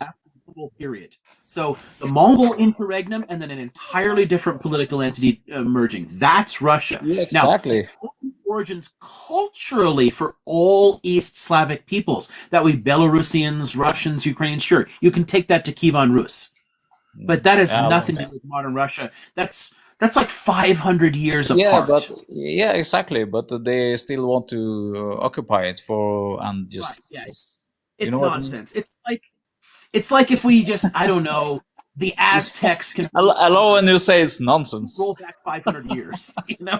Mongol period. So the Mongol interregnum and then an entirely different political entity emerging. That's Russia. Yeah, exactly. Now, origins culturally for all East Slavic peoples. That would be Belarusians, Russians, Ukrainians. Sure, you can take that to Kievan Rus. But that has nothing to do with modern Russia. That's like 500 years apart. Yeah, exactly. But they still want to occupy it and just. Right, yes. You It's know nonsense. What I mean? It's like if we just, I don't know, the Aztecs can. Hello, when you say it's nonsense. Roll back 500 years. You know,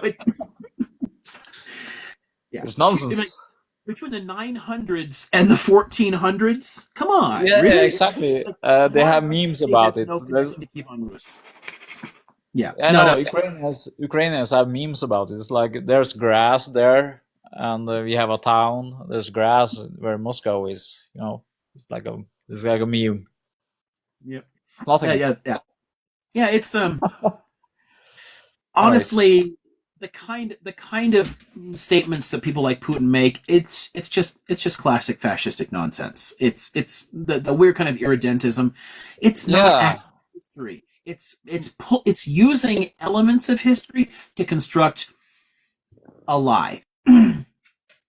it's nonsense. Between the 900s and the 1400s, come on. Yeah, really? Exactly. They have memes about it. Yeah, I know. Ukrainians have memes about it. It's like there's grass there, and we have a town. There's grass where Moscow is. You know, it's like a meme. Yep. Nothing. Yeah. It's honestly the kind of statements that people like Putin make. It's just classic fascistic nonsense. It's the weird kind of irredentism. It's not accurate history. It's using elements of history to construct a lie. And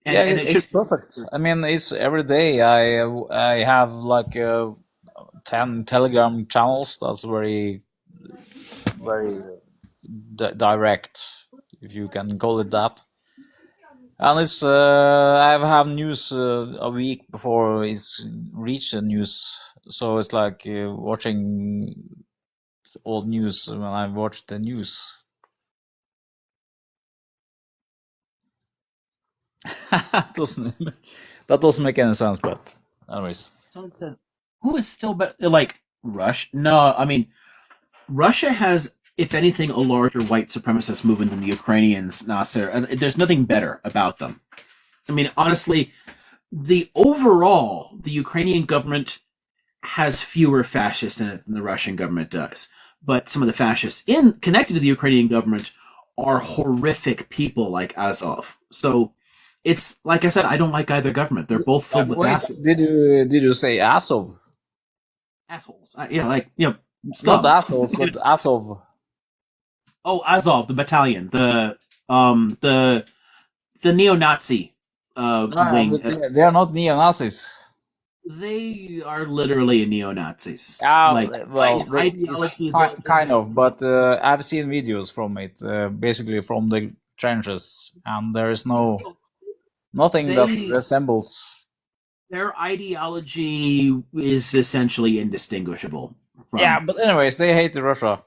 it's perfect. I mean, it's every day. I have like 10 Telegram channels. That's very very direct, if you can call it that. And it's I have news a week before it's reached the news, so it's like watching old news when I watch the news. that doesn't make any sense, but anyways. Someone says, "Who is still better?" Like Russia? No, I mean Russia has, if anything, a larger white supremacist movement than the Ukrainians. Nasser, and there's nothing better about them. I mean, honestly, the Ukrainian government has fewer fascists in it than the Russian government does. But some of the fascists connected to the Ukrainian government are horrific people like Azov. So it's like I said, I don't like either government. They're both filled with Wait, assholes. did you say Azov? Assholes. Not assholes, but Azov. Oh, Azov, the battalion, the neo-Nazi wing. But they are not neo-Nazis. They are literally neo-Nazis. Kind of, but I've seen videos from it, basically from the trenches, and there is nothing that resembles. Their ideology is essentially indistinguishable. Yeah, but anyways, they hate Russia.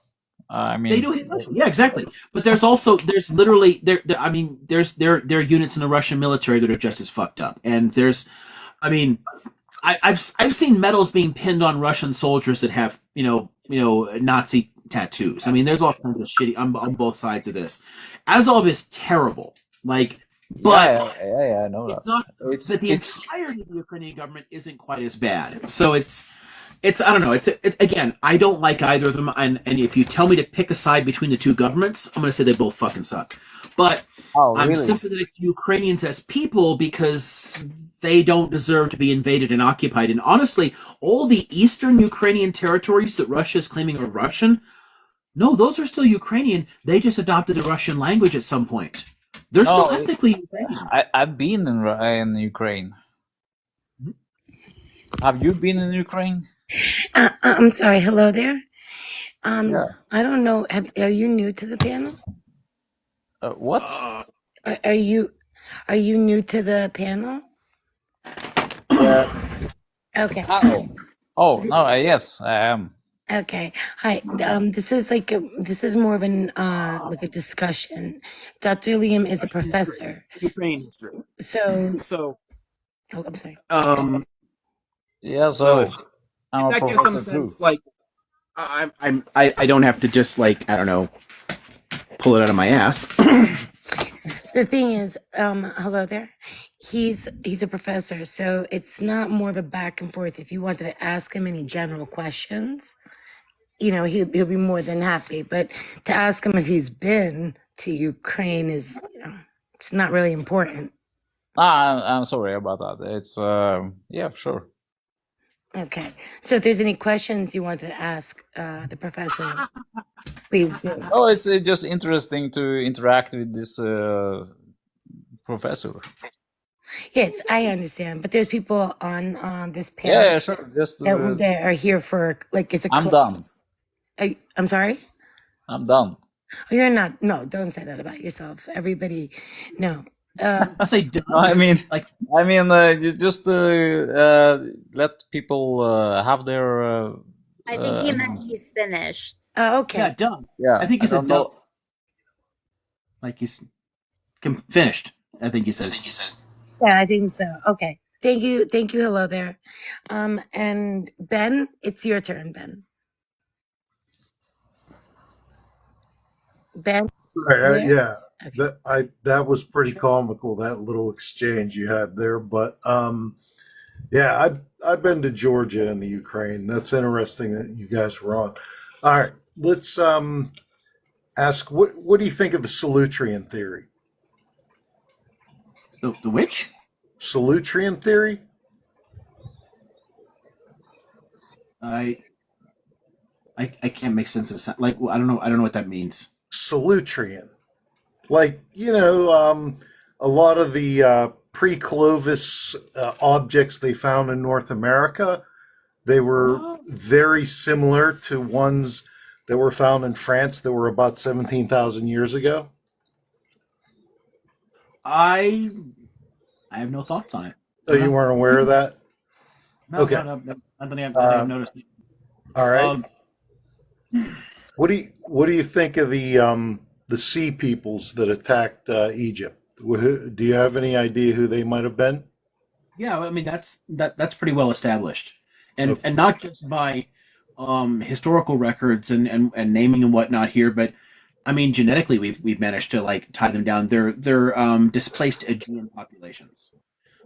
I mean, they do hate Russia. Yeah, exactly. But there's literally there are units in the Russian military that are just as fucked up, and I've seen medals being pinned on Russian soldiers that have Nazi tattoos. I mean, there's all kinds of shitty on both sides of this. Azov is terrible. I know it's that. not. But the entirety of the Ukrainian government isn't quite as bad. So it's I don't know. It's again, I don't like either of them. And if you tell me to pick a side between the two governments, I'm going to say they both fucking suck. But I'm sympathetic to Ukrainians as people because they don't deserve to be invaded and occupied. And honestly, all the eastern Ukrainian territories that Russia is claiming are Russian, no, those are still Ukrainian. They just adopted the Russian language at some point. They're still ethnically Ukrainian. I've been in Ukraine. Have you been in Ukraine? I'm sorry. Hello there. Yeah. I don't know. Are you new to the panel? What? Are you new to the panel? Okay. Oh no. Yes, I am. Okay. Hi. This is more of an like a discussion. Dr. Liam is a professor. Ukraine history. So. Oh, I'm sorry. Yeah. So I'm a professor too. I don't have to just I don't know, pull it out of my ass. The thing is, hello there. He's a professor, so it's not more of a back and forth. If you wanted to ask him any general questions, he'll be more than happy. But to ask him if he's been to Ukraine is, it's not really important. I'm sorry about that. It's yeah, sure. Okay. So if there's any questions you wanted to ask the professor, please do. Oh, it's just interesting to interact with this professor. Yes, I understand. But there's people on this panel. Yeah, sure. Just that are here for it's a. I'm done. I'm sorry. I'm done. Oh, you're not. No, don't say that about yourself. Everybody, no. I say. I mean, you just let people have their. I think he meant he's finished. Oh, okay. Yeah, done. Yeah, I think he said done. Like he's finished. I think he said. Yeah, I think so. Okay. Thank you. Hello there. And Ben, it's your turn, Ben. Ben. Right, yeah. Okay. That was pretty comical, that little exchange you had there. But yeah, I've been to Georgia and the Ukraine. That's interesting that you guys were on. All right, let's ask what do you think of the Solutrean theory? The which? Solutrean theory? I can't make sense of I don't know what that means. Solutrean, a lot of the pre-Clovis objects they found in North America, they were very similar to ones that were found in France that were about 17,000 years ago? I have no thoughts on it. Oh, you weren't aware of that? No, Okay. not that I've noticed. All right. What do you think of the sea peoples that attacked Egypt? Do you have any idea who they might have been? Yeah, I mean that's pretty well established, and not just by historical records and naming and whatnot here, but I mean genetically we've managed to like tie them down. They're displaced Aegean populations.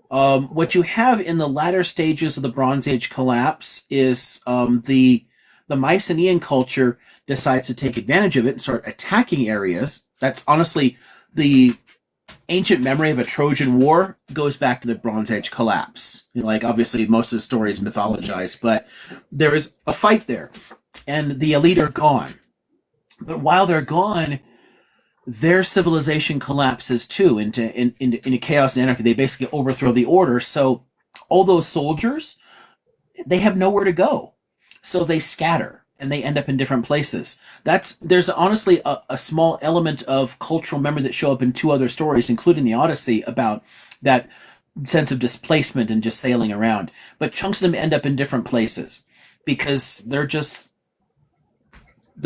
What you have in the latter stages of the Bronze Age collapse is the Mycenaean culture decides to take advantage of it and start attacking areas. That's honestly the ancient memory of a Trojan War goes back to the Bronze Age collapse. You know, like obviously most of the story is mythologized, but there is a fight there, and the elite are gone. But while they're gone, their civilization collapses too into chaos and anarchy. They basically overthrow the order. So all those soldiers, they have nowhere to go, so they scatter and they end up in different places. There's honestly a small element of cultural memory that show up in two other stories, including the Odyssey, about that sense of displacement and just sailing around. But chunks of them end up in different places because they're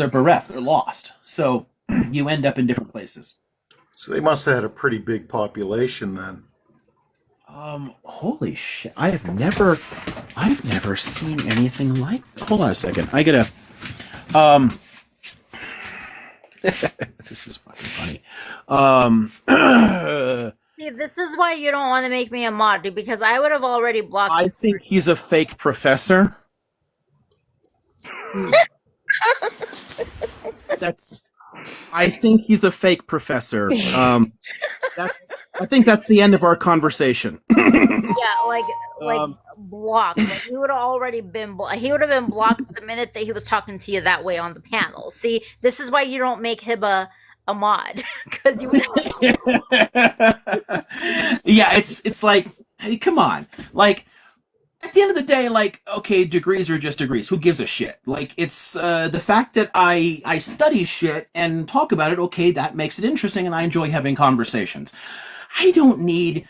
bereft, they're lost. So you end up in different places. So they must have had a pretty big population then. Holy shit! I've never seen anything like. Hold on a second. I gotta. This is fucking funny. See, this is why you don't want to make me a mod, because I would have already blocked. I think he's a fake professor. I think he's a fake professor. I think that's the end of our conversation. Yeah, like blocked. Like he would have already been. He would have been blocked the minute that he was talking to you that way on the panel. See, this is why you don't make Hiba a mod, because you. Yeah, it's like, hey, come on, like. At the end of the day, like, okay, degrees are just degrees. Who gives a shit? Like, it's the fact that I study shit and talk about it, okay, that makes it interesting, and I enjoy having conversations. I don't need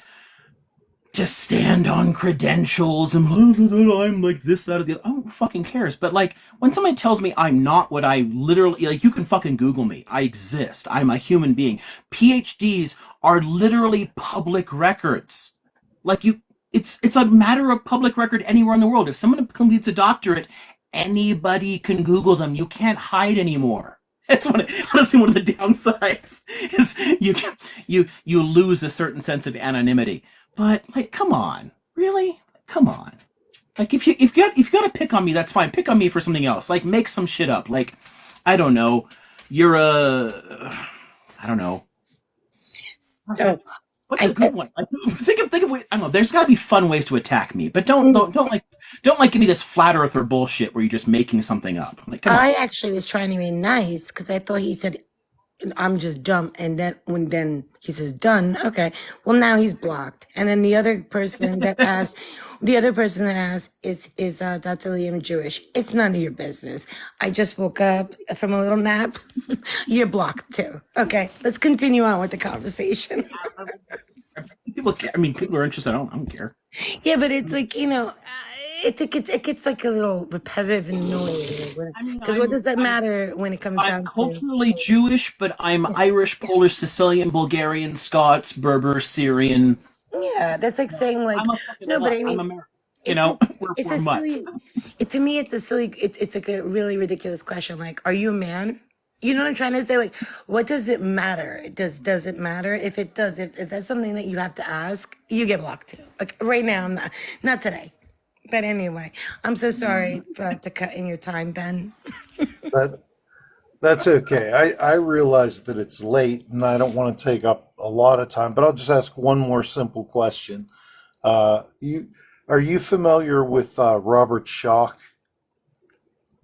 to stand on credentials and I'm like this, that, or the other. Oh, who fucking cares? But, like, when somebody tells me I'm not what I literally, like, you can fucking Google me. I exist. I'm a human being. PhDs are literally public records. Like, it's a matter of public record anywhere in the world. If someone completes a doctorate, anybody can Google them. You can't hide anymore. That's honestly one of the downsides is you lose a certain sense of anonymity. But like, come on, really, come on. Like if you got to pick on me, that's fine. Pick on me for something else. Like make some shit up. Like I don't know. You're I don't know. Oh. What's a good one? Like, think of I don't know. There's got to be fun ways to attack me, but don't give me this flat earther bullshit where you're just making something up. Like, I actually was trying to be nice because I thought he said I'm just dumb, and then he says done. Okay, well now he's blocked, and then the other person that asked is Dr. Liam Jewish? It's none of your business. I just woke up from a little nap. You're blocked too. Okay, let's continue on with the conversation. People care. I mean, people are interested. I don't care. Yeah, but it's like it gets like a little repetitive and annoying. Because what does that matter when it comes down I'm culturally Jewish, but I'm Irish, Polish, Sicilian, Bulgarian, Scots, Berber, Syrian. Yeah, that's like saying like no, but I mean, I'm American. You know, it's we're a mutts. silly. To me, it's a silly. It's like a really ridiculous question. Like, are you a man? You know what I'm trying to say? Like, what does it matter? Does it matter? If it does, if that's something that you have to ask, you get blocked too. Like right now, I'm not today. But anyway, I'm so sorry to cut in your time, Ben. That's okay. I realize that it's late and I don't want to take up a lot of time, but I'll just ask one more simple question. Are you familiar with Robert Schoch,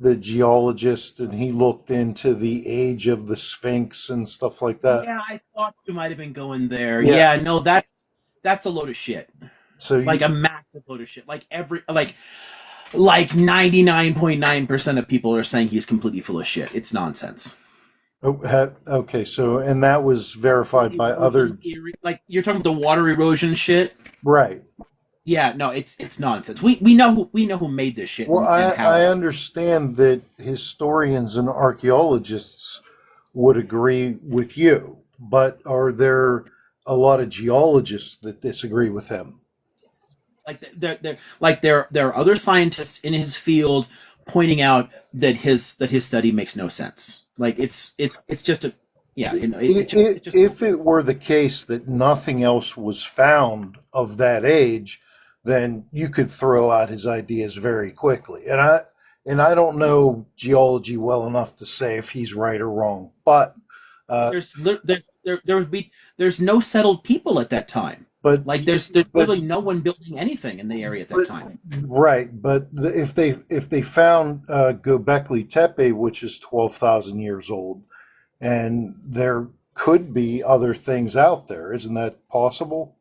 the geologist, and he looked into the age of the Sphinx and stuff like that? Yeah, I thought you might have been going there. Yeah, no, that's a load of shit. So like a massive load of shit. Like like 99.9% of people are saying he's completely full of shit. It's nonsense. Okay, so and that was verified by other. Like you're talking about the water erosion shit, right? Yeah, no, it's nonsense. We know who made this shit Well, and how. I understand that historians and archaeologists would agree with you, but are there a lot of geologists that disagree with him? There are other scientists in his field pointing out that his study makes no sense. Like it's just a yeah. If it were the case that nothing else was found of that age, then you could throw out his ideas very quickly. And I don't know geology well enough to say if he's right or wrong, but there's no settled people at that time. But like there's really no one building anything in the area at that time. Right, but if they found Göbekli Tepe, which is 12,000 years old, and there could be other things out there, isn't that possible?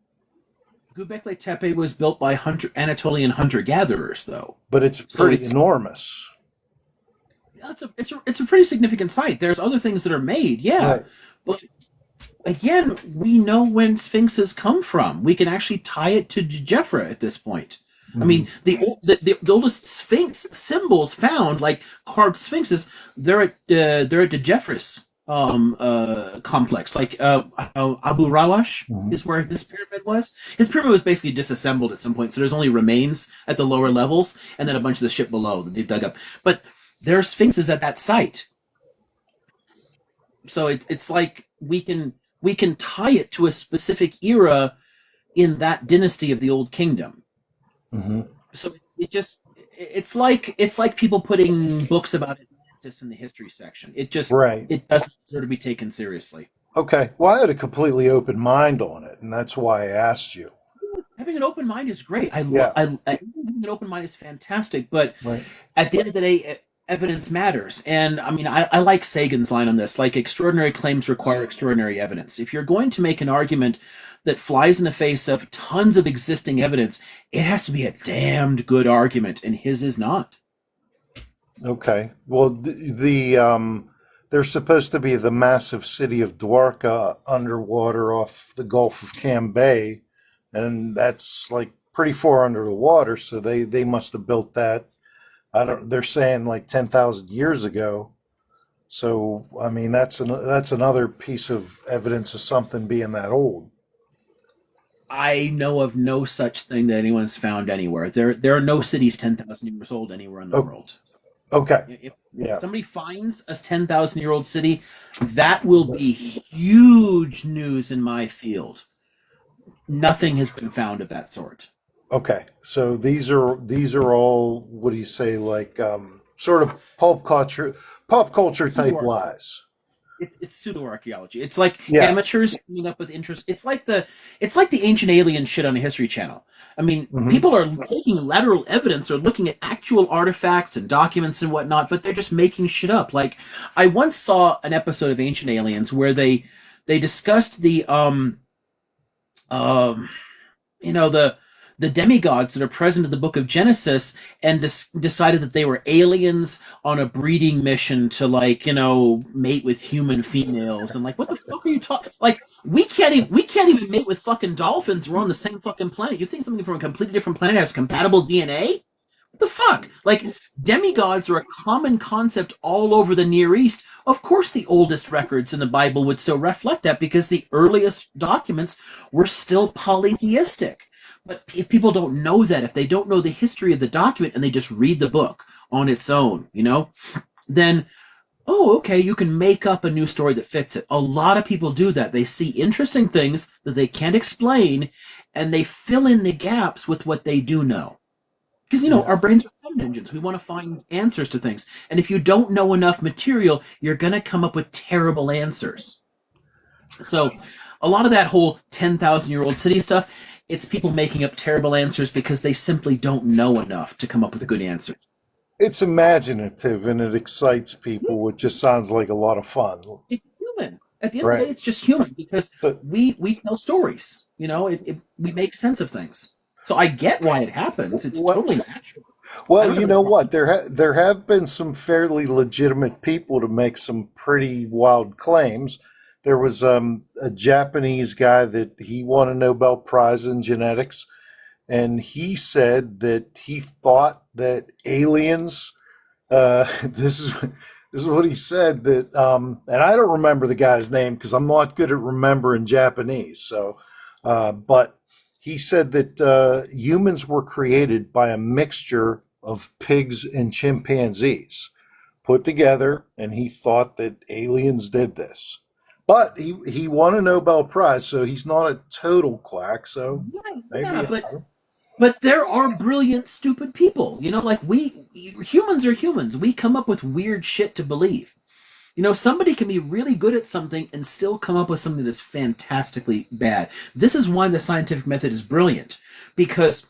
Göbekli Tepe was built by Anatolian hunter-gatherers, though. But it's pretty enormous. It's a pretty significant site. There's other things that are made, yeah. Right. But again, we know when sphinxes come from. We can actually tie it to Jeffra at this point. Mm-hmm. I mean, the oldest sphinx symbols found, like carved sphinxes, they're at Jeffra's complex. Like Abu Rawash is where his pyramid was. His pyramid was basically disassembled at some point, so there's only remains at the lower levels, and then a bunch of the shit below that they've dug up. But there are sphinxes at that site, so it's like we can tie it to a specific era in that dynasty of the Old Kingdom. Mm-hmm. So it's like people putting books about Atlantis in the history section. It doesn't deserve to be taken seriously. Okay, well, I had a completely open mind on it, and that's why I asked you. Having an open mind is great. Having an open mind is fantastic, but at the end of the day, evidence matters. And I mean, I like Sagan's line on this, like extraordinary claims require extraordinary evidence. If you're going to make an argument that flies in the face of tons of existing evidence, it has to be a damned good argument, and his is not. Okay. Well, there's supposed to be the massive city of Dwarka underwater off the Gulf of Cambay, and that's like pretty far under the water, so they must have built that. They're saying like 10,000 years ago. So, I mean, that's another piece of evidence of something being that old. I know of no such thing that anyone's found anywhere. There are no cities 10,000 years old anywhere in the world. Okay. If somebody finds a 10,000-year-old city, that will be huge news in my field. Nothing has been found of that sort. Okay, so these are all, what do you say, like sort of pop culture type lies. It's pseudo archaeology. It's like amateurs coming up with interest. It's like the ancient alien shit on the History Channel. I mean, people are taking lateral evidence or looking at actual artifacts and documents and whatnot, but they're just making shit up. Like, I once saw an episode of Ancient Aliens where they discussed the demigods that are present in the book of Genesis, and decided that they were aliens on a breeding mission to, like, mate with human females. And like, what the fuck are you talking? Like, we can't even mate with fucking dolphins. We're on the same fucking planet. You think something from a completely different planet has compatible DNA? What the fuck? Like, demigods are a common concept all over the Near East. Of course, the oldest records in the Bible would still reflect that, because the earliest documents were still polytheistic. But if people don't know that, if they don't know the history of the document and they just read the book on its own, then, okay, you can make up a new story that fits it. A lot of people do that. They see interesting things that they can't explain, and they fill in the gaps with what they do know. Because, our brains are fun engines. We want to find answers to things. And if you don't know enough material, you're going to come up with terrible answers. So a lot of that whole 10,000-year-old city stuff, it's people making up terrible answers because they simply don't know enough to come up with good answers. It's imaginative and it excites people, which just sounds like a lot of fun. It's human. At the end of the day, it's just human, because we tell stories. We make sense of things. So I get why it happens. It's totally natural. Well, you know what? There have been some fairly legitimate people to make some pretty wild claims. There was a Japanese guy that he won a Nobel Prize in genetics, and he said that he thought that aliens. This is what he said that, and I don't remember the guy's name because I'm not good at remembering Japanese. So, but he said that humans were created by a mixture of pigs and chimpanzees put together, and he thought that aliens did this. But he won a Nobel Prize, so he's not a total quack. So maybe. Yeah, but there are brilliant, stupid people. You know, like humans are humans. We come up with weird shit to believe. You know, somebody can be really good at something and still come up with something that's fantastically bad. This is why the scientific method is brilliant, because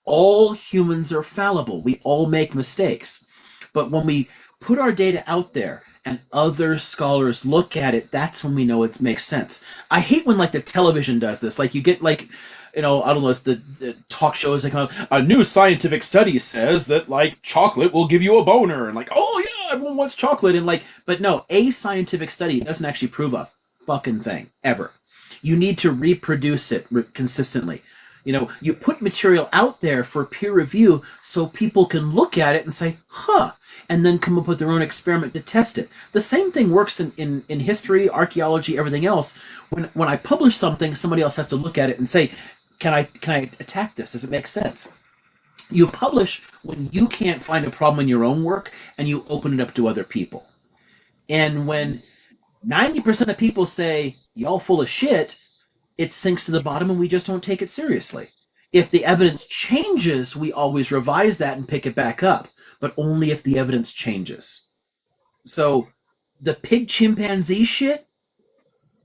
all humans are fallible. We all make mistakes. But when we put our data out there and other scholars look at it, that's when we know it makes sense. I hate when like the television does this. Like you get like, you know, I don't know, it's the talk shows that come out, a new scientific study says that like chocolate will give you a boner, and like, oh yeah, everyone wants chocolate, and like, but no, a scientific study doesn't actually prove a fucking thing ever. You need to reproduce it consistently. You know, you put material out there for peer review so people can look at it and say, huh, and then come up with their own experiment to test it. The same thing works in history, archaeology, everything else. When I publish something, somebody else has to look at it and say, can I attack this? Does it make sense? You publish when you can't find a problem in your own work, and you open it up to other people. And when 90% of people say, y'all full of shit, it sinks to the bottom and we just don't take it seriously. If the evidence changes, we always revise that and pick it back up, but only if the evidence changes. So the pig chimpanzee shit,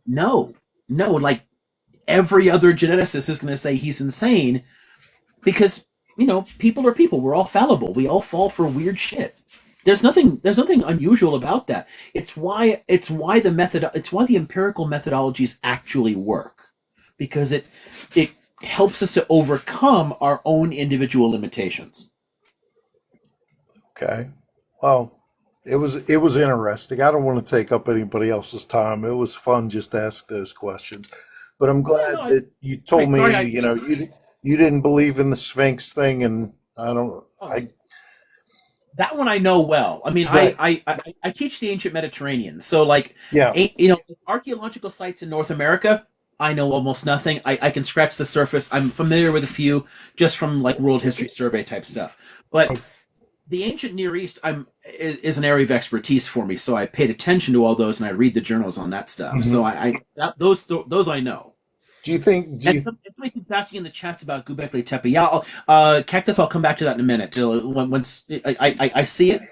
no, like every other geneticist is going to say he's insane, because, you know, people are people. We're all fallible. We all fall for weird shit. There's nothing unusual about that. It's why the empirical methodologies actually work, because it helps us to overcome our own individual limitations. Okay. Well, it was interesting. I don't want to take up anybody else's time. It was fun just to ask those questions. But I'm glad that you told me, you know, you didn't believe in the Sphinx thing, and that one I know well. I mean, right. I teach the ancient Mediterranean, so like, you know, archaeological sites in North America, I know almost nothing. I can scratch the surface. I'm familiar with a few just from like World History Survey type stuff, but the ancient Near East is an area of expertise for me. So I paid attention to all those, and I read the journals on that stuff. Mm-hmm. So those I know. Do you think? Somebody keeps asking in the chats about Göbekli Tepe. Yeah, Cactus. I'll come back to that in a minute. Once I see it,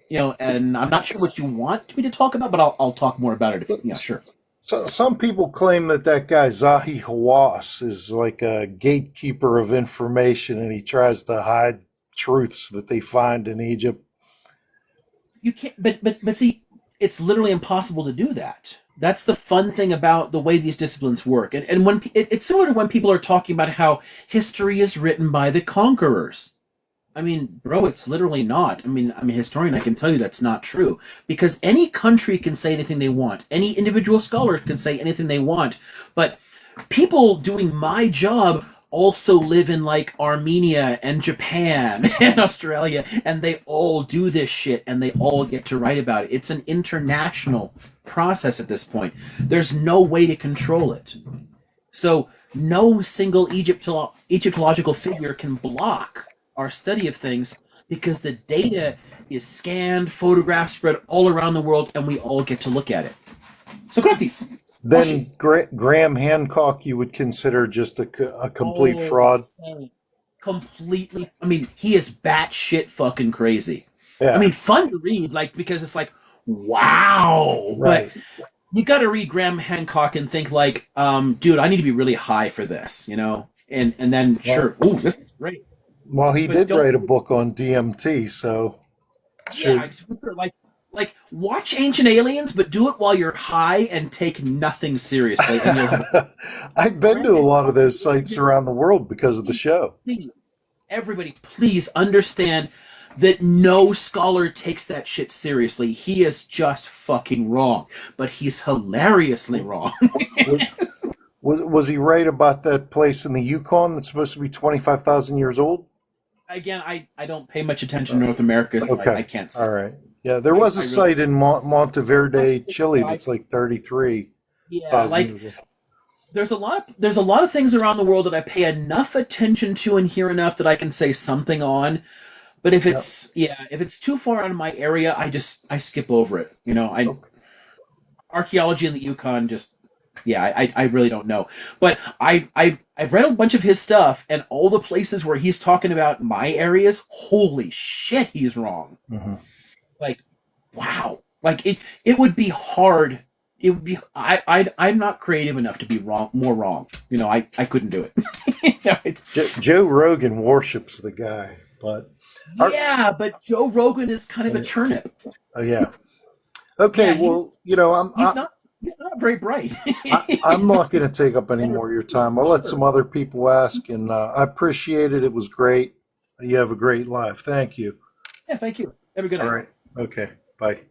you know, and I'm not sure what you want me to talk about, but I'll talk more about it. Yeah, sure. So some people claim that guy Zahi Hawass is like a gatekeeper of information, and he tries to hide truths that they find in Egypt. You can't, but see, it's literally impossible to do that. That's the fun thing about the way these disciplines work. And when it's similar to when people are talking about how history is written by the conquerors. I mean, bro, it's literally not. I mean, I'm a historian. I can tell you that's not true, because any country can say anything they want. Any individual scholar can say anything they want. But people doing my job also live in like Armenia and Japan and Australia, and they all do this shit, and they all get to write about it. It's an international process at this point. There's no way to control it. So no single Egyptological figure can block our study of things, because the data is scanned, photographs spread all around the world, and we all get to look at it. So correct these. Then Graham Hancock you would consider just a complete fraud? Completely. I mean, he is batshit fucking crazy. Yeah. I mean, fun to read, like, because it's like, wow. Right. But you got to read Graham Hancock and think like, dude, I need to be really high for this, you know? And then, sure, ooh, this is great. Well, he did write a book on DMT, so... Yeah, like watch Ancient Aliens, but do it while you're high and take nothing seriously. And I've been to a lot of those sites around the world because of the show. everybody, please understand that no scholar takes that shit seriously. He is just fucking wrong, but he's hilariously wrong. Was he right about that place in the Yukon that's supposed to be 25,000 years old? Again, I don't pay much attention to North America, so I Okay. can't say. All right. Yeah, there was a I really, site in Monteverde, Chile that's like 33,000 yeah, like years old. there's a lot of things around the world that I pay enough attention to and hear enough that I can say something on. But if it's too far out of my area, I skip over it. Archaeology in the Yukon I really don't know. But I've read a bunch of his stuff, and all the places where he's talking about my areas, holy shit, he's wrong. Mm-hmm. Like, wow. Like it would be hard. It would be I'm not creative enough to be more wrong. I couldn't do it. Joe Rogan worships the guy, but yeah, but Joe Rogan is kind of a turnip. Oh yeah. Okay, well, he's not very bright. I'm not going to take up any more of your time. I'll let some other people ask, and I appreciate it. It was great. You have a great life. Thank you. Yeah, thank you. Have a good night. All right. Okay. Bye.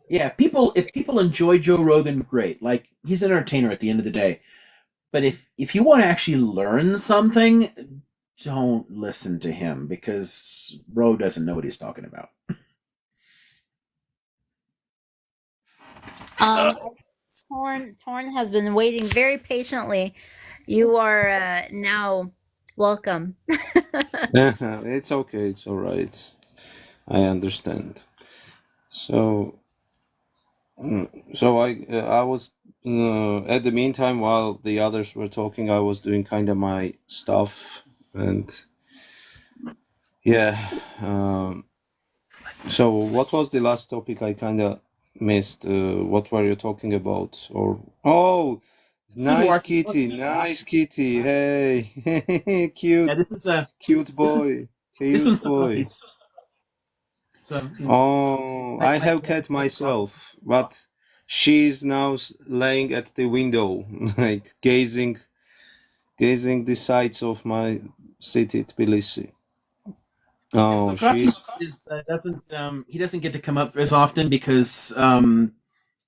Yeah, if people enjoy Joe Rogan, great. Like, he's an entertainer at the end of the day. But if you want to actually learn something, don't listen to him, because Ro doesn't know what he's talking about. Torn has been waiting very patiently. You are now welcome. It's okay. It's all right. I understand. So, I was at the meantime, while the others were talking, I was doing kind of my stuff, and yeah. So what was the last topic? I kind of missed. What were you talking about? Nice kitty, nice kitty. Hey, cute. Yeah, this is cute boy. This one's some boy. puppies. So, I have cat myself, but she's now laying at the window, like gazing the sights of my city, Tbilisi. So She's he doesn't get to come up as often because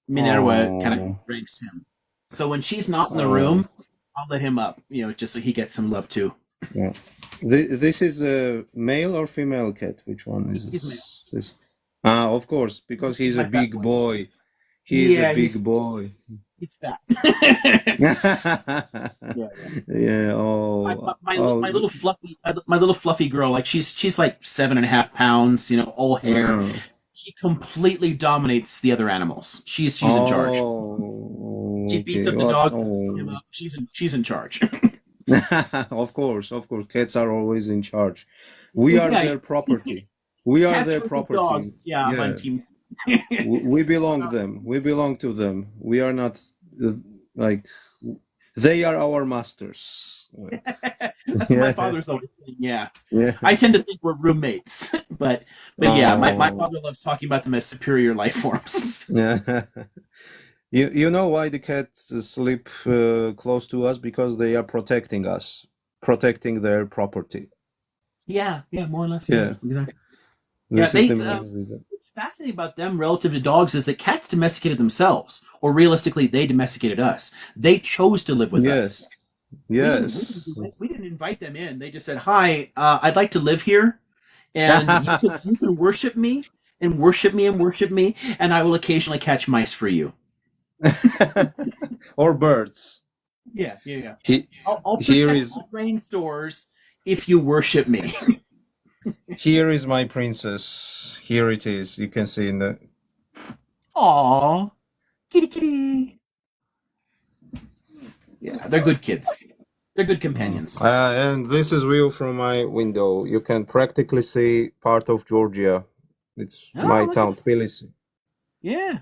Minerva kind of breaks him. So when she's not in the room, I'll let him up, just so he gets some love too. Yeah. This is a male or female cat? Which one is this? Of course, because he's a big boy. He's a big boy. He's fat. Yeah. Oh. My little fluffy girl. Like she's like 7.5 pounds. All hair. She completely dominates the other animals. She's in charge. She beats up the dog. Beats him up. She's in charge. Of course. Cats are always in charge. We are their property. We are their property. Dogs. Yeah, I'm on team. We belong them. We belong to them. We are not like they are our masters. That's what my father's always saying. Yeah. I tend to think we're roommates, but yeah, my father loves talking about them as superior life forms. Yeah. You know why the cats sleep close to us? Because they are protecting us, protecting their property. Yeah, more or less. Yeah, exactly. What's fascinating about them relative to dogs is that cats domesticated themselves, or realistically, they domesticated us. They chose to live with us. Yes. We didn't invite them in. They just said, "Hi, I'd like to live here, and you can worship me and worship me and worship me, and I will occasionally catch mice for you." Or birds. Yeah. I'll protect grain stores if you worship me. Here is my princess. Here it is. You can see in the. Aww, kitty. Yeah, they're good kids. They're good companions. And this is view from my window. You can practically see part of Georgia. It's my town, Tbilisi. Yeah.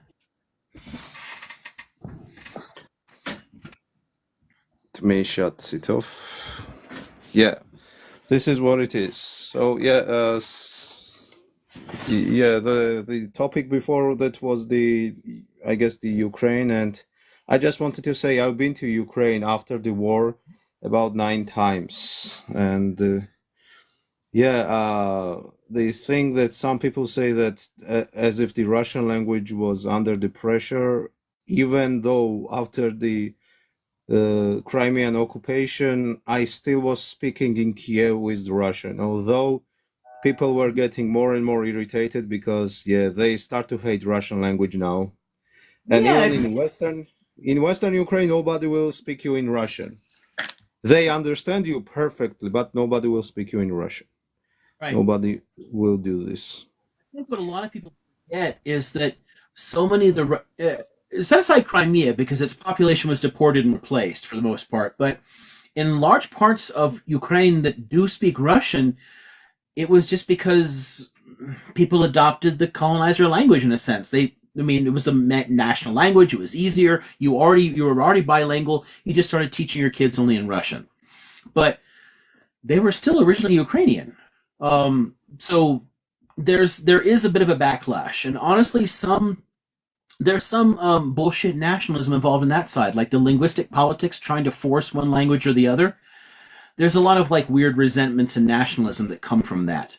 Let me shut it off. Yeah, this is what it is. So the topic before that was the Ukraine, and I just wanted to say I've been to Ukraine after the war, about 9 times. And they think that some people say that as if the Russian language was under the pressure, even though after the Crimean occupation, I still was speaking in Kiev with Russian, although people were getting more and more irritated because they start to hate Russian language now. And Yeah, even it's in Western Ukraine, nobody will speak you in Russian. They understand you perfectly, but nobody will speak you in Russian. right. Nobody will do this. I think what a lot of people forget is that so many of the set aside Crimea because its population was deported and replaced for the most part, but in large parts of Ukraine that do speak Russian, it was just because people adopted the colonizer language in a sense. I mean, it was the national language. It was easier. You were already bilingual. You just started teaching your kids only in Russian, but they were still originally Ukrainian. So there is a bit of a backlash, and honestly, there's some bullshit nationalism involved in that side, like the linguistic politics trying to force one language or the other. There's a lot of like weird resentments and nationalism that come from that.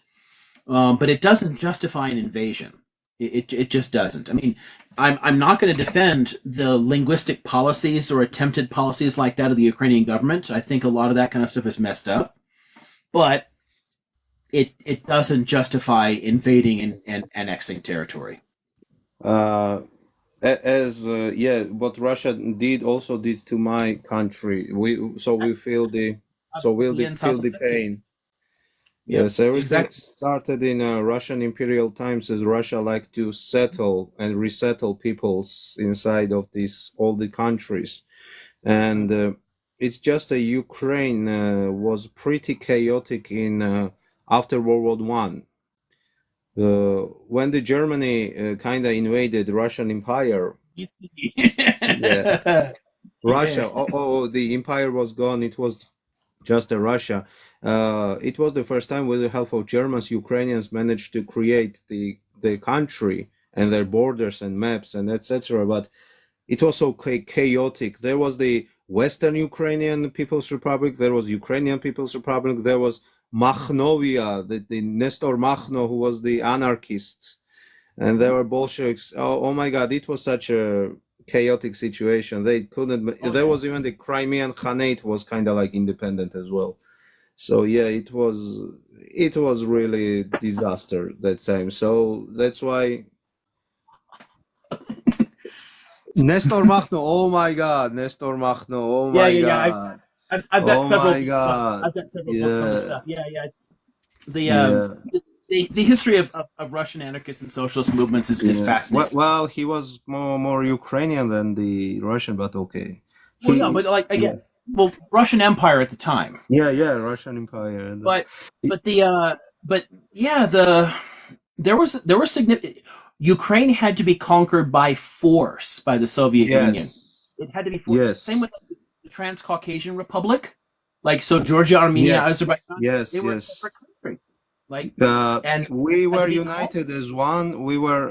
But it doesn't justify an invasion. It just doesn't. I mean, I'm not going to defend the linguistic policies or attempted policies like that of the Ukrainian government. I think a lot of that kind of stuff is messed up, but it doesn't justify invading and annexing territory. What Russia also did to my country. We feel the pain. Yes, everything started in Russian imperial times as Russia liked to settle and resettle peoples inside of all the countries. And it's just that Ukraine was pretty chaotic in after World War One. When the Germany kind of invaded Russian Empire, Russia, the empire was gone. It was just a Russia. It was the first time with the help of Germans, Ukrainians managed to create the country and their borders and maps and etc. But it was so chaotic. There was the Western Ukrainian People's Republic, there was Ukrainian People's Republic, there was Makhnovia, the Nestor Makhno, who was the anarchists, and there were Bolsheviks. Oh my God, it was such a chaotic situation. They couldn't. There was even the Crimean Khanate was kind of like independent as well. So it was really disaster that time. So that's why Nestor Makhno. Oh my God, Nestor Makhno. Oh my God. I've got several. My God. I've got several books on this stuff. It's the history of Russian anarchists and socialist movements is fascinating. Well, he was more Ukrainian than the Russian, but okay. Russian Empire at the time. Russian Empire. There was significant. Ukraine had to be conquered by force by the Soviet Union. It had to be forced. Yes. Same with the Transcaucasian Republic, Georgia, Armenia, Azerbaijan. They were a separate country. And we were united as one. We were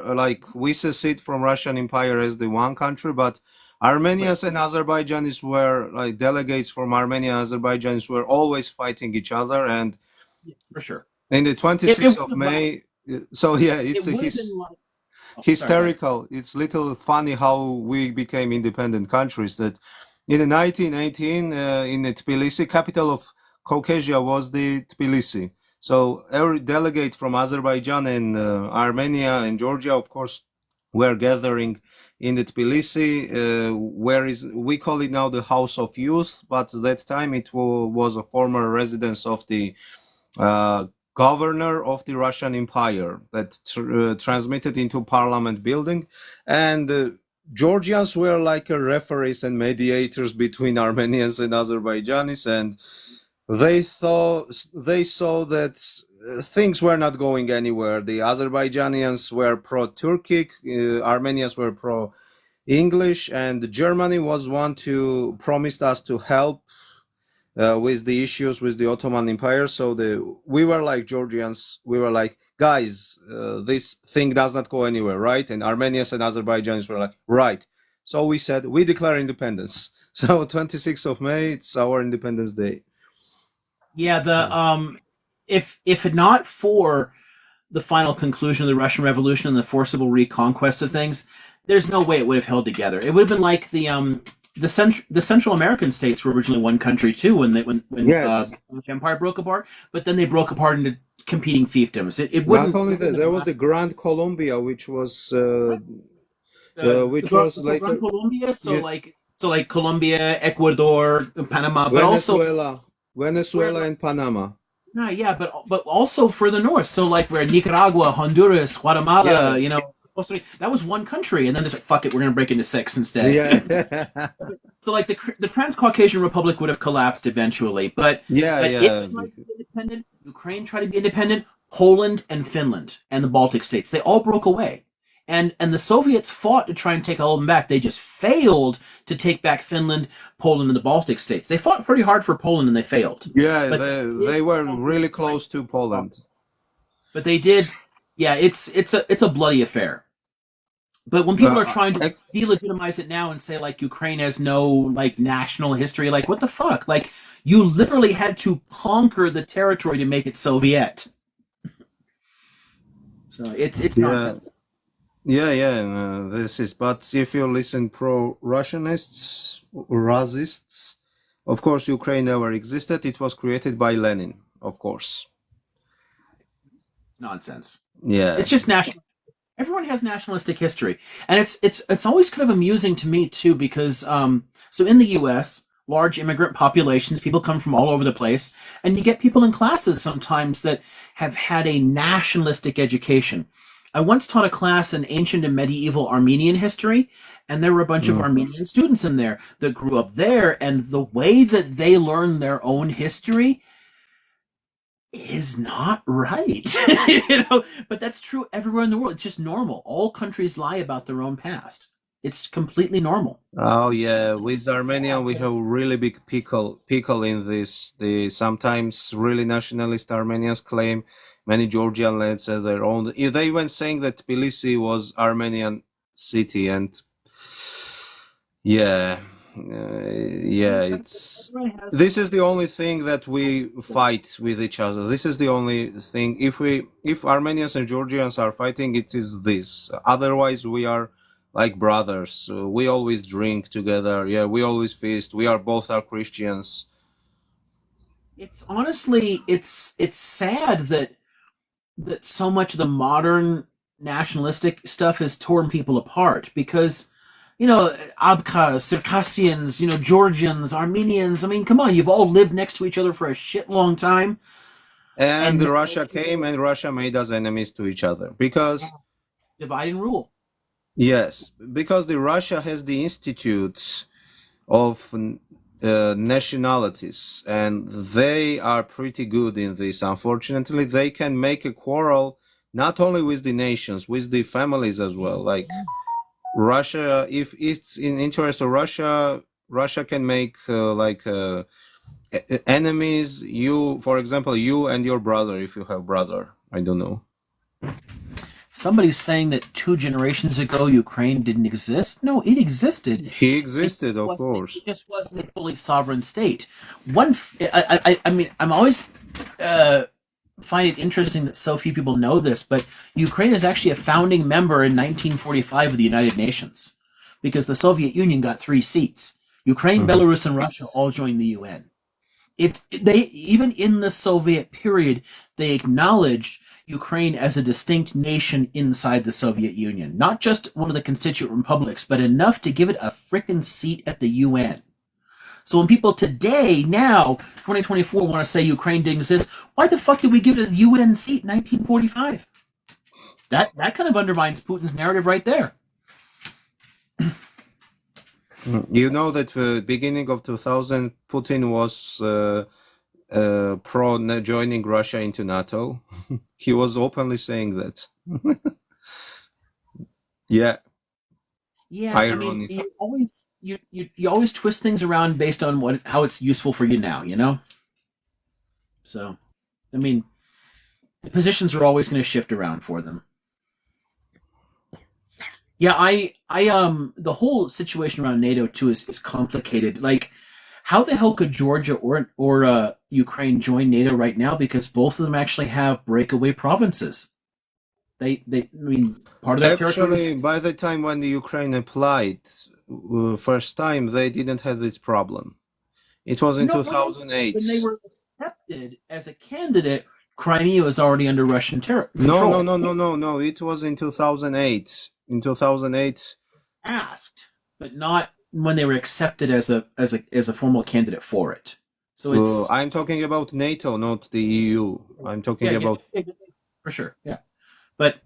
we seceded from Russian Empire as the one country, but Armenians and Azerbaijanis were delegates from Armenia and Azerbaijanis were always fighting each other, and for sure. In the 26th of May, hysterical. It's little funny how we became independent countries. That in 1918, in the Tbilisi, capital of Caucasia was the Tbilisi. So every delegate from Azerbaijan and Armenia and Georgia, of course, were gathering in the Tbilisi, we call it now the House of Youth, but at that time it was a former residence of the governor of the Russian Empire that transmitted into Parliament building, and Georgians were like referees and mediators between Armenians and Azerbaijanis, and they saw that things were not going anywhere. The Azerbaijanians were pro-Turkic, Armenians were pro-English, and Germany was one to promised us to help with the issues with the Ottoman Empire. So we were like Georgians, we were like, guys, this thing does not go anywhere, right? And Armenians and Azerbaijanis were like, right. So we said we declare independence. So 26th of May, it's our Independence Day. Yeah, if not for the final conclusion of the Russian Revolution and the forcible reconquest of things, there's no way it would have held together. It would have been like the Central American states were originally one country too when Yes. the British Empire broke apart, but then they broke apart into competing fiefdoms. It Not wouldn't. only that, there was the Grand Colombia, which was Gran later Colombia, yeah, so like Colombia, Ecuador, Panama, but also Venezuela and Panama. yeah, but also further north. So like where Nicaragua, Honduras, Guatemala, Yeah. Costa Rica, that was one country, and then it's like fuck it, we're gonna break into 6 instead. Yeah. So like the Transcaucasian Republic would have collapsed eventually, but Yeah, but yeah. it tried to be independent. Ukraine tried to be independent. Poland and Finland and the Baltic states, they all broke away. And the Soviets fought to try and take all of them back. They just failed to take back Finland, Poland, and the Baltic states. They fought pretty hard for Poland and they failed. Yeah, But they were really close to Poland. But they did. Yeah, it's a bloody affair. But when people are trying to delegitimize it now and say like Ukraine has no like national history, like what the fuck? Like you literally had to conquer the territory to make it Soviet. So it's nonsense. Yeah. This is. But if you listen pro-Russianists, Razists, of course, Ukraine never existed. It was created by Lenin, of course. It's nonsense. Yeah. It's just national. Everyone has nationalistic history, and it's always kind of amusing to me too because so in the U.S. large immigrant populations, people come from all over the place, and you get people in classes sometimes that have had a nationalistic education. I once taught a class in ancient and medieval Armenian history, and there were a bunch of Armenian students in there that grew up there, and the way that they learn their own history is not right. But that's true everywhere in the world. It's just normal. All countries lie about their own past. It's completely normal. Oh yeah, with Armenia we have really big pickle in this. The sometimes really nationalist Armenians claim many Georgian lands as their own. They even saying that Tbilisi was Armenian city, and yeah, it's this is the only thing that we fight with each other. This is the only thing. If Armenians and Georgians are fighting, it is this. Otherwise, we are like brothers. We always drink together. Yeah, we always feast. We are both are Christians. It's honestly, it's sad that so much of the modern nationalistic stuff has torn people apart because Abkhaz, Circassians, Georgians, Armenians. I mean, come on, you've all lived next to each other for a shit long time. And Russia came and Russia made us enemies to each other because divide and rule. Yes, because the Russia has the institutes of nationalities, and they are pretty good in this. Unfortunately, they can make a quarrel not only with the nations, with the families as well. Like Russia, if it's in interest of Russia, Russia can make enemies. You, for example, you and your brother, if you have brother. I don't know. Somebody's saying that 2 generations ago Ukraine didn't exist. No, it existed. He existed, of course. It just wasn't a fully sovereign state. I mean, I'm always find it interesting that so few people know this, but Ukraine is actually a founding member in 1945 of the United Nations because the Soviet Union got 3 seats. Ukraine, Belarus, and Russia all joined the UN. They even in the Soviet period, they acknowledged Ukraine as a distinct nation inside the Soviet Union. Not just one of the constituent republics, but enough to give it a frickin' seat at the UN. So when people today, now, 2024, want to say Ukraine didn't exist, why the fuck did we give it a UN seat in 1945? That kind of undermines Putin's narrative right there. You know that beginning of 2000, Putin was pro joining Russia into NATO. He was openly saying that. Yeah. Yeah, Irony. I mean, you always twist things around based on how it's useful for you now, So, I mean, the positions are always going to shift around for them. Yeah, I the whole situation around NATO too is complicated. Like, how the hell could Georgia or Ukraine join NATO right now? Because both of them actually have breakaway provinces. I mean, part of their territory Actually, is by the time when the Ukraine applied first time, they didn't have this problem. It was in no. When they 2008. were accepted as a candidate, Crimea was already under Russian No, no, control. no, no, no, no. It was in 2008. In 2008. Asked, but not when they were accepted as a formal candidate for it. So it's I'm talking about NATO, not the EU. I'm talking yeah, about. for sure, yeah. But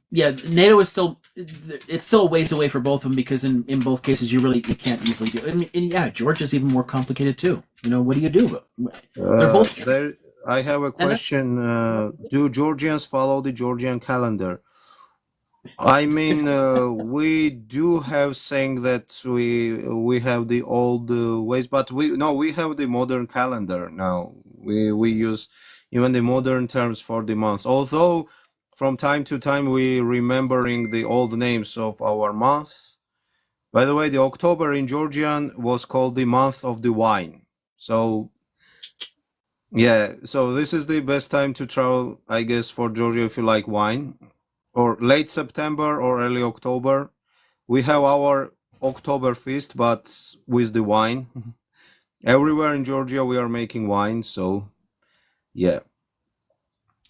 yeah, NATO is still a ways away for both of them because in both cases you can't easily do. And yeah, Georgia's even more complicated too. What do you do? They're both There, I have a question. Do Georgians follow the Georgian calendar? I mean, we do have saying that we have the old ways, but we have the modern calendar now. We use even the modern terms for the months. Although from time to time we remembering the old names of our month. By the way, the October in Georgian was called the month of the wine. So yeah, so this is the best time to travel, I guess, for Georgia if you like wine, or late September or early October. We have our October feast, but with the wine. Everywhere in Georgia we are making wine, so yeah.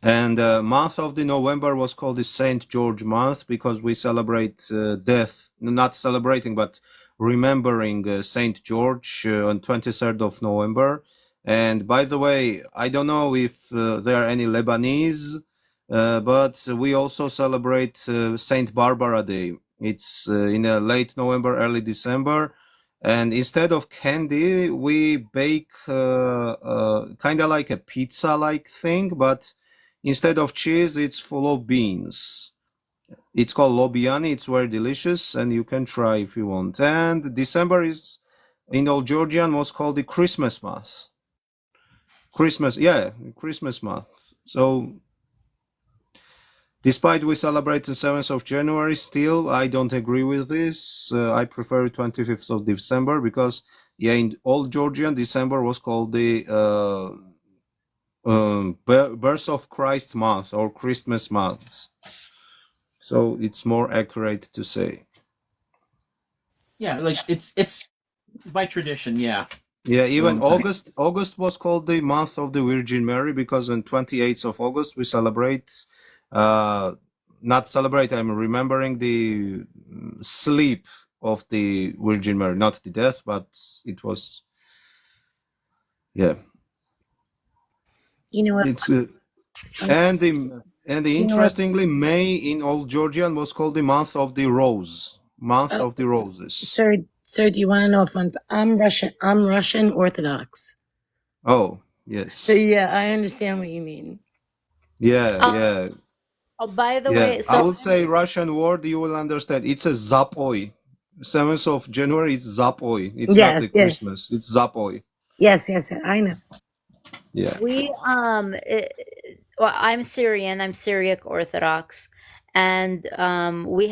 And month of the November was called the Saint George month because we celebrate death, not celebrating, but remembering Saint George on 23rd of November. And by the way, I don't know if there are any Lebanese, but we also celebrate Saint Barbara Day. It's in late November, early December. And instead of candy, we bake kind of like a pizza-like thing, but instead of cheese, it's full of beans. It's called lobiani. It's very delicious, and you can try if you want. And December is, in Old Georgian, was called the Christmas month. Christmas month. So, despite we celebrate the 7th of January, still, I don't agree with this. I prefer 25th of December because, in Old Georgian, December was called the birth of Christ month or Christmas month. So it's more accurate to say. yeah, like it's by tradition, yeah. Yeah, even August was called the month of the Virgin Mary because on 28th of August we celebrate, not celebrate, I'm remembering the sleep of the Virgin Mary, not the death, but it was, yeah. You know what? It's and interestingly, May in Old Georgian was called the month of the rose, month of the roses. Sir, do you want to know if I'm Russian? I'm Russian Orthodox. Oh, yes. So yeah, I understand what you mean. Yeah. Oh, by the Yeah, way, I so will say Russian word, you will understand. It's a Zapoy. 7th of January, it's Zapoy. It's not the Christmas. It's Zapoy. Yes, I know. Yeah. we well, I'm Syrian. I'm Syriac Orthodox, and we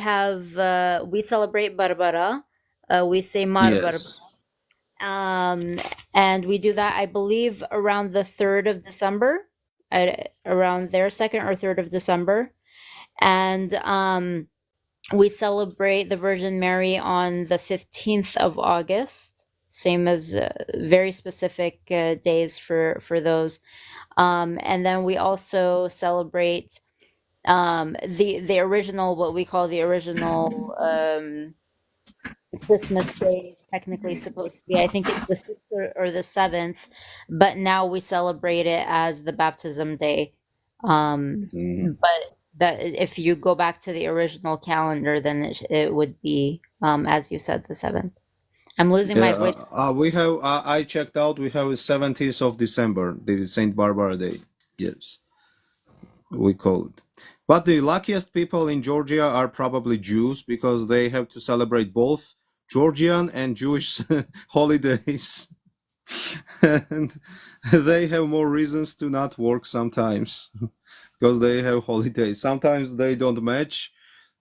celebrate Barbara. We say Mar Barbara. Yes. And we do that, I believe, around the 3rd of December, around their 2nd or 3rd of December. And we celebrate the Virgin Mary on the 15th of August, same as very specific days for those. And then we also celebrate the original, what we call the original Christmas Day, technically supposed to be. I think it's the 6th or the 7th, but now we celebrate it as the baptism day. But that if you go back to the original calendar, then it would be, as you said, the 7th. I'm losing my voice. We have, I checked out, we have 17th of December, the Saint Barbara Day. Yes, we call it. But the luckiest people in Georgia are probably Jews because they have to celebrate both Georgian and Jewish holidays. And they have more reasons to not work sometimes because they have holidays. Sometimes they don't match.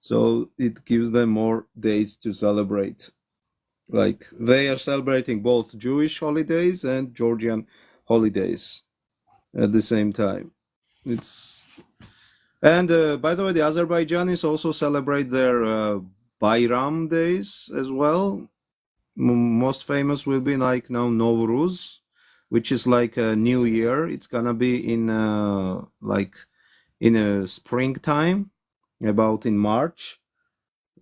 so it gives them more days to celebrate. Like they are celebrating both Jewish holidays and Georgian holidays at the same time. It's and by the way, the Azerbaijanis also celebrate their Bayram days as well. Most famous will be like now Nowruz, which is like a new year. It's gonna be in like in a springtime, about in March.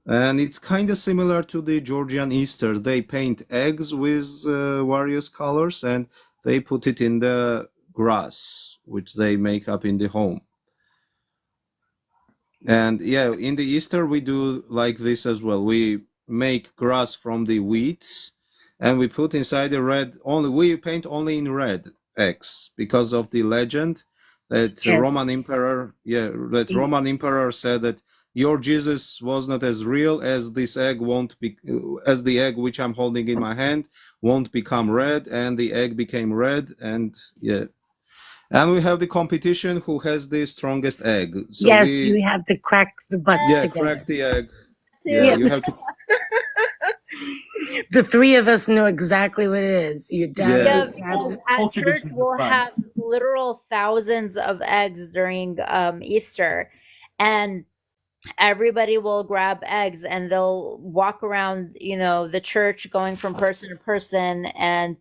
And it's kind of similar to the Georgian Easter. They paint eggs with various colors and they put it in the grass, which they make up in the home. And yeah, in the Easter, we do like this as well. We make grass from the wheat and we put inside the red, only we paint only in red eggs because of the legend that Yes. Roman emperor said that your Jesus was not as real as this egg won't be, as the egg which I'm holding in my hand won't become red, and the egg became red, and yeah. And we have the competition who has the strongest egg. So Yes, we you have to crack the butts together. crack the egg. Yeah, you have to. The three of us know exactly what it is. Your dad Yeah. grabs it. At church, we'll have literal thousands of eggs during Easter, and everybody will grab eggs and they'll walk around, the church, going from person to person, and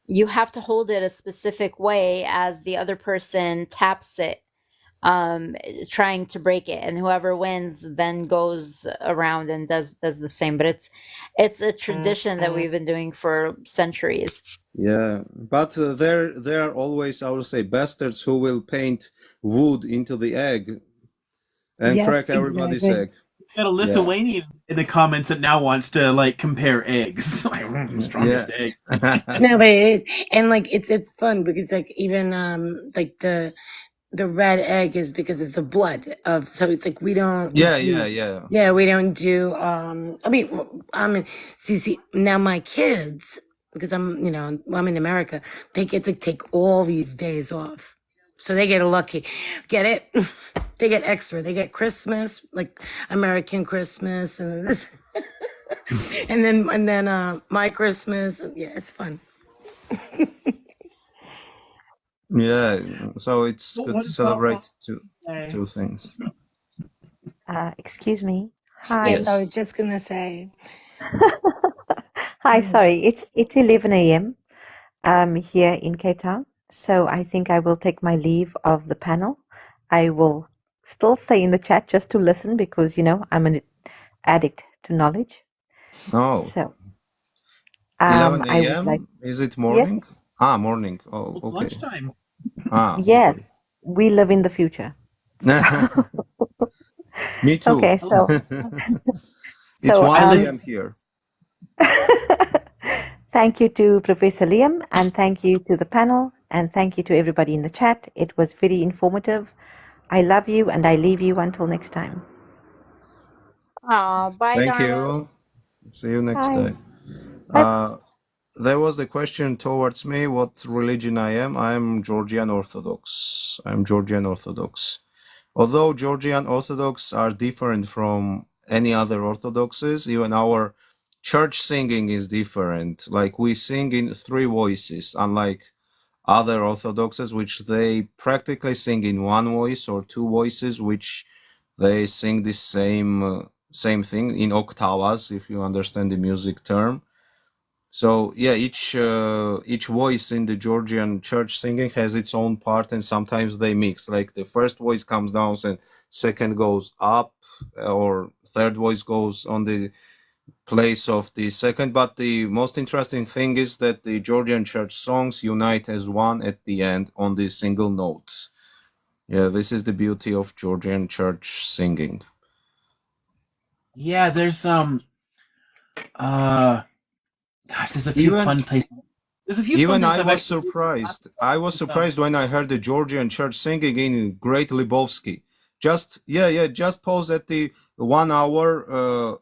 you have to hold it a specific way as the other person taps it, trying to break it, and whoever wins then goes around and does the same. But it's a tradition that we've been doing for centuries. Yeah, but there are always, I would say, bastards who will paint wood into the egg and crack everybody's egg. Got a Lithuanian in the comments that now wants to like compare eggs. Like, strongest eggs. No, but it is, and like it's fun because like even like the red egg is because it's the blood of, so it's like we don't Yeah, we don't do I mean see now my kids, because I'm in America, they get to take all these days off, so they get lucky, get it. They get extra, they get Christmas, like American Christmas, and this and then my Christmas. Yeah, it's fun. Yeah, so it's good to celebrate two things. Excuse me. Hi. Yes, I was just gonna say. Hi, sorry. It's 11 a.m. Here in Cape Town. So I think I will take my leave of the panel. I will still stay in the chat just to listen because, I'm an addict to knowledge. Oh. So 11 I would a.m. like, Is it morning? yes, Morning. Oh, It's okay. lunchtime. yes, we live in the future. Me too. Okay, so It's 1 p.m. here. Thank you to Professor Liam, and thank you to the panel, and thank you to everybody in the chat. It was very informative. I love you, and I leave you until next time. Oh, bye, Thank Dharma. you. See you next Bye. time. There was the question towards me, what religion I am. I am Georgian Orthodox. I'm Georgian Orthodox. Although Georgian Orthodox are different from any other Orthodoxes, even our church singing is different. Like we sing in three voices, unlike other Orthodoxes, which they practically sing in one voice or two voices, which they sing the same thing in octavas, if you understand the music term. So yeah, each voice in the Georgian church singing has its own part, and sometimes they mix. Like the first voice comes down and second goes up, or third voice goes on the place of the second. But the most interesting thing is that the Georgian church songs unite as one at the end on the single note. Yeah, this is the beauty of Georgian church singing. Yeah, there's there's a few fun places. There's a few Even fun I places was surprised. I was surprised when I heard the Georgian church singing in Great Libovsky. Just pause at the 1 hour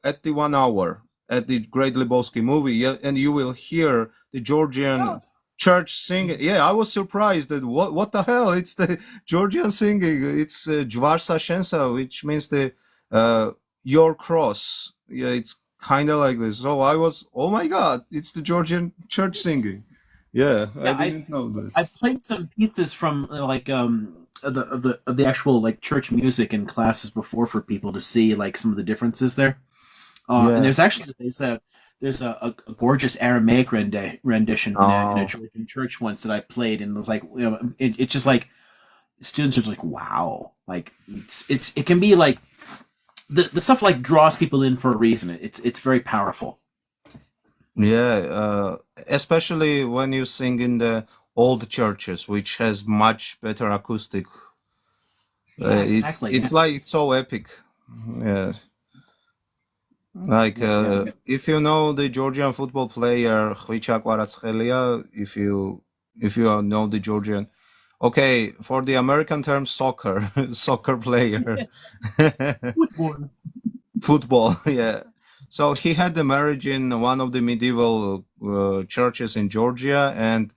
at the Great Lebowski movie, and you will hear the Georgian church singing. Yeah, I was surprised that what the hell? It's the Georgian singing. It's Jvarsa Shensa, which means the your cross. Yeah, it's kind of like this. So I was, oh my God, it's the Georgian church singing. Yeah, I didn't know that. I played some pieces from of the actual like church music in classes before for people to see like some of the differences there. And Yeah. there's a gorgeous Aramaic rendition in a Oh. Georgian church once that I played, and it was like it's just like students are just like wow, like it can be like the stuff like draws people in for a reason. It's very powerful. Yeah, especially when you sing in the old churches, which has much better acoustic. Yeah, exactly. It's like it's so epic. Yeah. Like if you know the Georgian football player Khvicha Kvaratskhelia, if you know the Georgian, okay, for the American term soccer, soccer player. Football. Football, yeah. So he had the marriage in one of the medieval churches in Georgia, and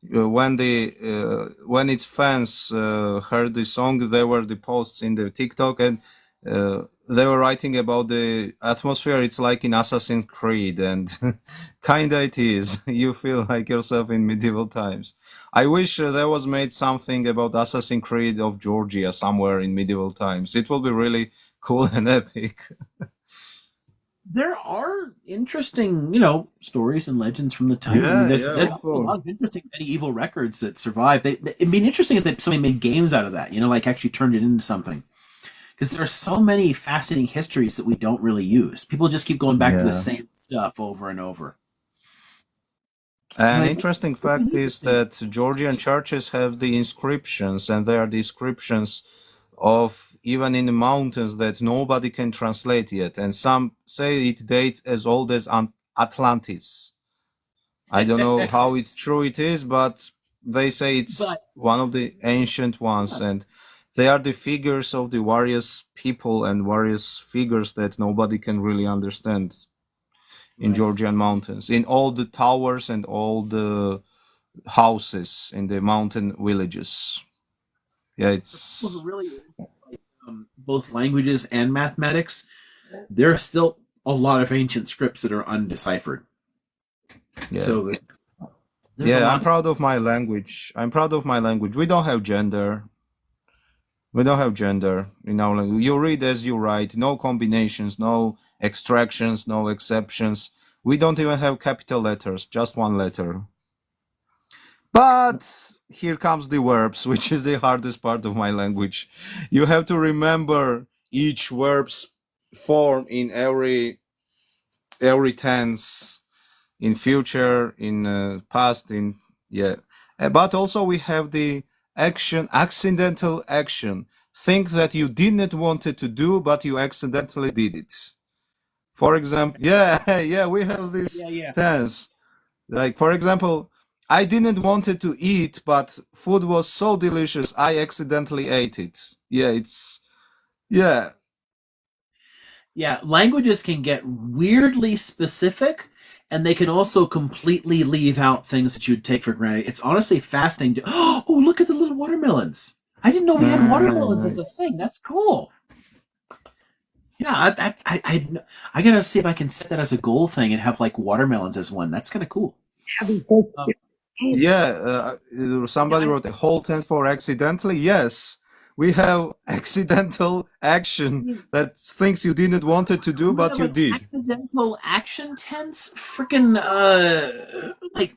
when its fans heard the song, there were the posts in the TikTok, and they were writing about the atmosphere. It's like in Assassin's Creed, and kinda it is. You feel like yourself in medieval times. I wish there was made something about Assassin's Creed of Georgia somewhere in medieval times. It will be really cool and epic. There are interesting, stories and legends from the time. I mean, Yeah, there's yeah, there's of a course. lot of interesting medieval records that survive. It'd be interesting if somebody made games out of that. Like actually turned it into something. Because there are so many fascinating histories that we don't really use. People just keep going back to the Yeah. same stuff over and over. An Like, interesting fact is that Georgian churches have the inscriptions, and they are the inscriptions of even in the mountains that nobody can translate yet. And some say it dates as old as Atlantis. I don't know how it's true it is, but they say it's But one of the ancient ones, and they are the figures of the various people and various figures that nobody can really understand in Right. Georgian mountains, in all the towers and all the houses in the mountain villages. Yeah, for people it's who really like both languages and mathematics, there are still a lot of ancient scripts that are undeciphered. yeah. So there's a Yeah, I'm lot. proud of my language. I'm proud of my language. We don't have gender. We don't have gender in our language. You read as you write. No combinations, no extractions, no exceptions. We don't even have capital letters, just one letter. But here comes the verbs, which is the hardest part of my language. You have to remember each verb's form in every tense, in future, in past, in yeah. But also we have the action, accidental action. Think that you didn't want it to do, but you accidentally did it. For example, yeah, we have this Yeah. tense. Like, for example, I didn't want it to eat, but food was so delicious, I accidentally ate it. Yeah. Yeah, languages can get weirdly specific, and they can also completely leave out things that you'd take for granted. It's honestly fascinating to, oh, look at the little watermelons. I didn't know we had watermelons as a thing. That's cool. Yeah, I gotta see if I can set that as a goal thing and have like watermelons as one. That's kind of cool. Yeah, somebody wrote a whole tense for accidentally. Yes, we have accidental action that things you didn't want it to do, but you did. Accidental action tense? Freaking, like,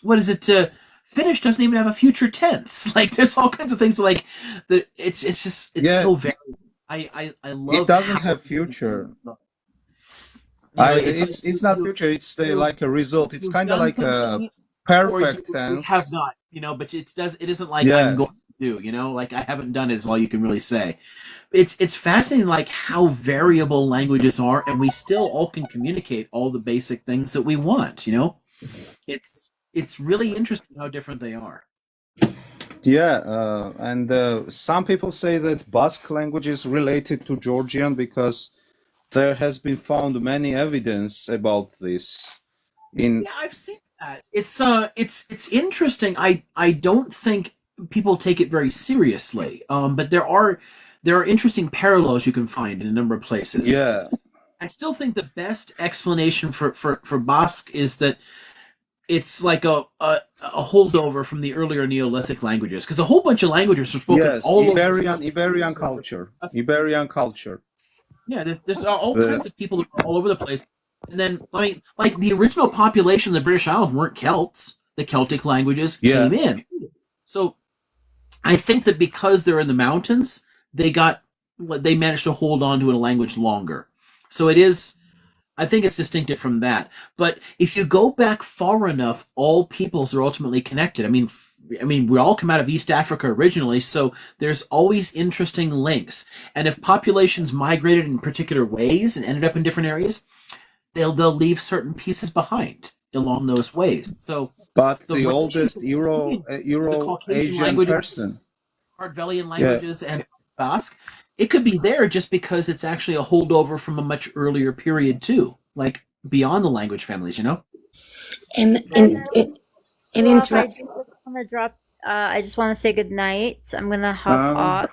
what is it? Finnish doesn't even have a future tense. Like, there's all kinds of things like that. It's just, it's Yeah, so varied. I love it doesn't how have future. it's like It's not future. It's like a result. It's you've kind of done like a something or perfect you have tense. not, but it isn't like I'm Yeah. going to do, like I haven't done it is all you can really say. It's fascinating like how variable languages are, and we still all can communicate all the basic things that we want, It's really interesting how different they are. Yeah, and some people say that Basque language is related to Georgian because there has been found many evidence about this. Yeah, I've seen that. It's interesting. I don't think people take it very seriously. But there are there are interesting parallels you can find in a number of places. Yeah. I still think the best explanation for Basque is that it's like a holdover from the earlier Neolithic languages, because a whole bunch of languages are spoken Yes, all over. Iberian culture. Iberian culture. Yeah, there's all kinds of people all over the place. And then, I mean, like the original population of the British Isles weren't Celts. The Celtic languages came in. So I think that because they're in the mountains, they managed to hold on to a language longer. So it is, I think it's distinctive from that. But if you go back far enough, all peoples are ultimately connected. I mean, we all come out of East Africa originally, so there's always interesting links. And if populations migrated in particular ways and ended up in different areas, they'll leave certain pieces behind along those ways. So, but the oldest Euro-Asian person, Hardvelian languages and Basque, it could be there just because it's actually a holdover from a much earlier period too, like beyond the language families, you know. And I just want to say good night. I'm gonna hop off.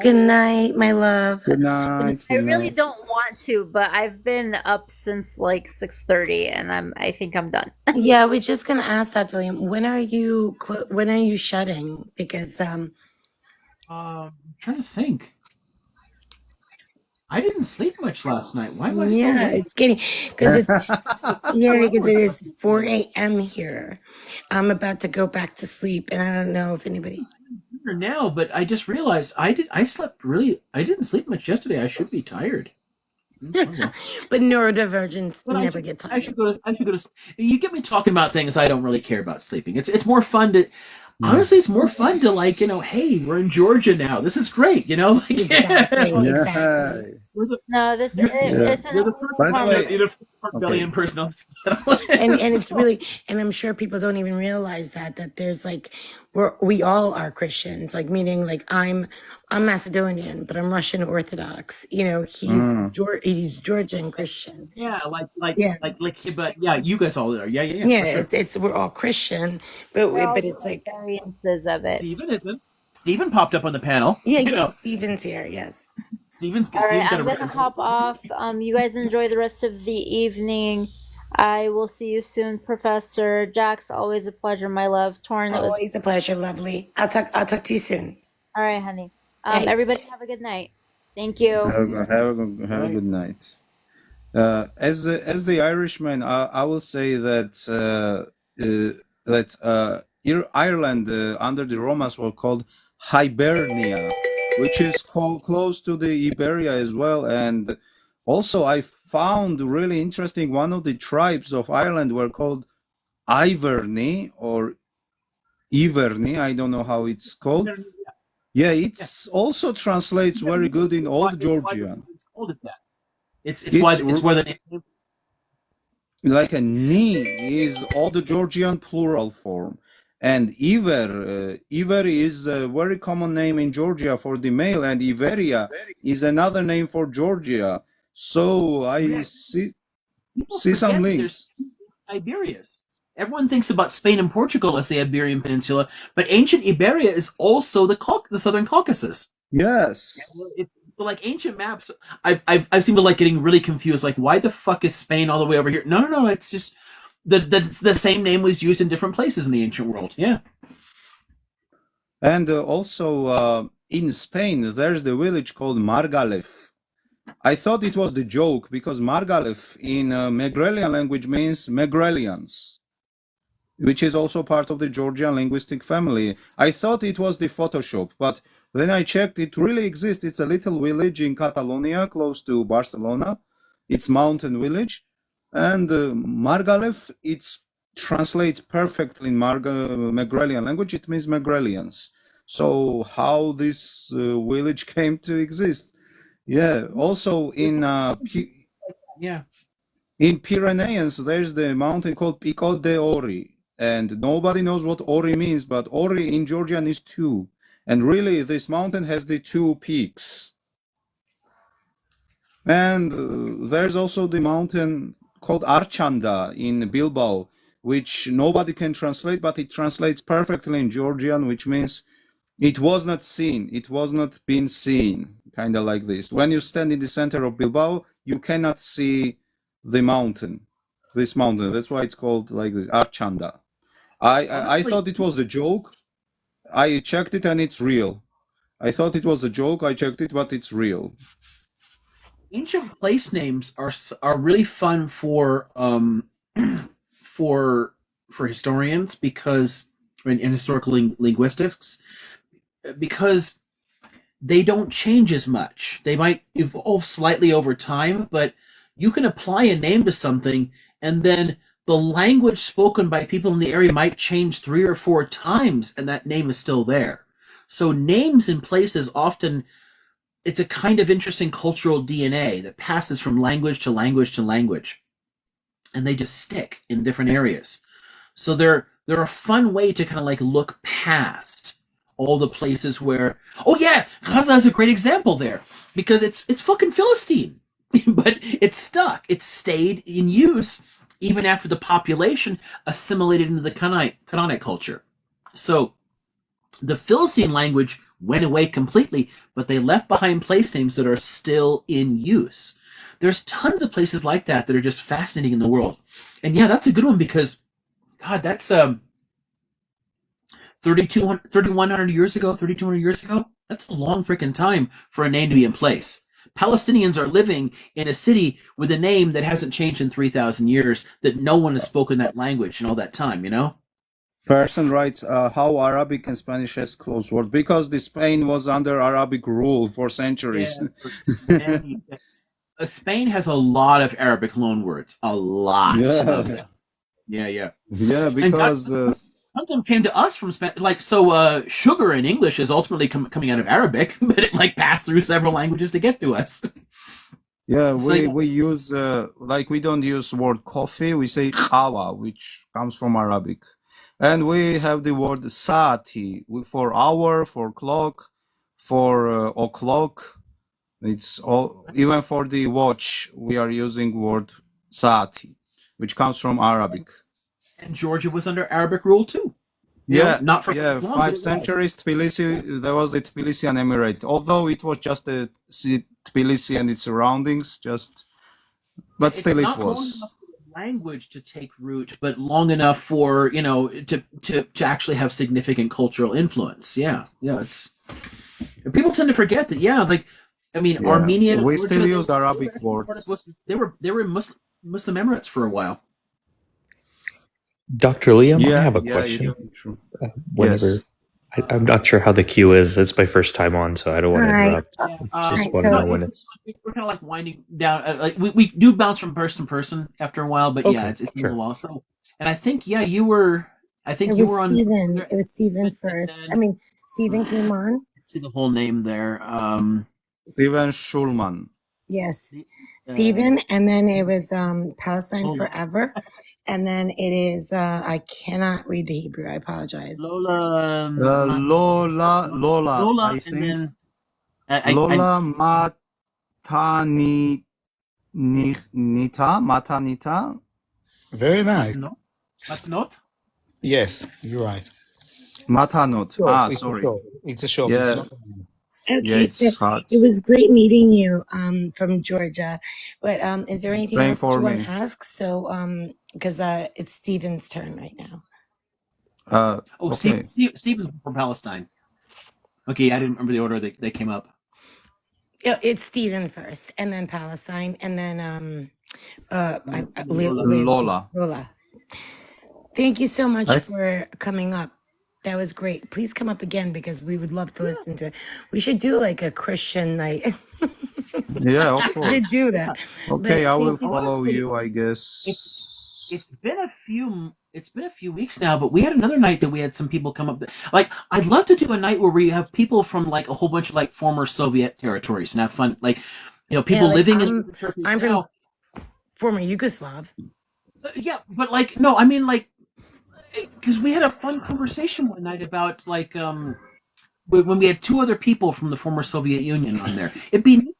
Good night, my love. Good night. I really don't want to, but I've been up since like 6:30, and I think I'm done. Yeah, we're just gonna ask that, William. When are you shutting? Because I'm trying to think. I didn't sleep much last night. Why am I so late? It's getting because it's because it is 4 a.m. here. I'm about to go back to sleep, and I don't know if anybody now, but I just realized I didn't sleep much yesterday. I should be tired. But neurodivergents never get tired. I should go to. You get me talking about things I don't really care about sleeping. It's more fun to. Honestly, it's more fun to like, hey, we're in Georgia now. This is great, like, exactly. No, it's the first Hardvelian person on and it's really, and I'm sure people don't even realize that there's like we all are Christians, like meaning like I'm Macedonian, but I'm Russian Orthodox. He's Georgian Christian. Yeah, but you guys all are. Yeah. Yeah, it's we're all Christian, but it's like variances of it. Steven isn't. Steven popped up on the panel. Yeah, Steven's here. Yes. Steven's all right, I'm gonna hop off. You guys enjoy the rest of the evening. I will see you soon, Professor Jax. Always a pleasure, my love. Torn, it was always a pleasure, lovely. I'll talk to you soon. All right, honey. Everybody have a good night. Thank you. Have a good night. As the Irishman, I will say that Ireland under the Romans were called Hibernia, which is close to the Iberia as well. And also, I found really interesting. One of the tribes of Ireland were called Iverney or Iverney. I don't know how it's called. Yeah, it's also translates very good in Old Georgian. It's called that. It's where the name. Like a ni is Old Georgian plural form, and Iver is a very common name in Georgia for the male, and Iveria is another name for Georgia. So I see some links. Iberias. Everyone thinks about Spain and Portugal as the Iberian Peninsula, but ancient Iberia is also the Southern Caucasus. Yes. Like ancient maps, I've seen people like getting really confused. Like, why the fuck is Spain all the way over here? No. It's just the same name was used in different places in the ancient world. Yeah. And also in Spain, there's the village called Margalef. I thought it was the joke because Margalef in Megrelian language means Megrelians, which is also part of the Georgian linguistic family. I thought it was the Photoshop, but then I checked, it really exists. It's a little village in Catalonia, close to Barcelona. It's mountain village. And Margalef, it translates perfectly in Megrelian language. It means Megrelians. So how this village came to exist? Yeah, also in in Pyrenees, there's the mountain called Pico de Ori. And nobody knows what Ori means, but Ori in Georgian is two. And really, this mountain has the two peaks. And there's also the mountain called Archanda in Bilbao, which nobody can translate, but it translates perfectly in Georgian, which means It was not seen. It was not been seen. Kind of like this. When you stand in the center of Bilbao, you cannot see the mountain. This mountain. That's why it's called like this, Archanda. I Honestly, thought it was a joke. I checked it and it's real. I thought it was a joke. I checked it, but it's real. ancient place names are really fun for for historians because in historical linguistics because they don't change as much. They might evolve slightly over time, but you can apply a name to something and then the language spoken by people in the area might change 3 or 4 times and that name is still there. So names in places often it's a kind of interesting cultural DNA that passes from language to language to language, and they just stick in different areas. So they're a fun way to kind of like look past all the places where oh yeah, Gaza is a great example there because it's fucking Philistine, but it's stuck. It stayed in use even after the population assimilated into the Canaanite culture. So the Philistine language went away completely, but they left behind place names that are still in use. There's tons of places like that that are just fascinating in the world. And yeah, that's a good one because, God, that's 3,100 years ago, 3,200 years ago. That's a long freaking time for a name to be in place. Palestinians are living in a city with a name that hasn't changed in 3,000 years, that no one has spoken that language in all that time, you know? Person writes how Arabic and Spanish has close words because the Spain was under Arabic rule for centuries. Spain has a lot of Arabic loan words, a lot of them. Yeah. Yeah, because tons of them came to us from Spanish. Like sugar in English is ultimately coming out of Arabic, but it like passed through several languages to get to us. Yeah, we use like we don't use word coffee. We say khawa, which comes from Arabic, and we have the word saati for hour, for clock, for o'clock. It's all even for the watch. We are using word saati, which comes from Arabic. And Georgia was under Arabic rule too. Not for long, 5 centuries. Tbilisi, there was the Tbilisian Emirate, although it was just a Tbilisi and its surroundings, but still it was. Language to take root, but long enough for to actually have significant cultural influence. Yeah, it's people tend to forget that. Yeah, like I mean, Armenian. We still use Arabic words. They were Muslim Emirates for a while. Dr. Liam, I have a question. Whenever I'm not sure how the queue is. It's my first time on, so I don't want to interrupt. Just want to know when it's. We're kind of like winding down. Like we do bounce from person to person after a while, but yeah, it's been a while. So, and I think you were. I think you were on. Steven. It was Steven first. I mean, Steven came on. Let's see the whole name there. Steven Schulman. Yes, Steven, and then it was Palestine Forever, and then it is I cannot read the Hebrew. I apologize. Lola, I think. Lola Matanita. Very nice. Matanot? Yes, you're right. Matanot. Sorry. It's a show. Yeah. It's not Okay, so it was great meeting you from Georgia. But is there anything else that you want to ask? So because it's Steven's turn right now. Okay. Steven's from Palestine. Okay, I didn't remember the order they came up. It's Steven first, and then Palestine, and then Lola. Thank you so much for coming up. That was great. Please come up again because we would love to listen to it. We should do like a Christian night. Yeah, of course. We should do that. Okay, I will follow you, I guess. It's been a few weeks now, but we had another night that we had some people come up. Like, I'd love to do a night where we have people from like a whole bunch of like former Soviet territories and have fun. Like, people living in Turkey. I'm from former Yugoslav. Yeah, but like, no, I mean like, because we had a fun conversation one night about like when we had 2 other people from the former Soviet Union on there. It'd be neat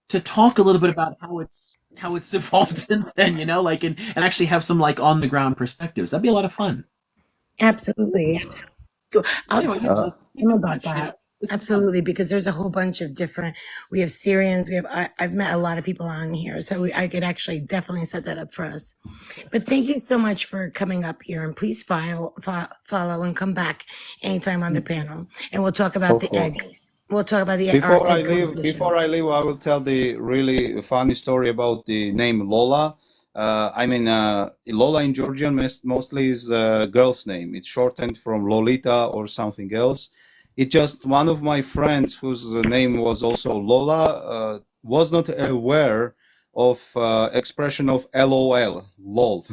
to talk a little bit about how it's evolved since then, like and actually have some like on the ground perspectives. That'd be a lot of fun. Absolutely. So I'll Anyway, tell them about yeah, that. this is fun. Absolutely, because there's a whole bunch of different. We have Syrians. I've met a lot of people on here, so I could actually definitely set that up for us. But thank you so much for coming up here, and please follow, and come back anytime on the panel, and we'll talk about Of the egg. course. We'll talk about our Before I egg leave, coefficient. I will tell the really funny story about the name Lola. Lola in Georgian mostly is a girl's name. It's shortened from Lolita or something else. It just one of my friends whose name was also Lola was not aware of expression of LOL, lol.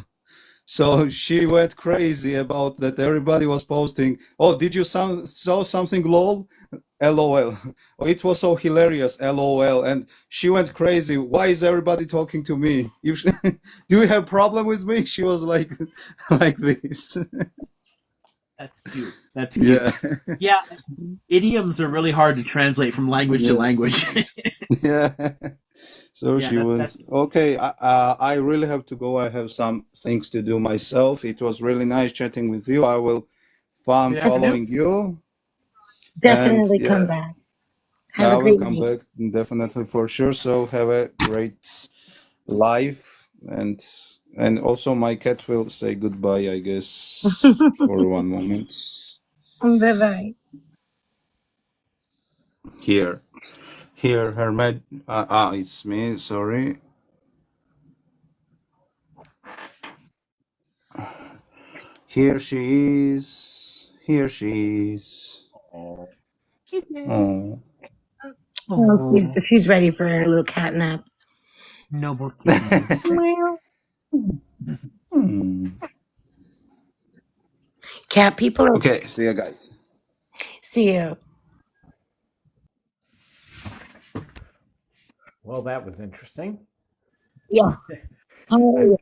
So she went crazy about that. Everybody was posting, "Oh, did you saw something lol?" LOL. Oh, it was so hilarious. LOL. And she went crazy. Why is everybody talking to me? Do you have problem with me? She was like, like this. That's cute. That's cute. Yeah. Yeah, idioms are really hard to translate from language to Yeah. language. Yeah. So Yeah, she went, okay, I really have to go. I have some things to do myself. It was really nice chatting with you. I will fun Good afternoon. following you. Definitely And come yeah, back. Have I a will great come night. back definitely for sure. So have a great life, and also my cat will say goodbye, I guess, for one moment. Bye bye. Here, it's me. Sorry. Here she is. Here she is. Oh. Oh, she's ready for her little cat nap. No more kittens. Cat people. Okay, see you guys. See you. Well, that was interesting. Yes. Oh,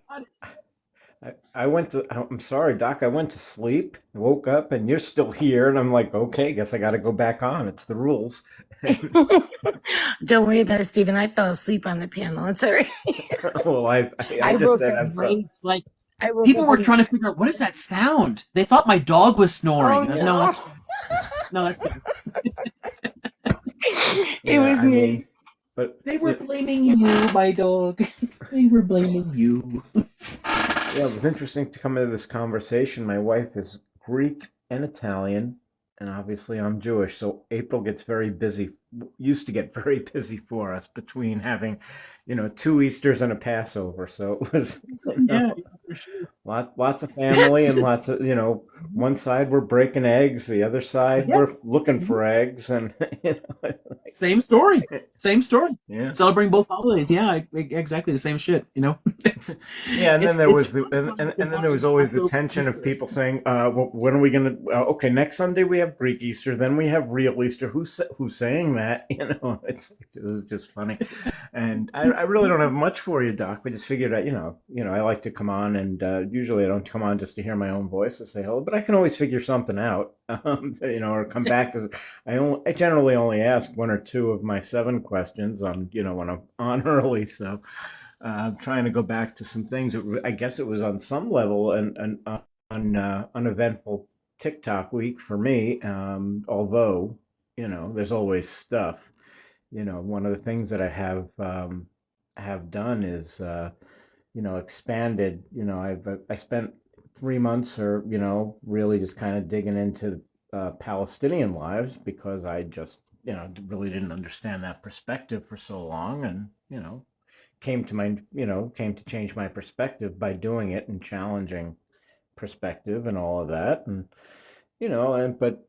I went to. I'm sorry, Doc. I went to sleep, woke up, and you're still here, and I'm like, okay, guess I got to go back on. It's the rules. don't worry about it, Stephen. I fell asleep on the panel. It's all right. Well, I I just broke said some I'm sorry. brains. Like I woke people up were in- trying to figure out what is that sound. They thought my dog was snoring. Oh, No, no. that's no, that's It was me. But they were blaming you, my dog. They were blaming you. yeah, it was interesting to come into this conversation. My wife is Greek and Italian, and obviously I'm Jewish. So April gets very busy, used to get very busy for us between having, 2 Easters and a Passover. So it was, Yeah, for sure. lots of family and lots of, one side we're breaking eggs, the other side Yeah. we're looking for eggs, and Same story. Same story. Yeah. Celebrating both holidays. Yeah, exactly the same shit. It's Yeah, and then there was and then there was always the Passover, tension of Easter. people saying, well, "When are we going to? Okay, next Sunday we have Greek Easter, then we have real Easter." Who's saying that? It was just funny, and I really don't have much for you, Doc. We just figured out, I like to come on, and usually I don't come on just to hear my own voice and say hello, but I can always figure something out, or come back because I generally only ask one or two of my 7 questions on, when I'm on early, so. I'm trying to go back to some things. I guess it was on some level an uneventful TikTok week for me. Although there's always stuff. One of the things that I have done is expanded. I spent 3 months or really just kind of digging into Palestinian lives because I just really didn't understand that perspective for so long, and came to change my perspective by doing it and challenging perspective and all of that. And but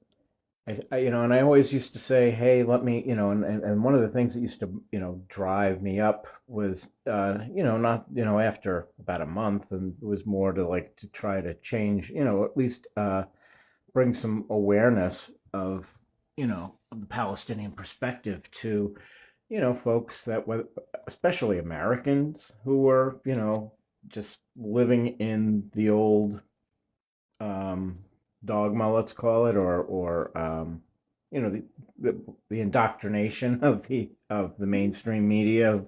and I always used to say, hey, let me, and one of the things that used to drive me up was not after about a month, and it was more to try to change, at least bring some awareness of of the Palestinian perspective to folks that were, especially Americans who were, just living in the old dogma, let's call it, or the the indoctrination of the mainstream media of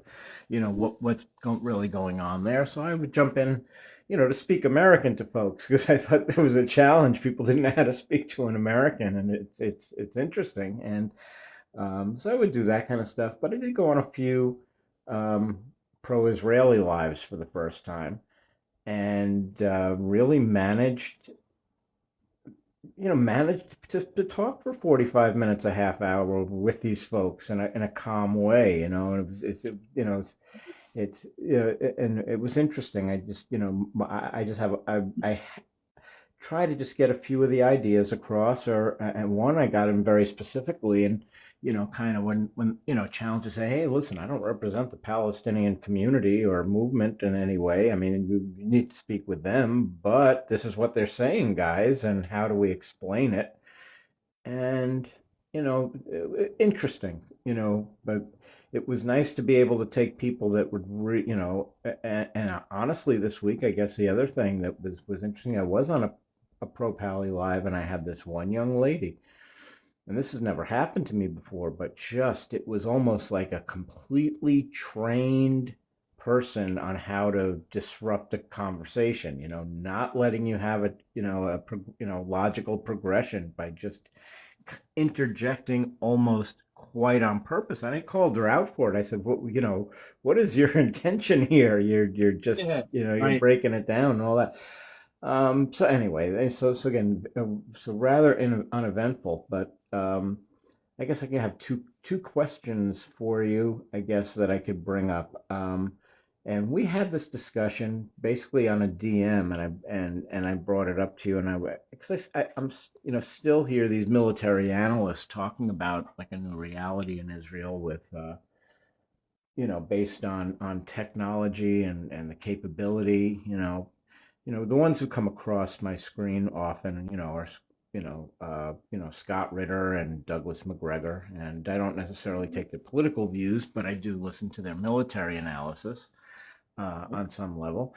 really going on there. So I would jump in, to speak American to folks because I thought there was a challenge. People didn't know how to speak to an American, and it's interesting. And so I would do that kind of stuff. But I did go on a few pro-Israeli lives for the first time, and really managed to talk for 45 minutes, a half hour with these folks in a calm way, and and it was interesting. I just, I just have, I try to just get a few of the ideas across, and one I got him very specifically, and kind of when challenges say, hey, listen, I don't represent the Palestinian community or movement in any way. I mean, you need to speak with them, but this is what they're saying, guys, and how do we explain it? And interesting, but it was nice to be able to take people that would and honestly, this week, I guess the other thing that was interesting, I was on a Pro Pally Live, and I had this one young lady, and this has never happened to me before, but just it was almost like a completely trained person on how to disrupt a conversation, not letting you have logical progression by just interjecting almost quite on purpose. And I called her out for it. I said, what is your intention here? You're just, you're right. breaking it down and all that. So anyway, so again, so rather uneventful, but I guess I can have two questions for you, I guess, that I could bring up. And we had this discussion basically on a DM, and I brought it up to you, and because I'm still hear these military analysts talking about like a new reality in Israel with based on technology and the capability, the ones who come across my screen often, are Scott Ritter and Douglas McGregor, and I don't necessarily take their political views, but I do listen to their military analysis on some level,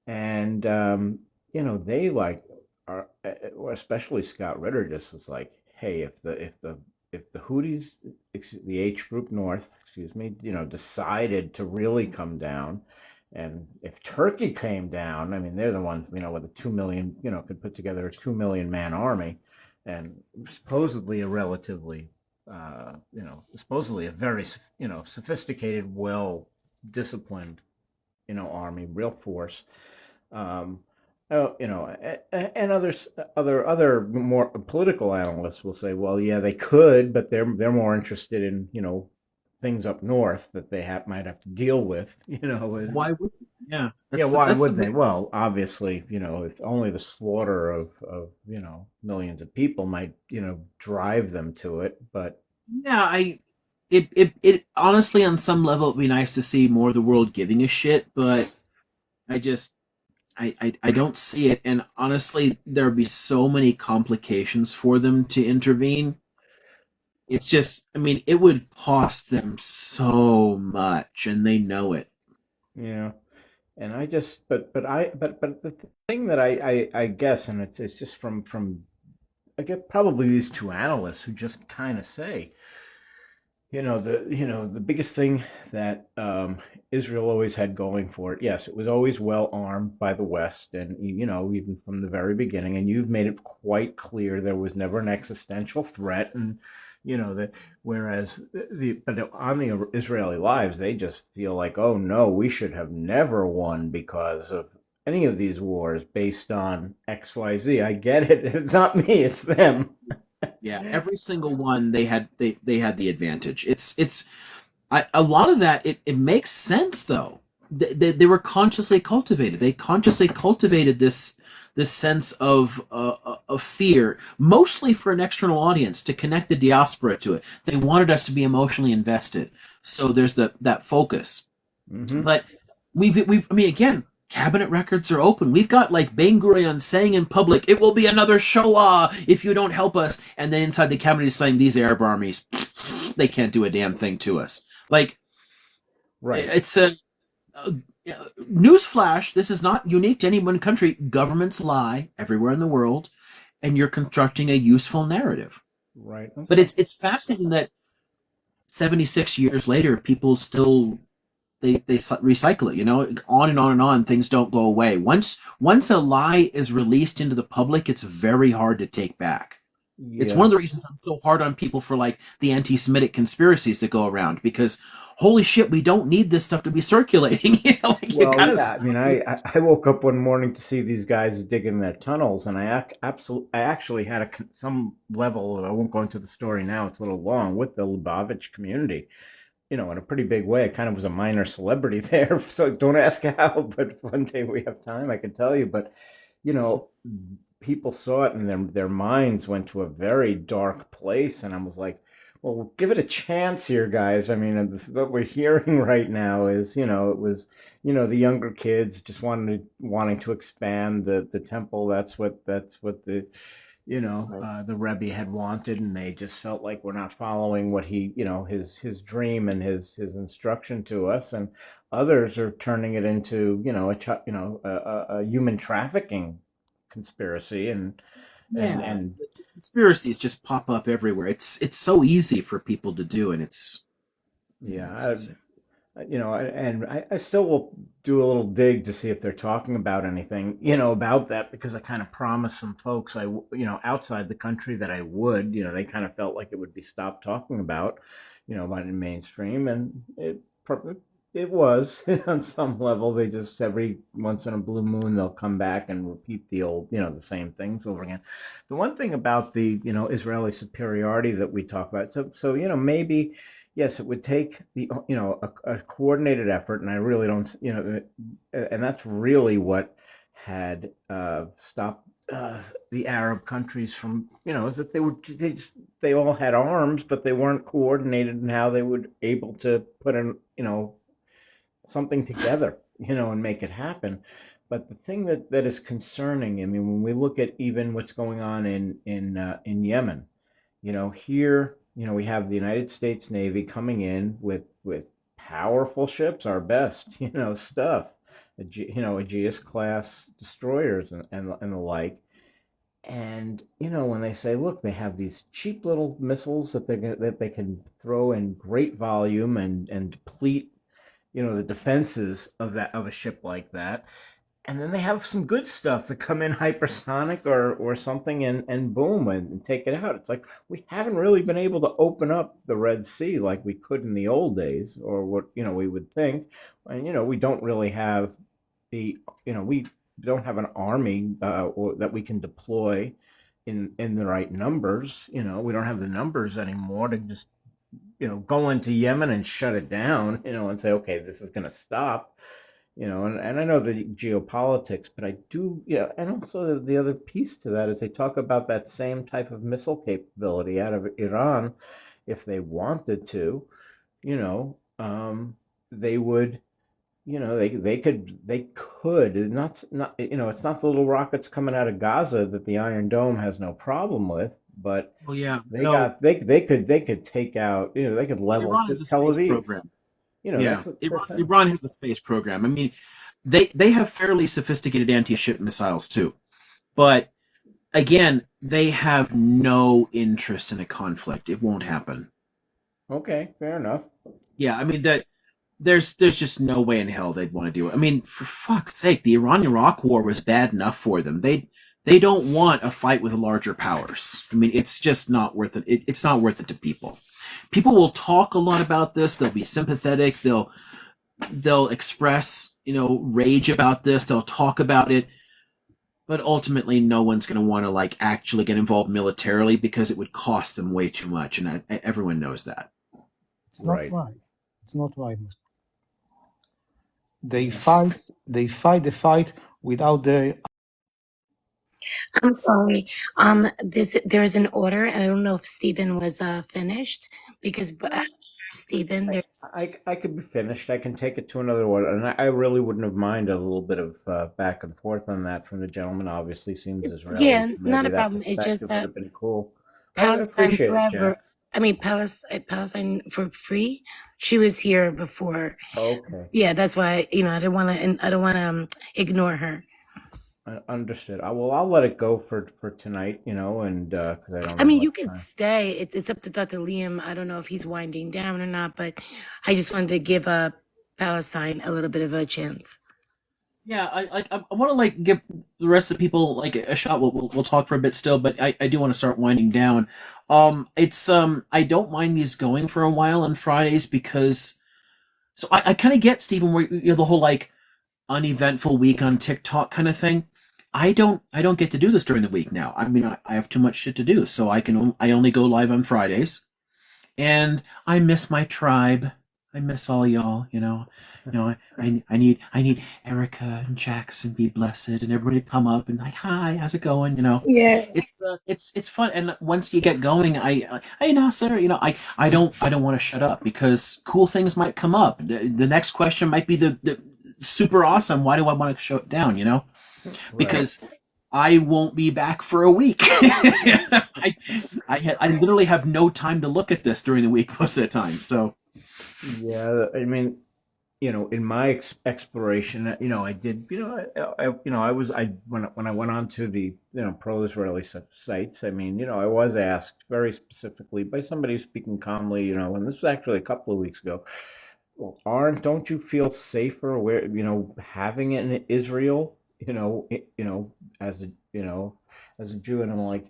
and they are, especially Scott Ritter, just was like, hey, if the Houthis, the H Group North, excuse me, decided to really come down, and if Turkey came down, I mean, they're the ones, with a 2 million, could put together a 2 million man army, and supposedly a relatively, supposedly a very, sophisticated, well disciplined, army, real force. Um, and other more political analysts will say, well, yeah, they could, but they're more interested in things up north that they might have to deal with. Why would? Yeah. Why would they? Well, obviously, if only the slaughter of millions of people might drive them to it, but yeah, it honestly, on some level, it'd be nice to see more of the world giving a shit, but I just I don't see it, and honestly, there'd be so many complications for them to intervene. It's just, I mean, it would cost them so much, and they know it. yeah. And I just, but the thing that I guess, and it's just from I get probably these two analysts who just kind of say, the biggest thing that Israel always had going for it. Yes, it was always well armed by the West, and even from the very beginning. And you've made it quite clear there was never an existential threat, and that whereas but on the Israeli lives, they just feel like, oh no, we should have never won because of any of these wars based on XYZ. I get it. It's not me. It's them. Yeah, every single one they had the advantage. A lot of that it makes sense though. They were consciously cultivated. They consciously cultivated this sense of fear, mostly for an external audience, to connect the diaspora to it. They wanted us to be emotionally invested. So there's that focus. Mm-hmm. But I mean, again, cabinet records are open. We've got like Ben Gurion saying in public, "It will be another Shoah if you don't help us," and then inside the cabinet he's saying, "These Arab armies, they can't do a damn thing to us." Like, right? It's a newsflash. This is not unique to any one country. Governments lie everywhere in the world, and you're constructing a useful narrative. Right. But it's fascinating that 76 years later, people still they recycle it. You know, on and on and on. Things don't go away. Once a lie is released into the public, it's very hard to take back. It's one of the reasons I'm so hard on people for like the anti-Semitic conspiracies that go around, because holy shit, we don't need this stuff to be circulating. You know, like Well, yeah. I mean, I woke up one morning to see these guys digging their tunnels, and I actually had some level. I won't go into the story now; it's a little long, with the Lubavitch community. You know, in a pretty big way. I kind of was a minor celebrity there, so don't ask how. But one day we have time, I can tell you. But you know, people saw it, and their minds went to a very dark place, and I was like, well, give it a chance here, guys. I mean, what we're hearing right now is, it was, the younger kids just wanting to expand the temple. That's what the Rebbe had wanted, and they just felt like we're not following what he, his dream and his instruction to us. And others are turning it into, a human trafficking conspiracy, and conspiracies just pop up everywhere. It's so easy for people to do, and it's I still will do a little dig to see if they're talking about anything, about that, because I kind of promised some folks outside the country that I would. They kind of felt like it would be stopped talking about, by the mainstream, and it was on some level. They just every once in a blue moon they'll come back and repeat the old, the same things over again. The one thing about the Israeli superiority that we talk about, so maybe yes, it would take a coordinated effort, and I really don't, and that's really what had stopped the Arab countries from, is that they all had arms, but they weren't coordinated in how they would able to put in, something together, and make it happen. But the thing that is concerning, I mean, when we look at even what's going on in Yemen, here, we have the United States Navy coming in with powerful ships, our best, stuff, Aegis class destroyers and the like. And when they say, look, they have these cheap little missiles that they can throw in great volume and deplete, the defenses of a ship like that, and then they have some good stuff that come in hypersonic or something, and boom, and take it out. It's like we haven't really been able to open up the Red Sea like we could in the old days, or what we would think. And we don't really have we don't have an army that we can deploy in the right numbers. We don't have the numbers anymore to just go into Yemen and shut it down, and say, okay, this is going to stop. And I know the geopolitics, but I do, and also the other piece to that is they talk about that same type of missile capability out of Iran. If they wanted to, they would, they could not, it's not the little rockets coming out of Gaza that the Iron Dome has no problem with, but they could take out, they could level Iran has a Tel space Aviv. program. That's what they're saying. Iran has a space program. I mean, they have fairly sophisticated anti-ship missiles too, but again, they have no interest in a conflict. It won't happen. Okay, fair enough. Yeah, I mean that there's just no way in hell they'd want to do it. I mean, for fuck's sake, the Iran-Iraq war was bad enough for them. They don't want a fight with larger powers. I mean, it's just not worth it. It's not worth it to people. People will talk a lot about this. They'll be sympathetic. They'll express, rage about this. They'll talk about it. But ultimately, no one's going to want to actually get involved militarily because it would cost them way too much, and everyone knows that. It's not right. It's not right. They fight the fight without their. I'm sorry. There's an order, and I don't know if Stephen was finished, because after Stephen, there's I could be finished. I can take it to another one, and I really wouldn't have minded a little bit of back and forth on that from the gentleman. Obviously, seems Israeli. yeah, So not a that problem. It's just perspective would that have been cool. I Palestine appreciate it, Forever. Jack. I mean, Palestine for free. She was here before. Okay. Yeah, that's why I don't want to ignore her. Understood. Well, I'll let it go for tonight, and because I don't I have mean, much you can time. stay. It's up to Dr. Liam. I don't know if he's winding down or not, but I just wanted to give Palestine a little bit of a chance. Yeah, I want to give the rest of the people a shot. We'll talk for a bit still, but I do want to start winding down. It's I don't mind these going for a while on Fridays because I kind of get Stephen where the whole uneventful week on TikTok kind of thing. I don't get to do this during the week now. I mean I have too much shit to do, so I only go live on Fridays, and I miss my tribe. I miss all y'all. I need Erica and Jackson be blessed and everybody to come up and hi, how's it going? Yeah. It's fun, and once you get going, hey Nasser, I don't want to shut up because cool things might come up. The next question might be the super awesome. Why do I want to shut down? Because I won't be back for a week. I literally have no time to look at this during the week most of the time. So Yeah, I mean, in my exploration, I did, I was, when I went on to the, pro-Israeli sites, I mean, I was asked very specifically by somebody speaking calmly, and this was actually a couple of weeks ago. Well, don't you feel safer where, having it in Israel, as a, as a Jew? And I'm like,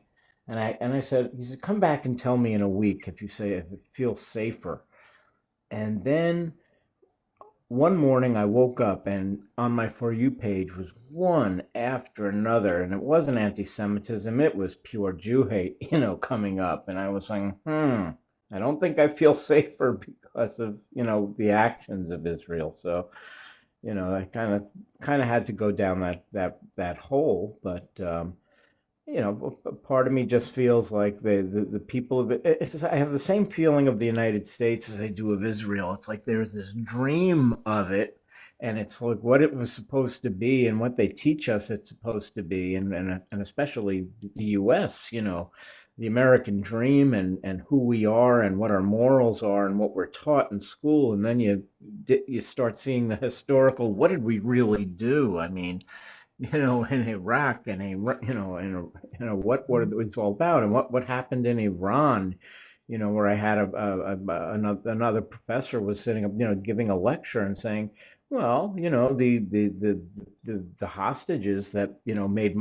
and I said, he said, come back and tell me in a week if it feels safer. And then one morning I woke up and on my For You page was one after another, and it wasn't anti-Semitism, it was pure Jew hate, coming up. And I was like, I don't think I feel safer because of, the actions of Israel. So, I kind of had to go down that hole. But part of me just feels like the people of it. It's just, I have the same feeling of the United States as I do of Israel. It's like there's this dream of it, and it's like what it was supposed to be and what they teach us it's supposed to be, and especially the U.S. The American dream and who we are and what our morals are and what we're taught in school, and then you start seeing the historical. What did we really do? I mean, in Iraq and what it's all about, and what happened in Iran, where I had another professor was sitting up, giving a lecture and saying, well, the hostages that made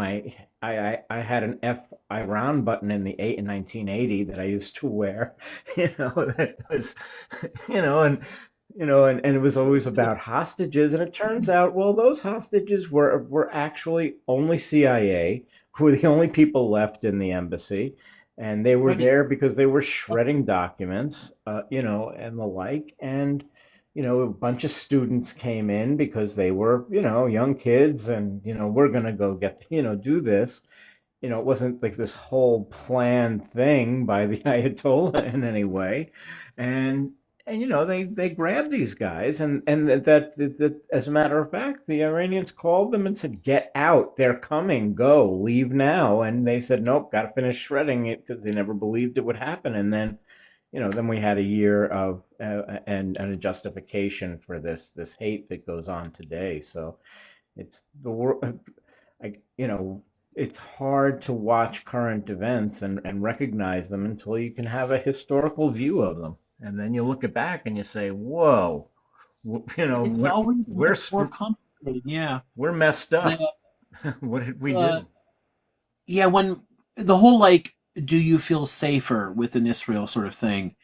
I had an F Iran button in 1980 that I used to wear, that was, and and it was always about hostages. And it turns out, well, those hostages were actually only CIA, who were the only people left in the embassy. And they were there because they were shredding documents, and the like. And, a bunch of students came in because they were, young kids and, we're going to go do this. It wasn't like this whole planned thing by the Ayatollah in any way. And they grabbed these guys, and that as a matter of fact, the Iranians called them and said, "Get out! They're coming! Go! Leave now!" And they said, "Nope, got to finish shredding it," because they never believed it would happen. And then, then we had a year of and a justification for this hate that goes on today. So it's the world. It's hard to watch current events and recognize them until you can have a historical view of them. And then you look it back and you say, whoa, it's always we're more complicated. Yeah, we're messed up. What did we do? Yeah, when the whole do you feel safer within Israel sort of thing,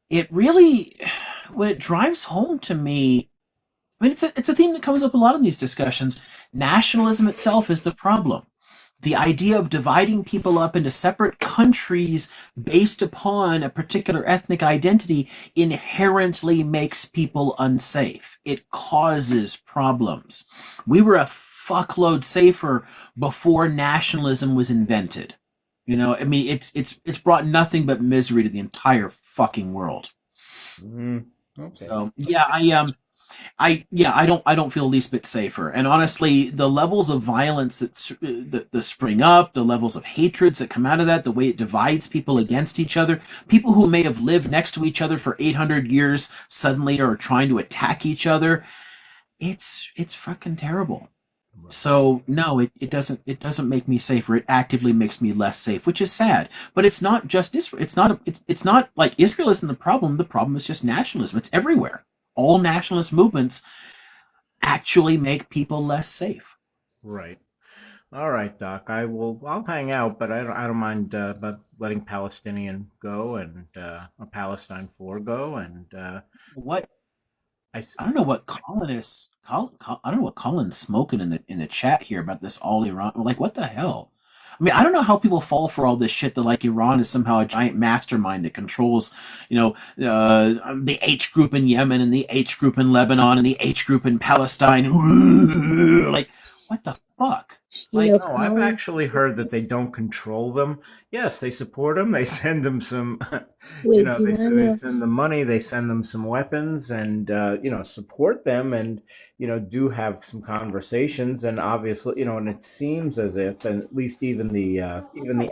it really, when it drives home to me, I mean, it's a theme that comes up a lot in these discussions. Nationalism itself is the problem. The idea of dividing people up into separate countries based upon a particular ethnic identity inherently makes people unsafe. It causes problems. We were a fuckload safer before nationalism was invented. I mean, it's brought nothing but misery to the entire fucking world. Okay. So yeah, I don't feel the least bit safer. And honestly, the levels of violence that spring up, the levels of hatreds that come out of that, the way it divides people against each other, people who may have lived next to each other for 800 years suddenly are trying to attack each other. It's fucking terrible. So no, it doesn't make me safer. It actively makes me less safe, which is sad. But it's not just Israel. It's not like Israel isn't the problem. The problem is just nationalism. It's everywhere. All nationalist movements actually make people less safe. Right. All right, Doc. I'll hang out, but I don't mind but letting Palestinian go and Palestine 4 go and What I don't know what Colin is. I don't know what Colin's smoking in the chat here about this all Iran. Like, what the hell? I mean, I don't know how people fall for all this shit that like Iran is somehow a giant mastermind that controls, the H group in Yemen and the H group in Lebanon and the H group in Palestine. Like, what the fuck? Like, no, I've actually heard that they don't control them. Yes, they support them. They send them some, Wait, do you they wanna? send them money. They send them some weapons, and support them, and do have some conversations. And obviously, and it seems as if, and at least even the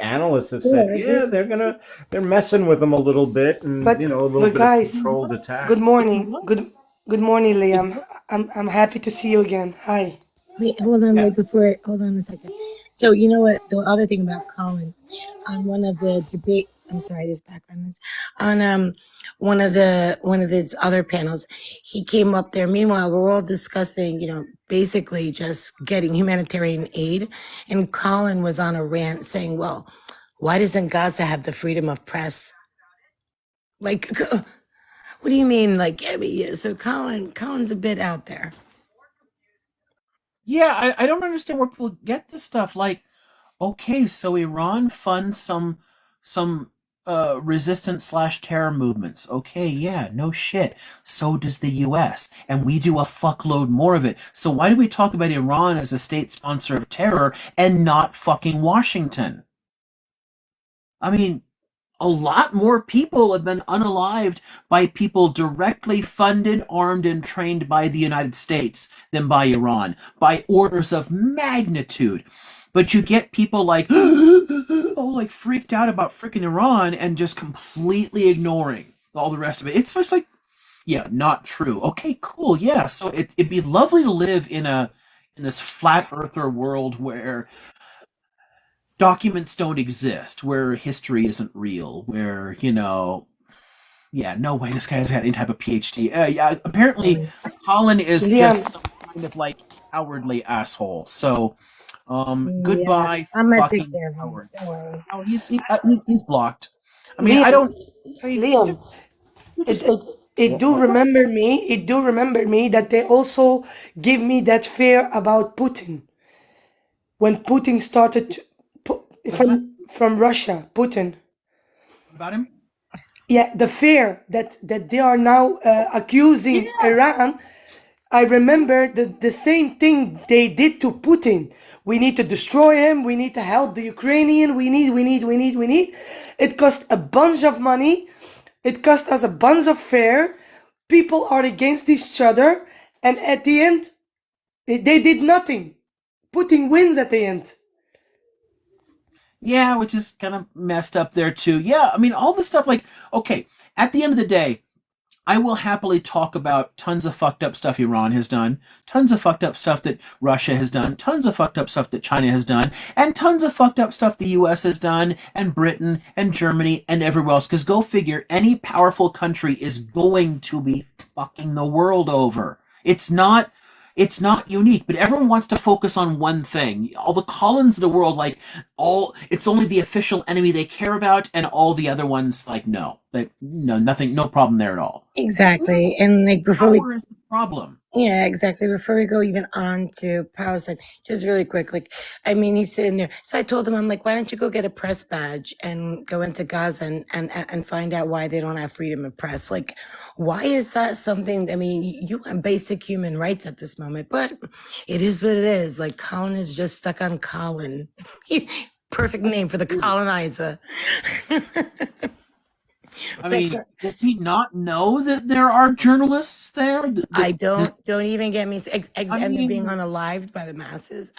analysts have said, Yeah, yeah, they're messing with them a little bit, and but a little but bit of guys, controlled attack. good morning. Good morning, Liam. I'm happy to see you again. Hi. Wait, hold on, hold on a second. So you know what? The other thing about Colin, on one of the debate, I'm sorry, this background noise. On one of his other panels, he came up there. Meanwhile, we're all discussing, basically just getting humanitarian aid, and Colin was on a rant saying, "Well, why doesn't Gaza have the freedom of press?" Like, what do you mean? Like, I mean, yeah, so Colin's a bit out there. Yeah, I don't understand where people get this stuff. Like, okay, so Iran funds some resistance slash terror movements. Okay, yeah, no shit. So does the US, and we do a fuckload more of it. So why do we talk about Iran as a state sponsor of terror and not fucking Washington? I mean, a lot more people have been unalived by people directly funded, armed, and trained by the United States than by Iran, by orders of magnitude. But you get people like, like freaked out about freaking Iran and just completely ignoring all the rest of it. It's just like, yeah, not true. Okay, cool. Yeah, so it'd be lovely to live in this flat earther world where documents don't exist, where history isn't real, where, yeah, no way this guy's got any type of PhD. Yeah, apparently Colin is just some kind of like cowardly asshole. So, goodbye, I'm gonna take fucking care of him. cowards. Don't worry. Oh, he's blocked. I mean, I don't. Liam, it do remember me. It do remember me that they also give me that fear about Putin. When Putin started from Russia, Putin. About him? Yeah, the fear that they are now accusing Iran. I remember the same thing they did to Putin. We need to destroy him. We need to help the Ukrainian. We need. It cost a bunch of money. It cost us a bunch of fear. People are against each other. And at the end, they did nothing. Putin wins at the end. Yeah, which is kind of messed up there too. Yeah, I mean, all this stuff, like, okay, at the end of the day, I will happily talk about tons of fucked up stuff Iran has done, tons of fucked up stuff that Russia has done, tons of fucked up stuff that China has done, and tons of fucked up stuff the US has done, and Britain, and Germany, and everywhere else. Because go figure, any powerful country is going to be fucking the world over. It's not unique, but everyone wants to focus on one thing. All the Collins of the world, like, it's only the official enemy they care about, and all the other ones, like, no, nothing, no problem there at all. Exactly. And like before we Power is the problem. Yeah, exactly. Before we go even on to Palestine, just really quick, like, I mean, he's sitting there. So I told him, I'm like, why don't you go get a press badge and go into Gaza and find out why they don't have freedom of press? Like, why is that something? I mean, you have basic human rights at this moment, but it is what it is. Like, Colin is just stuck on Colin. Perfect name for the colonizer. I mean, does he not know that there are journalists there? I don't even get me. And they're being unalived by the masses.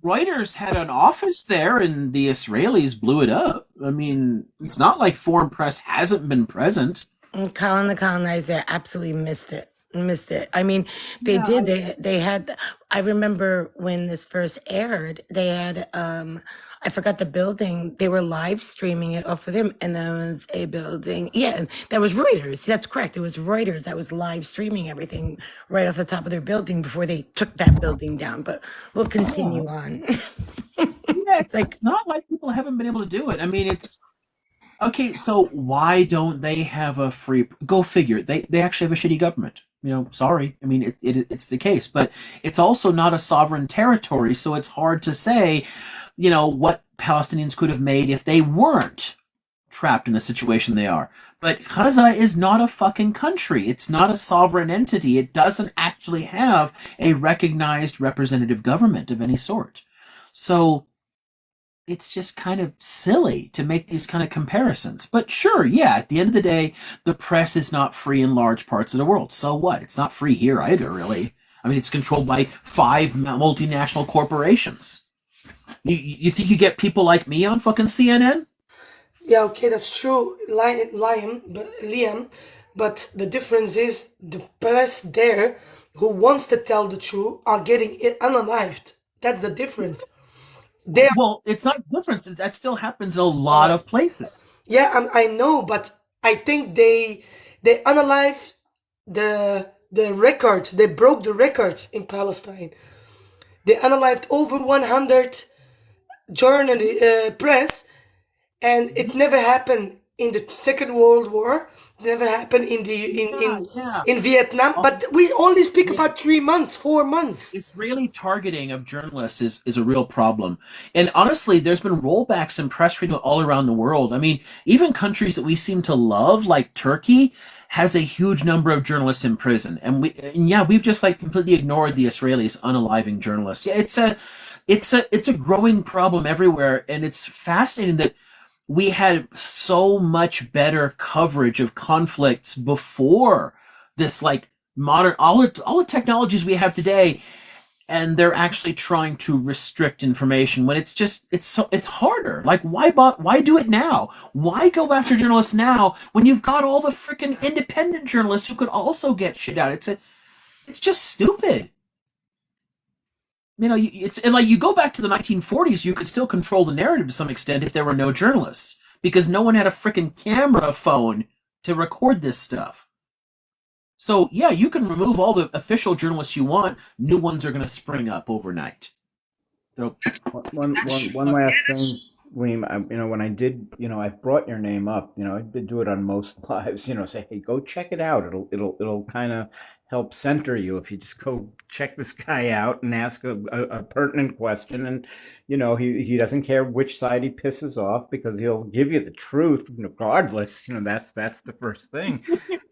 Reuters had an office there, and the Israelis blew it up. I mean, it's not like foreign press hasn't been present. Colin the colonizer absolutely missed it. I mean, they did. They had. I remember when this first aired, they had I forgot the building. They were live streaming it off of them, and there was a building. Yeah, that was Reuters. That's correct. It was Reuters that was live streaming everything right off the top of their building before they took that building down. But we'll continue on. Yeah, it's not like people haven't been able to do it. I mean, it's okay. So why don't they have a free? Go figure. They actually have a shitty government. Sorry. I mean, it's the case, but it's also not a sovereign territory, so it's hard to say, what Palestinians could have made if they weren't trapped in the situation they are. But Gaza is not a fucking country. It's not a sovereign entity. It doesn't actually have a recognized representative government of any sort. So it's just kind of silly to make these kind of comparisons. But sure, yeah, at the end of the day, the press is not free in large parts of the world. So what? It's not free here either, really. I mean, it's controlled by 5 multinational corporations. You think you get people like me on fucking CNN? Yeah, okay, that's true, Liam. But the difference is the press there who wants to tell the truth are getting it unalived. That's the difference. Well, it's not a difference. That still happens in a lot of places. Yeah, I know, but I think they unalive the record. They broke the record in Palestine. They unalived over 100 press, and it never happened in the Second World War. Never happened in Vietnam. But we only speak about 3 months, 4 months. Israeli targeting of journalists is a real problem. And honestly, there's been rollbacks in press freedom all around the world. I mean, even countries that we seem to love, like Turkey, has a huge number of journalists in prison. And we've just completely ignored the Israelis unaliving journalists. Yeah, it's a growing problem everywhere, and it's fascinating that we had so much better coverage of conflicts before this modern all the technologies we have today, and they're actually trying to restrict information when it's harder. Why do it now? Why go after journalists now when you've got all the freaking independent journalists who could also get shit out? It's just stupid. You go back to the 1940s, you could still control the narrative to some extent if there were no journalists, because no one had a freaking camera phone to record this stuff. So yeah, you can remove all the official journalists you want. New ones are going to spring up overnight. So, one last thing, Liam. When I did, I brought your name up. I did do it on most lives. Say, hey, go check it out. It'll kind of help center you if you just go check this guy out and ask a pertinent question. And he doesn't care which side he pisses off, because he'll give you the truth regardless. That's the first thing.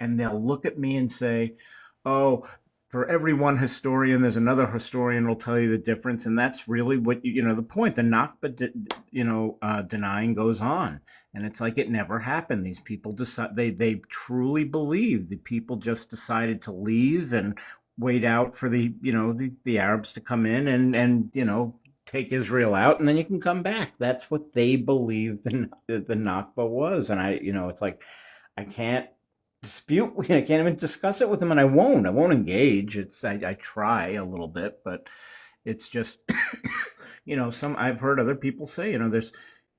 And they'll look at me and say, oh, for every one historian, there's another historian who'll tell you the difference. And that's really what the point. The Nakba denying goes on. And it's like it never happened. These people they truly believe the people just decided to leave and wait out for the Arabs to come in and take Israel out, and then you can come back. That's what they believe the Nakba was. And it's like, I can't dispute. I can't even discuss it with them, and I won't engage. I try a little bit, but it's just I've heard other people say, there's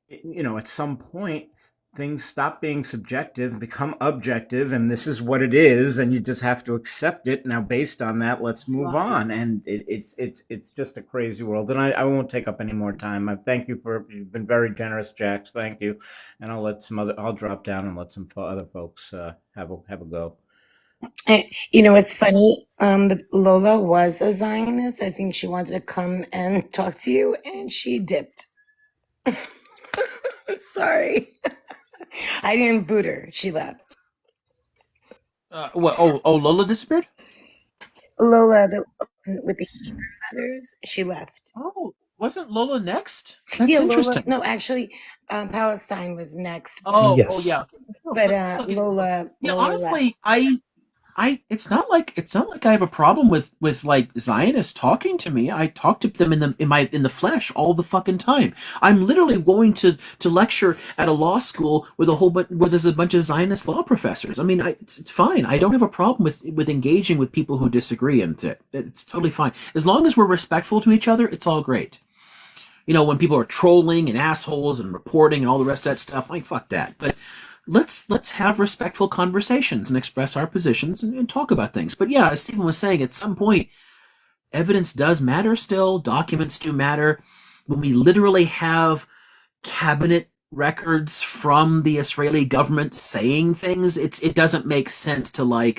at some point things stop being subjective and become objective, and this is what it is, and you just have to accept it. Now, based on that, let's move on. And it's just a crazy world. And I won't take up any more time. I thank you you've been very generous, Jax. Thank you. And I'll drop down and let some other folks have a go. It's funny. Lola was a Zionist. I think she wanted to come and talk to you, and she dipped. Sorry. I didn't boot her. She left. What? Oh, Lola disappeared? Lola, with the Hebrew letters, she left. Oh, wasn't Lola next? That's Lola, interesting. no, actually, Palestine was next. Oh, yes. Oh, yeah. But Lola, yeah, Lola honestly, left. It's not like I have a problem with like Zionists talking to me. I talk to them in the flesh all the fucking time. I'm literally going to lecture at a law school with where there's a bunch of Zionist law professors. I mean, it's fine. I don't have a problem with engaging with people who disagree, and it's totally fine as long as we're respectful to each other. It's all great. When people are trolling and assholes and reporting and all the rest of that stuff, like fuck that. But let's have respectful conversations and express our positions and talk about things. But yeah, as Stephen was saying, at some point, evidence does matter still. Documents do matter. When we literally have cabinet records from the Israeli government saying things, it doesn't make sense to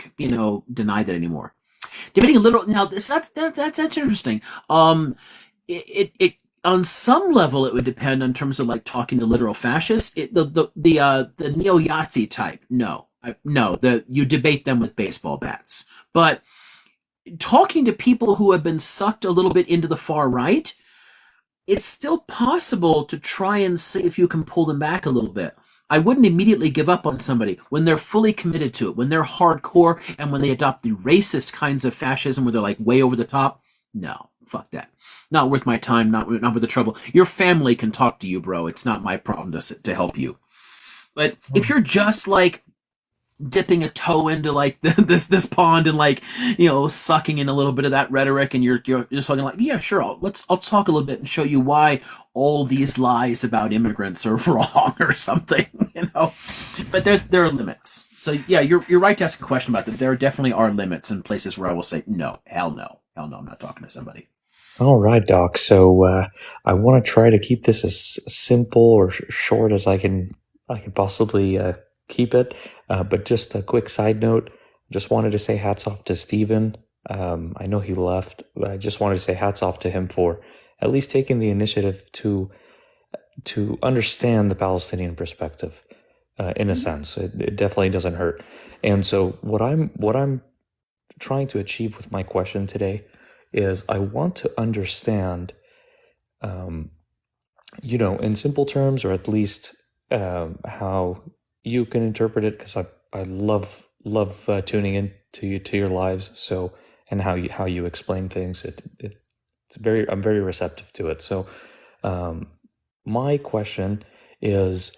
deny that anymore. Debating a little now, that's interesting. It on some level, it would depend in terms of like talking to literal fascists. The neo-Yahtzee type, no. You debate them with baseball bats. But talking to people who have been sucked a little bit into the far right, it's still possible to try and see if you can pull them back a little bit. I wouldn't immediately give up on somebody when they're fully committed to it, when they're hardcore, and when they adopt the racist kinds of fascism where they're like way over the top. No, fuck that. Not worth my time, not worth the trouble. Your family can talk to you, bro. It's not my problem to help you. But if you're just like dipping a toe into like this pond and like sucking in a little bit of that rhetoric, and you're just talking like, yeah, sure, I'll talk a little bit and show you why all these lies about immigrants are wrong or something, But there are limits. So yeah, you're right to ask a question about that. There definitely are limits in places where I will say no, hell no, I'm not talking to somebody. All right, Doc. So I want to try to keep this as simple or short as I can possibly keep it. But just a quick side note, just wanted to say hats off to Stephen. I know he left, but I just wanted to say hats off to him for at least taking the initiative to understand the Palestinian perspective in a sense. It definitely doesn't hurt. And so what I'm trying to achieve with my question today is I want to understand, in simple terms, or at least how you can interpret it, because I love tuning in to your lives. So, and how you explain things. I'm very receptive to it. So, my question is,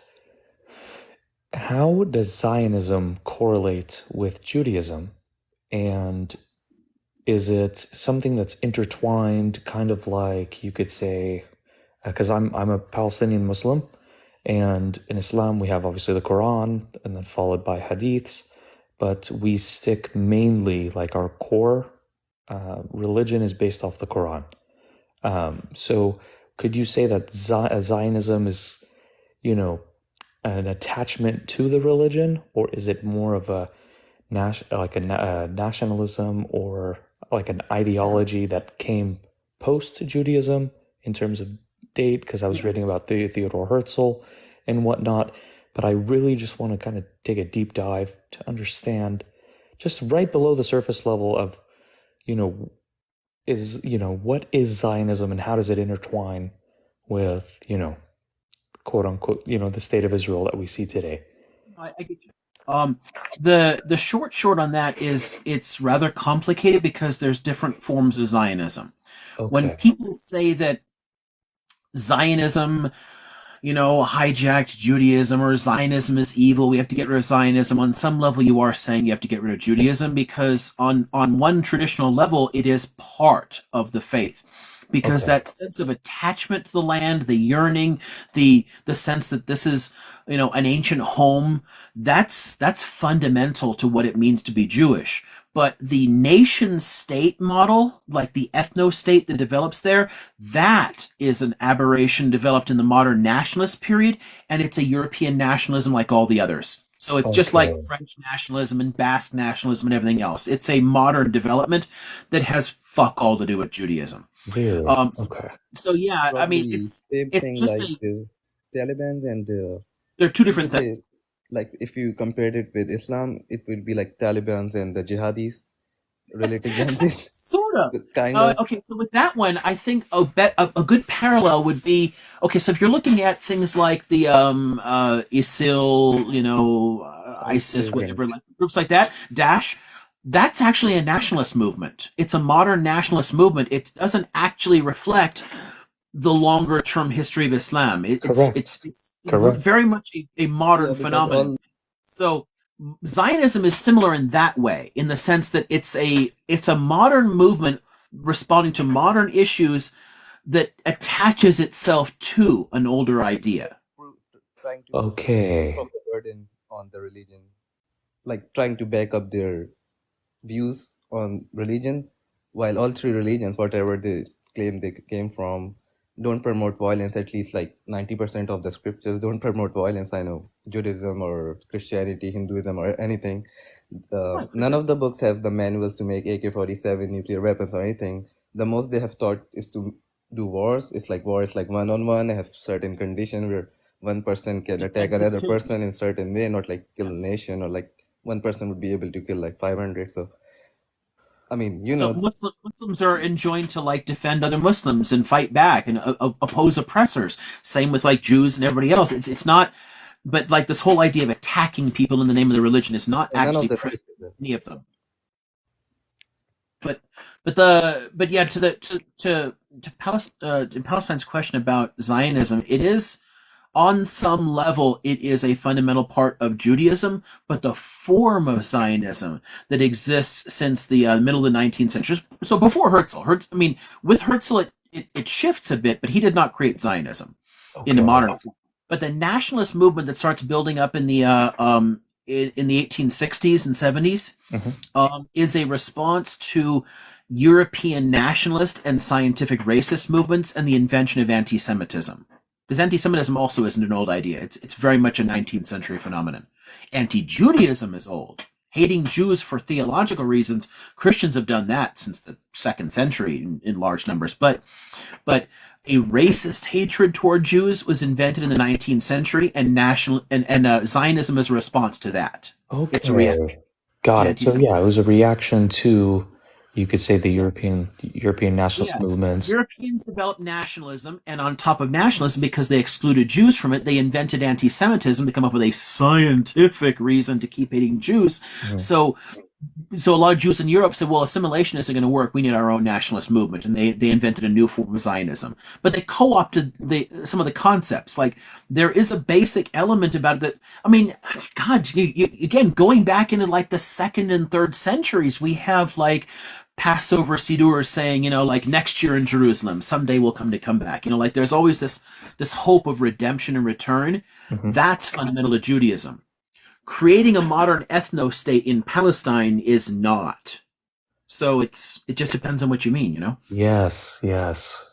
how does Zionism correlate with Judaism, and is it something that's intertwined, kind of like you could say, because I'm a Palestinian Muslim, and in Islam we have obviously the Quran, and then followed by hadiths, but we stick mainly, like our core religion is based off the Quran. So could you say that Zionism is, an attachment to the religion, or is it more of a nationalism, or like an ideology that came post Judaism in terms of date? Because I was reading about Theodore Herzl and whatnot, but I really just want to kind of take a deep dive to understand, just right below the surface level of, what is Zionism and how does it intertwine with, quote unquote, the state of Israel that we see today. I get you. The short on that is it's rather complicated because there's different forms of Zionism. Okay. When people say that Zionism, hijacked Judaism, or Zionism is evil, we have to get rid of Zionism, on some level you are saying you have to get rid of Judaism, because on one traditional level it is part of the faith. Because that sense of attachment to the land, the yearning, the sense that this is, an ancient home, that's fundamental to what it means to be Jewish. But the nation state model, like the ethno-state that develops there, that is an aberration developed in the modern nationalist period, and it's a European nationalism like all the others. So it's just like French nationalism and Basque nationalism and everything else. It's a modern development that has fuck all to do with Judaism. Really? So yeah, I mean, Probably same it's thing just like the Taliban and the they're two different things. Like if you compared it with Islam, it would be like Taliban and the jihadis related them. Sort of. Kind of. Okay, so with that one, I think a good parallel would be, okay, so if you're looking at things like the ISIL, ISIS, whatever, like groups like that, Daesh, that's actually a nationalist movement. It's a modern nationalist movement. It doesn't actually reflect the longer term history of Islam. Correct. It's Correct. very much a modern Yeah, because phenomenon. all So Zionism is similar in that way, in the sense that it's a modern movement responding to modern issues that attaches itself to an older idea. trying to Okay. prove the burden on the religion, like trying to back up their views on religion, while all three religions, whatever they claim they came from, don't promote violence. At least like 90% of the scriptures don't promote violence. I know Judaism or Christianity, Hinduism, or anything. None of the books have the manuals to make AK-47 nuclear weapons or anything. The most they have taught is to do wars. It's like war is like one-on-one. They have certain condition where one person can attack another person in certain way, not like kill a nation, or like one person would be able to kill like 500. So I mean, So Muslims are enjoined to like defend other Muslims and fight back and oppose oppressors. Same with like Jews and everybody else. It's not, but like this whole idea of attacking people in the name of the religion is not none of actually the present scriptures. in any of them. But yeah, to Palestine's question about Zionism, it is on some level it is a fundamental part of Judaism, but the form of Zionism that exists since the middle of the 19th century, so before Herzl, I mean, with Herzl it shifts a bit, but he did not create Zionism in a modern form. But the nationalist movement that starts building up in the 1860s and 70s is a response to European nationalist and scientific racist movements and the invention of anti-Semitism. Because anti-Semitism also isn't an old idea. It's very much a 19th century phenomenon. Anti-Judaism is old. Hating Jews for theological reasons, Christians have done that since the 2nd century in large numbers. But a racist hatred toward Jews was invented in the 19th century, and Zionism is a response to that. Okay. It's a reaction. Got it. So yeah, it was a reaction to, you could say, the European nationalist movements. Europeans developed nationalism, and on top of nationalism, because they excluded Jews from it, they invented anti-Semitism to come up with a scientific reason to keep hating Jews. So a lot of Jews in Europe said, well, assimilation isn't going to work. We need our own nationalist movement. And they invented a new form of Zionism. But they co-opted some of the concepts. Like, there is a basic element about it that, I mean, God, again, going back into like the 2nd and 3rd centuries, we have like Passover Siddur saying, like next year in Jerusalem, someday we'll come back. Like there's always this hope of redemption and return. That's fundamental to Judaism. Creating a modern ethno-state in Palestine is not. So it just depends on what you mean, Yes.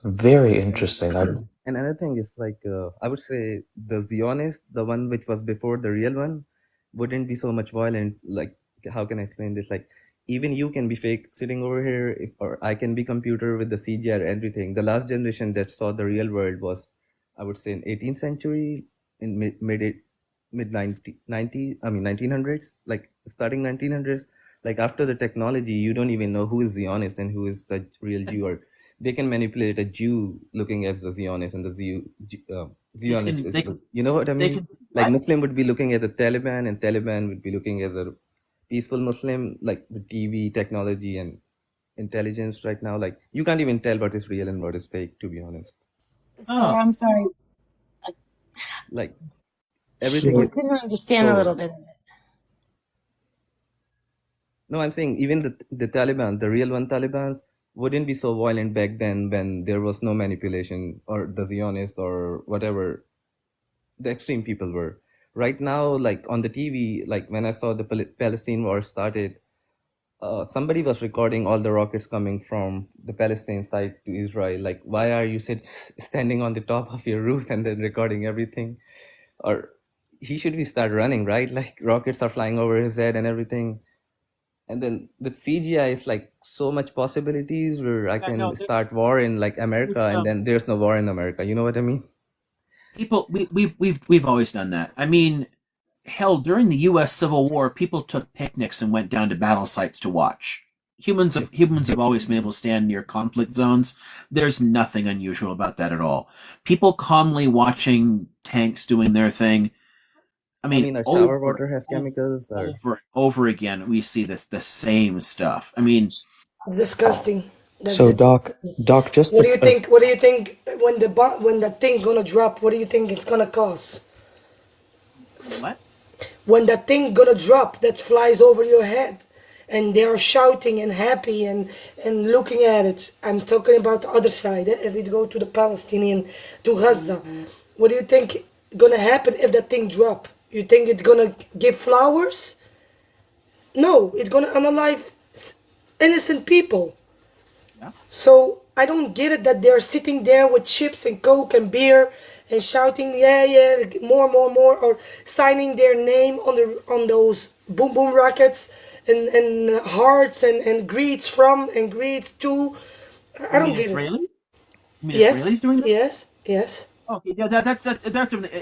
Very interesting. And another thing is like, I would say the Zionist, the one which was before the real one, wouldn't be so much violent. Like, how can I explain this? Like, even you can be fake sitting over here, or I can be computer with the CGI and everything. The last generation that saw the real world was, I would say, in 18th century, in mid 1900s, like starting 1900s. Like after the technology, you don't even know who is Zionist and who is a real Jew. Or they can manipulate a Jew looking as a Zionist, and the Zionist is, you know what I mean? Like Muslim would be looking at the Taliban, and Taliban would be looking as a peaceful Muslim, like with TV technology and intelligence right now. Like you can't even tell what is real and what is fake, to be honest. I'm sorry. Like everything. I couldn't understand a little bit of it. No, I'm saying even the Taliban, the real one Talibans, wouldn't be so violent back then when there was no manipulation, or the Zionists or whatever the extreme people were. Right now, like on the TV, like when I saw the Palestine war started, somebody was recording all the rockets coming from the Palestine side to Israel. Like, why are you standing on the top of your roof and then recording everything? Or he should be start running, right? Like rockets are flying over his head and everything. And then with CGI, it's like so much possibilities where I can start war in like America, and then there's no war in America. You know what I mean? People, we've always done that. I mean, hell, during the U.S. Civil War, people took picnics and went down to battle sites to watch. Humans have always been able to stand near conflict zones. There's nothing unusual about that at all. People calmly watching tanks doing their thing. I I mean, mean, our shower over water has chemicals, or over and over again, we see the same stuff. I mean, Disgusting. That's So disgusting. Doc, just What to do you think? What do you think when when that thing gonna drop? What do you think it's gonna cost? when the what? When that thing gonna drop that flies over your head, and they are shouting and happy and looking at it. I'm talking about the other side. If we go to the Palestinian, to Gaza, what do you think gonna happen if that thing drop? You think it's gonna give flowers? No, it's gonna unalive innocent people. Yeah. So I don't get it that they're sitting there with chips and coke and beer and shouting, yeah, yeah, more, or signing their name on those boom boom rockets and hearts and greets from and greets to. I You don't mean get it. Israelis? You mean Yes, Israelis doing that? yes, yes. Okay, yeah, that's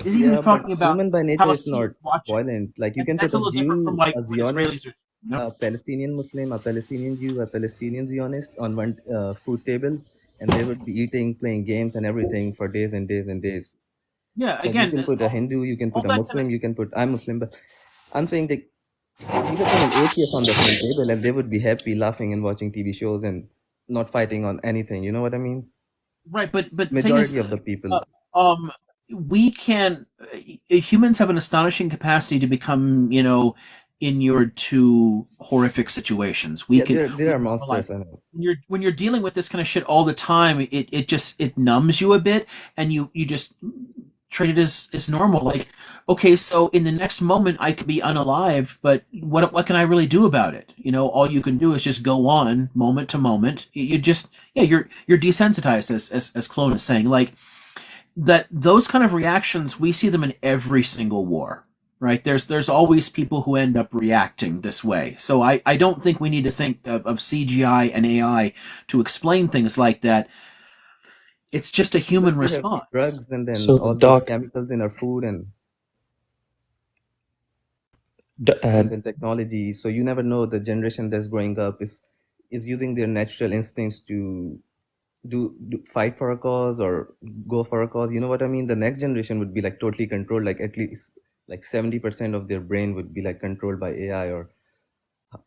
he was yeah, but talking about human by nature is not Palestinians watching. violent. Like you can That's put a a little different from Jew, like a what Zionist, Israelis are. You know? a Palestinian Muslim, a Palestinian Jew, a Palestinian Zionist on one food table, and they would be eating, playing games, and everything for days and days and days. Yeah. Like you Again, can put a Hindu, you can put all a that kind of Muslim, you can put I'm Muslim, but I'm saying that you can put an atheist on the same table, and they would be happy, laughing, and watching TV shows and not fighting on anything. You know what I mean? right, but the thing Majority is, of the people. uh, um, we can humans have an astonishing capacity to become, inured to horrific situations. Yeah, We there are can monsters, realize I know. when you're dealing with this kind of shit all the time, it numbs you a bit, and you just treat it as normal. Like, okay, so in the next moment I could be unalive, but what can I really do about it? All you can do is just go on moment to moment. You just you're desensitized, as Clone is saying. Like that, those kind of reactions, we see them in every single war, right? There's always people who end up reacting this way. So I don't think we need to think of CGI and AI to explain things like that. It's just a human Plus, we have response. drugs and then so all those Doc, chemicals in our food and d- uh, then technology. So you never know the generation that's growing up is using their natural instincts to do fight for a cause or go for a cause. You know what I mean? The next generation would be like totally controlled. Like at least like 70% of their brain would be like controlled by AI, or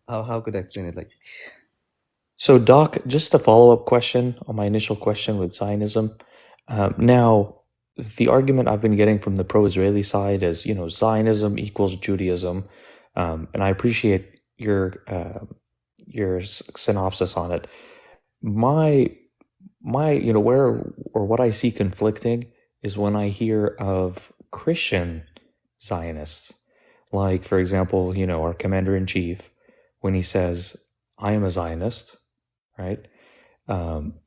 how could I explain it? Like so Doc, just a follow-up question on my initial question with Zionism. Now, the argument I've been getting from the pro-Israeli side is, Zionism equals Judaism, and I appreciate your synopsis on it. My where or what I see conflicting is when I hear of Christian Zionists, like for example, our commander-in-chief, when he says, "I am a Zionist," right?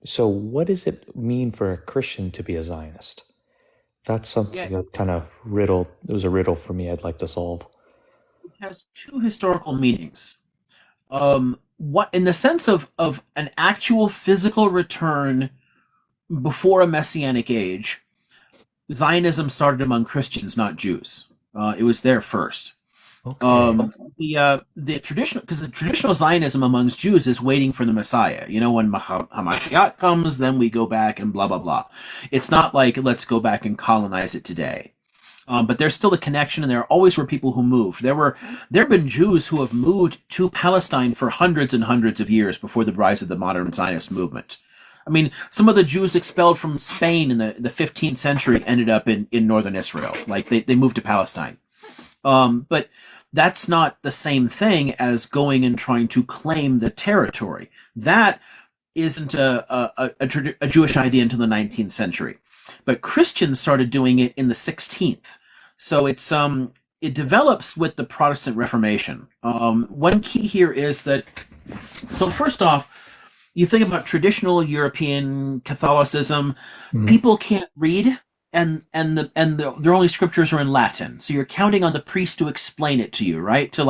So what does it mean for a Christian to be a Zionist? That's Yeah, something that kind of it was a riddle for me I'd like to solve. it has two historical meanings. What in the sense of an actual physical return before a messianic age, Zionism started among Christians, not Jews. It was there first. Okay. The traditional, because the traditional Zionism amongst Jews is waiting for the Messiah. When Hamashiach comes, then we go back and blah blah blah. It's not like let's go back and colonize it today. But there's still a connection, and there always were people who moved. There have been Jews who have moved to Palestine for hundreds and hundreds of years before the rise of the modern Zionist movement. I mean, some of the Jews expelled from Spain in the 15th century ended up in northern Israel. Like they moved to Palestine. But that's not the same thing as going and trying to claim the territory. That isn't a Jewish idea until the 19th century. But Christians started doing it in the 16th. So it develops with the Protestant Reformation. One key here is that, so first off, you think about traditional European Catholicism, people can't read, and their only scriptures are in Latin. So you're counting on the priest to explain it to you, right? To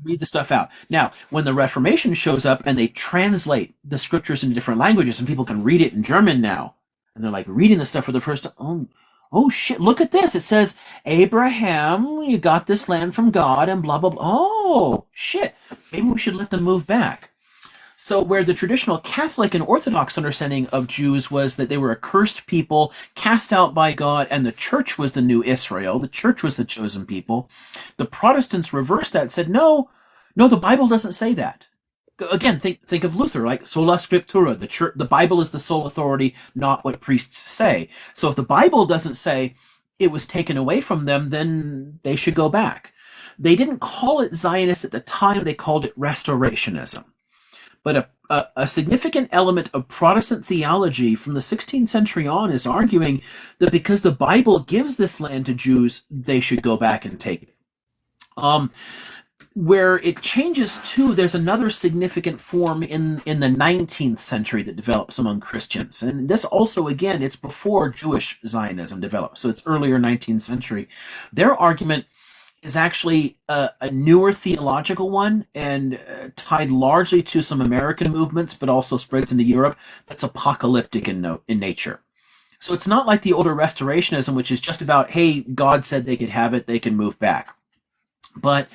read the stuff out. Now, when the Reformation shows up and they translate the scriptures into different languages, and people can read it in German now, and they're like reading the stuff for the first time. Oh shit, look at this. It says, Abraham, you got this land from God and blah, blah, blah. Oh shit. Maybe we should let them move back. So where the traditional Catholic and Orthodox understanding of Jews was that they were a cursed people, cast out by God, and the church was the new Israel, the church was the chosen people, the Protestants reversed that and said, no, the Bible doesn't say that. Again, think of Luther, like sola scriptura, the Bible is the sole authority, not what priests say. So if the Bible doesn't say it was taken away from them, then they should go back. They didn't call it Zionist at the time, they called it restorationism. But a significant element of Protestant theology from the 16th century on is arguing that because the Bible gives this land to Jews, they should go back and take it. Where it changes too, there's another significant form in the 19th century that develops among Christians. And this also, again, it's before Jewish Zionism developed, so it's earlier 19th century. Their argument is actually a newer theological one and tied largely to some American movements, but also spreads into Europe, that's apocalyptic in nature. So it's not like the older restorationism, which is just about, hey, God said they could have it, they can move back. But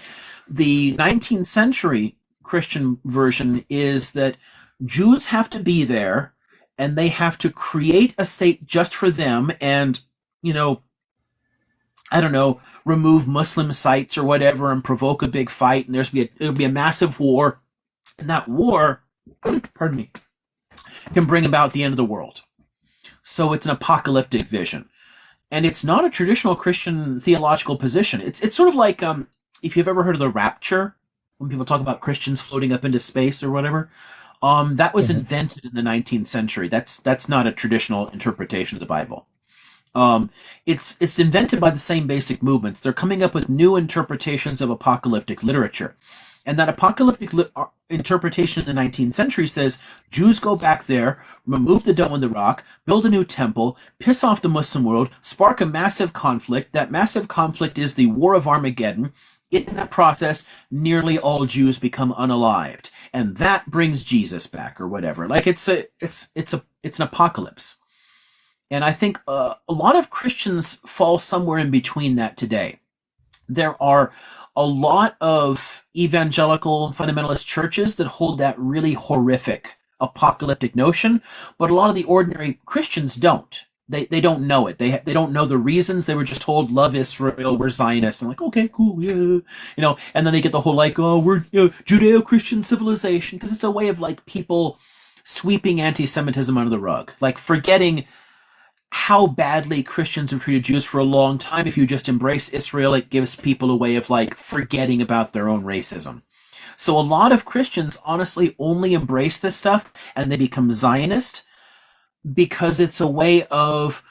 the 19th century Christian version is that Jews have to be there and they have to create a state just for them and, remove Muslim sites or whatever and provoke a big fight, and it'll be a massive war, and that war, pardon me, can bring about the end of the world. So it's an apocalyptic vision, and it's not a traditional Christian theological position. It's sort of like if you've ever heard of the rapture, when people talk about Christians floating up into space or whatever. That was invented in the 19th century. That's not a traditional interpretation of the Bible. It's invented by the same basic movements. They're coming up with new interpretations of apocalyptic literature. And that apocalyptic interpretation in the 19th century says Jews go back there, remove the dome and the rock, build a new temple, piss off the Muslim world, spark a massive conflict. That massive conflict is the War of Armageddon. In that process, nearly all Jews become unalived, and that brings Jesus back, or whatever. Like it's an apocalypse. And I think a lot of Christians fall somewhere in between that today. There are a lot of evangelical fundamentalist churches that hold that really horrific apocalyptic notion, but a lot of the ordinary Christians don't. They don't know it. They don't know the reasons. They were just told, love Israel, we're Zionists. I'm like, okay, cool, yeah. And then they get the whole like, oh, we're Judeo-Christian civilization, because it's a way of like people sweeping anti-Semitism under the rug, like forgetting how badly Christians have treated Jews for a long time. If you just embrace Israel, it gives people a way of like forgetting about their own racism. So a lot of Christians honestly only embrace this stuff and they become Zionist because it's a way of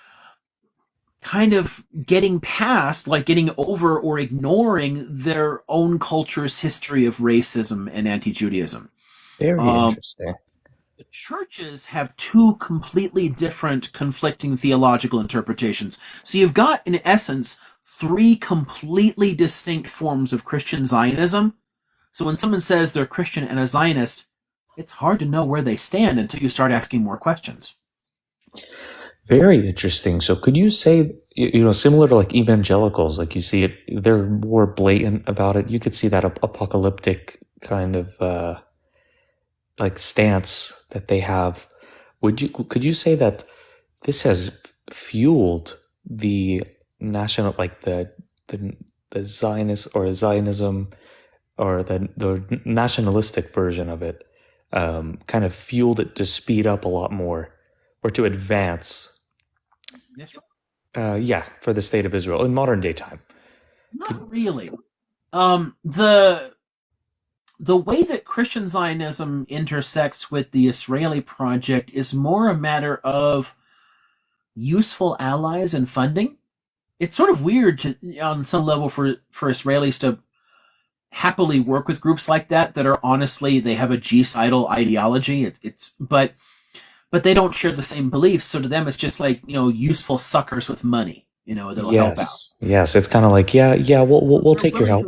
kind of getting past, like getting over or ignoring their own culture's history of racism and anti-Judaism. Very interesting. The churches have two completely different conflicting theological interpretations. So you've got, in essence, three completely distinct forms of Christian Zionism. So when someone says they're Christian and a Zionist, it's hard to know where they stand until you start asking more questions. Very interesting. So could you say, similar to like evangelicals, like you see it, they're more blatant about it. You could see that apocalyptic kind of like stance that they have. Could you say that this has fueled the national, like the Zionist or Zionism or the nationalistic version of it, kind of fueled it to speed up a lot more or to advance? For the state of Israel in modern day time. Not really. The way that Christian Zionism intersects with the Israeli project is more a matter of useful allies and funding. It's sort of weird on some level for Israelis to happily work with groups like that are honestly, they have a genocidal ideology. But they don't share the same beliefs, so to them it's just like, useful suckers with money, that'll help out. Yes, it's kind of like, we'll take your help.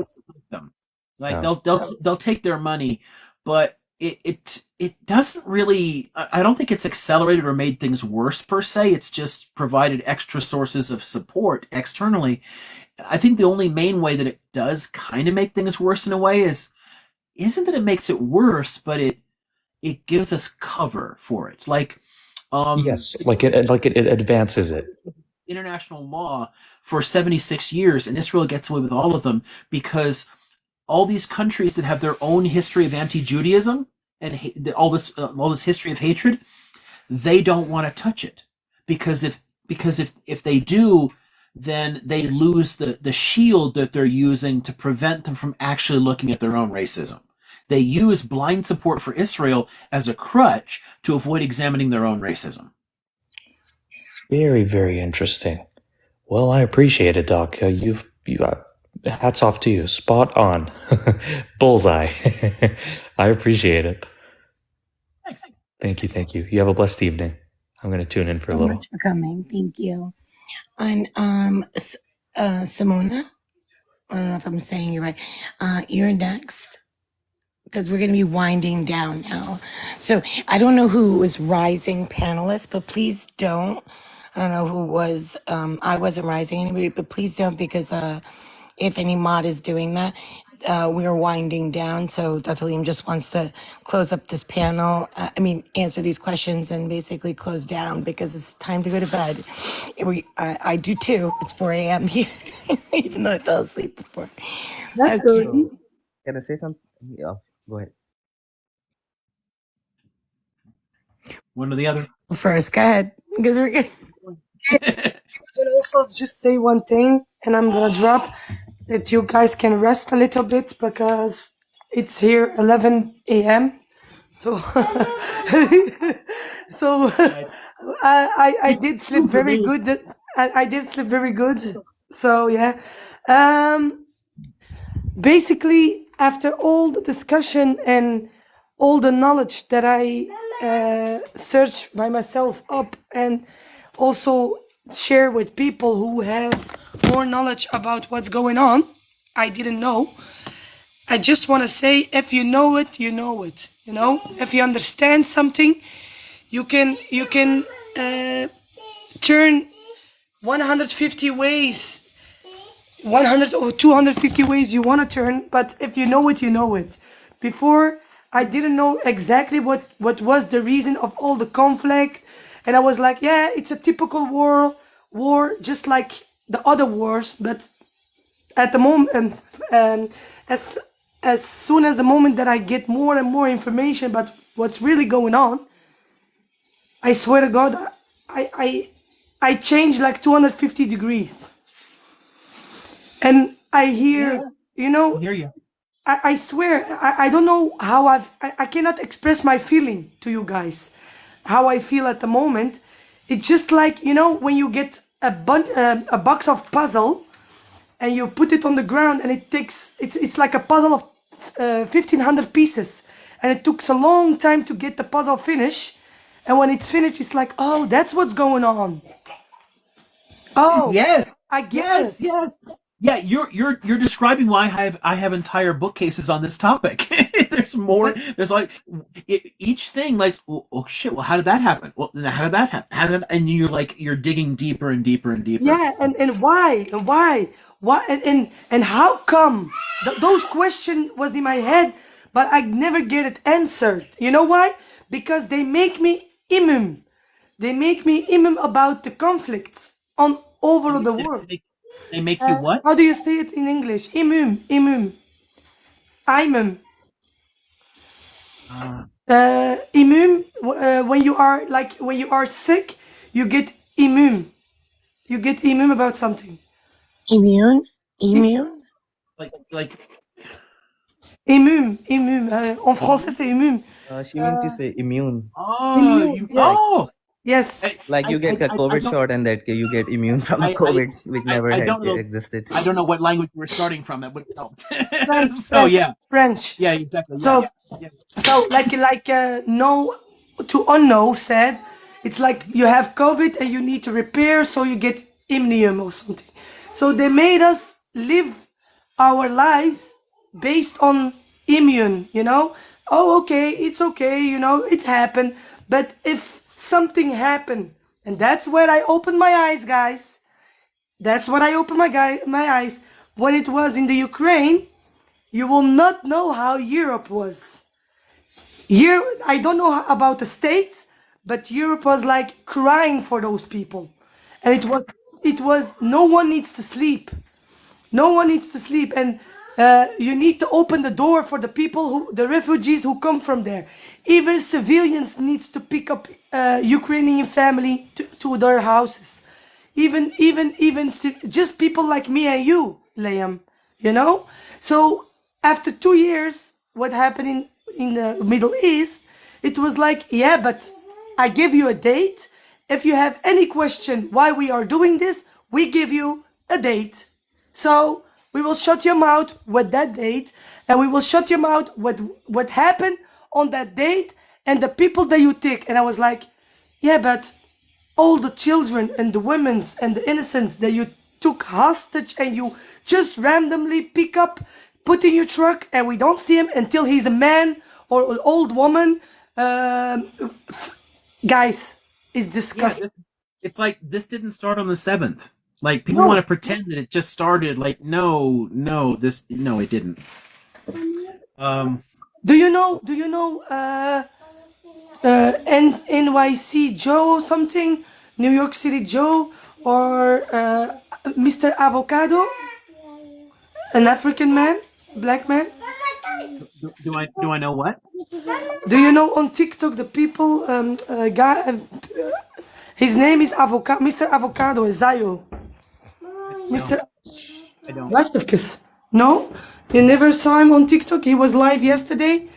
Like they'll take their money, but it doesn't really. I don't think it's accelerated or made things worse per se. It's just provided extra sources of support externally. I think the only main way that it does kind of make things worse in a way isn't that it makes it worse, but it gives us cover for it. Like, Yes, it advances it. international law for 76 years, and Israel gets away with all of them because all these countries that have their own history of anti-Judaism and all this history of hatred, they don't want to touch it because if they do, then they lose the shield that they're using to prevent them from actually looking at their own racism. They use blind support for Israel as a crutch to avoid examining their own racism. Very, very interesting. Well, I appreciate it, Doc. Hats off to you. Spot on. Bullseye. I appreciate it. Thanks. Thank you. You have a blessed evening. I'm going to tune in for a So little. much for coming. Thank you. And Simona, I don't know if I'm saying you right. You're next because we're going to be winding down now. So I don't know who was rising panelist, but please don't. I don't know who was. I wasn't rising anybody, but please don't because if any mod is doing that, we are winding down. So Dr. Liam just wants to close up this panel. Answer these questions and basically close down because it's time to go to bed. I do too. It's 4 a.m. here, even though I fell asleep before. That's Okay. early. Can I say something? Yeah, go ahead. One or the other. First, go ahead because we're good. But also just say one thing, and I'm gonna drop that you guys can rest a little bit because it's here 11 a.m. So, so I did sleep very good. I did sleep very good. So yeah, basically after all the discussion and all the knowledge that I searched by myself up and also share with people who have more knowledge about what's going on, I didn't know. I just want to say, if you know it, you know it. You know, if you understand something, you can turn 150 ways, 100 or 250 ways you want to turn. But if you know it, you know it. Before, I didn't know exactly what was the reason of all the conflict, and I was like, yeah, it's a typical war, just like the other wars. But at the moment, as soon as the moment that I get more and more information about what's really going on, I swear to God, I changed like 250 degrees. And I hear, I hear you. I swear, I don't know how I cannot express my feeling to you guys, how I feel at the moment. It's just like, when you get a box of puzzle and you put it on the ground and it's like a puzzle of 1,500 pieces. And it took a long time to get the puzzle finished. And when it's finished, it's like, oh, that's what's going on. Oh, yes, I get it. yes. Yeah, you're describing why I have entire bookcases on this topic. There's more. There's like each thing. Like, oh shit. Well, how did that happen? Well, how did that happen? And you're digging deeper and deeper and deeper. Yeah, and why and how come? Those questions was in my head, but I never get it answered. You know why? Because they make me imam. They make me imam about the conflicts on over the world. They make you what? How do you say it in English? Imam. Imam. When you are sick, you get immune. You get immune about something. Immune? Like. Immune. En français, c'est immune. She meant to say immune. Immune. Yes. Oh. Yes. Like you get a COVID shot and that you get immune from a COVID which never had existed. I don't know what language we're starting from. That would help. French, So yeah, French. Yeah, exactly. So, like no to unknow said, it's like you have COVID and you need to repair, so you get immunium or something. So they made us live our lives based on immune. Oh, okay, it's okay. It happened. But if something happened, and that's where I opened my eyes, guys. That's when I opened my eyes. When it was in the Ukraine, you will not know how Europe was. Here, I don't know about the States, but Europe was like crying for those people. And it was, no one needs to sleep. No one needs to sleep, and you need to open the door for the people the refugees who come from there. Even civilians needs to pick up Ukrainian family to their houses. Just people like me and you, Liam, you know. So after 2 years, what happened in the Middle East? It was like, yeah, but I give you a date. If you have any question why we are doing this, we give you a date. So we will shut your mouth with that date, and we will shut your mouth with what happened on that date and the people that you take. And I was like, yeah, but all the children and the women's and the innocents that you took hostage and you just randomly pick up, put in your truck, and we don't see him until he's a man or an old woman. Guys, it's disgusting. It's like this didn't start on the 7th. Like people want to pretend that it just started. Like no, it didn't. Do you know NYC Joe or something? New York City Joe or Mr. Avocado? An African man? Black man? Do I know what? Do you know on TikTok the people guy? His name is Mr. Avocado, Zayo. Mr. I don't. No, you never saw him on TikTok. He was live yesterday,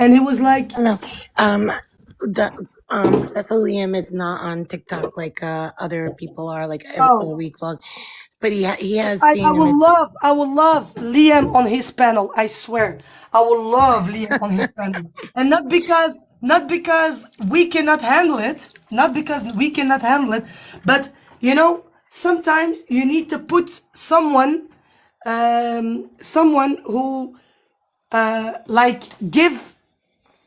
and he was like, No, Professor Liam is not on TikTok like other people are, like a week long. But he has seen I him. will love Liam on his panel. I swear, I will love Liam on his panel, and not because we cannot handle it, but you know, sometimes you need to put someone who like give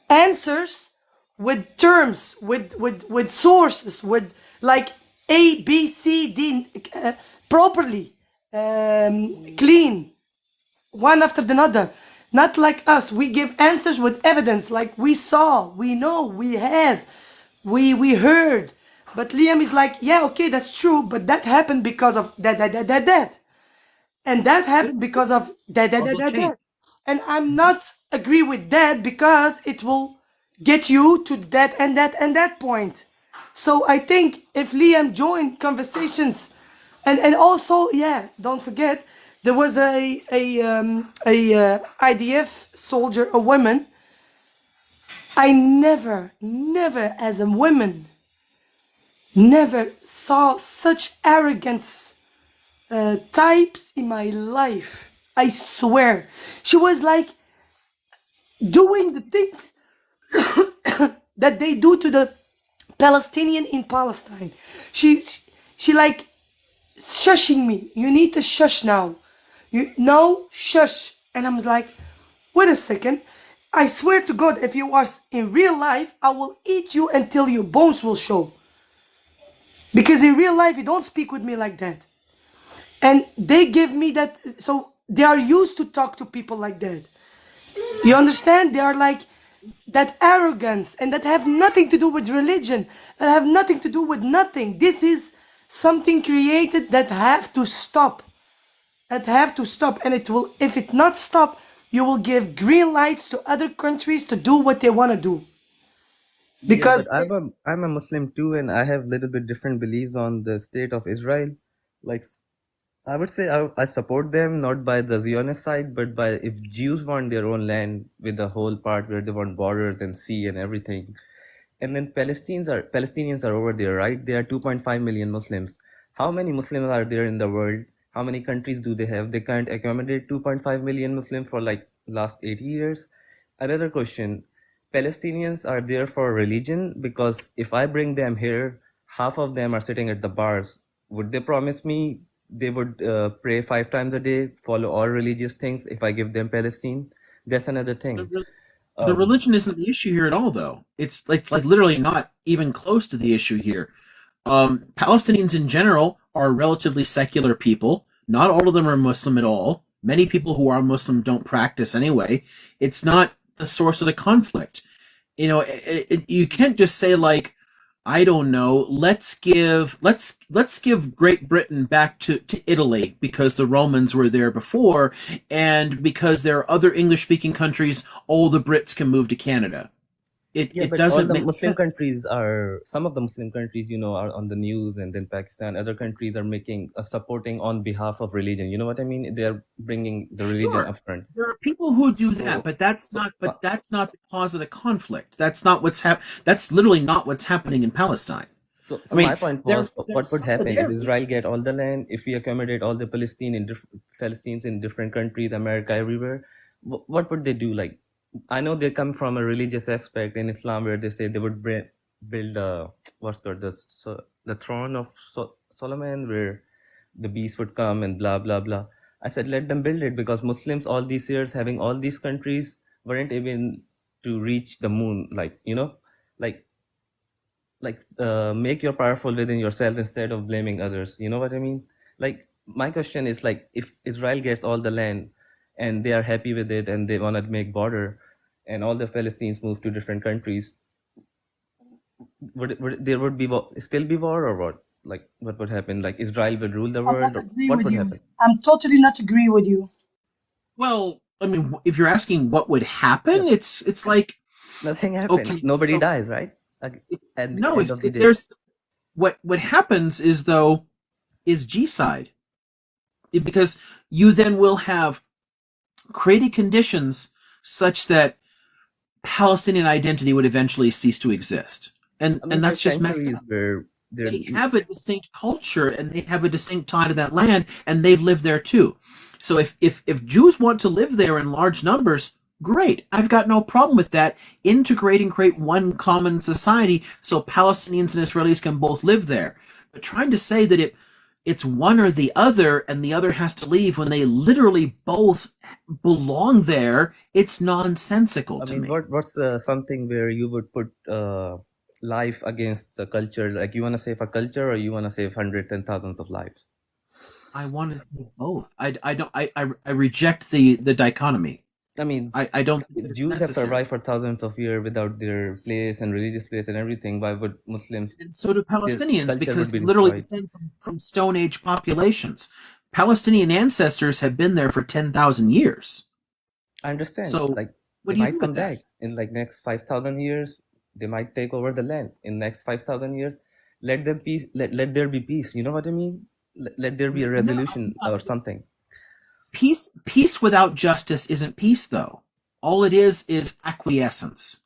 answers with terms, with sources, with like A, B, C, D, properly, clean, one after another. Not like us. We give answers with evidence, like we saw, we know, we have, we heard. But Liam is like, yeah, okay, that's true, but that happened because of that. And that happened because of that. And I'm not agree with that because it will get you to that and that point. So I think if Liam joined conversations, and also, yeah, don't forget, there was a IDF soldier, a woman. I never as a woman, never saw such arrogance types in my life. I swear. She was like doing the things that they do to the Palestinian in Palestine. She like shushing me. You need to shush now. No, shush. And I'm like, wait a second. I swear to God, if you are in real life, I will eat you until your bones will show. Because in real life, you don't speak with me like that. And they give me that, so they are used to talk to people like that. You understand? They are like that arrogance, and that have nothing to do with religion, that have nothing to do with nothing. This is something created that have to stop. And it will, if it not stop, you will give green lights to other countries to do what they want to do. Because I'm a Muslim too, and I have little bit different beliefs on the state of Israel. Like, I would say I support them not by the Zionist side, but by if Jews want their own land with the whole part where they want borders and sea and everything, and then Palestinians are over there, right? There are 2.5 million Muslims. How many Muslims are there in the world? How many countries do they have? They can't accommodate 2.5 million Muslims for like last 80 years. Another question. Palestinians are there for religion, because if I bring them here, half of them are sitting at the bars. Would they promise me they would pray 5 times a day, follow all religious things if I give them Palestine? That's another thing. The religion isn't the issue here at all, though. It's like literally not even close to the issue here. Palestinians in general are relatively secular people. Not all of them are Muslim at all. Many people who are Muslim don't practice anyway. It's not the source of the conflict. You can't just say like, I don't know, let's give Great Britain back to Italy because the Romans were there before, and because there are other English speaking countries, all the Brits can move to Canada. Yeah, It but all doesn't the make Muslim sense. countries are, some of the Muslim countries, are on the news, and then Pakistan, other countries are making supporting on behalf of religion. You know what I mean? They are bringing the religion Sure. up front. There are people who do that, So, but that's so, not the cause of the conflict. That's literally not what's happening in Palestine. so I my mean, point was, there's what would happen if solidarity. Israel get all the land, if we accommodate all the Palestinians in different countries, America, everywhere? What would they do? Like, I know they come from a religious aspect in Islam, where they say they would build what's called the throne of Solomon, where the beast would come and blah blah blah. I said let them build it, because Muslims all these years having all these countries weren't even to reach the moon. Like, like make your powerful within yourself instead of blaming others. You know what I mean? Like, my question is, like, if Israel gets all the land and they are happy with it and they want to make border, and all the Palestinians move to different countries, would there would be still be war, or what? Like, what would happen? Like, Israel will rule the I'm world, not or agree what with would you. happen? I'm totally not agree with you. Well, I mean, if you're asking what would happen, Yeah, it's like, nothing happens. okay, Nobody so dies, right? Like, at the no, end if, of the if day. there's what happens is though is G-side. Because you then will have created conditions such that Palestinian identity would eventually cease to exist. And I mean, and for that's just messed centuries, up. where there. They have a distinct culture and they have a distinct tie to that land, and they've lived there too. So if Jews want to live there in large numbers, great. I've got no problem with that. Integrate and create one common society so Palestinians and Israelis can both live there. But trying to say that it's one or the other and the other has to leave when they literally both belong there, it's nonsensical I to mean, me. what's something where you would put life against the culture? Like, you want to save a culture, or you want to save hundreds and thousands of lives? I want to do both. I don't I reject the dichotomy. I mean, I don't think it's Jews have necessary. survived for thousands of years without their place and religious place and everything. Why would Muslims? And so do Their Palestinians culture would because be they literally destroyed. descend from Stone Age populations. Palestinian ancestors have been there for 10,000 years. I understand. So Like, what they do you do might with come that? back in like next 5,000 years. They might take over the land in next 5,000 years. Let them peace. Let there be peace. You know what I mean? Let there be a No, resolution or something. peace without justice isn't peace, though. All it is acquiescence.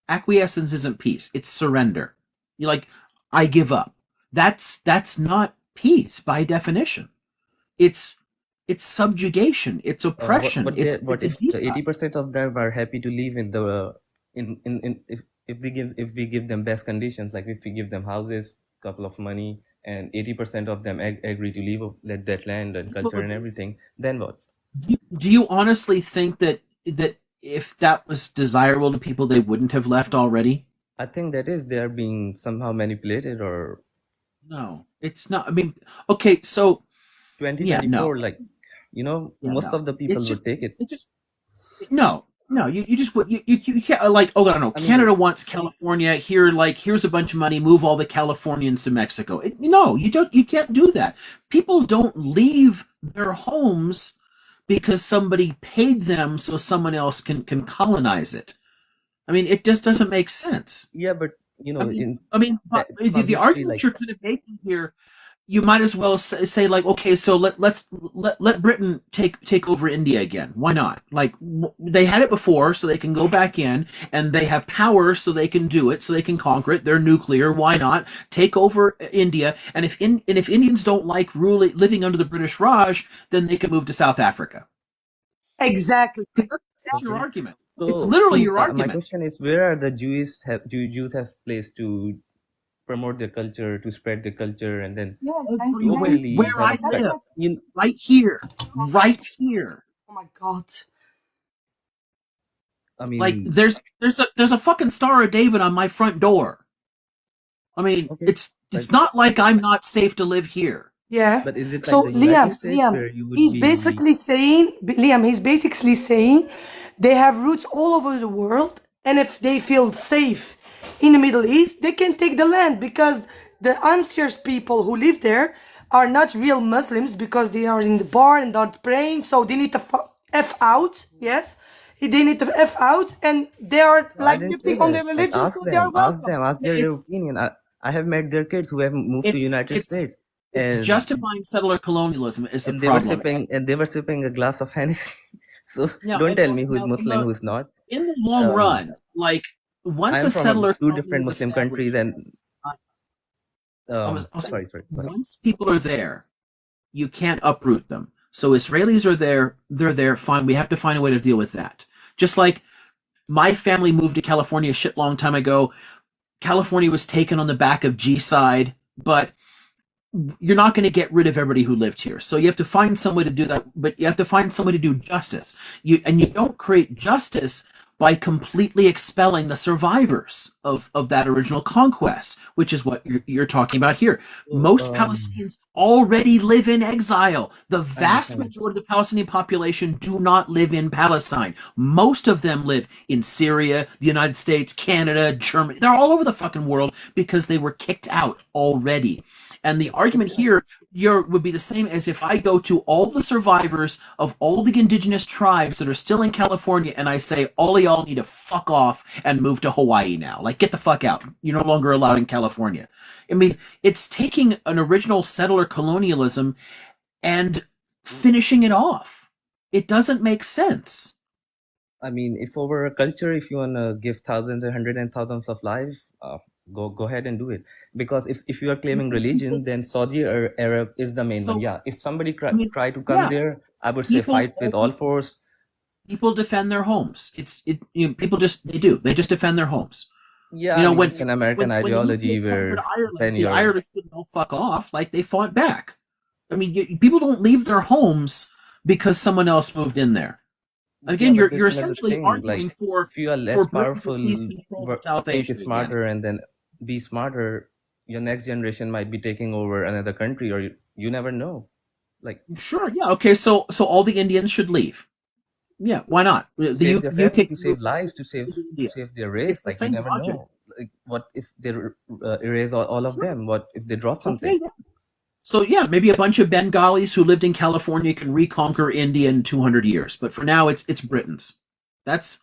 Acquiescence isn't peace. It's surrender. You're like, I give up. That's not peace by definition. It's subjugation. It's oppression. What It's a if the decide. 80% of them are happy to live in the in if we give them best conditions, like if we give them houses, couple of money, and 80% of them agree to leave, let that land and culture and everything, then what? Do you honestly think that if that was desirable to people, they wouldn't have left already? I think that is, they are being somehow manipulated, or No, it's not. I mean, okay, so yeah, 2024, no, like, yeah, most no. of the people would take it. It just no. You just you can't like, oh, I don't know. I mean, Canada wants California here. Like, here's a bunch of money. Move all the Californians to Mexico. No, you don't. You can't do that. People don't leave their homes because somebody paid them so someone else can colonize it. I mean, it just doesn't make sense. yeah, but The history, argument like, you're kind of making here, you might as well say like, okay, so let Britain take over India again. Why not? Like, they had it before, so they can go back in, and they have power, so they can do it, so they can conquer it. They're nuclear. Why not take over India? And if Indians don't like living under the British Raj, then they can move to South Africa. Exactly. That's your argument. It's so literally your my argument. question is, where are the Jews have place to promote their culture, to spread their culture, and then openly Where I have live, right here. Oh my god. I mean, like, there's a fucking Star of David on my front door. I mean, it's not like I'm not safe to live here. Yeah. But is it So like the United States, Liam, where you would he's be? basically saying they have roots all over the world, And if they feel safe in the Middle East, they can take the land, because the Ansar's people who live there are not real Muslims, because they are in the bar and not praying, so they need to F out, yes? They need to F out, and they are No, I like didn't say lifting on that. their Like, religion, so they are welcome. ask their It's opinion. I have met their kids who have moved to United it's States, it's and justifying settler colonialism is the they were problem. sipping a glass of Hennessy. So Now, don't and tell me who's now Muslim, who's not. in the long Um, run, like once I'm a from settler two colony different is Muslim countries, established, and I'll say, sorry. Go ahead. once people are there, you can't uproot them. So Israelis are there, they're there, fine. We have to find a way to deal with that. Just like my family moved to California a shit long time ago. California was taken on the back of G-side, but you're not going to get rid of everybody who lived here. So you have to find some way to do that, but you have to find some way to do justice. You don't create justice by completely expelling the survivors of that original conquest, which is what you're talking about here. Most Palestinians already live in exile. The I vast understand. majority of the Palestinian population do not live in Palestine. Most of them live in Syria, the United States, Canada, Germany. They're all over the fucking world because they were kicked out already. And the argument here would be the same as if I go to all the survivors of all the indigenous tribes that are still in California and I say, all of y'all need to fuck off and move to Hawaii now. Like, get the fuck out. You're no longer allowed in California. I mean, it's taking an original settler colonialism and finishing it off. It doesn't make sense. I mean, if over a culture, if you wanna give thousands and hundreds and thousands of lives, go ahead and do it. Because if you are claiming religion, then Saudi Arab is the main one. So, Yeah, if somebody try to come yeah, there, I would say fight with all force. people defend their homes. People they just defend their homes. Yeah, You know, I mean, it's an American when ideology UK where conquered Ireland, then the you're Irish didn't all fuck off. Like, they fought back. I mean, people don't leave their homes because someone else moved in there. Again, yeah, but you're there's another essentially thing. arguing Like, for if you are less Britain to powerful, seize control of South think Asia again. smarter, and then be smarter, your next generation might be taking over another country, or you never know. Like, Sure, yeah, okay, so all the Indians should leave. Yeah, why not? to save their family, UK to save lives, to save their race. It's the Like, you same never logic. know. Like, what if they erase all of them? What if they drop something? Okay, yeah. So yeah, maybe a bunch of Bengalis who lived in California can reconquer India in 200 years, but for now it's Britain's. That's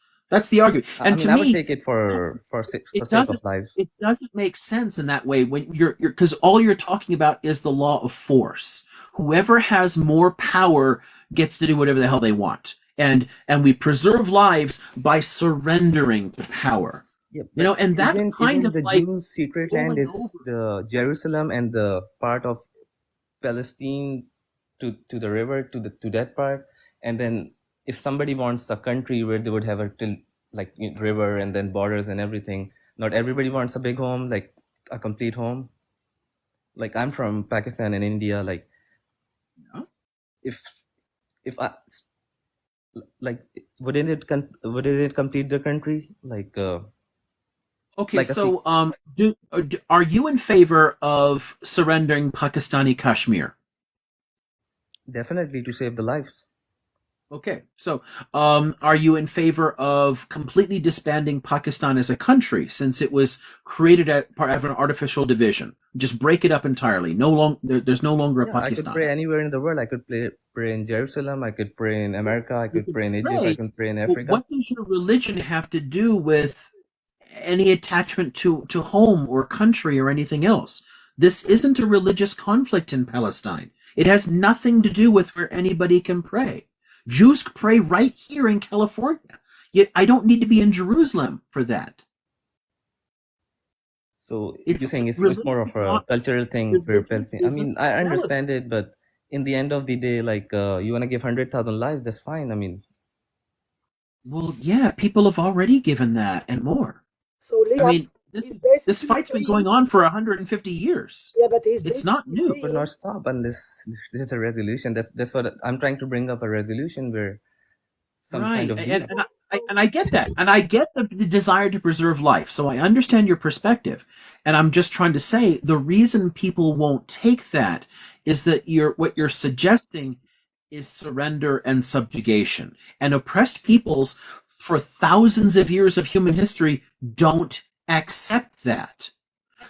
the argument. And I to mean, I me, would take it for sake of lives. it doesn't make sense in that way when you're because all you're talking about is the law of force. Whoever has more power gets to do whatever the hell they want. And we preserve lives by surrendering to power. Yeah, you know, and that kind of the like Jews' secret land is the Jerusalem and the part of Palestine to the river, to that part. And then if somebody wants a country where they would have a river and then borders and everything, not everybody wants a big home, like a complete home. Like, I'm from Pakistan and India. Like, if I like, wouldn't it complete the country? Like, okay, like so are you in favor of surrendering Pakistani Kashmir? Definitely, to save the lives. Okay, so are you in favor of completely disbanding Pakistan as a country, since it was created as part of an artificial division? Just break it up entirely. There's no longer a Pakistan. I could pray anywhere in the world. I could pray in Jerusalem. I could pray in America. I could pray in Egypt. I can pray in Africa. What does your religion have to do with any attachment to home or country or anything else? This isn't a religious conflict in Palestine. It has nothing to do with where anybody can pray. Jews pray right here in California. Yet I don't need to be in Jerusalem for that. So you think it's more of a cultural thing for Palestine? I mean, I understand it, but in the end of the day, like, you want to give 100,000 lives, that's fine. I mean, well, yeah, people have already given that and more. So, Liam, I mean, this fight's been going on for 150 years. Yeah, but it's not new. It will not stop unless there's a resolution. That's what I'm trying to bring up, a resolution where some kind of deal. And I get that, and I get the desire to preserve life. So I understand your perspective, and I'm just trying to say the reason people won't take that is that what you're suggesting is surrender and subjugation, and oppressed peoples for thousands of years of human history don't accept that.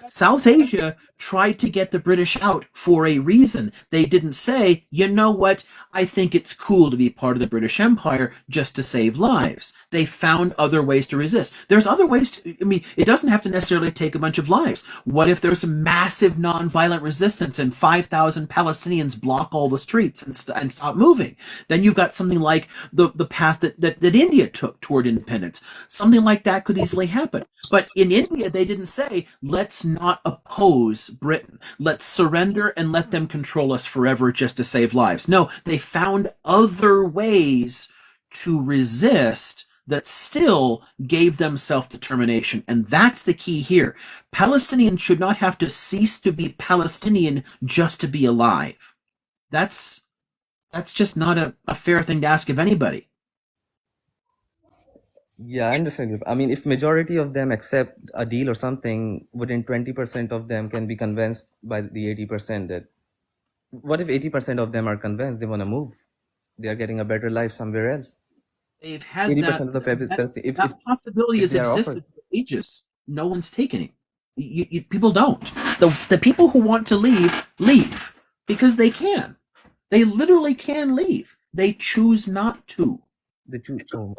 South Asia tried to get the British out for a reason. They didn't say, you know what, I think it's cool to be part of the British Empire just to save lives. They found other ways to resist. There's other ways to, I mean, it doesn't have to necessarily take a bunch of lives. What if there's a massive nonviolent resistance and 5,000 Palestinians block all the streets and stop moving? Then you've got something like the path that India took toward independence. Something like that could easily happen. But in India, they didn't say, let's not oppose Britain. Let's surrender and let them control us forever just to save lives. No, they found other ways to resist that still gave them self-determination. And that's the key here. Palestinians should not have to cease to be Palestinian just to be alive. That's just not a fair thing to ask of anybody. Yeah, I understand you. I mean, if majority of them accept a deal or something, within 20% of them can be convinced by the 80% that, what if 80% of them are convinced they want to move? They are getting a better life somewhere else. They've had 80% of the people, that possibility has they are offered. existed for ages. No one's taken it. People don't. The people who want to leave because they can. They literally can leave. They choose not to. They choose. Oh.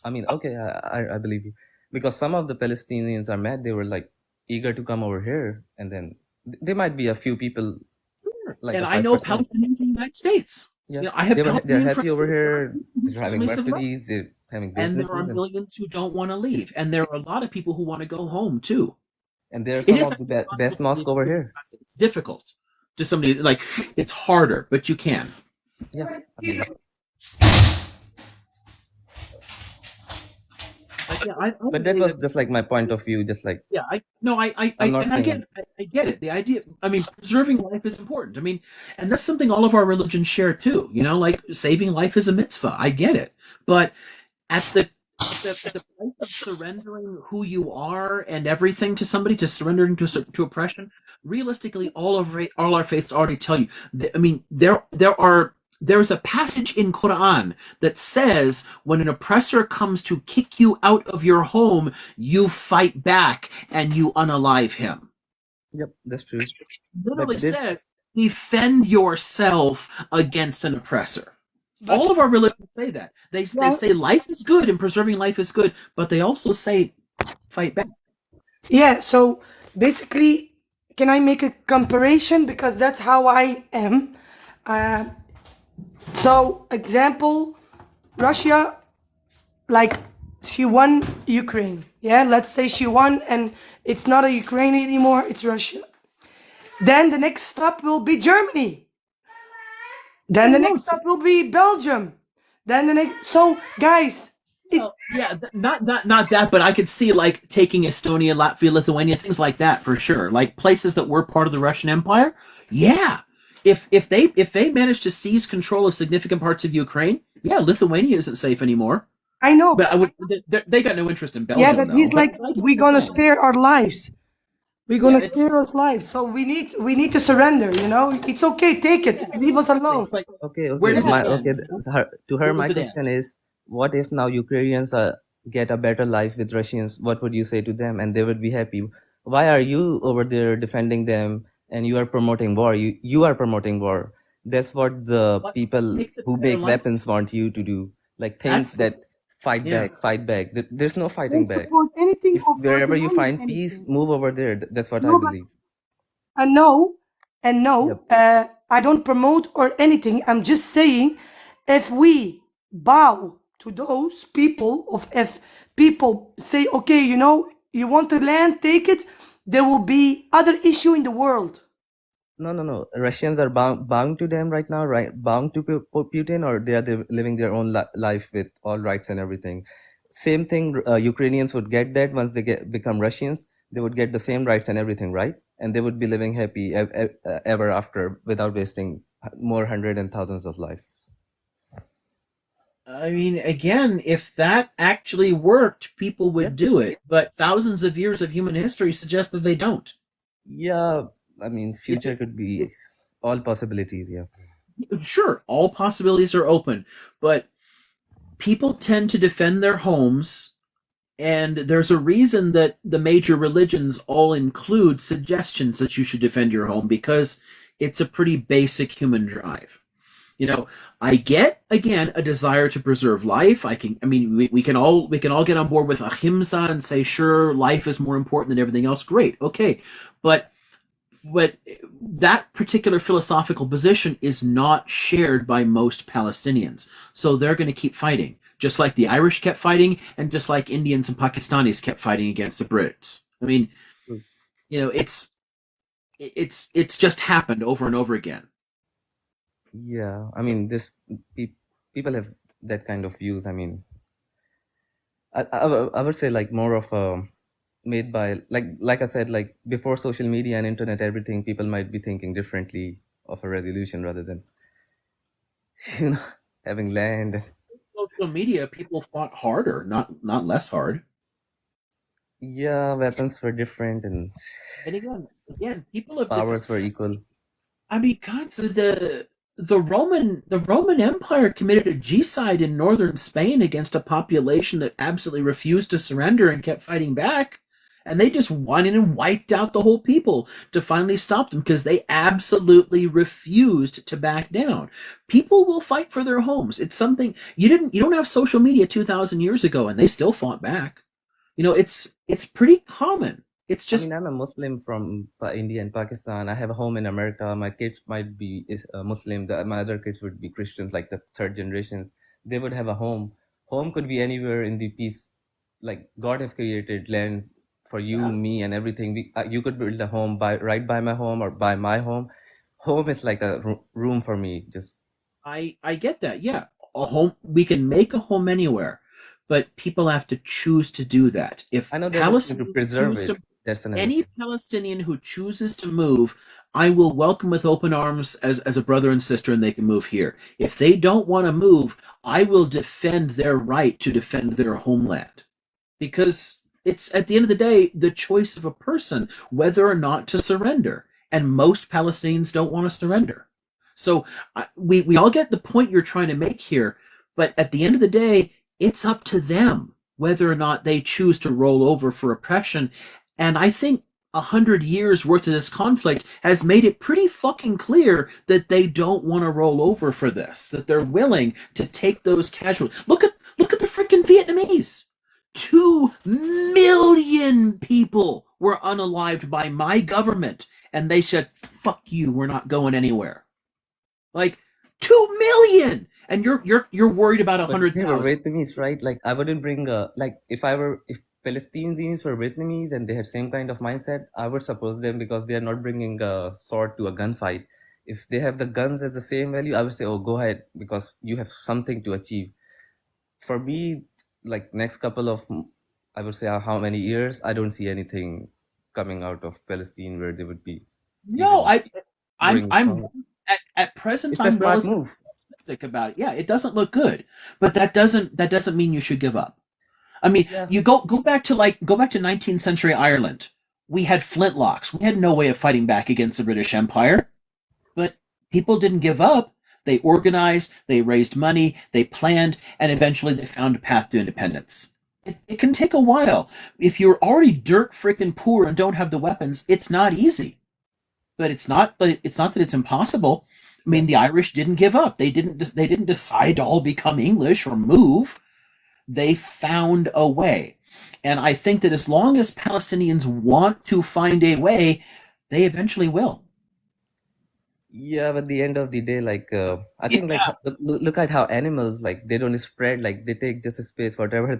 I mean, okay, I believe you, because some of the Palestinians are mad. They were like eager to come over here, and then there might be a few people. Sure. Like and I know Palestinians in the United States. Yeah, you know, I have they're happy friends over here. whose They're having families have left. Mercedes. They're having And businesses. there are millions who don't want to leave, and there are a lot of people who want to go home too. And there are It some is of the best mosques over here. It's difficult to somebody, like, it's harder, but you can. Yeah. I mean, but that was just like my point of view, just like yeah, I get it. The idea, I mean, preserving life is important. I mean, and that's something all of our religions share too. You know, like saving life is a mitzvah. I get it, but at the price of surrendering who you are and everything to somebody, to surrendering to oppression, realistically, all our faiths already tell you. I mean, there's a passage in Quran that says when an oppressor comes to kick you out of your home, you fight back and you unalive him. Yep, that's true. It literally says defend yourself against an oppressor. But all of our religions say that. They say life is good and preserving life is good, but they also say fight back. Yeah, so basically, can I make a comparison? Because that's how I am. So, example, Russia, like, she won Ukraine. Yeah, let's say she won and it's not a Ukraine anymore, it's Russia. Then the next stop will be Germany. Then the next stop will be Belgium. Then the next, so guys. Not that, but I could see like taking Estonia, Latvia, Lithuania, things like that for sure. Like places that were part of the Russian Empire. Yeah. If they manage to seize control of significant parts of Ukraine, yeah, Lithuania isn't safe anymore. I know, but they got no interest in Belgium. Yeah, but he's like, we're gonna spare our lives. We're gonna spare our lives, so we need to surrender. You know, it's okay. Take it. Leave us alone. Okay. To her, my question is, what if now Ukrainians get a better life with Russians? What would you say to them? And they would be happy. Why are you over there defending them? And you are promoting war. You are promoting war. That's what the people who make weapons want you to do. Like think that fight back. There's no fighting back. Anything wherever you find peace, move over there. That's what I believe. No, I don't promote or anything. I'm just saying, if we bow to those people, if people say, okay, you know, you want the land, take it, there will be other issue in the world. No. Russians are bound to them right now, right? Bound to Putin, or they are living their own life with all rights and everything. Same thing. Ukrainians would get that once they become Russians. They would get the same rights and everything, right? And they would be living happy ever after without wasting more hundreds and thousands of lives. I mean, again, if that actually worked, people would do it. But thousands of years of human history suggest that they don't. Yeah, I mean, future could be all possibilities. Yeah, sure, all possibilities are open, but people tend to defend their homes, and there's a reason that the major religions all include suggestions that you should defend your home, because it's a pretty basic human drive. I get, again, a desire to preserve life. We can all get on board with ahimsa and say, sure, life is more important than everything else. Great, okay, but that particular philosophical position is not shared by most Palestinians, so they're going to keep fighting, just like the Irish kept fighting, and just like Indians and Pakistanis kept fighting against the Brits. It's just happened over and over again. Yeah, people have that kind of views. I would say like more of a made by like I said, like before social media and internet, everything, people might be thinking differently of a resolution rather than having land. Social media, people fought harder, not less hard. Yeah, weapons were different, and again, people have powers were equal. God, so the Roman Empire committed a genocide in northern Spain against a population that absolutely refused to surrender and kept fighting back. And they just went in and wiped out the whole people to finally stop them, because they absolutely refused to back down. People will fight for their homes. It's something you don't have social media 2,000 years ago, and they still fought back. It's pretty common. It's just. I'm a Muslim from India and Pakistan. I have a home in America. My kids might be Muslim. My other kids would be Christians, like the third generations. They would have a home. Home could be anywhere in the peace. Like God has created land for you, me, and everything. You could build a home right by my home or by my home. Home is like a room for me. Just I get that. Yeah, a home. We can make a home anywhere, but people have to choose to do that. If I know they're looking to preserve it. Any Palestinian who chooses to move, I will welcome with open arms as a brother and sister, and they can move here. If they don't want to move, I will defend their right to defend their homeland, because it's, at the end of the day, the choice of a person whether or not to surrender, and most Palestinians don't want to surrender. So we all get the point you're trying to make here, but at the end of the day, it's up to them whether or not they choose to roll over for oppression. And I think 100 years worth of this conflict has made it pretty fucking clear that they don't want to roll over for this, that they're willing to take those casualties. Look at the freaking Vietnamese. 2 million people were unalived by my government, and they said, fuck you, we're not going anywhere. Like 2 million, and you're worried about 100,000. They were Vietnamese, right? Like I wouldn't bring if Palestinians were Vietnamese and they had same kind of mindset, I would support them because they are not bringing a sword to a gunfight. If they have the guns as the same value, I would say, oh, go ahead, because you have something to achieve. For me, like next couple of, I would say how many years, I don't see anything coming out of Palestine where they would be. No, I'm at present, I'm relatively pessimistic about it. Yeah, it doesn't look good, but that doesn't mean you should give up. You go back to 19th century Ireland. We had flintlocks. We had no way of fighting back against the British Empire, but people didn't give up. They organized, they raised money, they planned, and eventually they found a path to independence. It can take a while. If you're already dirt freaking poor and don't have the weapons, it's not easy. But it's not that it's impossible. The Irish didn't give up. They didn't decide to all become English or move. They found a way. And I think that as long as Palestinians want to find a way, they eventually will. Yeah, but at the end of the day, I think look at how animals, like, they don't spread, like they take just a space, whatever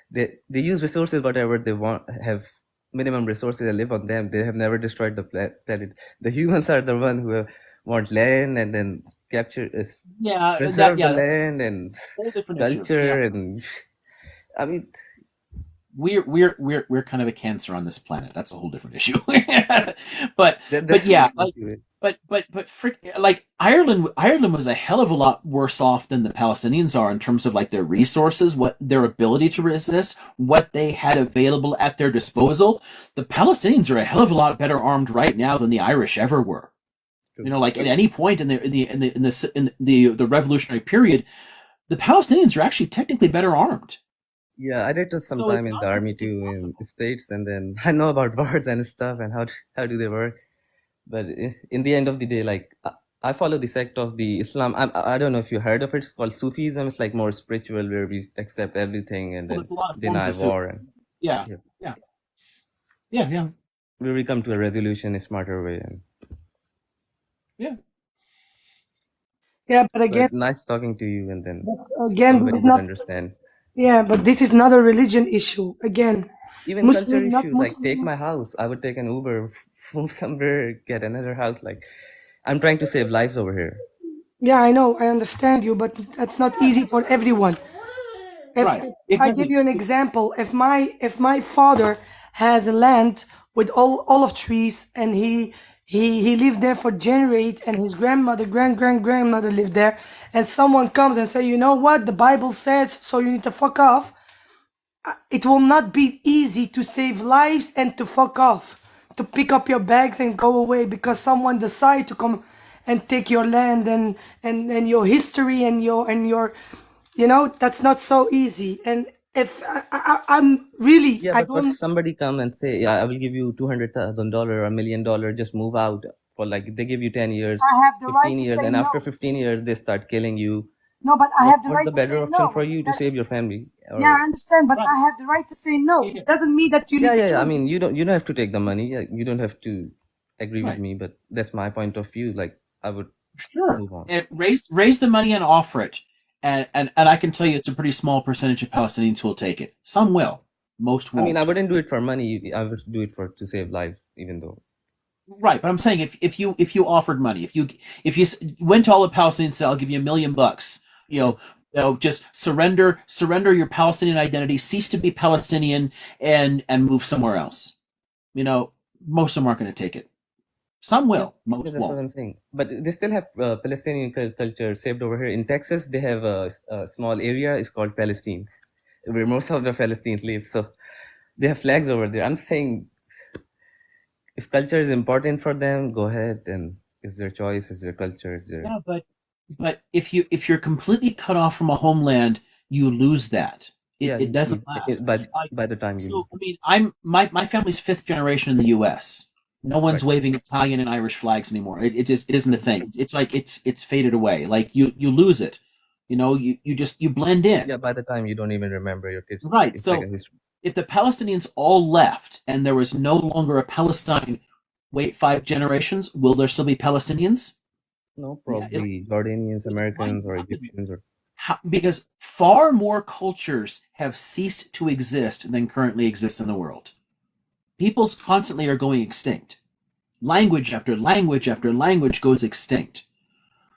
they use resources, whatever they want, have minimum resources, they live on them. They have never destroyed the planet. The humans are the one who want land and then preserve the land and culture and we're kind of a cancer on this planet. That's a whole different issue. but Ireland was a hell of a lot worse off than the Palestinians are in terms of like their resources, what their ability to resist, what they had available at their disposal. The Palestinians are a hell of a lot better armed right now than the Irish ever were. At any point in the revolutionary period, the Palestinians are actually technically better armed. Yeah, I did some So time it's in the not that army it's too in impossible. States, and then I know about wars and stuff and how do they work. But in the end of the day, like I follow the sect of the Islam. I don't know if you heard of it. It's called Sufism. It's like more spiritual, where we accept everything and Well, then there's a lot of forms deny of Sufism. war and Yeah, yeah, yeah, yeah. where we come to a resolution, a smarter way. And Yeah. Yeah, but again, but nice talking to you, and then this somebody is would not. understand. Yeah, but this is not a religion issue. Again, Even culture Muslim, not issues, like take Muslim. my house. I would take an Uber, move somewhere, get another house. Like I'm trying to save lives over here. Yeah, I know, I understand you, but that's not easy for everyone. Right. If I give you an example, if my father has a land with all olive trees and he lived there for generations and his grandmother, grandmother lived there, and someone comes and say, you know what, the Bible says, so you need to fuck off. It will not be easy to save lives and to fuck off, to pick up your bags and go away because someone decide to come and take your land and your history and your that's not so easy. And if I'm really Yeah, I but what don't somebody come and say, yeah, I will give you $200,000 or $1 million, just move out for like they give you 10 years, I have the right 15 to years, say and no. after 15 years they start killing you. No, but I have the What's right the to say better option for no. you to save your family? Yeah, Or I understand, but I have the right to say no. It doesn't mean that you need to yeah. I kill me. mean, you don't have to take the money. Yeah, you don't have to agree with Right. me, but that's my point of view. Like I would Sure. move on. Raise the money and offer it. And I can tell you it's a pretty small percentage of Palestinians who will take it. Some will. Most I mean, won't. I wouldn't do it for money. I would do it to save lives, even though. Right, but I'm saying if you offered money, if you went to all the Palestinians and said, I'll give you $1 million, just surrender your Palestinian identity, cease to be Palestinian, and move somewhere else. Most of them aren't going to take it. Some will, Yeah, most that's what won't. I'm saying. But they still have Palestinian culture saved over here. In Texas, they have a small area. It's called Palestine, where most of the Palestinians live. So they have flags over there. I'm saying, if culture is important for them, go ahead, and it's their choice, it's their culture, it's their. Yeah, but if you're completely cut off from a homeland, you lose that. Yeah, It doesn't last. by the time you So leave. I mean, my family's fifth generation in the U.S. No one's Right. waving Italian and Irish flags anymore. It just it isn't a thing. It's like it's faded away. Like you lose it. You blend in. Yeah, by the time you don't even remember your kids. Right. It's like So a history. if the Palestinians all left and there was no longer a Palestine, wait 5 generations, will there still be Palestinians? No, Yeah, probably Jordanians, it might Americans, or happen. Egyptians, or. Because far more cultures have ceased to exist than currently exist in the world. Peoples constantly are going extinct. Language after language after language goes extinct.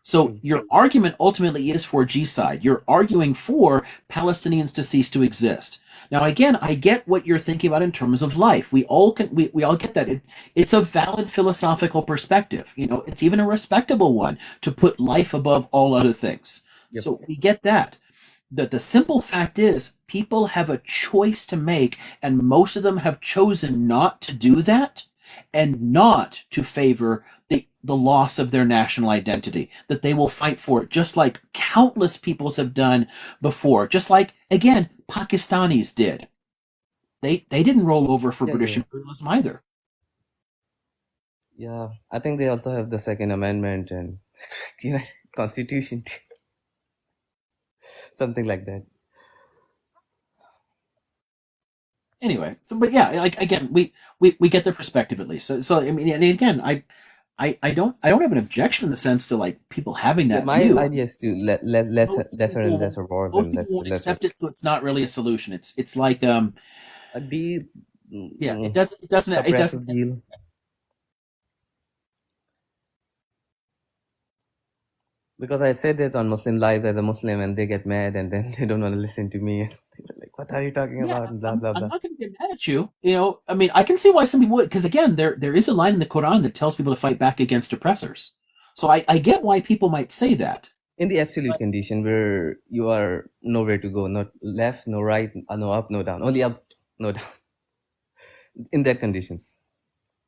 So your argument ultimately is for G-side. You're arguing for Palestinians to cease to exist. Now, again, I get what you're thinking about in terms of life. We all get that. It's a valid philosophical perspective. It's even a respectable one to put life above all other things. Yep. So we get that. The simple fact is people have a choice to make, and most of them have chosen not to do that and not to favor the loss of their national identity, that they will fight for it, just like countless peoples have done before, just like, again, Pakistanis did. They didn't roll over for British imperialism either. Yeah, I think they also have the Second Amendment and Constitution, something like that. Anyway, but yeah, like again, we get their perspective at least. So I mean, and again, I don't have an objection in the sense to like people having that my view. idea is to lesser and lesser wars Most and people won't lesser. accept it, so it's not really a solution. It's like a deal. Yeah, it doesn't. Deal. Because I said it on Muslim Live as a Muslim, and they get mad, and then they don't want to listen to me. They're like, "What are you talking about?" And blah blah blah. I'm not going to get mad at you. I mean, I can see why some people would, because again, there is a line in the Quran that tells people to fight back against oppressors. So I get why people might say that. In the absolute condition where you are nowhere to go, not left, no right, no up, no down, only up, no down. In that conditions.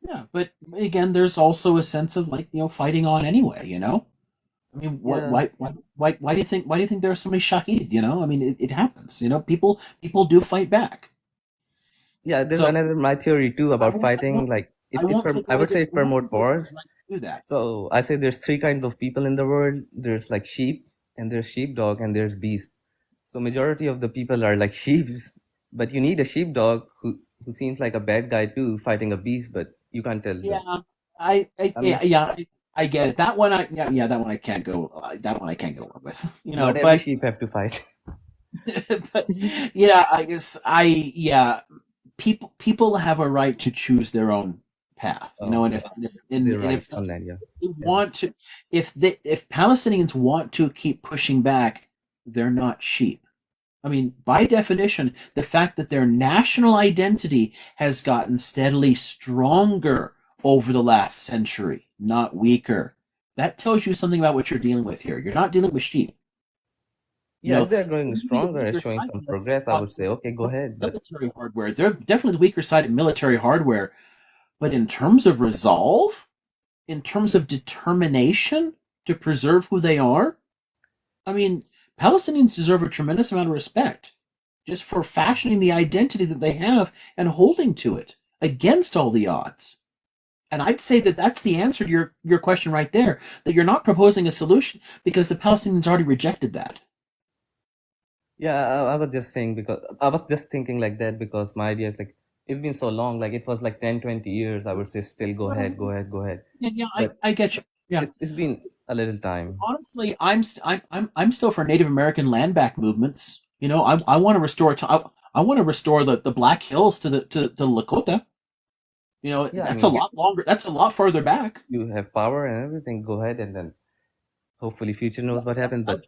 Yeah, but again, there's also a sense of like fighting on anyway. I mean, Yeah, why do you think there are so many shahid? I mean, it happens. People do fight back. yeah. There's So another my theory too I about won't, I fighting. won't, Like I won't take I away would say the it promote wars. person's right to do that. So I say there's three kinds of people in the world. There's like sheep, and there's sheepdog, and there's beast. So majority of the people are like sheeps, but you need a sheepdog who seems like a bad guy too, fighting a beast, but you can't tell Yeah, them. I mean, I get it. That one, that one I can't go. That one I can't go along with. not every But sheep have to fight. but yeah, I guess people have a right to choose their own path. Oh, And they're and right if on that. Yeah. they want to, if Palestinians want to keep pushing back, they're not sheep. I mean, by definition, the fact that their national identity has gotten steadily stronger over the last century, not weaker, that tells you something about what you're dealing with here. You're not dealing with sheep. Yeah, if they're growing stronger and Weaker showing side some that's progress, I would say, okay, go ahead. But military hardware. They're definitely the weaker side of military hardware. But in terms of resolve, in terms of determination to preserve who they are, I mean, Palestinians deserve a tremendous amount of respect just for fashioning the identity that they have and holding to it against all the odds. And I'd say that that's the answer to your question right there, that you're not proposing a solution because the Palestinians already rejected that. yeah, I was just saying because I was just thinking like that because my idea is like it's been so long, like it was like 10, 20 years. I would say still go ahead, go ahead, go ahead. Yeah, But I get you. Yeah. it's been a little time. Honestly, I'm still for Native American land back movements. I want to restore I want to restore the Black Hills to the Lakota. Yeah, I That's a mean, lot longer. That's a lot further back. you have power and everything. Go ahead, and then hopefully future knows what happened. But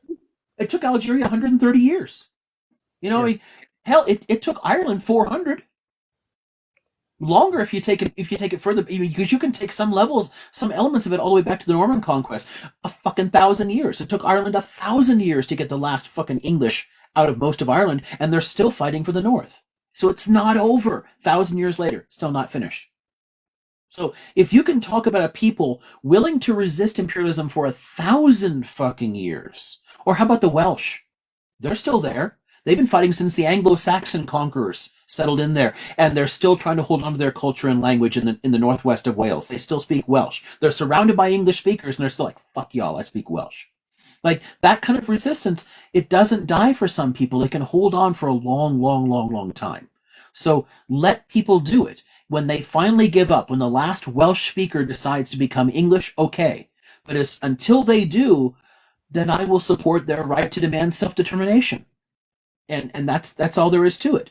It took Algeria 130 years. I mean, hell, it took Ireland 400. Longer if you take it further, because you can take some elements of it all the way back to the Norman conquest. A fucking 1,000 years. It took Ireland 1,000 years to get the last fucking English out of most of Ireland, and they're still fighting for the North. So it's not over. 1,000 years later, still not finished. So if you can talk about a people willing to resist imperialism for 1,000 fucking years, or how about the Welsh? They're still there. They've been fighting since the Anglo-Saxon conquerors settled in there, and they're still trying to hold on to their culture and language in the northwest of Wales. They still speak Welsh. They're surrounded by English speakers, and they're still like, fuck y'all, I speak Welsh. Like, that kind of resistance, it doesn't die for some people. It can hold on for a long, long, long, long time. So let people do it. When they finally give up, when the last Welsh speaker decides to become English, okay. But until they do, then I will support their right to demand self-determination. And that's all there is to it.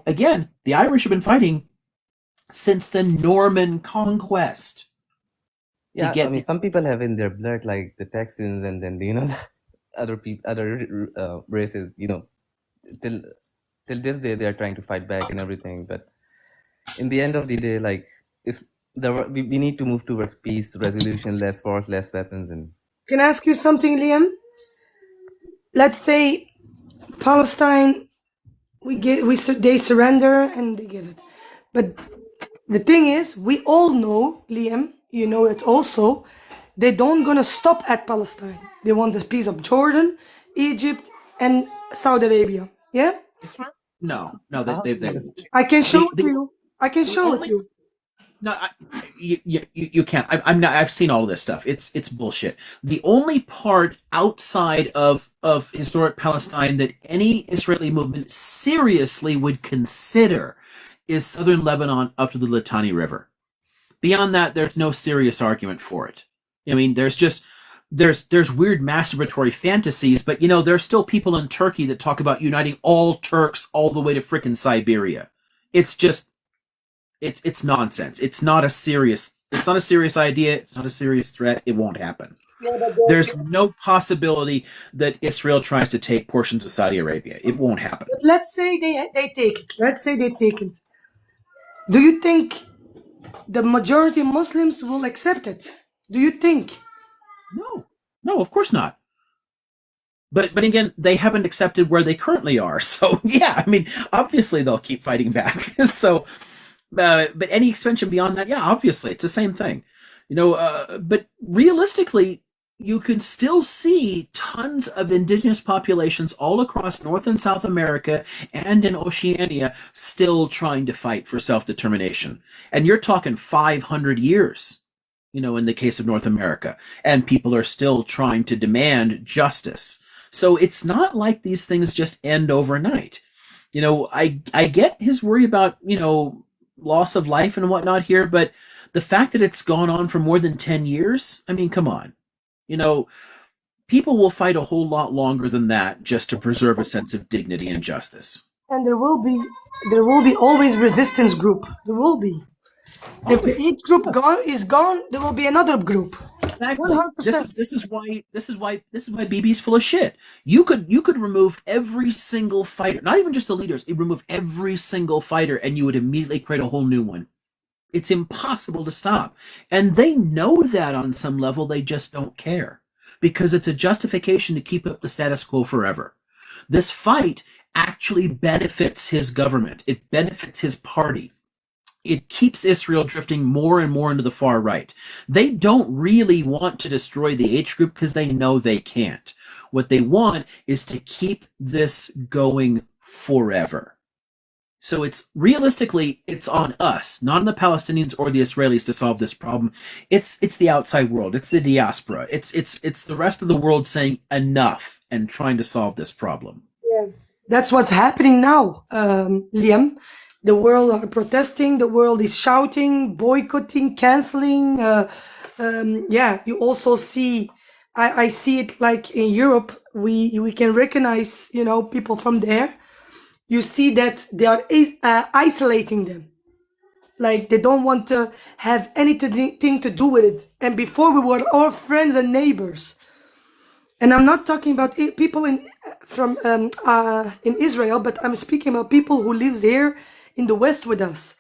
Again, the Irish have been fighting since the Norman conquest. yeah, I mean, some people have in their blood like the Texans, and then the other people, other races. Till this day they are trying to fight back and everything. But in the end of the day, like we need to move towards peace, resolution, less force, less weapons, and Can I ask you something, Liam? Let's say Palestine, they surrender and they give it. But the thing is, we all know, Liam, you know it also, they don't gonna stop at Palestine. They want the peace of Jordan, Egypt, and Saudi Arabia. Yeah? No, they won't. I can show it to you. I can show it to you. No, you can't. I'm not. I've seen all of this stuff. It's bullshit. The only part outside of historic Palestine that any Israeli movement seriously would consider is southern Lebanon up to the Litani River. Beyond that, there's no serious argument for it. I mean, there's weird masturbatory fantasies, but there's still people in Turkey that talk about uniting all Turks all the way to frickin' Siberia. It's just. It's nonsense. It's not a serious idea. It's not a serious threat. It won't happen. There's no possibility that Israel tries to take portions of Saudi Arabia. It won't happen. But let's say they take it. Let's say they take it. Do you think the majority of Muslims will accept it? Do you think? No, of course not. But again, they haven't accepted where they currently are. So yeah, I mean, obviously they'll keep fighting back. So. But any expansion beyond that, yeah, obviously it's the same thing, but realistically, you can still see tons of indigenous populations all across North and South America and in Oceania still trying to fight for self-determination. And you're talking 500 years, in the case of North America, and people are still trying to demand justice. So it's not like these things just end overnight. I get his worry about, loss of life and whatnot here, but the fact that it's gone on for more than 10 years, I mean, come on. People will fight a whole lot longer than that just to preserve a sense of dignity and justice. And there will be always resistance group. There will be. If the age group is gone, there will be another group. Exactly. 100%. This is why BB's full of shit. You could remove every single fighter, not even just the leaders. You remove every single fighter, and you would immediately create a whole new one. It's impossible to stop, and they know that on some level. They just don't care because it's a justification to keep up the status quo forever. This fight actually benefits his government. It benefits his party. It keeps Israel drifting more and more into the far right. They don't really want to destroy the H group because they know they can't. What they want is to keep this going forever. So it's realistically, it's on us, not on the Palestinians or the Israelis to solve this problem. It's the outside world. It's the diaspora. It's the rest of the world saying enough and trying to solve this problem. Yeah, that's what's happening now, Liam. The world are protesting. The world is shouting, boycotting, canceling. Yeah, you also see. I see it like in Europe. We can recognize, people from there. You see that they are isolating them. Like they don't want to have anything to do with it. And before we were all friends and neighbors. And I'm not talking about people in Israel, but I'm speaking about people who lives here in the West with us.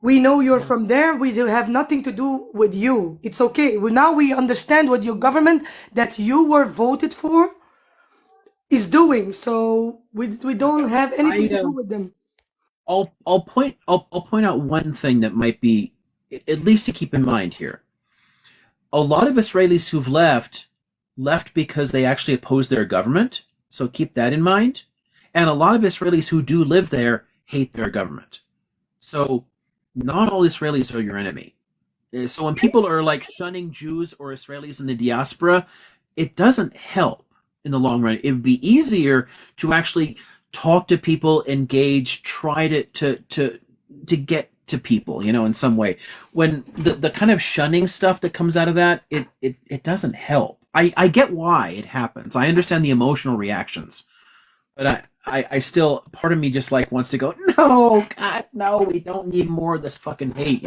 We know you're from there. We do have nothing to do with you. It's okay. Now we understand what your government that you were voted for is doing. So we don't have anything to do with them. I'll point out one thing that might be at least to keep in mind here. A lot of Israelis who've left because they actually oppose their government. So keep that in mind. And a lot of Israelis who do live there hate their government. So not all Israelis are your enemy. So when people are like shunning Jews or Israelis in the diaspora, it doesn't help in the long run. It would be easier to actually talk to people, engage, try to get to people, in some way. When the kind of shunning stuff that comes out of that, it doesn't help. I get why it happens. I understand the emotional reactions, but I still, part of me just like wants to go, no, God, no, we don't need more of this fucking hate,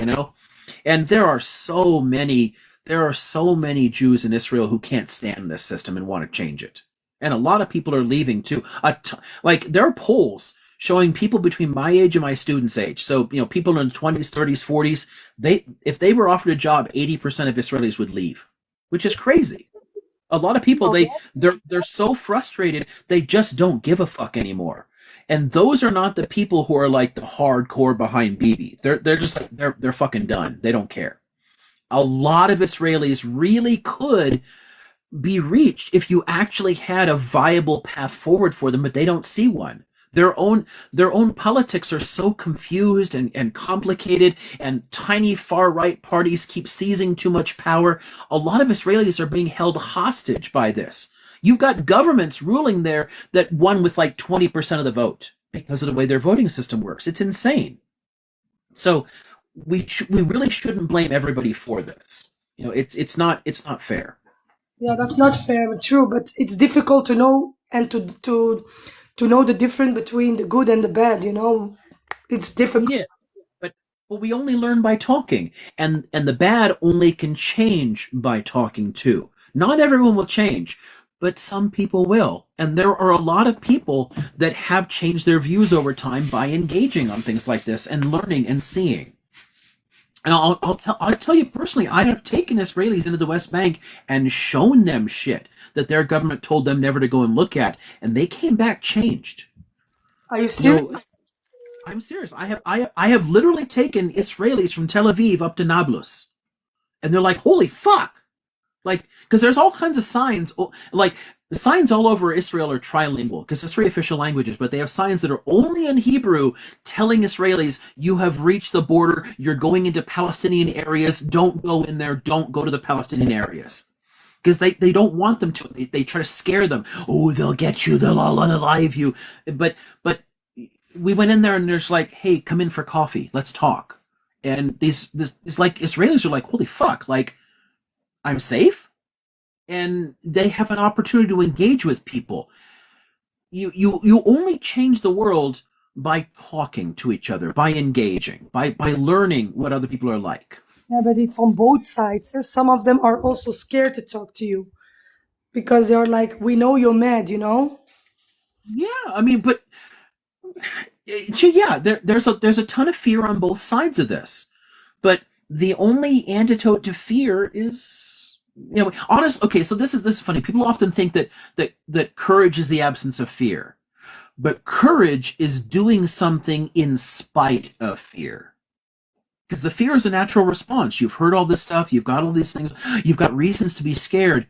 And there are so many Jews in Israel who can't stand this system and want to change it. And a lot of people are leaving too. Like there are polls showing people between my age and my students' age. So, people in the 20s, 30s, 40s, if they were offered a job, 80% of Israelis would leave, which is crazy. A lot of people, they're so frustrated, they just don't give a fuck anymore. And those are not the people who are like the hardcore behind Bibi. They're just like, they're fucking done. They don't care. A lot of Israelis really could be reached if you actually had a viable path forward for them, but they don't see one. Their own politics are so confused and complicated, and tiny far-right parties keep seizing too much power. A lot of Israelis are being held hostage by this. You've got governments ruling there that won with like 20% of the vote because of the way their voting system works. It's insane. So we really shouldn't blame everybody for this. It's not fair. Yeah, that's not fair, true, but it's difficult to know and to know the difference between the good and the bad, It's difficult. Yeah, but we only learn by talking, and the bad only can change by talking too. Not everyone will change, but some people will. And there are a lot of people that have changed their views over time by engaging on things like this and learning and seeing. And I'll tell you personally, I have taken Israelis into the West Bank and shown them shit that their government told them never to go and look at, and they came back changed. Are you serious? I'm serious. I have literally taken Israelis from Tel Aviv up to Nablus, and they're like, "Holy fuck! Like, because there's all kinds of signs, like the signs all over Israel are trilingual because it's three official languages, but they have signs that are only in Hebrew telling Israelis, you have reached the border, you're going into Palestinian areas, don't go in there, don't go to the Palestinian areas. Because they don't want them to. They try to scare them. Oh, they'll get you, they'll all unalive you. But we went in there and there's like, hey, come in for coffee, let's talk. And these like Israelis are like, holy fuck, like I'm safe? And they have an opportunity to engage with people. You only change the world by talking to each other, by engaging, by learning what other people are like. Yeah, but it's on both sides. Some of them are also scared to talk to you because they're like, we know you're mad, you know? Yeah, I mean, but yeah, there's a ton of fear on both sides of this. But the only antidote to fear is, honest. Okay, so this is funny. People often think that courage is the absence of fear, but courage is doing something in spite of fear. Because the fear is a natural response. You've heard all this stuff. You've got all these things. You've got reasons to be scared,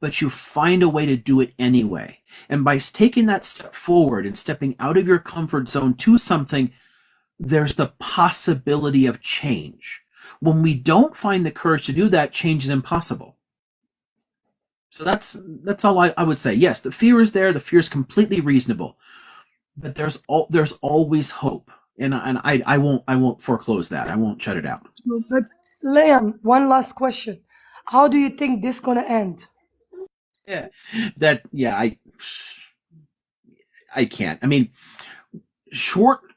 but you find a way to do it anyway. And by taking that step forward and stepping out of your comfort zone to something, there's the possibility of change. When we don't find the courage to do that, change is impossible. So that's all I would say. Yes, the fear is there. The fear is completely reasonable, but there's always hope, and I won't foreclose that. I won't shut it out. But Liam, one last question. How do you think this gonna end? Yeah, I can't. I mean,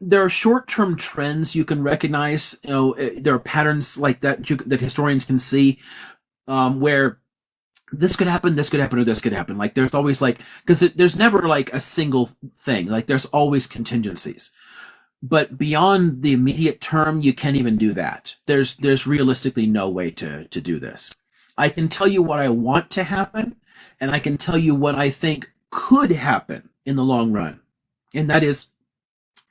there are short-term trends you can recognize. There are patterns like that that historians can see, where this could happen, or this could happen. Like there's always because there's never like a single thing. Like there's always contingencies. But beyond the immediate term, you can't even do that. There's realistically no way to do this. I can tell you what I want to happen, and I can tell you what I think could happen in the long run. And that is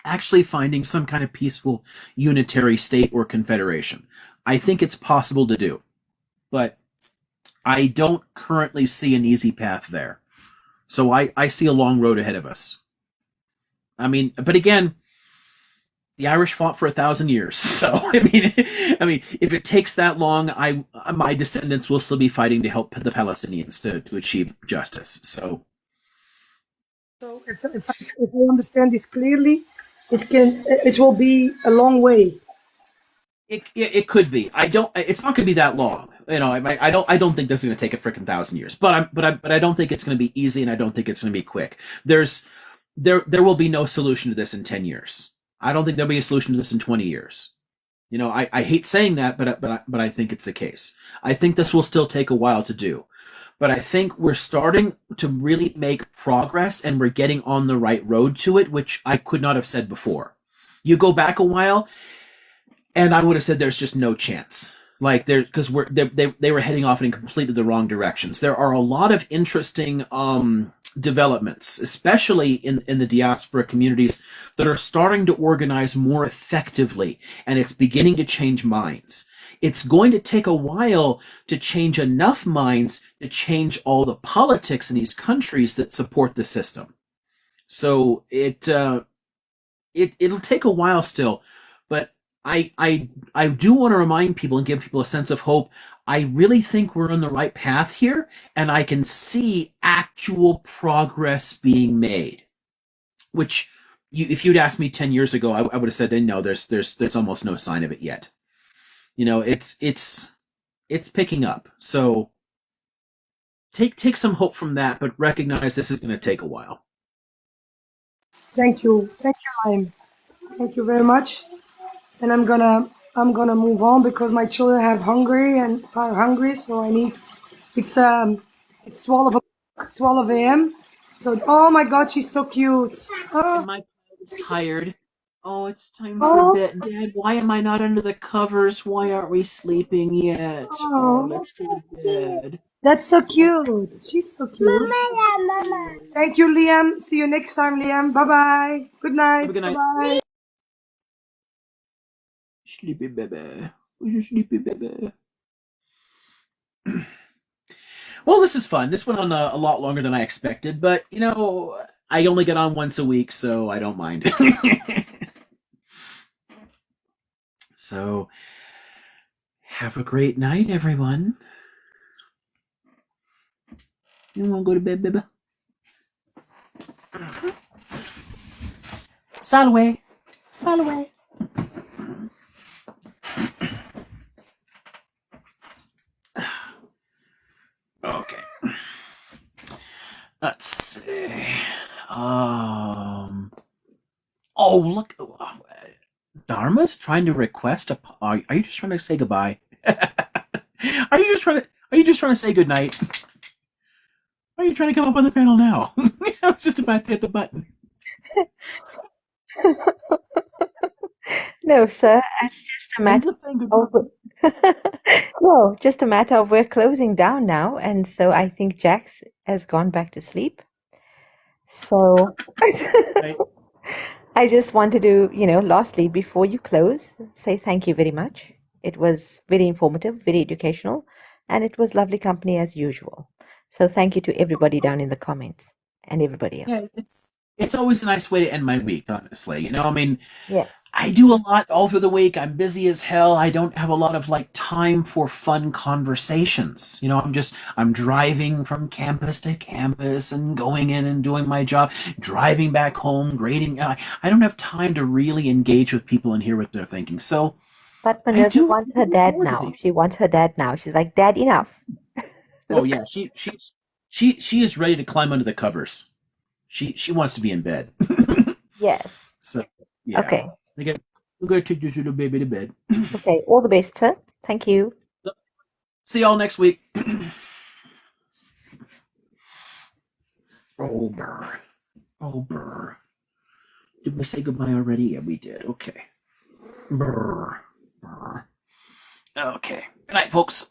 actually finding some kind of peaceful unitary state or confederation. I think it's possible to do, but I don't currently see an easy path there. So I see a long road ahead of us. I mean, but again, the Irish fought for 1,000 years. So I mean, if it takes that long, my descendants will still be fighting to help the Palestinians to achieve justice. So if I understand this clearly, it will be a long way. It could be. It's not going to be that long. I don't think this is going to take a freaking 1,000 years. But I don't think it's going to be easy, and I don't think it's going to be quick. There will be no solution to this in 10 years. I don't think there'll be a solution to this in 20 years. I hate saying that, but I think it's the case. I think this will still take a while to do. But I think we're starting to really make progress, and we're getting on the right road to it, which I could not have said before. You go back a while, and I would have said there's just no chance. Like because they were heading off in completely the wrong directions. There are a lot of interesting developments, especially in the diaspora communities, that are starting to organize more effectively, and it's beginning to change minds. It's going to take a while to change enough minds to change all the politics in these countries that support the system. So it'll take a while still, but I do want to remind people and give people a sense of hope. I really think we're on the right path here, and I can see actual progress being made. Which, if you'd asked me 10 years ago, I would have said, no, there's almost no sign of it yet. It's picking up. So take some hope from that, but recognize this is going to take a while. Thank you, Liam. Thank you very much. And I'm gonna move on because my children are hungry, so I need. It's 12 a.m. So oh my God, she's so cute. And my child is tired. Oh, it's time for bed. Dad, why am I not under the covers? Why aren't we sleeping yet? Oh, let's go to bed. That's so cute. She's so cute. Mama. Thank you, Liam. See you next time, Liam. Bye bye. Good night. Have a good night. Bye. Sleepy baby. Who's your sleepy baby? Well, this is fun. This went on a lot longer than I expected, but you know, I only get on once a week, so I don't mind. So, have a great night, everyone. You want to go to bed, baby? Salaway. Salaway. Okay. Let's see. Oh, look. Dharma's trying to request a. Are you just trying to say goodbye? Are you just trying to? Are you just trying to say goodnight? Why are you trying to come up on the panel now? I was just about to hit the button. No, sir. It's just a Are you matter just saying goodbye? no, just a matter of we're closing down now, and so I think Jax has gone back to sleep. So Right. I just wanted to, lastly, before you close, say thank you very much. It was very informative, very educational, and it was lovely company as usual. So thank you to everybody down in the comments and everybody else. Yeah, it's always a nice way to end my week, honestly. You know, I mean, Yes. I do a lot all through the week. I'm busy as hell. I don't have a lot of like time for fun conversations. You know, I'm driving from campus to campus and going in and doing my job, driving back home, grading. I don't have time to really engage with people and hear what they're thinking. So But I Minerva do wants her look dad forward to now. these. She wants her dad now. She's like, Dad, enough. Oh yeah, she is ready to climb under the covers. She wants to be in bed. Yes. So yeah, Okay. we gotta take this little baby to bed. Okay. All the best, sir. Thank you. See y'all next week. Oh brr. Oh brr. Did we say goodbye already? Yeah, we did. Okay. Brr. Brr. Okay. Good night, folks.